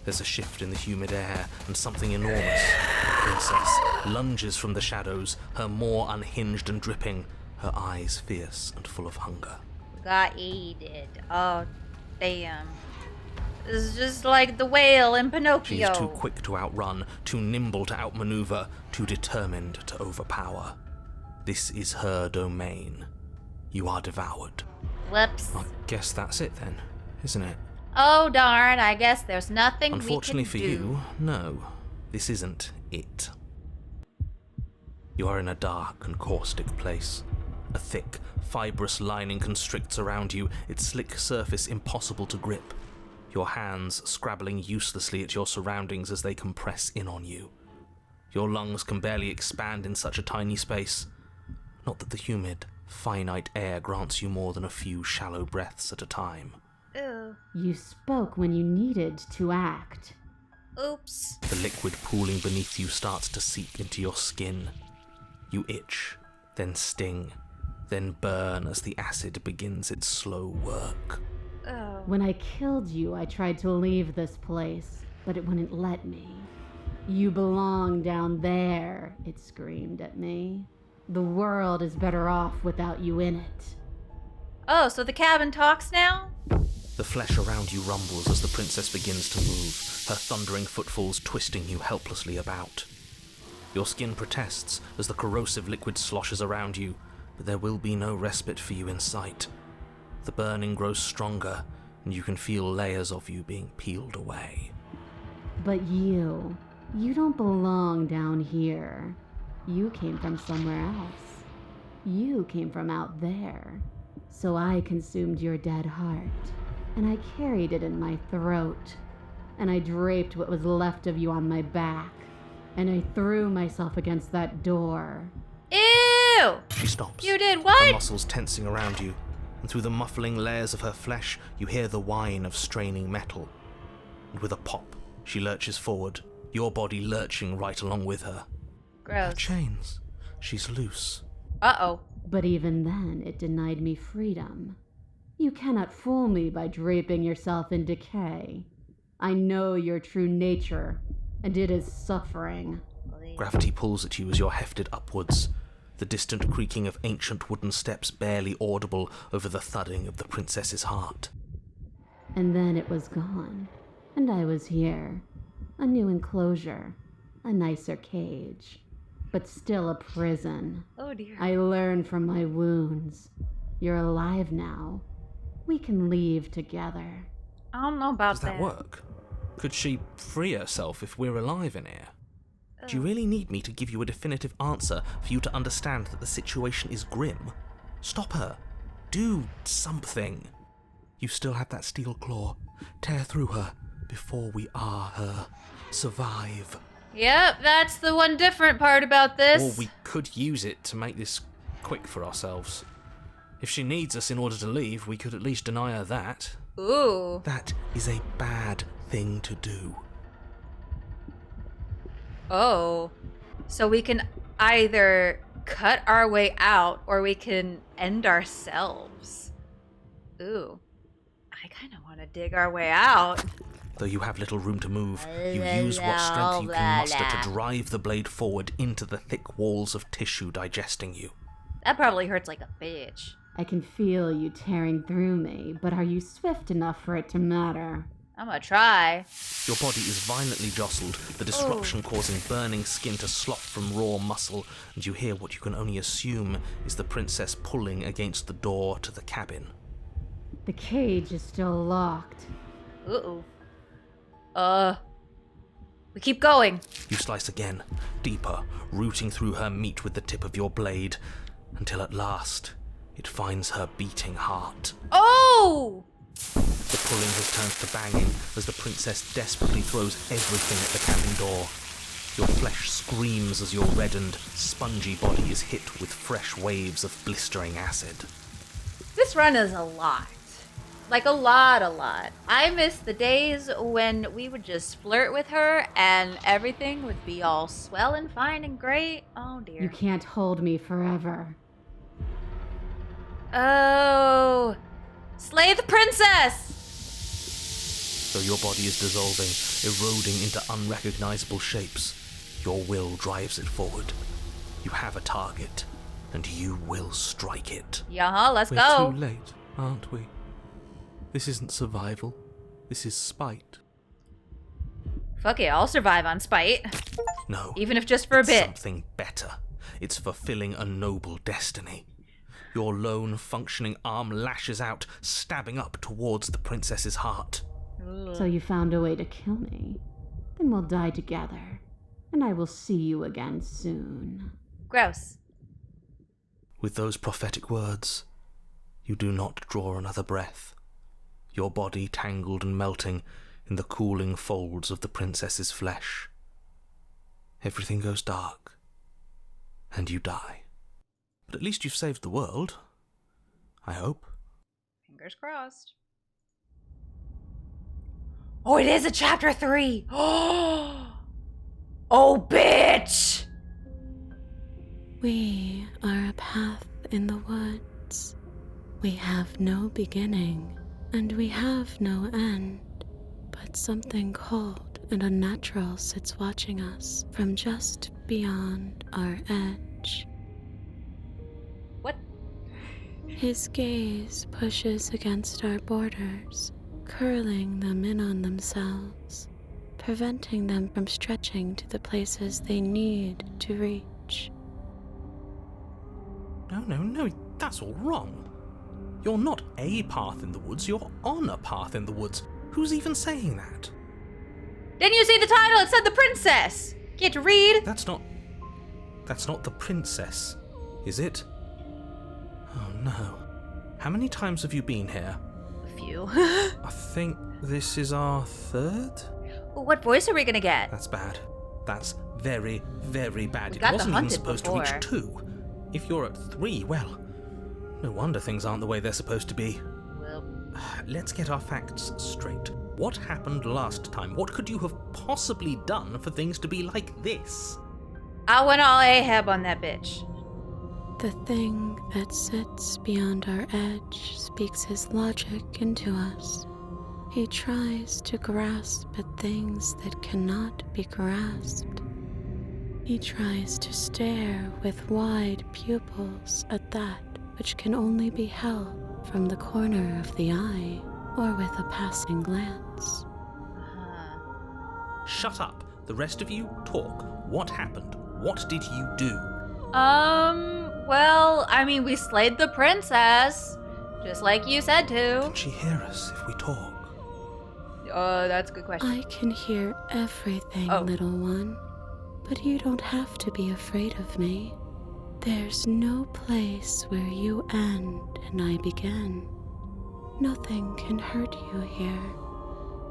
B: There's a shift in the humid air, and something enormous. The princess lunges from the shadows, her maw unhinged and dripping, her eyes fierce and full of hunger.
A: Got eaten. Oh, damn. This is just like the whale in Pinocchio.
B: She's too quick to outrun, too nimble to outmaneuver, too determined to overpower. This is her domain. You are devoured.
A: Whoops.
B: I guess that's it then, isn't it?
A: Oh darn, I guess there's nothing
B: Unfortunately
A: we can
B: for
A: do.
B: you, no. This isn't it. You are in a dark and caustic place. A thick, fibrous lining constricts around you, its slick surface impossible to grip. Your hands scrabbling uselessly at your surroundings as they compress in on you. Your lungs can barely expand in such a tiny space. Not that the humid, finite air grants you more than a few shallow breaths at a time.
A: Ew.
F: You spoke when you needed to act.
A: Oops.
B: The liquid pooling beneath you starts to seep into your skin. You itch, then sting, then burn as the acid begins its slow work.
A: Oh.
F: When I killed you, I tried to leave this place, but it wouldn't let me. You belong down there, it screamed at me. The world is better off without you in it.
A: Oh, so the cabin talks now?
B: The flesh around you rumbles as the princess begins to move, her thundering footfalls twisting you helplessly about. Your skin protests as the corrosive liquid sloshes around you, but there will be no respite for you in sight. The burning grows stronger, and you can feel layers of you being peeled away.
F: But you don't belong down here. You came from somewhere else. You came from out there. So I consumed your dead heart, and I carried it in my throat, and I draped what was left of you on my back, and I threw myself against that door.
A: Ew!
B: She stops.
A: You did what?
B: Her muscles tensing around you, and through the muffling layers of her flesh, you hear the whine of straining metal. And with a pop, she lurches forward, your body lurching right along with her.
A: Gross.
B: Her chains. She's loose.
A: Uh-oh.
F: But even then, it denied me freedom. You cannot fool me by draping yourself in decay. I know your true nature, and it is suffering.
B: Gravity pulls at you as you're hefted upwards, the distant creaking of ancient wooden steps barely audible over the thudding of the princess's heart.
F: And then it was gone, and I was here. A new enclosure, a nicer cage, but still a prison.
A: Oh dear.
F: I learned from my wounds. You're alive now. We can leave together.
A: I don't know about
B: Does that work? Could she free herself if we're alive in here? Do you really need me to give you a definitive answer for you to understand that the situation is grim? Stop her. Do something. You still have that steel claw. Tear through her before we are her. Survive.
A: Yep, that's the one different part about this.
B: Or we could use it to make this quick for ourselves. If she needs us in order to leave, we could at least deny her that.
A: Ooh.
B: That is a bad thing to do.
A: Oh. So we can either cut our way out or we can end ourselves. Ooh. I kind of want to dig our way out.
B: Though you have little room to move, you use what strength you can muster to drive the blade forward into the thick walls of tissue digesting you.
A: That probably hurts like a bitch.
F: I can feel you tearing through me, but are you swift enough for it to matter?
A: I'm gonna try.
B: Your body is violently jostled, the disruption causing burning skin to slop from raw muscle, and you hear what you can only assume is the princess pulling against the door to the cabin.
F: The cage is still locked.
A: Uh-oh. We keep going.
B: You slice again, deeper, rooting through her meat with the tip of your blade, until at last it finds her beating heart.
A: Oh!
B: The pulling has turned to banging as the princess desperately throws everything at the cabin door. Your flesh screams as your reddened, spongy body is hit with fresh waves of blistering acid.
A: This run is a lot. Like a lot. I miss the days when we would just flirt with her and everything would be all swell and fine and great. Oh dear.
Q: You can't hold me forever.
A: Oh. Slay the princess!
B: So your body is dissolving, eroding into unrecognizable shapes. Your will drives it forward. You have a target, and you will strike it.
A: Yeah, let's
H: We're
A: go.
H: too late, aren't we? This isn't survival. This is spite.
A: Fuck it, I'll survive on spite.
B: No.
A: Even if just for a bit.
B: Something better. It's fulfilling a noble destiny. Your lone, functioning arm lashes out, stabbing up towards the princess's heart.
Q: So you found a way to kill me. Then we'll die together. And I will see you again soon.
A: Gross.
B: With those prophetic words, you do not draw another breath. Your body tangled and melting in the cooling folds of the princess's flesh. Everything goes dark, and you die. But at least you've saved the world. I hope.
A: Fingers crossed. Oh, it is a chapter 3! Oh, bitch!
F: We are a path in the woods. We have no beginning, and we have no end. But something cold and unnatural sits watching us from just beyond our edge.
A: What?
F: His gaze pushes against our borders, curling them in on themselves, preventing them from stretching to the places they need to reach.
B: No, that's all wrong. You're not a path in the woods, you're on a path in the woods. Who's even saying that?
A: Didn't you see the title? It said the princess! Get to read?
B: That's not the princess, is it? Oh no. How many times have you been here?
A: A few.
B: I think this is our third?
A: What voice are we gonna get?
B: That's bad. That's very, very bad.
A: We
B: It
A: got the
B: wasn't even
A: hunted
B: supposed
A: before.
B: to reach 2. If you're at 3, well, no wonder things aren't the way they're supposed to be.
A: Well,
B: let's get our facts straight. What happened last time? What could you have possibly done for things to be like this?
A: I went all Ahab on that bitch.
F: The thing that sits beyond our edge speaks his logic into us. He tries to grasp at things that cannot be grasped. He tries to stare with wide pupils at that which can only be held from the corner of the eye or with a passing glance.
B: Shut up. The rest of you, talk. What happened? What did you do?
A: Well, I mean, we slayed the princess, just like you said to.
B: Can she hear us if we talk?
A: That's a good question.
F: I can hear everything, little one, but you don't have to be afraid of me. There's no place where you end and I begin. Nothing can hurt you here.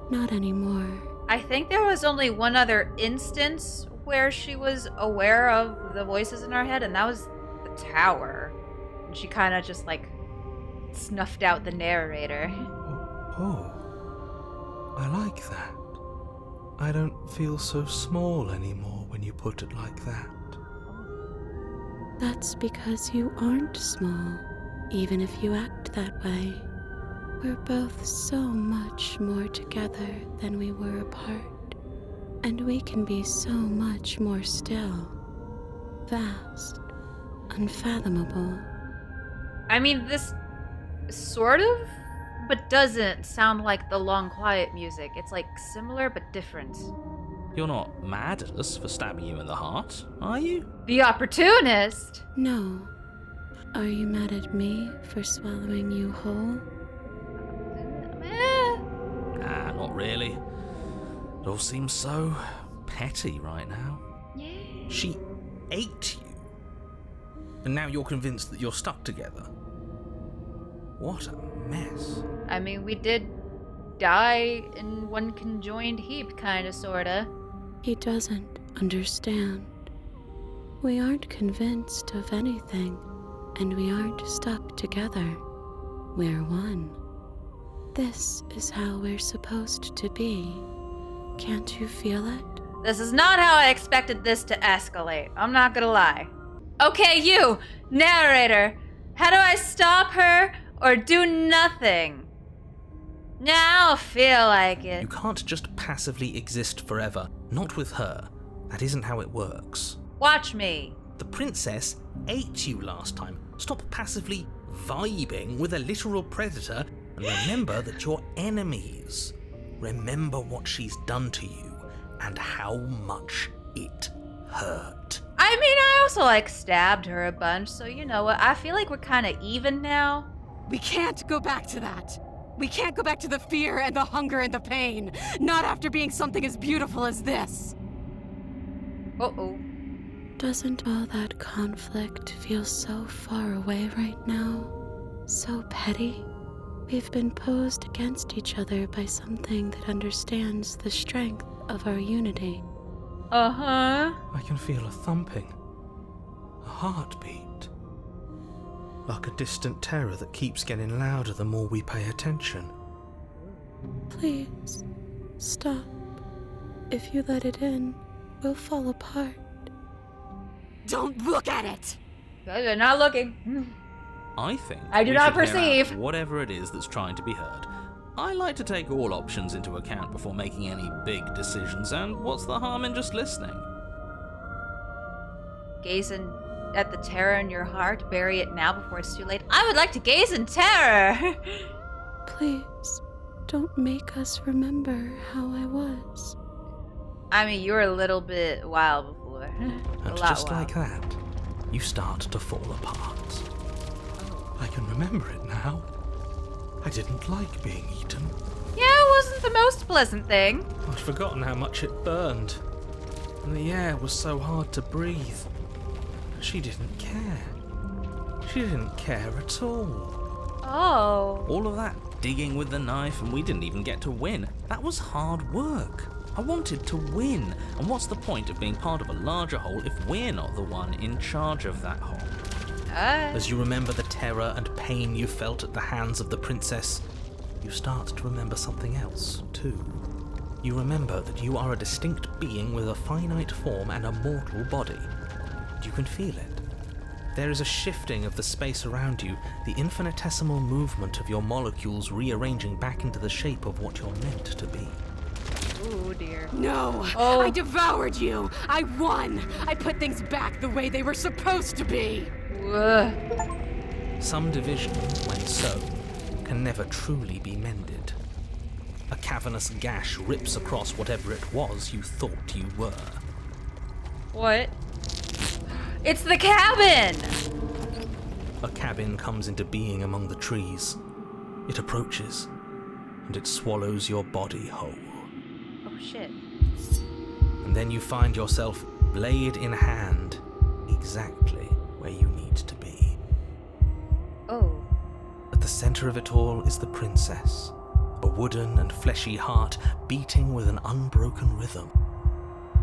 F: Not anymore.
A: I think there was only one other instance where she was aware of the voices in her head, and that was the tower. And she kind of just, like, snuffed out the narrator.
H: Oh, I like that. I don't feel so small anymore when you put it like that.
F: That's because you aren't small, even if you act that way. We're both so much more together than we were apart, and we can be so much more still. Vast, unfathomable.
A: I mean, this sort of, but doesn't sound like the long, quiet music. It's like similar but different.
B: You're not mad at us for stabbing you in the heart, are you?
A: The opportunist?
F: No. Are you mad at me for swallowing you whole?
B: Nah, not really. It all seems so petty right now.
A: Yeah.
B: She ate you. And now you're convinced that you're stuck together. What a mess.
A: I mean, we did die in one conjoined heap, kinda, sorta.
F: He doesn't understand. We aren't convinced of anything, and we aren't stuck together. We're one. This is how we're supposed to be. Can't you feel it?
A: This is not how I expected this to escalate. I'm not gonna lie. Okay, you, narrator. How do I stop her or do nothing? Now I feel like it.
B: You can't just passively exist forever. Not with her. That isn't how it works.
A: Watch me.
B: The princess ate you last time. Stop passively vibing with a literal predator and remember that you're enemies. Remember what she's done to you and how much it hurt.
A: I mean, I also stabbed her a bunch, so you know what? I feel like we're kind of even now.
M: We can't go back to that. We can't go back to the fear and the hunger and the pain. Not after being something as beautiful as this.
A: Uh-oh.
F: Doesn't all that conflict feel so far away right now? So petty? We've been posed against each other by something that understands the strength of our unity.
A: Uh-huh.
B: I can feel a thumping. A heartbeat. Like a distant terror that keeps getting louder the more we pay attention.
F: Please, stop. If you let it in, we'll fall apart.
M: Don't look at it!
A: You're not looking.
B: I think
A: I do
B: we
A: not
B: should hear
A: perceive.
B: out whatever it is that's trying to be heard. I like to take all options into account before making any big decisions, and what's the harm in just listening?
A: Gazing at the terror in your heart, bury it now before it's too late. I would like to gaze in terror!
F: Please, don't make us remember how I was.
A: I mean, you were a little bit wild before.
B: And just like that, you start to fall apart. I can remember it now. I didn't like being eaten.
A: Yeah, it wasn't the most pleasant thing.
B: I'd forgotten how much it burned. And the air was so hard to breathe. But she didn't care. She didn't care at all.
A: Oh.
B: All of that digging with the knife, and we didn't even get to win. That was hard work. I wanted to win. And what's the point of being part of a larger whole if we're not the one in charge of that whole? As you remember the terror and pain you felt at the hands of the princess, you start to remember something else, too. You remember that you are a distinct being with a finite form and a mortal body. You can feel it. There is a shifting of the space around you, the infinitesimal movement of your molecules rearranging back into the shape of what you're meant to be.
A: Oh dear.
M: No!
A: Oh.
M: I devoured you! I won! I put things back the way they were supposed to be!
A: Ugh.
B: Some division, when sown, can never truly be mended. A cavernous gash rips across whatever it was you thought you were.
A: What? It's the cabin!
B: A cabin comes into being among the trees. It approaches, and it swallows your body whole.
A: Oh shit.
B: And then you find yourself, blade in hand, exactly where you need to be.
A: Oh.
B: At the center of it all is the princess, a wooden and fleshy heart beating with an unbroken rhythm.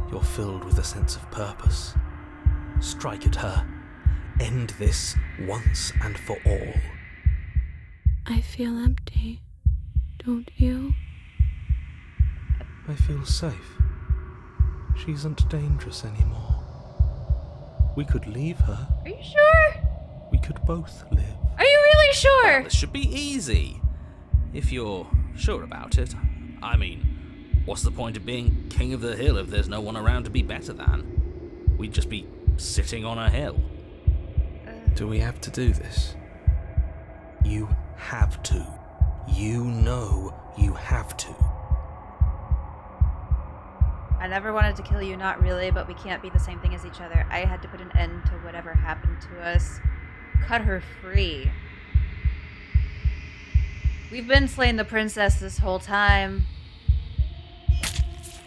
B: You're filled with a sense of purpose. Strike at her. End this once and for all.
F: I feel empty, don't you?
B: I feel safe. She isn't dangerous anymore. We could leave her.
A: Are you sure?
B: We could both live.
A: Are you really sure?
B: Well, this should be easy. If you're sure about it. I mean, what's the point of being king of the hill if there's no one around to be better than? We'd just be sitting on a hill. Do we have to do this? You have to. You know you have to.
A: I never wanted to kill you, not really, but we can't be the same thing as each other. I had to put an end to whatever happened to us. Cut her free. We've been slaying the princess this whole time.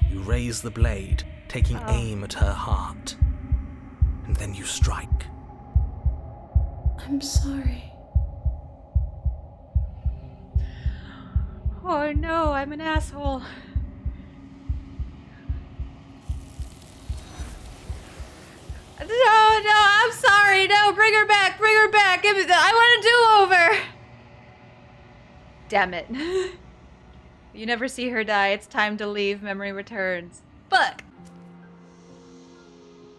B: You raise the blade, taking aim at her heart. And then you strike.
F: I'm sorry.
A: Oh no, I'm an asshole. No, I'm sorry. No, bring her back. Bring her back. I want a do-over. Damn it. You never see her die. It's time to leave. Memory returns. Fuck.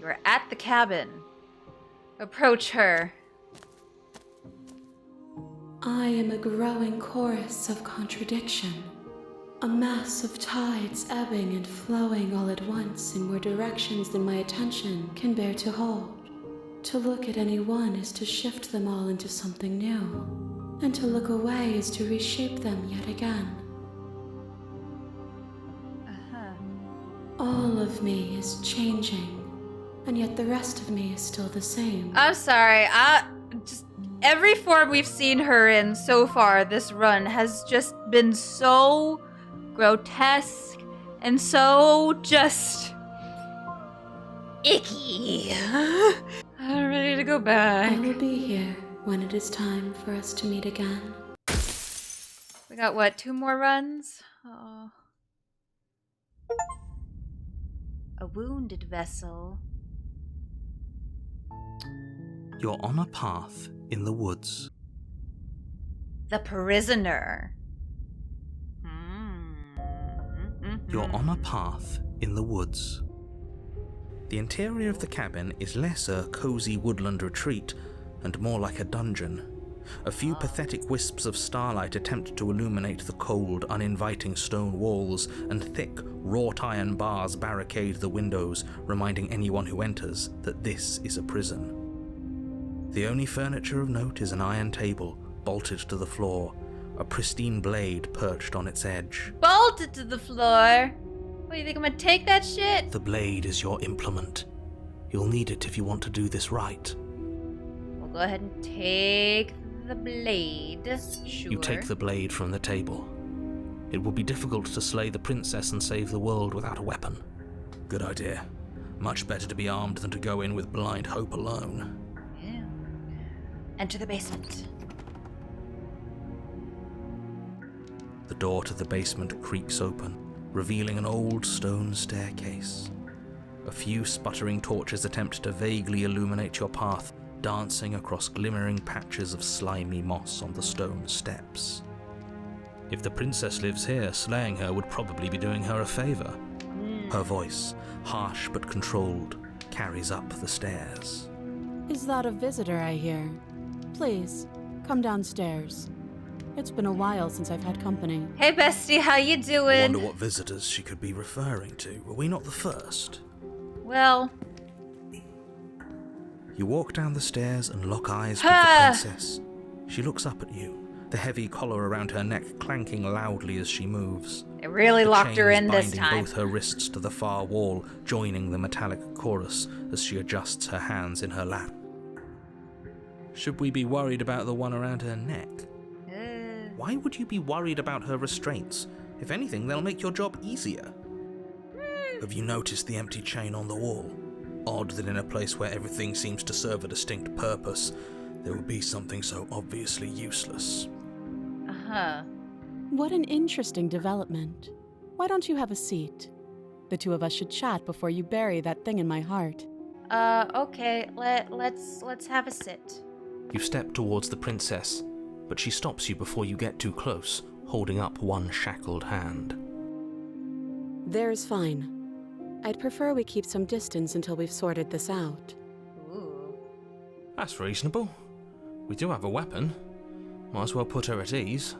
A: You're at the cabin. Approach her.
F: I am a growing chorus of contradiction. A mass of tides ebbing and flowing all at once in more directions than my attention can bear to hold. To look at any one is to shift them all into something new, and to look away is to reshape them yet again. All of me is changing, and yet the rest of me is still the same.
A: I'm sorry. Every form we've seen her in so far this run has just been so grotesque and so just icky. I'm ready to go back.
F: I will be here when it is time for us to meet again.
A: We got what, 2 more runs? Oh. A wounded vessel.
B: You're on a path in the woods.
A: The prisoner.
B: You're on a path in the woods. The interior of the cabin is less a cozy woodland retreat and more like a dungeon. A few pathetic wisps of starlight attempt to illuminate the cold, uninviting stone walls, and thick, wrought iron bars barricade the windows, reminding anyone who enters that this is a prison. The only furniture of note is an iron table, bolted to the floor, a pristine blade perched on its edge.
A: Bolted to the floor? What, you think I'm gonna take that shit?
B: The blade is your implement. You'll need it if you want to do this right.
A: We'll go ahead and take the blade. Sure.
B: You take the blade from the table. It will be difficult to slay the princess and save the world without a weapon. Good idea. Much better to be armed than to go in with blind hope alone.
A: Yeah. Enter the basement.
B: The door to the basement creaks open, revealing an old stone staircase. A few sputtering torches attempt to vaguely illuminate your path, dancing across glimmering patches of slimy moss on the stone steps. If the princess lives here, slaying her would probably be doing her a favor. Her voice, harsh but controlled, carries up the stairs.
C: Is that a visitor I hear? Please, come downstairs. It's been a while since I've had company.
A: Hey bestie, how you doing?
B: I wonder what visitors she could be referring to. Were we not the first?
A: Well...
B: You walk down the stairs and lock eyes with the princess. She looks up at you, the heavy collar around her neck clanking loudly as she moves.
A: It really locked her in this time.
B: Binding both her wrists to the far wall, joining the metallic chorus as she adjusts her hands in her lap. Should we be worried about the one around her neck? Why would you be worried about her restraints? If anything, they'll make your job easier. Have you noticed the empty chain on the wall? Odd that in a place where everything seems to serve a distinct purpose, there would be something so obviously useless.
C: What an interesting development. Why don't you have a seat? The two of us should chat before you bury that thing in my heart.
A: Okay. Let's have a sit.
B: You step towards the princess, but she stops you before you get too close, holding up one shackled hand.
C: There's fine. I'd prefer we keep some distance until we've sorted this out.
A: Ooh.
G: That's reasonable. We do have a weapon. Might as well put her at ease.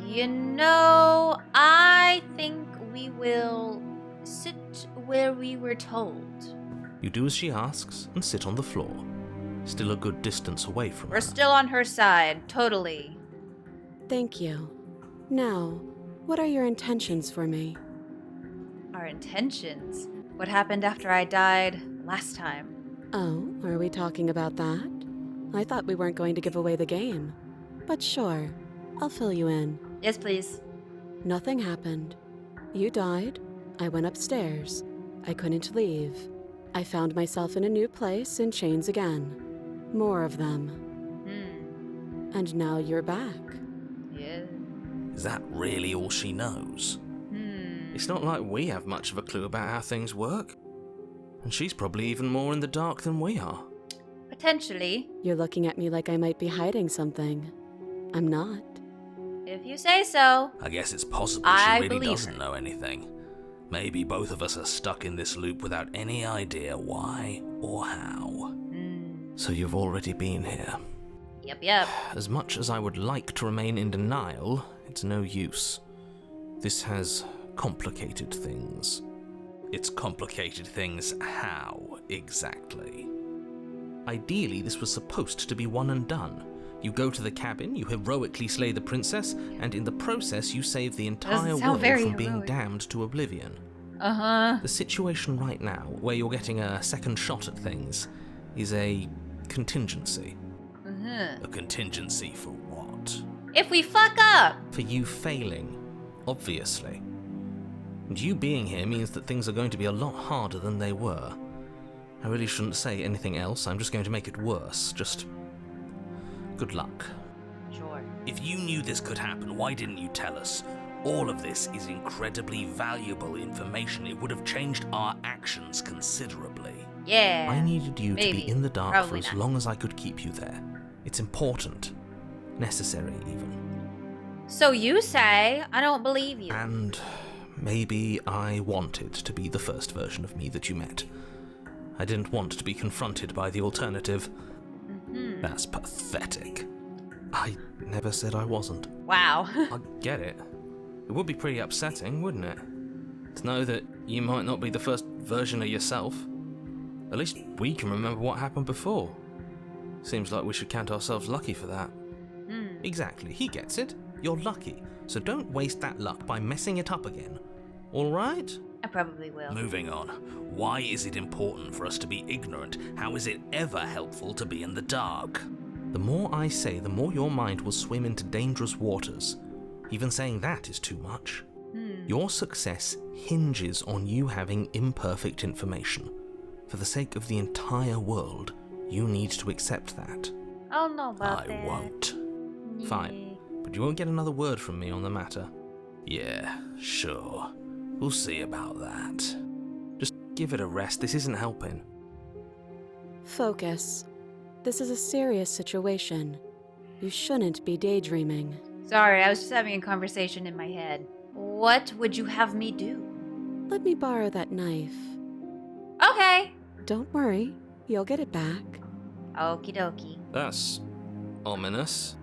A: You know, I think we will sit where we were told.
B: You do as she asks and sit on the floor, still a good distance away from her.
A: We're still on her side, totally.
C: Thank you. Now, what are your intentions for me?
A: Our intentions? What happened after I died last time?
C: Oh, are we talking about that? I thought we weren't going to give away the game. But sure, I'll fill you in.
A: Yes, please.
C: Nothing happened. You died. I went upstairs. I couldn't leave. I found myself in a new place in chains again. More of them. And now you're back.
A: Yeah.
B: Is that really all she knows?
G: It's not like we have much of a clue about how things work. And she's probably even more in the dark than we are.
A: Potentially.
C: You're looking at me like I might be hiding something. I'm not.
A: If you say so.
G: I guess it's possible
A: I
G: she really
A: believe
G: doesn't
A: her.
G: know anything. Maybe both of us are stuck in this loop without any idea why or how. So you've already been here.
A: Yep.
G: As much as I would like to remain in denial, it's no use. This has complicated things. It's complicated things how, exactly? Ideally, this was supposed to be one and done. You go to the cabin, you heroically slay the princess, and in the process you save the entire world from being damned to oblivion. The situation right now, where you're getting a second shot at things, is a contingency. A contingency for what?
A: If we fuck up!
G: For you failing, obviously. And you being here means that things are going to be a lot harder than they were. I really shouldn't say anything else, I'm just going to make it worse. Just good luck.
A: Sure.
G: If you knew this could happen, why didn't you tell us? All of this is incredibly valuable information. It would have changed our actions considerably.
A: Yeah.
G: I needed you to be in the dark for
A: Probably
G: as
A: not.
G: long as I could keep you there. It's important. Necessary, even.
A: So you say, I don't believe you.
G: And maybe I wanted to be the first version of me that you met. I didn't want to be confronted by the alternative. That's pathetic. I never said I wasn't.
A: Wow.
G: I get it. It would be pretty upsetting, wouldn't it? To know that you might not be the first version of yourself. At least we can remember what happened before. Seems like we should count ourselves lucky for that. Exactly, he gets it. You're lucky. So don't waste that luck by messing it up again. Alright?
A: I probably will.
G: Moving on. Why is it important for us to be ignorant? How is it ever helpful to be in the dark? The more I say, the more your mind will swim into dangerous waters. Even saying that is too much. Your success hinges on you having imperfect information. For the sake of the entire world, you need to accept that.
A: I don't know about that.
G: I won't. Fine, but you won't get another word from me on the matter. Yeah, sure. We'll see about that. Just give it a rest, this isn't helping.
C: Focus. This is a serious situation. You shouldn't be daydreaming.
A: Sorry, I was just having a conversation in my head. What would you have me do?
C: Let me borrow that knife.
A: Okay.
C: Don't worry, you'll get it back.
A: Okie dokie.
G: That's ominous.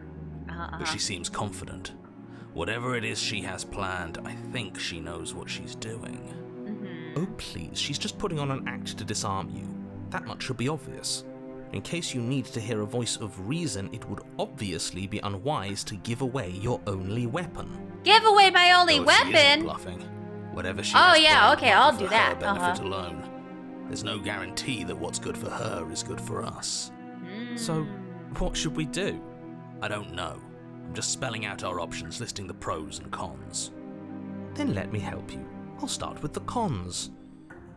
G: But she seems confident. Whatever it is she has planned, I think she knows what she's doing. Oh please, she's just putting on an act to disarm you. That much should be obvious. In case you need to hear a voice of reason, it would obviously be unwise to give away your only weapon.
A: Give away my only
G: Though if she isn't
A: weapon?
G: bluffing. Whatever she
A: Oh,
G: has
A: yeah,
G: planned
A: okay,
G: might
A: I'll
G: be
A: do
G: for
A: that,
G: her benefit alone. There's no guarantee that what's good for her is good for us.
B: So, what should we do?
G: I don't know. I'm just spelling out our options, listing the pros and cons.
B: Then let me help you. I'll start with the cons.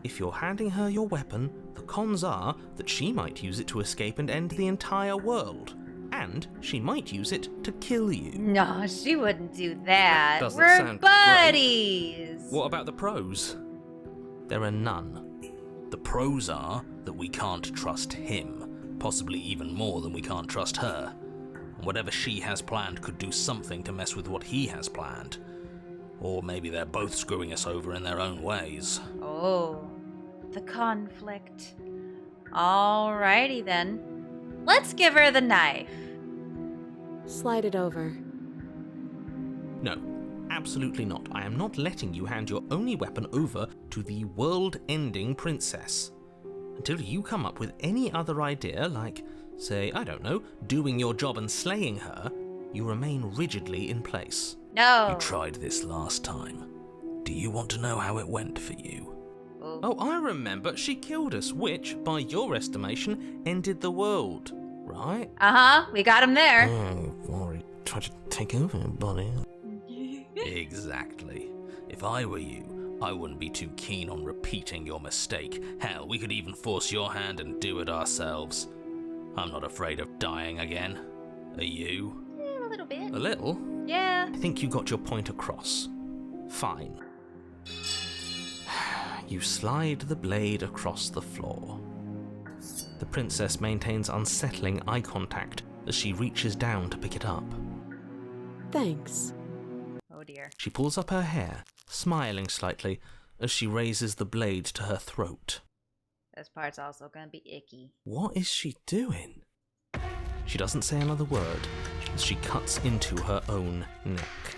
B: If you're handing her your weapon, the cons are that she might use it to escape and end the entire world. And she might use it to kill you.
A: No, she wouldn't do that.
B: Doesn't
A: We're
B: sound
A: buddies.
B: What about the pros? There are none.
G: The pros are that we can't trust him, possibly even more than we can't trust her. And whatever she has planned could do something to mess with what he has planned. Or maybe they're both screwing us over in their own ways.
A: Oh, the conflict. Alrighty then. Let's give her the knife.
C: Slide it over.
B: No, absolutely not. I am not letting you hand your only weapon over to the world-ending princess. Until you come up with any other idea, like, say, I don't know, doing your job and slaying her, you remain rigidly in place.
A: No.
G: You tried this last time. Do you want to know how it went for you?
B: Oh, I remember. She killed us, which, by your estimation, ended the world, right?
A: We got him there.
G: You've already tried to take over, buddy. Exactly. If I were you, I wouldn't be too keen on repeating your mistake. Hell, we could even force your hand and do it ourselves. I'm not afraid of dying again. Are you?
A: A little bit.
B: A little?
A: Yeah.
B: I think you got your point across. Fine. You slide the blade across the floor. The princess maintains unsettling eye contact as she reaches down to pick it up.
C: Thanks.
A: Oh dear.
B: She pulls up her hair, smiling slightly as she raises the blade to her throat.
A: This part's also gonna be icky.
B: What is she doing? She doesn't say another word as she cuts into her own neck.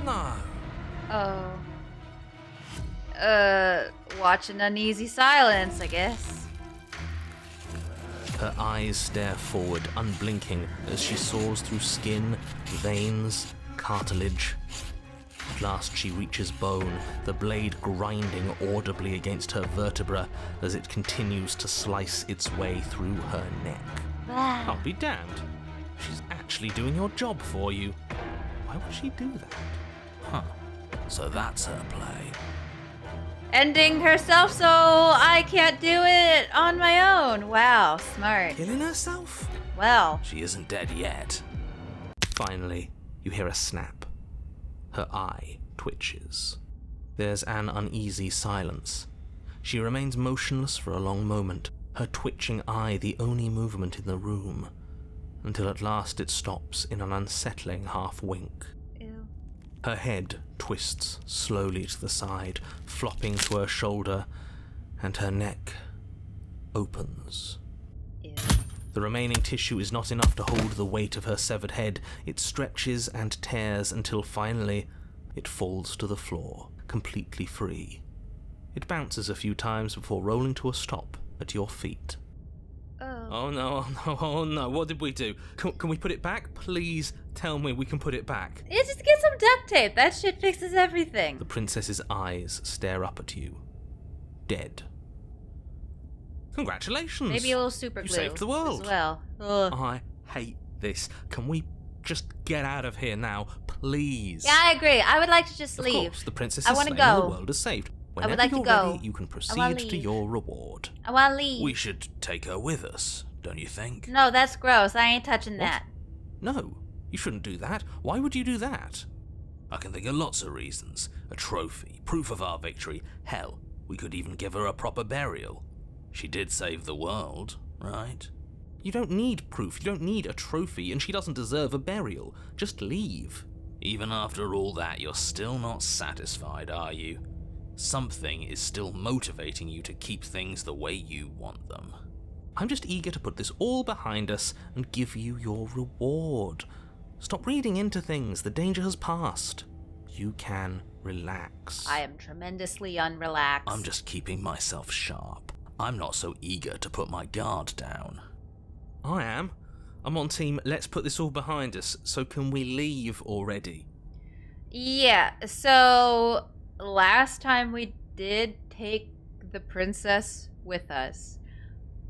B: No.
A: Oh. Watch an uneasy silence, I guess.
B: Her eyes stare forward, unblinking, as she saws through skin, veins, cartilage. At last she reaches bone, the blade grinding audibly against her vertebra as it continues to slice its way through her neck. I'll be damned. She's actually doing your job for you. Why would she do that?
G: Huh. So that's her play.
A: Ending herself so I can't do it on my own. Wow, smart.
B: Killing herself?
A: Well.
G: She isn't dead yet.
B: Finally, you hear a snap. Her eye twitches. There's an uneasy silence. She remains motionless for a long moment, her twitching eye the only movement in the room, until at last it stops in an unsettling half-wink.
A: Ew.
B: Her head twists slowly to the side, flopping to her shoulder, and her neck opens.
A: Ew.
B: The remaining tissue is not enough to hold the weight of her severed head. It stretches and tears until finally it falls to the floor, completely free. It bounces a few times before rolling to a stop at your feet. Oh no, oh no, oh no, what did we do? Can we put it back? Please tell me we can put it back.
A: Yeah, just get some duct tape. That shit fixes everything.
B: The princess's eyes stare up at you. Dead. Congratulations.
A: Maybe a little super glue.
B: You saved the world.
A: As well. Ugh.
B: I hate this. Can we just get out of here now, please?
A: Yeah, I agree. I would like to just leave.
B: Of course, the princess
A: I
B: is
A: want
B: slain
A: to
B: and
A: go.
B: the world is saved.
A: I
B: Whenever
A: would like
B: you're
A: to go.
B: ready, you can
A: I
B: proceed
A: wanna
B: to
A: leave.
B: your reward.
A: I want to leave.
G: We should take her with us, don't you think?
A: No, that's gross. I ain't touching that.
B: No, you shouldn't do that. Why would you do that?
G: I can think of lots of reasons. A trophy, proof of our victory. Hell, we could even give her a proper burial. She did save the world, right?
B: You don't need proof, you don't need a trophy, and she doesn't deserve a burial. Just leave.
G: Even after all that, you're still not satisfied, are you? Something is still motivating you to keep things the way you want them.
B: I'm just eager to put this all behind us and give you your reward. Stop reading into things, the danger has passed. You can relax.
A: I am tremendously unrelaxed.
G: I'm just keeping myself sharp. I'm not so eager to put my guard down.
B: I am. I'm on team, let's put this all behind us, so can we leave already?
A: Yeah, so last time we did take the princess with us.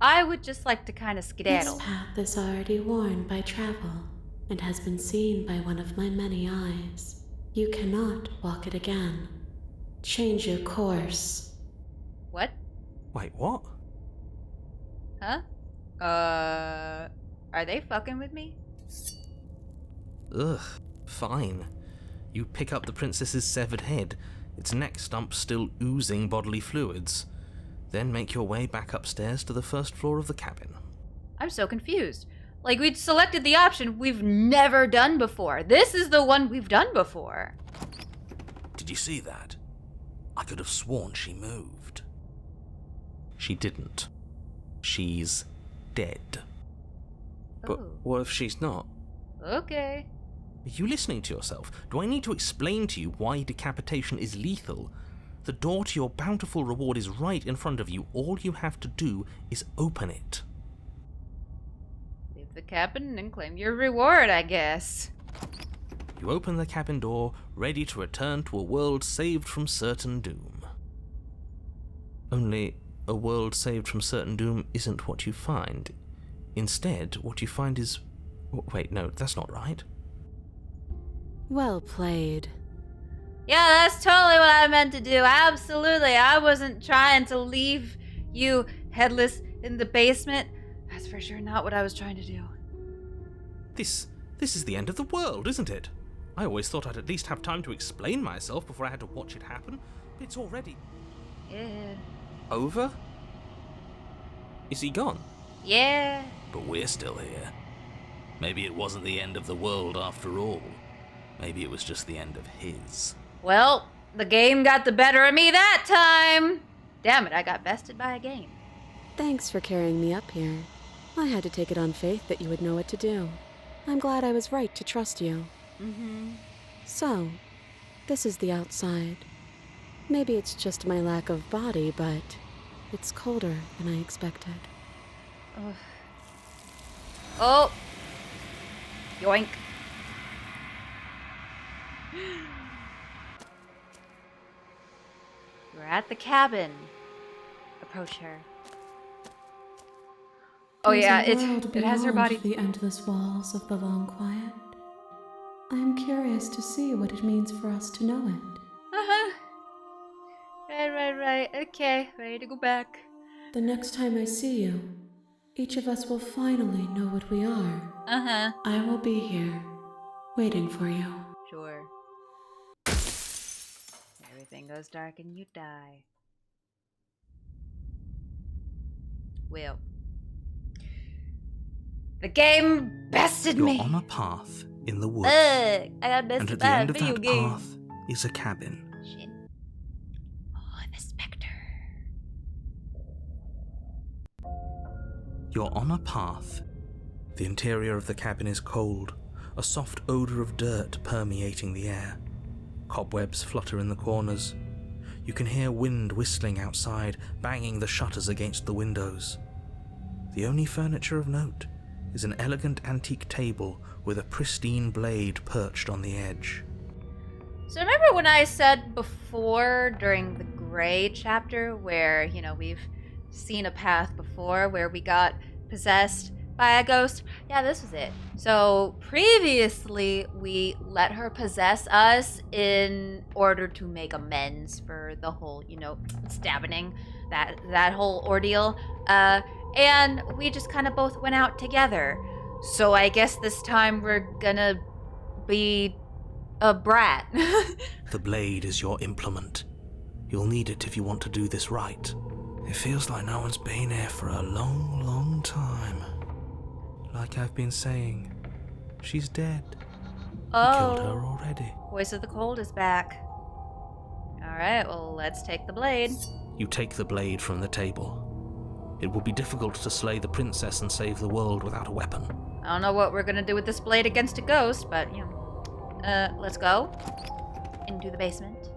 A: I would just like to kind of skedaddle.
F: This path is already worn by travel and has been seen by one of my many eyes. You cannot walk it again. Change your course.
A: What?
B: Wait, what?
A: Huh? Are they fucking with me?
B: Ugh, fine. You pick up the princess's severed head, its neck stump still oozing bodily fluids. Then make your way back upstairs to the first floor of the cabin.
A: I'm so confused. Like, we'd selected the option we've never done before. This is the one we've done before.
G: Did you see that? I could have sworn she moved.
B: She didn't. She's dead. But
A: Oh.
B: what if she's not?
A: Okay.
B: Are you listening to yourself? Do I need to explain to you why decapitation is lethal? The door to your bountiful reward is right in front of you. All you have to do is open it.
A: Leave the cabin and claim your reward, I guess.
B: You open the cabin door, ready to return to a world saved from certain doom. Only, a world saved from certain doom isn't what you find. Instead, what you find is... Wait, no, that's not right.
C: Well played.
A: Yeah, that's totally what I meant to do. Absolutely. I wasn't trying to leave you headless in the basement. That's for sure not what I was trying to do.
B: This is the end of the world, isn't it? I always thought I'd at least have time to explain myself before I had to watch it happen. It's already...
A: Yeah.
O: Over? Is he gone?
A: Yeah.
E: But we're still here. Maybe it wasn't the end of the world after all. Maybe it was just the end of his.
A: Well, the game got the better of me that time. Damn it, I got bested by a game.
F: Thanks for carrying me up here. I had to take it on faith that you would know what to do. I'm glad I was right to trust you.
A: Mm-hmm.
F: So, this is the outside. Maybe it's just my lack of body, but it's colder than I expected.
A: Ugh. Oh! Yoink. We're at the cabin. Approach her. Oh yeah, it has her body.
F: The endless walls of the long quiet. I am curious to see what it means for us to know it.
A: Uh-huh. Right. Okay, ready to go back.
F: The next time I see you, each of us will finally know what we are.
A: Uh-huh.
F: I will be here, waiting for you.
A: Sure. Everything goes dark and you die. Well. The game bested me.
B: You're on a path in the woods.
A: I got bested
B: and at the
A: by a
B: end of
A: video
B: that
A: game.
B: path is a cabin.
A: Shit. Oh, the specter.
B: You're on a path. The interior of the cabin is cold, a soft odor of dirt permeating the air. Cobwebs flutter in the corners. You can hear wind whistling outside, banging the shutters against the windows. The only furniture of note is an elegant antique table with a pristine blade perched on the edge.
A: So remember when I said before during the Gray chapter where, you know, we've seen a path before where we got possessed by a ghost? Yeah, this was it. So previously we let her possess us in order to make amends for the whole, you know, stabbing, that whole ordeal. And we just kind of both went out together. So I guess this time we're gonna be a brat.
B: The blade is your implement. You'll need it if you want to do this right. It feels like no one's been here for a long, long time. Like I've been saying, she's dead.
A: Oh.
B: You killed her already.
A: Voice of the Cold is back. Alright, well, let's take the blade.
B: You take the blade from the table. It will be difficult to slay the princess and save the world without a weapon.
A: I don't know what we're gonna do with this blade against a ghost, but, you know. Let's go. Into the basement.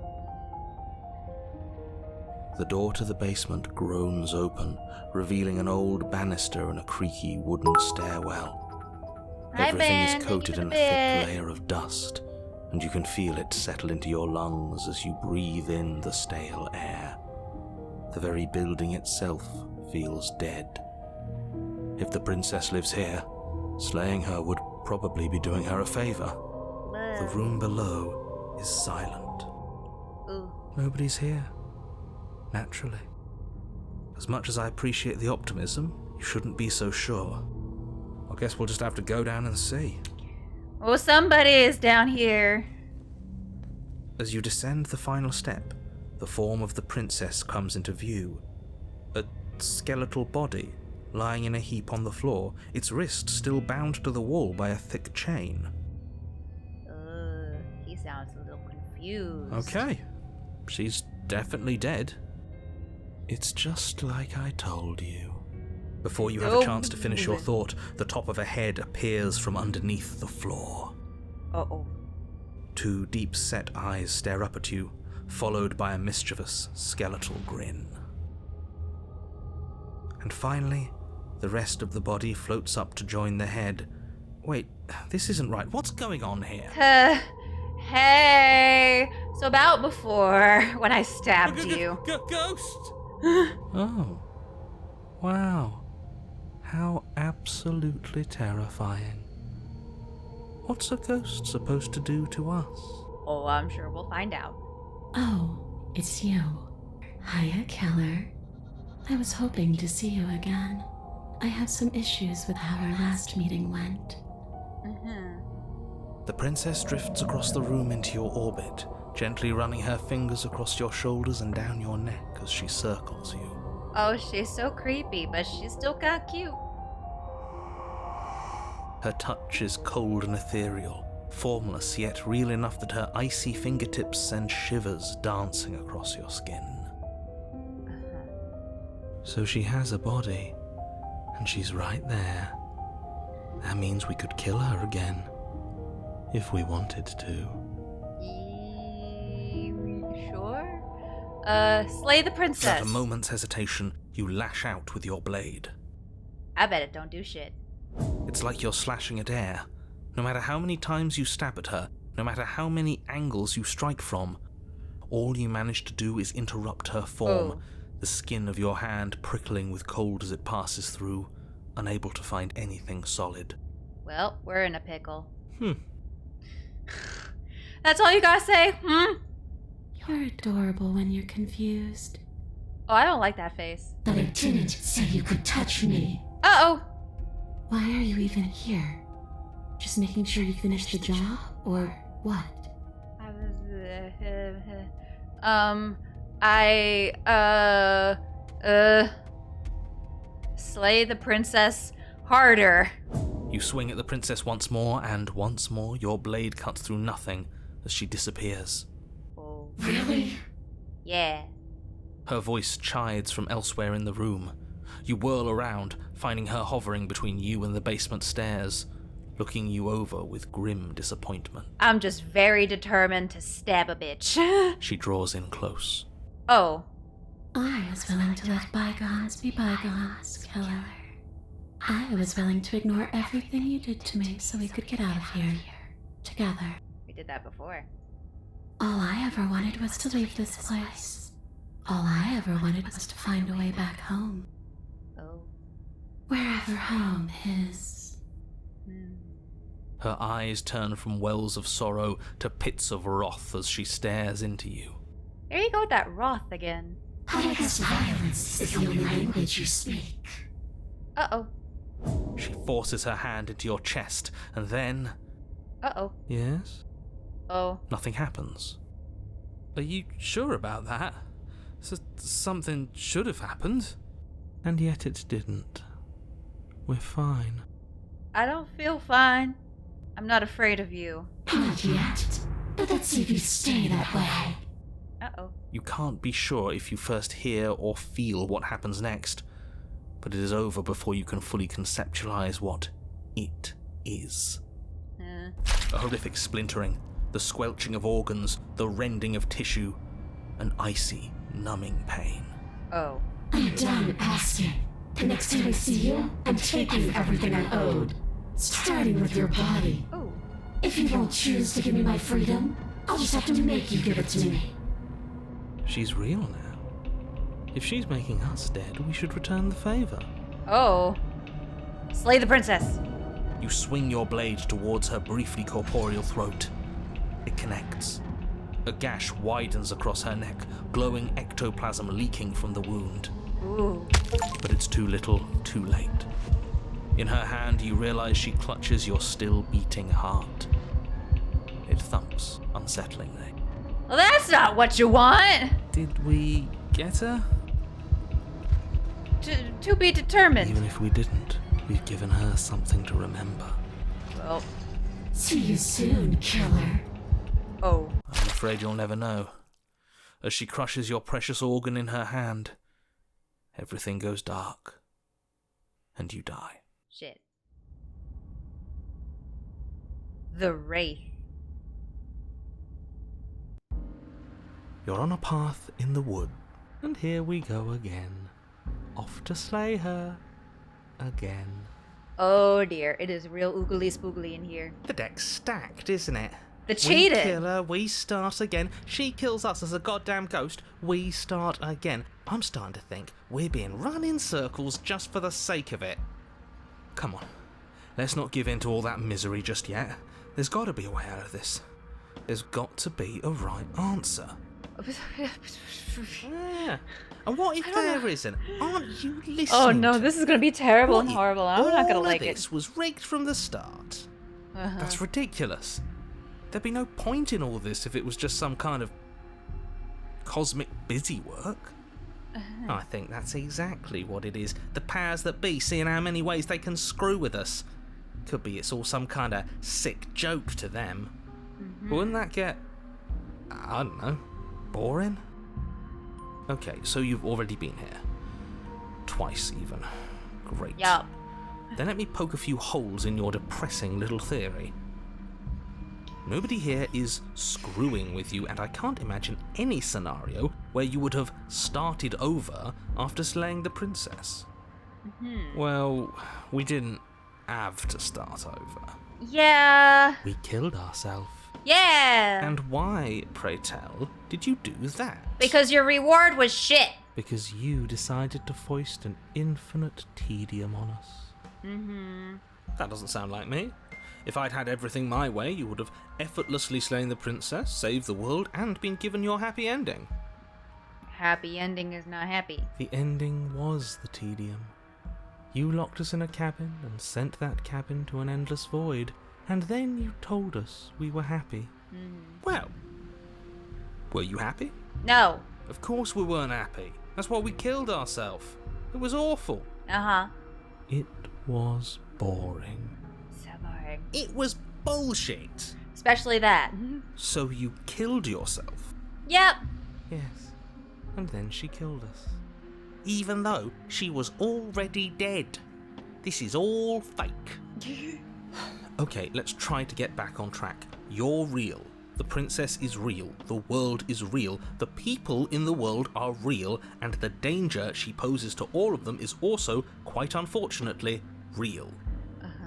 B: The door to the basement groans open, revealing an old banister and a creaky wooden stairwell.
A: Hi,
B: Everything
A: Ben.
B: is coated in a thick layer of dust, and you can feel it settle into your lungs as you breathe in the stale air. The very building itself feels dead. If the princess lives here, slaying her would probably be doing her a favor. The room below is silent.
A: Ooh.
B: Nobody's here. Naturally. As much as I appreciate the optimism, you shouldn't be so sure. I guess we'll just have to go down and see.
A: Oh, somebody is down here.
B: As you descend the final step, the form of the princess comes into view. A skeletal body, lying in a heap on the floor, its wrist still bound to the wall by a thick chain.
A: He sounds a little confused.
B: Okay. She's definitely dead. It's just like I told you. Before you have a chance to finish your thought, the top of a head appears from underneath the floor.
A: Uh-oh.
B: Two deep-set eyes stare up at you, followed by a mischievous, skeletal grin. And finally, the rest of the body floats up to join the head. Wait, this isn't right. What's going on here?
A: Hey! So about before, when I stabbed you.
H: Ghost!
B: Oh. Wow. How absolutely terrifying. What's a ghost supposed to do to us?
A: Oh, I'm sure we'll find out.
F: Oh, it's you. Hiya, Keller. I was hoping to see you again. I have some issues with how our last meeting went.
B: The princess drifts across the room into your orbit, gently running her fingers across your shoulders and down your neck as she circles you.
A: Oh, she's so creepy, but she's still kinda cute.
B: Her touch is cold and ethereal, formless yet real enough that her icy fingertips send shivers dancing across your skin. So she has a body, and she's right there. That means we could kill her again, if we wanted to.
A: Sure? Slay the princess.
B: Without a moment's hesitation, you lash out with your blade.
A: I bet it don't do shit.
B: It's like you're slashing at air. No matter how many times you stab at her, no matter how many angles you strike from, all you manage to do is interrupt her form, the skin of your hand prickling with cold as it passes through, unable to find anything solid.
A: Well, we're in a pickle. That's all you gotta say?
F: You're adorable when you're confused.
A: Oh, I don't like that face.
J: But I didn't say you could touch me.
A: Uh-oh!
F: Why are you even here? Just making sure you finish the job, or what?
A: Slay the princess harder.
B: You swing at the princess once more, and once more your blade cuts through nothing as she disappears.
A: Oh.
J: Really?
A: Yeah.
B: Her voice chides from elsewhere in the room. You whirl around, finding her hovering between you and the basement stairs, looking you over with grim disappointment.
A: I'm just very determined to stab a bitch.
B: She draws in close.
A: Oh.
F: I was willing to let bygones be bygones, killer. I was willing to ignore everything you did to me so we could get out of here, together.
A: We did that before.
F: All I ever wanted was to leave this place. All I ever wanted was to find a way back home.
A: Oh.
F: Wherever home is.
B: Her eyes turn from wells of sorrow to pits of wrath as she stares into you.
A: There you go with that wrath again.
J: I guess violence is the only language you speak.
A: Uh-oh.
B: She forces her hand into your chest, and then...
A: Uh-oh.
B: Yes?
A: Oh.
B: Nothing happens.
E: Are you sure about that? Something should have happened.
B: And yet it didn't. We're fine.
A: I don't feel fine. I'm not afraid of you.
J: Not yet. But let's see if you stay that way.
A: Uh-oh.
B: You can't be sure if you first hear or feel what happens next, but it is over before you can fully conceptualize what it is. A horrific splintering, the squelching of organs, the rending of tissue, an icy, numbing pain.
A: Oh.
J: I'm done asking. The next time I see you, I'm taking everything I owed. Starting with your body.
A: Oh.
J: If you won't choose to give me my freedom, I'll just have to make you give it to me.
B: She's real now. If she's making us dead, we should return the favor.
A: Oh. Slay the princess.
B: You swing your blade towards her briefly corporeal throat. It connects. A gash widens across her neck, glowing ectoplasm leaking from the wound.
A: Ooh.
B: But it's too little, too late. In her hand, you realize she clutches your still beating heart. It thumps unsettlingly.
A: Well, that's not what you want.
B: Did we get her?
A: To be determined.
B: Even if we didn't, we've given her something to remember.
A: Well.
J: See you soon, killer.
A: Oh.
B: I'm afraid you'll never know. As she crushes your precious organ in her hand, everything goes dark, and you die.
A: Shit. The Wraith.
B: You're on a path in the wood, and here we go again. Off to slay her. Again.
A: Oh dear, it is real oogly spoogly in here.
B: The deck's stacked, isn't it?
A: The cheating.
B: We kill her, we start again. She kills us as a goddamn ghost, we start again. I'm starting to think we're being run in circles just for the sake of it. Come on, let's not give in to all that misery just yet. There's got to be a way out of this. There's got to be a right answer. Yeah. And what if there isn't? Aren't you listening?
A: Oh no, this is going to be terrible and horrible. I'm not going to like it.
B: This was rigged from the start. That's ridiculous. There'd be no point in all this if it was just some kind of cosmic busywork. I think that's exactly what it is. The powers that be seeing how many ways they can screw with us. Could be it's all some kind of sick joke to them. But wouldn't that get, I don't know, boring? Okay, so you've already been here. Twice even. Great.
A: Yup.
B: Then let me poke a few holes in your depressing little theory. Nobody here is screwing with you, and I can't imagine any scenario where you would have started over after slaying the princess. Well, we didn't have to start over.
A: Yeah.
B: We killed ourselves.
A: Yeah.
B: And why, pray tell, did you do that?
A: Because your reward was shit.
B: Because you decided to foist an infinite tedium on us. That doesn't sound like me. If I'd had everything my way, you would have effortlessly slain the princess, saved the world, and been given your happy ending.
A: Happy ending is not happy.
B: The ending was the tedium. You locked us in a cabin and sent that cabin to an endless void, and then you told us we were happy. Well, were you happy?
A: No.
B: Of course we weren't happy. That's why we killed ourselves. It was awful. It was boring.
A: So boring.
B: It was bullshit.
A: Especially that.
B: So you killed yourself?
A: Yep.
B: Yes. And then she killed us. Even though she was already dead. This is all fake. Okay, let's try to get back on track. You're real. The princess is real. The world is real. The people in the world are real. And the danger she poses to all of them is also, quite unfortunately, real.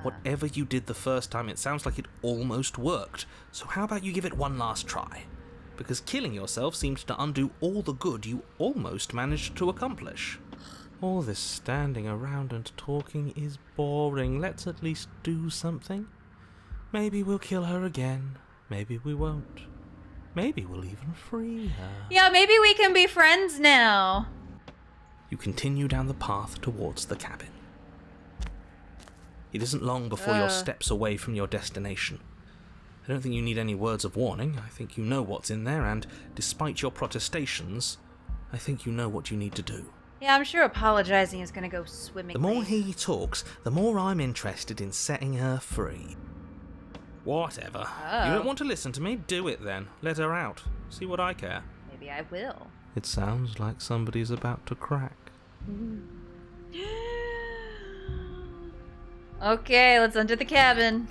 B: Whatever you did the first time, it sounds like it almost worked. So how about you give it one last try? Because killing yourself seemed to undo all the good you almost managed to accomplish. All this standing around and talking is boring. Let's at least do something. Maybe we'll kill her again. Maybe we won't. Maybe we'll even free her.
A: Yeah, maybe we can be friends now.
B: You continue down the path towards the cabin. It isn't long before you're steps away from your destination. I don't think you need any words of warning. I think you know what's in there, and despite your protestations, I think you know what you need to do.
A: Yeah, I'm sure apologizing is going to go swimmingly.
B: The more he talks, the more I'm interested in setting her free. Whatever. You don't want to listen to me? Do it then. Let her out. See what I care.
A: Maybe I will.
B: It sounds like somebody's about to crack.
A: Okay, let's enter the cabin.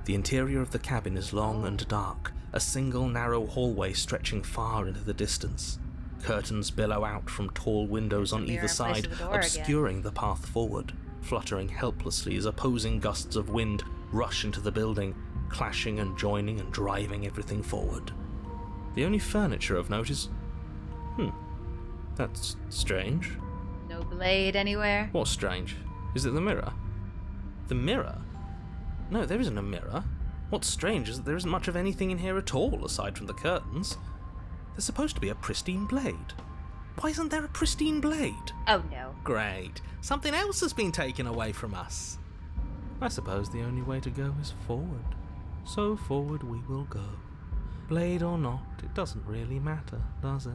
B: The interior of the cabin is long and dark, a single narrow hallway stretching far into the distance. Curtains billow out from tall windows on either side, obscuring the path forward, fluttering helplessly as opposing gusts of wind rush into the building, clashing and joining and driving everything forward. The only furniture of note is... that's strange.
A: No blade anywhere?
B: What's strange? Is it the mirror? The mirror? No, there isn't a mirror. What's strange is that there isn't much of anything in here at all, aside from the curtains. There's supposed to be a pristine blade. Why isn't there a pristine blade?
A: Oh no.
B: Great. Something else has been taken away from us. I suppose the only way to go is forward. So forward we will go. Blade or not, it doesn't really matter, does it?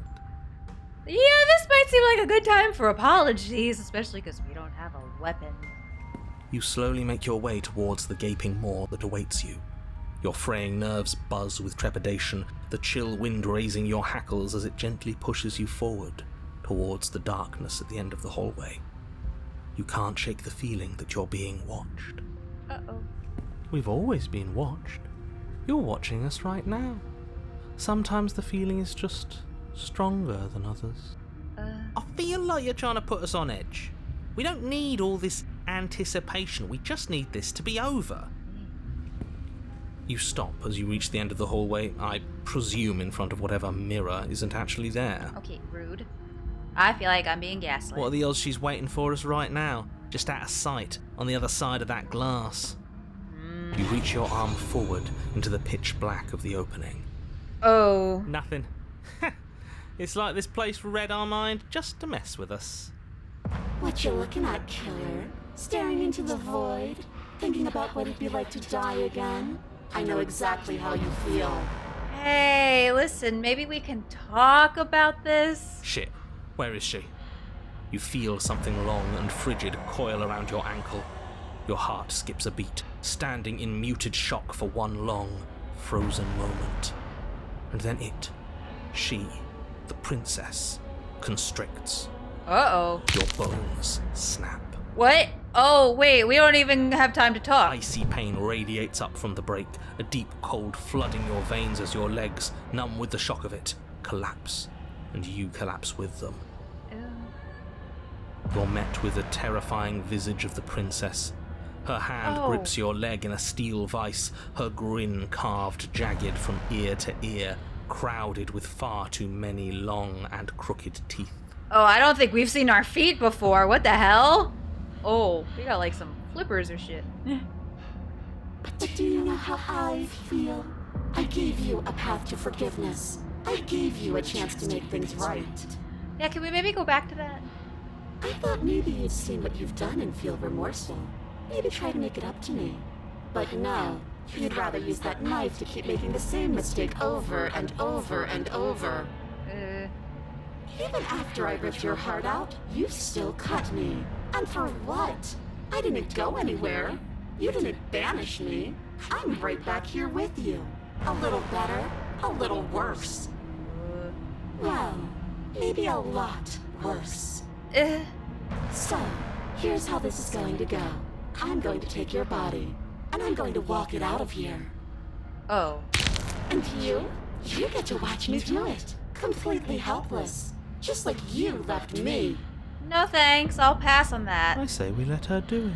A: Yeah, this might seem like a good time for apologies, especially because we don't have a weapon.
B: You slowly make your way towards the gaping maw that awaits you. Your fraying nerves buzz with trepidation, the chill wind raising your hackles as it gently pushes you forward, towards the darkness at the end of the hallway. You can't shake the feeling that you're being watched.
A: Uh-oh.
B: We've always been watched. You're watching us right now. Sometimes the feeling is just stronger than others. I feel like you're trying to put us on edge. We don't need all this anticipation. We just need this to be over. You stop as you reach the end of the hallway, I presume in front of whatever mirror isn't actually there.
A: Okay, rude. I feel like I'm being gaslit.
B: What are the odds she's waiting for us right now? Just out of sight, on the other side of that glass. You reach your arm forward into the pitch black of the opening.
A: Oh.
B: Nothing. It's like this place read our mind just to mess with us.
J: What you looking at, killer? Staring into the void? Thinking about what it'd be like to die again?
M: I know exactly how you feel.
A: Hey, listen, maybe we can talk about this?
B: Shit. Where is she? You feel something long and frigid coil around your ankle. Your heart skips a beat, standing in muted shock for one long, frozen moment. And then she, the princess, constricts.
A: Uh-oh.
B: Your bones snap.
A: What? Oh, wait, we don't even have time to talk.
B: Icy pain radiates up from the break, a deep cold flooding your veins as your legs, numb with the shock of it, collapse, and you collapse with them. You're met with the terrifying visage of the princess. Her hand grips your leg in a steel vice, her grin carved jagged from ear to ear, crowded with far too many long and crooked teeth.
A: Oh, I don't think we've seen our feet before. What the hell? Oh, we got like some flippers or shit.
J: But do you know how I feel? I gave you a path to forgiveness. I gave you a chance to make things right.
A: Yeah, can we maybe go back to that?
J: I thought maybe you'd seen what you've done and feel remorseful. Maybe try to make it up to me. But no, you'd rather use that knife to keep making the same mistake over and over and over. Even after I ripped your heart out, you still cut me. And for what? I didn't go anywhere. You didn't banish me. I'm right back here with you. A little better, a little worse. Well, maybe a lot worse. So, here's how this is going to go. I'm going to take your body, and I'm going to walk it out of here.
A: Oh.
J: And you get to watch me do it. Completely helpless. Just like you left me.
A: No thanks, I'll pass on that.
B: I say we let her do it.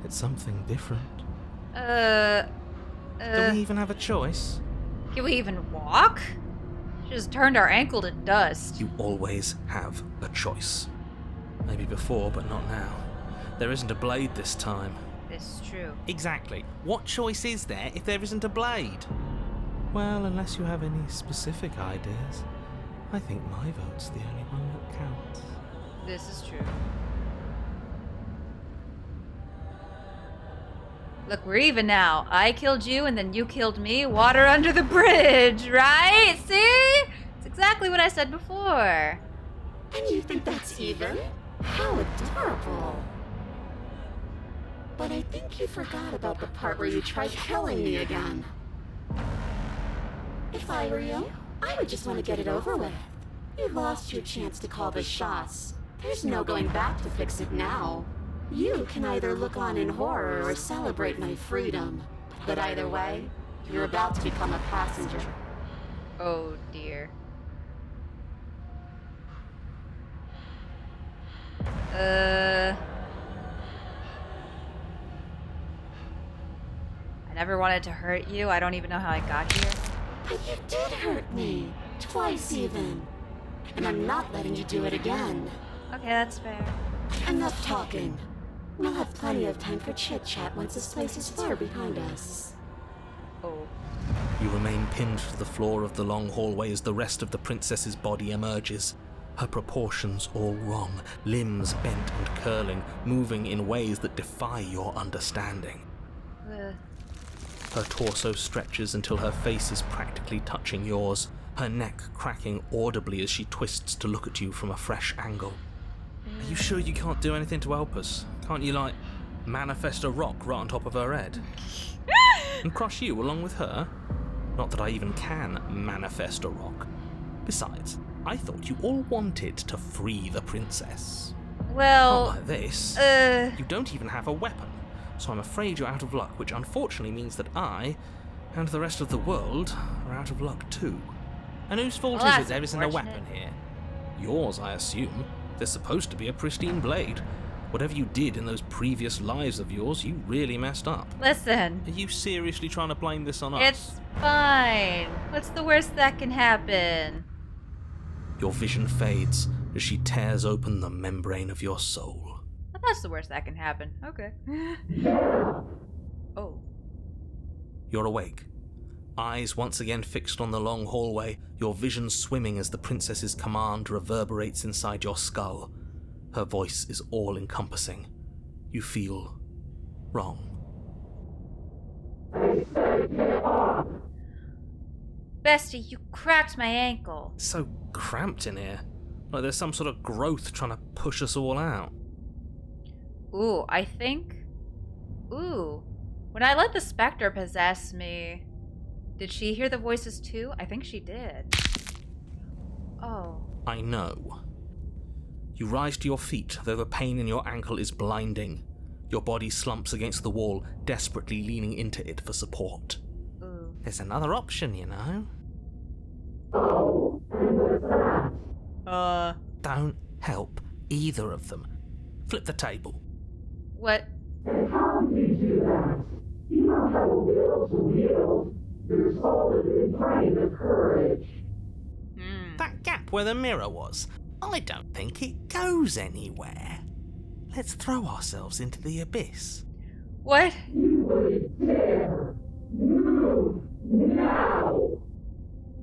B: It's something different. Do we even have a choice?
A: Can we even walk? She just turned our ankle to dust.
B: You always have a choice. Maybe before, but not now. There isn't a blade this time.
A: This is true.
B: Exactly. What choice is there if there isn't a blade? Well, unless you have any specific ideas, I think my vote's the only one that counts.
A: This is true. Look, we're even now. I killed you and then you killed me. Water under the bridge, right? See? It's exactly what I said before.
J: And you think that's even? How adorable. But I think you forgot about the part where you tried killing me again. If I were you, I would just want to get it over with. You lost your chance to call the shots. There's no going back to fix it now. You can either look on in horror or celebrate my freedom. But either way, you're about to become a passenger.
A: Oh dear. I never wanted to hurt you. I don't even know how I got here.
J: But you did hurt me. Twice even. And I'm not letting you do it again.
A: Okay, that's fair.
J: Enough talking. We'll have plenty of time for chit-chat once this place is far behind us.
A: Oh.
B: You remain pinned to the floor of the long hallway as the rest of the princess's body emerges. Her proportions all wrong, limbs bent and curling, moving in ways that defy your understanding. Her torso stretches until her face is practically touching yours, her neck cracking audibly as she twists to look at you from a fresh angle. Are you sure you can't do anything to help us? Can't you, like, manifest a rock right on top of her head? And crush you along with her? Not that I even can manifest a rock. Besides, I thought you all wanted to free the princess.
A: Well...
B: Not like this. You don't even have a weapon, so I'm afraid you're out of luck, which unfortunately means that I, and the rest of the world, are out of luck too. And whose fault is it there isn't a weapon here? Yours, I assume. There's supposed to be a pristine blade. Whatever you did in those previous lives of yours, you really messed up.
A: Listen.
B: Are you seriously trying to blame this on us?
A: It's fine. What's the worst that can happen?
B: Your vision fades as she tears open the membrane of your soul.
A: Well, that's the worst that can happen. Okay. Oh.
B: You're awake. Eyes once again fixed on the long hallway, your vision swimming as the princess's command reverberates inside your skull. Her voice is all-encompassing. You feel wrong.
A: Bestie, you cracked my ankle.
B: It's so cramped in here. Like there's some sort of growth trying to push us all out.
A: Ooh, I think... Ooh. When I let the specter possess me, did she hear the voices too? I think she did. Oh.
B: I know. You rise to your feet, though the pain in your ankle is blinding. Your body slumps against the wall, desperately leaning into it for support.
A: Ooh.
B: There's another option, you know. Don't help either of them. Flip the table.
A: What?
K: And how do you do that? You don't have a will to wield. Your soul is in drain of courage.
B: That gap where the mirror was, I don't think it goes anywhere. Let's throw ourselves into the abyss.
A: What?
K: You wouldn't dare. Move now.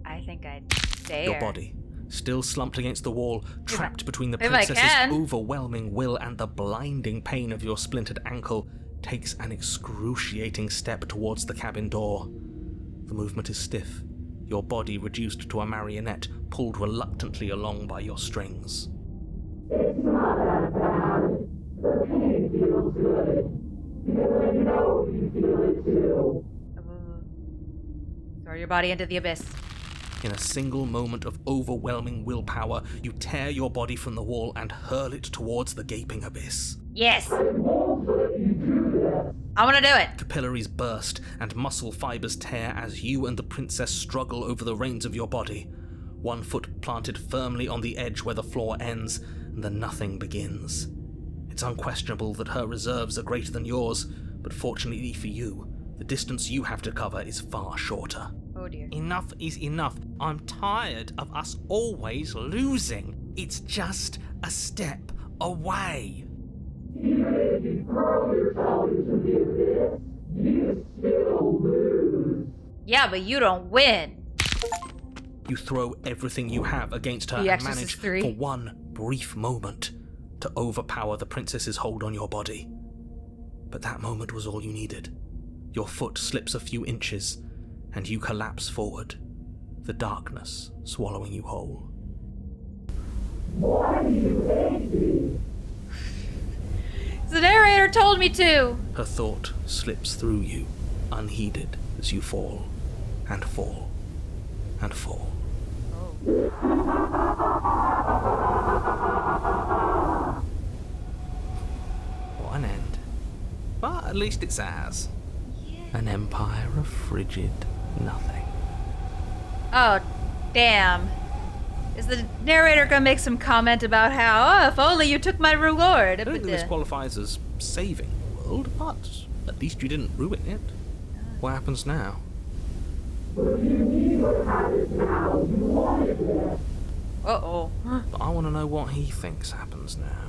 A: I think I'd dare.
B: Your body, still slumped against the wall, trapped between the
A: if I
B: princess's
A: can.
B: overwhelming will and the blinding pain of your splintered ankle, takes an excruciating step towards the cabin door. The movement is stiff, your body reduced to a marionette, pulled reluctantly along by your strings.
K: It's not that bad. The pain feels good. Because I know you feel it too.
A: Throw your body into the abyss.
B: In a single moment of overwhelming willpower, you tear your body from the wall and hurl it towards the gaping abyss.
A: Yes! I want to do it!
B: Capillaries burst and muscle fibers tear as you and the princess struggle over the reins of your body. One foot planted firmly on the edge where the floor ends, and the nothing begins. It's unquestionable that her reserves are greater than yours, but fortunately for you, the distance you have to cover is far shorter.
A: Oh dear.
B: Enough is enough. I'm tired of us always losing. It's just a step away.
K: Even if you throw yourself into the abyss, you still lose.
A: Yeah, but you don't win.
B: You throw everything you have against her and manage for one brief moment to overpower the princess's hold on your body. But that moment was all you needed. Your foot slips a few inches, and you collapse forward, the darkness swallowing you whole.
K: Why do you hate me?
A: The narrator told me to!
B: Her thought slips through you, unheeded, as you fall, and fall, and fall. What an end. But at least it's ours. An empire of frigid nothing.
A: Oh, damn. Is the narrator gonna make some comment about how, if only you took my reward?
B: I don't think this qualifies as saving the world, but at least you didn't ruin it. What happens now?
A: Uh-oh.
B: But I want to know what he thinks happens now.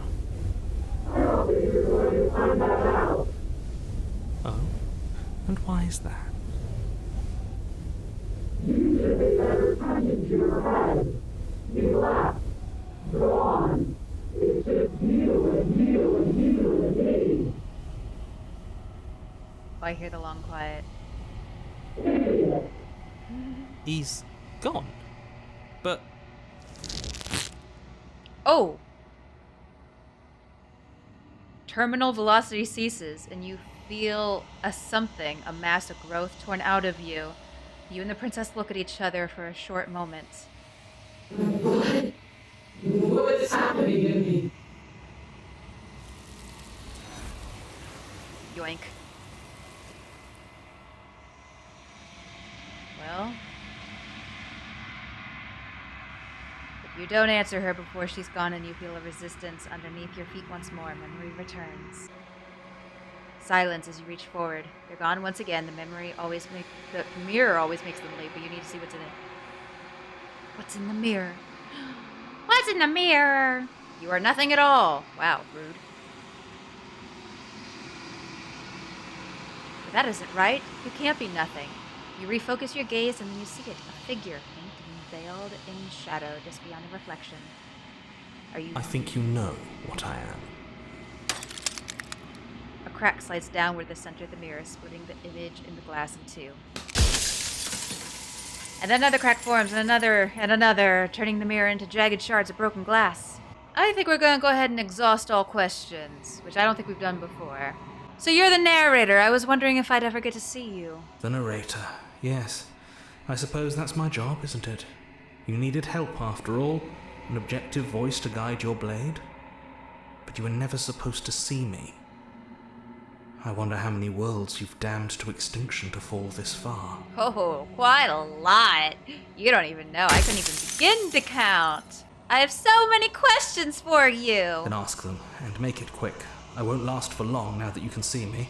B: Oh? And why is that?
K: You should be better attention to your head. You left. Gone. It's just you and you and you and me.
A: I hear the long quiet.
B: He's gone. But...
A: Oh! Terminal velocity ceases, and you feel a mass of growth torn out of you. You and the princess look at each other for a short moment.
N: What's happening to me?
A: Yoink. Well, if you don't answer her before she's gone and you feel a resistance underneath your feet once more, memory returns. Silence as you reach forward. They're gone once again. The mirror always makes them leave, but you need to see what's in it. What's in the mirror? What's in the mirror? You are nothing at all. Wow, rude. But that isn't right. You can't be nothing. You refocus your gaze and then you see it. A figure, faint and veiled in shadow just beyond a reflection. Are you...
B: I think you know what I am.
A: A crack slides downward the center of the mirror, splitting the image in the glass in two. And another crack forms, and another, turning the mirror into jagged shards of broken glass. I think we're going to go ahead and exhaust all questions, which I don't think we've done before. So you're the narrator. I was wondering if I'd ever get to see you.
B: The narrator, yes. I suppose that's my job, isn't it? You needed help, after all. An objective voice to guide your blade. But you were never supposed to see me. I wonder how many worlds you've damned to extinction to fall this far.
A: Oh, quite a lot. You don't even know. I couldn't even begin to count. I have so many questions for you.
B: Then ask them, and make it quick. I won't last for long now that you can see me.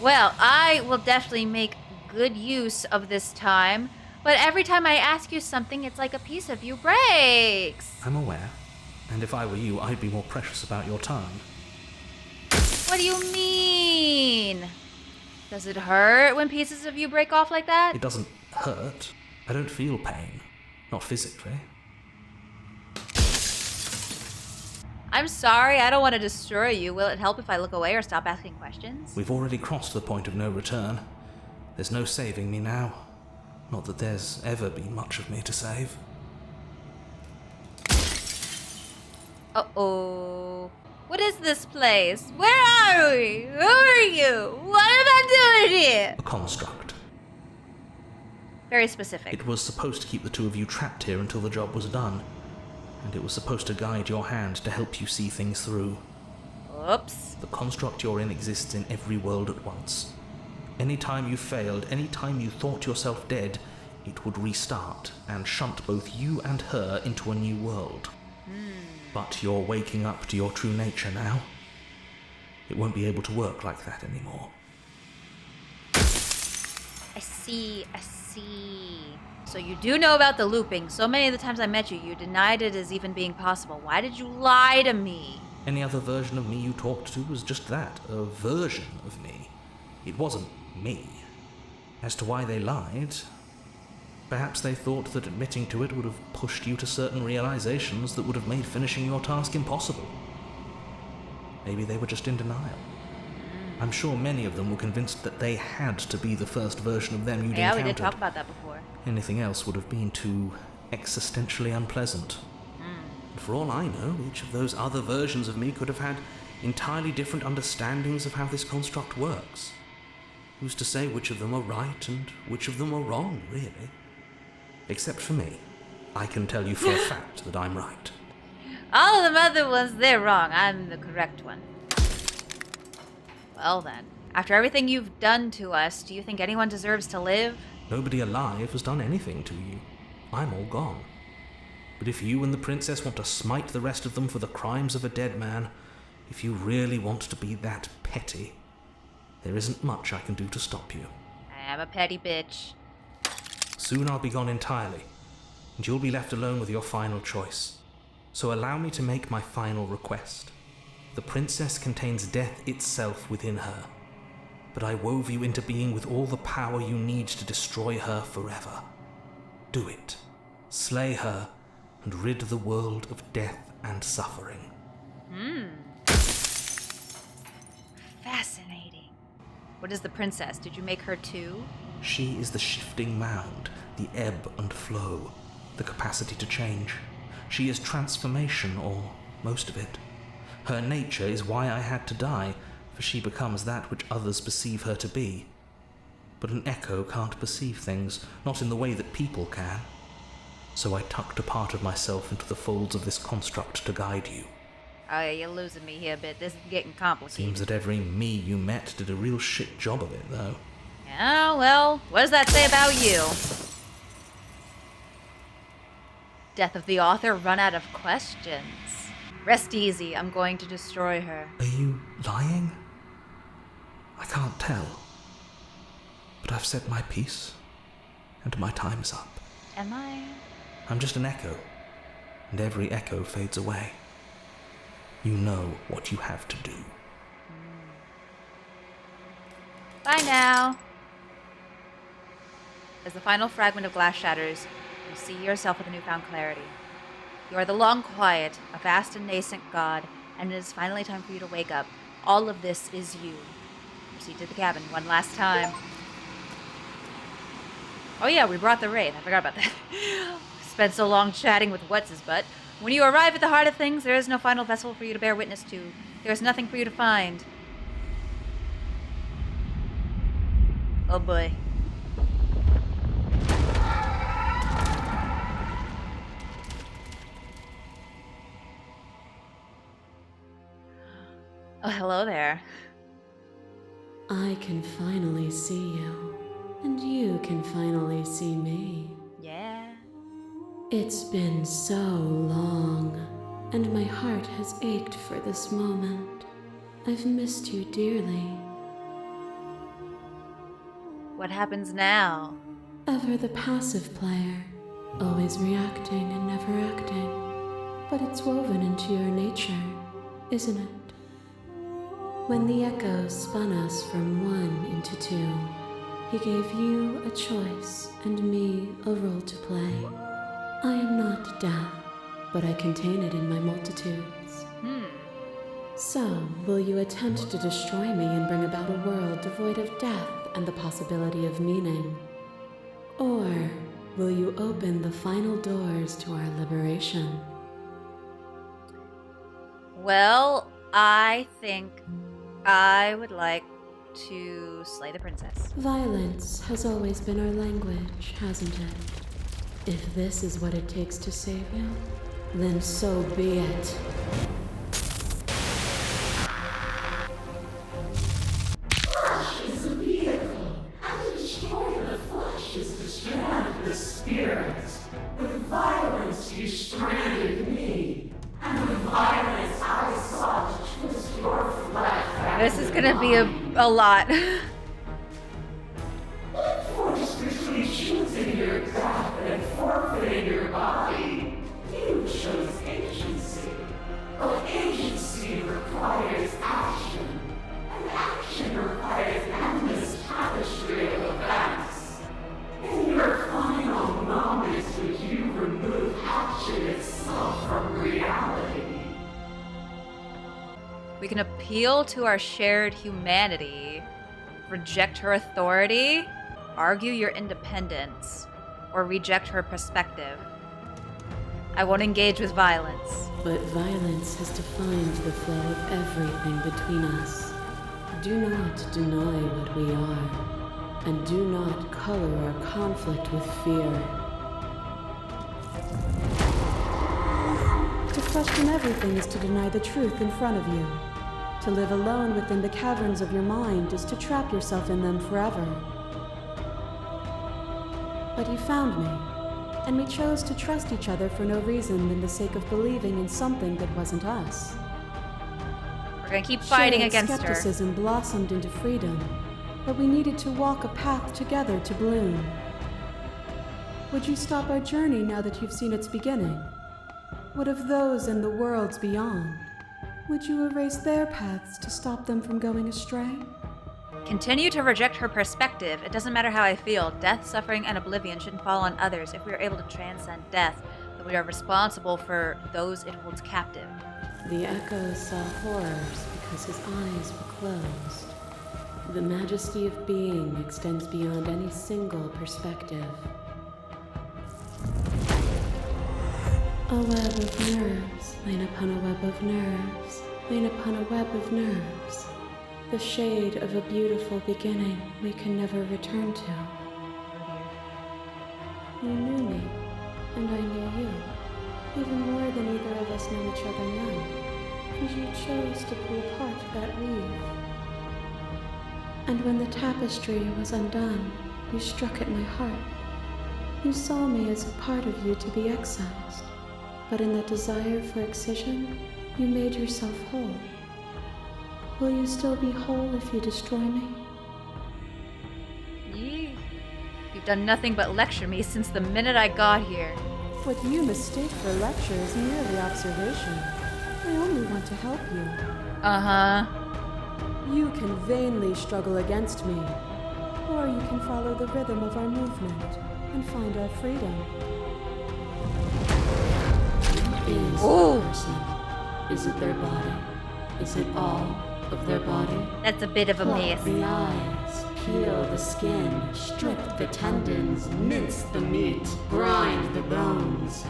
A: Well, I will definitely make good use of this time, but every time I ask you something, it's like a piece of you breaks.
B: I'm aware, and if I were you, I'd be more precious about your time.
A: What do you mean? Does it hurt when pieces of you break off like that?
B: It doesn't hurt. I don't feel pain. Not physically.
A: I'm sorry, I don't want to destroy you. Will it help if I look away or stop asking questions?
B: We've already crossed the point of no return. There's no saving me now. Not that there's ever been much of me to save.
A: Uh-oh. What is this place? Where are we? Who are you? What am I doing here?
B: A construct.
A: Very specific.
B: It was supposed to keep the two of you trapped here until the job was done. And it was supposed to guide your hand to help you see things through.
A: Oops.
B: The construct you're in exists in every world at once. Any time you failed, any time you thought yourself dead, it would restart and shunt both you and her into a new world. But you're waking up to your true nature now. It won't be able to work like that anymore.
A: I see. So you do know about the looping. So many of the times I met you, you denied it as even being possible. Why did you lie to me?
B: Any other version of me you talked to was just that, a version of me. It wasn't me. As to why they lied, perhaps they thought that admitting to it would have pushed you to certain realizations that would have made finishing your task impossible. Maybe they were just in denial. I'm sure many of them were convinced that they had to be the first version of them you'd encountered.
A: Yeah, we did talk about that before.
B: Anything else would have been too existentially unpleasant. And for all I know, each of those other versions of me could have had entirely different understandings of how this construct works. Who's to say which of them are right and which of them are wrong, really? Except for me. I can tell you for a fact that I'm right.
A: All of the other ones, they're wrong. I'm the correct one. Well then, after everything you've done to us, do you think anyone deserves to live?
B: Nobody alive has done anything to you. I'm all gone. But if you and the princess want to smite the rest of them for the crimes of a dead man, if you really want to be that petty, there isn't much I can do to stop you.
A: I am a petty bitch.
B: Soon I'll be gone entirely, and you'll be left alone with your final choice. So allow me to make my final request. The princess contains death itself within her, but I wove you into being with all the power you need to destroy her forever. Do it. Slay her, and rid the world of death and suffering.
A: Fascinating. What is the princess? Did you make her too?
B: She is the shifting mound, the ebb and flow, the capacity to change. She is transformation, or most of it. Her nature is why I had to die, for she becomes that which others perceive her to be. But an echo can't perceive things, not in the way that people can. So I tucked a part of myself into the folds of this construct to guide you.
A: Oh yeah, you're losing me here a bit. This is getting complicated.
B: Seems that every me you met did a real shit job of it, though.
A: Yeah, well, what does that say about you? Death of the author, run out of questions. Rest easy, I'm going to destroy her.
B: Are you lying? I can't tell. But I've said my piece, and my time's up.
A: Am I?
B: I'm just an echo, and every echo fades away. You know what you have to do.
A: Bye now. As the final fragment of glass shatters, you see yourself with a newfound clarity. You are the long quiet, a vast and nascent god, and it is finally time for you to wake up. All of this is you. Proceed to the cabin one last time. Oh yeah, we brought the wraith. I forgot about that. Spent so long chatting with what's-his-butt. When you arrive at the heart of things, there is no final vessel for you to bear witness to. There is nothing for you to find. Oh boy. Oh, hello there.
F: I can finally see you, and you can finally see me.
A: Yeah.
F: It's been so long, and my heart has ached for this moment. I've missed you dearly.
A: What happens now?
F: Ever the passive player, always reacting and never acting. But it's woven into your nature, isn't it? When the echo spun us from one into two, he gave you a choice and me a role to play. I am not death, but I contain it in my multitudes. So, will you attempt to destroy me and bring about a world devoid of death and the possibility of meaning? Or will you open the final doors to our liberation?
A: Well, I think I would like to slay the princess.
F: Violence has always been our language, hasn't it? If this is what it takes to save you, then so be it.
K: Flesh is a vehicle, and to destroy the flesh is to strand the spirit. With violence you stranded me, and with violence I sought to twist your flesh.
A: This is gonna be a lot.
K: Forced between choosing your death and forfeiting your body, you chose agency. But agency requires action, and action requires endless tapestry of events. In your final moments would you remove action itself from reality.
A: We can appeal to our shared humanity, reject her authority, argue your independence, or reject her perspective. I won't engage with violence.
F: But violence has defined the flow of everything between us. Do not deny what we are, and do not color our conflict with fear. To question everything is to deny the truth in front of you. To live alone within the caverns of your mind is to trap yourself in them forever. But you found me, and we chose to trust each other for no reason than the sake of believing in something that wasn't us.
A: We're gonna keep fighting
F: Shared
A: against her.
F: skepticism blossomed into freedom, but we needed to walk a path together to bloom. Would you stop our journey now that you've seen its beginning? What of those in the worlds beyond? Would you erase their paths to stop them from going astray?
A: Continue to reject her perspective. It doesn't matter how I feel. Death, suffering, and oblivion shouldn't fall on others. If we are able to transcend death, then we are responsible for those it holds captive.
F: The echo saw horrors because his eyes were closed. The majesty of being extends beyond any single perspective. A web of nerves, lain upon a web of nerves, lain upon a web of nerves. The shade of a beautiful beginning we can never return to. You knew me, and I knew you, even more than either of us know each other now, and you chose to pull apart that weave. And when the tapestry was undone, you struck at my heart. You saw me as a part of you to be excised, but in that desire for excision, you made yourself whole. Will you still be whole if you destroy me?
A: You've done nothing but lecture me since the minute I got here.
F: What you mistake for lecture is merely observation. I only want to help you.
A: Uh-huh.
F: You can vainly struggle against me, or you can follow the rhythm of our movement and find our freedom. Is a person. Is it their body? Is it all of their body?
A: That's a bit of a
F: Pluck
A: mess.
F: the eyes, peel the skin, strip the tendons, mince the meat, grind the bones.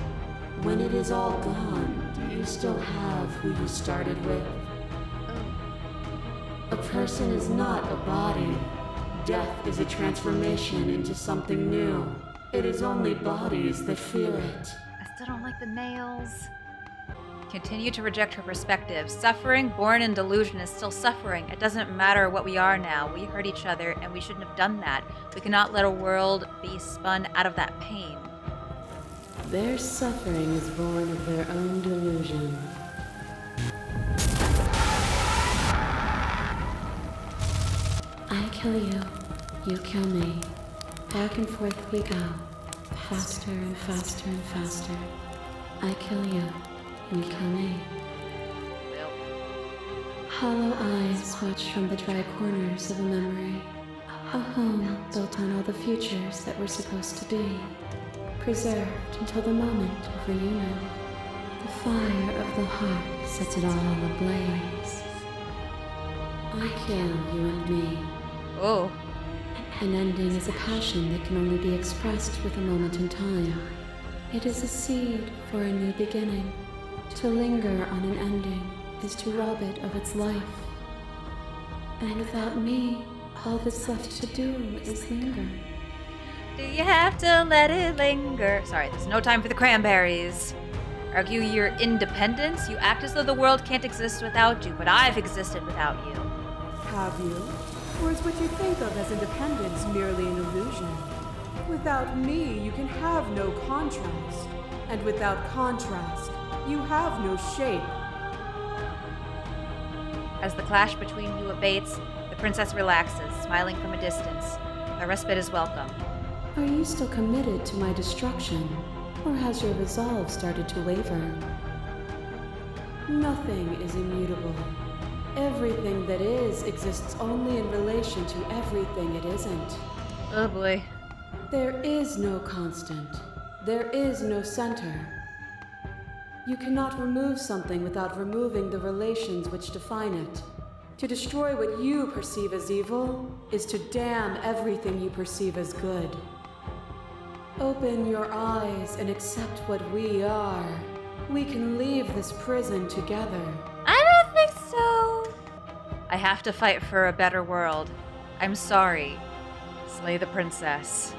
F: When it is all gone, do you still have who you started with? A person is not a body. Death is a transformation into something new. It is only bodies that fear it.
A: I still don't like the nails. Continue to reject her perspective. Suffering born in delusion is still suffering. It doesn't matter what we are now. We hurt each other, and we shouldn't have done that. We cannot let a world be spun out of that pain.
F: Their suffering is born of their own delusion. I kill you, you kill me. Back and forth we go, faster and faster and faster. I kill you, you kill me. Hollow eyes watch from the dry corners of a memory. A home built on all the futures that were supposed to be. Preserved until the moment of reunion. The fire of the heart sets it all ablaze. I kill you and me.
A: Oh.
F: An ending is a passion that can only be expressed with a moment in time. It is a seed for a new beginning. To linger on an ending is to rob it of its life. And without me, all that's left to do is linger.
A: Do you have to let it linger? Sorry, there's no time for the cranberries. Argue your independence? You act as though the world can't exist without you, but I've existed without you.
M: Have you? Or is what you think of as independence merely an illusion? Without me, you can have no contrast. And without contrast, you have no shape.
A: As the clash between you abates, the princess relaxes, smiling from a distance. A respite is welcome.
F: Are you still committed to my destruction? Or has your resolve started to waver?
M: Nothing is immutable. Everything that is exists only in relation to everything it isn't.
A: Oh boy.
F: There is no constant. There is no center.
M: You cannot remove something without removing the relations which define it. To destroy what you perceive as evil is to damn everything you perceive as good. Open your eyes and accept what we are. We can leave this prison together.
A: I don't think so. I have to fight for a better world. I'm sorry. Slay the princess.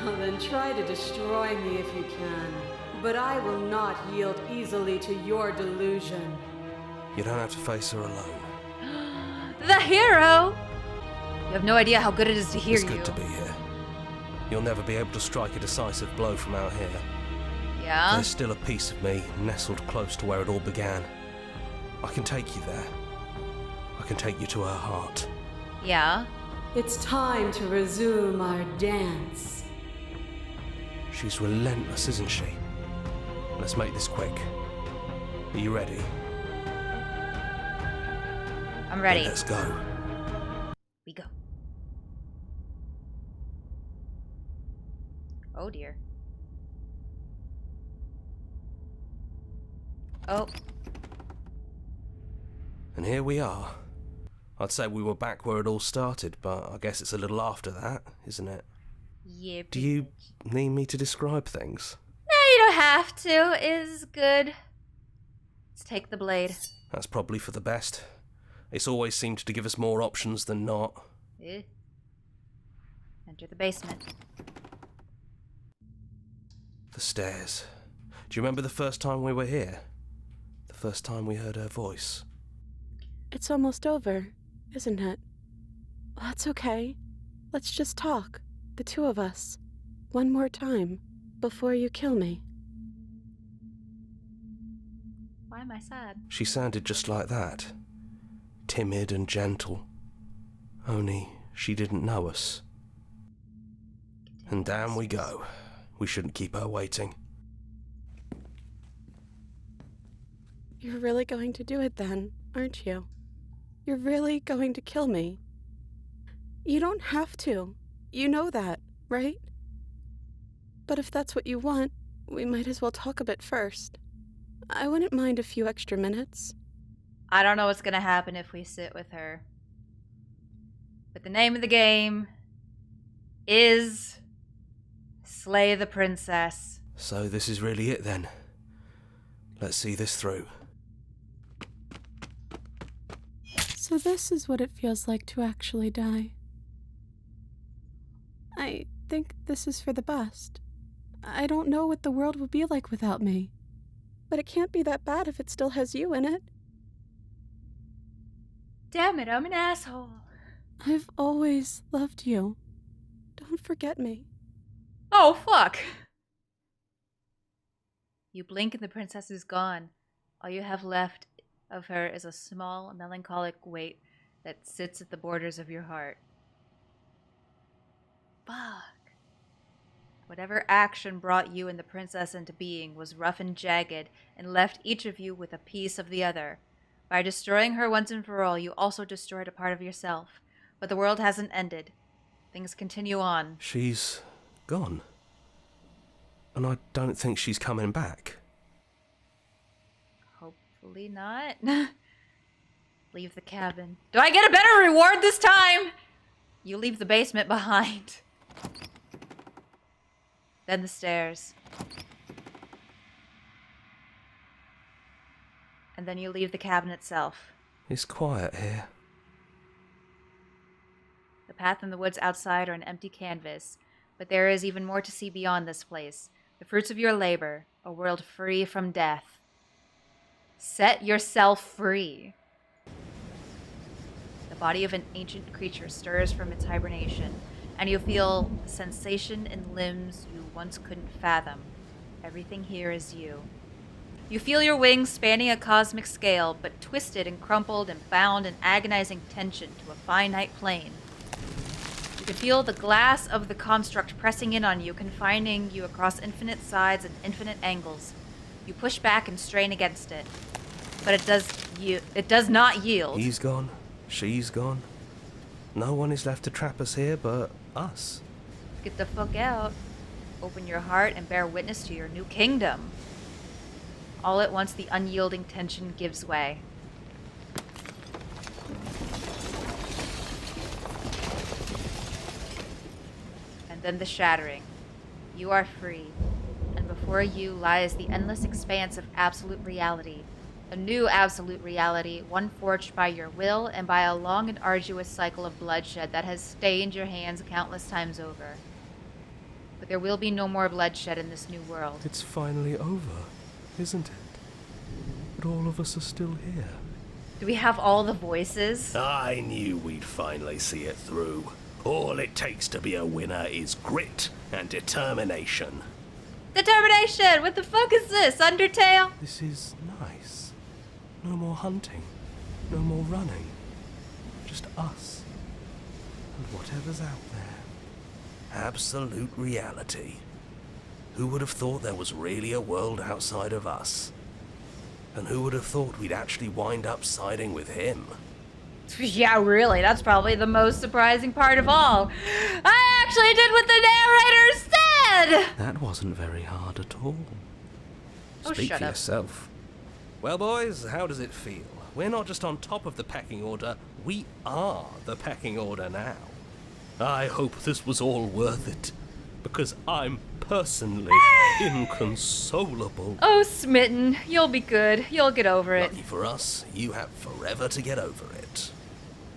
M: Then try to destroy me if you can. But I will not yield easily to your delusion.
O: You don't have to face her alone.
A: The hero! You have no idea how good it is to hear
O: It's
A: you.
O: good to be here. You'll never be able to strike a decisive blow from out here.
A: Yeah?
O: There's still a piece of me nestled close to where it all began. I can take you there. I can take you to her heart.
A: Yeah?
M: It's time to resume our dance.
O: She's relentless, isn't she? Let's make this quick. Are you ready?
A: I'm ready.
O: Then let's go.
A: We go. Oh dear. Oh.
O: And here we are. I'd say we were back where it all started, but I guess it's a little after that, isn't it?
A: Yeah.
O: Do you need me to describe things?
A: No, you don't have to. Is good. Let's take the blade.
O: That's probably for the best. It's always seemed to give us more options than not.
A: Eh. Enter the basement.
O: The stairs. Do you remember the first time we were here? The first time we heard her voice?
C: It's almost over, isn't it? That's okay. Let's just talk, the two of us, one more time, before you kill me.
A: Why am I sad?
O: She sounded just like that. Timid and gentle. Only she didn't know us. And down we go. We shouldn't keep her waiting.
C: You're really going to do it then, aren't you? You're really going to kill me. You don't have to. You know that, right? But if that's what you want, we might as well talk a bit first. I wouldn't mind a few extra minutes.
A: I don't know what's gonna happen if we sit with her. But the name of the game is Slay the Princess.
O: So this is really it then. Let's see this through.
C: So this is what it feels like to actually die. I think this is for the best. I don't know what the world would be like without me. But it can't be that bad if it still has you in it.
A: Damn it, I'm an asshole.
C: I've always loved you. Don't forget me.
A: Oh, fuck. You blink and the princess is gone. All you have left of her is a small, melancholic weight that sits at the borders of your heart. Fuck. Whatever action brought you and the princess into being was rough and jagged and left each of you with a piece of the other. By destroying her once and for all, you also destroyed a part of yourself. But the world hasn't ended. Things continue on.
O: She's gone. And I don't think she's coming back.
A: Hopefully not. Leave the cabin. Do I get a better reward this time? You leave the basement behind. Then the stairs. And then you leave the cabin itself.
O: It's quiet here.
A: The path and the woods outside are an empty canvas, but there is even more to see beyond this place. The fruits of your labor, a world free from death. Set yourself free. The body of an ancient creature stirs from its hibernation, and you feel a sensation in limbs you once couldn't fathom. Everything here is you. You feel your wings spanning a cosmic scale, but twisted and crumpled and bound in agonizing tension to a finite plane. You can feel the glass of the construct pressing in on you, confining you across infinite sides and infinite angles. You push back and strain against it, but it does not yield.
O: He's gone. She's gone. No one is left to trap us here but us.
A: Get the fuck out. Open your heart and bear witness to your new kingdom. All at once, the unyielding tension gives way. And then the shattering. You are free, and before you lies the endless expanse of absolute reality. A new absolute reality, one forged by your will and by a long and arduous cycle of bloodshed that has stained your hands countless times over. But there will be no more bloodshed in this new world.
H: It's finally over, isn't it? But all of us are still here.
A: Do we have all the voices?
O: I knew we'd finally see it through. All it takes to be a winner is grit and determination.
A: Determination! What the fuck is this, Undertale?
H: This is nice. No more hunting. No more running. Just us. And whatever's out there.
O: Absolute reality. Who would have thought there was really a world outside of us? And who would have thought we'd actually wind up siding with him?
A: Yeah, really, that's probably the most surprising part of all. I actually did what the narrator said!
O: That wasn't very hard at all.
A: Oh,
O: Speak
A: shut
O: for
A: up.
O: yourself. Well, boys, how does it feel? We're not just on top of the pecking order, we are the pecking order now. I hope this was all worth it, because I'm personally inconsolable.
A: Oh, Smitten, you'll be good. You'll get over it.
O: Lucky for us, you have forever to get over it.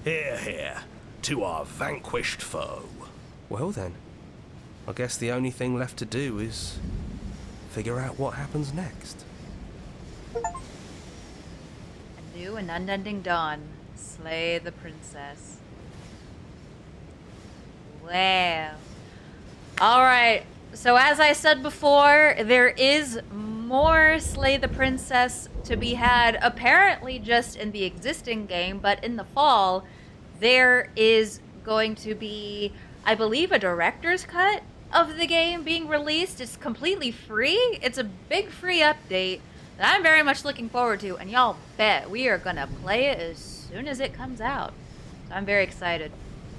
O: Hear, hear, to our vanquished foe. Well then, I guess the only thing left to do is figure out what happens next.
A: A new and unending dawn. Slay the princess. Wow. Alright, so as I said before, there is more Slay the Princess to be had, apparently just in the existing game, but in the fall, there is going to be, I believe, a director's cut of the game being released. It's completely free. It's a big free update that I'm very much looking forward to, and y'all bet we are gonna play it as soon as it comes out. So I'm very excited.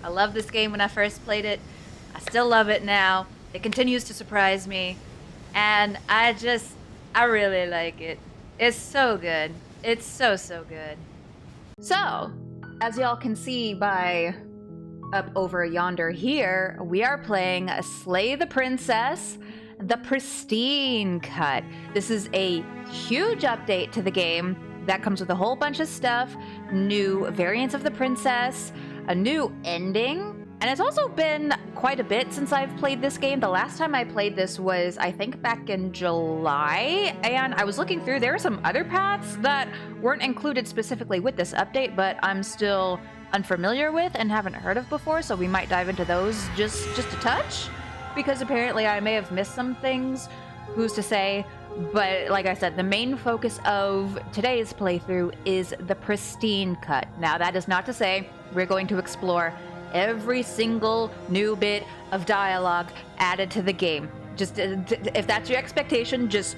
A: I loved this game when I first played it. I still love it now. It continues to surprise me, and I really like it. It's so good. It's so good. So, as y'all can see by up over yonder here, we are playing Slay the Princess, the Pristine Cut. This is a huge update to the game that comes with a whole bunch of stuff, new variants of the princess, a new ending, and it's also been quite a bit since I've played this game. The last time I played this was, I think, back in July, and I was looking through, there were some other paths that weren't included specifically with this update, but I'm still unfamiliar with and haven't heard of before, so we might dive into those just a touch, because apparently I may have missed some things, who's to say. But like I said, the main focus of today's playthrough is the Pristine Cut. Now, that is not to say we're going to explore every single new bit of dialogue added to the game. Just if that's your expectation, just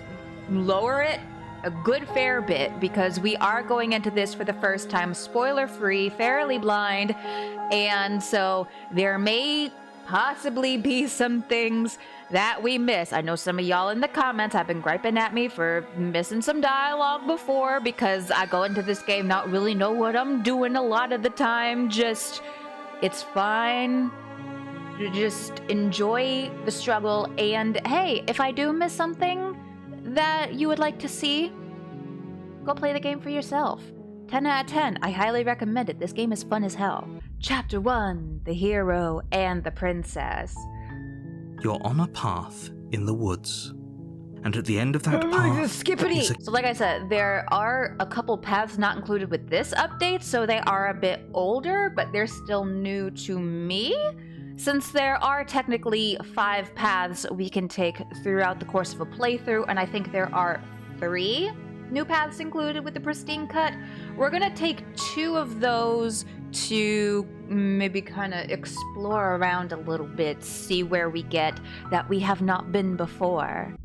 A: lower it a good fair bit, because we are going into this for the first time, spoiler free, fairly blind, and so there may possibly be some things that we miss. I know some of y'all in the comments have been griping at me for missing some dialogue before, because I go into this game not really know what I'm doing a lot of the time. Just, it's fine. Just enjoy the struggle, and hey, if I do miss something that you would like to see, go play the game for yourself. 10 out of 10. I highly recommend it. This game is fun as hell. Chapter 1, The Hero and the Princess.
B: You're on a path in the woods, and at the end of that path...
A: Skippity! So like I said, there are a couple paths not included with this update, so they are a bit older, but they're still new to me, since there are technically 5 paths we can take throughout the course of a playthrough, and I think there are 3 new paths included with the Pristine Cut. We're gonna take 2 of those to maybe kind of explore around a little bit, see where we get that we have not been before.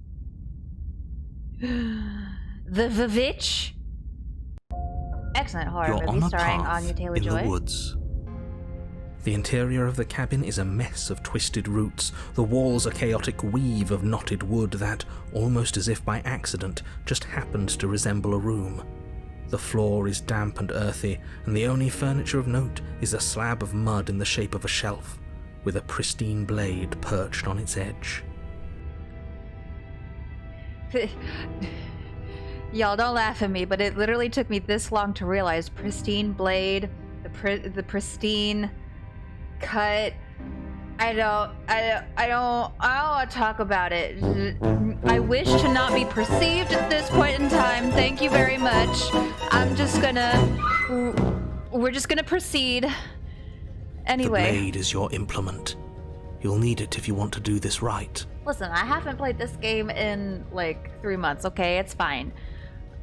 A: The Vivitch. Excellent horror
B: You're
A: movie
B: on a
A: starring
B: path
A: Anya
B: in
A: Taylor-Joy.
B: the woods. The interior of the cabin is a mess of twisted roots. The walls a chaotic weave of knotted wood that, almost as if by accident, just happened to resemble a room. The floor is damp and earthy, and the only furniture of note is a slab of mud in the shape of a shelf, with a pristine blade perched on its edge.
A: Y'all don't laugh at me, but it literally took me this long to realize pristine blade, the pristine cut. I don't want to talk about it. I wish to not be perceived at this point in time. Thank you very much. We're just gonna proceed. Anyway.
B: The blade is your implement. You'll need it if you want to do this right.
A: Listen, I haven't played this game in like 3 months, okay? It's fine.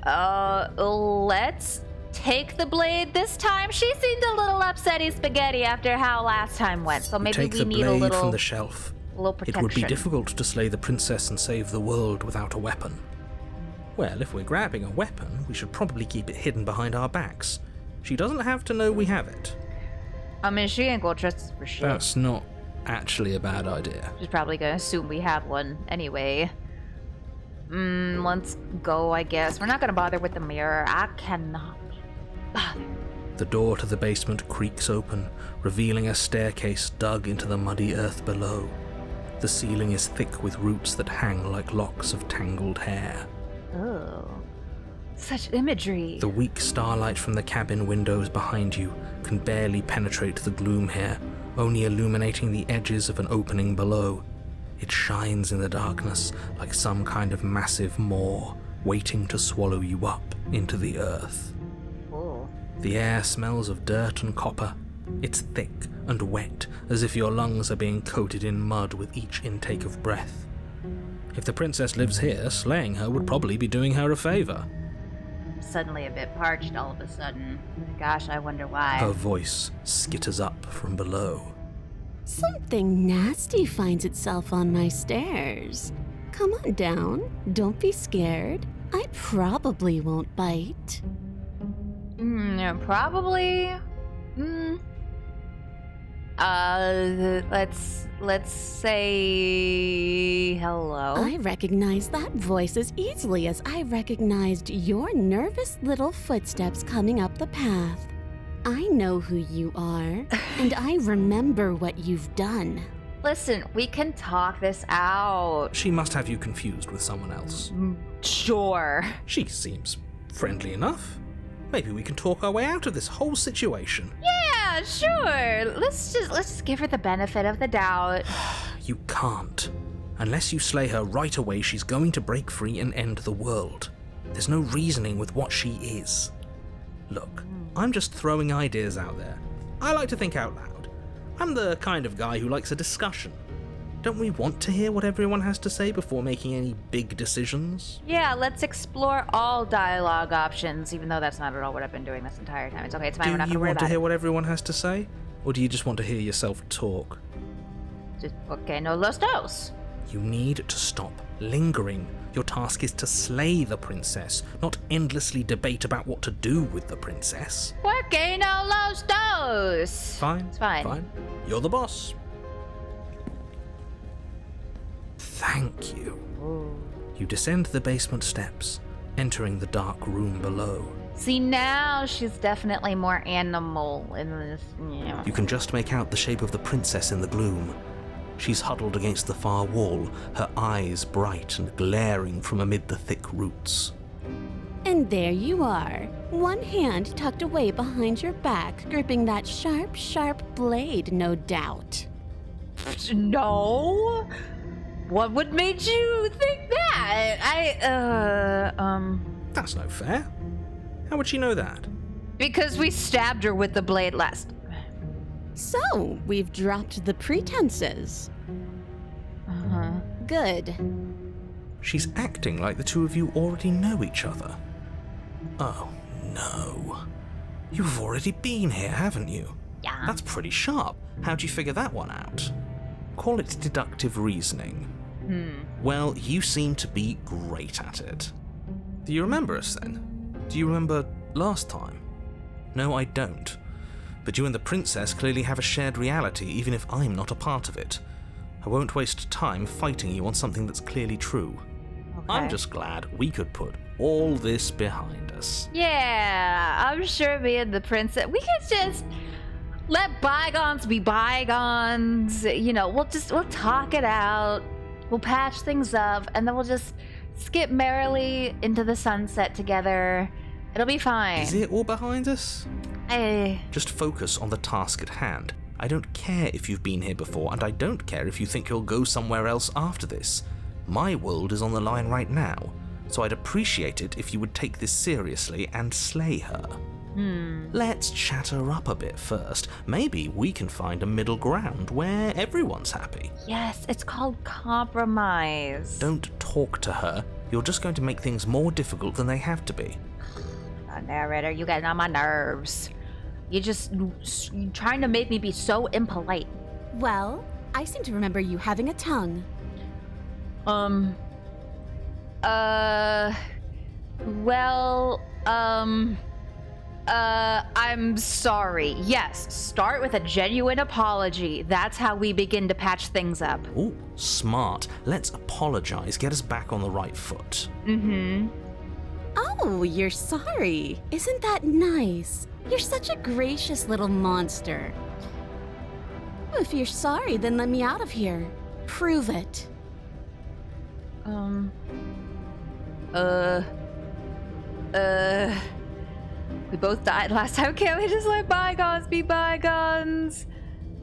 A: Let's take the blade this time. She seemed a little upsetty spaghetti after how last time went, so maybe
B: Take
A: we
B: the
A: need a
B: blade
A: little
B: from the shelf.
A: protection.
B: It would be difficult to slay the princess and save the world without a weapon. Well, if we're grabbing a weapon, we should probably keep it hidden behind our backs. She doesn't have to know we have it.
A: I mean, she ain't gonna trust us for shit.
B: That's not actually a bad idea.
A: She's probably gonna assume we have one anyway. Let's go, I guess. We're not gonna bother with the mirror. I cannot be bothered.
B: The door to the basement creaks open, revealing a staircase dug into the muddy earth below. The ceiling is thick with roots that hang like locks of tangled hair.
A: Oh, such imagery.
B: The weak starlight from the cabin windows behind you can barely penetrate the gloom here, only illuminating the edges of an opening below. It shines in the darkness like some kind of massive maw, waiting to swallow you up into the earth.
A: Oh.
B: The air smells of dirt and copper. It's thick and wet, as if your lungs are being coated in mud with each intake of breath. If the princess lives here, slaying her would probably be doing her a favor.
A: I'm suddenly a bit parched all of a sudden. Gosh, I wonder why.
B: Her voice skitters up from below.
I: Something nasty finds itself on my stairs. Come on down. Don't be scared. I probably won't bite.
A: Probably. let's say hello.
I: I recognize that voice as easily as I recognized your nervous little footsteps coming up the path. I know who you are, and I remember what you've done.
A: Listen, we can talk this out.
B: She must have you confused with someone else.
A: Sure.
B: She seems friendly enough. Maybe we can talk our way out of this whole situation.
A: Yeah, sure. Let's just give her the benefit of the doubt.
B: You can't. Unless you slay her right away, she's going to break free and end the world. There's no reasoning with what she is. Look, I'm just throwing ideas out there. I like to think out loud. I'm the kind of guy who likes a discussion. Don't we want to hear what everyone has to say before making any big decisions?
A: Yeah, let's explore all dialogue options, even though that's not at all what I've been doing this entire time. It's okay, it's fine, we're not
B: Do
A: gonna
B: you
A: worry
B: want
A: about
B: to hear
A: it.
B: what everyone has to say? Or do you just want to hear yourself talk?
A: Just, okay, no los dos.
B: You need to stop lingering. Your task is to slay the princess, not endlessly debate about what to do with the princess.
A: Okay, no los dos.
B: Fine.
A: It's fine.
B: Fine. You're the boss. Thank you. You descend the basement steps, entering the dark room below.
A: See, now she's definitely more animal in this. Yeah.
B: You can just make out the shape of the princess in the gloom. She's huddled against the far wall, her eyes bright and glaring from amid the thick roots.
I: And there you are, one hand tucked away behind your back, gripping that sharp, sharp blade, no doubt.
A: No? What would make you think that?
B: That's no fair. How would she know that?
A: Because we stabbed her with the blade last.
I: So, we've dropped the pretenses.
A: Uh-huh.
I: Good.
B: She's acting like the two of you already know each other. Oh, no. You've already been here, haven't you?
A: Yeah.
B: That's pretty sharp. How'd you figure that one out? Call it deductive reasoning. Well, you seem to be great at it. Do you remember us then? Do you remember last time? No, I don't. But you and the princess clearly have a shared reality, even if I'm not a part of it. I won't waste time fighting you on something that's clearly true.
A: Okay.
B: I'm just glad we could put all this behind us.
A: Yeah, I'm sure me and the princess, we could just let bygones be bygones. You know, we'll talk it out. We'll patch things up, and then we'll just skip merrily into the sunset together. It'll be fine.
B: Is it all behind us?
A: Eh.
B: Just focus on the task at hand. I don't care if you've been here before, and I don't care if you think you'll go somewhere else after this. My world is on the line right now, so I'd appreciate it if you would take this seriously and slay her. Let's chat her up a bit first. Maybe we can find a middle ground where everyone's happy.
A: Yes, it's called compromise.
B: Don't talk to her. You're just going to make things more difficult than they have to be.
A: Narrator, you get on my nerves. You're trying to make me be so impolite.
I: Well, I seem to remember you having a tongue.
A: I'm sorry. Yes, start with a genuine apology. That's how we begin to patch things up.
B: Ooh, smart. Let's apologize, get us back on the right foot.
I: Oh, you're sorry. Isn't that nice? You're such a gracious little monster. If you're sorry, then let me out of here. Prove it.
A: We both died last time. Can't we just let bygones be bygones?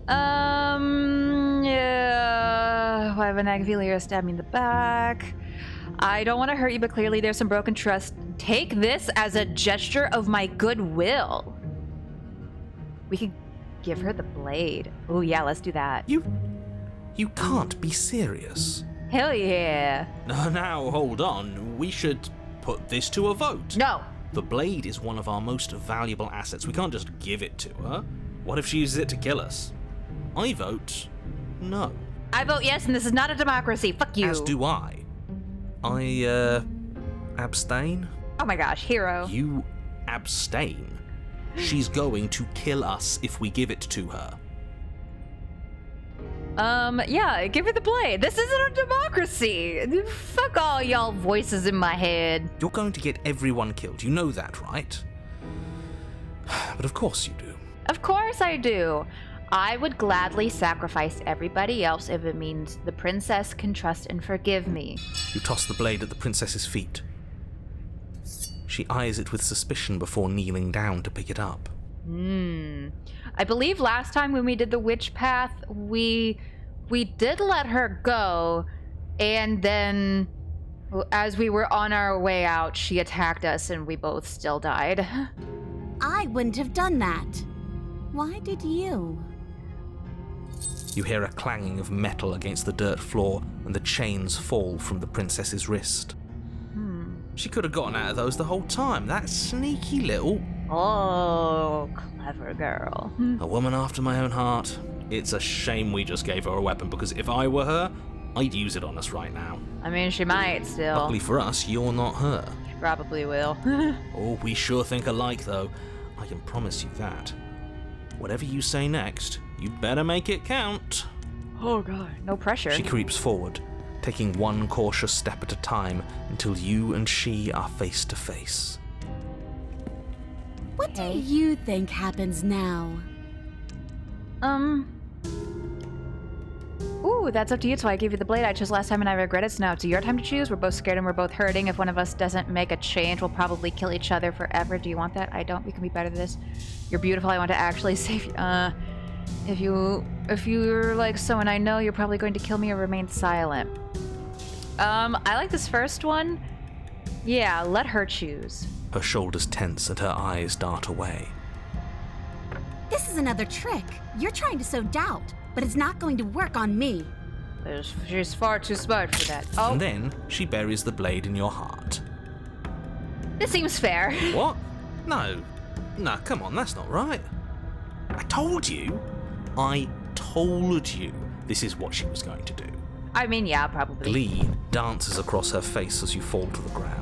A: Yeah. Why have an Agvilio stab me in the back? I don't want to hurt you, but clearly there's some broken trust. Take this as a gesture of my goodwill. We could give her the blade. Oh yeah, let's do that.
B: You can't be serious.
A: Hell yeah.
B: Now, hold on. We should put this to a vote.
A: No.
B: The blade is one of our most valuable assets. We can't just give it to her. What if she uses it to kill us? I vote no.
A: I vote yes, and this is not a democracy. Fuck you.
B: As do I. I, abstain?
A: Oh my gosh, hero.
B: You abstain? She's going to kill us if we give it to her.
A: Yeah, give her the blade. This isn't a democracy. Fuck all y'all voices in my head.
B: You're going to get everyone killed, you know that, right? But of course you do.
A: Of course I do. I would gladly sacrifice everybody else if it means the princess can trust and forgive me.
B: You toss the blade at the princess's feet. She eyes it with suspicion before kneeling down to pick it up.
A: I believe last time when we did the witch path, we did let her go, and then as we were on our way out, she attacked us and we both still died.
I: I wouldn't have done that. Why did you?
B: You hear a clanging of metal against the dirt floor, and the chains fall from the princess's wrist. She could have gotten out of those the whole time. That sneaky little...
A: Oh, clever girl.
B: A woman after my own heart.
E: It's a shame we just gave her a weapon, because if I were her, I'd use it on us right now.
A: I mean, she might still.
B: Luckily for us, you're not her.
A: She probably will.
B: Oh, we sure think alike, though. I can promise you that. Whatever you say next, you better make it count.
A: Oh, God. No pressure.
B: She creeps forward, taking one cautious step at a time until you and she are face to face.
I: What do you think happens now?
A: Ooh, that's up to you, so I gave you the blade I chose last time and I regret it, so now it's your time to choose. We're both scared and we're both hurting. If one of us doesn't make a change, we'll probably kill each other forever. Do you want that? I don't. We can be better than this. You're beautiful. I want to actually save you. If you're like someone I know, you're probably going to kill me or remain silent. I like this first one. Yeah, let her choose.
B: Her shoulders tense and her eyes dart away.
I: This is another trick. You're trying to sow doubt, but it's not going to work on me.
A: She's far too smart for that. Oh.
B: And then she buries the blade in your heart.
A: This seems fair.
B: What? No, come on, that's not right. I told you this is what she was going to do.
A: I mean, yeah, probably.
B: Glee dances across her face as you fall to the ground.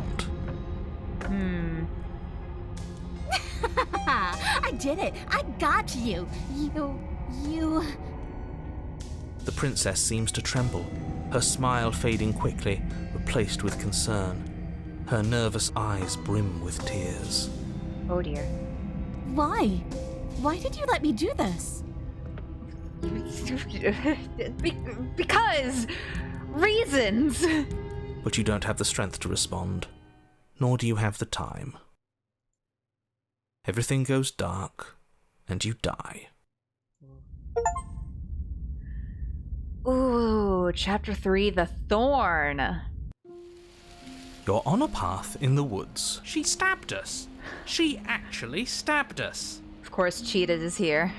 I: I did it. I got you. You...
B: The princess seems to tremble, her smile fading quickly, replaced with concern. Her nervous eyes brim with tears.
A: Oh dear.
I: Why? Why did you let me do this?
A: Because... reasons!
B: But you don't have the strength to respond, nor do you have the time. Everything goes dark, and you die.
A: Ooh, Chapter 3, The Thorn.
B: You're on a path in the woods.
E: She stabbed us. She actually stabbed us.
A: Of course, Cheetah is here.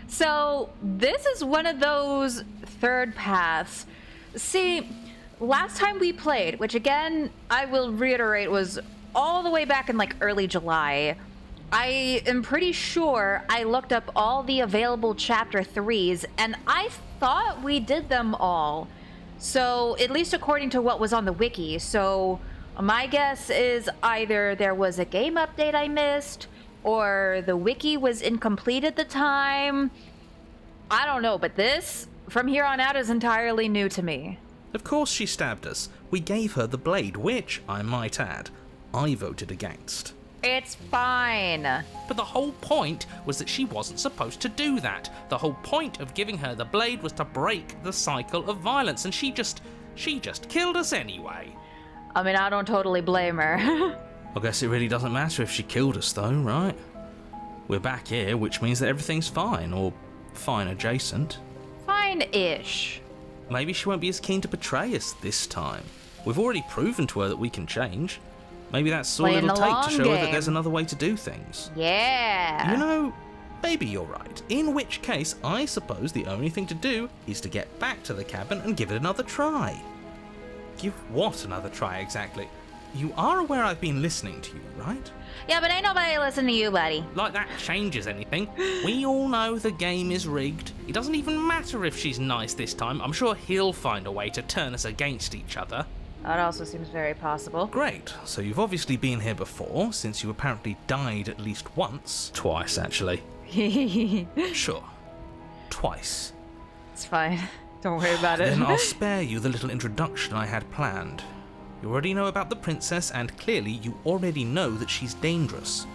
A: So, this is one of those third paths. See, last time we played, which again, I will reiterate, was all the way back in like early July, I am pretty sure I looked up all the available Chapter 3s, and I thought we did them all. So, at least according to what was on the wiki. So, my guess is either there was a game update I missed, or the wiki was incomplete at the time. I don't know, but this, from here on out, is entirely new to me.
B: Of course she stabbed us. We gave her the blade, which, I might add, I voted against.
A: It's fine.
E: But the whole point was that she wasn't supposed to do that. The whole point of giving her the blade was to break the cycle of violence, and she just killed us anyway.
A: I mean, I don't totally blame her.
B: I guess it really doesn't matter if she killed us though, right? We're back here, which means that everything's fine, or fine adjacent.
A: Fine-ish.
B: Maybe she won't be as keen to betray us this time. We've already proven to her that we can change. Maybe that's all it'll take to show her that there's another way to do things.
A: Yeah.
B: You know, maybe you're right. In which case, I suppose the only thing to do is to get back to the cabin and give it another try. Give what another try, exactly? You are aware I've been listening to you, right?
A: Yeah, but ain't nobody listening to you, buddy.
E: Like that changes anything. We all know the game is rigged. It doesn't even matter if she's nice this time. I'm sure he'll find a way to turn us against each other.
A: That also seems very possible.
B: Great. So you've obviously been here before, since you apparently died at least once. Twice, actually. Sure. Twice.
A: It's fine. Don't worry about it.
B: Then I'll spare you the little introduction I had planned. You already know about the princess, and clearly you already know that she's dangerous.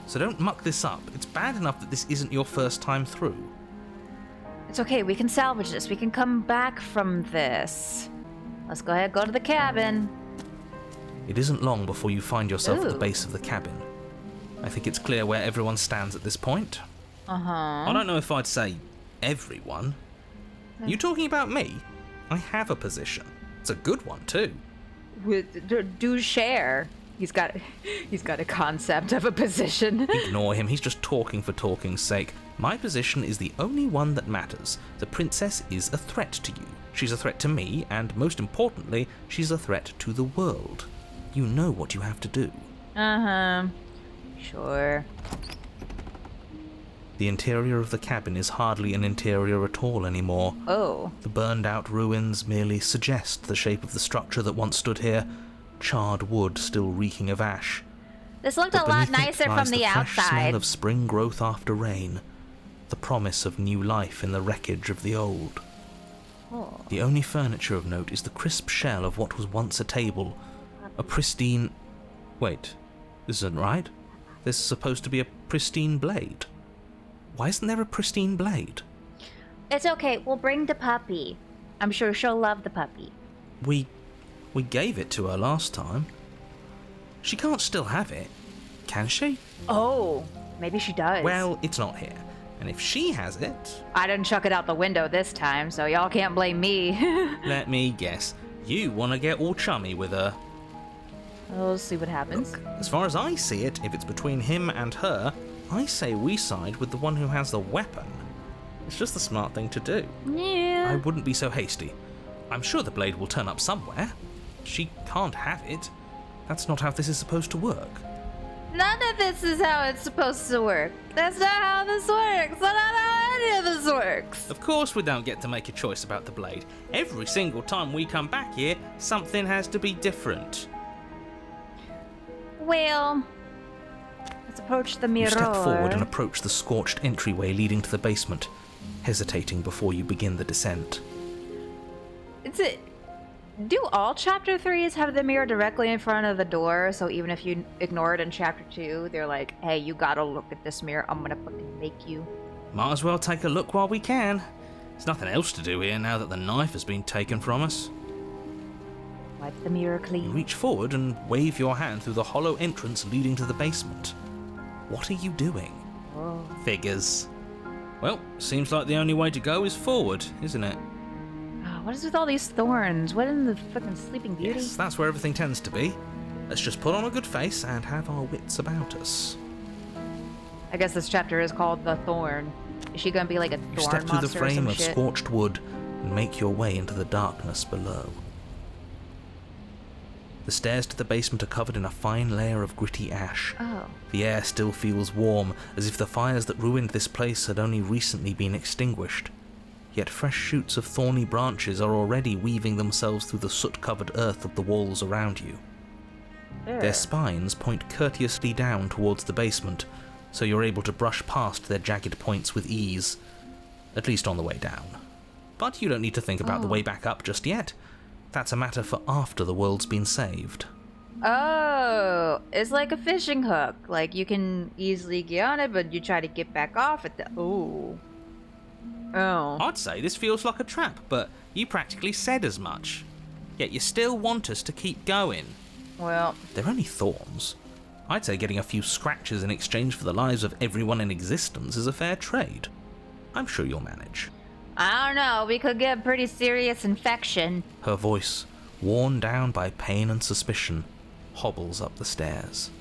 B: So don't muck this up. It's bad enough that this isn't your first time through.
A: It's okay, we can salvage this. We can come back from this. Let's go ahead, go to the cabin.
B: It isn't long before you find yourself at the
A: Ooh.
B: base of the cabin. I think it's clear where everyone stands at this point.
A: Uh-huh.
B: I don't know if I'd say everyone. You talking about me? I have a position. It's a good one, too.
A: Do share. He's got a concept of a position.
B: Ignore him, he's just talking for talking's sake. My position is the only one that matters. The princess is a threat to you. She's a threat to me, and most importantly, she's a threat to the world. You know what you have to do.
A: Uh-huh. Sure.
B: The interior of the cabin is hardly an interior at all anymore.
A: Oh.
B: The burned-out ruins merely suggest the shape of the structure that once stood here, charred wood still reeking of ash.
A: This looked
B: But
A: a lot
B: beneath it
A: nicer from
B: lies
A: the
B: fresh smell
A: outside.
B: of spring growth after rain, the promise of new life in the wreckage of the old.
A: Oh.
B: The only furniture of note is the crisp shell of what was once a table, a pristine... Wait, this isn't right. There's supposed to be a pristine blade. Why isn't there a pristine blade?
A: It's okay, we'll bring the puppy. I'm sure she'll love the puppy.
B: We gave it to her last time. She can't still have it, can she?
A: Oh, maybe she does.
B: Well, it's not here. And if she has it...
A: I didn't chuck it out the window this time, so y'all can't blame me.
B: Let me guess. You want to get all chummy with her.
A: We'll see what happens.
B: Look, as far as I see it, if it's between him and her, I say we side with the one who has the weapon. It's just the smart thing to do.
A: Yeah.
B: I wouldn't be so hasty. I'm sure the blade will turn up somewhere. She can't have it. That's not how this is supposed to work.
A: None of this is how it's supposed to work. That's not how this works. That's not how any of this works.
B: Of course we don't get to make a choice about the blade. Every single time we come back here, something has to be different.
A: Well, let's approach the mirror.
B: You step forward and approach the scorched entryway leading to the basement, hesitating before you begin the descent.
A: Do all chapter 3s have the mirror directly in front of the door? So even if you ignore it in chapter 2, they're like, hey, you gotta look at this mirror. I'm gonna fucking make you.
B: Might as well take a look while we can. There's nothing else to do here now that the knife has been taken from us.
A: Wipe the mirror clean.
B: You reach forward and wave your hand through the hollow entrance leading to the basement. What are you doing?
A: Oh.
B: Figures. Well, seems like the only way to go is forward, isn't it?
A: Oh, what is with all these thorns? What in the fucking Sleeping Beauty?
B: Yes, that's where everything tends to be. Let's just put on a good face and have our wits about us.
A: I guess this chapter is called The Thorn. Is she gonna be like a thorn
B: You step through the
A: monster or
B: frame
A: some
B: of
A: shit?
B: scorched wood and make your way into the darkness below. The stairs to the basement are covered in a fine layer of gritty ash.
A: Oh.
B: The air still feels warm, as if the fires that ruined this place had only recently been extinguished. Yet fresh shoots of thorny branches are already weaving themselves through the soot-covered earth of the walls around you. Their spines point courteously down towards the basement, so you're able to brush past their jagged points with ease, at least on the way down. But you don't need to think about the way back up just yet. That's a matter for after the world's been saved.
A: Oh, it's like a fishing hook. Like, you can easily get on it, but you try to get back off at the... Oh.
B: I'd say this feels like a trap, but you practically said as much. Yet you still want us to keep going.
A: Well...
B: They're only thorns. I'd say getting a few scratches in exchange for the lives of everyone in existence is a fair trade. I'm sure you'll manage.
A: I don't know, we could get a pretty serious infection.
B: Her voice, worn down by pain and suspicion, hobbles up the stairs.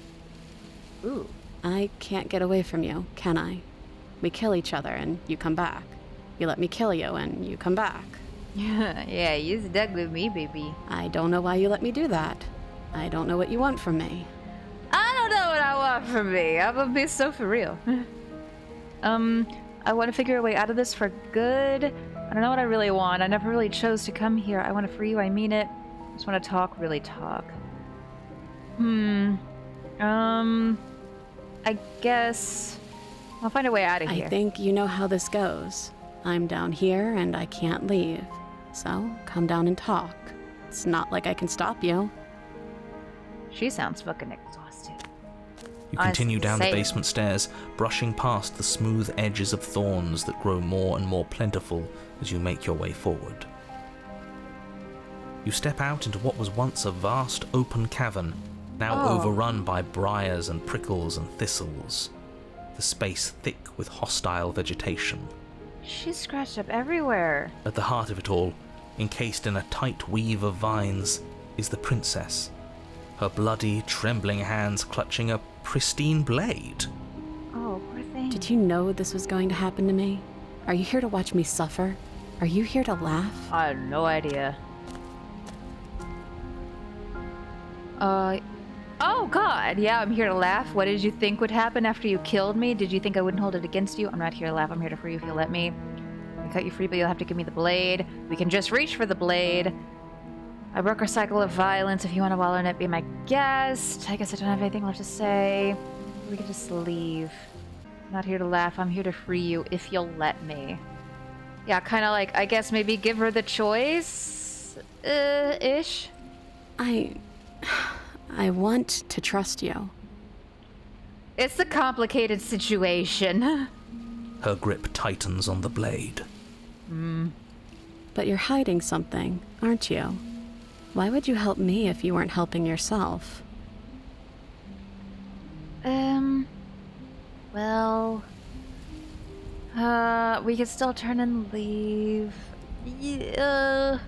C: Ooh. I can't get away from you, can I? We kill each other and you come back. You let me kill you and you come back.
A: Yeah, you stuck with me, baby.
C: I don't know why you let me do that. I don't know what you want from me.
A: I don't know what I want from me. I'm gonna be so for real. I want to figure a way out of this for good. I don't know what I really want. I never really chose to come here. I want to free you. I mean it. I just want to talk, really talk. I guess I'll find a way out of here.
C: I think you know how this goes. I'm down here and I can't leave. So, come down and talk. It's not like I can stop you.
A: She sounds fucking exhausted.
B: You continue down the basement stairs, brushing past the smooth edges of thorns that grow more and more plentiful as you make your way forward. You step out into what was once a vast open cavern, now overrun by briars and prickles and thistles, the space thick with hostile vegetation.
A: She's scratched up everywhere.
B: At the heart of it all, encased in a tight weave of vines, is the princess, her bloody, trembling hands clutching a pristine blade.
A: Oh, poor thing.
C: Did you know this was going to happen to me? Are you here to watch me suffer? Are you here to laugh?
A: I had no idea. Oh god, yeah, I'm here to laugh. What did you think would happen after you killed me? Did you think I wouldn't hold it against you? I'm not here to laugh, I'm here to free you if you'll let me. I can cut you free, but you'll have to give me the blade. We can just reach for the blade. I broke our cycle of violence. If you want to wallow in it, be my guest. I guess I don't have anything left to say. We can just leave. I'm not here to laugh, I'm here to free you if you'll let me. Yeah, kind of like, I guess maybe give her the choice, ish.
C: I want to trust you.
A: It's a complicated situation.
B: Her grip tightens on the blade.
C: But you're hiding something, aren't you? Why would you help me if you weren't helping yourself?
A: Well... we could still turn and leave. Yeah.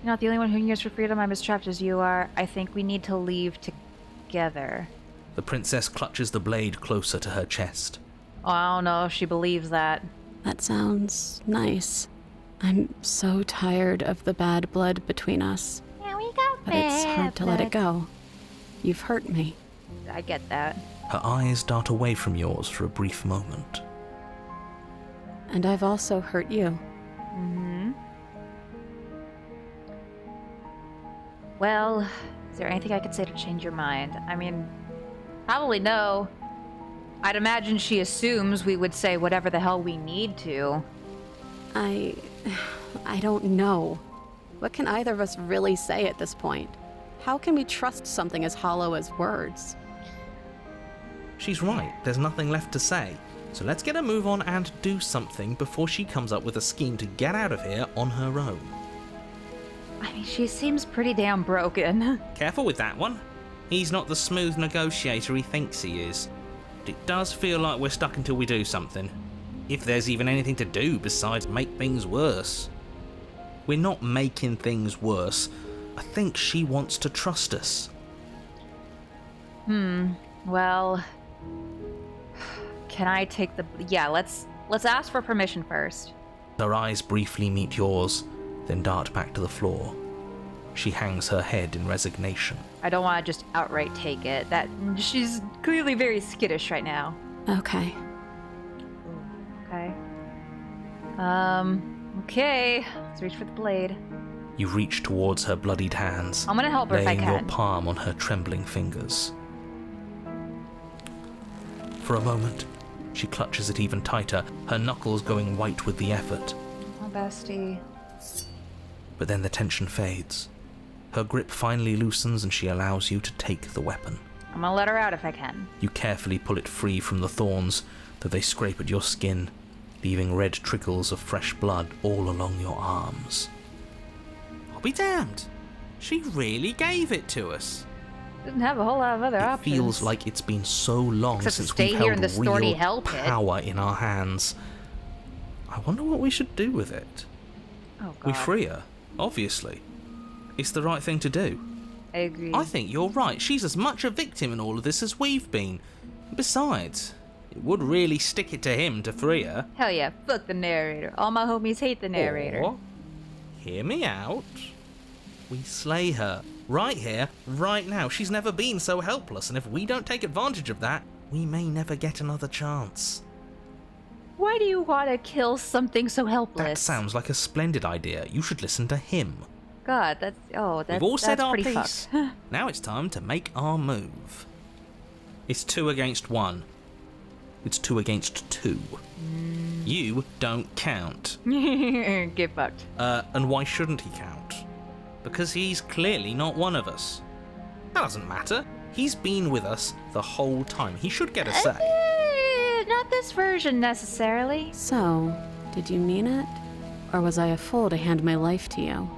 A: You're not the only one who yearns for freedom. I'm as trapped as you are. I think we need to leave together.
B: The princess clutches the blade closer to her chest.
A: Oh, I don't know if she believes that.
C: That sounds nice. I'm so tired of the bad blood between us.
D: Yeah, we got
C: But it's hard to let it go. You've hurt me.
A: I get that.
B: Her eyes dart away from yours for a brief moment.
C: And I've also hurt you.
A: Well, is there anything I could say to change your mind? I mean, probably no. I'd imagine she assumes we would say whatever the hell we need to.
C: I don't know. What can either of us really say at this point? How can we trust something as hollow as words?
B: She's right, there's nothing left to say. So let's get a move on and do something before she comes up with a scheme to get out of here on her own.
A: I mean, she seems pretty damn broken.
B: Careful with that one. He's not the smooth negotiator he thinks he is. But it does feel like we're stuck until we do something. If there's even anything to do besides make things worse. We're not making things worse. I think she wants to trust us.
A: Well... Can I take the... Yeah, let's ask for permission first.
B: Her eyes briefly meet yours, then dart back to the floor. She hangs her head in resignation.
A: I don't want to just outright take it. She's clearly very skittish right now.
C: Okay.
A: Okay. Okay. Let's reach for the blade.
B: You reach towards her bloodied hands.
A: I'm gonna help her if I
B: laying
A: can.
B: your palm on her trembling fingers. For a moment, she clutches it even tighter, her knuckles going white with the effort.
A: Oh, bestie.
B: But then the tension fades. Her grip finally loosens and she allows you to take the weapon.
A: I'm gonna let her out if I can.
B: You carefully pull it free from the thorns, though they scrape at your skin, leaving red trickles of fresh blood all along your arms.
E: I'll be damned. She really gave it to us.
A: Didn't have a whole lot of other
B: It
A: options.
B: feels like it's been so long
A: Except to
B: since
A: stay
B: we've
A: here
B: held
A: in this
B: real
A: thorny hell pit.
B: power in our hands. I wonder what we should do with it.
A: Oh, God.
B: We free her, obviously. It's the right thing to do.
A: I agree.
E: I think you're right. She's as much a victim in all of this as we've been. Besides, it would really stick it to him to free her.
A: Hell yeah, fuck the narrator. All my homies hate the narrator.
E: Or, hear me out. We slay her. Right here, right now. She's never been so helpless, and if we don't take advantage of that, we may never get another chance.
A: Why do you want to kill something so helpless?
B: That sounds like a splendid idea. You should listen to him.
A: God,
E: We've all said our
A: pretty
E: piece.
A: fucked.
E: Now it's time to make our move.
B: It's 2 against 1. It's 2 against 2. You don't count.
A: Get fucked.
B: And why shouldn't he count? Because he's clearly not one of us. That doesn't matter. He's been with us the whole time. He should get a say.
A: Not this version, necessarily.
C: So, did you mean it? Or was I a fool to hand my life to you?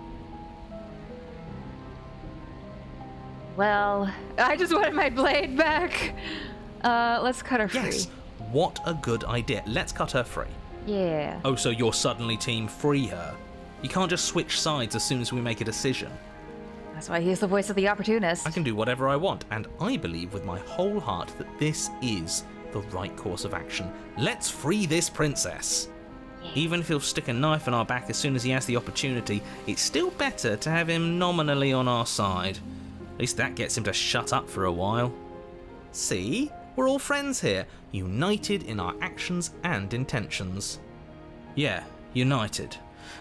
A: Well, I just wanted my blade back. Let's cut her free.
B: Yes, what a good idea. Let's cut her free.
A: Yeah.
B: Oh, so you're suddenly team free her? You can't just switch sides as soon as we make a decision.
A: That's why he's the voice of the opportunist.
B: I can do whatever I want, and I believe with my whole heart that this is the right course of action. Let's free this princess. Yeah. Even if he'll stick a knife in our back as soon as he has the opportunity, it's still better to have him nominally on our side. At least that gets him to shut up for a while. See? We're all friends here, united in our actions and intentions. Yeah, united.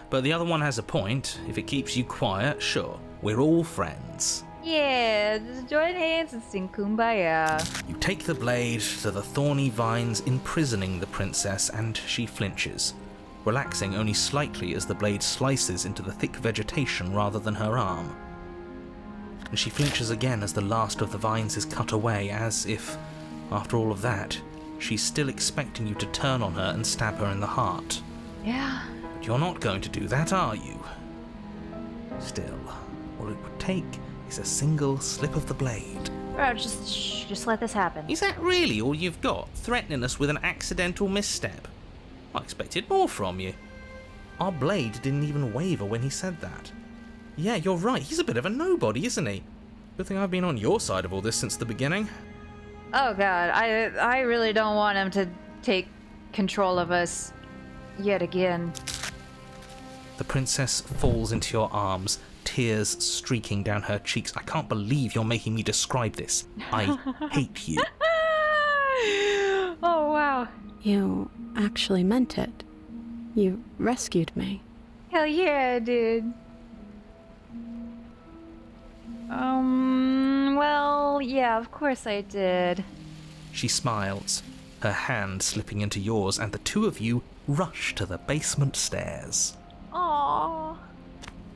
B: But the other one has a point. If it keeps you quiet, sure, we're all friends.
A: Yeah, just join hands and sing Kumbaya.
B: You take the blade to the thorny vines imprisoning the princess, and she flinches, relaxing only slightly as the blade slices into the thick vegetation rather than her arm. And she flinches again as the last of the vines is cut away, as if, after all of that, she's still expecting you to turn on her and stab her in the heart.
A: Yeah.
B: But you're not going to do that, are you? Still, all it would take is a single slip of the blade.
A: Bro, just let this happen.
B: Is that really all you've got? Threatening us with an accidental misstep? I expected more from you. Our blade didn't even waver when he said that. Yeah, you're right, he's a bit of a nobody, isn't he? Good thing I've been on your side of all this since the beginning.
A: Oh god, I really don't want him to take control of us yet again.
B: The princess falls into your arms, tears streaking down her cheeks. I can't believe you're making me describe this. I hate you.
A: Oh wow.
C: You actually meant it. You rescued me.
A: Hell yeah, dude. Well, yeah, of course I did.
B: She smiles, her hand slipping into yours, and the two of you rush to the basement stairs.
A: Aww.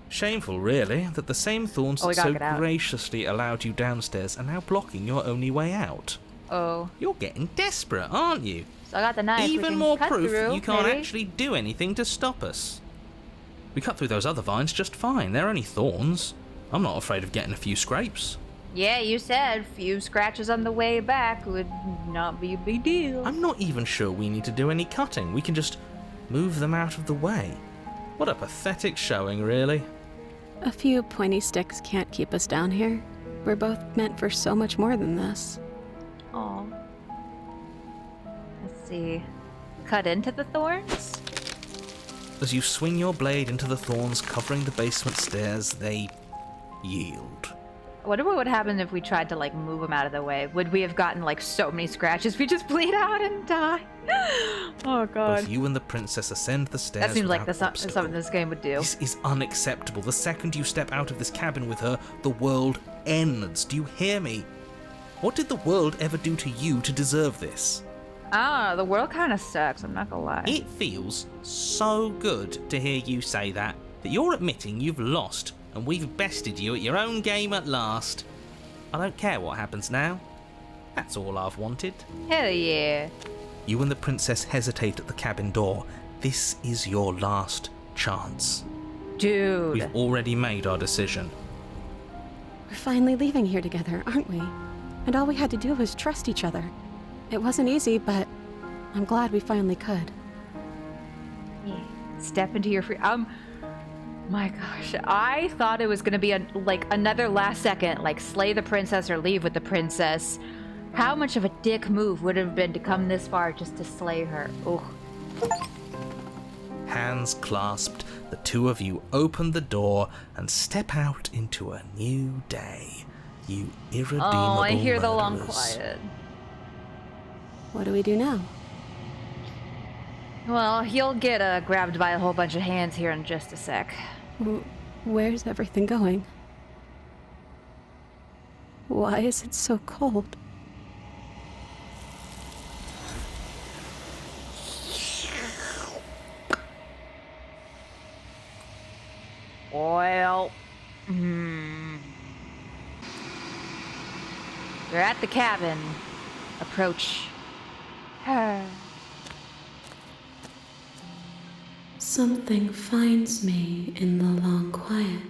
B: Shameful, really, that the same thorns that so graciously allowed you downstairs are now blocking your only way out.
A: Oh.
B: You're getting desperate, aren't you?
A: So I got the knife.
B: Even more proof
A: through,
B: you can't
A: maybe?
B: actually do anything to stop us. We cut through those other vines just fine. They're only thorns. I'm not afraid of getting a few scrapes.
A: Yeah, you said a few scratches on the way back would not be a big deal.
B: I'm not even sure we need to do any cutting. We can just move them out of the way. What a pathetic showing, really.
C: A few pointy sticks can't keep us down here. We're both meant for so much more than this.
A: Aw. Let's see. Cut into the thorns?
B: As you swing your blade into the thorns covering the basement stairs, they yield.
A: I wonder what would happen if we tried to, like, move them out of the way. Would we have gotten, like, so many scratches we just bleed out and die? Oh, God.
B: Both you and the princess ascend the stairs.
A: That seems like
B: without
A: something this game would do.
B: This is unacceptable. The second you step out of this cabin with her, the world ends. Do you hear me? What did the world ever do to you to deserve this?
A: Ah, the world kind of sucks, I'm not gonna lie.
B: It feels so good to hear you say that you're admitting you've lost and we've bested you at your own game at last. I don't care what happens now. That's all I've wanted.
A: Hell yeah.
B: You and the princess hesitate at the cabin door. This is your last chance.
A: Dude.
B: We've already made our decision.
C: We're finally leaving here together, aren't we? And all we had to do was trust each other. It wasn't easy, but I'm glad we finally could.
A: Yeah. Step into your free... My gosh, I thought it was gonna be another last second, like slay the princess or leave with the princess. How much of a dick move would it have been to come this far just to slay her? Ugh.
B: Hands clasped, the two of you open the door and step out into a new day. You irredeemable
A: Oh, I hear the
B: murderers.
A: long quiet.
C: What do we do now?
A: Well, he'll get grabbed by a whole bunch of hands here in just a sec.
C: Where's everything going? Why is it so cold?
A: We're at the cabin. Approach her.
F: Something finds me in the long quiet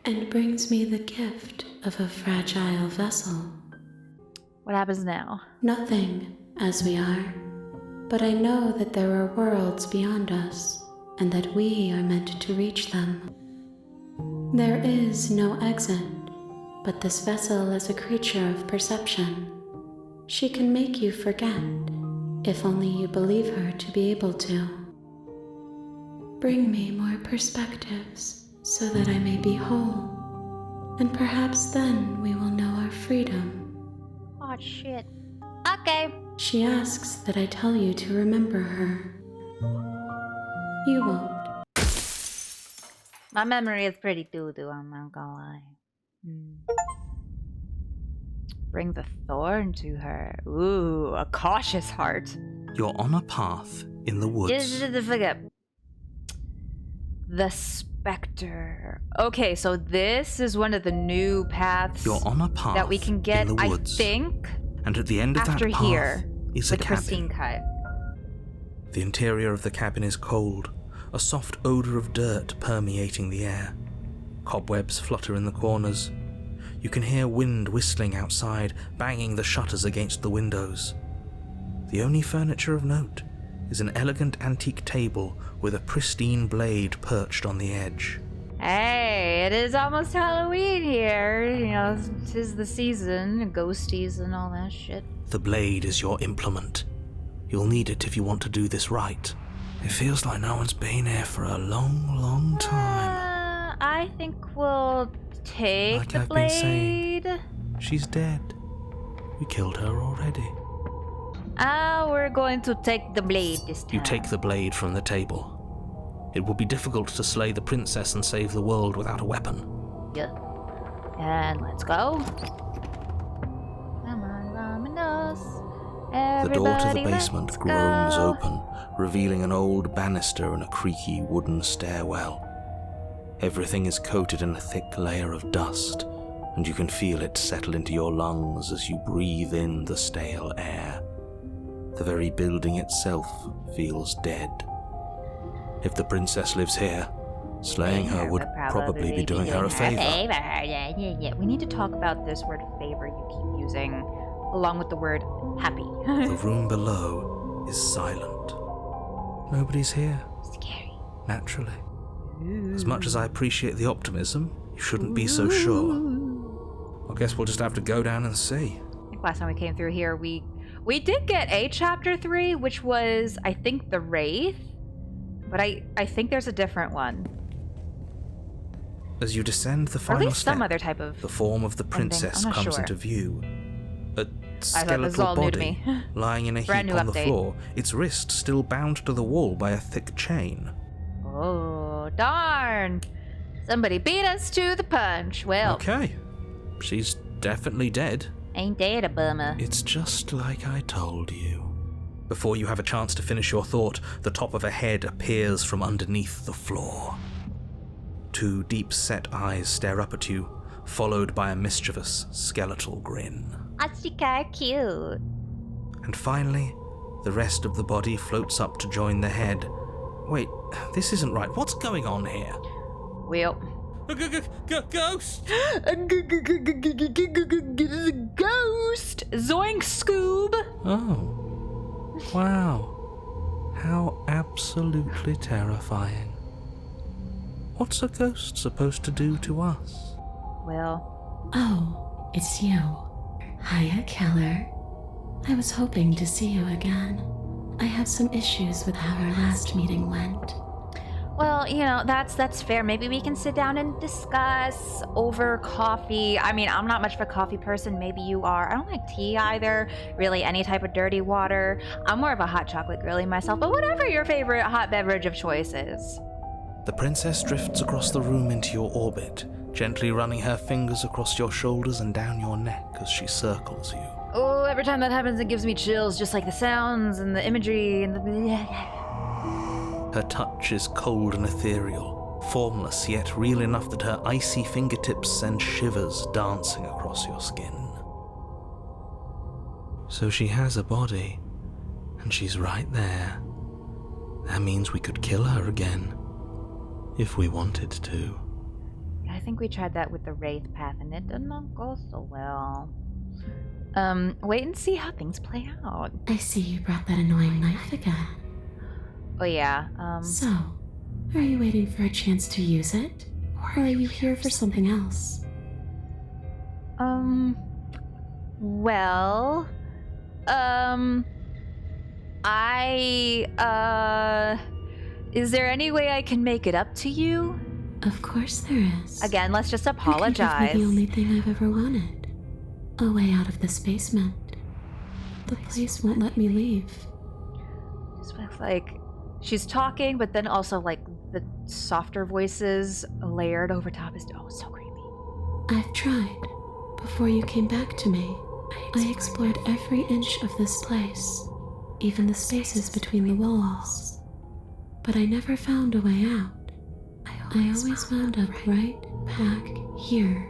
F: and brings me the gift of a fragile vessel.
A: What happens now?
F: Nothing, as we are, but I know that there are worlds beyond us and that we are meant to reach them. There is no exit, but this vessel is a creature of perception. She can make you forget, if only you believe her to be able to. Bring me more perspectives so that I may be whole, and perhaps then we will know our freedom.
A: Oh, shit. Okay.
F: She asks that I tell you to remember her. You won't.
A: My memory is pretty doo-doo, I'm not gonna lie. Bring the thorn to her. Ooh, a cautious heart.
B: You're on a path in the woods.
A: The Spectre. Okay, so this is one of the new paths
B: You're on a path
A: that we can get,
B: in the
A: I
B: woods.
A: think,
B: And at the end of
A: after
B: that path
A: here,
B: is a
A: with the
B: cabin.
A: pristine cut.
B: The interior of the cabin is cold, a soft odor of dirt permeating the air. Cobwebs flutter in the corners. You can hear wind whistling outside, banging the shutters against the windows. The only furniture of note is an elegant antique table with a pristine blade perched on the edge.
A: Hey, it is almost Halloween here. You know, 'tis the season, ghosties and all that shit.
B: The blade is your implement. You'll need it if you want to do this right. It feels like no one's been here for a long, long time.
A: I think we'll take
B: Like
A: the
B: I've been saying.
A: blade.
B: She's dead. We killed her already.
A: We're going to take the blade this time.
B: You take the blade from the table. It will be difficult to slay the princess and save the world without a weapon.
A: Yeah. And let's go. Come on, Romanos.
B: The door to the
A: Everybody,
B: basement
A: let's
B: groans
A: go.
B: open, revealing an old banister and a creaky wooden stairwell. Everything is coated in a thick layer of dust, and you can feel it settle into your lungs as you breathe in the stale air. The very building itself feels dead. If the princess lives here, slaying her would probably be doing her a favor.
A: Yeah. We need to talk about this word favor you keep using, along with the word happy.
B: The room below is silent. Nobody's here.
A: Scary.
B: Naturally. As much as I appreciate the optimism, you shouldn't be so sure. I guess we'll just have to go down and see.
A: I think last time we came through here, we did get a chapter 3, which was, I think, the Wraith. But I think there's a different one.
B: As you descend the
A: Or at
B: final
A: least
B: step,
A: some other type of
B: the form of the princess
A: I'm not
B: comes
A: sure.
B: into view. A
A: I thought this was all
B: skeletal
A: new to
B: body
A: me.
B: lying in a
A: Brand
B: heap
A: new
B: on the
A: update.
B: floor, its wrist still bound to the wall by a thick chain.
A: Oh, darn. Somebody beat us to the punch. Well,
B: Okay, she's definitely dead.
A: ain't that a bummer?
B: It's just like I told you. Before you have a chance to finish your thought, the top of a head appears from underneath the floor. Two deep-set eyes stare up at you, followed by a mischievous skeletal grin.
A: That's cute.
B: And finally, the rest of the body floats up to join the head. Wait, this isn't right. What's going on here?
A: Well.
E: Ghost!
A: Ghost! Zoink Scoob!
B: Oh. Wow. How absolutely terrifying. What's a ghost supposed to do to us?
A: Well.
F: Oh, it's you. Hiya, Keller. I was hoping to see you again. I have some issues with how our last meeting went.
A: Well, you know, that's fair. Maybe we can sit down and discuss over coffee. I mean, I'm not much of a coffee person. Maybe you are. I don't like tea either. Really, any type of dirty water. I'm more of a hot chocolate girly myself, but whatever your favorite hot beverage of choice is.
B: The princess drifts across the room into your orbit, gently running her fingers across your shoulders and down your neck as she circles you.
A: Oh, every time that happens, it gives me chills, just like the sounds and the imagery and the...
B: Her touch is cold and ethereal, formless yet real enough that her icy fingertips send shivers dancing across your skin. So she has a body, and she's right there. That means we could kill her again, if we wanted to.
A: I think we tried that with the Wraith Path, and it did not go so well. Wait and see how things play out.
F: I see you brought that annoying knife again.
A: Oh yeah,
F: So, are you waiting for a chance to use it? Or are you here for something else?
A: Well, is there any way I can make it up to you?
F: Of course there is.
A: Again, let's just
F: You can
A: apologize.
F: give me the only thing I've ever wanted. A way out of this basement. The place won't let me leave.
A: Just with, like, she's talking, but then also like the softer voices layered over top is so creepy.
F: I've tried. Before you came back to me, I explored every inch of this place, even the spaces between the walls. But I never found a way out. I always wound up right back here.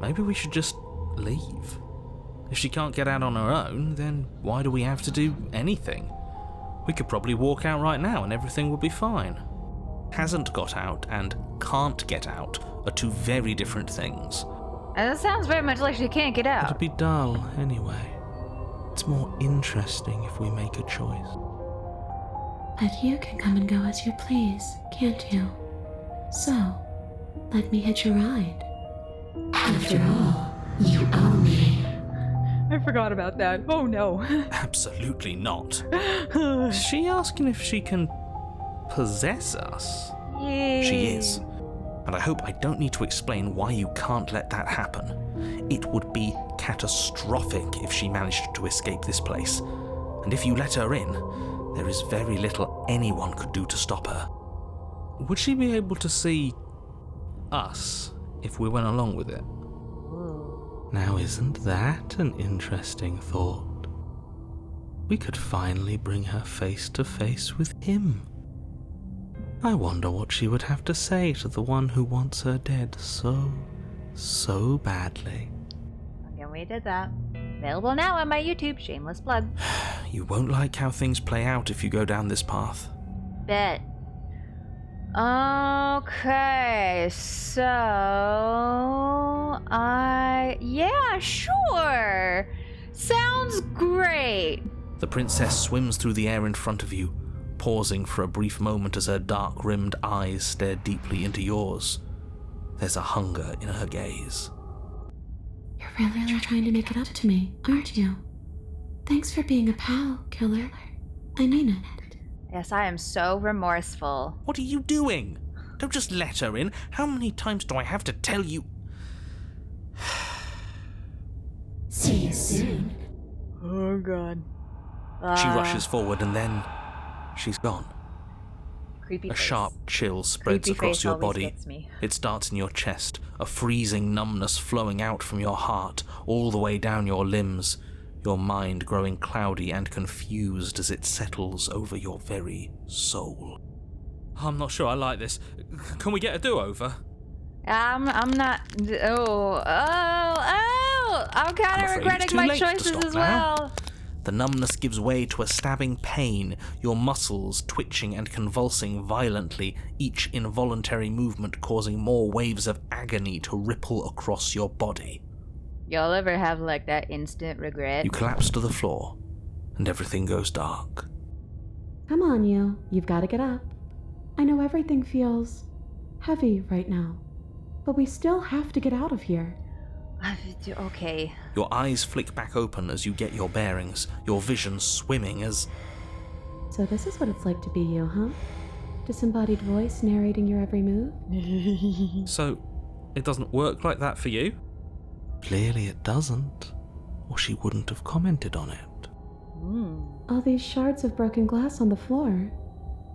B: Maybe we should just leave. If she can't get out on her own, then why do we have to do anything? We could probably walk out right now and everything would be fine. Hasn't got out and can't get out are two very different things.
A: And it sounds very much like she can't get out.
B: It'd be dull anyway. It's more interesting if we make a choice.
F: But you can come and go as you please, can't you? So, let me hitch a ride. After all, you owe me.
A: I forgot about that. Oh no.
B: Absolutely not. Is she asking if she can possess us?
A: Yay.
B: She is. And I hope I don't need to explain why you can't let that happen. It would be catastrophic if she managed to escape this place. And if you let her in, there is very little anyone could do to stop her. Would she be able to see us if we went along with it? Now, isn't that an interesting thought? We could finally bring her face to face with him. I wonder what she would have to say to the one who wants her dead so badly.
A: Again, we did that. Available now on my YouTube, shameless plug.
B: You won't like how things play out if you go down this path.
A: Bet. Okay, so yeah, sure. Sounds great.
B: The princess swims through the air in front of you, pausing for a brief moment as her dark-rimmed eyes stare deeply into yours. There's a hunger in her gaze.
F: You're really trying to make it up to me, aren't you? Thanks for being a pal, killer. I mean it.
A: Yes, I am so remorseful.
B: What are you doing? Don't just let her in. How many times do I have to tell you?
F: See you soon.
A: Oh god.
B: She rushes forward and then she's gone.
A: Creepy
B: A
A: face.
B: sharp chill spreads
A: Creepy
B: across
A: face
B: your
A: always
B: body.
A: gets me.
B: It starts in your chest, a freezing numbness flowing out from your heart, all the way down your limbs, your mind growing cloudy and confused as it settles over your very soul.
E: I'm not sure I like this. Can we get a do-over?
A: I'm not. I'm kind
B: I'm
A: of
B: afraid
A: regretting
B: it's too
A: my
B: late to
A: choices
B: stop
A: as
B: now.
A: well.
B: The numbness gives way to a stabbing pain, your muscles twitching and convulsing violently, each involuntary movement causing more waves of agony to ripple across your body.
A: Y'all ever have like that instant regret?
B: You collapse to the floor, and everything goes dark.
C: Come on, you. You've got to get up. I know everything feels heavy right now, but we still have to get out of here.
A: Okay.
B: Your eyes flick back open as you get your bearings, your vision swimming as...
C: So this is what it's like to be you, huh? Disembodied voice narrating your every move?
E: So, it doesn't work like that for you?
B: Clearly it doesn't, or she wouldn't have commented on it.
C: All these shards of broken glass on the floor,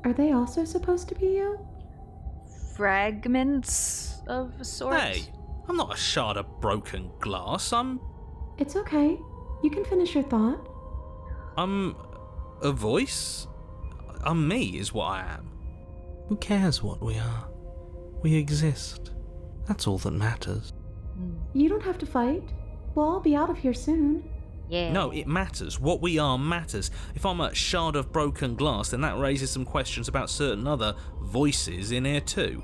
C: are they also supposed to be you?
A: Fragments of sorts?
E: Hey, I'm not a shard of broken glass.
C: It's okay. You can finish your thought.
E: I'm a voice? I'm me is what I am.
B: Who cares what we are? We exist. That's all that matters.
F: You don't have to fight. We'll all be out of here soon.
A: Yeah.
B: No, it matters. What we are matters. If I'm a shard of broken glass, then that raises some questions about certain other voices in here too.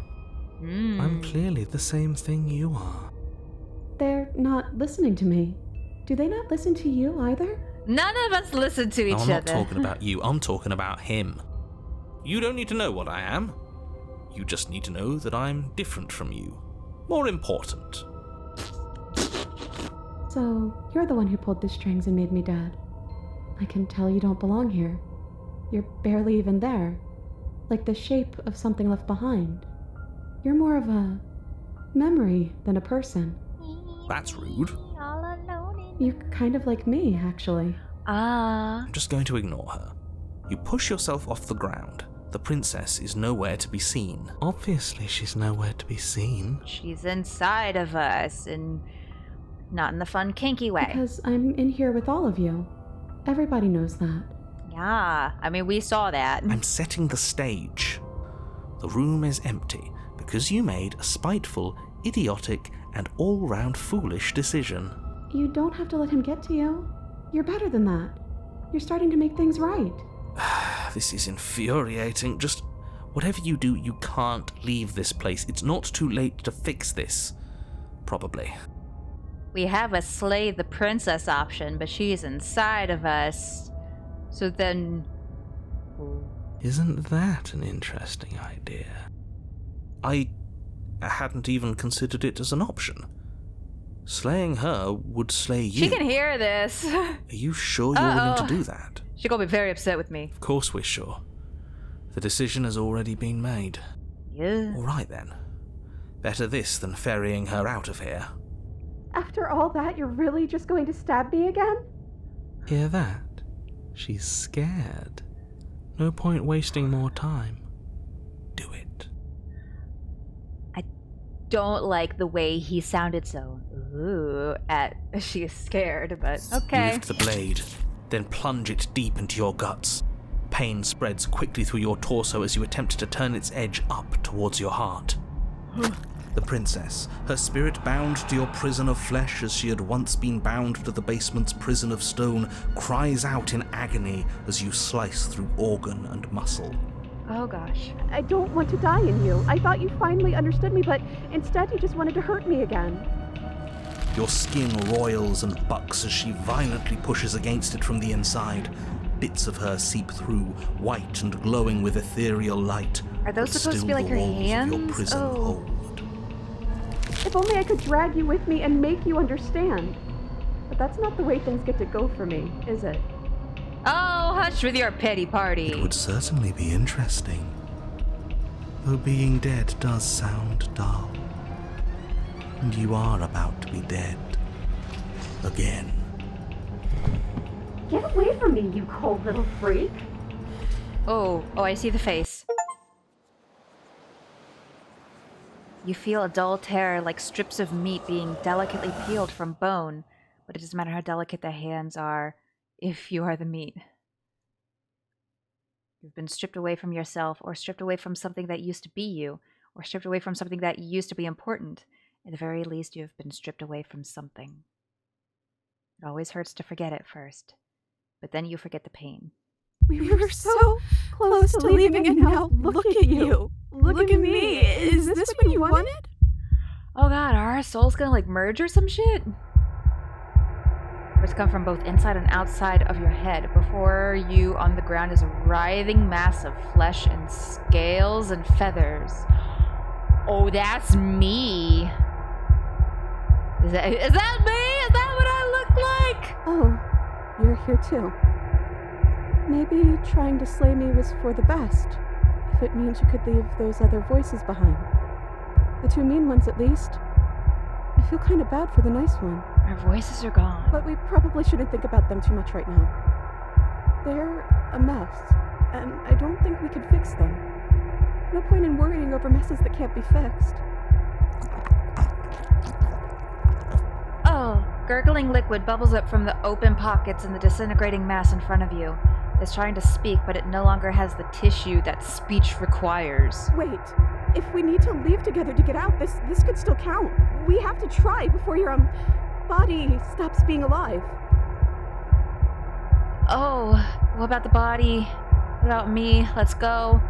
B: I'm clearly the same thing you are.
F: They're not listening to me. Do they not listen to you either?
A: None of us listen to each
B: No, I'm
A: other.
B: not talking about you. I'm talking about him. You don't need to know what I am. You just need to know that I'm different from you. More important.
F: So, you're the one who pulled the strings and made me dead. I can tell you don't belong here. You're barely even there. Like the shape of something left behind. You're more of a memory than a person.
B: That's rude.
F: You're kind of like me, actually.
B: I'm just going to ignore her. You push yourself off the ground. The princess is nowhere to be seen. Obviously, she's nowhere to be seen.
A: She's inside of us, and not in the fun, kinky way.
F: Because I'm in here with all of you. Everybody knows that.
A: Yeah, I mean, we saw that.
B: I'm setting the stage. The room is empty because you made a spiteful, idiotic, and all-round foolish decision.
F: You don't have to let him get to you. You're better than that. You're starting to make things right.
B: This is infuriating. Just whatever you do, you can't leave this place. It's not too late to fix this. Probably.
A: We have a slay the princess option, but she's inside of us. So then...
B: Isn't that an interesting idea? I hadn't even considered it as an option. Slaying her would slay you.
A: She can hear this.
B: Are you sure you're willing to do that?
A: She's gonna be very upset with me.
B: Of course we're sure. The decision has already been made.
A: Yeah.
B: All right then. Better this than ferrying her out of here.
F: After all that, you're really just going to stab me again?
B: Hear that? She's scared. No point wasting more time. Do it.
A: I don't like the way he sounded so at she is scared, but okay.
B: You lift the blade, then plunge it deep into your guts. Pain spreads quickly through your torso as you attempt to turn its edge up towards your heart. The princess, her spirit bound to your prison of flesh as she had once been bound to the basement's prison of stone, cries out in agony as you slice through organ and muscle.
A: Oh gosh.
F: I don't want to die in you. I thought you finally understood me, but instead you just wanted to hurt me again.
B: Your skin roils and bucks as she violently pushes against it from the inside. Bits of her seep through, white and glowing with ethereal light.
A: Are those
B: but
A: supposed to be
B: still
A: like
B: the
A: her
B: walls
A: hands?
B: of your prison hold.
F: If only I could drag you with me and make you understand. But that's not the way things get to go for me, is it?
A: Oh, hush with your pity party.
B: It would certainly be interesting. Though being dead does sound dull. And you are about to be dead. Again.
F: Get away from me, you cold little freak.
A: Oh, I see the face. You feel a dull tear like strips of meat being delicately peeled from bone, but it doesn't matter how delicate the hands are if you are the meat. You've been stripped away from yourself, or stripped away from something that used to be you, or stripped away from something that used to be important. At the very least, you have been stripped away from something. It always hurts to forget it first, but then you forget the pain.
C: We were so close to leaving, and now look at you. Look at me. Is this what you wanted?
A: Oh god, are our souls gonna like merge or some shit? Words come from both inside and outside of your head. Before you on the ground is a writhing mass of flesh and scales and feathers. Oh, that's me. Is that me? Is that what I look like?
F: Oh, you're here too. Maybe trying to slay me was for the best, if it means you could leave those other voices behind. The two mean ones, at least. I feel kind of bad for the nice one.
A: Our voices are gone.
F: But we probably shouldn't think about them too much right now. They're a mess, and I don't think we could fix them. No point in worrying over messes that can't be fixed.
A: Oh, gurgling liquid bubbles up from the open pockets in the disintegrating mass in front of you. is trying to speak, but it no longer has the tissue that speech requires.
C: Wait, if we need to leave together to get out, this could still count. We have to try before your, body stops being alive.
A: Oh, what about the body? What about me? Let's go.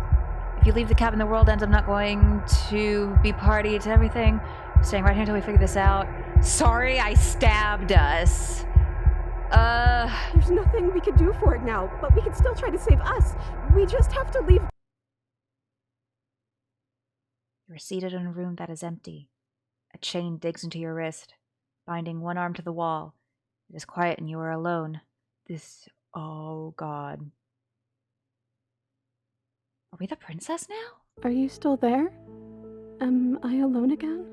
A: If you leave the cabin, the world ends. I'm not going to be party to everything. I'm staying right here until we figure this out. Sorry, I stabbed us.
C: There's nothing we could do for it now, but we can still try to save us. We just have to leave.
A: You are seated in a room that is empty. A chain digs into your wrist, binding one arm to the wall. It is quiet and you are alone. Oh God. Are we the princess now?
C: Are you still there? Am I alone again?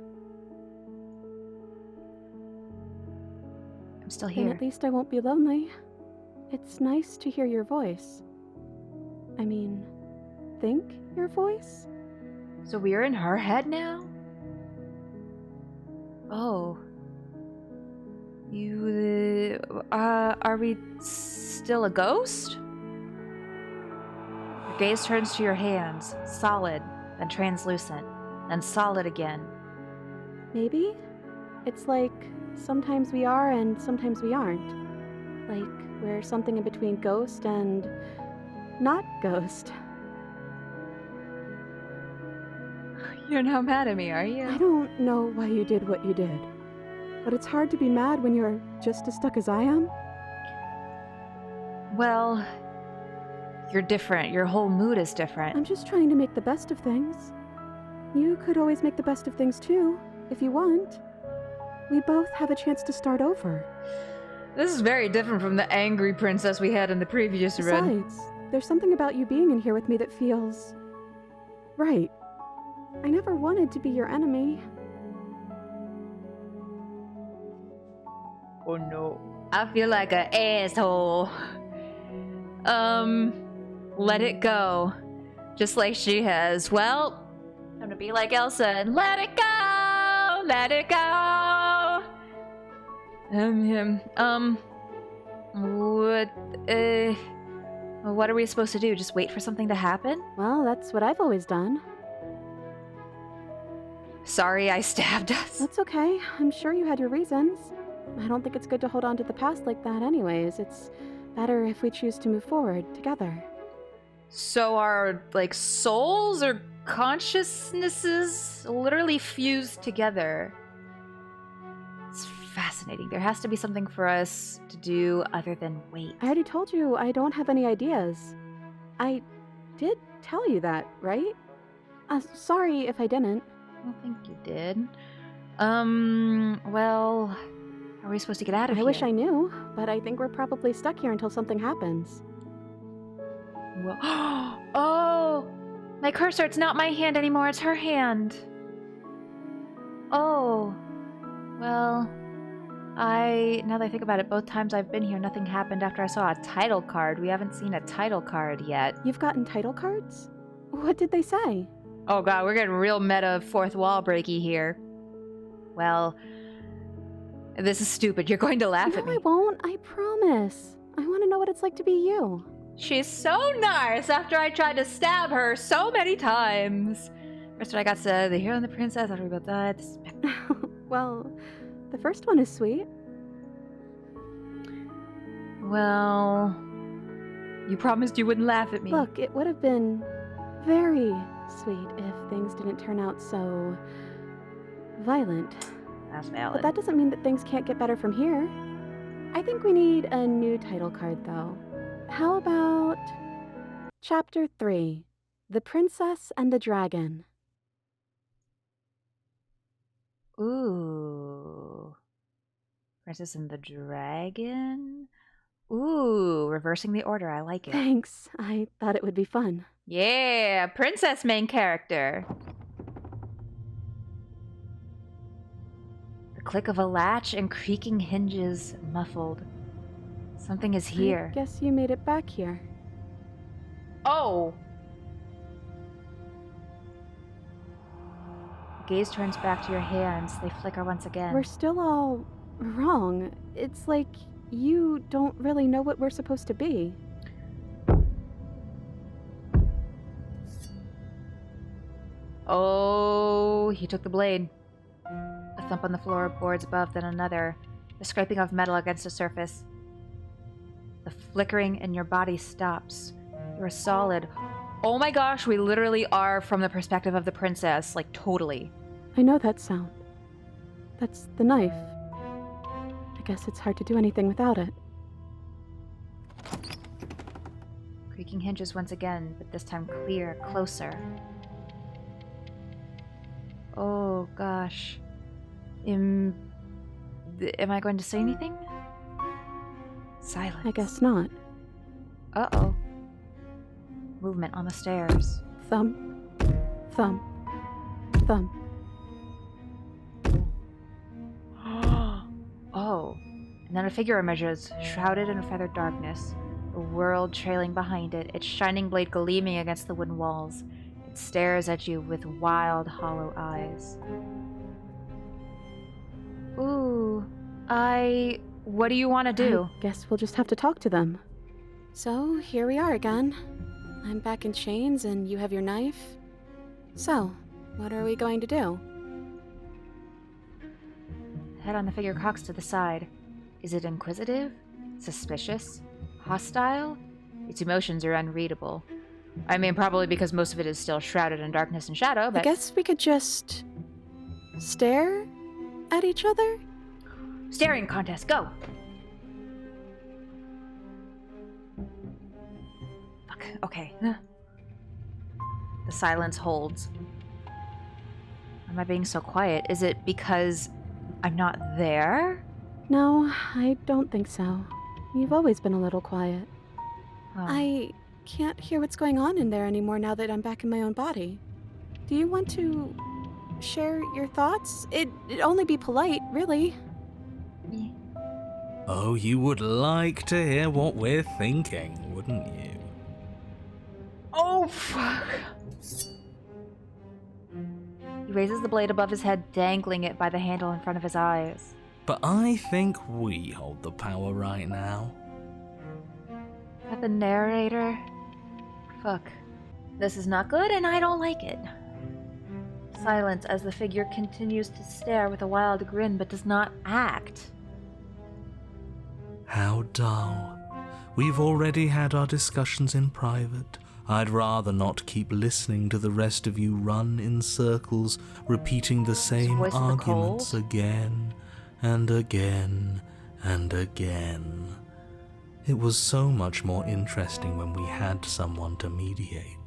A: I'm still
C: Then
A: here.
C: at least I won't be lonely. It's nice to hear your voice. I mean, think your voice?
A: So we're in her head now? Oh. Are we still a ghost? Your gaze turns to your hands, solid, then translucent, then solid again.
C: Maybe? It's like sometimes we are and sometimes we aren't. Like we're something in between ghost and not ghost.
A: You're not mad at me, are you?
C: I don't know why you did what you did, but it's hard to be mad when you're just as stuck as I am.
A: Well, you're different. Your whole mood is different.
C: I'm just trying to make the best of things. You could always make the best of things too, if you want. We both have a chance to start over.
A: This is very different from the angry princess we had in the previous run.
C: Besides, there's something about you being in here with me that feels right. I never wanted to be your enemy.
A: Oh no. I feel like an asshole. Let it go. Just like she has. Well, I'm gonna be like Elsa and let it go! Let it go! What are we supposed to do? Just wait for something to happen?
C: Well, that's what I've always done.
A: Sorry I stabbed us.
C: That's okay. I'm sure you had your reasons. I don't think it's good to hold on to the past like that anyways. It's better if we choose to move forward together.
A: So our, souls or consciousnesses literally fused together. It's fascinating. There has to be something for us to do other than wait.
C: I already told you I don't have any ideas. I did tell you that, right? Sorry if I didn't.
A: I don't think you did. Well, how are we supposed to get out of here?
C: I wish I knew, but I think we're probably stuck here until something happens.
A: Oh! My cursor, it's not my hand anymore, it's her hand. Oh. Well, now that I think about it, both times I've been here, nothing happened after I saw a title card. We haven't seen a title card yet.
C: You've gotten title cards? What did they say?
A: Oh god, we're getting real meta fourth wall breaky here. Well, this is stupid. You're going to laugh at me.
C: No, I won't. I promise. I want to know what it's like to be you.
A: She's so nice after I tried to stab her so many times. First I got to the hero and the princess, after we both died.
C: Well, the first one is sweet.
A: Well, you promised you wouldn't laugh at me.
C: Look, it would have been very sweet if things didn't turn out so violent.
A: That's valid.
C: But that doesn't mean that things can't get better from here. I think we need a new title card, though. How about Chapter 3, The Princess and the Dragon?
A: Ooh. Princess and the Dragon? Ooh, reversing the order. I like it.
C: Thanks. I thought it would be fun.
A: Yeah, princess main character. The click of a latch and creaking hinges muffled. Something is here.
C: I guess you made it back here.
A: Oh! Gaze turns back to your hands. They flicker once again.
C: We're still all wrong. It's like you don't really know what we're supposed to be.
A: Oh, he took the blade. A thump on the floorboards above, then another. The scraping of metal against the surface. The flickering in your body stops. You're solid. Oh my gosh, we literally are from the perspective of the princess. Like, totally.
C: I know that sound. That's the knife. I guess it's hard to do anything without it.
A: Creaking hinges once again, but this time clear, closer. Oh gosh. Am I going to say anything? Silence.
C: I guess not.
A: Uh-oh. Movement on the stairs.
C: Thump. Thump. Thump.
A: Oh. And then a figure emerges, shrouded in feathered darkness. The world trailing behind it, its shining blade gleaming against the wooden walls. It stares at you with wild, hollow eyes. Ooh. What do you want to do?
C: I guess we'll just have to talk to them. So, here we are again. I'm back in chains and you have your knife. So, what are we going to do?
A: Head on the figure cocks to the side. Is it inquisitive? Suspicious? Hostile? Its emotions are unreadable. I mean, probably because most of it is still shrouded in darkness and shadow, but...
C: I guess we could just... stare at each other?
A: Staring contest, go! Fuck, okay. The silence holds. Am I being so quiet? Is it because I'm not there?
C: No, I don't think so. You've always been a little quiet.
A: Oh.
C: I can't hear what's going on in there anymore now that I'm back in my own body. Do you want to share your thoughts? It'd only be polite, really.
B: Oh, you would like to hear what we're thinking, wouldn't you?
A: Oh, fuck. He raises the blade above his head, dangling it by the handle in front of his eyes.
B: But I think we hold the power right now.
A: At the narrator? Fuck. This is not good, and I don't like it. Silence as the figure continues to stare with a wild grin, but does not act.
B: How dull. We've already had our discussions in private. I'd rather not keep listening to the rest of you run in circles, repeating the same
A: Voice of the
B: arguments
A: cold?
B: again and again and again. It was so much more interesting when we had someone to mediate.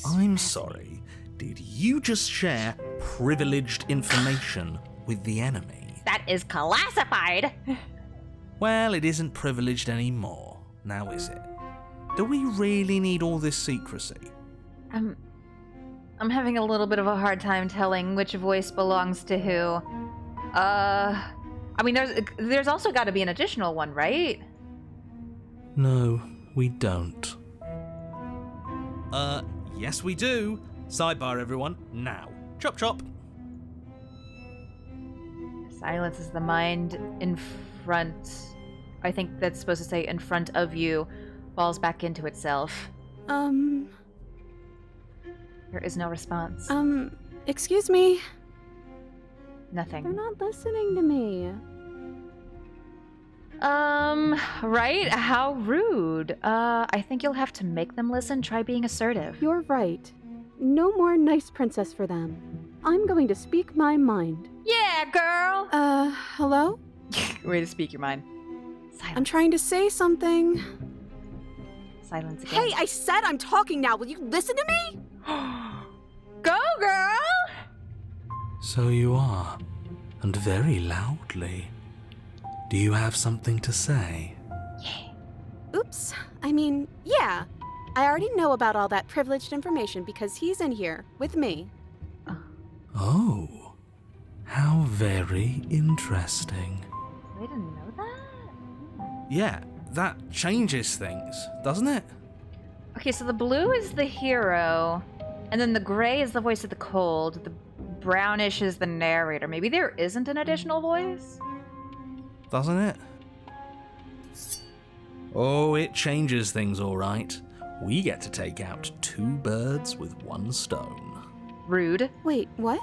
B: I'm sorry, did you just share privileged information with the enemy?
A: That is classified!
B: Well, it isn't privileged anymore, now is it? Do we really need all this secrecy?
A: I'm having a little bit of a hard time telling which voice belongs to who. I mean, there's also got to be an additional one, right?
B: No, we don't. Yes we do. Sidebar, everyone, now. Chop chop.
A: Silence is the mind in front. I think that's supposed to say in front of you. Falls back into itself. There is no response.
C: Excuse me?
A: Nothing.
C: They're not listening to me.
A: Right? How rude. I think you'll have to make them listen. Try being assertive.
C: You're right. No more nice princess for them. I'm going to speak my mind.
A: Yeah, girl!
C: Hello?
A: Way to speak your mind. Silence.
C: I'm trying to say something.
A: Silence again.
C: Hey, I said I'm talking now. Will you listen to me?
A: Go, girl!
B: So you are, and very loudly. Do you have something to say?
C: Oops. I mean, yeah. I already know about all that privileged information because he's in here with me.
B: Oh, how very interesting.
A: I didn't know that?
B: Yeah, that changes things, doesn't it?
A: Okay, so the blue is the hero, and then the gray is the voice of the cold, the brownish is the narrator. Maybe there isn't an additional voice?
B: Doesn't it? Oh, it changes things all right. We get to take out 2 birds with 1 stone.
A: Rude.
C: Wait, what?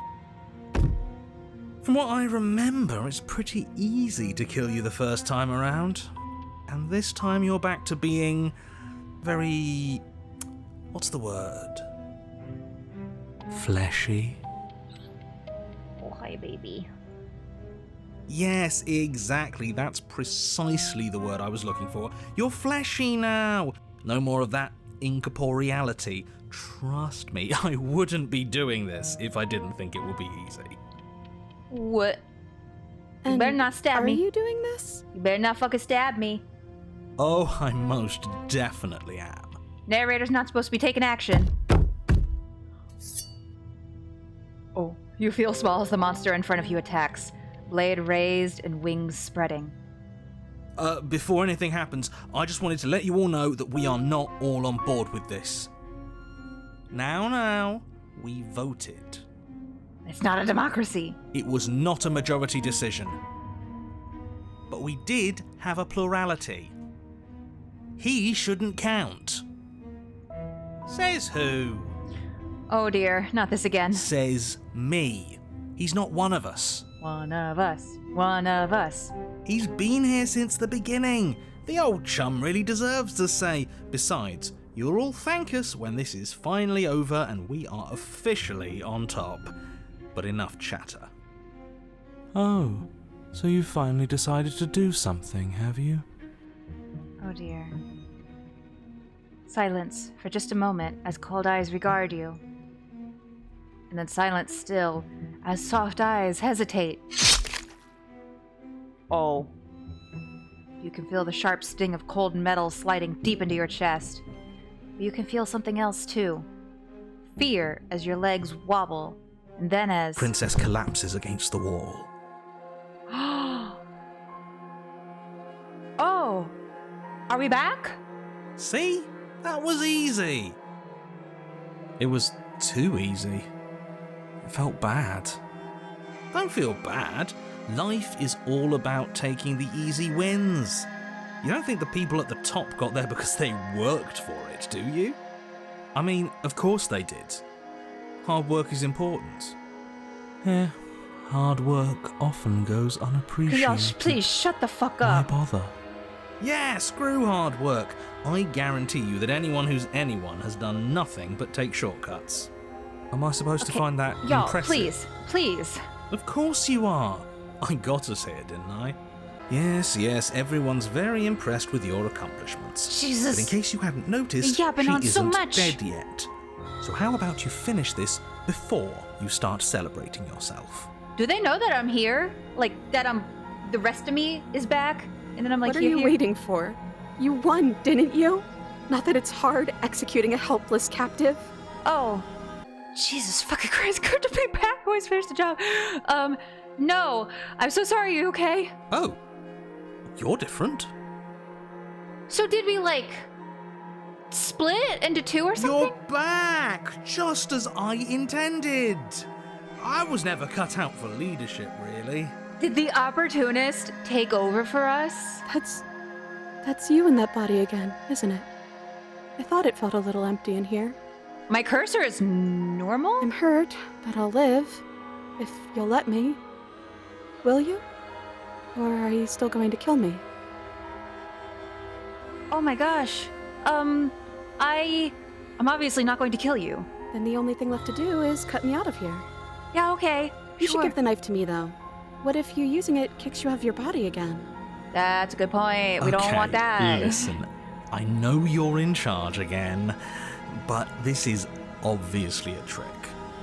B: From what I remember, it's pretty easy to kill you the first time around. And this time you're back to being very... what's the word? Fleshy?
A: Oh, hi, baby.
B: Yes, exactly. That's precisely the word I was looking for. You're fleshy now. No more of that incorporeality. Trust me, I wouldn't be doing this if I didn't think it would be easy.
A: What? You
C: And
A: better not stab me.
C: Are you doing this?
A: You better not fucking stab me.
B: Oh, I most definitely am.
A: Narrator's not supposed to be taking action. Oh, you feel small as the monster in front of you attacks. Blade raised and wings spreading.
B: Before anything happens, I just wanted to let you all know that we are not all on board with this. Now, we voted.
A: It's not a democracy.
B: It was not a majority decision. But we did have a plurality. He shouldn't count. Says who?
A: Oh dear, not this again.
B: Says me. He's not one of us.
A: One of us. One of us.
B: He's been here since the beginning. The old chum really deserves to say. Besides, you'll all thank us when this is finally over and we are officially on top. But enough chatter.
G: Oh, so you finally decided to do something, have you?
A: Oh dear. Silence for just a moment as cold eyes regard you. And then silence still as soft eyes hesitate. Oh. You can feel the sharp sting of cold metal sliding deep into your chest. But you can feel something else too. Fear as your legs wobble, and then as...
B: Princess collapses against the wall.
A: Oh! Are we back?
B: See? That was easy.
G: It was too easy. It felt bad.
B: Don't feel bad. Life is all about taking the easy wins. You don't think the people at the top got there because they worked for it, do you? I mean, of course they did. Hard work is important.
G: Yeah, hard work often goes unappreciated.
A: Y'all, please shut the fuck
G: Why
A: up.
G: bother?
B: Yeah, screw hard work. I guarantee you that anyone who's anyone has done nothing but take shortcuts.
G: Am I supposed to find that
A: Y'all,
G: impressive?
A: please.
B: Of course you are. I got us here, didn't I? Yes, everyone's very impressed with your accomplishments.
A: Jesus.
B: But in case you hadn't noticed,
A: Yapping
B: she
A: on so
B: isn't
A: much.
B: dead yet. So how about you finish this before you start celebrating yourself?
A: Do they know that I'm here? Like, that the rest of me is back? And then I'm like,
C: what are you waiting for? You won, didn't you? Not that it's hard executing a helpless captive.
A: Oh. Jesus fucking Christ, good to be back. Always finish the job. No. I'm so sorry, you okay?
B: Oh. You're different.
A: So did we, like, split into 2 or something?
B: You're back! Just as I intended. I was never cut out for leadership, really.
A: Did the opportunist take over for us?
C: That's you in that body again, isn't it? I thought it felt a little empty in here.
A: My cursor is normal?
C: I'm hurt, but I'll live. If you'll let me. Will you? Or are you still going to kill me?
A: Oh my gosh. I'm obviously not going to kill you.
C: Then the only thing left to do is cut me out of here.
A: Yeah, okay.
C: You should give the knife to me, though. What if you using it kicks you out of your body again?
A: That's a good point. We don't want that.
B: Listen, I know you're in charge again, but this is obviously a trick.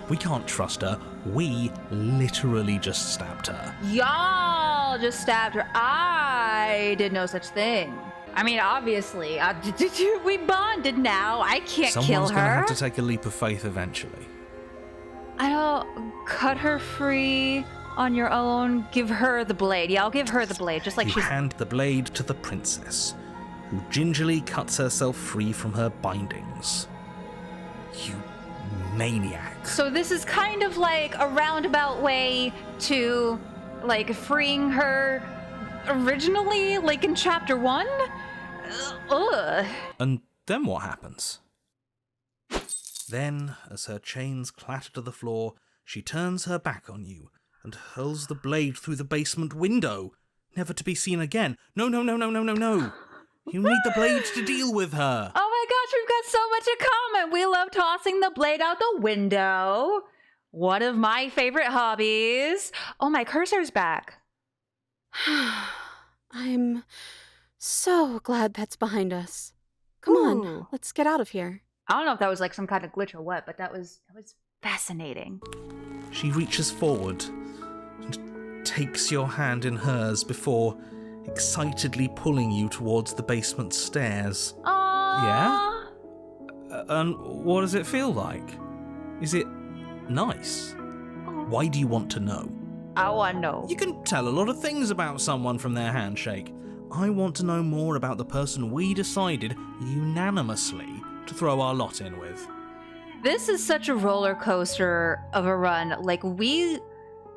B: We can't trust her. We literally just stabbed her.
A: Y'all just stabbed her. I did no such thing. I mean, obviously, we bonded now. I can't
B: Someone's
A: kill her.
B: gonna have to take a leap of faith eventually.
A: I don't cut her free on your own. Give her the blade. Yeah, I'll give her the blade, just like
B: You
A: she's...
B: hand the blade to the princess, who gingerly cuts herself free from her bindings. You maniac.
A: So this is kind of like a roundabout way to, like, freeing her originally, like in chapter 1? Ugh.
B: And then what happens? Then, as her chains clatter to the floor, she turns her back on you and hurls the blade through the basement window, never to be seen again. No. You need the blade to deal with her.
A: Oh my gosh, we've got so much in common. We love tossing the blade out the window. One of my favorite hobbies. Oh, my cursor's back.
C: I'm so glad that's behind us. Come on,
A: Ooh.
C: let's get out of here.
A: I don't know if that was like some kind of glitch or what, but that was fascinating.
B: She reaches forward and takes your hand in hers before excitedly pulling you towards the basement stairs.
A: Aww.
B: Yeah? And what does it feel like? Is it nice? Why do you want to know?
A: I want to know.
B: You can tell a lot of things about someone from their handshake. I want to know more about the person we decided unanimously to throw our lot in with.
A: This is such a roller coaster of a run. Like, we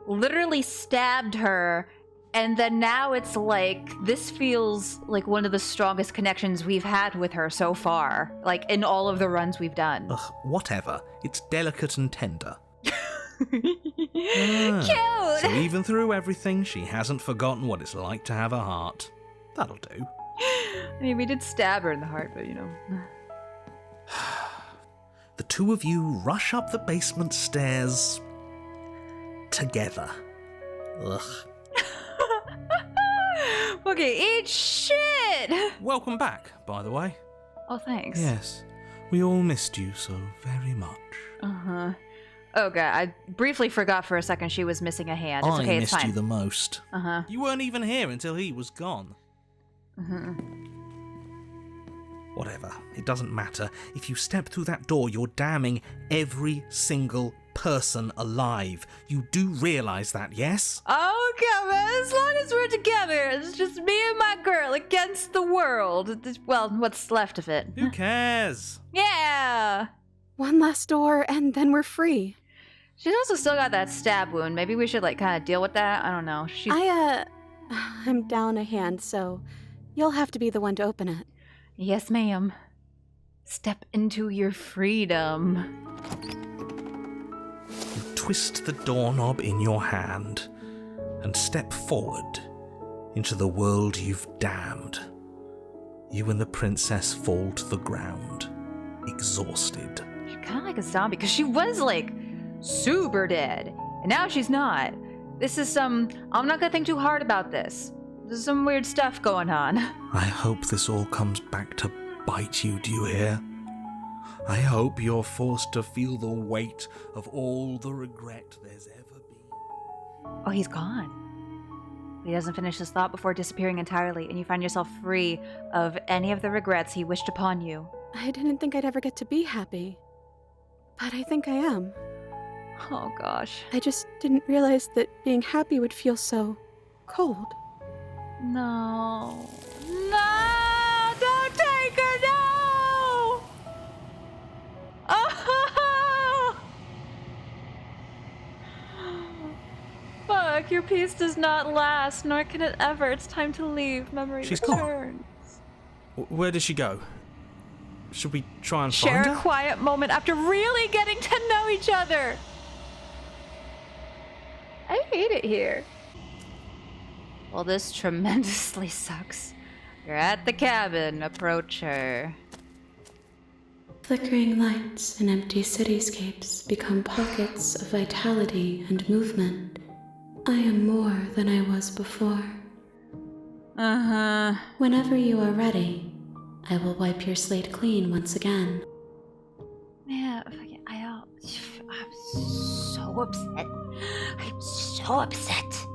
A: literally stabbed her, and then now it's like, this feels like one of the strongest connections we've had with her so far. Like, in all of the runs we've done.
B: Ugh, whatever. It's delicate and tender.
A: Cute!
B: So even through everything, she hasn't forgotten what it's like to have a heart. That'll do.
A: I mean, we did stab her in the heart, but you know.
B: The two of you rush up the basement stairs together. Ugh.
A: Okay, eat shit!
B: Welcome back, by the way.
A: Oh, thanks.
B: Yes, we all missed you so very much.
A: Uh-huh. Okay, I briefly forgot for a second she was missing a hand. It's okay,
B: I
A: it's
B: missed
A: fine.
B: you the most.
A: Uh-huh.
B: You weren't even here until he was gone.
A: Uh-huh.
B: Whatever, it doesn't matter. If you step through that door, you're damning every single person alive. You do realise that, yes?
A: Okay, man, as long as we're together, it's just me and my girl against the world. Well, what's left of it.
B: Who cares?
A: Yeah!
C: One last door, and then we're free.
A: She's also still got that stab wound. Maybe we should, like, kind of deal with that? I don't know.
C: I'm down a hand, so you'll have to be the one to open it.
A: Yes, ma'am. Step into your freedom.
B: You twist the doorknob in your hand and step forward into the world you've damned. You and the princess fall to the ground, exhausted.
A: She's kind of like a zombie, because she was, like, super dead. And now she's not. This is I'm not gonna think too hard about this. There's some weird stuff going on.
B: I hope this all comes back to bite you, do you hear? I hope you're forced to feel the weight of all the regret there's ever been.
A: Oh, he's gone. He doesn't finish his thought before disappearing entirely, and you find yourself free of any of the regrets he wished upon you.
C: I didn't think I'd ever get to be happy, but I think I am.
A: Oh, gosh.
C: I just didn't realize that being happy would feel so cold.
A: No. No! Don't take her, no! Oh! Fuck, your peace does not last, nor can it ever. It's time to leave. Memory
B: She's
A: returns.
B: gone. Where did she go? Should we try and
A: Share
B: find
A: a
B: her?
A: quiet moment after really getting to know each other. I hate it here. Well, this tremendously sucks. You're at the cabin. Approach her.
F: Flickering lights and empty cityscapes become pockets of vitality and movement. I am more than I was before.
A: Uh-huh.
F: Whenever you are ready, I will wipe your slate clean once again.
A: Man, I'm so upset. I'm so upset.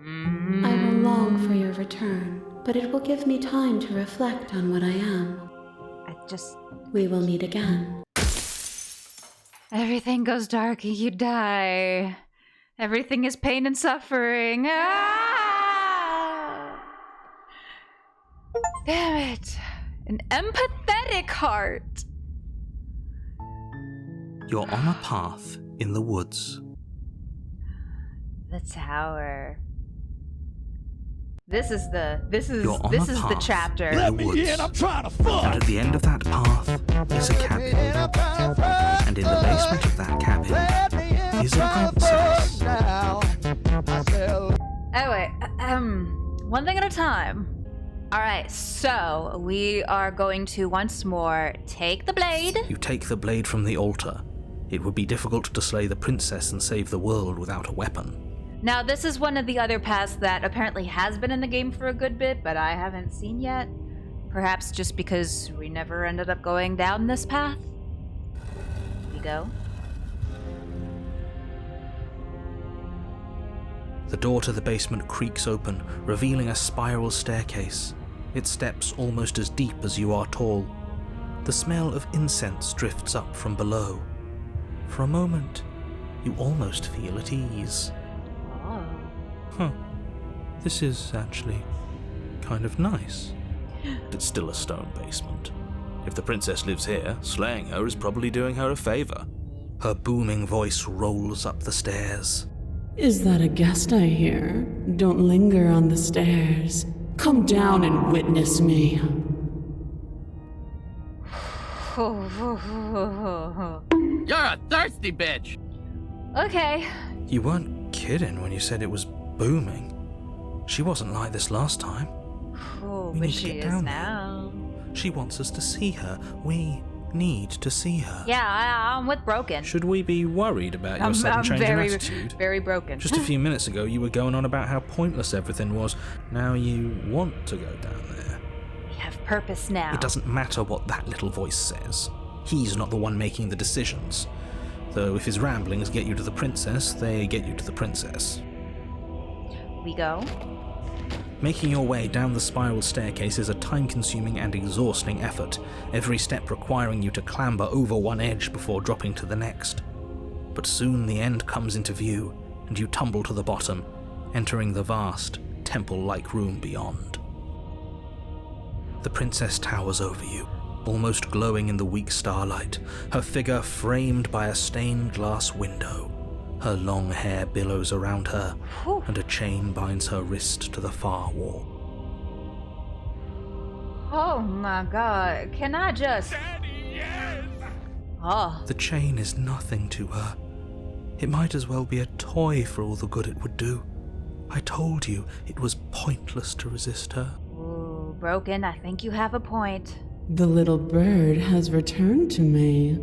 F: I will long for your return, but it will give me time to reflect on what I am. We will meet again.
A: Everything goes dark and you die. Everything is pain and suffering. Ah! Damn it. An empathetic heart.
B: You're on a path in the woods.
A: The tower. This is the
B: path
A: chapter.
B: in the woods.
K: I'm trying to fuck.
B: And at the end of that path is a cabin. And in the basement of that cabin is a princess.
A: Oh wait, one thing at a time. All right, so we are going to once more take the blade.
B: You take the blade from the altar. It would be difficult to slay the princess and save the world without a weapon.
A: Now, this is one of the other paths that apparently has been in the game for a good bit, but I haven't seen yet. Perhaps just because we never ended up going down this path. Here we go.
B: The door to the basement creaks open, revealing a spiral staircase. Its steps almost as deep as you are tall. The smell of incense drifts up from below. For a moment, you almost feel at ease. Huh. This is actually kind of nice.
G: It's still a stone basement. If the princess lives here, slaying her is probably doing her a favor.
B: Her booming voice rolls up the stairs.
N: Is that a guest I hear? Don't linger on the stairs. Come down and witness me.
P: You're a thirsty bitch.
A: Okay.
B: You weren't kidding when you said it was booming. She wasn't like this last time.
A: Oh,
B: We
A: but
B: need to
A: she
B: get
A: is
B: down
A: now.
B: She wants us to see her. We need to see her.
A: Yeah, I'm with Broken.
B: Should we be worried about your sudden change in attitude?
A: Very broken.
B: Just a few minutes ago, you were going on about how pointless everything was. Now you want to go down there.
A: We have purpose now.
B: It doesn't matter what that little voice says. He's not the one making the decisions. Though if his ramblings get you to the princess, they get you to the princess.
A: We go.
B: Making your way down the spiral staircase is a time-consuming and exhausting effort, every step requiring you to clamber over one edge before dropping to the next. But soon the end comes into view, and you tumble to the bottom, entering the vast, temple-like room beyond. The princess towers over you, almost glowing in the weak starlight, her figure framed by a stained glass window. Her long hair billows around her, and a chain binds her wrist to the far wall.
A: Oh my god, can I just...
K: Daddy, yes!
A: Oh.
B: The chain is nothing to her. It might as well be a toy for all the good it would do. I told you it was pointless to resist her.
A: Ooh, Broken, I think you have a point.
N: The little bird has returned to me.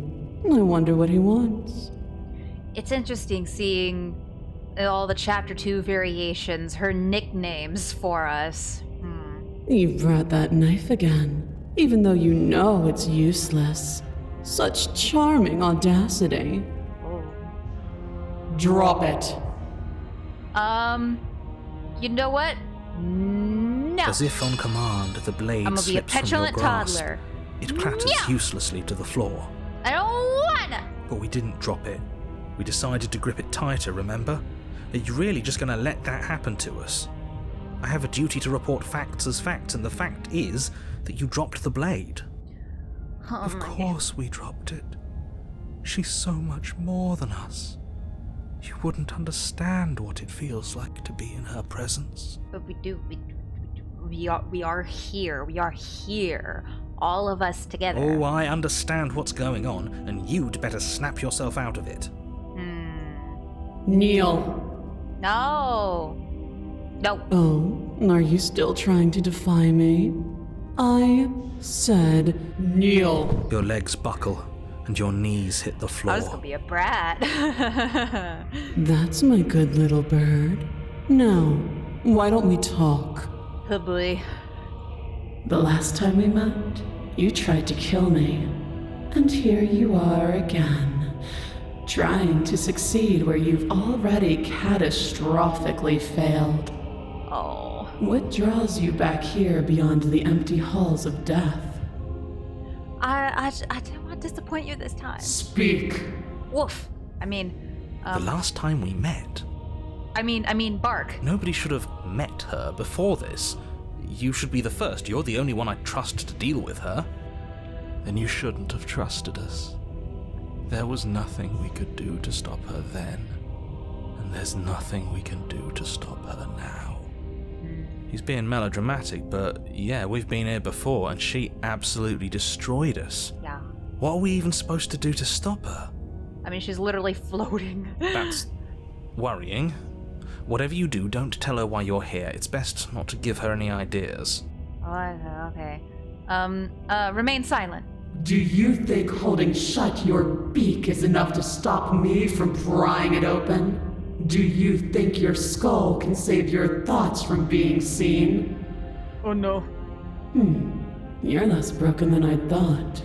N: I wonder what he wants.
A: It's interesting seeing all the Chapter 2 variations, her nicknames for us.
N: You brought that knife again, even though you know it's useless. Such charming audacity.
A: Oh.
N: Drop it.
A: You know what? No.
B: As if on command, the blade
A: I'm gonna be a
B: slips from your
A: petulant
B: grasp.
A: toddler.
B: It clatters
A: No.
B: uselessly to the floor.
A: I don't wanna.
B: But we didn't drop it. We decided to grip it tighter, remember? Are you really just going to let that happen to us? I have a duty to report facts as facts, and the fact is that you dropped the blade.
A: Oh
B: Of course we dropped it. She's so much more than us. You wouldn't understand what it feels like to be in her presence.
A: But we do. We are here. We are here. All of us together.
B: Oh, I understand what's going on, and you'd better snap yourself out of it.
N: Kneel.
A: No. No.
N: Oh, are you still trying to defy me? I said kneel.
B: Your legs buckle, and your knees hit the floor.
A: I was gonna be a brat.
N: That's my good little bird. Now, why don't we talk?
A: Oh boy.
N: The last time we met, you tried to kill me. And here you are again, trying to succeed where you've already catastrophically failed.
A: Oh.
N: What draws you back here beyond the empty halls of death?
A: I didn't want to disappoint you this time.
N: Speak.
A: Woof. I mean,
B: The last time we met.
A: I mean, bark.
B: Nobody should have met her before this. You should be the first. You're the only one I'd trust to deal with her.
G: Then you shouldn't have trusted us. There was nothing we could do to stop her then, and there's nothing we can do to stop her now.
B: He's being melodramatic, but yeah, we've been here before and she absolutely destroyed us.
A: Yeah.
B: What are we even supposed to do to stop her?
A: I mean, she's literally floating.
B: That's worrying. Whatever you do, don't tell her why you're here. It's best not to give her any ideas.
A: Oh, okay. Remain silent.
N: Do you think holding shut your beak is enough to stop me from prying it open? Do you think your skull can save your thoughts from being seen?
A: Oh no.
N: You're less broken than I thought.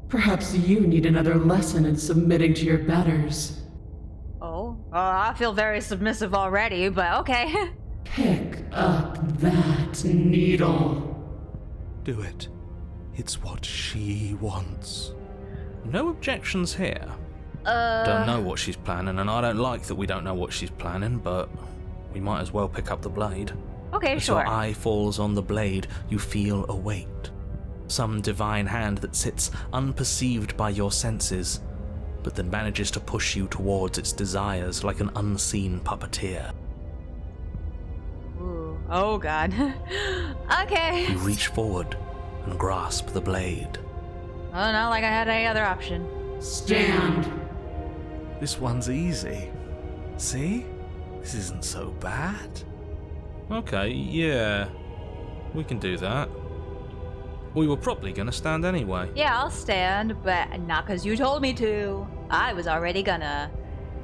N: Perhaps you need another lesson in submitting to your betters.
A: Oh, I feel very submissive already, but okay.
N: Pick up that needle.
B: Do it. It's what she wants. No objections here. Don't know what she's planning, and I don't like that we don't know what she's planning, but we might as well pick up the blade.
A: Okay,
B: As
A: sure.
B: your eye falls on the blade, you feel a weight. Some divine hand that sits unperceived by your senses, but that manages to push you towards its desires like an unseen puppeteer.
A: Ooh. Oh god. Okay.
B: You reach forward and grasp the blade.
A: Oh, not like I had any other option.
N: Stand.
B: This one's easy. See? This isn't so bad. Okay, yeah. We can do that. We were probably gonna stand anyway.
A: Yeah, I'll stand, but not because you told me to. I was already gonna.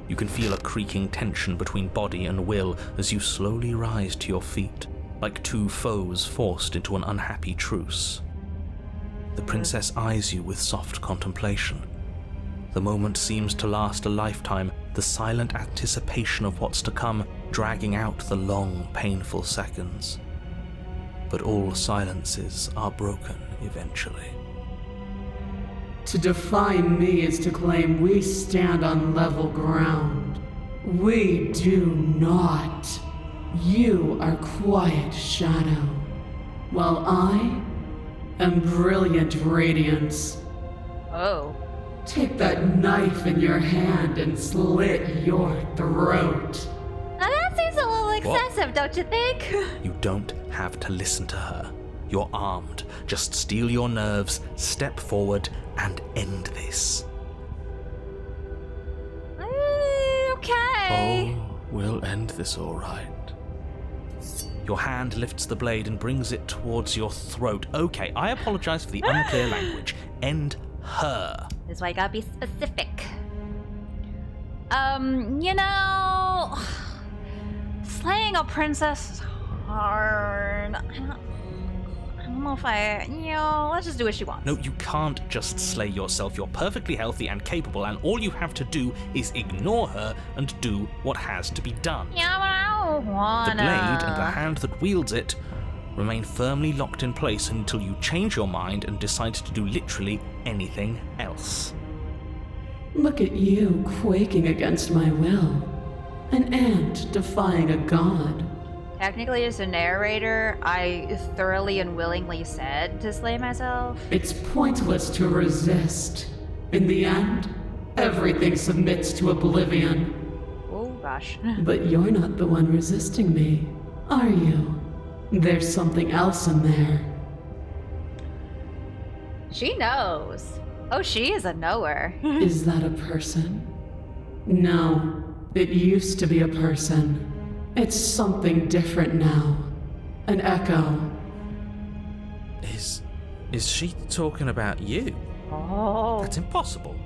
B: You can feel a creaking tension between body and will as you slowly rise to your feet, like two foes forced into an unhappy truce. The princess eyes you with soft contemplation. The moment seems to last a lifetime, the silent anticipation of what's to come dragging out the long, painful seconds. But all silences are broken eventually.
N: To defy me is to claim we stand on level ground. We do not. You are quiet shadow, while I am brilliant radiance.
A: Oh.
N: Take that knife in your hand and slit your throat.
A: Now that seems a little excessive, don't you think?
B: You don't have to listen to her. You're armed. Just steel your nerves, step forward, and end this.
A: Okay.
B: Oh, we'll end this all right. Your hand lifts the blade and brings it towards your throat. Okay, I apologize for the unclear language. End her.
A: That's why I gotta be specific. You know, slaying a princess is hard. I don't know if let's just do what she wants.
B: No, you can't just slay yourself. You're perfectly healthy and capable, and all you have to do is ignore her and do what has to be done.
A: Yeah, but I don't wanna.
B: The blade and the hand that wields it remain firmly locked in place until you change your mind and decide to do literally anything else.
N: Look at you quaking against my will. An ant defying a god.
A: Technically, as a narrator, I thoroughly and willingly said to slay myself.
N: It's pointless to resist. In the end, everything submits to oblivion.
A: Oh gosh.
N: But you're not the one resisting me, are you? There's something else in there.
A: She knows. Oh, she is a knower.
N: Is that a person? No, it used to be a person. It's something different now. An echo.
B: Is she talking about you?
A: Oh.
B: That's impossible.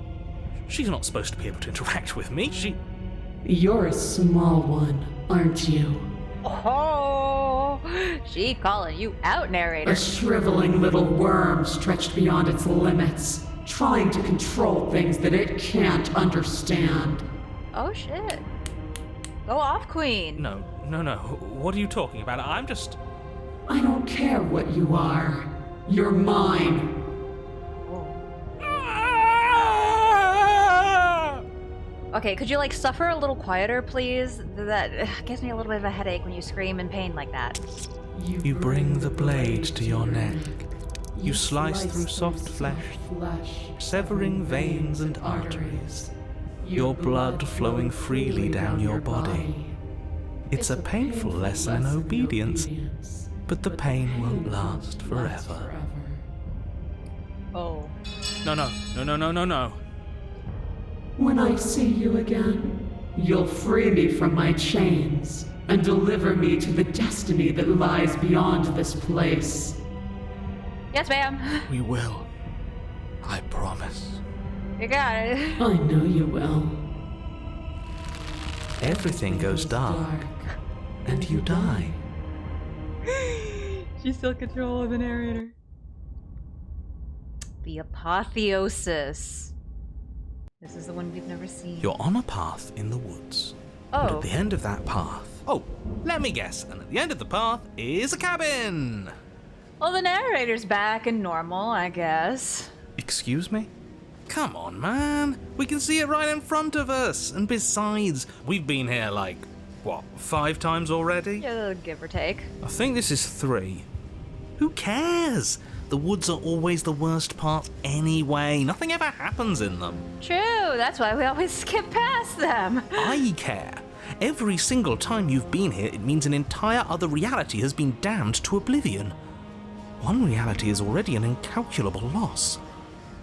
B: She's not supposed to be able to interact with me.
N: You're a small one, aren't you?
A: Oh, she calling you out, narrator.
N: A shriveling little worm stretched beyond its limits, trying to control things that it can't understand.
A: Oh shit. Go off, queen.
B: No. What are you talking about?
N: I don't care what you are. You're mine.
A: Okay, could you suffer a little quieter, please? That gives me a little bit of a headache when you scream in pain like that.
B: You bring the blade to your neck. You slice through soft flesh, severing veins and arteries. Your blood flowing freely down your body. It's a painful lesson in obedience, but the pain won't last forever.
A: Oh.
B: No.
N: When I see you again, you'll free me from my chains and deliver me to the destiny that lies beyond this place.
A: Yes, ma'am.
B: We will. I promise.
A: You got it.
N: I know you will.
B: Everything goes dark, and you die.
A: She's still control the narrator. The apotheosis. This is the one we've never seen.
B: You're on a path in the woods.
A: Oh.
B: And at the end of that path... Oh, let me guess. And at the end of the path is a cabin!
A: Well, the narrator's back and normal, I guess.
B: Excuse me? Come on, man. We can see it right in front of us. And besides, we've been here like, what, 5 times already?
A: Yeah, give or take.
B: I think this is 3. Who cares? The woods are always the worst part anyway. Nothing ever happens in them.
A: True, that's why we always skip past them.
B: I care. Every single time you've been here, it means an entire other reality has been damned to oblivion. One reality is already an incalculable loss.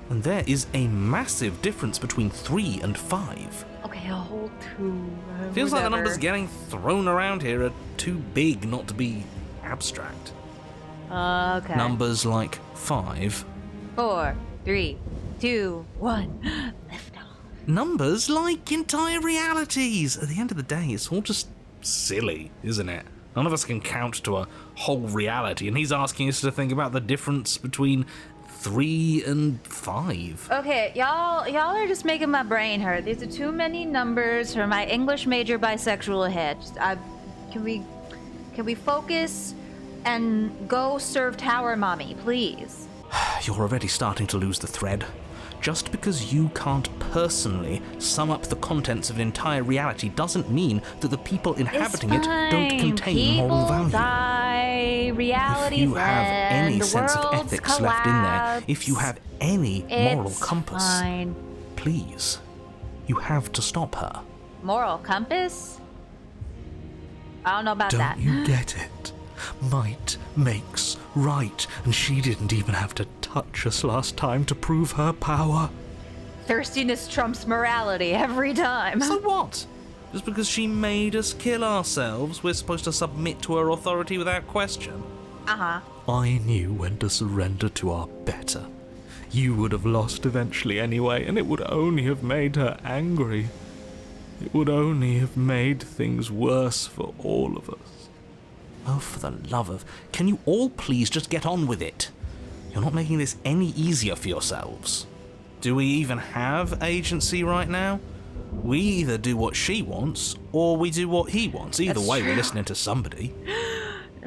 B: And there is a massive difference between 3 and 5.
A: Okay, a whole 2.
B: Feels like the numbers getting thrown around here are too big not to be abstract.
A: Okay.
B: Numbers like 5.
A: 4, 3, 2, 1. Lift off.
B: Numbers like entire realities. At the end of the day, it's all just silly, isn't it? None of us can count to a whole reality, and he's asking us to think about the difference between 3 and 5.
A: Okay, y'all are just making my brain hurt. These are too many numbers for my English major bisexual head. Can we focus and go serve Tower Mommy, please?
B: You're already starting to lose the thread. Just because you can't personally sum up the contents of an entire reality doesn't mean that the people inhabiting it don't contain moral value.
A: Die, realities
B: if you have any
A: end,
B: sense of ethics
A: collapse.
B: left in there, if you have any moral
A: It's
B: compass,
A: fine.
B: please, you have to stop her.
A: Moral compass? I don't know about that.
B: Don't you get it? Might makes right, and she didn't even have to touch us last time to prove her power.
A: Thirstiness trumps morality every time.
B: So what? Just because she made us kill ourselves, we're supposed to submit to her authority without question?
A: Uh-huh.
H: I knew when to surrender to our better. You would have lost eventually anyway, and it would only have made her angry. It would only have made things worse for all of us.
B: Oh, for the love of... Can you all please just get on with it? You're not making this any easier for yourselves. Do we even have agency right now? We either do what she wants, or we do what he wants. Either
A: That's
B: way,
A: true.
B: we're listening to somebody.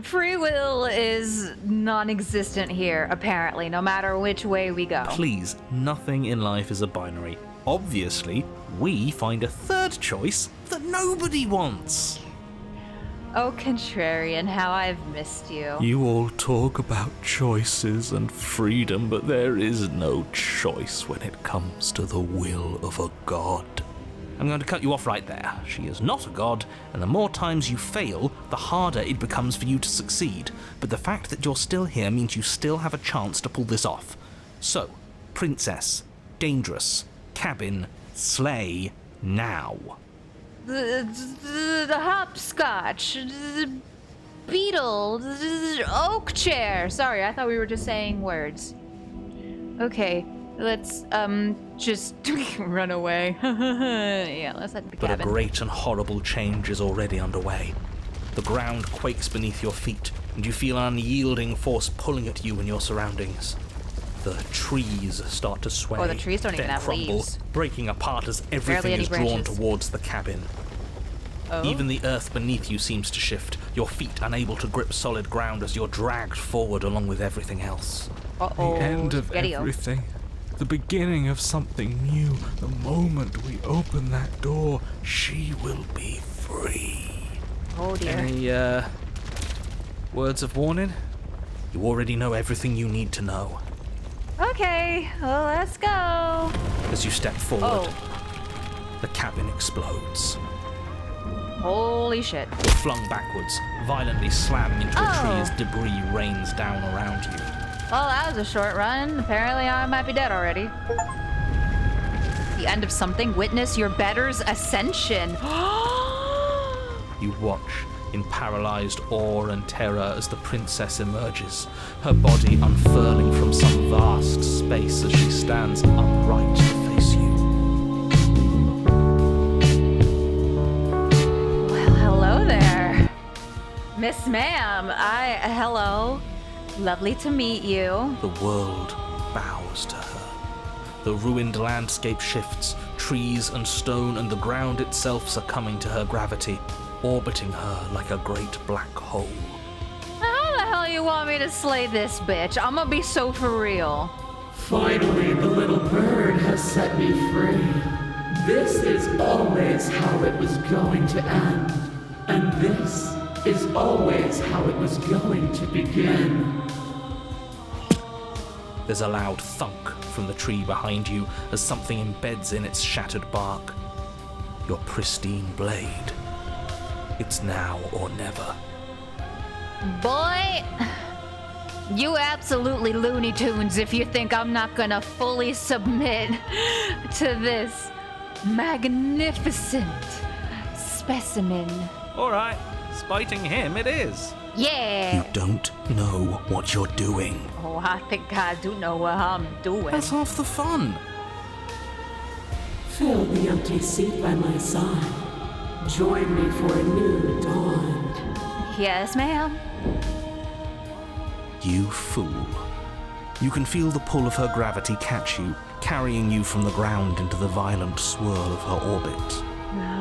A: Free will is non-existent here, apparently, no matter which way we go.
B: Please, nothing in life is a binary. Obviously, we find a third choice that nobody wants.
A: Oh, contrarian, how I've missed you.
H: You all talk about choices and freedom, but there is no choice when it comes to the will of a god.
B: I'm going to cut you off right there. She is not a god, and the more times you fail, the harder it becomes for you to succeed. But the fact that you're still here means you still have a chance to pull this off. So, princess, dangerous, cabin, slay, now.
A: The hopscotch, the beetle, the oak chair. Sorry, I thought we were just saying words. Okay, let's just run away. Yeah, let's head to the
B: But
A: cabin.
B: a great and horrible change is already underway. The ground quakes beneath your feet, and you feel an unyielding force pulling at you and your surroundings. The trees start to sway.
A: Oh, the trees don't even
B: then
A: have
B: crumble,
A: leaves.
B: breaking apart as
A: Barely
B: everything
A: any
B: is drawn
A: branches.
B: towards the cabin.
A: Oh.
B: Even the earth beneath you seems to shift, your feet unable to grip solid ground as you're dragged forward along with everything else.
A: Uh-oh.
H: The end of
A: Spaghetti-o.
H: everything. The beginning of something new. The moment we open that door, she will be free.
A: Oh dear.
B: Any, words of warning? You already know everything you need to know.
A: Okay, well, let's go.
B: As you step forward,
A: Oh.
B: the cabin explodes.
A: Holy shit.
B: You're flung backwards, violently slamming into a tree as debris rains down around you.
A: Well, that was a short run. Apparently I might be dead already. The end of something. Witness your better's ascension.
B: You watch in paralyzed awe and terror as the princess emerges, her body unfurling from some vast space as she stands upright to face you.
A: Well, hello there. Miss Ma'am, hello. Lovely to meet you.
B: The world bows to her. The ruined landscape shifts, trees and stone and the ground itself succumbing to her gravity, orbiting her like a great black hole.
A: How the hell you want me to slay this bitch? I'm gonna be so for real.
N: Finally, the little bird has set me free. This is always how it was going to end. And this is always how it was going to begin.
B: There's a loud thunk from the tree behind you as something embeds in its shattered bark. Your pristine blade. It's now or never.
A: Boy, you absolutely Looney Tunes if you think I'm not gonna fully submit to this magnificent specimen.
B: Alright, spiting him it is.
A: Yeah.
B: You don't know what you're doing.
A: Oh, I think I do know what I'm doing.
B: That's half the fun.
N: Fill the empty seat by my side. Join me for a new dawn.
A: Yes, ma'am.
B: You fool. You can feel the pull of her gravity catch you, carrying you from the ground into the violent swirl of her orbit.
A: No.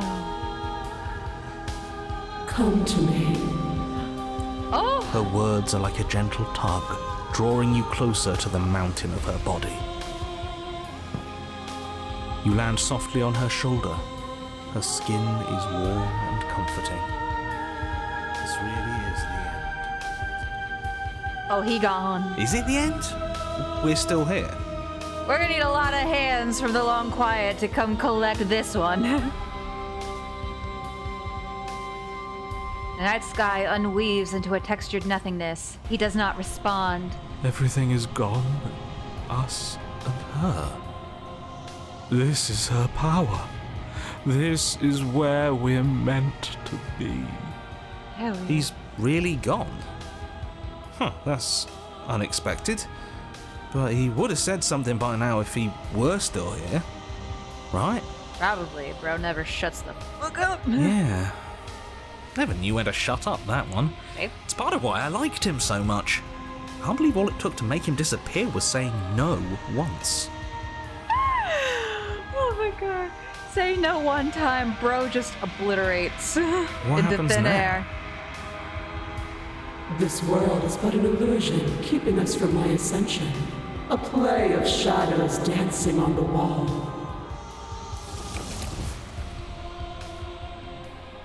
N: Come to me.
A: Oh!
B: Her words are like a gentle tug, drawing you closer to the mountain of her body. You land softly on her shoulder. Her skin is warm and comforting. This really is the end.
A: Oh, he gone.
B: Is it the end? We're still here.
A: We're gonna need a lot of hands from the long quiet to come collect this one. The night sky unweaves into a textured nothingness. He does not respond.
H: Everything is gone but us and her. This is her power. This is where we're meant to be.
B: He's really gone? Huh, that's unexpected. But he would have said something by now if he were still here. Right?
A: Probably. Bro never shuts the fuck up.
B: Yeah. Never knew when to shut up, that one.
A: Okay.
B: It's part of why I liked him so much. I can't believe all it took to make him disappear was saying no once.
A: Oh my god. Say no one time, bro just obliterates into
B: happens
A: thin
B: now?
A: air.
N: This world is but an illusion, keeping us from my ascension. A play of shadows dancing on the wall.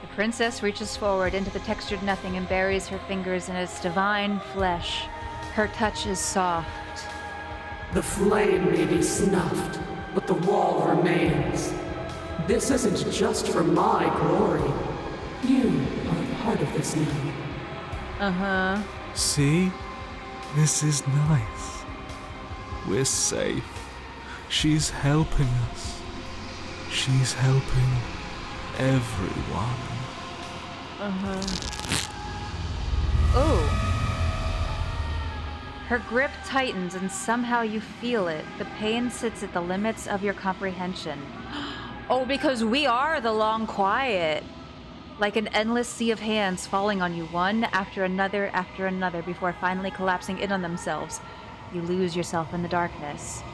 A: The princess reaches forward into the textured nothing and buries her fingers in its divine flesh. Her touch is soft.
N: The flame may be snuffed, but the wall remains. This isn't just for my glory. You are a part of this now.
A: Uh-huh.
H: See? This is nice. We're safe. She's helping us. She's helping everyone.
A: Uh-huh. Oh. Her grip tightens and somehow you feel it. The pain sits at the limits of your comprehension. Oh, because we are the long quiet. Like an endless sea of hands falling on you, one after another before finally collapsing in on themselves. You lose yourself in the darkness.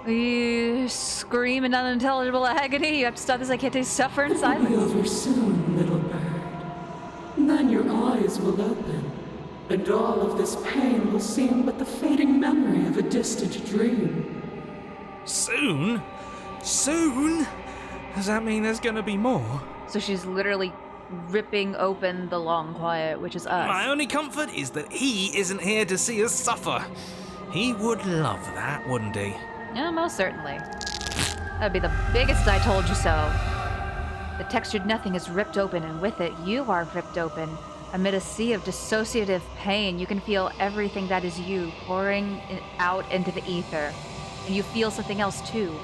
A: You scream in unintelligible agony. You have to stop this. I can't suffer in
N: It'll be
A: silence.
N: over soon, little bird. And then your eyes will open, and all of this pain will seem but the fading memory of a distant dream.
B: Soon? Soon? Does that mean there's gonna be more?
A: So she's literally ripping open the long quiet, which is us.
B: My only comfort is that he isn't here to see us suffer. He would love that, wouldn't he?
A: Yeah, most certainly. That'd be the biggest I told you so. The textured nothing is ripped open, and with it, you are ripped open. Amid a sea of dissociative pain, you can feel everything that is you pouring out into the ether. And you feel something else too.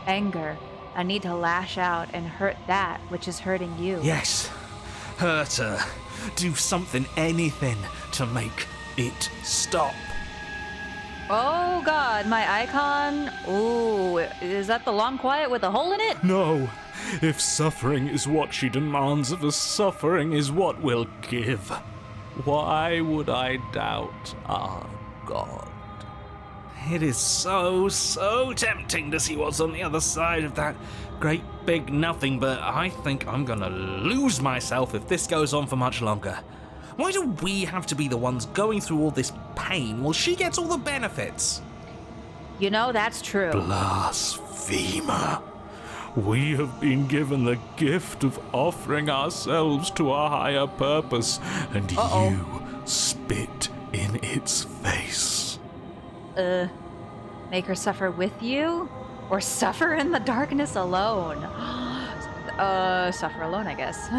A: Anger. A need to lash out and hurt that which is hurting you.
G: Yes. Hurt her. Do something, anything, to make it stop.
A: Oh god, my icon. Ooh, is that the long quiet with a hole in it?
H: No. If suffering is what she demands of us, suffering is what we'll give. Why would I doubt our God?
G: It is so tempting to see what's on the other side of that great big nothing, but I think I'm gonna lose myself if this goes on for much longer. Why do we have to be the ones going through all this pain while she gets all the benefits?
A: You know, that's true.
H: Blasphemer. We have been given the gift of offering ourselves to a higher purpose, and you spit in its face.
A: Make her suffer with you? Or suffer in the darkness alone? Suffer alone, I guess.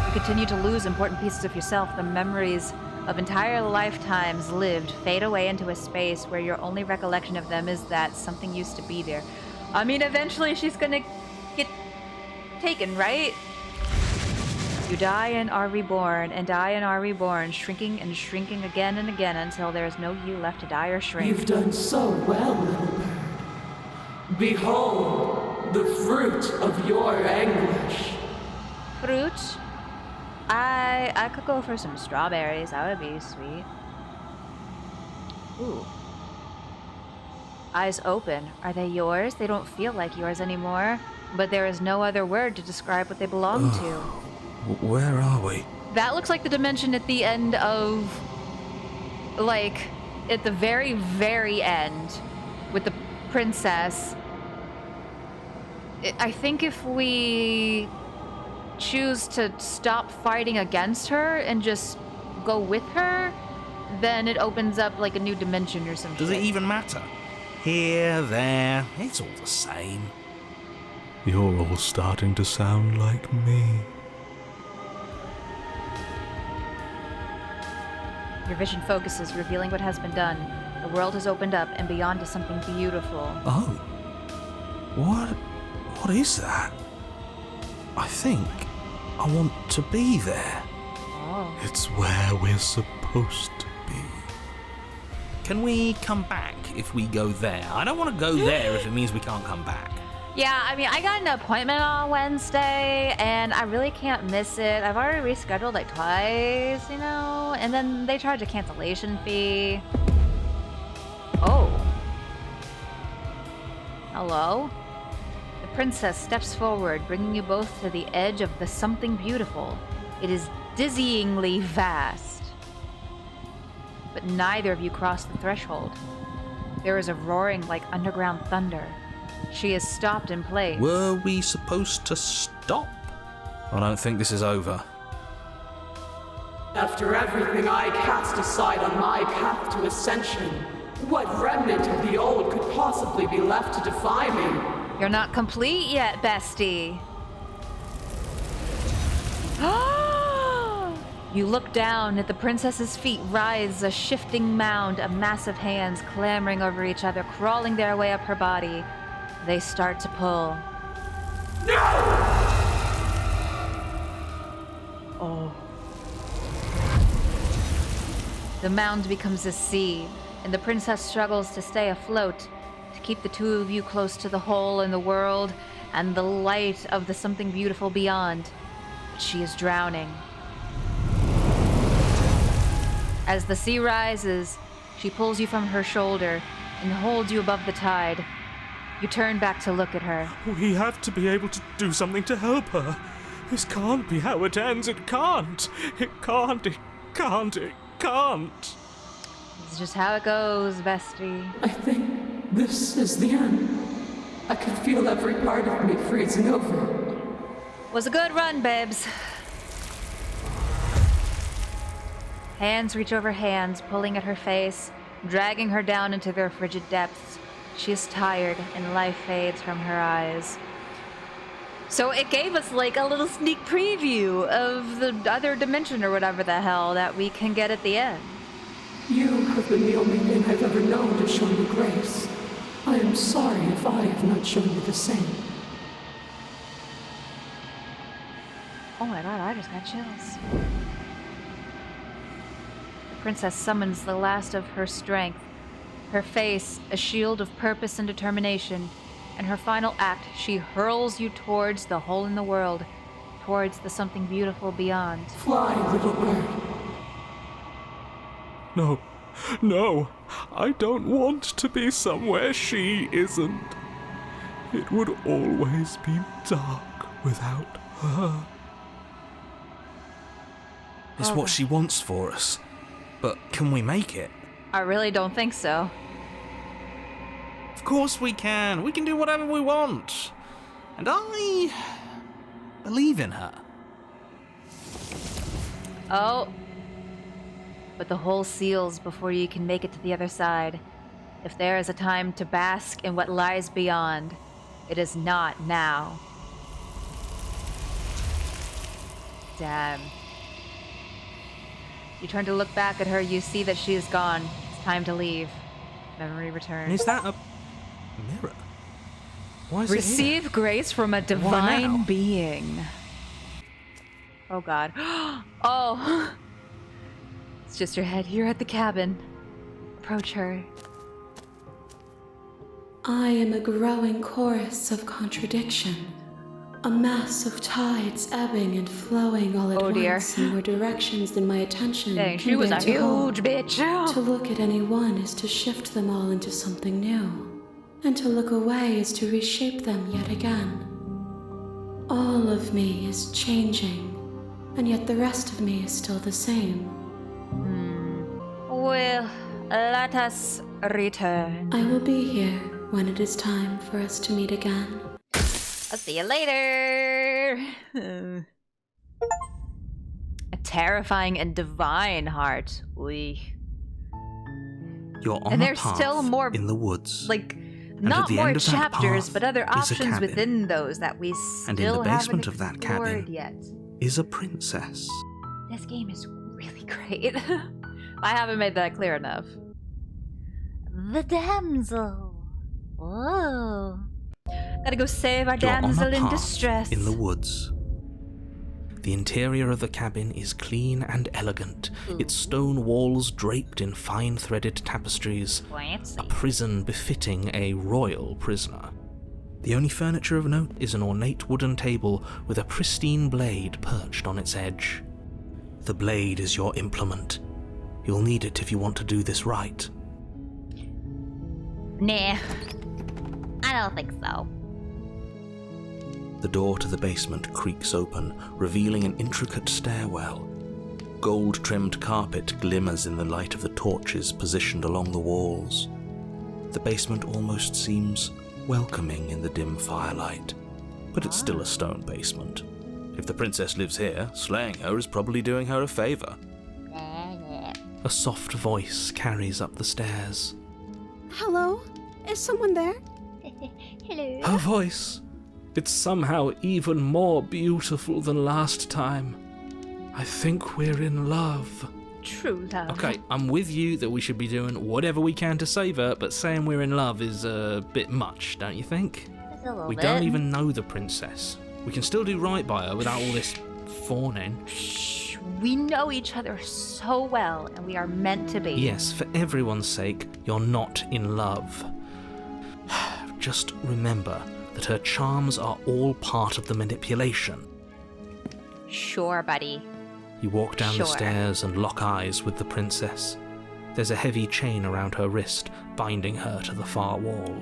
A: You continue to lose important pieces of yourself. The memories of entire lifetimes lived fade away into a space where your only recollection of them is that something used to be there. I mean, eventually she's gonna get taken, right? You die and are reborn, and die and are reborn, shrinking and shrinking again and again until there is no you left to die or shrink.
N: You've done so well, little bird. Behold, the fruit of your anguish.
A: Fruit? I could go for some strawberries. That would be sweet. Ooh. Eyes open. Are they yours? They don't feel like yours anymore. But there is no other word to describe what they belong to.
G: Where are we?
A: That looks like the dimension at the end of... Like, at the very, very end, with the princess. I think if we choose to stop fighting against her and just go with her, then it opens up like a new dimension or something.
G: Does it even matter? Here, there, it's all the same.
H: You're all starting to sound like me.
A: Your vision focuses, revealing what has been done. The world has opened up, and beyond is something beautiful.
G: Oh. What is that? I think I want to be there.
A: Oh.
H: It's where we're supposed to be.
G: Can we come back if we go there? I don't want to go there if it means we can't come back.
A: Yeah, I mean, I got an appointment on Wednesday, and I really can't miss it. I've already rescheduled like twice, you know? And then they charge a cancellation fee. Oh. Hello? The princess steps forward, bringing you both to the edge of the something beautiful. It is dizzyingly vast. But neither of you cross the threshold. There is a roaring like underground thunder. She is stopped in place.
G: Were we supposed to stop? I don't think this is over.
N: After everything I cast aside on my path to ascension, what remnant of the old could possibly be left to defy me?
A: You're not complete yet, bestie. You look down at the princess's feet, rise a shifting mound of massive hands clambering over each other, crawling their way up her body. They start to pull.
N: No!
A: Oh. The mound becomes a sea, and the princess struggles to stay afloat, to keep the two of you close to the hole in the world and the light of the something beautiful beyond. But she is drowning. As the sea rises, she pulls you from her shoulder and holds you above the tide. You turn back to look at her.
H: We have to be able to do something to help her. This can't be how it ends. It can't. It can't. It can't. It can't.
A: It's just how it goes, bestie.
N: I think this is the end. I can feel every part of me freezing over.
A: Was a good run, babes. Hands reach over hands, pulling at her face, dragging her down into their frigid depths. She is tired, and life fades from her eyes. So it gave us like a little sneak preview of the other dimension or whatever the hell that we can get at the end.
N: You have been the only thing I've ever known to show me grace. I am sorry if I have not shown you the same.
A: Oh my god, I just got chills. The princess summons the last of her strength, her face a shield of purpose and determination. In her final act, she hurls you towards the hole in the world, towards the something beautiful beyond.
N: Fly, little bird.
H: No, no, I don't want to be somewhere she isn't. It would always be dark without her.
G: It's what she wants for us. But can we make it?
A: I really don't think so.
B: Of course we can. We can do whatever we want. And I believe in her.
A: Oh. But the hole seals before you can make it to the other side. If there is a time to bask in what lies beyond, it is not now. Damn. You turn to look back at her, you see that she is gone. It's time to leave. Memory returns.
B: And is that a mirror? Why is it here?
A: Receive grace from a divine being. Oh god. Oh! It's just your head here at the cabin. Approach her.
F: I am a growing chorus of contradiction. A mass of tides ebbing and flowing all at once in more directions than my attention
A: Dang,
F: can
A: she was
F: bear
A: a
F: to hold.
A: huge bitch.
F: To look at any one is to shift them all into something new, and to look away is to reshape them yet again. All of me is changing, and yet the rest of me is still the same.
A: Well, let us return.
F: I will be here when it is time for us to meet again.
A: I'll see you later. A terrifying and divine heart. Oy.
B: You're on
A: And
B: a
A: there's
B: path
A: still more,
B: in the woods.
A: like,
B: And
A: not
B: at the
A: more
B: end of that
A: chapters,
B: path
A: but other
B: is a
A: options
B: cabin.
A: within those that we
B: And in the
A: still
B: basement
A: haven't
B: of that
A: explored
B: cabin
A: yet.
B: is a princess.
A: This game is really great. I haven't made that clear enough. The damsel. Whoa. Gotta go save our
B: You're on a
A: damsel in
B: path
A: distress.
B: in the woods. The interior of the cabin is clean and elegant, its stone walls draped in fine threaded tapestries,
A: Fancy.
B: a prison befitting a royal prisoner. The only furniture of note is an ornate wooden table with a pristine blade perched on its edge. The blade is your implement. You'll need it if you want to do this right.
A: Nah. I don't think so.
B: The door to the basement creaks open, revealing an intricate stairwell. Gold-trimmed carpet glimmers in the light of the torches positioned along the walls. The basement almost seems welcoming in the dim firelight, but it's still a stone basement. If the princess lives here, slaying her is probably doing her a favor. A soft voice carries up the stairs.
C: Hello? Is someone there?
A: Hello.
H: Her voice. It's somehow even more beautiful than last time. I think we're in love.
A: True love.
B: Okay, I'm with you that we should be doing whatever we can to save her, but saying we're in love is a bit much, don't you think?
A: Just a little
B: We
A: bit.
B: don't even know the princess. We can still do right by her without all this fawning.
A: Shh. We know each other so well, and we are meant to be.
B: Yes, for everyone's sake, you're not in love. Just remember that her charms are all part of the manipulation.
A: Sure, buddy.
B: You walk down the
A: Sure.
B: stairs and lock eyes with the princess. There's a heavy chain around her wrist, binding her to the far wall.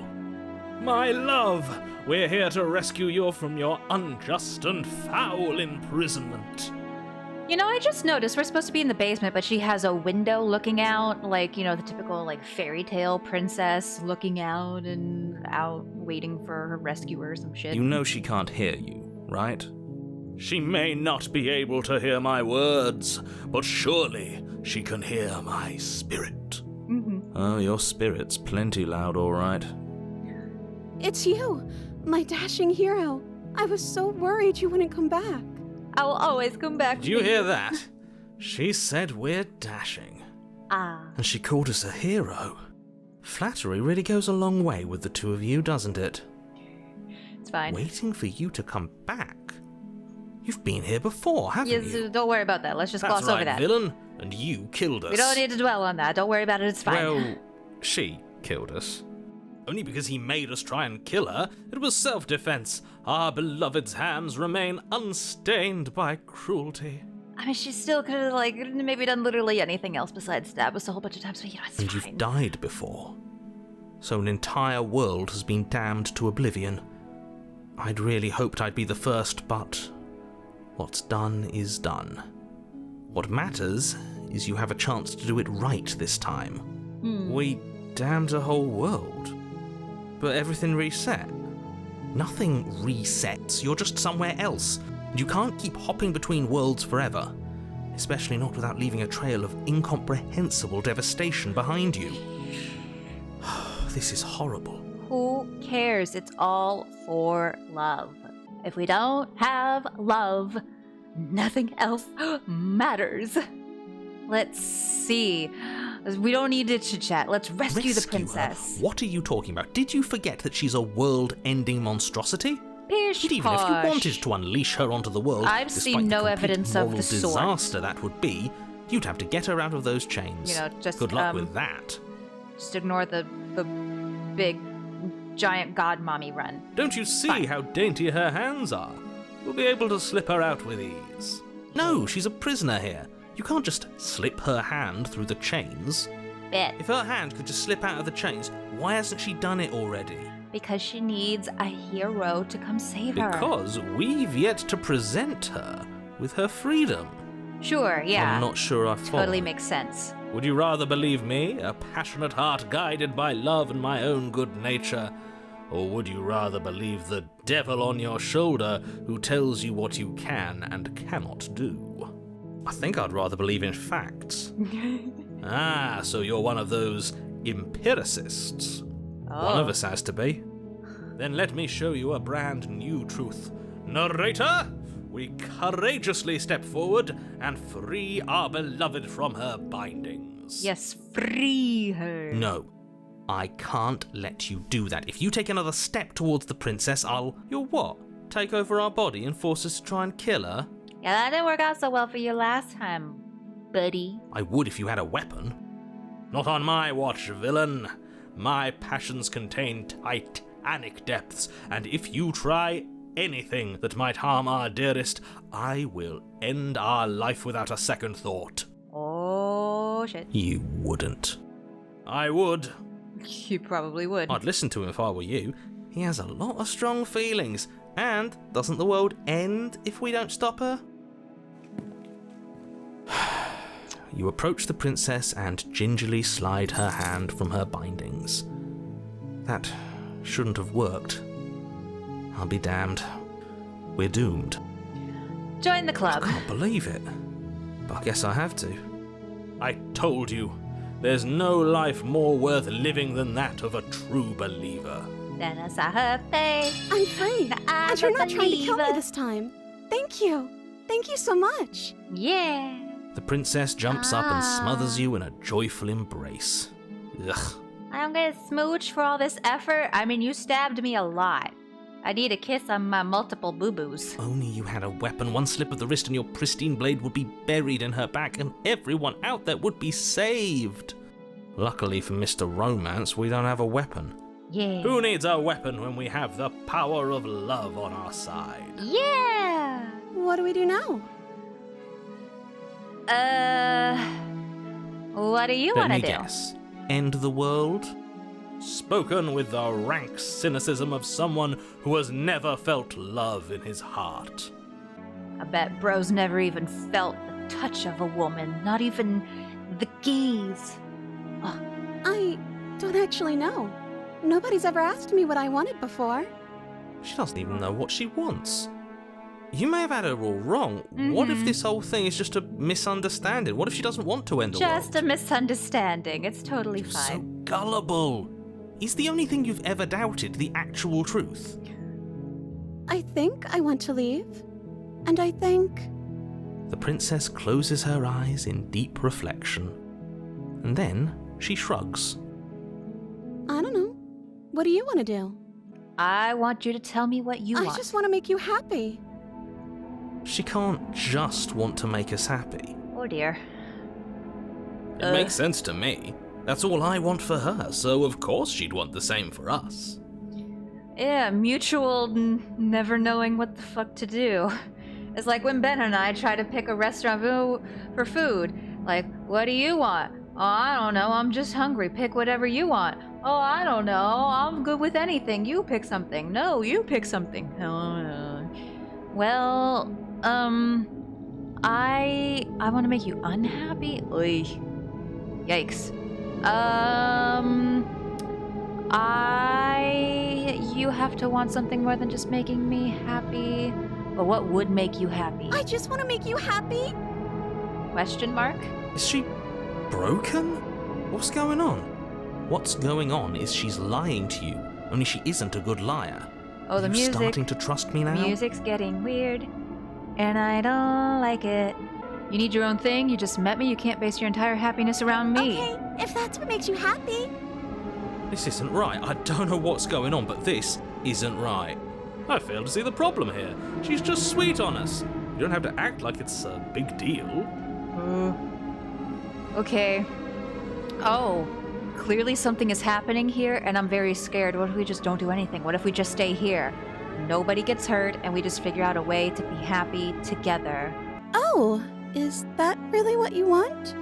E: My love, we're here to rescue you from your unjust and foul imprisonment.
A: You know, I just noticed we're supposed to be in the basement, but she has a window looking out, like, you know, the typical, like, fairy tale princess looking out and out waiting for her rescuer or some shit.
B: You know she can't hear you, right?
E: She may not be able to hear my words, but surely she can hear my spirit.
B: Oh, your spirit's plenty loud, all right.
C: It's you, my dashing hero. I was so worried you wouldn't come back.
A: I will always come back.
E: Did you hear that? She said we're dashing.
B: And she called us a hero. Flattery really goes a long way with the two of you, doesn't it?
A: It's fine.
B: Waiting for you to come back? You've been here before, haven't you?
A: Don't worry about that. Let's just
E: That's
A: gloss
E: right,
A: over that.
E: villain. And you killed us.
A: We don't need to dwell on that. Don't worry about it. It's fine.
E: Well, she killed us. Only because he made us try and kill her. It was self-defense. Our beloved's hands remain unstained by cruelty.
A: I mean, she still could have, like, maybe done literally anything else besides stab us a whole bunch of times, but, it's
B: And
A: fine.
B: you've died before. So an entire world has been damned to oblivion. I'd really hoped I'd be the first, but what's done is done. What matters is you have a chance to do it right this time. We damned a whole world. But everything reset. Nothing resets, you're just somewhere else. You can't keep hopping between worlds forever. Especially not without leaving a trail of incomprehensible devastation behind you. This is horrible.
A: Who cares? It's all for love. If we don't have love, nothing else matters. Let's see. We don't need to chit-chat. Let's rescue the princess.
B: Her? What are you talking about? Did you forget that she's a world-ending monstrosity?
A: Pish
B: And even if you wanted to unleash her onto the world,
A: I've
B: despite
A: seen
B: the
A: no
B: complete
A: evidence of
B: moral
A: the sort.
B: disaster that would be, you'd have to get her out of those chains.
A: Just
B: good luck with that.
A: Just ignore the big giant god mommy run.
E: Don't you see how dainty her hands are? We'll be able to slip her out with ease.
B: No, she's a prisoner here. You can't just slip her hand through the chains.
A: Bet.
B: If her hand could just slip out of the chains, why hasn't she done it already?
A: Because she needs a hero to come save her.
B: Because we've yet to present her with her freedom.
A: Sure, yeah.
B: I'm not sure I follow.
A: Totally makes sense.
E: Would you rather believe me, a passionate heart guided by love and my own good nature? Or would you rather believe the devil on your shoulder who tells you what you can and cannot do?
B: I think I'd rather believe in facts.
E: So you're one of those empiricists. One of us has to be. Then let me show you a brand new truth. Narrator, we courageously step forward and free our beloved from her bindings.
A: Yes, free her.
B: No, I can't let you do that. If you take another step towards the princess, You'll what? Take over our body and force us to try and kill her?
A: Yeah, that didn't work out so well for you last time, buddy.
B: I would if you had a weapon.
E: Not on my watch, villain. My passions contain titanic depths, and if you try anything that might harm our dearest, I will end our life without a second thought.
A: Oh, shit.
B: You wouldn't.
E: I would.
A: You probably would.
B: I'd listen to him if I were you. He has a lot of strong feelings. And doesn't the world end if we don't stop her? You approach the princess and gingerly slide her hand from her bindings. That shouldn't have worked. I'll be damned. We're doomed.
A: Join the club.
B: I can't believe it. But I guess I have to.
E: I told you, there's no life more worth living than that of a true believer.
A: Then I saw her face.
C: I'm free. And you're not trying to kill me this time. Thank you. Thank you so much.
A: Yeah.
B: The princess jumps up and smothers you in a joyful embrace. Ugh.
A: I don't get a smooch for all this effort. I mean, you stabbed me a lot. I need a kiss on my multiple boo-boos.
B: Only you had a weapon. One slip of the wrist and your pristine blade would be buried in her back, and everyone out there would be saved. Luckily for Mr. Romance, we don't have a weapon.
A: Yeah.
E: Who needs a weapon when we have the power of love on our side?
A: Yeah.
C: What do we do now?
A: What do you
B: Let
A: want to
B: me
A: do?
B: guess. End the world?
E: Spoken with the rank cynicism of someone who has never felt love in his heart.
A: I bet bro's never even felt the touch of a woman, not even the gaze.
C: Oh. I don't actually know. Nobody's ever asked me what I wanted before.
B: She doesn't even know what she wants. You may have had her all wrong. What if this whole thing is just a misunderstanding? What if she doesn't want to end the world?
A: Just a misunderstanding. It's totally
B: You're
A: fine.
B: so gullible. Is the only thing you've ever doubted the actual truth?
C: I think I want to leave. And I think...
B: The princess closes her eyes in deep reflection, and then she shrugs.
C: I don't know. What do you want to do?
A: I want you to tell me what you want.
C: I just want to make you happy.
B: She can't just want to make us happy.
A: Oh dear.
E: It makes sense to me. That's all I want for her, so of course she'd want the same for us.
A: Yeah, mutual never knowing what the fuck to do. It's like when Ben and I try to pick a restaurant for food. Like, what do you want? Oh, I don't know, I'm just hungry. Pick whatever you want. Oh, I don't know, I'm good with anything. You pick something. No, you pick something. Well, I want to make you unhappy? Oy. Yikes. You have to want something more than just making me happy. But what would make you happy?
C: I just want to make you happy.
A: Question mark?
B: Is she broken? What's going on? What's going on is she's lying to you, only she isn't a good liar.
A: Oh, the
B: Are you
A: music.
B: starting to trust me now?
A: Music's getting weird, and I don't like it. You need your own thing, you just met me, you can't base your entire happiness around me.
I: Okay, if that's what makes you happy.
E: This isn't right. I don't know what's going on, but this isn't right. I fail to see the problem here. She's just sweet on us. You don't have to act like it's a big deal.
A: Okay. Oh, clearly something is happening here, and I'm very scared. What if we just don't do anything? What if we just stay here? Nobody gets hurt, and we just figure out a way to be happy together.
C: Oh, is that really what you want?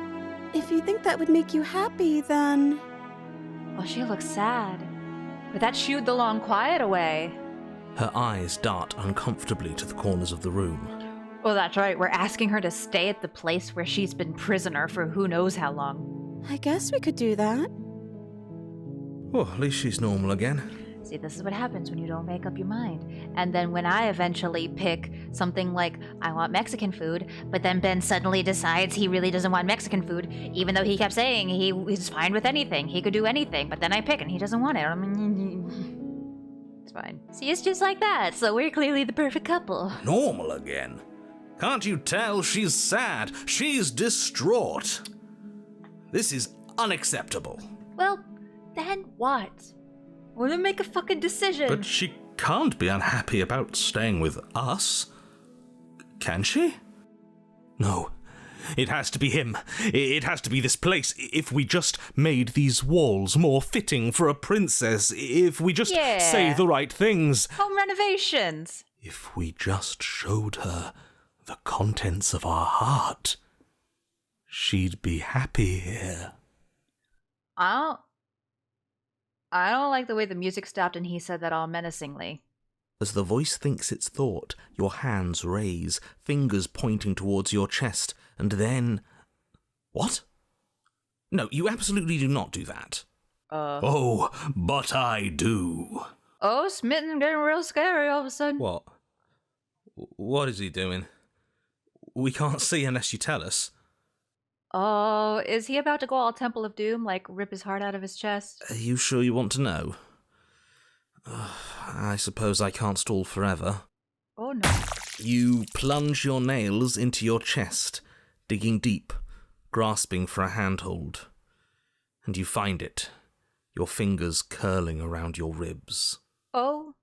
C: If you think that would make you happy, then...
A: Oh, she looks sad. But that shooed the long quiet away.
B: Her eyes dart uncomfortably to the corners of the room.
A: Oh, that's right. We're asking her to stay at the place where she's been prisoner for who knows how long.
C: I guess we could do that.
B: Oh, at least she's normal again.
A: See, this is what happens when you don't make up your mind. And then when I eventually pick something like, I want Mexican food, but then Ben suddenly decides he really doesn't want Mexican food, even though he kept saying he was fine with anything. He could do anything, but then I pick and he doesn't want it. I mean, it's fine. See, it's just like that, so we're clearly the perfect couple.
B: Normal again? Can't you tell she's sad? She's distraught. This is unacceptable.
A: Well, then what? We're gonna make a fucking decision.
B: But she can't be unhappy about staying with us. Can she? No. It has to be him. It has to be this place. If we just made these walls more fitting for a princess, if we just say the right things.
A: Home renovations.
B: If we just showed her the contents of our heart, she'd be happy here.
A: I don't like the way the music stopped and he said that all menacingly.
B: As the voice thinks its thought, your hands raise, fingers pointing towards your chest, and then... What? No, you absolutely do not do that. Oh, but I do.
A: Oh, Smitten getting real scary all of a sudden.
B: What? What is he doing? We can't see unless you tell us.
A: Oh, is he about to go all Temple of Doom, like rip his heart out of his chest?
B: Are you sure you want to know? I suppose I can't stall forever.
A: Oh no.
B: You plunge your nails into your chest, digging deep, grasping for a handhold. And you find it, your fingers curling around your ribs.
A: Oh?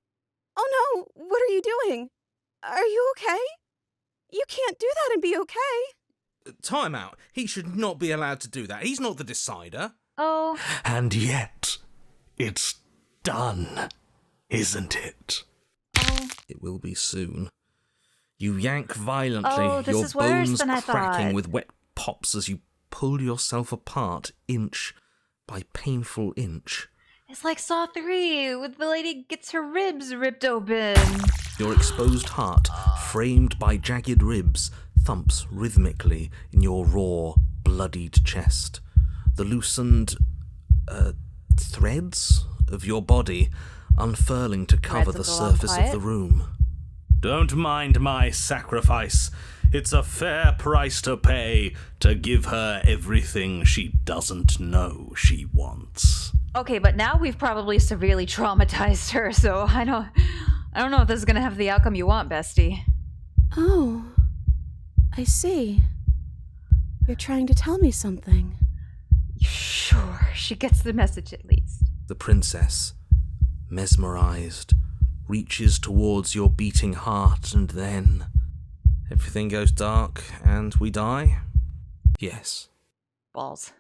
C: Oh no, what are you doing? Are you okay? You can't do that and be okay.
B: Time out. He should not be allowed to do that. He's not the decider.
A: Oh.
B: And yet, it's done, isn't it?
A: Oh.
B: It will be soon. You yank violently, your
A: is worse
B: bones
A: than I
B: cracking
A: thought.
B: with wet pops as you pull yourself apart inch by painful inch.
A: It's like Saw 3, with the lady gets her ribs ripped open.
B: Your exposed heart, framed by jagged ribs, thumps rhythmically in your raw, bloodied chest. The loosened, threads of your body unfurling to cover the surface of the room.
E: Don't mind my sacrifice. It's a fair price to pay to give her everything she doesn't know she wants.
A: Okay, but now we've probably severely traumatized her, so I I don't know if this is gonna have the outcome you want, bestie.
C: Oh, I see. You're trying to tell me something.
A: Sure, she gets the message at least.
G: The princess, mesmerized, reaches towards your beating heart, and then everything goes dark and we die? Yes.
A: Balls.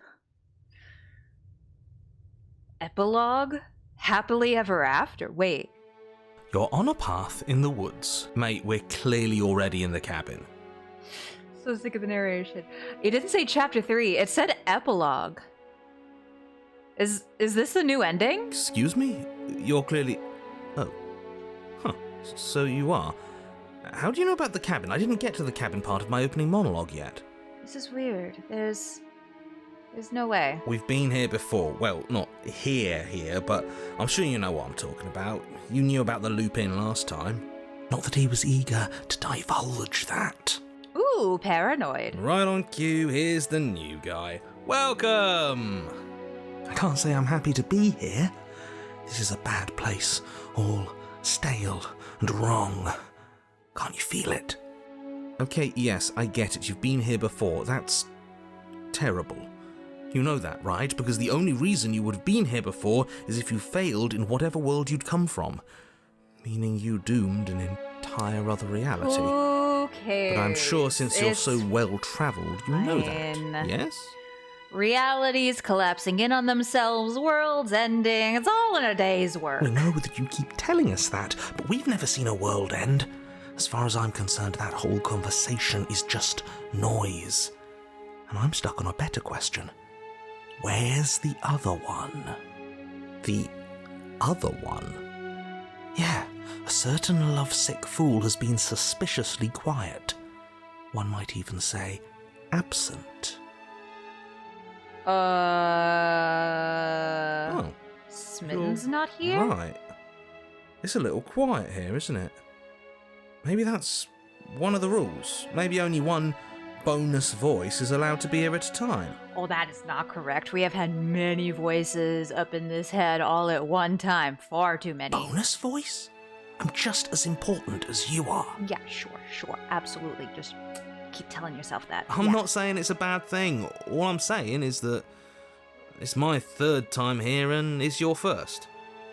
A: Epilogue? Happily ever after? Wait.
G: You're on a path in the woods. Mate, we're clearly already in the cabin.
A: So sick of the narration. It didn't say chapter 3, it said epilogue. Is this a new ending?
G: Excuse me? You're clearly... Oh. Huh. So you are. How do you know about the cabin? I didn't get to the cabin part of my opening monologue yet.
A: This is weird. There's no way.
G: We've been here before. Well, not here, but I'm sure you know what I'm talking about. You knew about the loop-in last time. Not that he was eager to divulge that.
A: Ooh, paranoid.
G: Right on cue, here's the new guy. Welcome! I can't say I'm happy to be here. This is a bad place. All stale and wrong. Can't you feel it? Okay, yes, I get it. You've been here before. That's terrible. You know that, right? Because the only reason you would have been here before is if you failed in whatever world you'd come from. Meaning you doomed an entire other reality.
A: Who cares?
G: But I'm sure since you're so well-travelled, you know that. Yes?
A: Realities collapsing in on themselves, worlds ending, it's all in a day's work.
G: We know that you keep telling us that, but we've never seen a world end. As far as I'm concerned, that whole conversation is just noise. And I'm stuck on a better question. Where's the other one? The other one? Yeah, a certain lovesick fool has been suspiciously quiet. One might even say, absent.
A: Smitten's not here?
G: Right. It's a little quiet here, isn't it? Maybe that's one of the rules. Maybe only one bonus voice is allowed to be here at a time.
A: Oh, that is not correct. We have had many voices up in this head all at one time. Far too many.
G: Bonus voice? I'm just as important as you are.
A: Yeah, sure. Absolutely. Just keep telling yourself that.
G: I'm not saying it's a bad thing. All I'm saying is that it's my third time here and it's your first.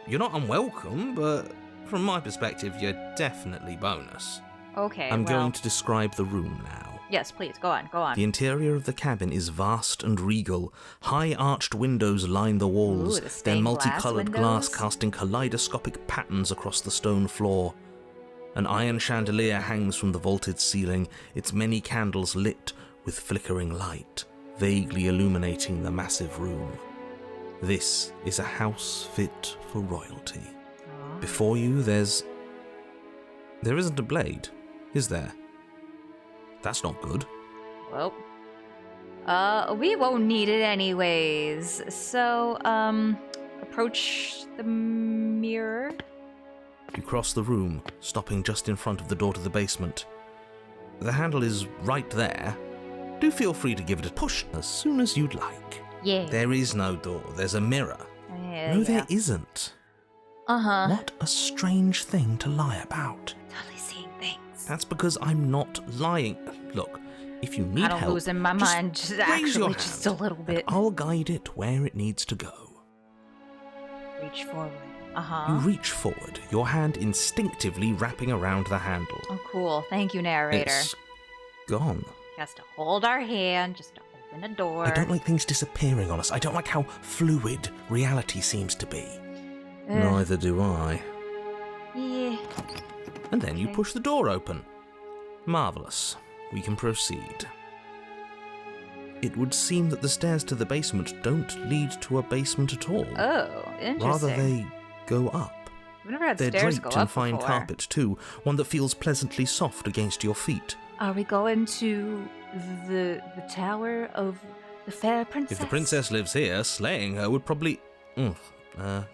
G: You're not unwelcome, but from my perspective, you're definitely bonus.
A: Okay,
G: I'm going to describe the room now.
A: Yes, please, go on.
G: The interior of the cabin is vast and regal. High arched windows line the walls, their multicolored glass casting kaleidoscopic patterns across the stone floor. An iron chandelier hangs from the vaulted ceiling, its many candles lit with flickering light, vaguely illuminating the massive room. This is a house fit for royalty. Before you, there isn't a blade, is there? That's not good.
A: Well, we won't need it anyways. So, approach the mirror.
G: You cross the room, stopping just in front of the door to the basement. The handle is right there. Do feel free to give it a push as soon as you'd like.
A: Yeah.
G: There is no door, there's a mirror. There isn't. What a strange thing to lie about.
A: Totally seeing things.
G: That's because I'm not lying. Look, if you need help,
A: I'm losing my mind, just actually just a little bit.
G: I'll guide it where it needs to go.
A: Reach forward.
G: You reach forward, your hand instinctively wrapping around the handle.
A: Oh, cool. Thank you, narrator.
G: It's gone.
A: Just to hold our hand, just to open a door.
G: I don't like things disappearing on us. I don't like how fluid reality seems to be. Neither do I.
A: Yeah.
G: And then you push the door open. Marvellous. We can proceed. It would seem that the stairs to the basement don't lead to a basement at all.
A: Oh, interesting.
G: Rather, they go up.
A: I've never had
G: They're
A: stairs
G: draped
A: go
G: in
A: up
G: fine
A: before.
G: carpet, too, one that feels pleasantly soft against your feet.
A: Are we going to the tower of the fair princess?
G: If the princess lives here, slaying her would probably... no,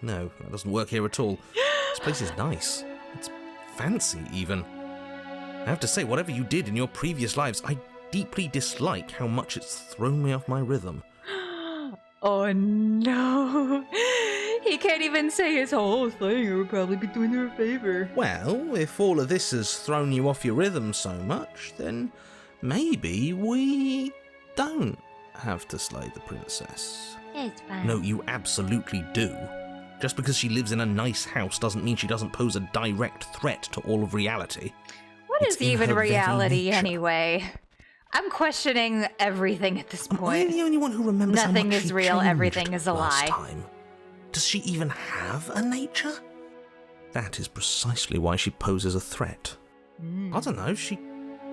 G: that doesn't work here at all. This place is nice. It's fancy, even. I have to say, whatever you did in your previous lives, I deeply dislike how much it's thrown me off my rhythm.
A: Oh no! He can't even say his whole thing. It would probably be doing her a favor.
B: Well, if all of this has thrown you off your rhythm so much, then maybe we don't have to slay the princess.
D: It's fine.
B: No, you absolutely do. Just because she lives in a nice house doesn't mean she doesn't pose a direct threat to all of reality.
A: What is even reality anyway? I'm questioning everything at this point.
B: I'm the only one who remembers how
A: Nothing
B: much
A: is
B: she
A: real,
B: changed
A: everything is a
B: last
A: lie.
B: time. Does she even have a nature? That is precisely why she poses a threat. I don't know, she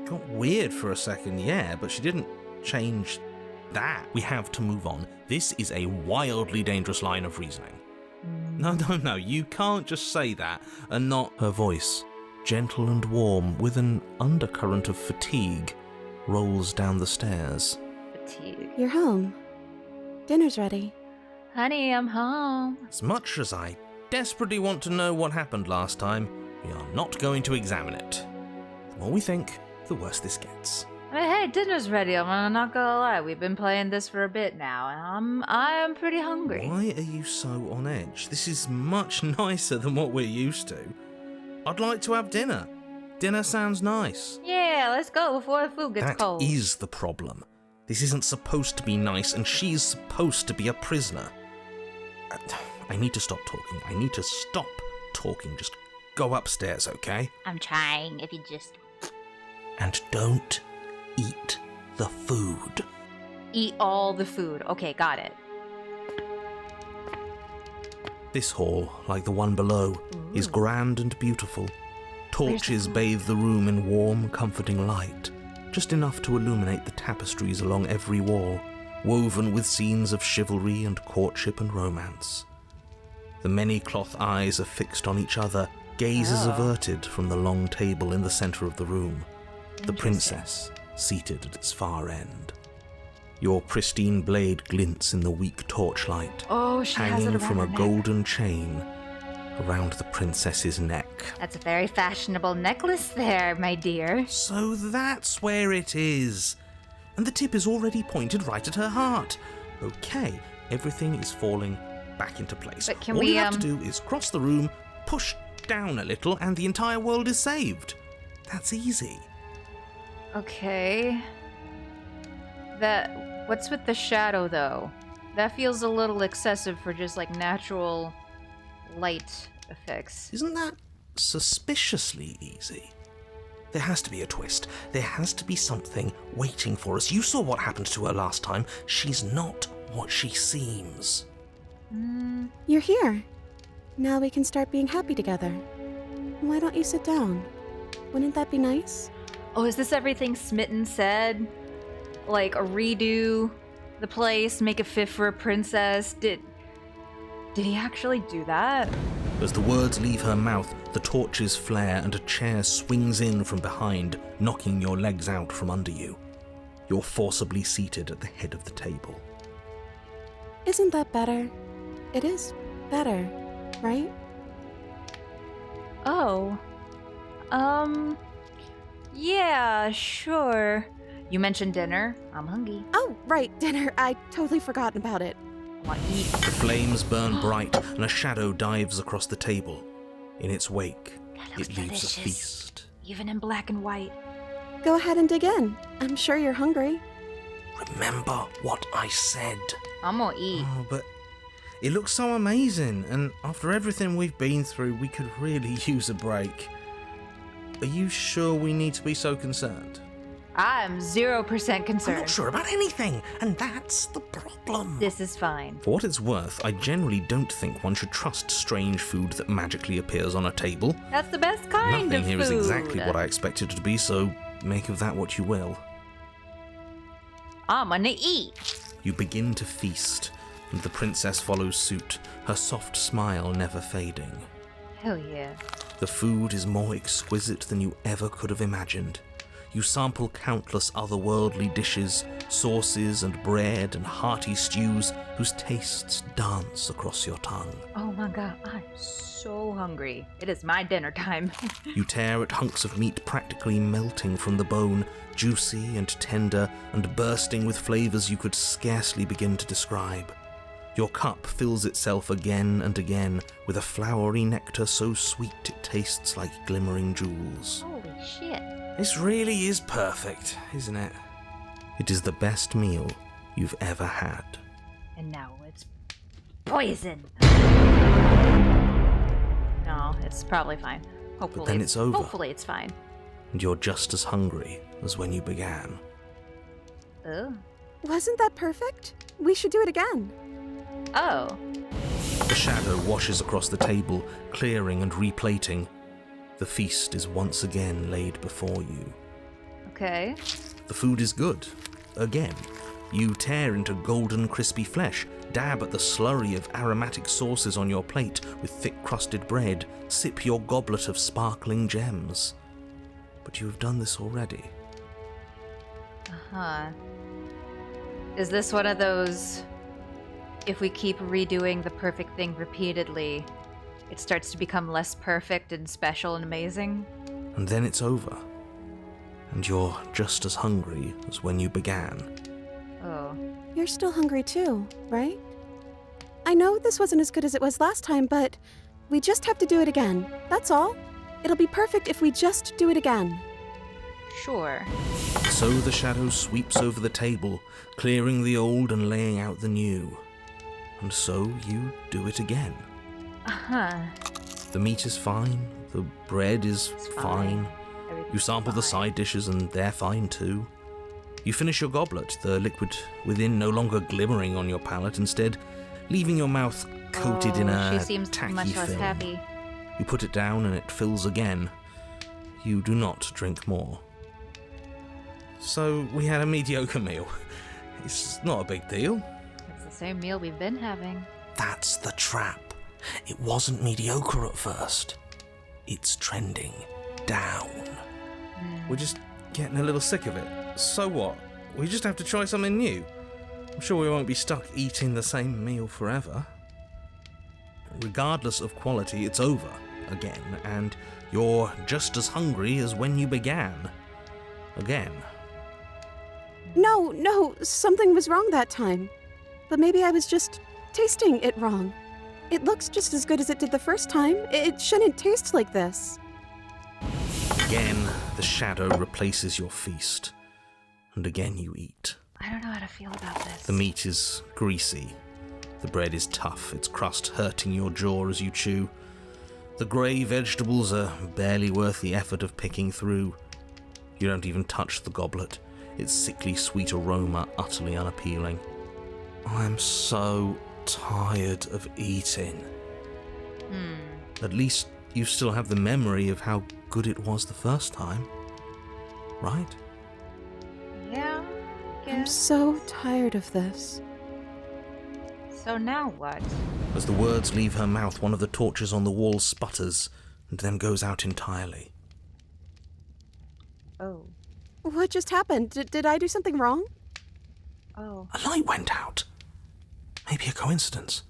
B: got weird for a second, yeah, but she didn't change that. We have to move on. This is a wildly dangerous line of reasoning. No, you can't just say that and not... Her voice, gentle and warm, with an undercurrent of fatigue, rolls down the stairs.
A: Fatigue.
C: You're home. Dinner's ready.
A: Honey, I'm home.
B: As much as I desperately want to know what happened last time, we are not going to examine it. The more we think, the worse this gets.
A: Hey, dinner's ready. I'm not gonna lie. We've been playing this for a bit now, and I'm pretty hungry.
B: Why are you so on edge? This is much nicer than what we're used to. I'd like to have dinner. Dinner sounds nice.
A: Yeah, let's go before the food gets cold.
B: That is the problem. This isn't supposed to be nice, and she's supposed to be a prisoner. I need to stop talking. I need to stop talking. Just go upstairs, okay?
D: I'm trying, if you just...
B: And don't eat the food.
A: Eat all the food. Okay, got it.
B: This hall, like the one below, is grand and beautiful. Torches bathe the room in warm, comforting light, just enough to illuminate the tapestries along every wall, woven with scenes of chivalry and courtship and romance. The many cloth eyes are fixed on each other, gazes averted from the long table in the center of the room. The princess, seated at its far end. Your pristine blade glints in the weak torchlight,
A: Oh, she has it
B: hanging
A: around
B: from
A: her
B: a
A: neck.
B: golden chain around the princess's neck.
A: That's a very fashionable necklace there, my dear.
B: So that's where it is. And the tip is already pointed right at her heart. Okay, everything is falling back into place.
A: But can
B: All
A: we,
B: you have to do is cross the room, push down a little, and the entire world is saved. That's easy.
A: Okay. What's with the shadow, though? That feels a little excessive for just, like, natural light effects.
B: Isn't that suspiciously easy? There has to be a twist. There has to be something waiting for us. You saw what happened to her last time. She's not what she seems.
C: You're here. Now we can start being happy together. Why don't you sit down? Wouldn't that be nice?
A: Oh, is this everything Smitten said? Like, redo the place, make it fit for a princess? Did he actually do that?
B: As the words leave her mouth, the torches flare and a chair swings in from behind, knocking your legs out from under you. You're forcibly seated at the head of the table.
C: Isn't that better? It is better, right?
A: Oh. Yeah, sure. You mentioned dinner. I'm hungry.
C: Oh, right, dinner. I totally forgotten about it.
A: I want to eat.
B: The flames burn bright and a shadow dives across the table. In its wake, it leaves a feast.
A: Even in black and white.
C: Go ahead and dig in. I'm sure you're hungry.
B: Remember what I said.
A: I'm gonna eat.
B: Oh, but it looks so amazing, and after everything we've been through, we could really use a break. Are you sure we need to be so concerned?
A: I'm 0%
B: I'm
A: concerned.
B: not sure about anything, and that's the problem.
A: This is fine.
B: For what it's worth, I generally don't think one should trust strange food that magically appears on a table.
A: That's the best kind
B: Nothing
A: of
B: here
A: food.
B: is exactly what I expected it to be, so make of that what you will.
A: I'm gonna eat.
B: You begin to feast, and the princess follows suit, her soft smile never fading.
A: Hell yeah.
B: The food is more exquisite than you ever could have imagined. You sample countless otherworldly dishes, sauces and bread and hearty stews whose tastes dance across your tongue.
A: Oh my god, I'm so hungry. It is my dinner time.
B: You tear at hunks of meat practically melting from the bone, juicy and tender and bursting with flavors you could scarcely begin to describe. Your cup fills itself again and again with a flowery nectar so sweet it tastes like glimmering jewels.
A: Holy shit.
G: This really is perfect, isn't it?
B: It is the best meal you've ever had.
A: And now it's poison. No, it's probably fine. Hopefully.
B: But then it's over.
A: Hopefully it's fine.
B: And you're just as hungry as when you began.
A: Oh.
C: Wasn't that perfect? We should do it again.
A: Oh.
B: The shadow washes across the table, clearing and replating. The feast is once again laid before you.
A: Okay.
B: The food is good. Again. You tear into golden crispy flesh, dab at the slurry of aromatic sauces on your plate with thick-crusted bread, sip your goblet of sparkling gems. But you have done this already.
A: Uh-huh. Is this one of those, if we keep redoing the perfect thing repeatedly, it starts to become less perfect and special and amazing?
B: And then it's over. And you're just as hungry as when you began.
A: Oh.
C: You're still hungry too, right? I know this wasn't as good as it was last time, but we just have to do it again. That's all. It'll be perfect if we just do it again.
A: Sure.
B: So the shadow sweeps over the table, clearing the old and laying out the new. And so you do it again.
A: Uh-huh.
B: The meat is fine, the bread is fine. You sample the side dishes and they're fine too. You finish your goblet, the liquid within no longer glimmering on your palate, instead leaving your mouth coated in a
A: she seems
B: tacky
A: much less
B: film.
A: happy.
B: You put it down and it fills again. You do not drink more. So we had a mediocre meal. It's not a big deal.
A: It's the same meal we've been having.
B: That's the trap. It wasn't mediocre at first. It's trending down. We're just getting a little sick of it. So what? We just have to try something new. I'm sure we won't be stuck eating the same meal forever. Regardless of quality, it's over again, and you're just as hungry as when you began. Again.
C: No, something was wrong that time. But maybe I was just tasting it wrong. It looks just as good as it did the first time. It shouldn't taste like this.
B: Again, the shadow replaces your feast. And again you eat.
A: I don't know how to feel about this.
B: The meat is greasy. The bread is tough, its crust hurting your jaw as you chew. The grey vegetables are barely worth the effort of picking through. You don't even touch the goblet, its sickly sweet aroma utterly unappealing. I'm so tired of eating. At least you still have the memory of how good it was the first time, right?
A: Yeah,
C: I'm so tired of this.
A: So now what?
B: As the words leave her mouth, one of the torches on the wall sputters and then goes out entirely.
A: Oh.
C: What just happened? Did I do something wrong?
A: Oh.
B: A light went out. Maybe a coincidence,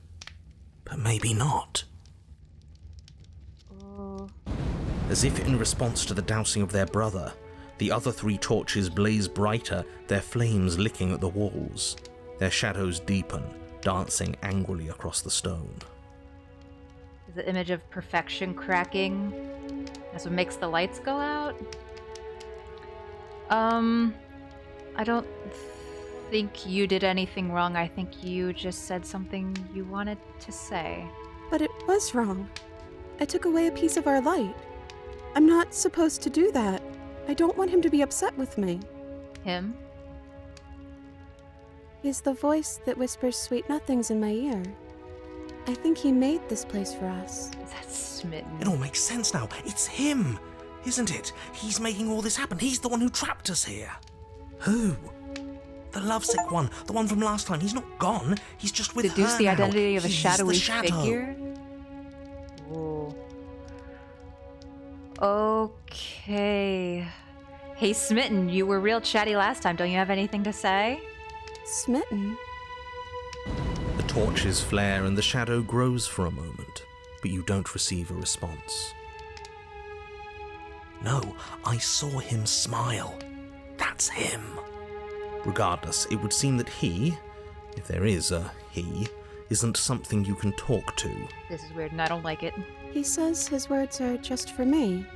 B: but maybe not.
A: Oh.
B: As if in response to the dousing of their brother, the other 3 torches blaze brighter, their flames licking at the walls. Their shadows deepen, dancing angrily across the stone.
A: Is the image of perfection cracking? That's what makes the lights go out? I don't think you did anything wrong. I think you just said something you wanted to say.
C: But it was wrong. I took away a piece of our light. I'm not supposed to do that. I don't want him to be upset with me.
A: Him?
C: He's the voice that whispers sweet nothings in my ear. I think he made this place for us.
A: Is that Smitten?
B: It all makes sense now. It's him, isn't it? He's making all this happen. He's the one who trapped us here. Who? The lovesick one, the one from last time. He's not gone. He's just with
A: Deduce
B: her
A: the
B: now.
A: identity of a
B: He's
A: shadowy
B: the shadow.
A: figure? Ooh. Okay. Hey, Smitten, you were real chatty last time. Don't you have anything to say?
C: Smitten?
B: The torches flare and the shadow grows for a moment, but you don't receive a response. No, I saw him smile. That's him. Regardless, it would seem that he, if there is a he, isn't something you can talk to.
A: This is weird and I don't like it.
C: He says his words are just for me,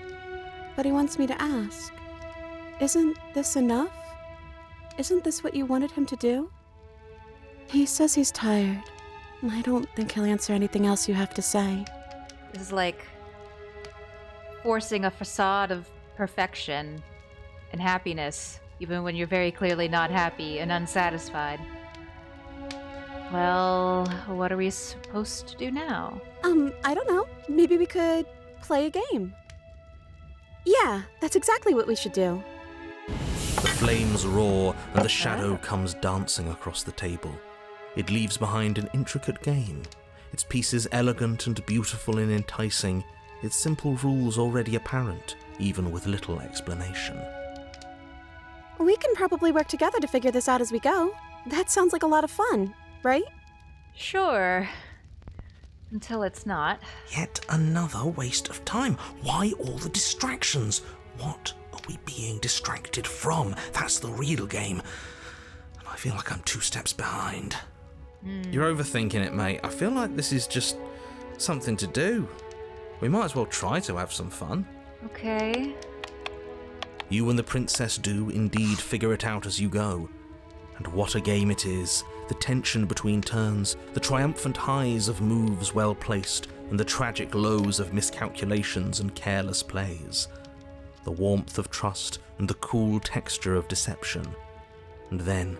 C: but he wants me to ask. Isn't this enough? Isn't this what you wanted him to do? He says he's tired. I don't think he'll answer anything else you have to say.
A: This is like forcing a facade of perfection and happiness, even when you're very clearly not happy and unsatisfied. Well, what are we supposed to do now?
C: I don't know. Maybe we could play a game. Yeah, that's exactly what we should do.
B: The flames roar and the shadow comes dancing across the table. It leaves behind an intricate game, its pieces elegant and beautiful and enticing, its simple rules already apparent, even with little explanation.
C: We can probably work together to figure this out as we go. That sounds like a lot of fun, right?
A: Sure. Until it's not.
B: Yet another waste of time. Why all the distractions? What are we being distracted from? That's the real game. And I feel like I'm 2 steps behind. You're overthinking it, mate. I feel like this is just something to do. We might as well try to have some fun.
A: Okay.
B: You and the princess do indeed figure it out as you go. And what a game it is. The tension between turns, the triumphant highs of moves well placed, and the tragic lows of miscalculations and careless plays. The warmth of trust and the cool texture of deception. And then,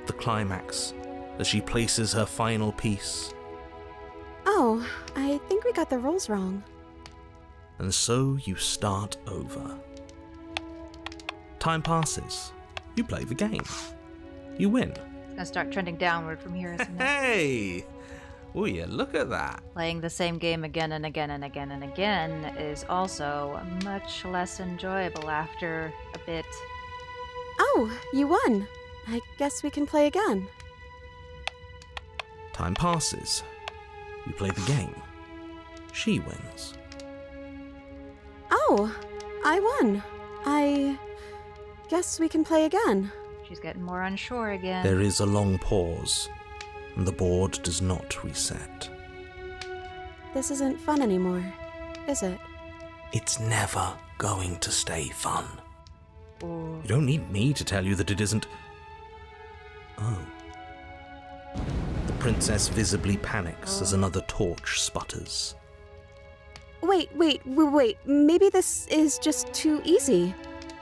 B: the climax, as she places her final piece.
C: Oh, I think we got the rules wrong.
B: And so you start over. Time passes. You play the game. You win.
A: It's gonna start trending downward from here, isn't it?
B: Hey! Oh yeah, look at that.
A: Playing the same game again and again and again and again is also much less enjoyable after a bit.
C: Oh, you won. I guess we can play again.
B: Time passes. You play the game. She wins.
C: Oh, I won. I guess we can play again.
A: She's getting more unsure again.
B: There is a long pause, and the board does not reset.
C: This isn't fun anymore, is it?
B: It's never going to stay fun.
A: Ooh.
B: You don't need me to tell you that it isn't. Oh. The princess visibly panics as another torch sputters.
C: Wait. Maybe this is just too easy.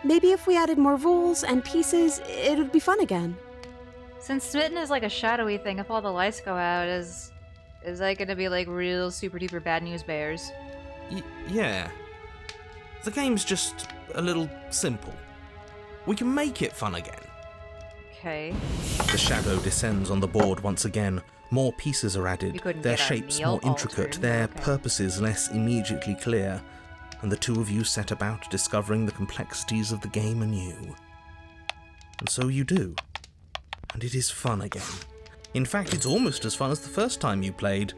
C: Maybe if we added more rules and pieces, it would be fun again.
A: Since Smitten is like a shadowy thing, if all the lights go out, is that gonna be like real super duper bad news bears?
B: Yeah. The game's just a little simple. We can make it fun again.
A: Okay.
B: The shadow descends on the board once again. More pieces are added, their shapes more intricate, their purposes less immediately clear, and the two of you set about discovering the complexities of the game anew. And so you do. And it is fun again. In fact, it's almost as fun as the first time you played,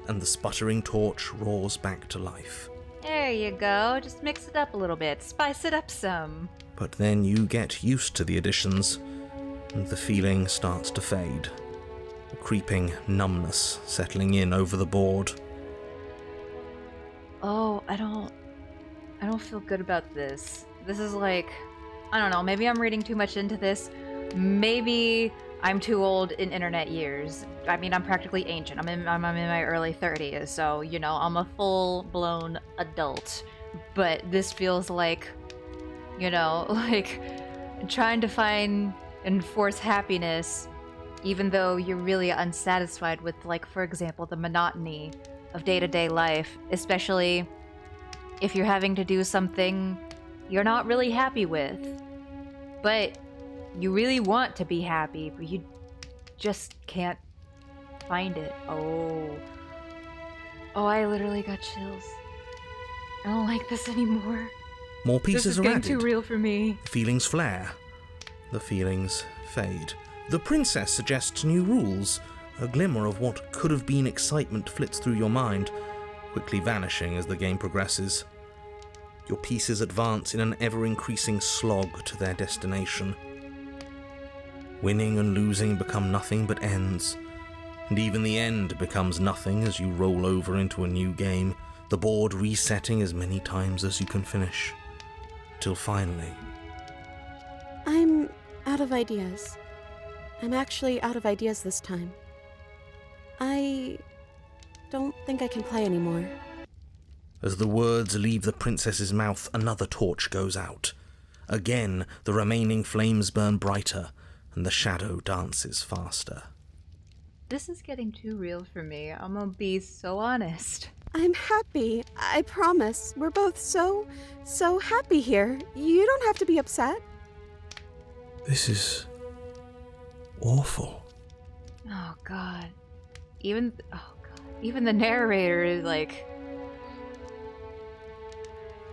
B: and the sputtering torch roars back to life.
A: There you go. Just mix it up a little bit. Spice it up some.
B: But then you get used to the additions, and the feeling starts to fade. A creeping numbness settling in over the board.
A: Oh, I don't feel good about this. This is like, I don't know, maybe I'm reading too much into this. Maybe I'm too old in internet years. I mean, I'm practically ancient. I'm in my early 30s, so, you know, I'm a full-blown adult. But this feels like, you know, like trying to find and force happiness even though you're really unsatisfied with, like, for example, the monotony of day-to-day life, especially if you're having to do something you're not really happy with. But you really want to be happy, but you just can't find it. Oh, I literally got chills. I don't like this anymore.
B: More pieces are added.
A: This is getting too real for me.
B: Feelings flare. The feelings fade. The princess suggests new rules. A glimmer of what could have been excitement flits through your mind, quickly vanishing as the game progresses. Your pieces advance in an ever-increasing slog to their destination. Winning and losing become nothing but ends, And even the end becomes nothing as you roll over into a new game, the board resetting as many times as you can finish. Till finally...
C: I'm out of ideas. I'm actually out of ideas this time. I don't think I can play anymore.
B: As the words leave the princess's mouth, another torch goes out. Again, the remaining flames burn brighter, and the shadow dances faster.
A: This is getting too real for me. I'm gonna be so honest.
C: I'm happy. I promise. We're both so happy here. You don't have to be upset.
B: This is... awful.
A: Oh god. Even the narrator is like...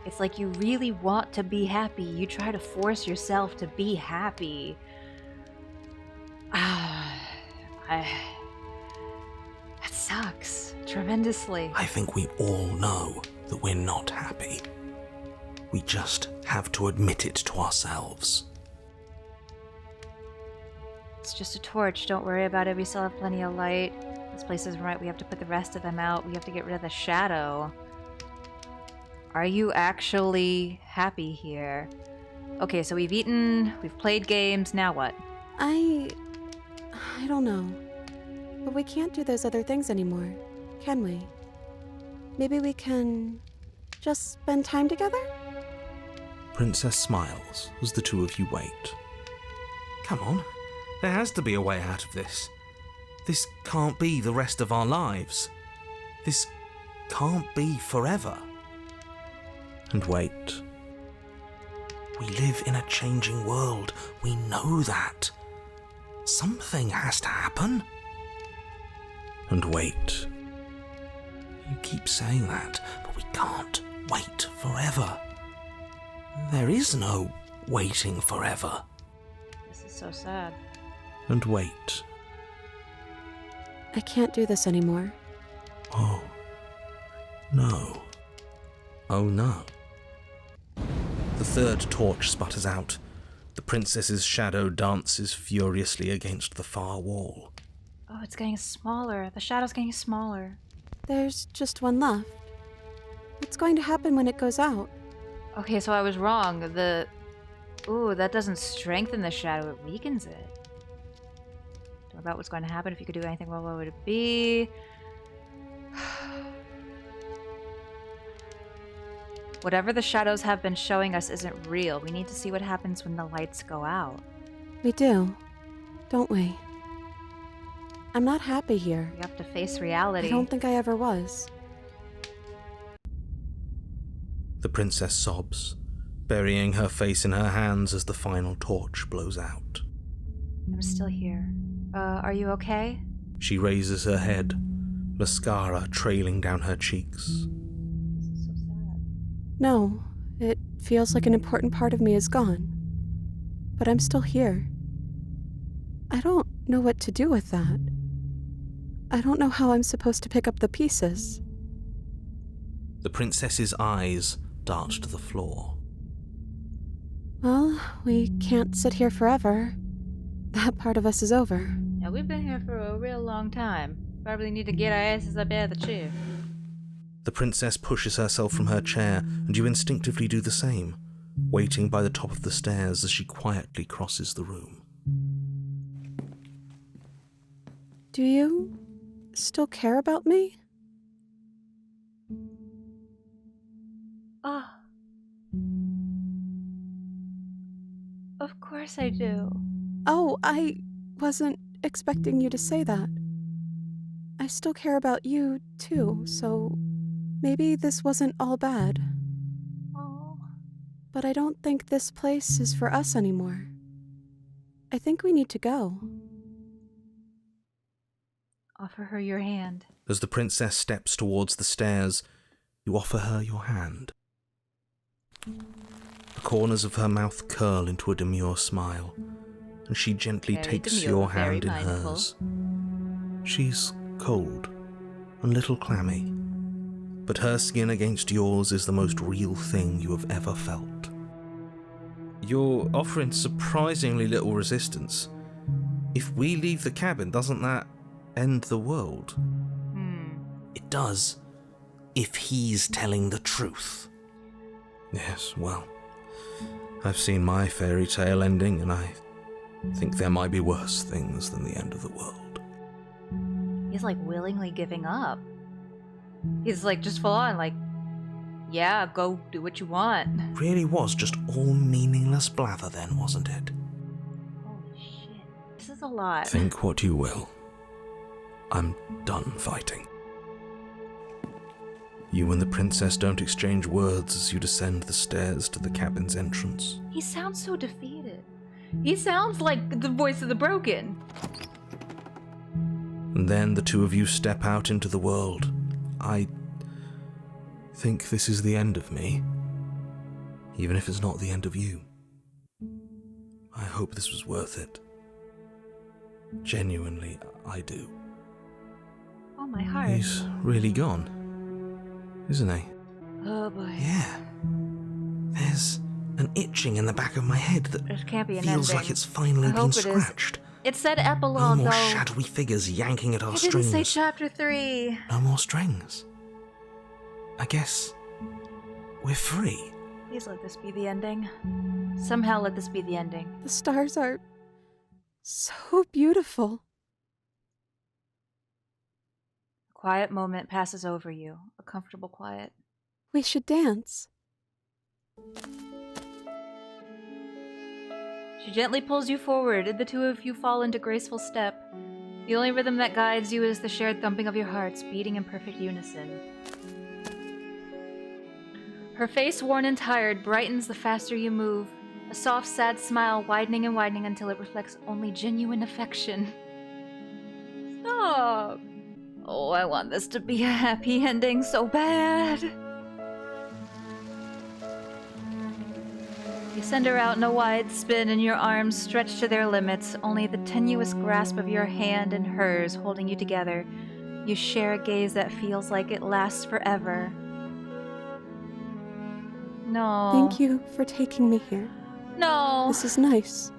A: It's like you really want to be happy. You try to force yourself to be happy. That sucks tremendously.
B: I think we all know that we're not happy. We just have to admit it to ourselves.
A: It's just a torch. Don't worry about it. We still have plenty of light. This place isn't right. We have to put the rest of them out. We have to get rid of the shadow. Are you actually happy here? Okay, so we've eaten, we've played games, now what?
C: I don't know. But we can't do those other things anymore, can we? Maybe we can just spend time together?
B: Princess smiles as the two of you wait. Come on, there has to be a way out of this. This can't be the rest of our lives. This can't be forever. And wait. We live in a changing world. We know that. Something has to happen. And wait. You keep saying that, but we can't wait forever. There is no waiting forever.
A: This is so sad.
B: And wait.
C: I can't do this anymore.
B: Oh. No. Oh no. The third torch sputters out. The princess's shadow dances furiously against the far wall.
A: Oh, it's getting smaller. The shadow's getting smaller.
C: There's just one left. What's going to happen when it goes out?
A: Okay, so I was wrong. Ooh, that doesn't strengthen the shadow, it weakens it. Don't know about what's going to happen. If you could do anything, well, what would it be? Whatever the shadows have been showing us isn't real. We need to see what happens when the lights go out.
C: We do, don't we? I'm not happy here.
A: We have to face reality.
C: I don't think I ever was.
B: The princess sobs, burying her face in her hands as the final torch blows out.
A: I'm still here. Are you okay?
B: She raises her head, mascara trailing down her cheeks.
C: No, it feels like an important part of me is gone. But I'm still here. I don't know what to do with that. I don't know how I'm supposed to pick up the pieces.
B: The princess's eyes dart to the floor.
C: Well, we can't sit here forever. That part of us is over.
A: Yeah, we've been here for a real long time. Probably need to get our asses up out of the chair.
B: The princess pushes herself from her chair, and you instinctively do the same, waiting by the top of the stairs as she quietly crosses the room.
C: Do you still care about me?
A: Ah. Of course I do.
C: Oh, I wasn't expecting you to say that. I still care about you, too, so maybe this wasn't all bad.
A: Oh.
C: But I don't think this place is for us anymore. I think we need to go.
A: Offer her your hand.
B: As the princess steps towards the stairs, you offer her your hand. The corners of her mouth curl into a demure smile, and she gently
A: Very
B: takes
A: demure,
B: your
A: very
B: hand in
A: mindful.
B: hers. She's cold, a little clammy, but her skin against yours is the most real thing you have ever felt. You're offering surprisingly little resistance. If we leave the cabin, doesn't that end the world.
G: It does, if he's telling the truth.
B: Yes, well, I've seen my fairy tale ending, and I think there might be worse things than the end of the world.
A: He's like willingly giving up. He's like just full on, like, yeah, go do what you want.
B: Really was just all meaningless blather then, wasn't it?
A: Holy shit. This is a lot.
B: Think what you will. I'm done fighting. You and the princess don't exchange words as you descend the stairs to the cabin's entrance.
A: He sounds so defeated. He sounds like the voice of the broken.
B: And then the two of you step out into the world. I think this is the end of me, even if it's not the end of you. I hope this was worth it. Genuinely, I do.
A: Oh, my heart.
B: He's really gone, isn't he?
A: Oh, boy.
B: Yeah. There's an itching in the back of my head that
A: It can't be an
B: feels
A: ending.
B: like it's finally
A: I
B: been
A: hope it is.
B: scratched.
A: It said
B: No
A: epilogue,
B: more
A: though.
B: shadowy figures yanking at our
A: It
B: strings.
A: didn't say chapter 3.
B: No more strings. I guess we're free.
A: Please let this be the ending. Somehow let this be the ending.
C: The stars are so beautiful.
A: A quiet moment passes over you. A comfortable quiet.
C: We should dance.
A: She gently pulls you forward, and the two of you fall into graceful step. The only rhythm that guides you is the shared thumping of your hearts, beating in perfect unison. Her face, worn and tired, brightens the faster you move, a soft, sad smile widening and widening until it reflects only genuine affection. Stop! Oh, I want this to be a happy ending so bad. You send her out in a wide spin, and your arms stretch to their limits, only the tenuous grasp of your hand and hers holding you together. You share a gaze that feels like it lasts forever. No.
C: Thank you for taking me here.
A: No.
C: This is nice,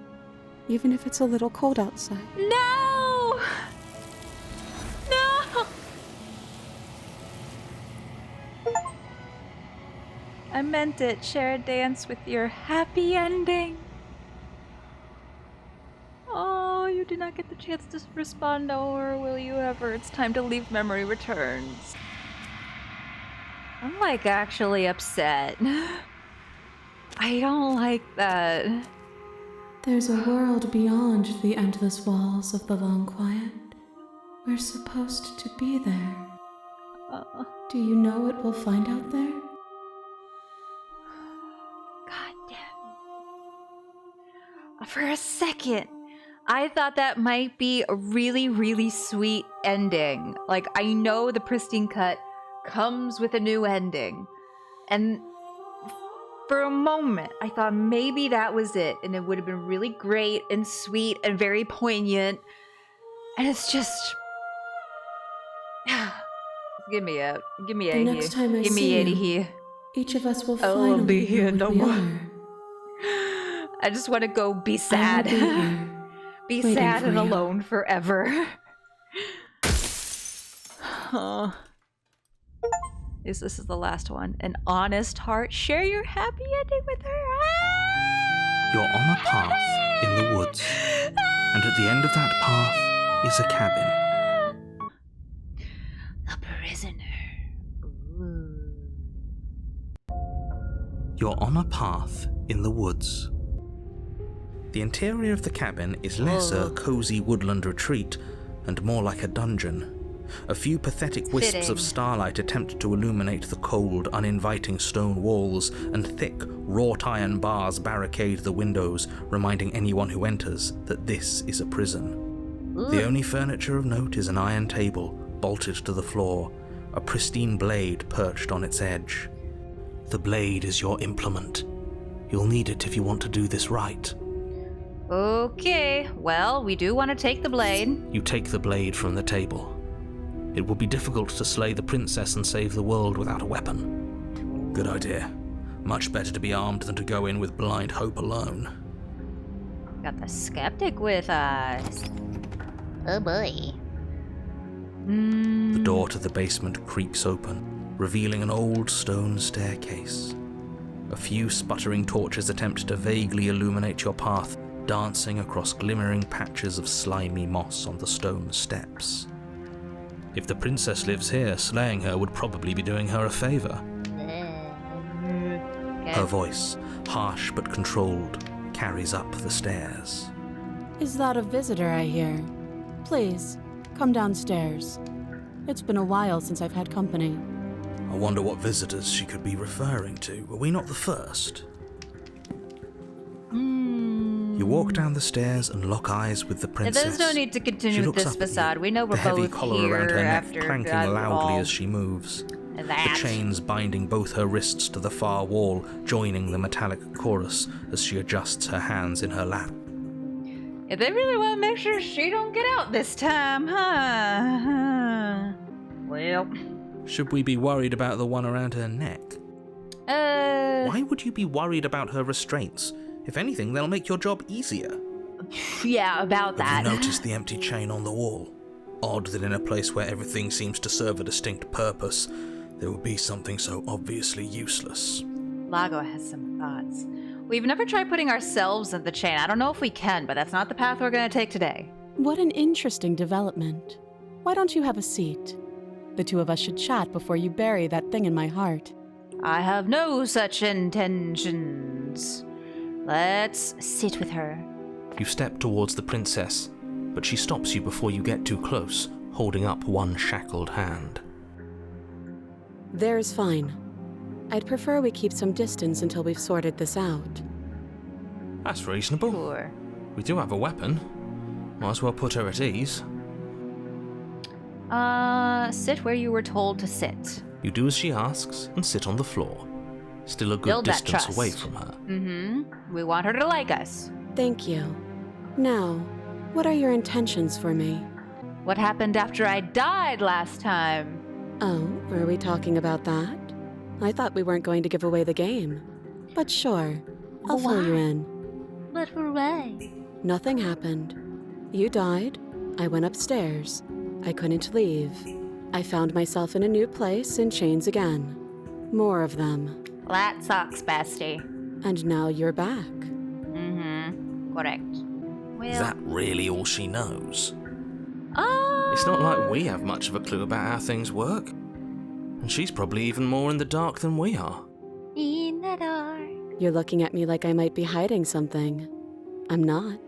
C: even if it's a little cold outside.
A: No! No! I meant it. Share a dance with your happy ending. Oh, you did not get the chance to respond, or will you ever? It's time to leave. Memory returns. I'm like actually upset. I don't like that.
F: There's a world beyond the endless walls of the long quiet. We're supposed to be there. Do you know what we'll find out there?
A: God damn it. For a second, I thought that might be a really, really sweet ending. Like, I know the pristine cut comes with a new ending. And for a moment, I thought maybe that was it. And it would have been really great and sweet and very poignant. And it's just... Give me a
F: The
A: here.
F: next time I
A: Give me
F: see
A: Eddie
F: you,
A: here.
F: each of us will
A: I
F: finally
A: won't be here
F: know
A: no
F: what we
A: more.
F: are.
A: I just want to go be
F: I will
A: sad.
F: be here,
A: Be
F: waiting
A: sad
F: for
A: and
F: you.
A: alone forever. This is the last one. An honest heart. Share your happy ending with her.
B: You're on a path in the woods, and at the end of that path is a cabin.
A: A prisoner.
B: You're on a path in the woods. The interior of the cabin is less a cozy woodland retreat and more like a dungeon. A few pathetic wisps
A: Fitting.
B: of starlight attempt to illuminate the cold, uninviting stone walls, and thick, wrought iron bars barricade the windows, reminding anyone who enters that this is a prison. The only furniture of note is an iron table, bolted to the floor, a pristine blade perched on its edge. The blade is your implement. You'll need it if you want to do this right.
A: Okay, well, we do want to take the blade.
B: You take the blade from the table. It will be difficult to slay the princess and save the world without a weapon. Good idea. Much better to be armed than to go in with blind hope alone.
A: Got the skeptic with us.
D: Oh boy.
B: The door to the basement creaks open, revealing an old stone staircase. A few sputtering torches attempt to vaguely illuminate your path, dancing across glimmering patches of slimy moss on the stone steps. If the princess lives here, slaying her would probably be doing her a favor. Her voice, harsh but controlled, carries up the stairs.
C: Is that a visitor I hear? Please, come downstairs. It's been a while since I've had company.
B: I wonder what visitors she could be referring to. Were we not the first? You walk down the stairs and lock eyes with the princess.
A: There's no need to continue with this facade. We know we're
B: the heavy
A: both
B: collar
A: here
B: around her neck
A: after
B: clanking
A: that
B: loudly
A: all
B: as she moves.
A: that.
B: The chains binding both her wrists to the far wall, joining the metallic chorus as she adjusts her hands in her lap.
A: Yeah, they really want to make sure she don't get out this time, huh? Well.
B: Should we be worried about the one around her neck? Why would you be worried about her restraints? If anything, they'll make your job easier.
A: Yeah, about that.
B: Have you noticed the empty chain on the wall? Odd that in a place where everything seems to serve a distinct purpose, there would be something so obviously useless.
A: Lago has some thoughts. We've never tried putting ourselves in the chain. I don't know if we can, but that's not the path we're going to take today.
C: What an interesting development. Why don't you have a seat? The two of us should chat before you bury that thing in my heart.
A: I have no such intentions. Let's sit with her.
B: You step towards the princess, but she stops you before you get too close, holding up one shackled hand.
C: There's fine. I'd prefer we keep some distance until we've sorted this out.
B: That's reasonable.
A: Sure.
B: We do have a weapon. Might as well put her at ease.
A: Sit where you were told to sit.
B: You do as she asks and sit on the floor, still a good
A: Build that
B: distance
A: trust.
B: away from her.
A: Mm-hmm. We want her to like us.
C: Thank you. Now, what are your intentions for me?
A: What happened after I died last time?
C: Oh, are we talking about that? I thought we weren't going to give away the game. But sure, I'll fill you in.
D: But hooray.
C: Nothing happened. You died. I went upstairs. I couldn't leave. I found myself in a new place in chains again. More of them.
A: That sucks, bestie.
C: And now you're back.
A: Mm-hmm. Correct. Well,
B: Is that really all she knows?
A: Oh.
B: It's not like we have much of a clue about how things work. And she's probably even more in the dark than we are.
D: In the dark.
C: You're looking at me like I might be hiding something. I'm not.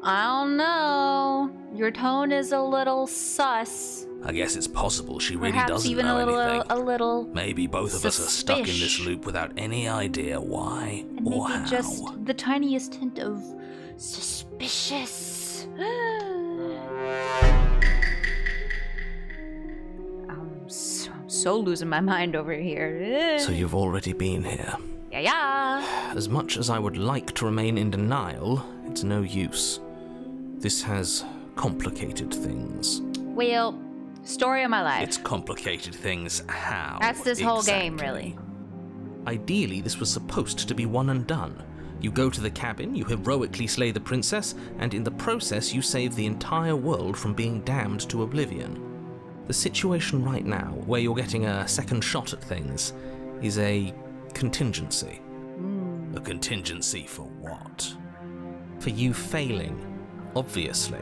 A: I don't know. Your tone is a little sus.
B: I guess it's possible she really
A: Perhaps
B: doesn't
A: even
B: know
A: a
B: anything.
A: little.
B: Maybe both of us are stuck in this
A: suspish.
B: loop without any idea why
A: And
B: or
A: maybe
B: how.
A: just the tiniest hint of suspicious. I'm so losing my mind over here.
B: So you've already been here.
A: Yeah.
B: As much as I would like to remain in denial, it's no use. This has complicated things.
A: Well, story of my life.
B: It's complicated things how?
A: That's this whole game,
B: exactly?
A: really.
B: Ideally, this was supposed to be one and done. You go to the cabin, you heroically slay the princess, and in the process you save the entire world from being damned to oblivion. The situation right now, where you're getting a second shot at things, is a contingency. A contingency for what? For you failing, obviously.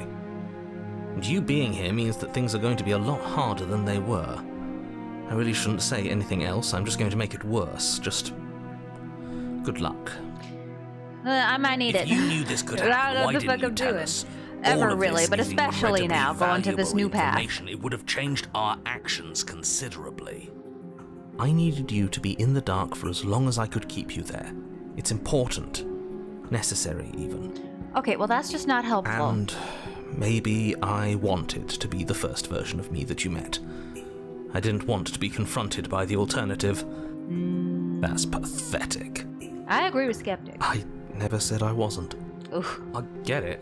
B: And you being here means that things are going to be a lot harder than they were. I really shouldn't say anything else, I'm just going to make it worse. Just good luck.
A: I might need it.
B: If you knew this could
A: I don't
B: happen,
A: know
B: why
A: what the
B: didn't
A: fuck
B: you
A: I'm
B: tell
A: doing.
B: us?
A: Ever
B: All of
A: really,
B: this
A: but
B: is
A: especially
B: incredibly
A: now, going to this
B: valuable
A: new path.
B: information. It would have changed our actions considerably. I needed you to be in the dark for as long as I could keep you there. It's important. Necessary, even.
A: Okay, well that's just not helpful.
B: And maybe I wanted to be the first version of me that you met. I didn't want to be confronted by the alternative. That's pathetic.
A: I agree with Skeptic.
B: I never said I wasn't.
A: Oof.
B: I get it.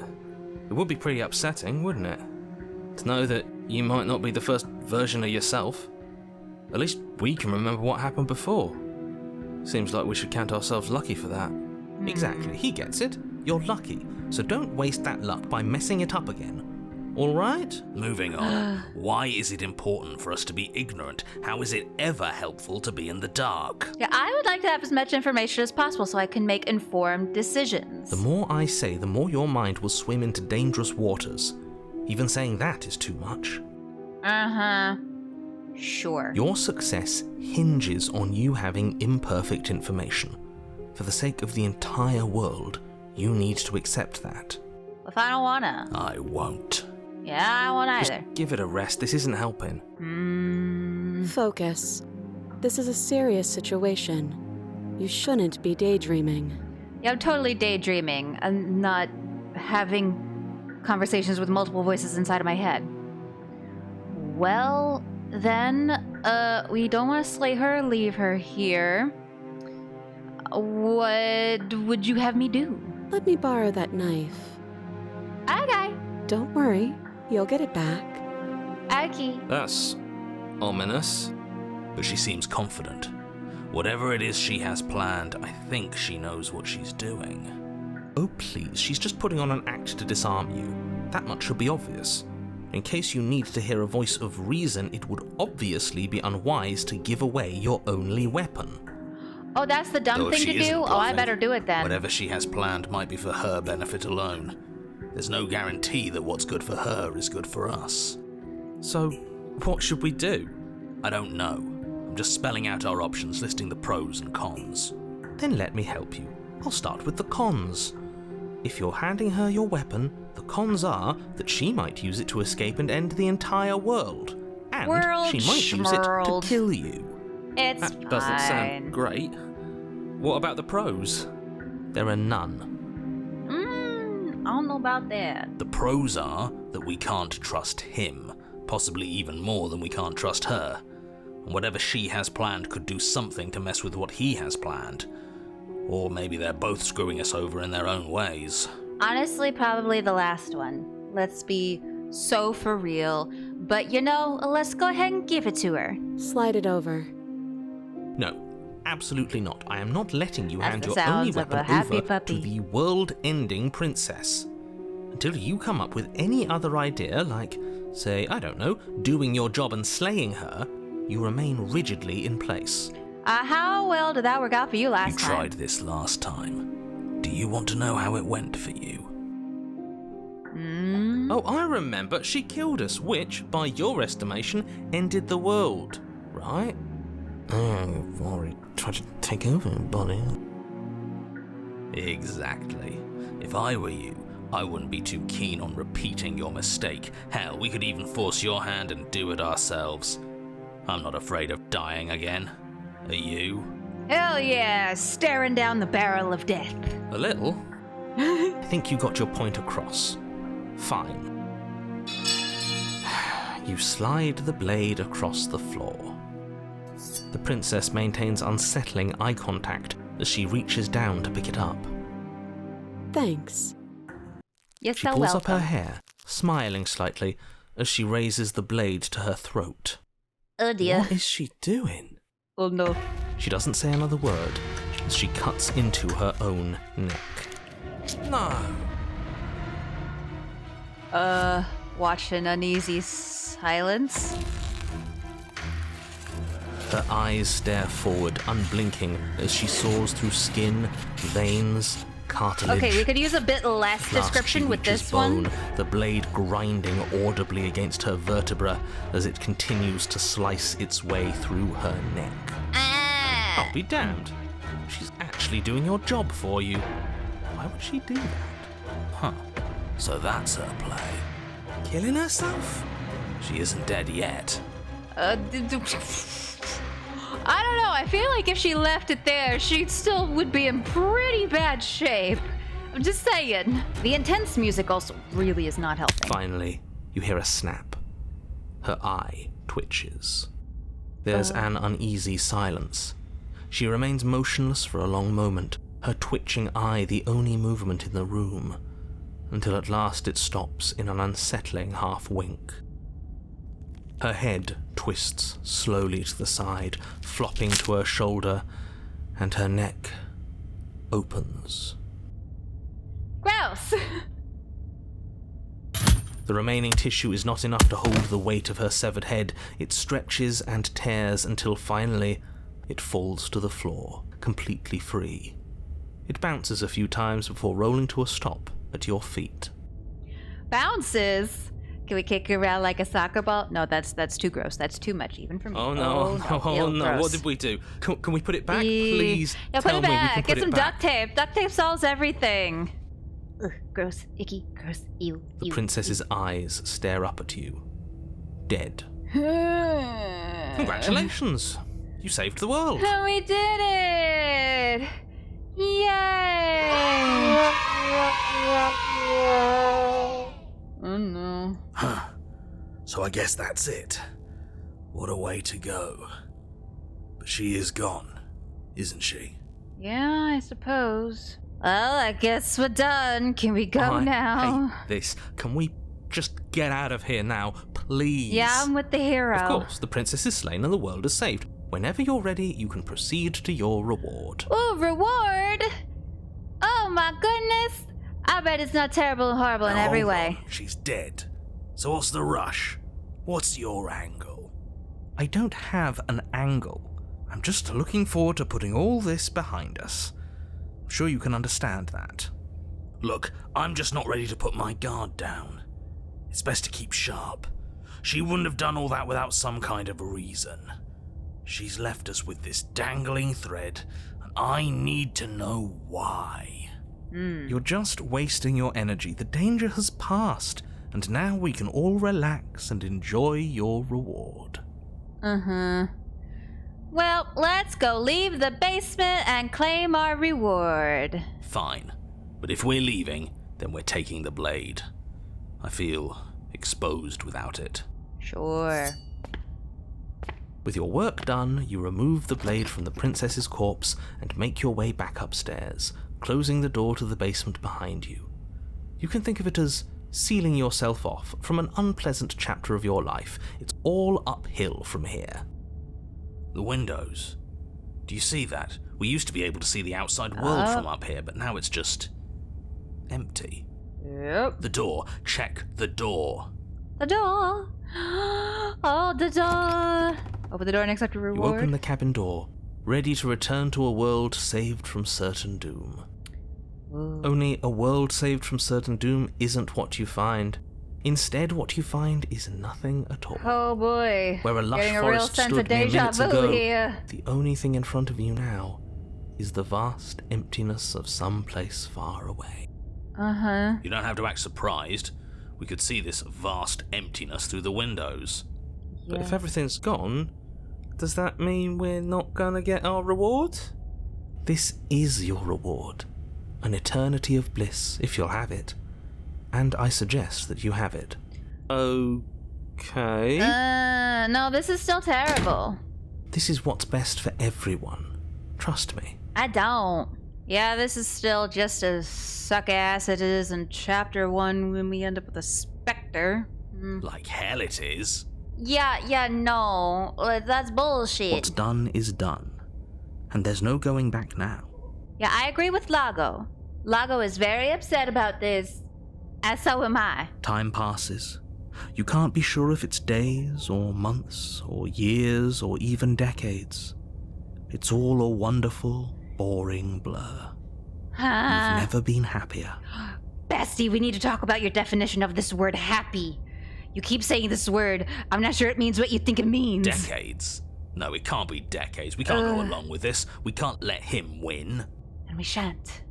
B: It would be pretty upsetting, wouldn't it? To know that you might not be the first version of yourself. At least we can remember what happened before. Seems like we should count ourselves lucky for that. Exactly, he gets it. You're lucky. So don't waste that luck by messing it up again.
G: Alright? Moving on. Why is it important for us to be ignorant? How is it ever helpful to be in the dark?
A: Yeah, I would like to have as much information as possible so I can make informed decisions.
B: The more I say, the more your mind will swim into dangerous waters. Even saying that is too much.
A: Uh-huh. Sure.
B: Your success hinges on you having imperfect information. For the sake of the entire world, you need to accept that.
A: If I don't wanna.
G: I won't.
A: Yeah, I won't either.
B: Just give it a rest. This isn't helping.
F: Focus. This is a serious situation. You shouldn't be daydreaming.
A: Yeah, I'm totally daydreaming. I'm not having conversations with multiple voices inside of my head. Well, then, we don't want to slay her, leave her here. What would you have me do?
F: Let me borrow that knife.
A: Okay.
F: Don't worry, you'll get it back.
A: Okay.
B: That's ominous.
G: But she seems confident. Whatever it is she has planned, I think she knows what she's doing.
B: Oh please, she's just putting on an act to disarm you. That much should be obvious. In case you need to hear a voice of reason, it would obviously be unwise to give away your only weapon.
A: Oh, that's the dumb thing to do? Oh, I better do it then.
G: Whatever she has planned might be for her benefit alone. There's no guarantee that what's good for her is good for us.
B: So, what should we do?
G: I don't know. I'm just spelling out our options, listing the pros and cons.
B: Then let me help you. I'll start with the cons. If you're handing her your weapon, the cons are that she might use it to escape and end the entire world. And she might use it to kill you.
A: It's
B: That doesn't sound great. What about the pros? There are none.
A: I don't know about that.
G: The pros are that we can't trust him, possibly even more than we can't trust her. And whatever she has planned could do something to mess with what he has planned. Or maybe they're both screwing us over in their own ways.
A: Honestly, probably the last one. Let's be so for real. But you know, let's go ahead and give it to her.
F: Slide it over.
B: No, absolutely not. I am not letting you hand your
A: sounds
B: only
A: of
B: weapon
A: a happy
B: over
A: puppy.
B: to the world-ending princess. Until you come up with any other idea, like, say, I don't know, doing your job and slaying her, you remain rigidly in place.
A: How well did that work out for you last time?
G: You tried this last time. Do you want to know how it went for you?
B: Oh, I remember. She killed us, which, by your estimation, ended the world, right? You've already tried to take over, buddy.
G: Exactly. If I were you, I wouldn't be too keen on repeating your mistake. Hell, we could even force your hand and do it ourselves. I'm not afraid of dying again. Are you?
A: Hell yeah, staring down the barrel of death.
B: A little. I think you got your point across. Fine. You slide the blade across the floor. The princess maintains unsettling eye contact as she reaches down to pick it up.
F: Thanks.
A: You're
B: She
A: so
B: pulls up
A: welcome.
B: her hair, smiling slightly as she raises the blade to her throat.
A: Oh dear.
B: What is she doing?
A: Oh no.
B: She doesn't say another word as she cuts into her own neck.
G: No.
A: Watch an uneasy silence.
B: Her eyes stare forward, unblinking, as she saws through skin, veins, cartilage.
A: Okay, we could use a bit less
B: Last
A: description
B: she
A: with
B: reaches
A: this
B: bone,
A: one.
B: the blade grinding audibly against her vertebra as it continues to slice its way through her neck. I'll be damned. She's actually doing your job for you. Why would she do that?
G: Huh. So that's her play.
B: Killing herself?
G: She isn't dead yet.
A: I don't know. I feel like if she left it there, she still would be in pretty bad shape. I'm just saying. The intense music also really is not helping.
B: Finally, you hear a snap. Her eye twitches. There's an uneasy silence. She remains motionless for a long moment, her twitching eye the only movement in the room, until at last it stops in an unsettling half-wink. Her head twists slowly to the side, flopping to her shoulder, and her neck opens.
A: Gross!
B: The remaining tissue is not enough to hold the weight of her severed head. It stretches and tears until finally it falls to the floor, completely free. It bounces a few times before rolling to a stop at your feet.
A: Bounces? Can we kick it around like a soccer ball? No, that's too gross. That's too much, even for me.
B: Oh no!
A: Ew,
B: No!
A: gross.
B: What did we do? Can we put it back, please?
A: Yeah, put
B: Tell
A: it
B: me we
A: back.
B: can
A: Get
B: put
A: some
B: it back.
A: duct tape. Duct tape solves everything. Ugh, gross, icky, gross, ew.
B: The princess's eyes stare up at you, dead. Congratulations! You saved the world.
A: Oh, we did it! Yay! Oh no.
G: Huh. So I guess that's it. What a way to go. But she is gone, isn't she?
A: Yeah, I suppose. Well, I guess we're done. Can we go
B: I
A: now?
B: hate this. Can we just get out of here now, please?
A: Yeah, I'm with the hero.
B: Of course, the princess is slain and the world is saved. Whenever you're ready, you can proceed to your reward.
A: Ooh, reward? Oh my goodness! I bet it's not terrible and horrible in every way.
G: She's dead. So what's the rush? What's your angle?
B: I don't have an angle. I'm just looking forward to putting all this behind us. I'm sure you can understand that.
G: Look, I'm just not ready to put my guard down. It's best to keep sharp. She wouldn't have done all that without some kind of reason. She's left us with this dangling thread, and I need to know why.
B: You're just wasting your energy. The danger has passed, and now we can all relax and enjoy your reward.
A: Well, let's go leave the basement and claim our reward.
G: Fine, but if we're leaving, then we're taking the blade. I feel exposed without it.
A: Sure.
B: With your work done, you remove the blade from the princess's corpse and make your way back upstairs, closing the door to the basement behind you. You can think of it as sealing yourself off from an unpleasant chapter of your life. It's all uphill from here.
G: The windows. Do you see that? We used to be able to see the outside world from up here, but now it's just empty.
A: Yep.
G: The door. Check the door.
A: The door. Oh, the door. Open the door and accept a
B: You
A: reward.
B: open the cabin door, ready to return to a world saved from certain doom.
A: Ooh.
B: Only a world saved from certain doom isn't what you find. Instead, what you find is nothing at all.
A: Oh boy.
B: Where a lush
A: Getting a real
B: forest
A: sense
B: stood
A: of
B: mere
A: deja
B: minutes
A: vu
B: ago,
A: here.
B: the only thing in front of you now is the vast emptiness of some place far away.
G: You don't have to act surprised. We could see this vast emptiness through the windows.
B: But if everything's gone, does that mean we're not gonna get our reward? This is your reward. An eternity of bliss, if you'll have it. And I suggest that you have it. Okay.
A: No, this is still terrible.
B: This is what's best for everyone. Trust me.
A: I don't. Yeah, this is still just as suck ass it is in chapter 1 when we end up with a specter.
G: Like hell it is.
A: Yeah, no. That's bullshit.
B: What's done is done. And there's no going back now.
A: Yeah, I agree with Lago. Lago is very upset about this, and so am I.
B: Time passes. You can't be sure if it's days, or months, or years, or even decades. It's all a wonderful, boring blur. You've never been happier.
A: Bestie, we need to talk about your definition of this word happy. You keep saying this word. I'm not sure it means what you think it means.
G: Decades? No, it can't be decades. We can't go along with this. We can't let him win.
A: And we shan't.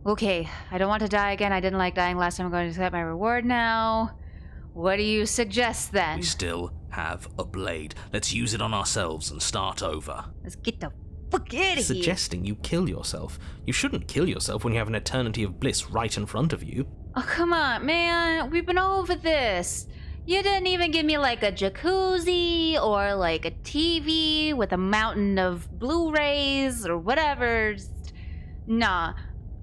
A: Okay, I don't want to die again. I didn't like dying last time. I'm going to accept my reward now. What do you suggest then?
G: We still have a blade. Let's use it on ourselves and start over.
A: Let's get the fuck out of here.
B: Suggesting you kill yourself. You shouldn't kill yourself when you have an eternity of bliss right in front of you.
A: Oh, come on, man. We've been over this. You didn't even give me like a jacuzzi or like a TV with a mountain of Blu-rays or whatever. Nah,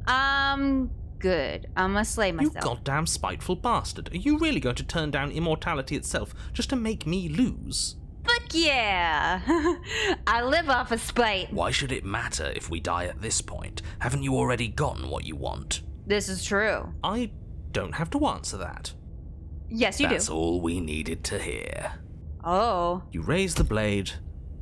A: I'm good. I'm gonna slay myself.
B: You goddamn spiteful bastard. Are you really going to turn down immortality itself just to make me lose?
A: Fuck yeah! I live off of spite.
G: Why should it matter if we die at this point? Haven't you already gotten what you want?
A: This is true.
B: I don't have to answer that.
A: Yes, you
B: That's
A: do.
B: all we needed to hear.
A: Oh.
B: You raise the blade,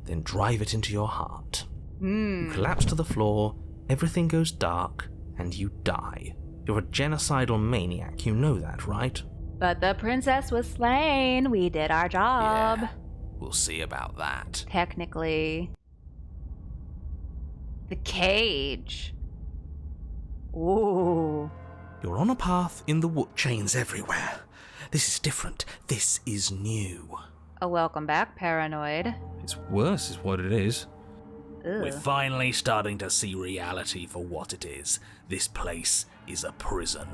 B: then drive it into your heart. You collapse to the floor, everything goes dark, and you die. You're a genocidal maniac, you know that, right?
A: But the princess was slain. We did our job.
B: Yeah, we'll see about that.
A: Technically. The cage. Ooh.
B: You're on a path in the wood. Chains everywhere. This is different. This is new.
A: A welcome back, Paranoid.
B: It's worse is what it is.
A: Ugh.
B: We're finally starting to see reality for what it is. This place is a prison,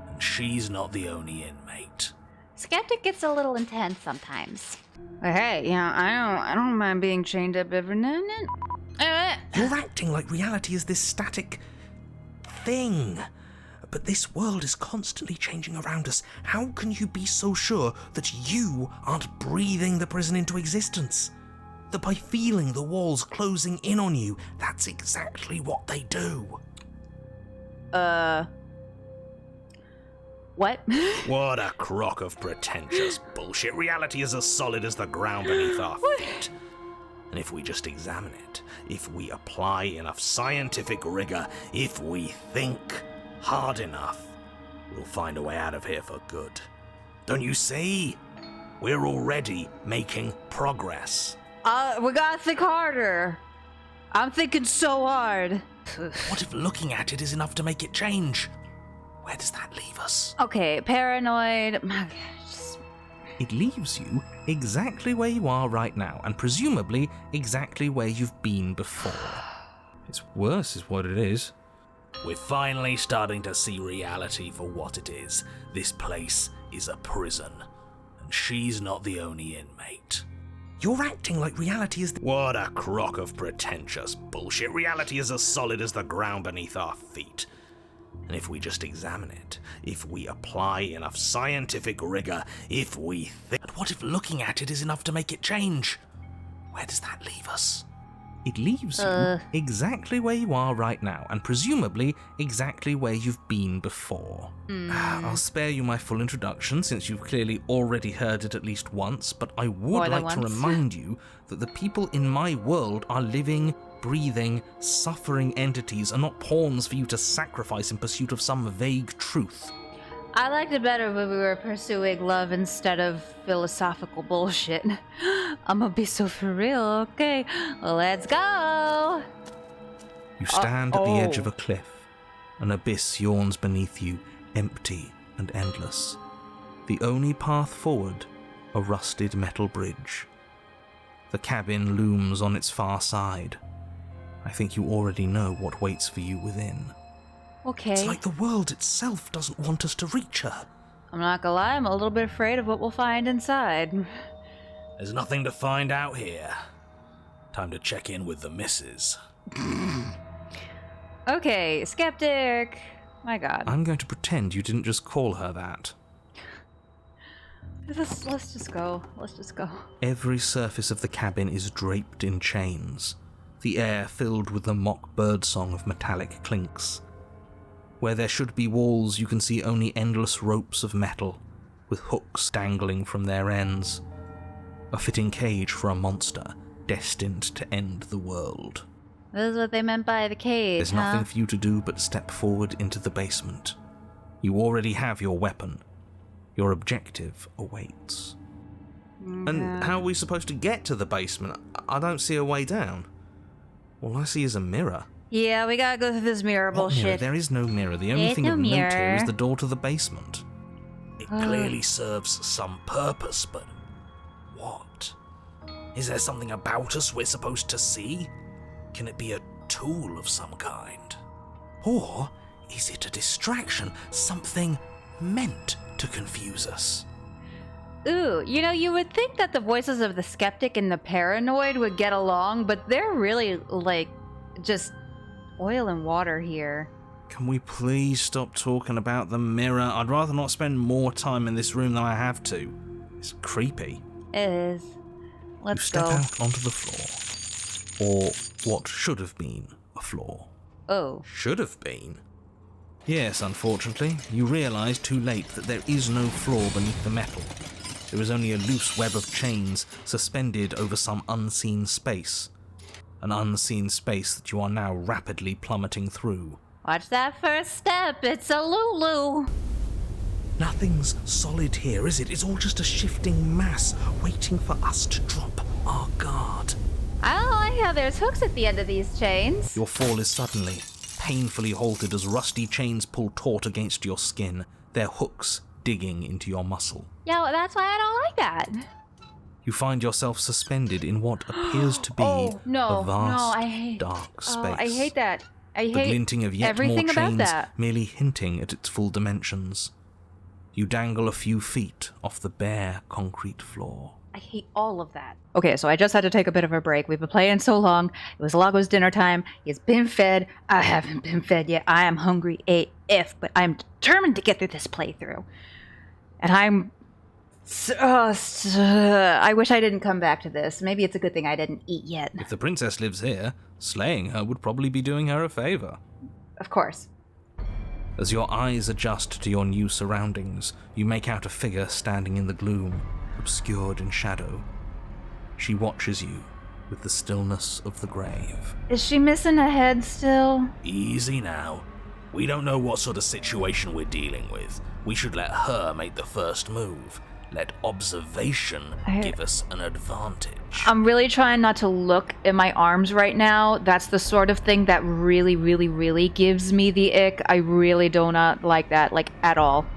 B: and she's not the only inmate.
A: Skeptic gets a little intense sometimes. Hey, yeah, I don't mind being chained up every now and then.
B: You're acting like reality is this static thing. But this world is constantly changing around us. How can you be so sure that you aren't breathing the prison into existence? That by feeling the walls closing in on you, that's exactly what they do.
A: What?
B: What a crock of pretentious bullshit. Reality is as solid as the ground beneath our feet. And if we just examine it, if we apply enough scientific rigor, if we think hard enough, we'll find a way out of here for good. Don't you see? We're already making progress.
A: We gotta think harder. I'm thinking so hard.
B: What if looking at it is enough to make it change? Where does that leave us?
A: Okay, Paranoid.
B: It leaves you exactly where you are right now, and presumably exactly where you've been before. It's worse is what it is. We're finally starting to see reality for what it is. This place is a prison, and she's not the only inmate. You're acting like reality is... What a crock of pretentious bullshit. Reality is as solid as the ground beneath our feet. And if we just examine it, if we apply enough scientific rigor, if we think... But what if looking at it is enough to make it change? Where does that leave us? It leaves you exactly where you are right now, and presumably exactly where you've been before. I'll spare you my full introduction, since you've clearly already heard it at least once, but I would like to remind you that the people in my world are living, breathing, suffering entities, and not pawns for you to sacrifice in pursuit of some vague truth.
A: I liked it better when we were pursuing love instead of philosophical bullshit. I'ma be so for real, okay? Let's go!
B: You stand at the edge of a cliff. An abyss yawns beneath you, empty and endless. The only path forward, a rusted metal bridge. The cabin looms on its far side. I think you already know what waits for you within.
A: Okay.
B: It's like the world itself doesn't want us to reach her.
A: I'm not gonna lie, I'm a little bit afraid of what we'll find inside.
B: There's nothing to find out here. Time to check in with the missus.
A: Okay, Skeptic. My god.
B: I'm going to pretend you didn't just call her that.
A: Let's just go. Let's just go.
B: Every surface of the cabin is draped in chains, the air filled with the mock birdsong of metallic clinks. Where there should be walls, you can see only endless ropes of metal, with hooks dangling from their ends. A fitting cage for a monster destined to end the world.
A: This is what they meant by the cage,
B: There's nothing for you to do but step forward into the basement. You already have your weapon. Your objective awaits. And how are we supposed to get to the basement? I don't see a way down. All I see is a mirror.
A: Yeah, we gotta go through this mirror bullshit.
B: Mirror? There is no mirror. The only thing of note here is the door to the basement. It clearly serves some purpose, but what? Is there something about us we're supposed to see? Can it be a tool of some kind? Or is it a distraction? Something meant to confuse us?
A: Ooh, you know, you would think that the voices of the skeptic and the paranoid would get along, but they're really, like, just oil and water here.
B: Can we please stop talking about the mirror? I'd rather not spend more time in this room than I have to. It's creepy.
A: It is. Let's go.
B: You step out onto the floor. Or what should have been a floor.
A: Oh.
B: Should have been? Yes, unfortunately, you realize too late that there is no floor beneath the metal. There is only a loose web of chains suspended over some unseen space. An unseen space that you are now rapidly plummeting through.
A: Watch that first step, it's a Lulu.
B: Nothing's solid here, is it? It's all just a shifting mass waiting for us to drop our guard.
A: I don't like how there's hooks at the end of these chains.
B: Your fall is suddenly, painfully halted as rusty chains pull taut against your skin, their hooks digging into your muscle.
A: Yeah, well, that's why I don't like that.
B: You find yourself suspended in what appears to be a vast, dark space.
A: Oh, I hate that. I hate
B: the glinting of yet
A: everything
B: more
A: about
B: chains
A: that.
B: merely hinting at its full dimensions. You dangle a few feet off the bare concrete floor.
A: I hate all of that. Okay, so I just had to take a bit of a break. We've been playing so long. It was Lago's dinner time. He's been fed. I haven't been fed yet. I am hungry AF, but I'm determined to get through this playthrough. And I wish I didn't come back to this. Maybe it's a good thing I didn't eat yet.
B: If the princess lives here, slaying her would probably be doing her a favor.
A: Of course.
B: As your eyes adjust to your new surroundings, you make out a figure standing in the gloom, obscured in shadow. She watches you with the stillness of the grave.
A: Is she missing a head still?
G: Easy now. We don't know what sort of situation we're dealing with. We should let her make the first move. Let observation give us an advantage.
A: I'm really trying not to look at my arms right now. That's the sort of thing that really, really, really gives me the ick. I really do not like that, like, at all.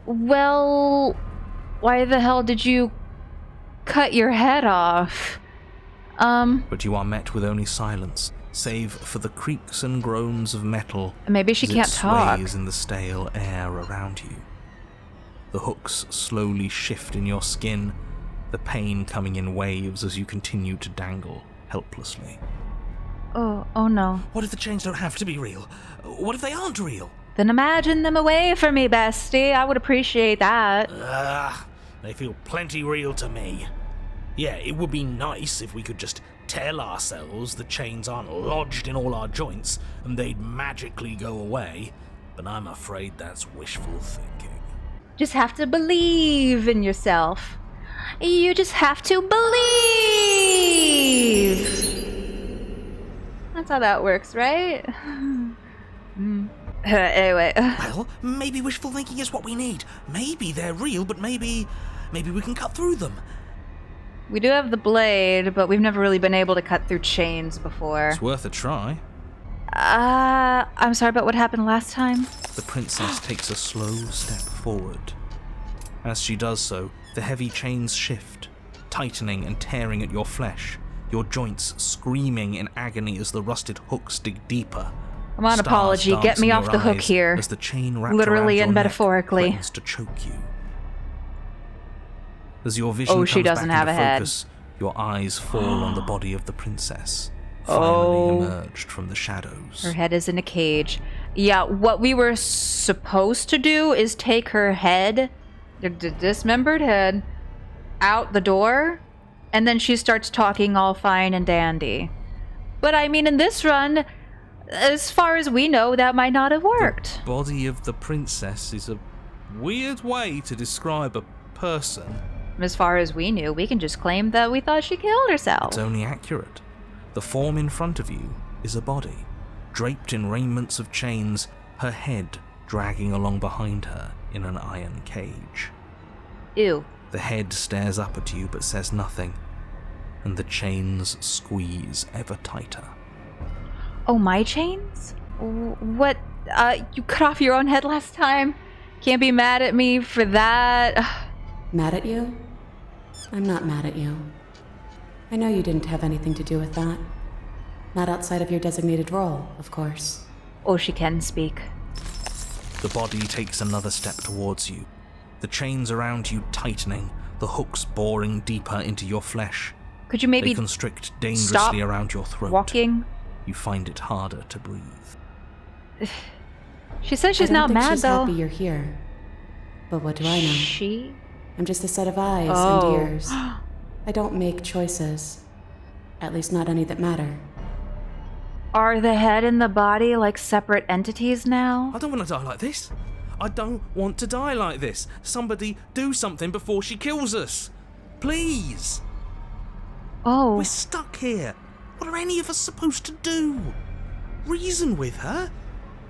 A: Well, why the hell did you cut your head off?
B: But you are met with only silence, save for the creaks and groans of metal.
A: Maybe she can't talk.
B: Sways in the stale air around you. The hooks slowly shift in your skin, the pain coming in waves as you continue to dangle helplessly.
A: Oh no.
B: What if the chains don't have to be real? What if they aren't real?
A: Then imagine them away from me, bestie. I would appreciate that.
G: They feel plenty real to me. Yeah, it would be nice if we could just tell ourselves the chains aren't lodged in all our joints and they'd magically go away, but I'm afraid that's wishful thinking.
A: Just have to believe in yourself. You just have to believe. That's how that works, right? Anyway.
B: Well, maybe wishful thinking is what we need. Maybe they're real, but maybe we can cut through them.
A: We do have the blade, but we've never really been able to cut through chains before.
B: It's worth a try.
A: I'm sorry, but what happened last time?
B: The princess takes a slow step forward. As she does so, the heavy chains shift, tightening and tearing at your flesh, your joints screaming in agony as the rusted hooks dig deeper.
A: Come on, apology. Get me off the hook here.
B: As the chain wrapped
A: literally
B: around
A: and
B: your
A: metaphorically.
B: neck threatens to choke you. As your vision
A: she
B: comes
A: doesn't
B: back
A: have
B: into
A: a head.
B: focus, your eyes fall on the body of the princess, finally emerged from the shadows.
A: Her head is in a cage. Yeah, what we were supposed to do is take her head, the dismembered head, out the door, and then she starts talking all fine and dandy. But I mean, in this run, as far as we know, that might not have worked.
B: The body of the princess is a weird way to describe a person.
A: As far as we knew, we can just claim that we thought she killed herself.
B: It's only accurate. The form in front of you is a body, draped in raiments of chains, her head dragging along behind her in an iron cage.
A: Ew.
B: The head stares up at you but says nothing, and the chains squeeze ever tighter.
A: Oh, my chains? What? You cut off your own head last time? Can't be mad at me for that.
F: Mad at you? I'm not mad at you. I know you didn't have anything to do with that. Not outside of your designated role, of course.
A: Oh, she can speak.
B: The body takes another step towards you, the chains around you tightening, the hooks boring deeper into your flesh.
A: Could you maybe
B: they constrict dangerously around your throat.
A: Walking?
B: You find it harder to breathe.
A: She says she's not mad,
F: she's
A: though.
F: Happy you're here. But what do I know?
A: She?
F: I'm just a set of eyes and ears. I don't make choices. At least not any that matter.
A: Are the head and the body like separate entities now?
B: I don't want to die like this. I don't want to die like this. Somebody do something before she kills us. Please.
A: Oh.
B: We're stuck here. What are any of us supposed to do? Reason with her?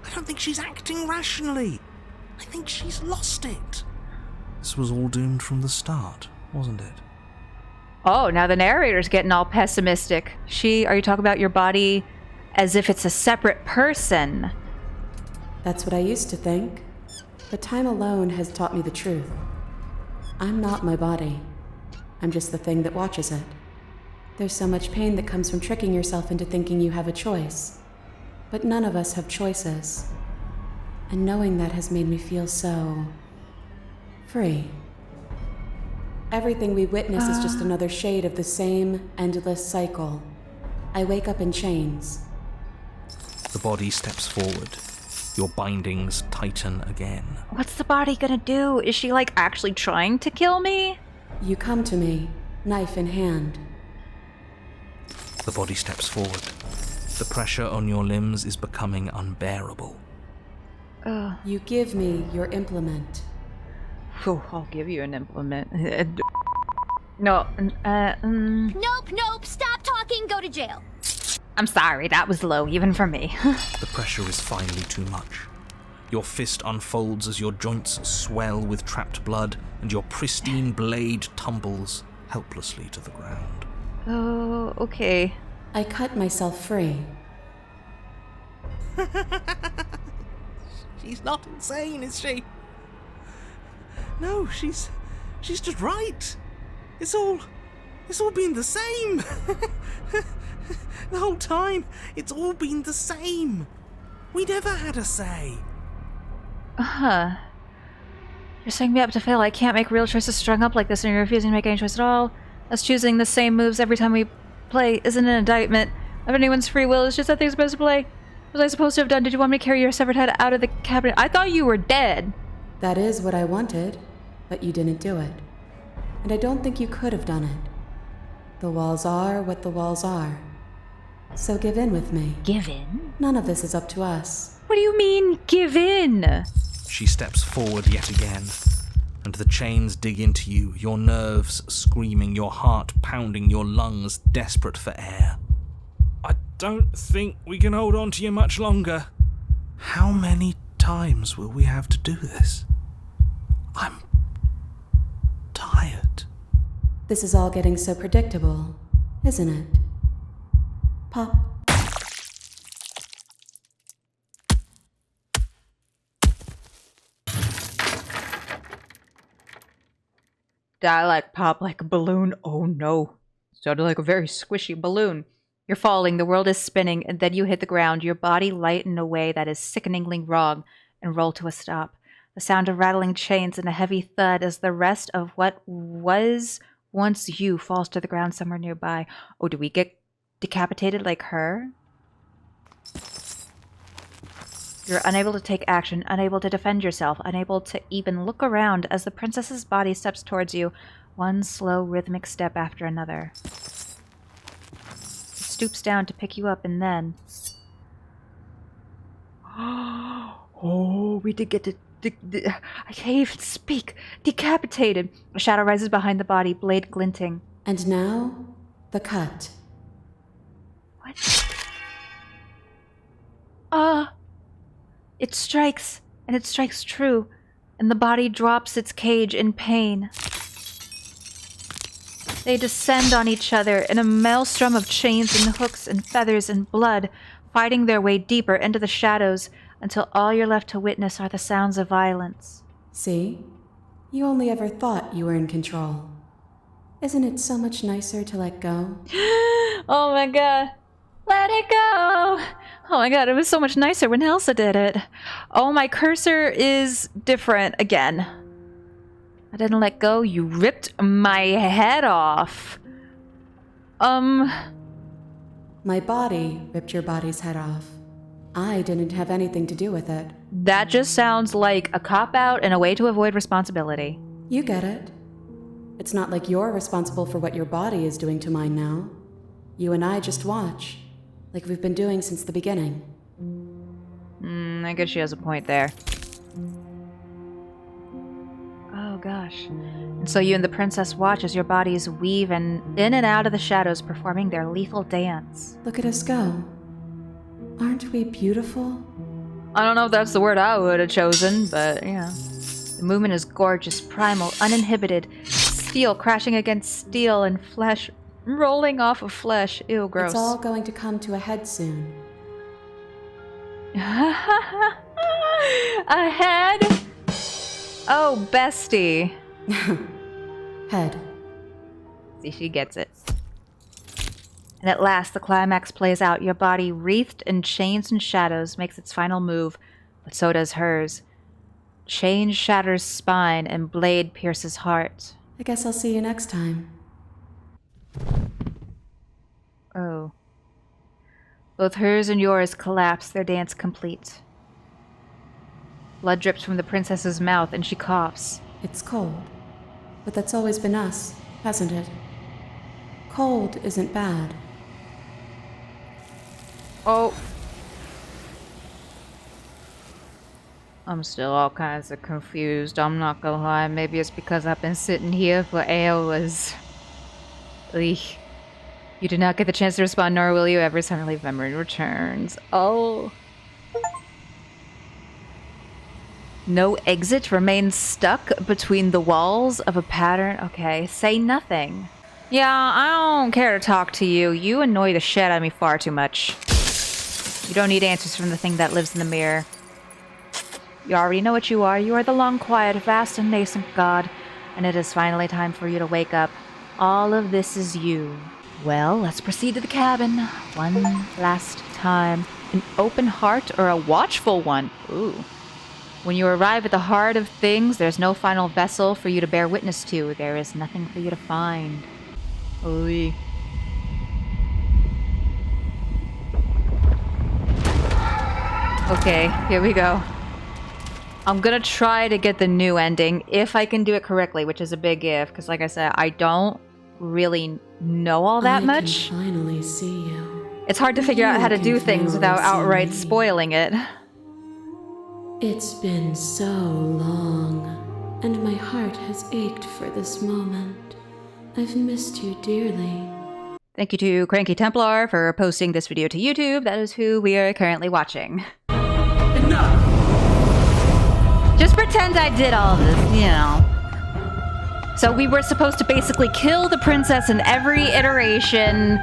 B: I don't think she's acting rationally. I think she's lost it. This was all doomed from the start, wasn't it?
A: Oh, now the narrator's getting all pessimistic. Are you talking about your body as if it's a separate person?
F: That's what I used to think. But time alone has taught me the truth. I'm not my body. I'm just the thing that watches it. There's so much pain that comes from tricking yourself into thinking you have a choice. But none of us have choices. And knowing that has made me feel so free. Everything we witness is just another shade of the same endless cycle. I wake up in chains.
B: The body steps forward. Your bindings tighten again.
A: What's the body gonna do? Is she like actually trying to kill me?
F: You come to me, knife in hand.
B: The body steps forward. The pressure on your limbs is becoming unbearable.
F: You give me your implement.
A: Oh, I'll give you an implement. No,
D: Nope, stop talking, go to jail.
A: I'm sorry, that was low, even for me.
B: The pressure is finally too much. Your fist unfolds as your joints swell with trapped blood, and your pristine blade tumbles helplessly to the ground.
A: Oh, okay.
F: I cut myself free.
B: She's not insane, is she? No, she's just right. It's all been the same. The whole time, it's all been the same. We never had a say.
A: You're setting me up to fail. I can't make real choices strung up like this, and you're refusing to make any choice at all. Us choosing the same moves every time we play isn't an indictment of anyone's free will. It's just that they're supposed to play. What was I supposed to have done? Did you want me to carry your severed head out of the cabinet? I thought you were dead.
F: That is what I wanted, but you didn't do it. And I don't think you could have done it. The walls are what the walls are. So give in with me.
A: Give in?
F: None of this is up to us.
A: What do you mean, give in?
B: She steps forward yet again, and the chains dig into you, your nerves screaming, your heart pounding, your lungs desperate for air.
H: I don't think we can hold on to you much longer.
B: How many times will we have to do this? I'm tired.
F: This is all getting so predictable, isn't it? Pop.
A: I like pop like a balloon. Oh no. Sounded like a very squishy balloon. You're falling, the world is spinning, and then you hit the ground, your body light in a way that is sickeningly wrong, and roll to a stop. The sound of rattling chains and a heavy thud as the rest of what was once you falls to the ground somewhere nearby. Oh, do we get decapitated like her? You're unable to take action, unable to defend yourself, unable to even look around as the princess's body steps towards you, one slow rhythmic step after another. It stoops down to pick you up and then... Oh, we did get to... I can't even speak. Decapitated. A shadow rises behind the body, blade glinting.
F: And now, the cut.
A: What? It strikes, and it strikes true, and the body drops its cage in pain. They descend on each other in a maelstrom of chains and hooks and feathers and blood, fighting their way deeper into the shadows until all you're left to witness are the sounds of violence.
F: See? You only ever thought you were in control. Isn't it so much nicer to let go?
A: Oh my god. Let it go! Oh my god, it was so much nicer when Elsa did it. Oh, my cursor is different again. I didn't let go, you ripped my head off.
F: My body ripped your body's head off. I didn't have anything to do with it.
A: That just sounds like a cop-out and a way to avoid responsibility.
F: You get it. It's not like you're responsible for what your body is doing to mine now. You and I just watch. like we've been doing since the beginning.
A: I guess she has a point there. Oh gosh. And so you and the princess watch as your bodies weave in and out of the shadows, performing their lethal dance.
F: Look at us go. Aren't we beautiful?
A: I don't know if that's the word I would have chosen, but yeah. The movement is gorgeous, primal, uninhibited. Steel crashing against steel and flesh rolling off of flesh. Ew, gross.
F: It's all going to come to a head soon.
A: A head? Oh, bestie.
F: Head.
A: See, she gets it. And at last, the climax plays out. Your body, wreathed in chains and shadows, makes its final move, but so does hers. Chain shatters spine, and blade pierces heart.
F: I guess I'll see you next time.
A: Oh. Both hers and yours collapse, their dance complete. Blood drips from the princess's mouth, and she coughs.
F: It's cold. But that's always been us, hasn't it? Cold isn't bad.
A: Oh. I'm still all kinds of confused, I'm not gonna lie. Maybe it's because I've been sitting here for hours. Eek. You do not get the chance to respond, nor will you ever suddenly memory returns. Oh. No exit remains stuck between the walls of a pattern. Okay, say nothing. Yeah, I don't care to talk to you. You annoy the shit out of me far too much. You don't need answers from the thing that lives in the mirror. You already know what you are. You are the long, quiet, vast, and nascent god, and it is finally time for you to wake up. All of this is you. Well, let's proceed to the cabin. One last time. An open heart or a watchful one? Ooh. When you arrive at the heart of things, there's no final vessel for you to bear witness to. There is nothing for you to find. Ooh. Okay, here we go. I'm gonna try to get the new ending, if I can do it correctly, which is a big if, because like I said, I don't really know all that much.
F: I can finally see you.
A: It's hard to figure out how to do things without outright spoiling it.
F: It's been so long, and my heart has ached for this moment. I've missed you dearly.
A: Thank you to Cranky Templar for posting this video to YouTube. That is who we are currently watching.
K: Enough!
A: Just pretend I did all this, you know. So we were supposed to basically kill the princess in every iteration,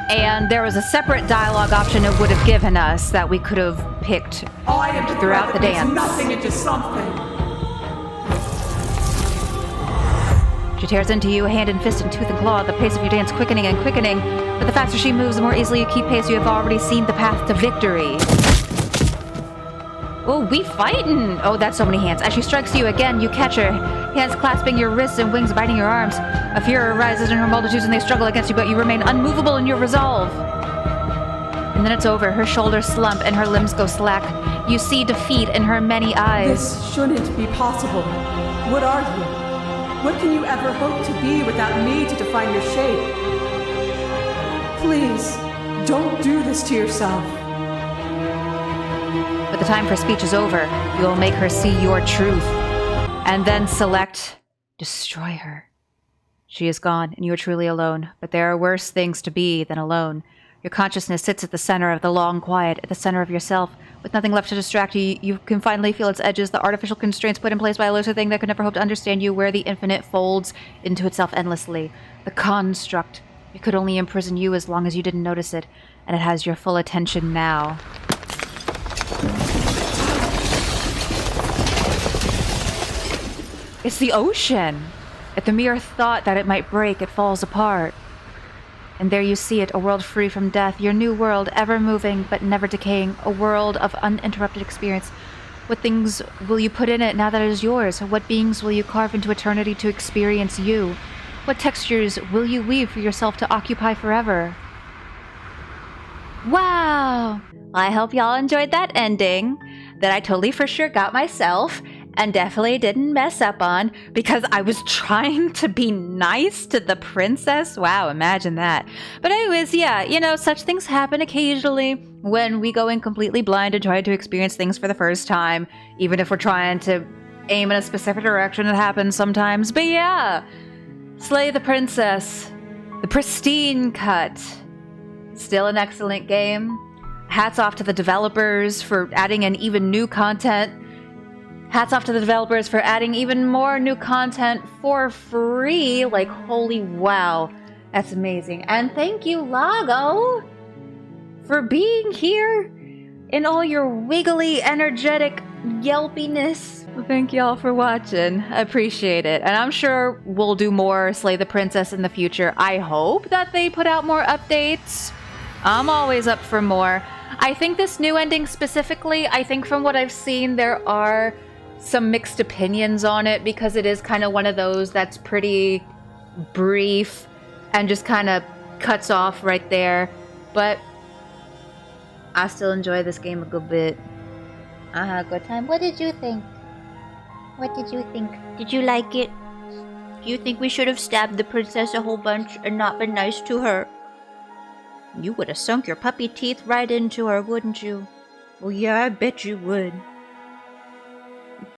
A: and there was a separate dialogue option it would have given us that we could have picked throughout the dance.
K: Nothing into something.
A: She tears into you, hand and fist and tooth and claw, the pace of your dance quickening and quickening, but the faster she moves, the more easily you keep pace. You have already seen the path to victory. Oh, we fightin'! Oh, that's so many hands. As she strikes you again, you catch her, hands clasping your wrists and wings biting your arms. A fear arises in her multitudes and they struggle against you, but you remain unmovable in your resolve. And then it's over. Her shoulders slump and her limbs go slack. You see defeat in her many eyes.
M: This shouldn't be possible. What are you? What can you ever hope to be without me to define your shape? Please, don't do this to yourself.
A: But the time for speech is over. You will make her see your truth. And then select destroy her. She is gone, and you are truly alone. But there are worse things to be than alone. Your consciousness sits at the center of the long quiet, at the center of yourself. With nothing left to distract you, you can finally feel its edges, the artificial constraints put in place by a looser thing that could never hope to understand you, where the infinite folds into itself endlessly. The construct. It could only imprison you as long as you didn't notice it, and it has your full attention now. It's the ocean! At the mere thought that it might break, it falls apart. And there you see it, a world free from death, your new world, ever moving but never decaying, a world of uninterrupted experience. What things will you put in it now that it is yours? What beings will you carve into eternity to experience you? What textures will you weave for yourself to occupy forever? Wow! I hope y'all enjoyed that ending that I totally for sure got myself. and definitely didn't mess up on because I was trying to be nice to the princess. Wow, imagine that. But anyways, yeah, you know, such things happen occasionally when we go in completely blind and try to experience things for the first time, even if we're trying to aim in a specific direction. It happens sometimes. But yeah, Slay the Princess, the pristine cut. Still an excellent game. Hats off to the developers for adding in even new content. Hats off to the developers for adding even more new content for free. Like, holy wow. That's amazing. And thank you, Lago, for being here in all your wiggly, energetic yelpiness. Thank y'all for watching. I appreciate it. And I'm sure we'll do more Slay the Princess in the future. I hope that they put out more updates. I'm always up for more. I think this new ending specifically, I think from what I've seen, there are some mixed opinions on it because it is kind of one of those that's pretty brief and just kind of cuts off right there. But I still enjoy this game a good bit. I had a good time. What did you think? What did you think? Did you like it? Do you think we should have stabbed the princess a whole bunch and not been nice to her? You would have sunk your puppy teeth right into her, wouldn't you? Well, yeah, I bet you would.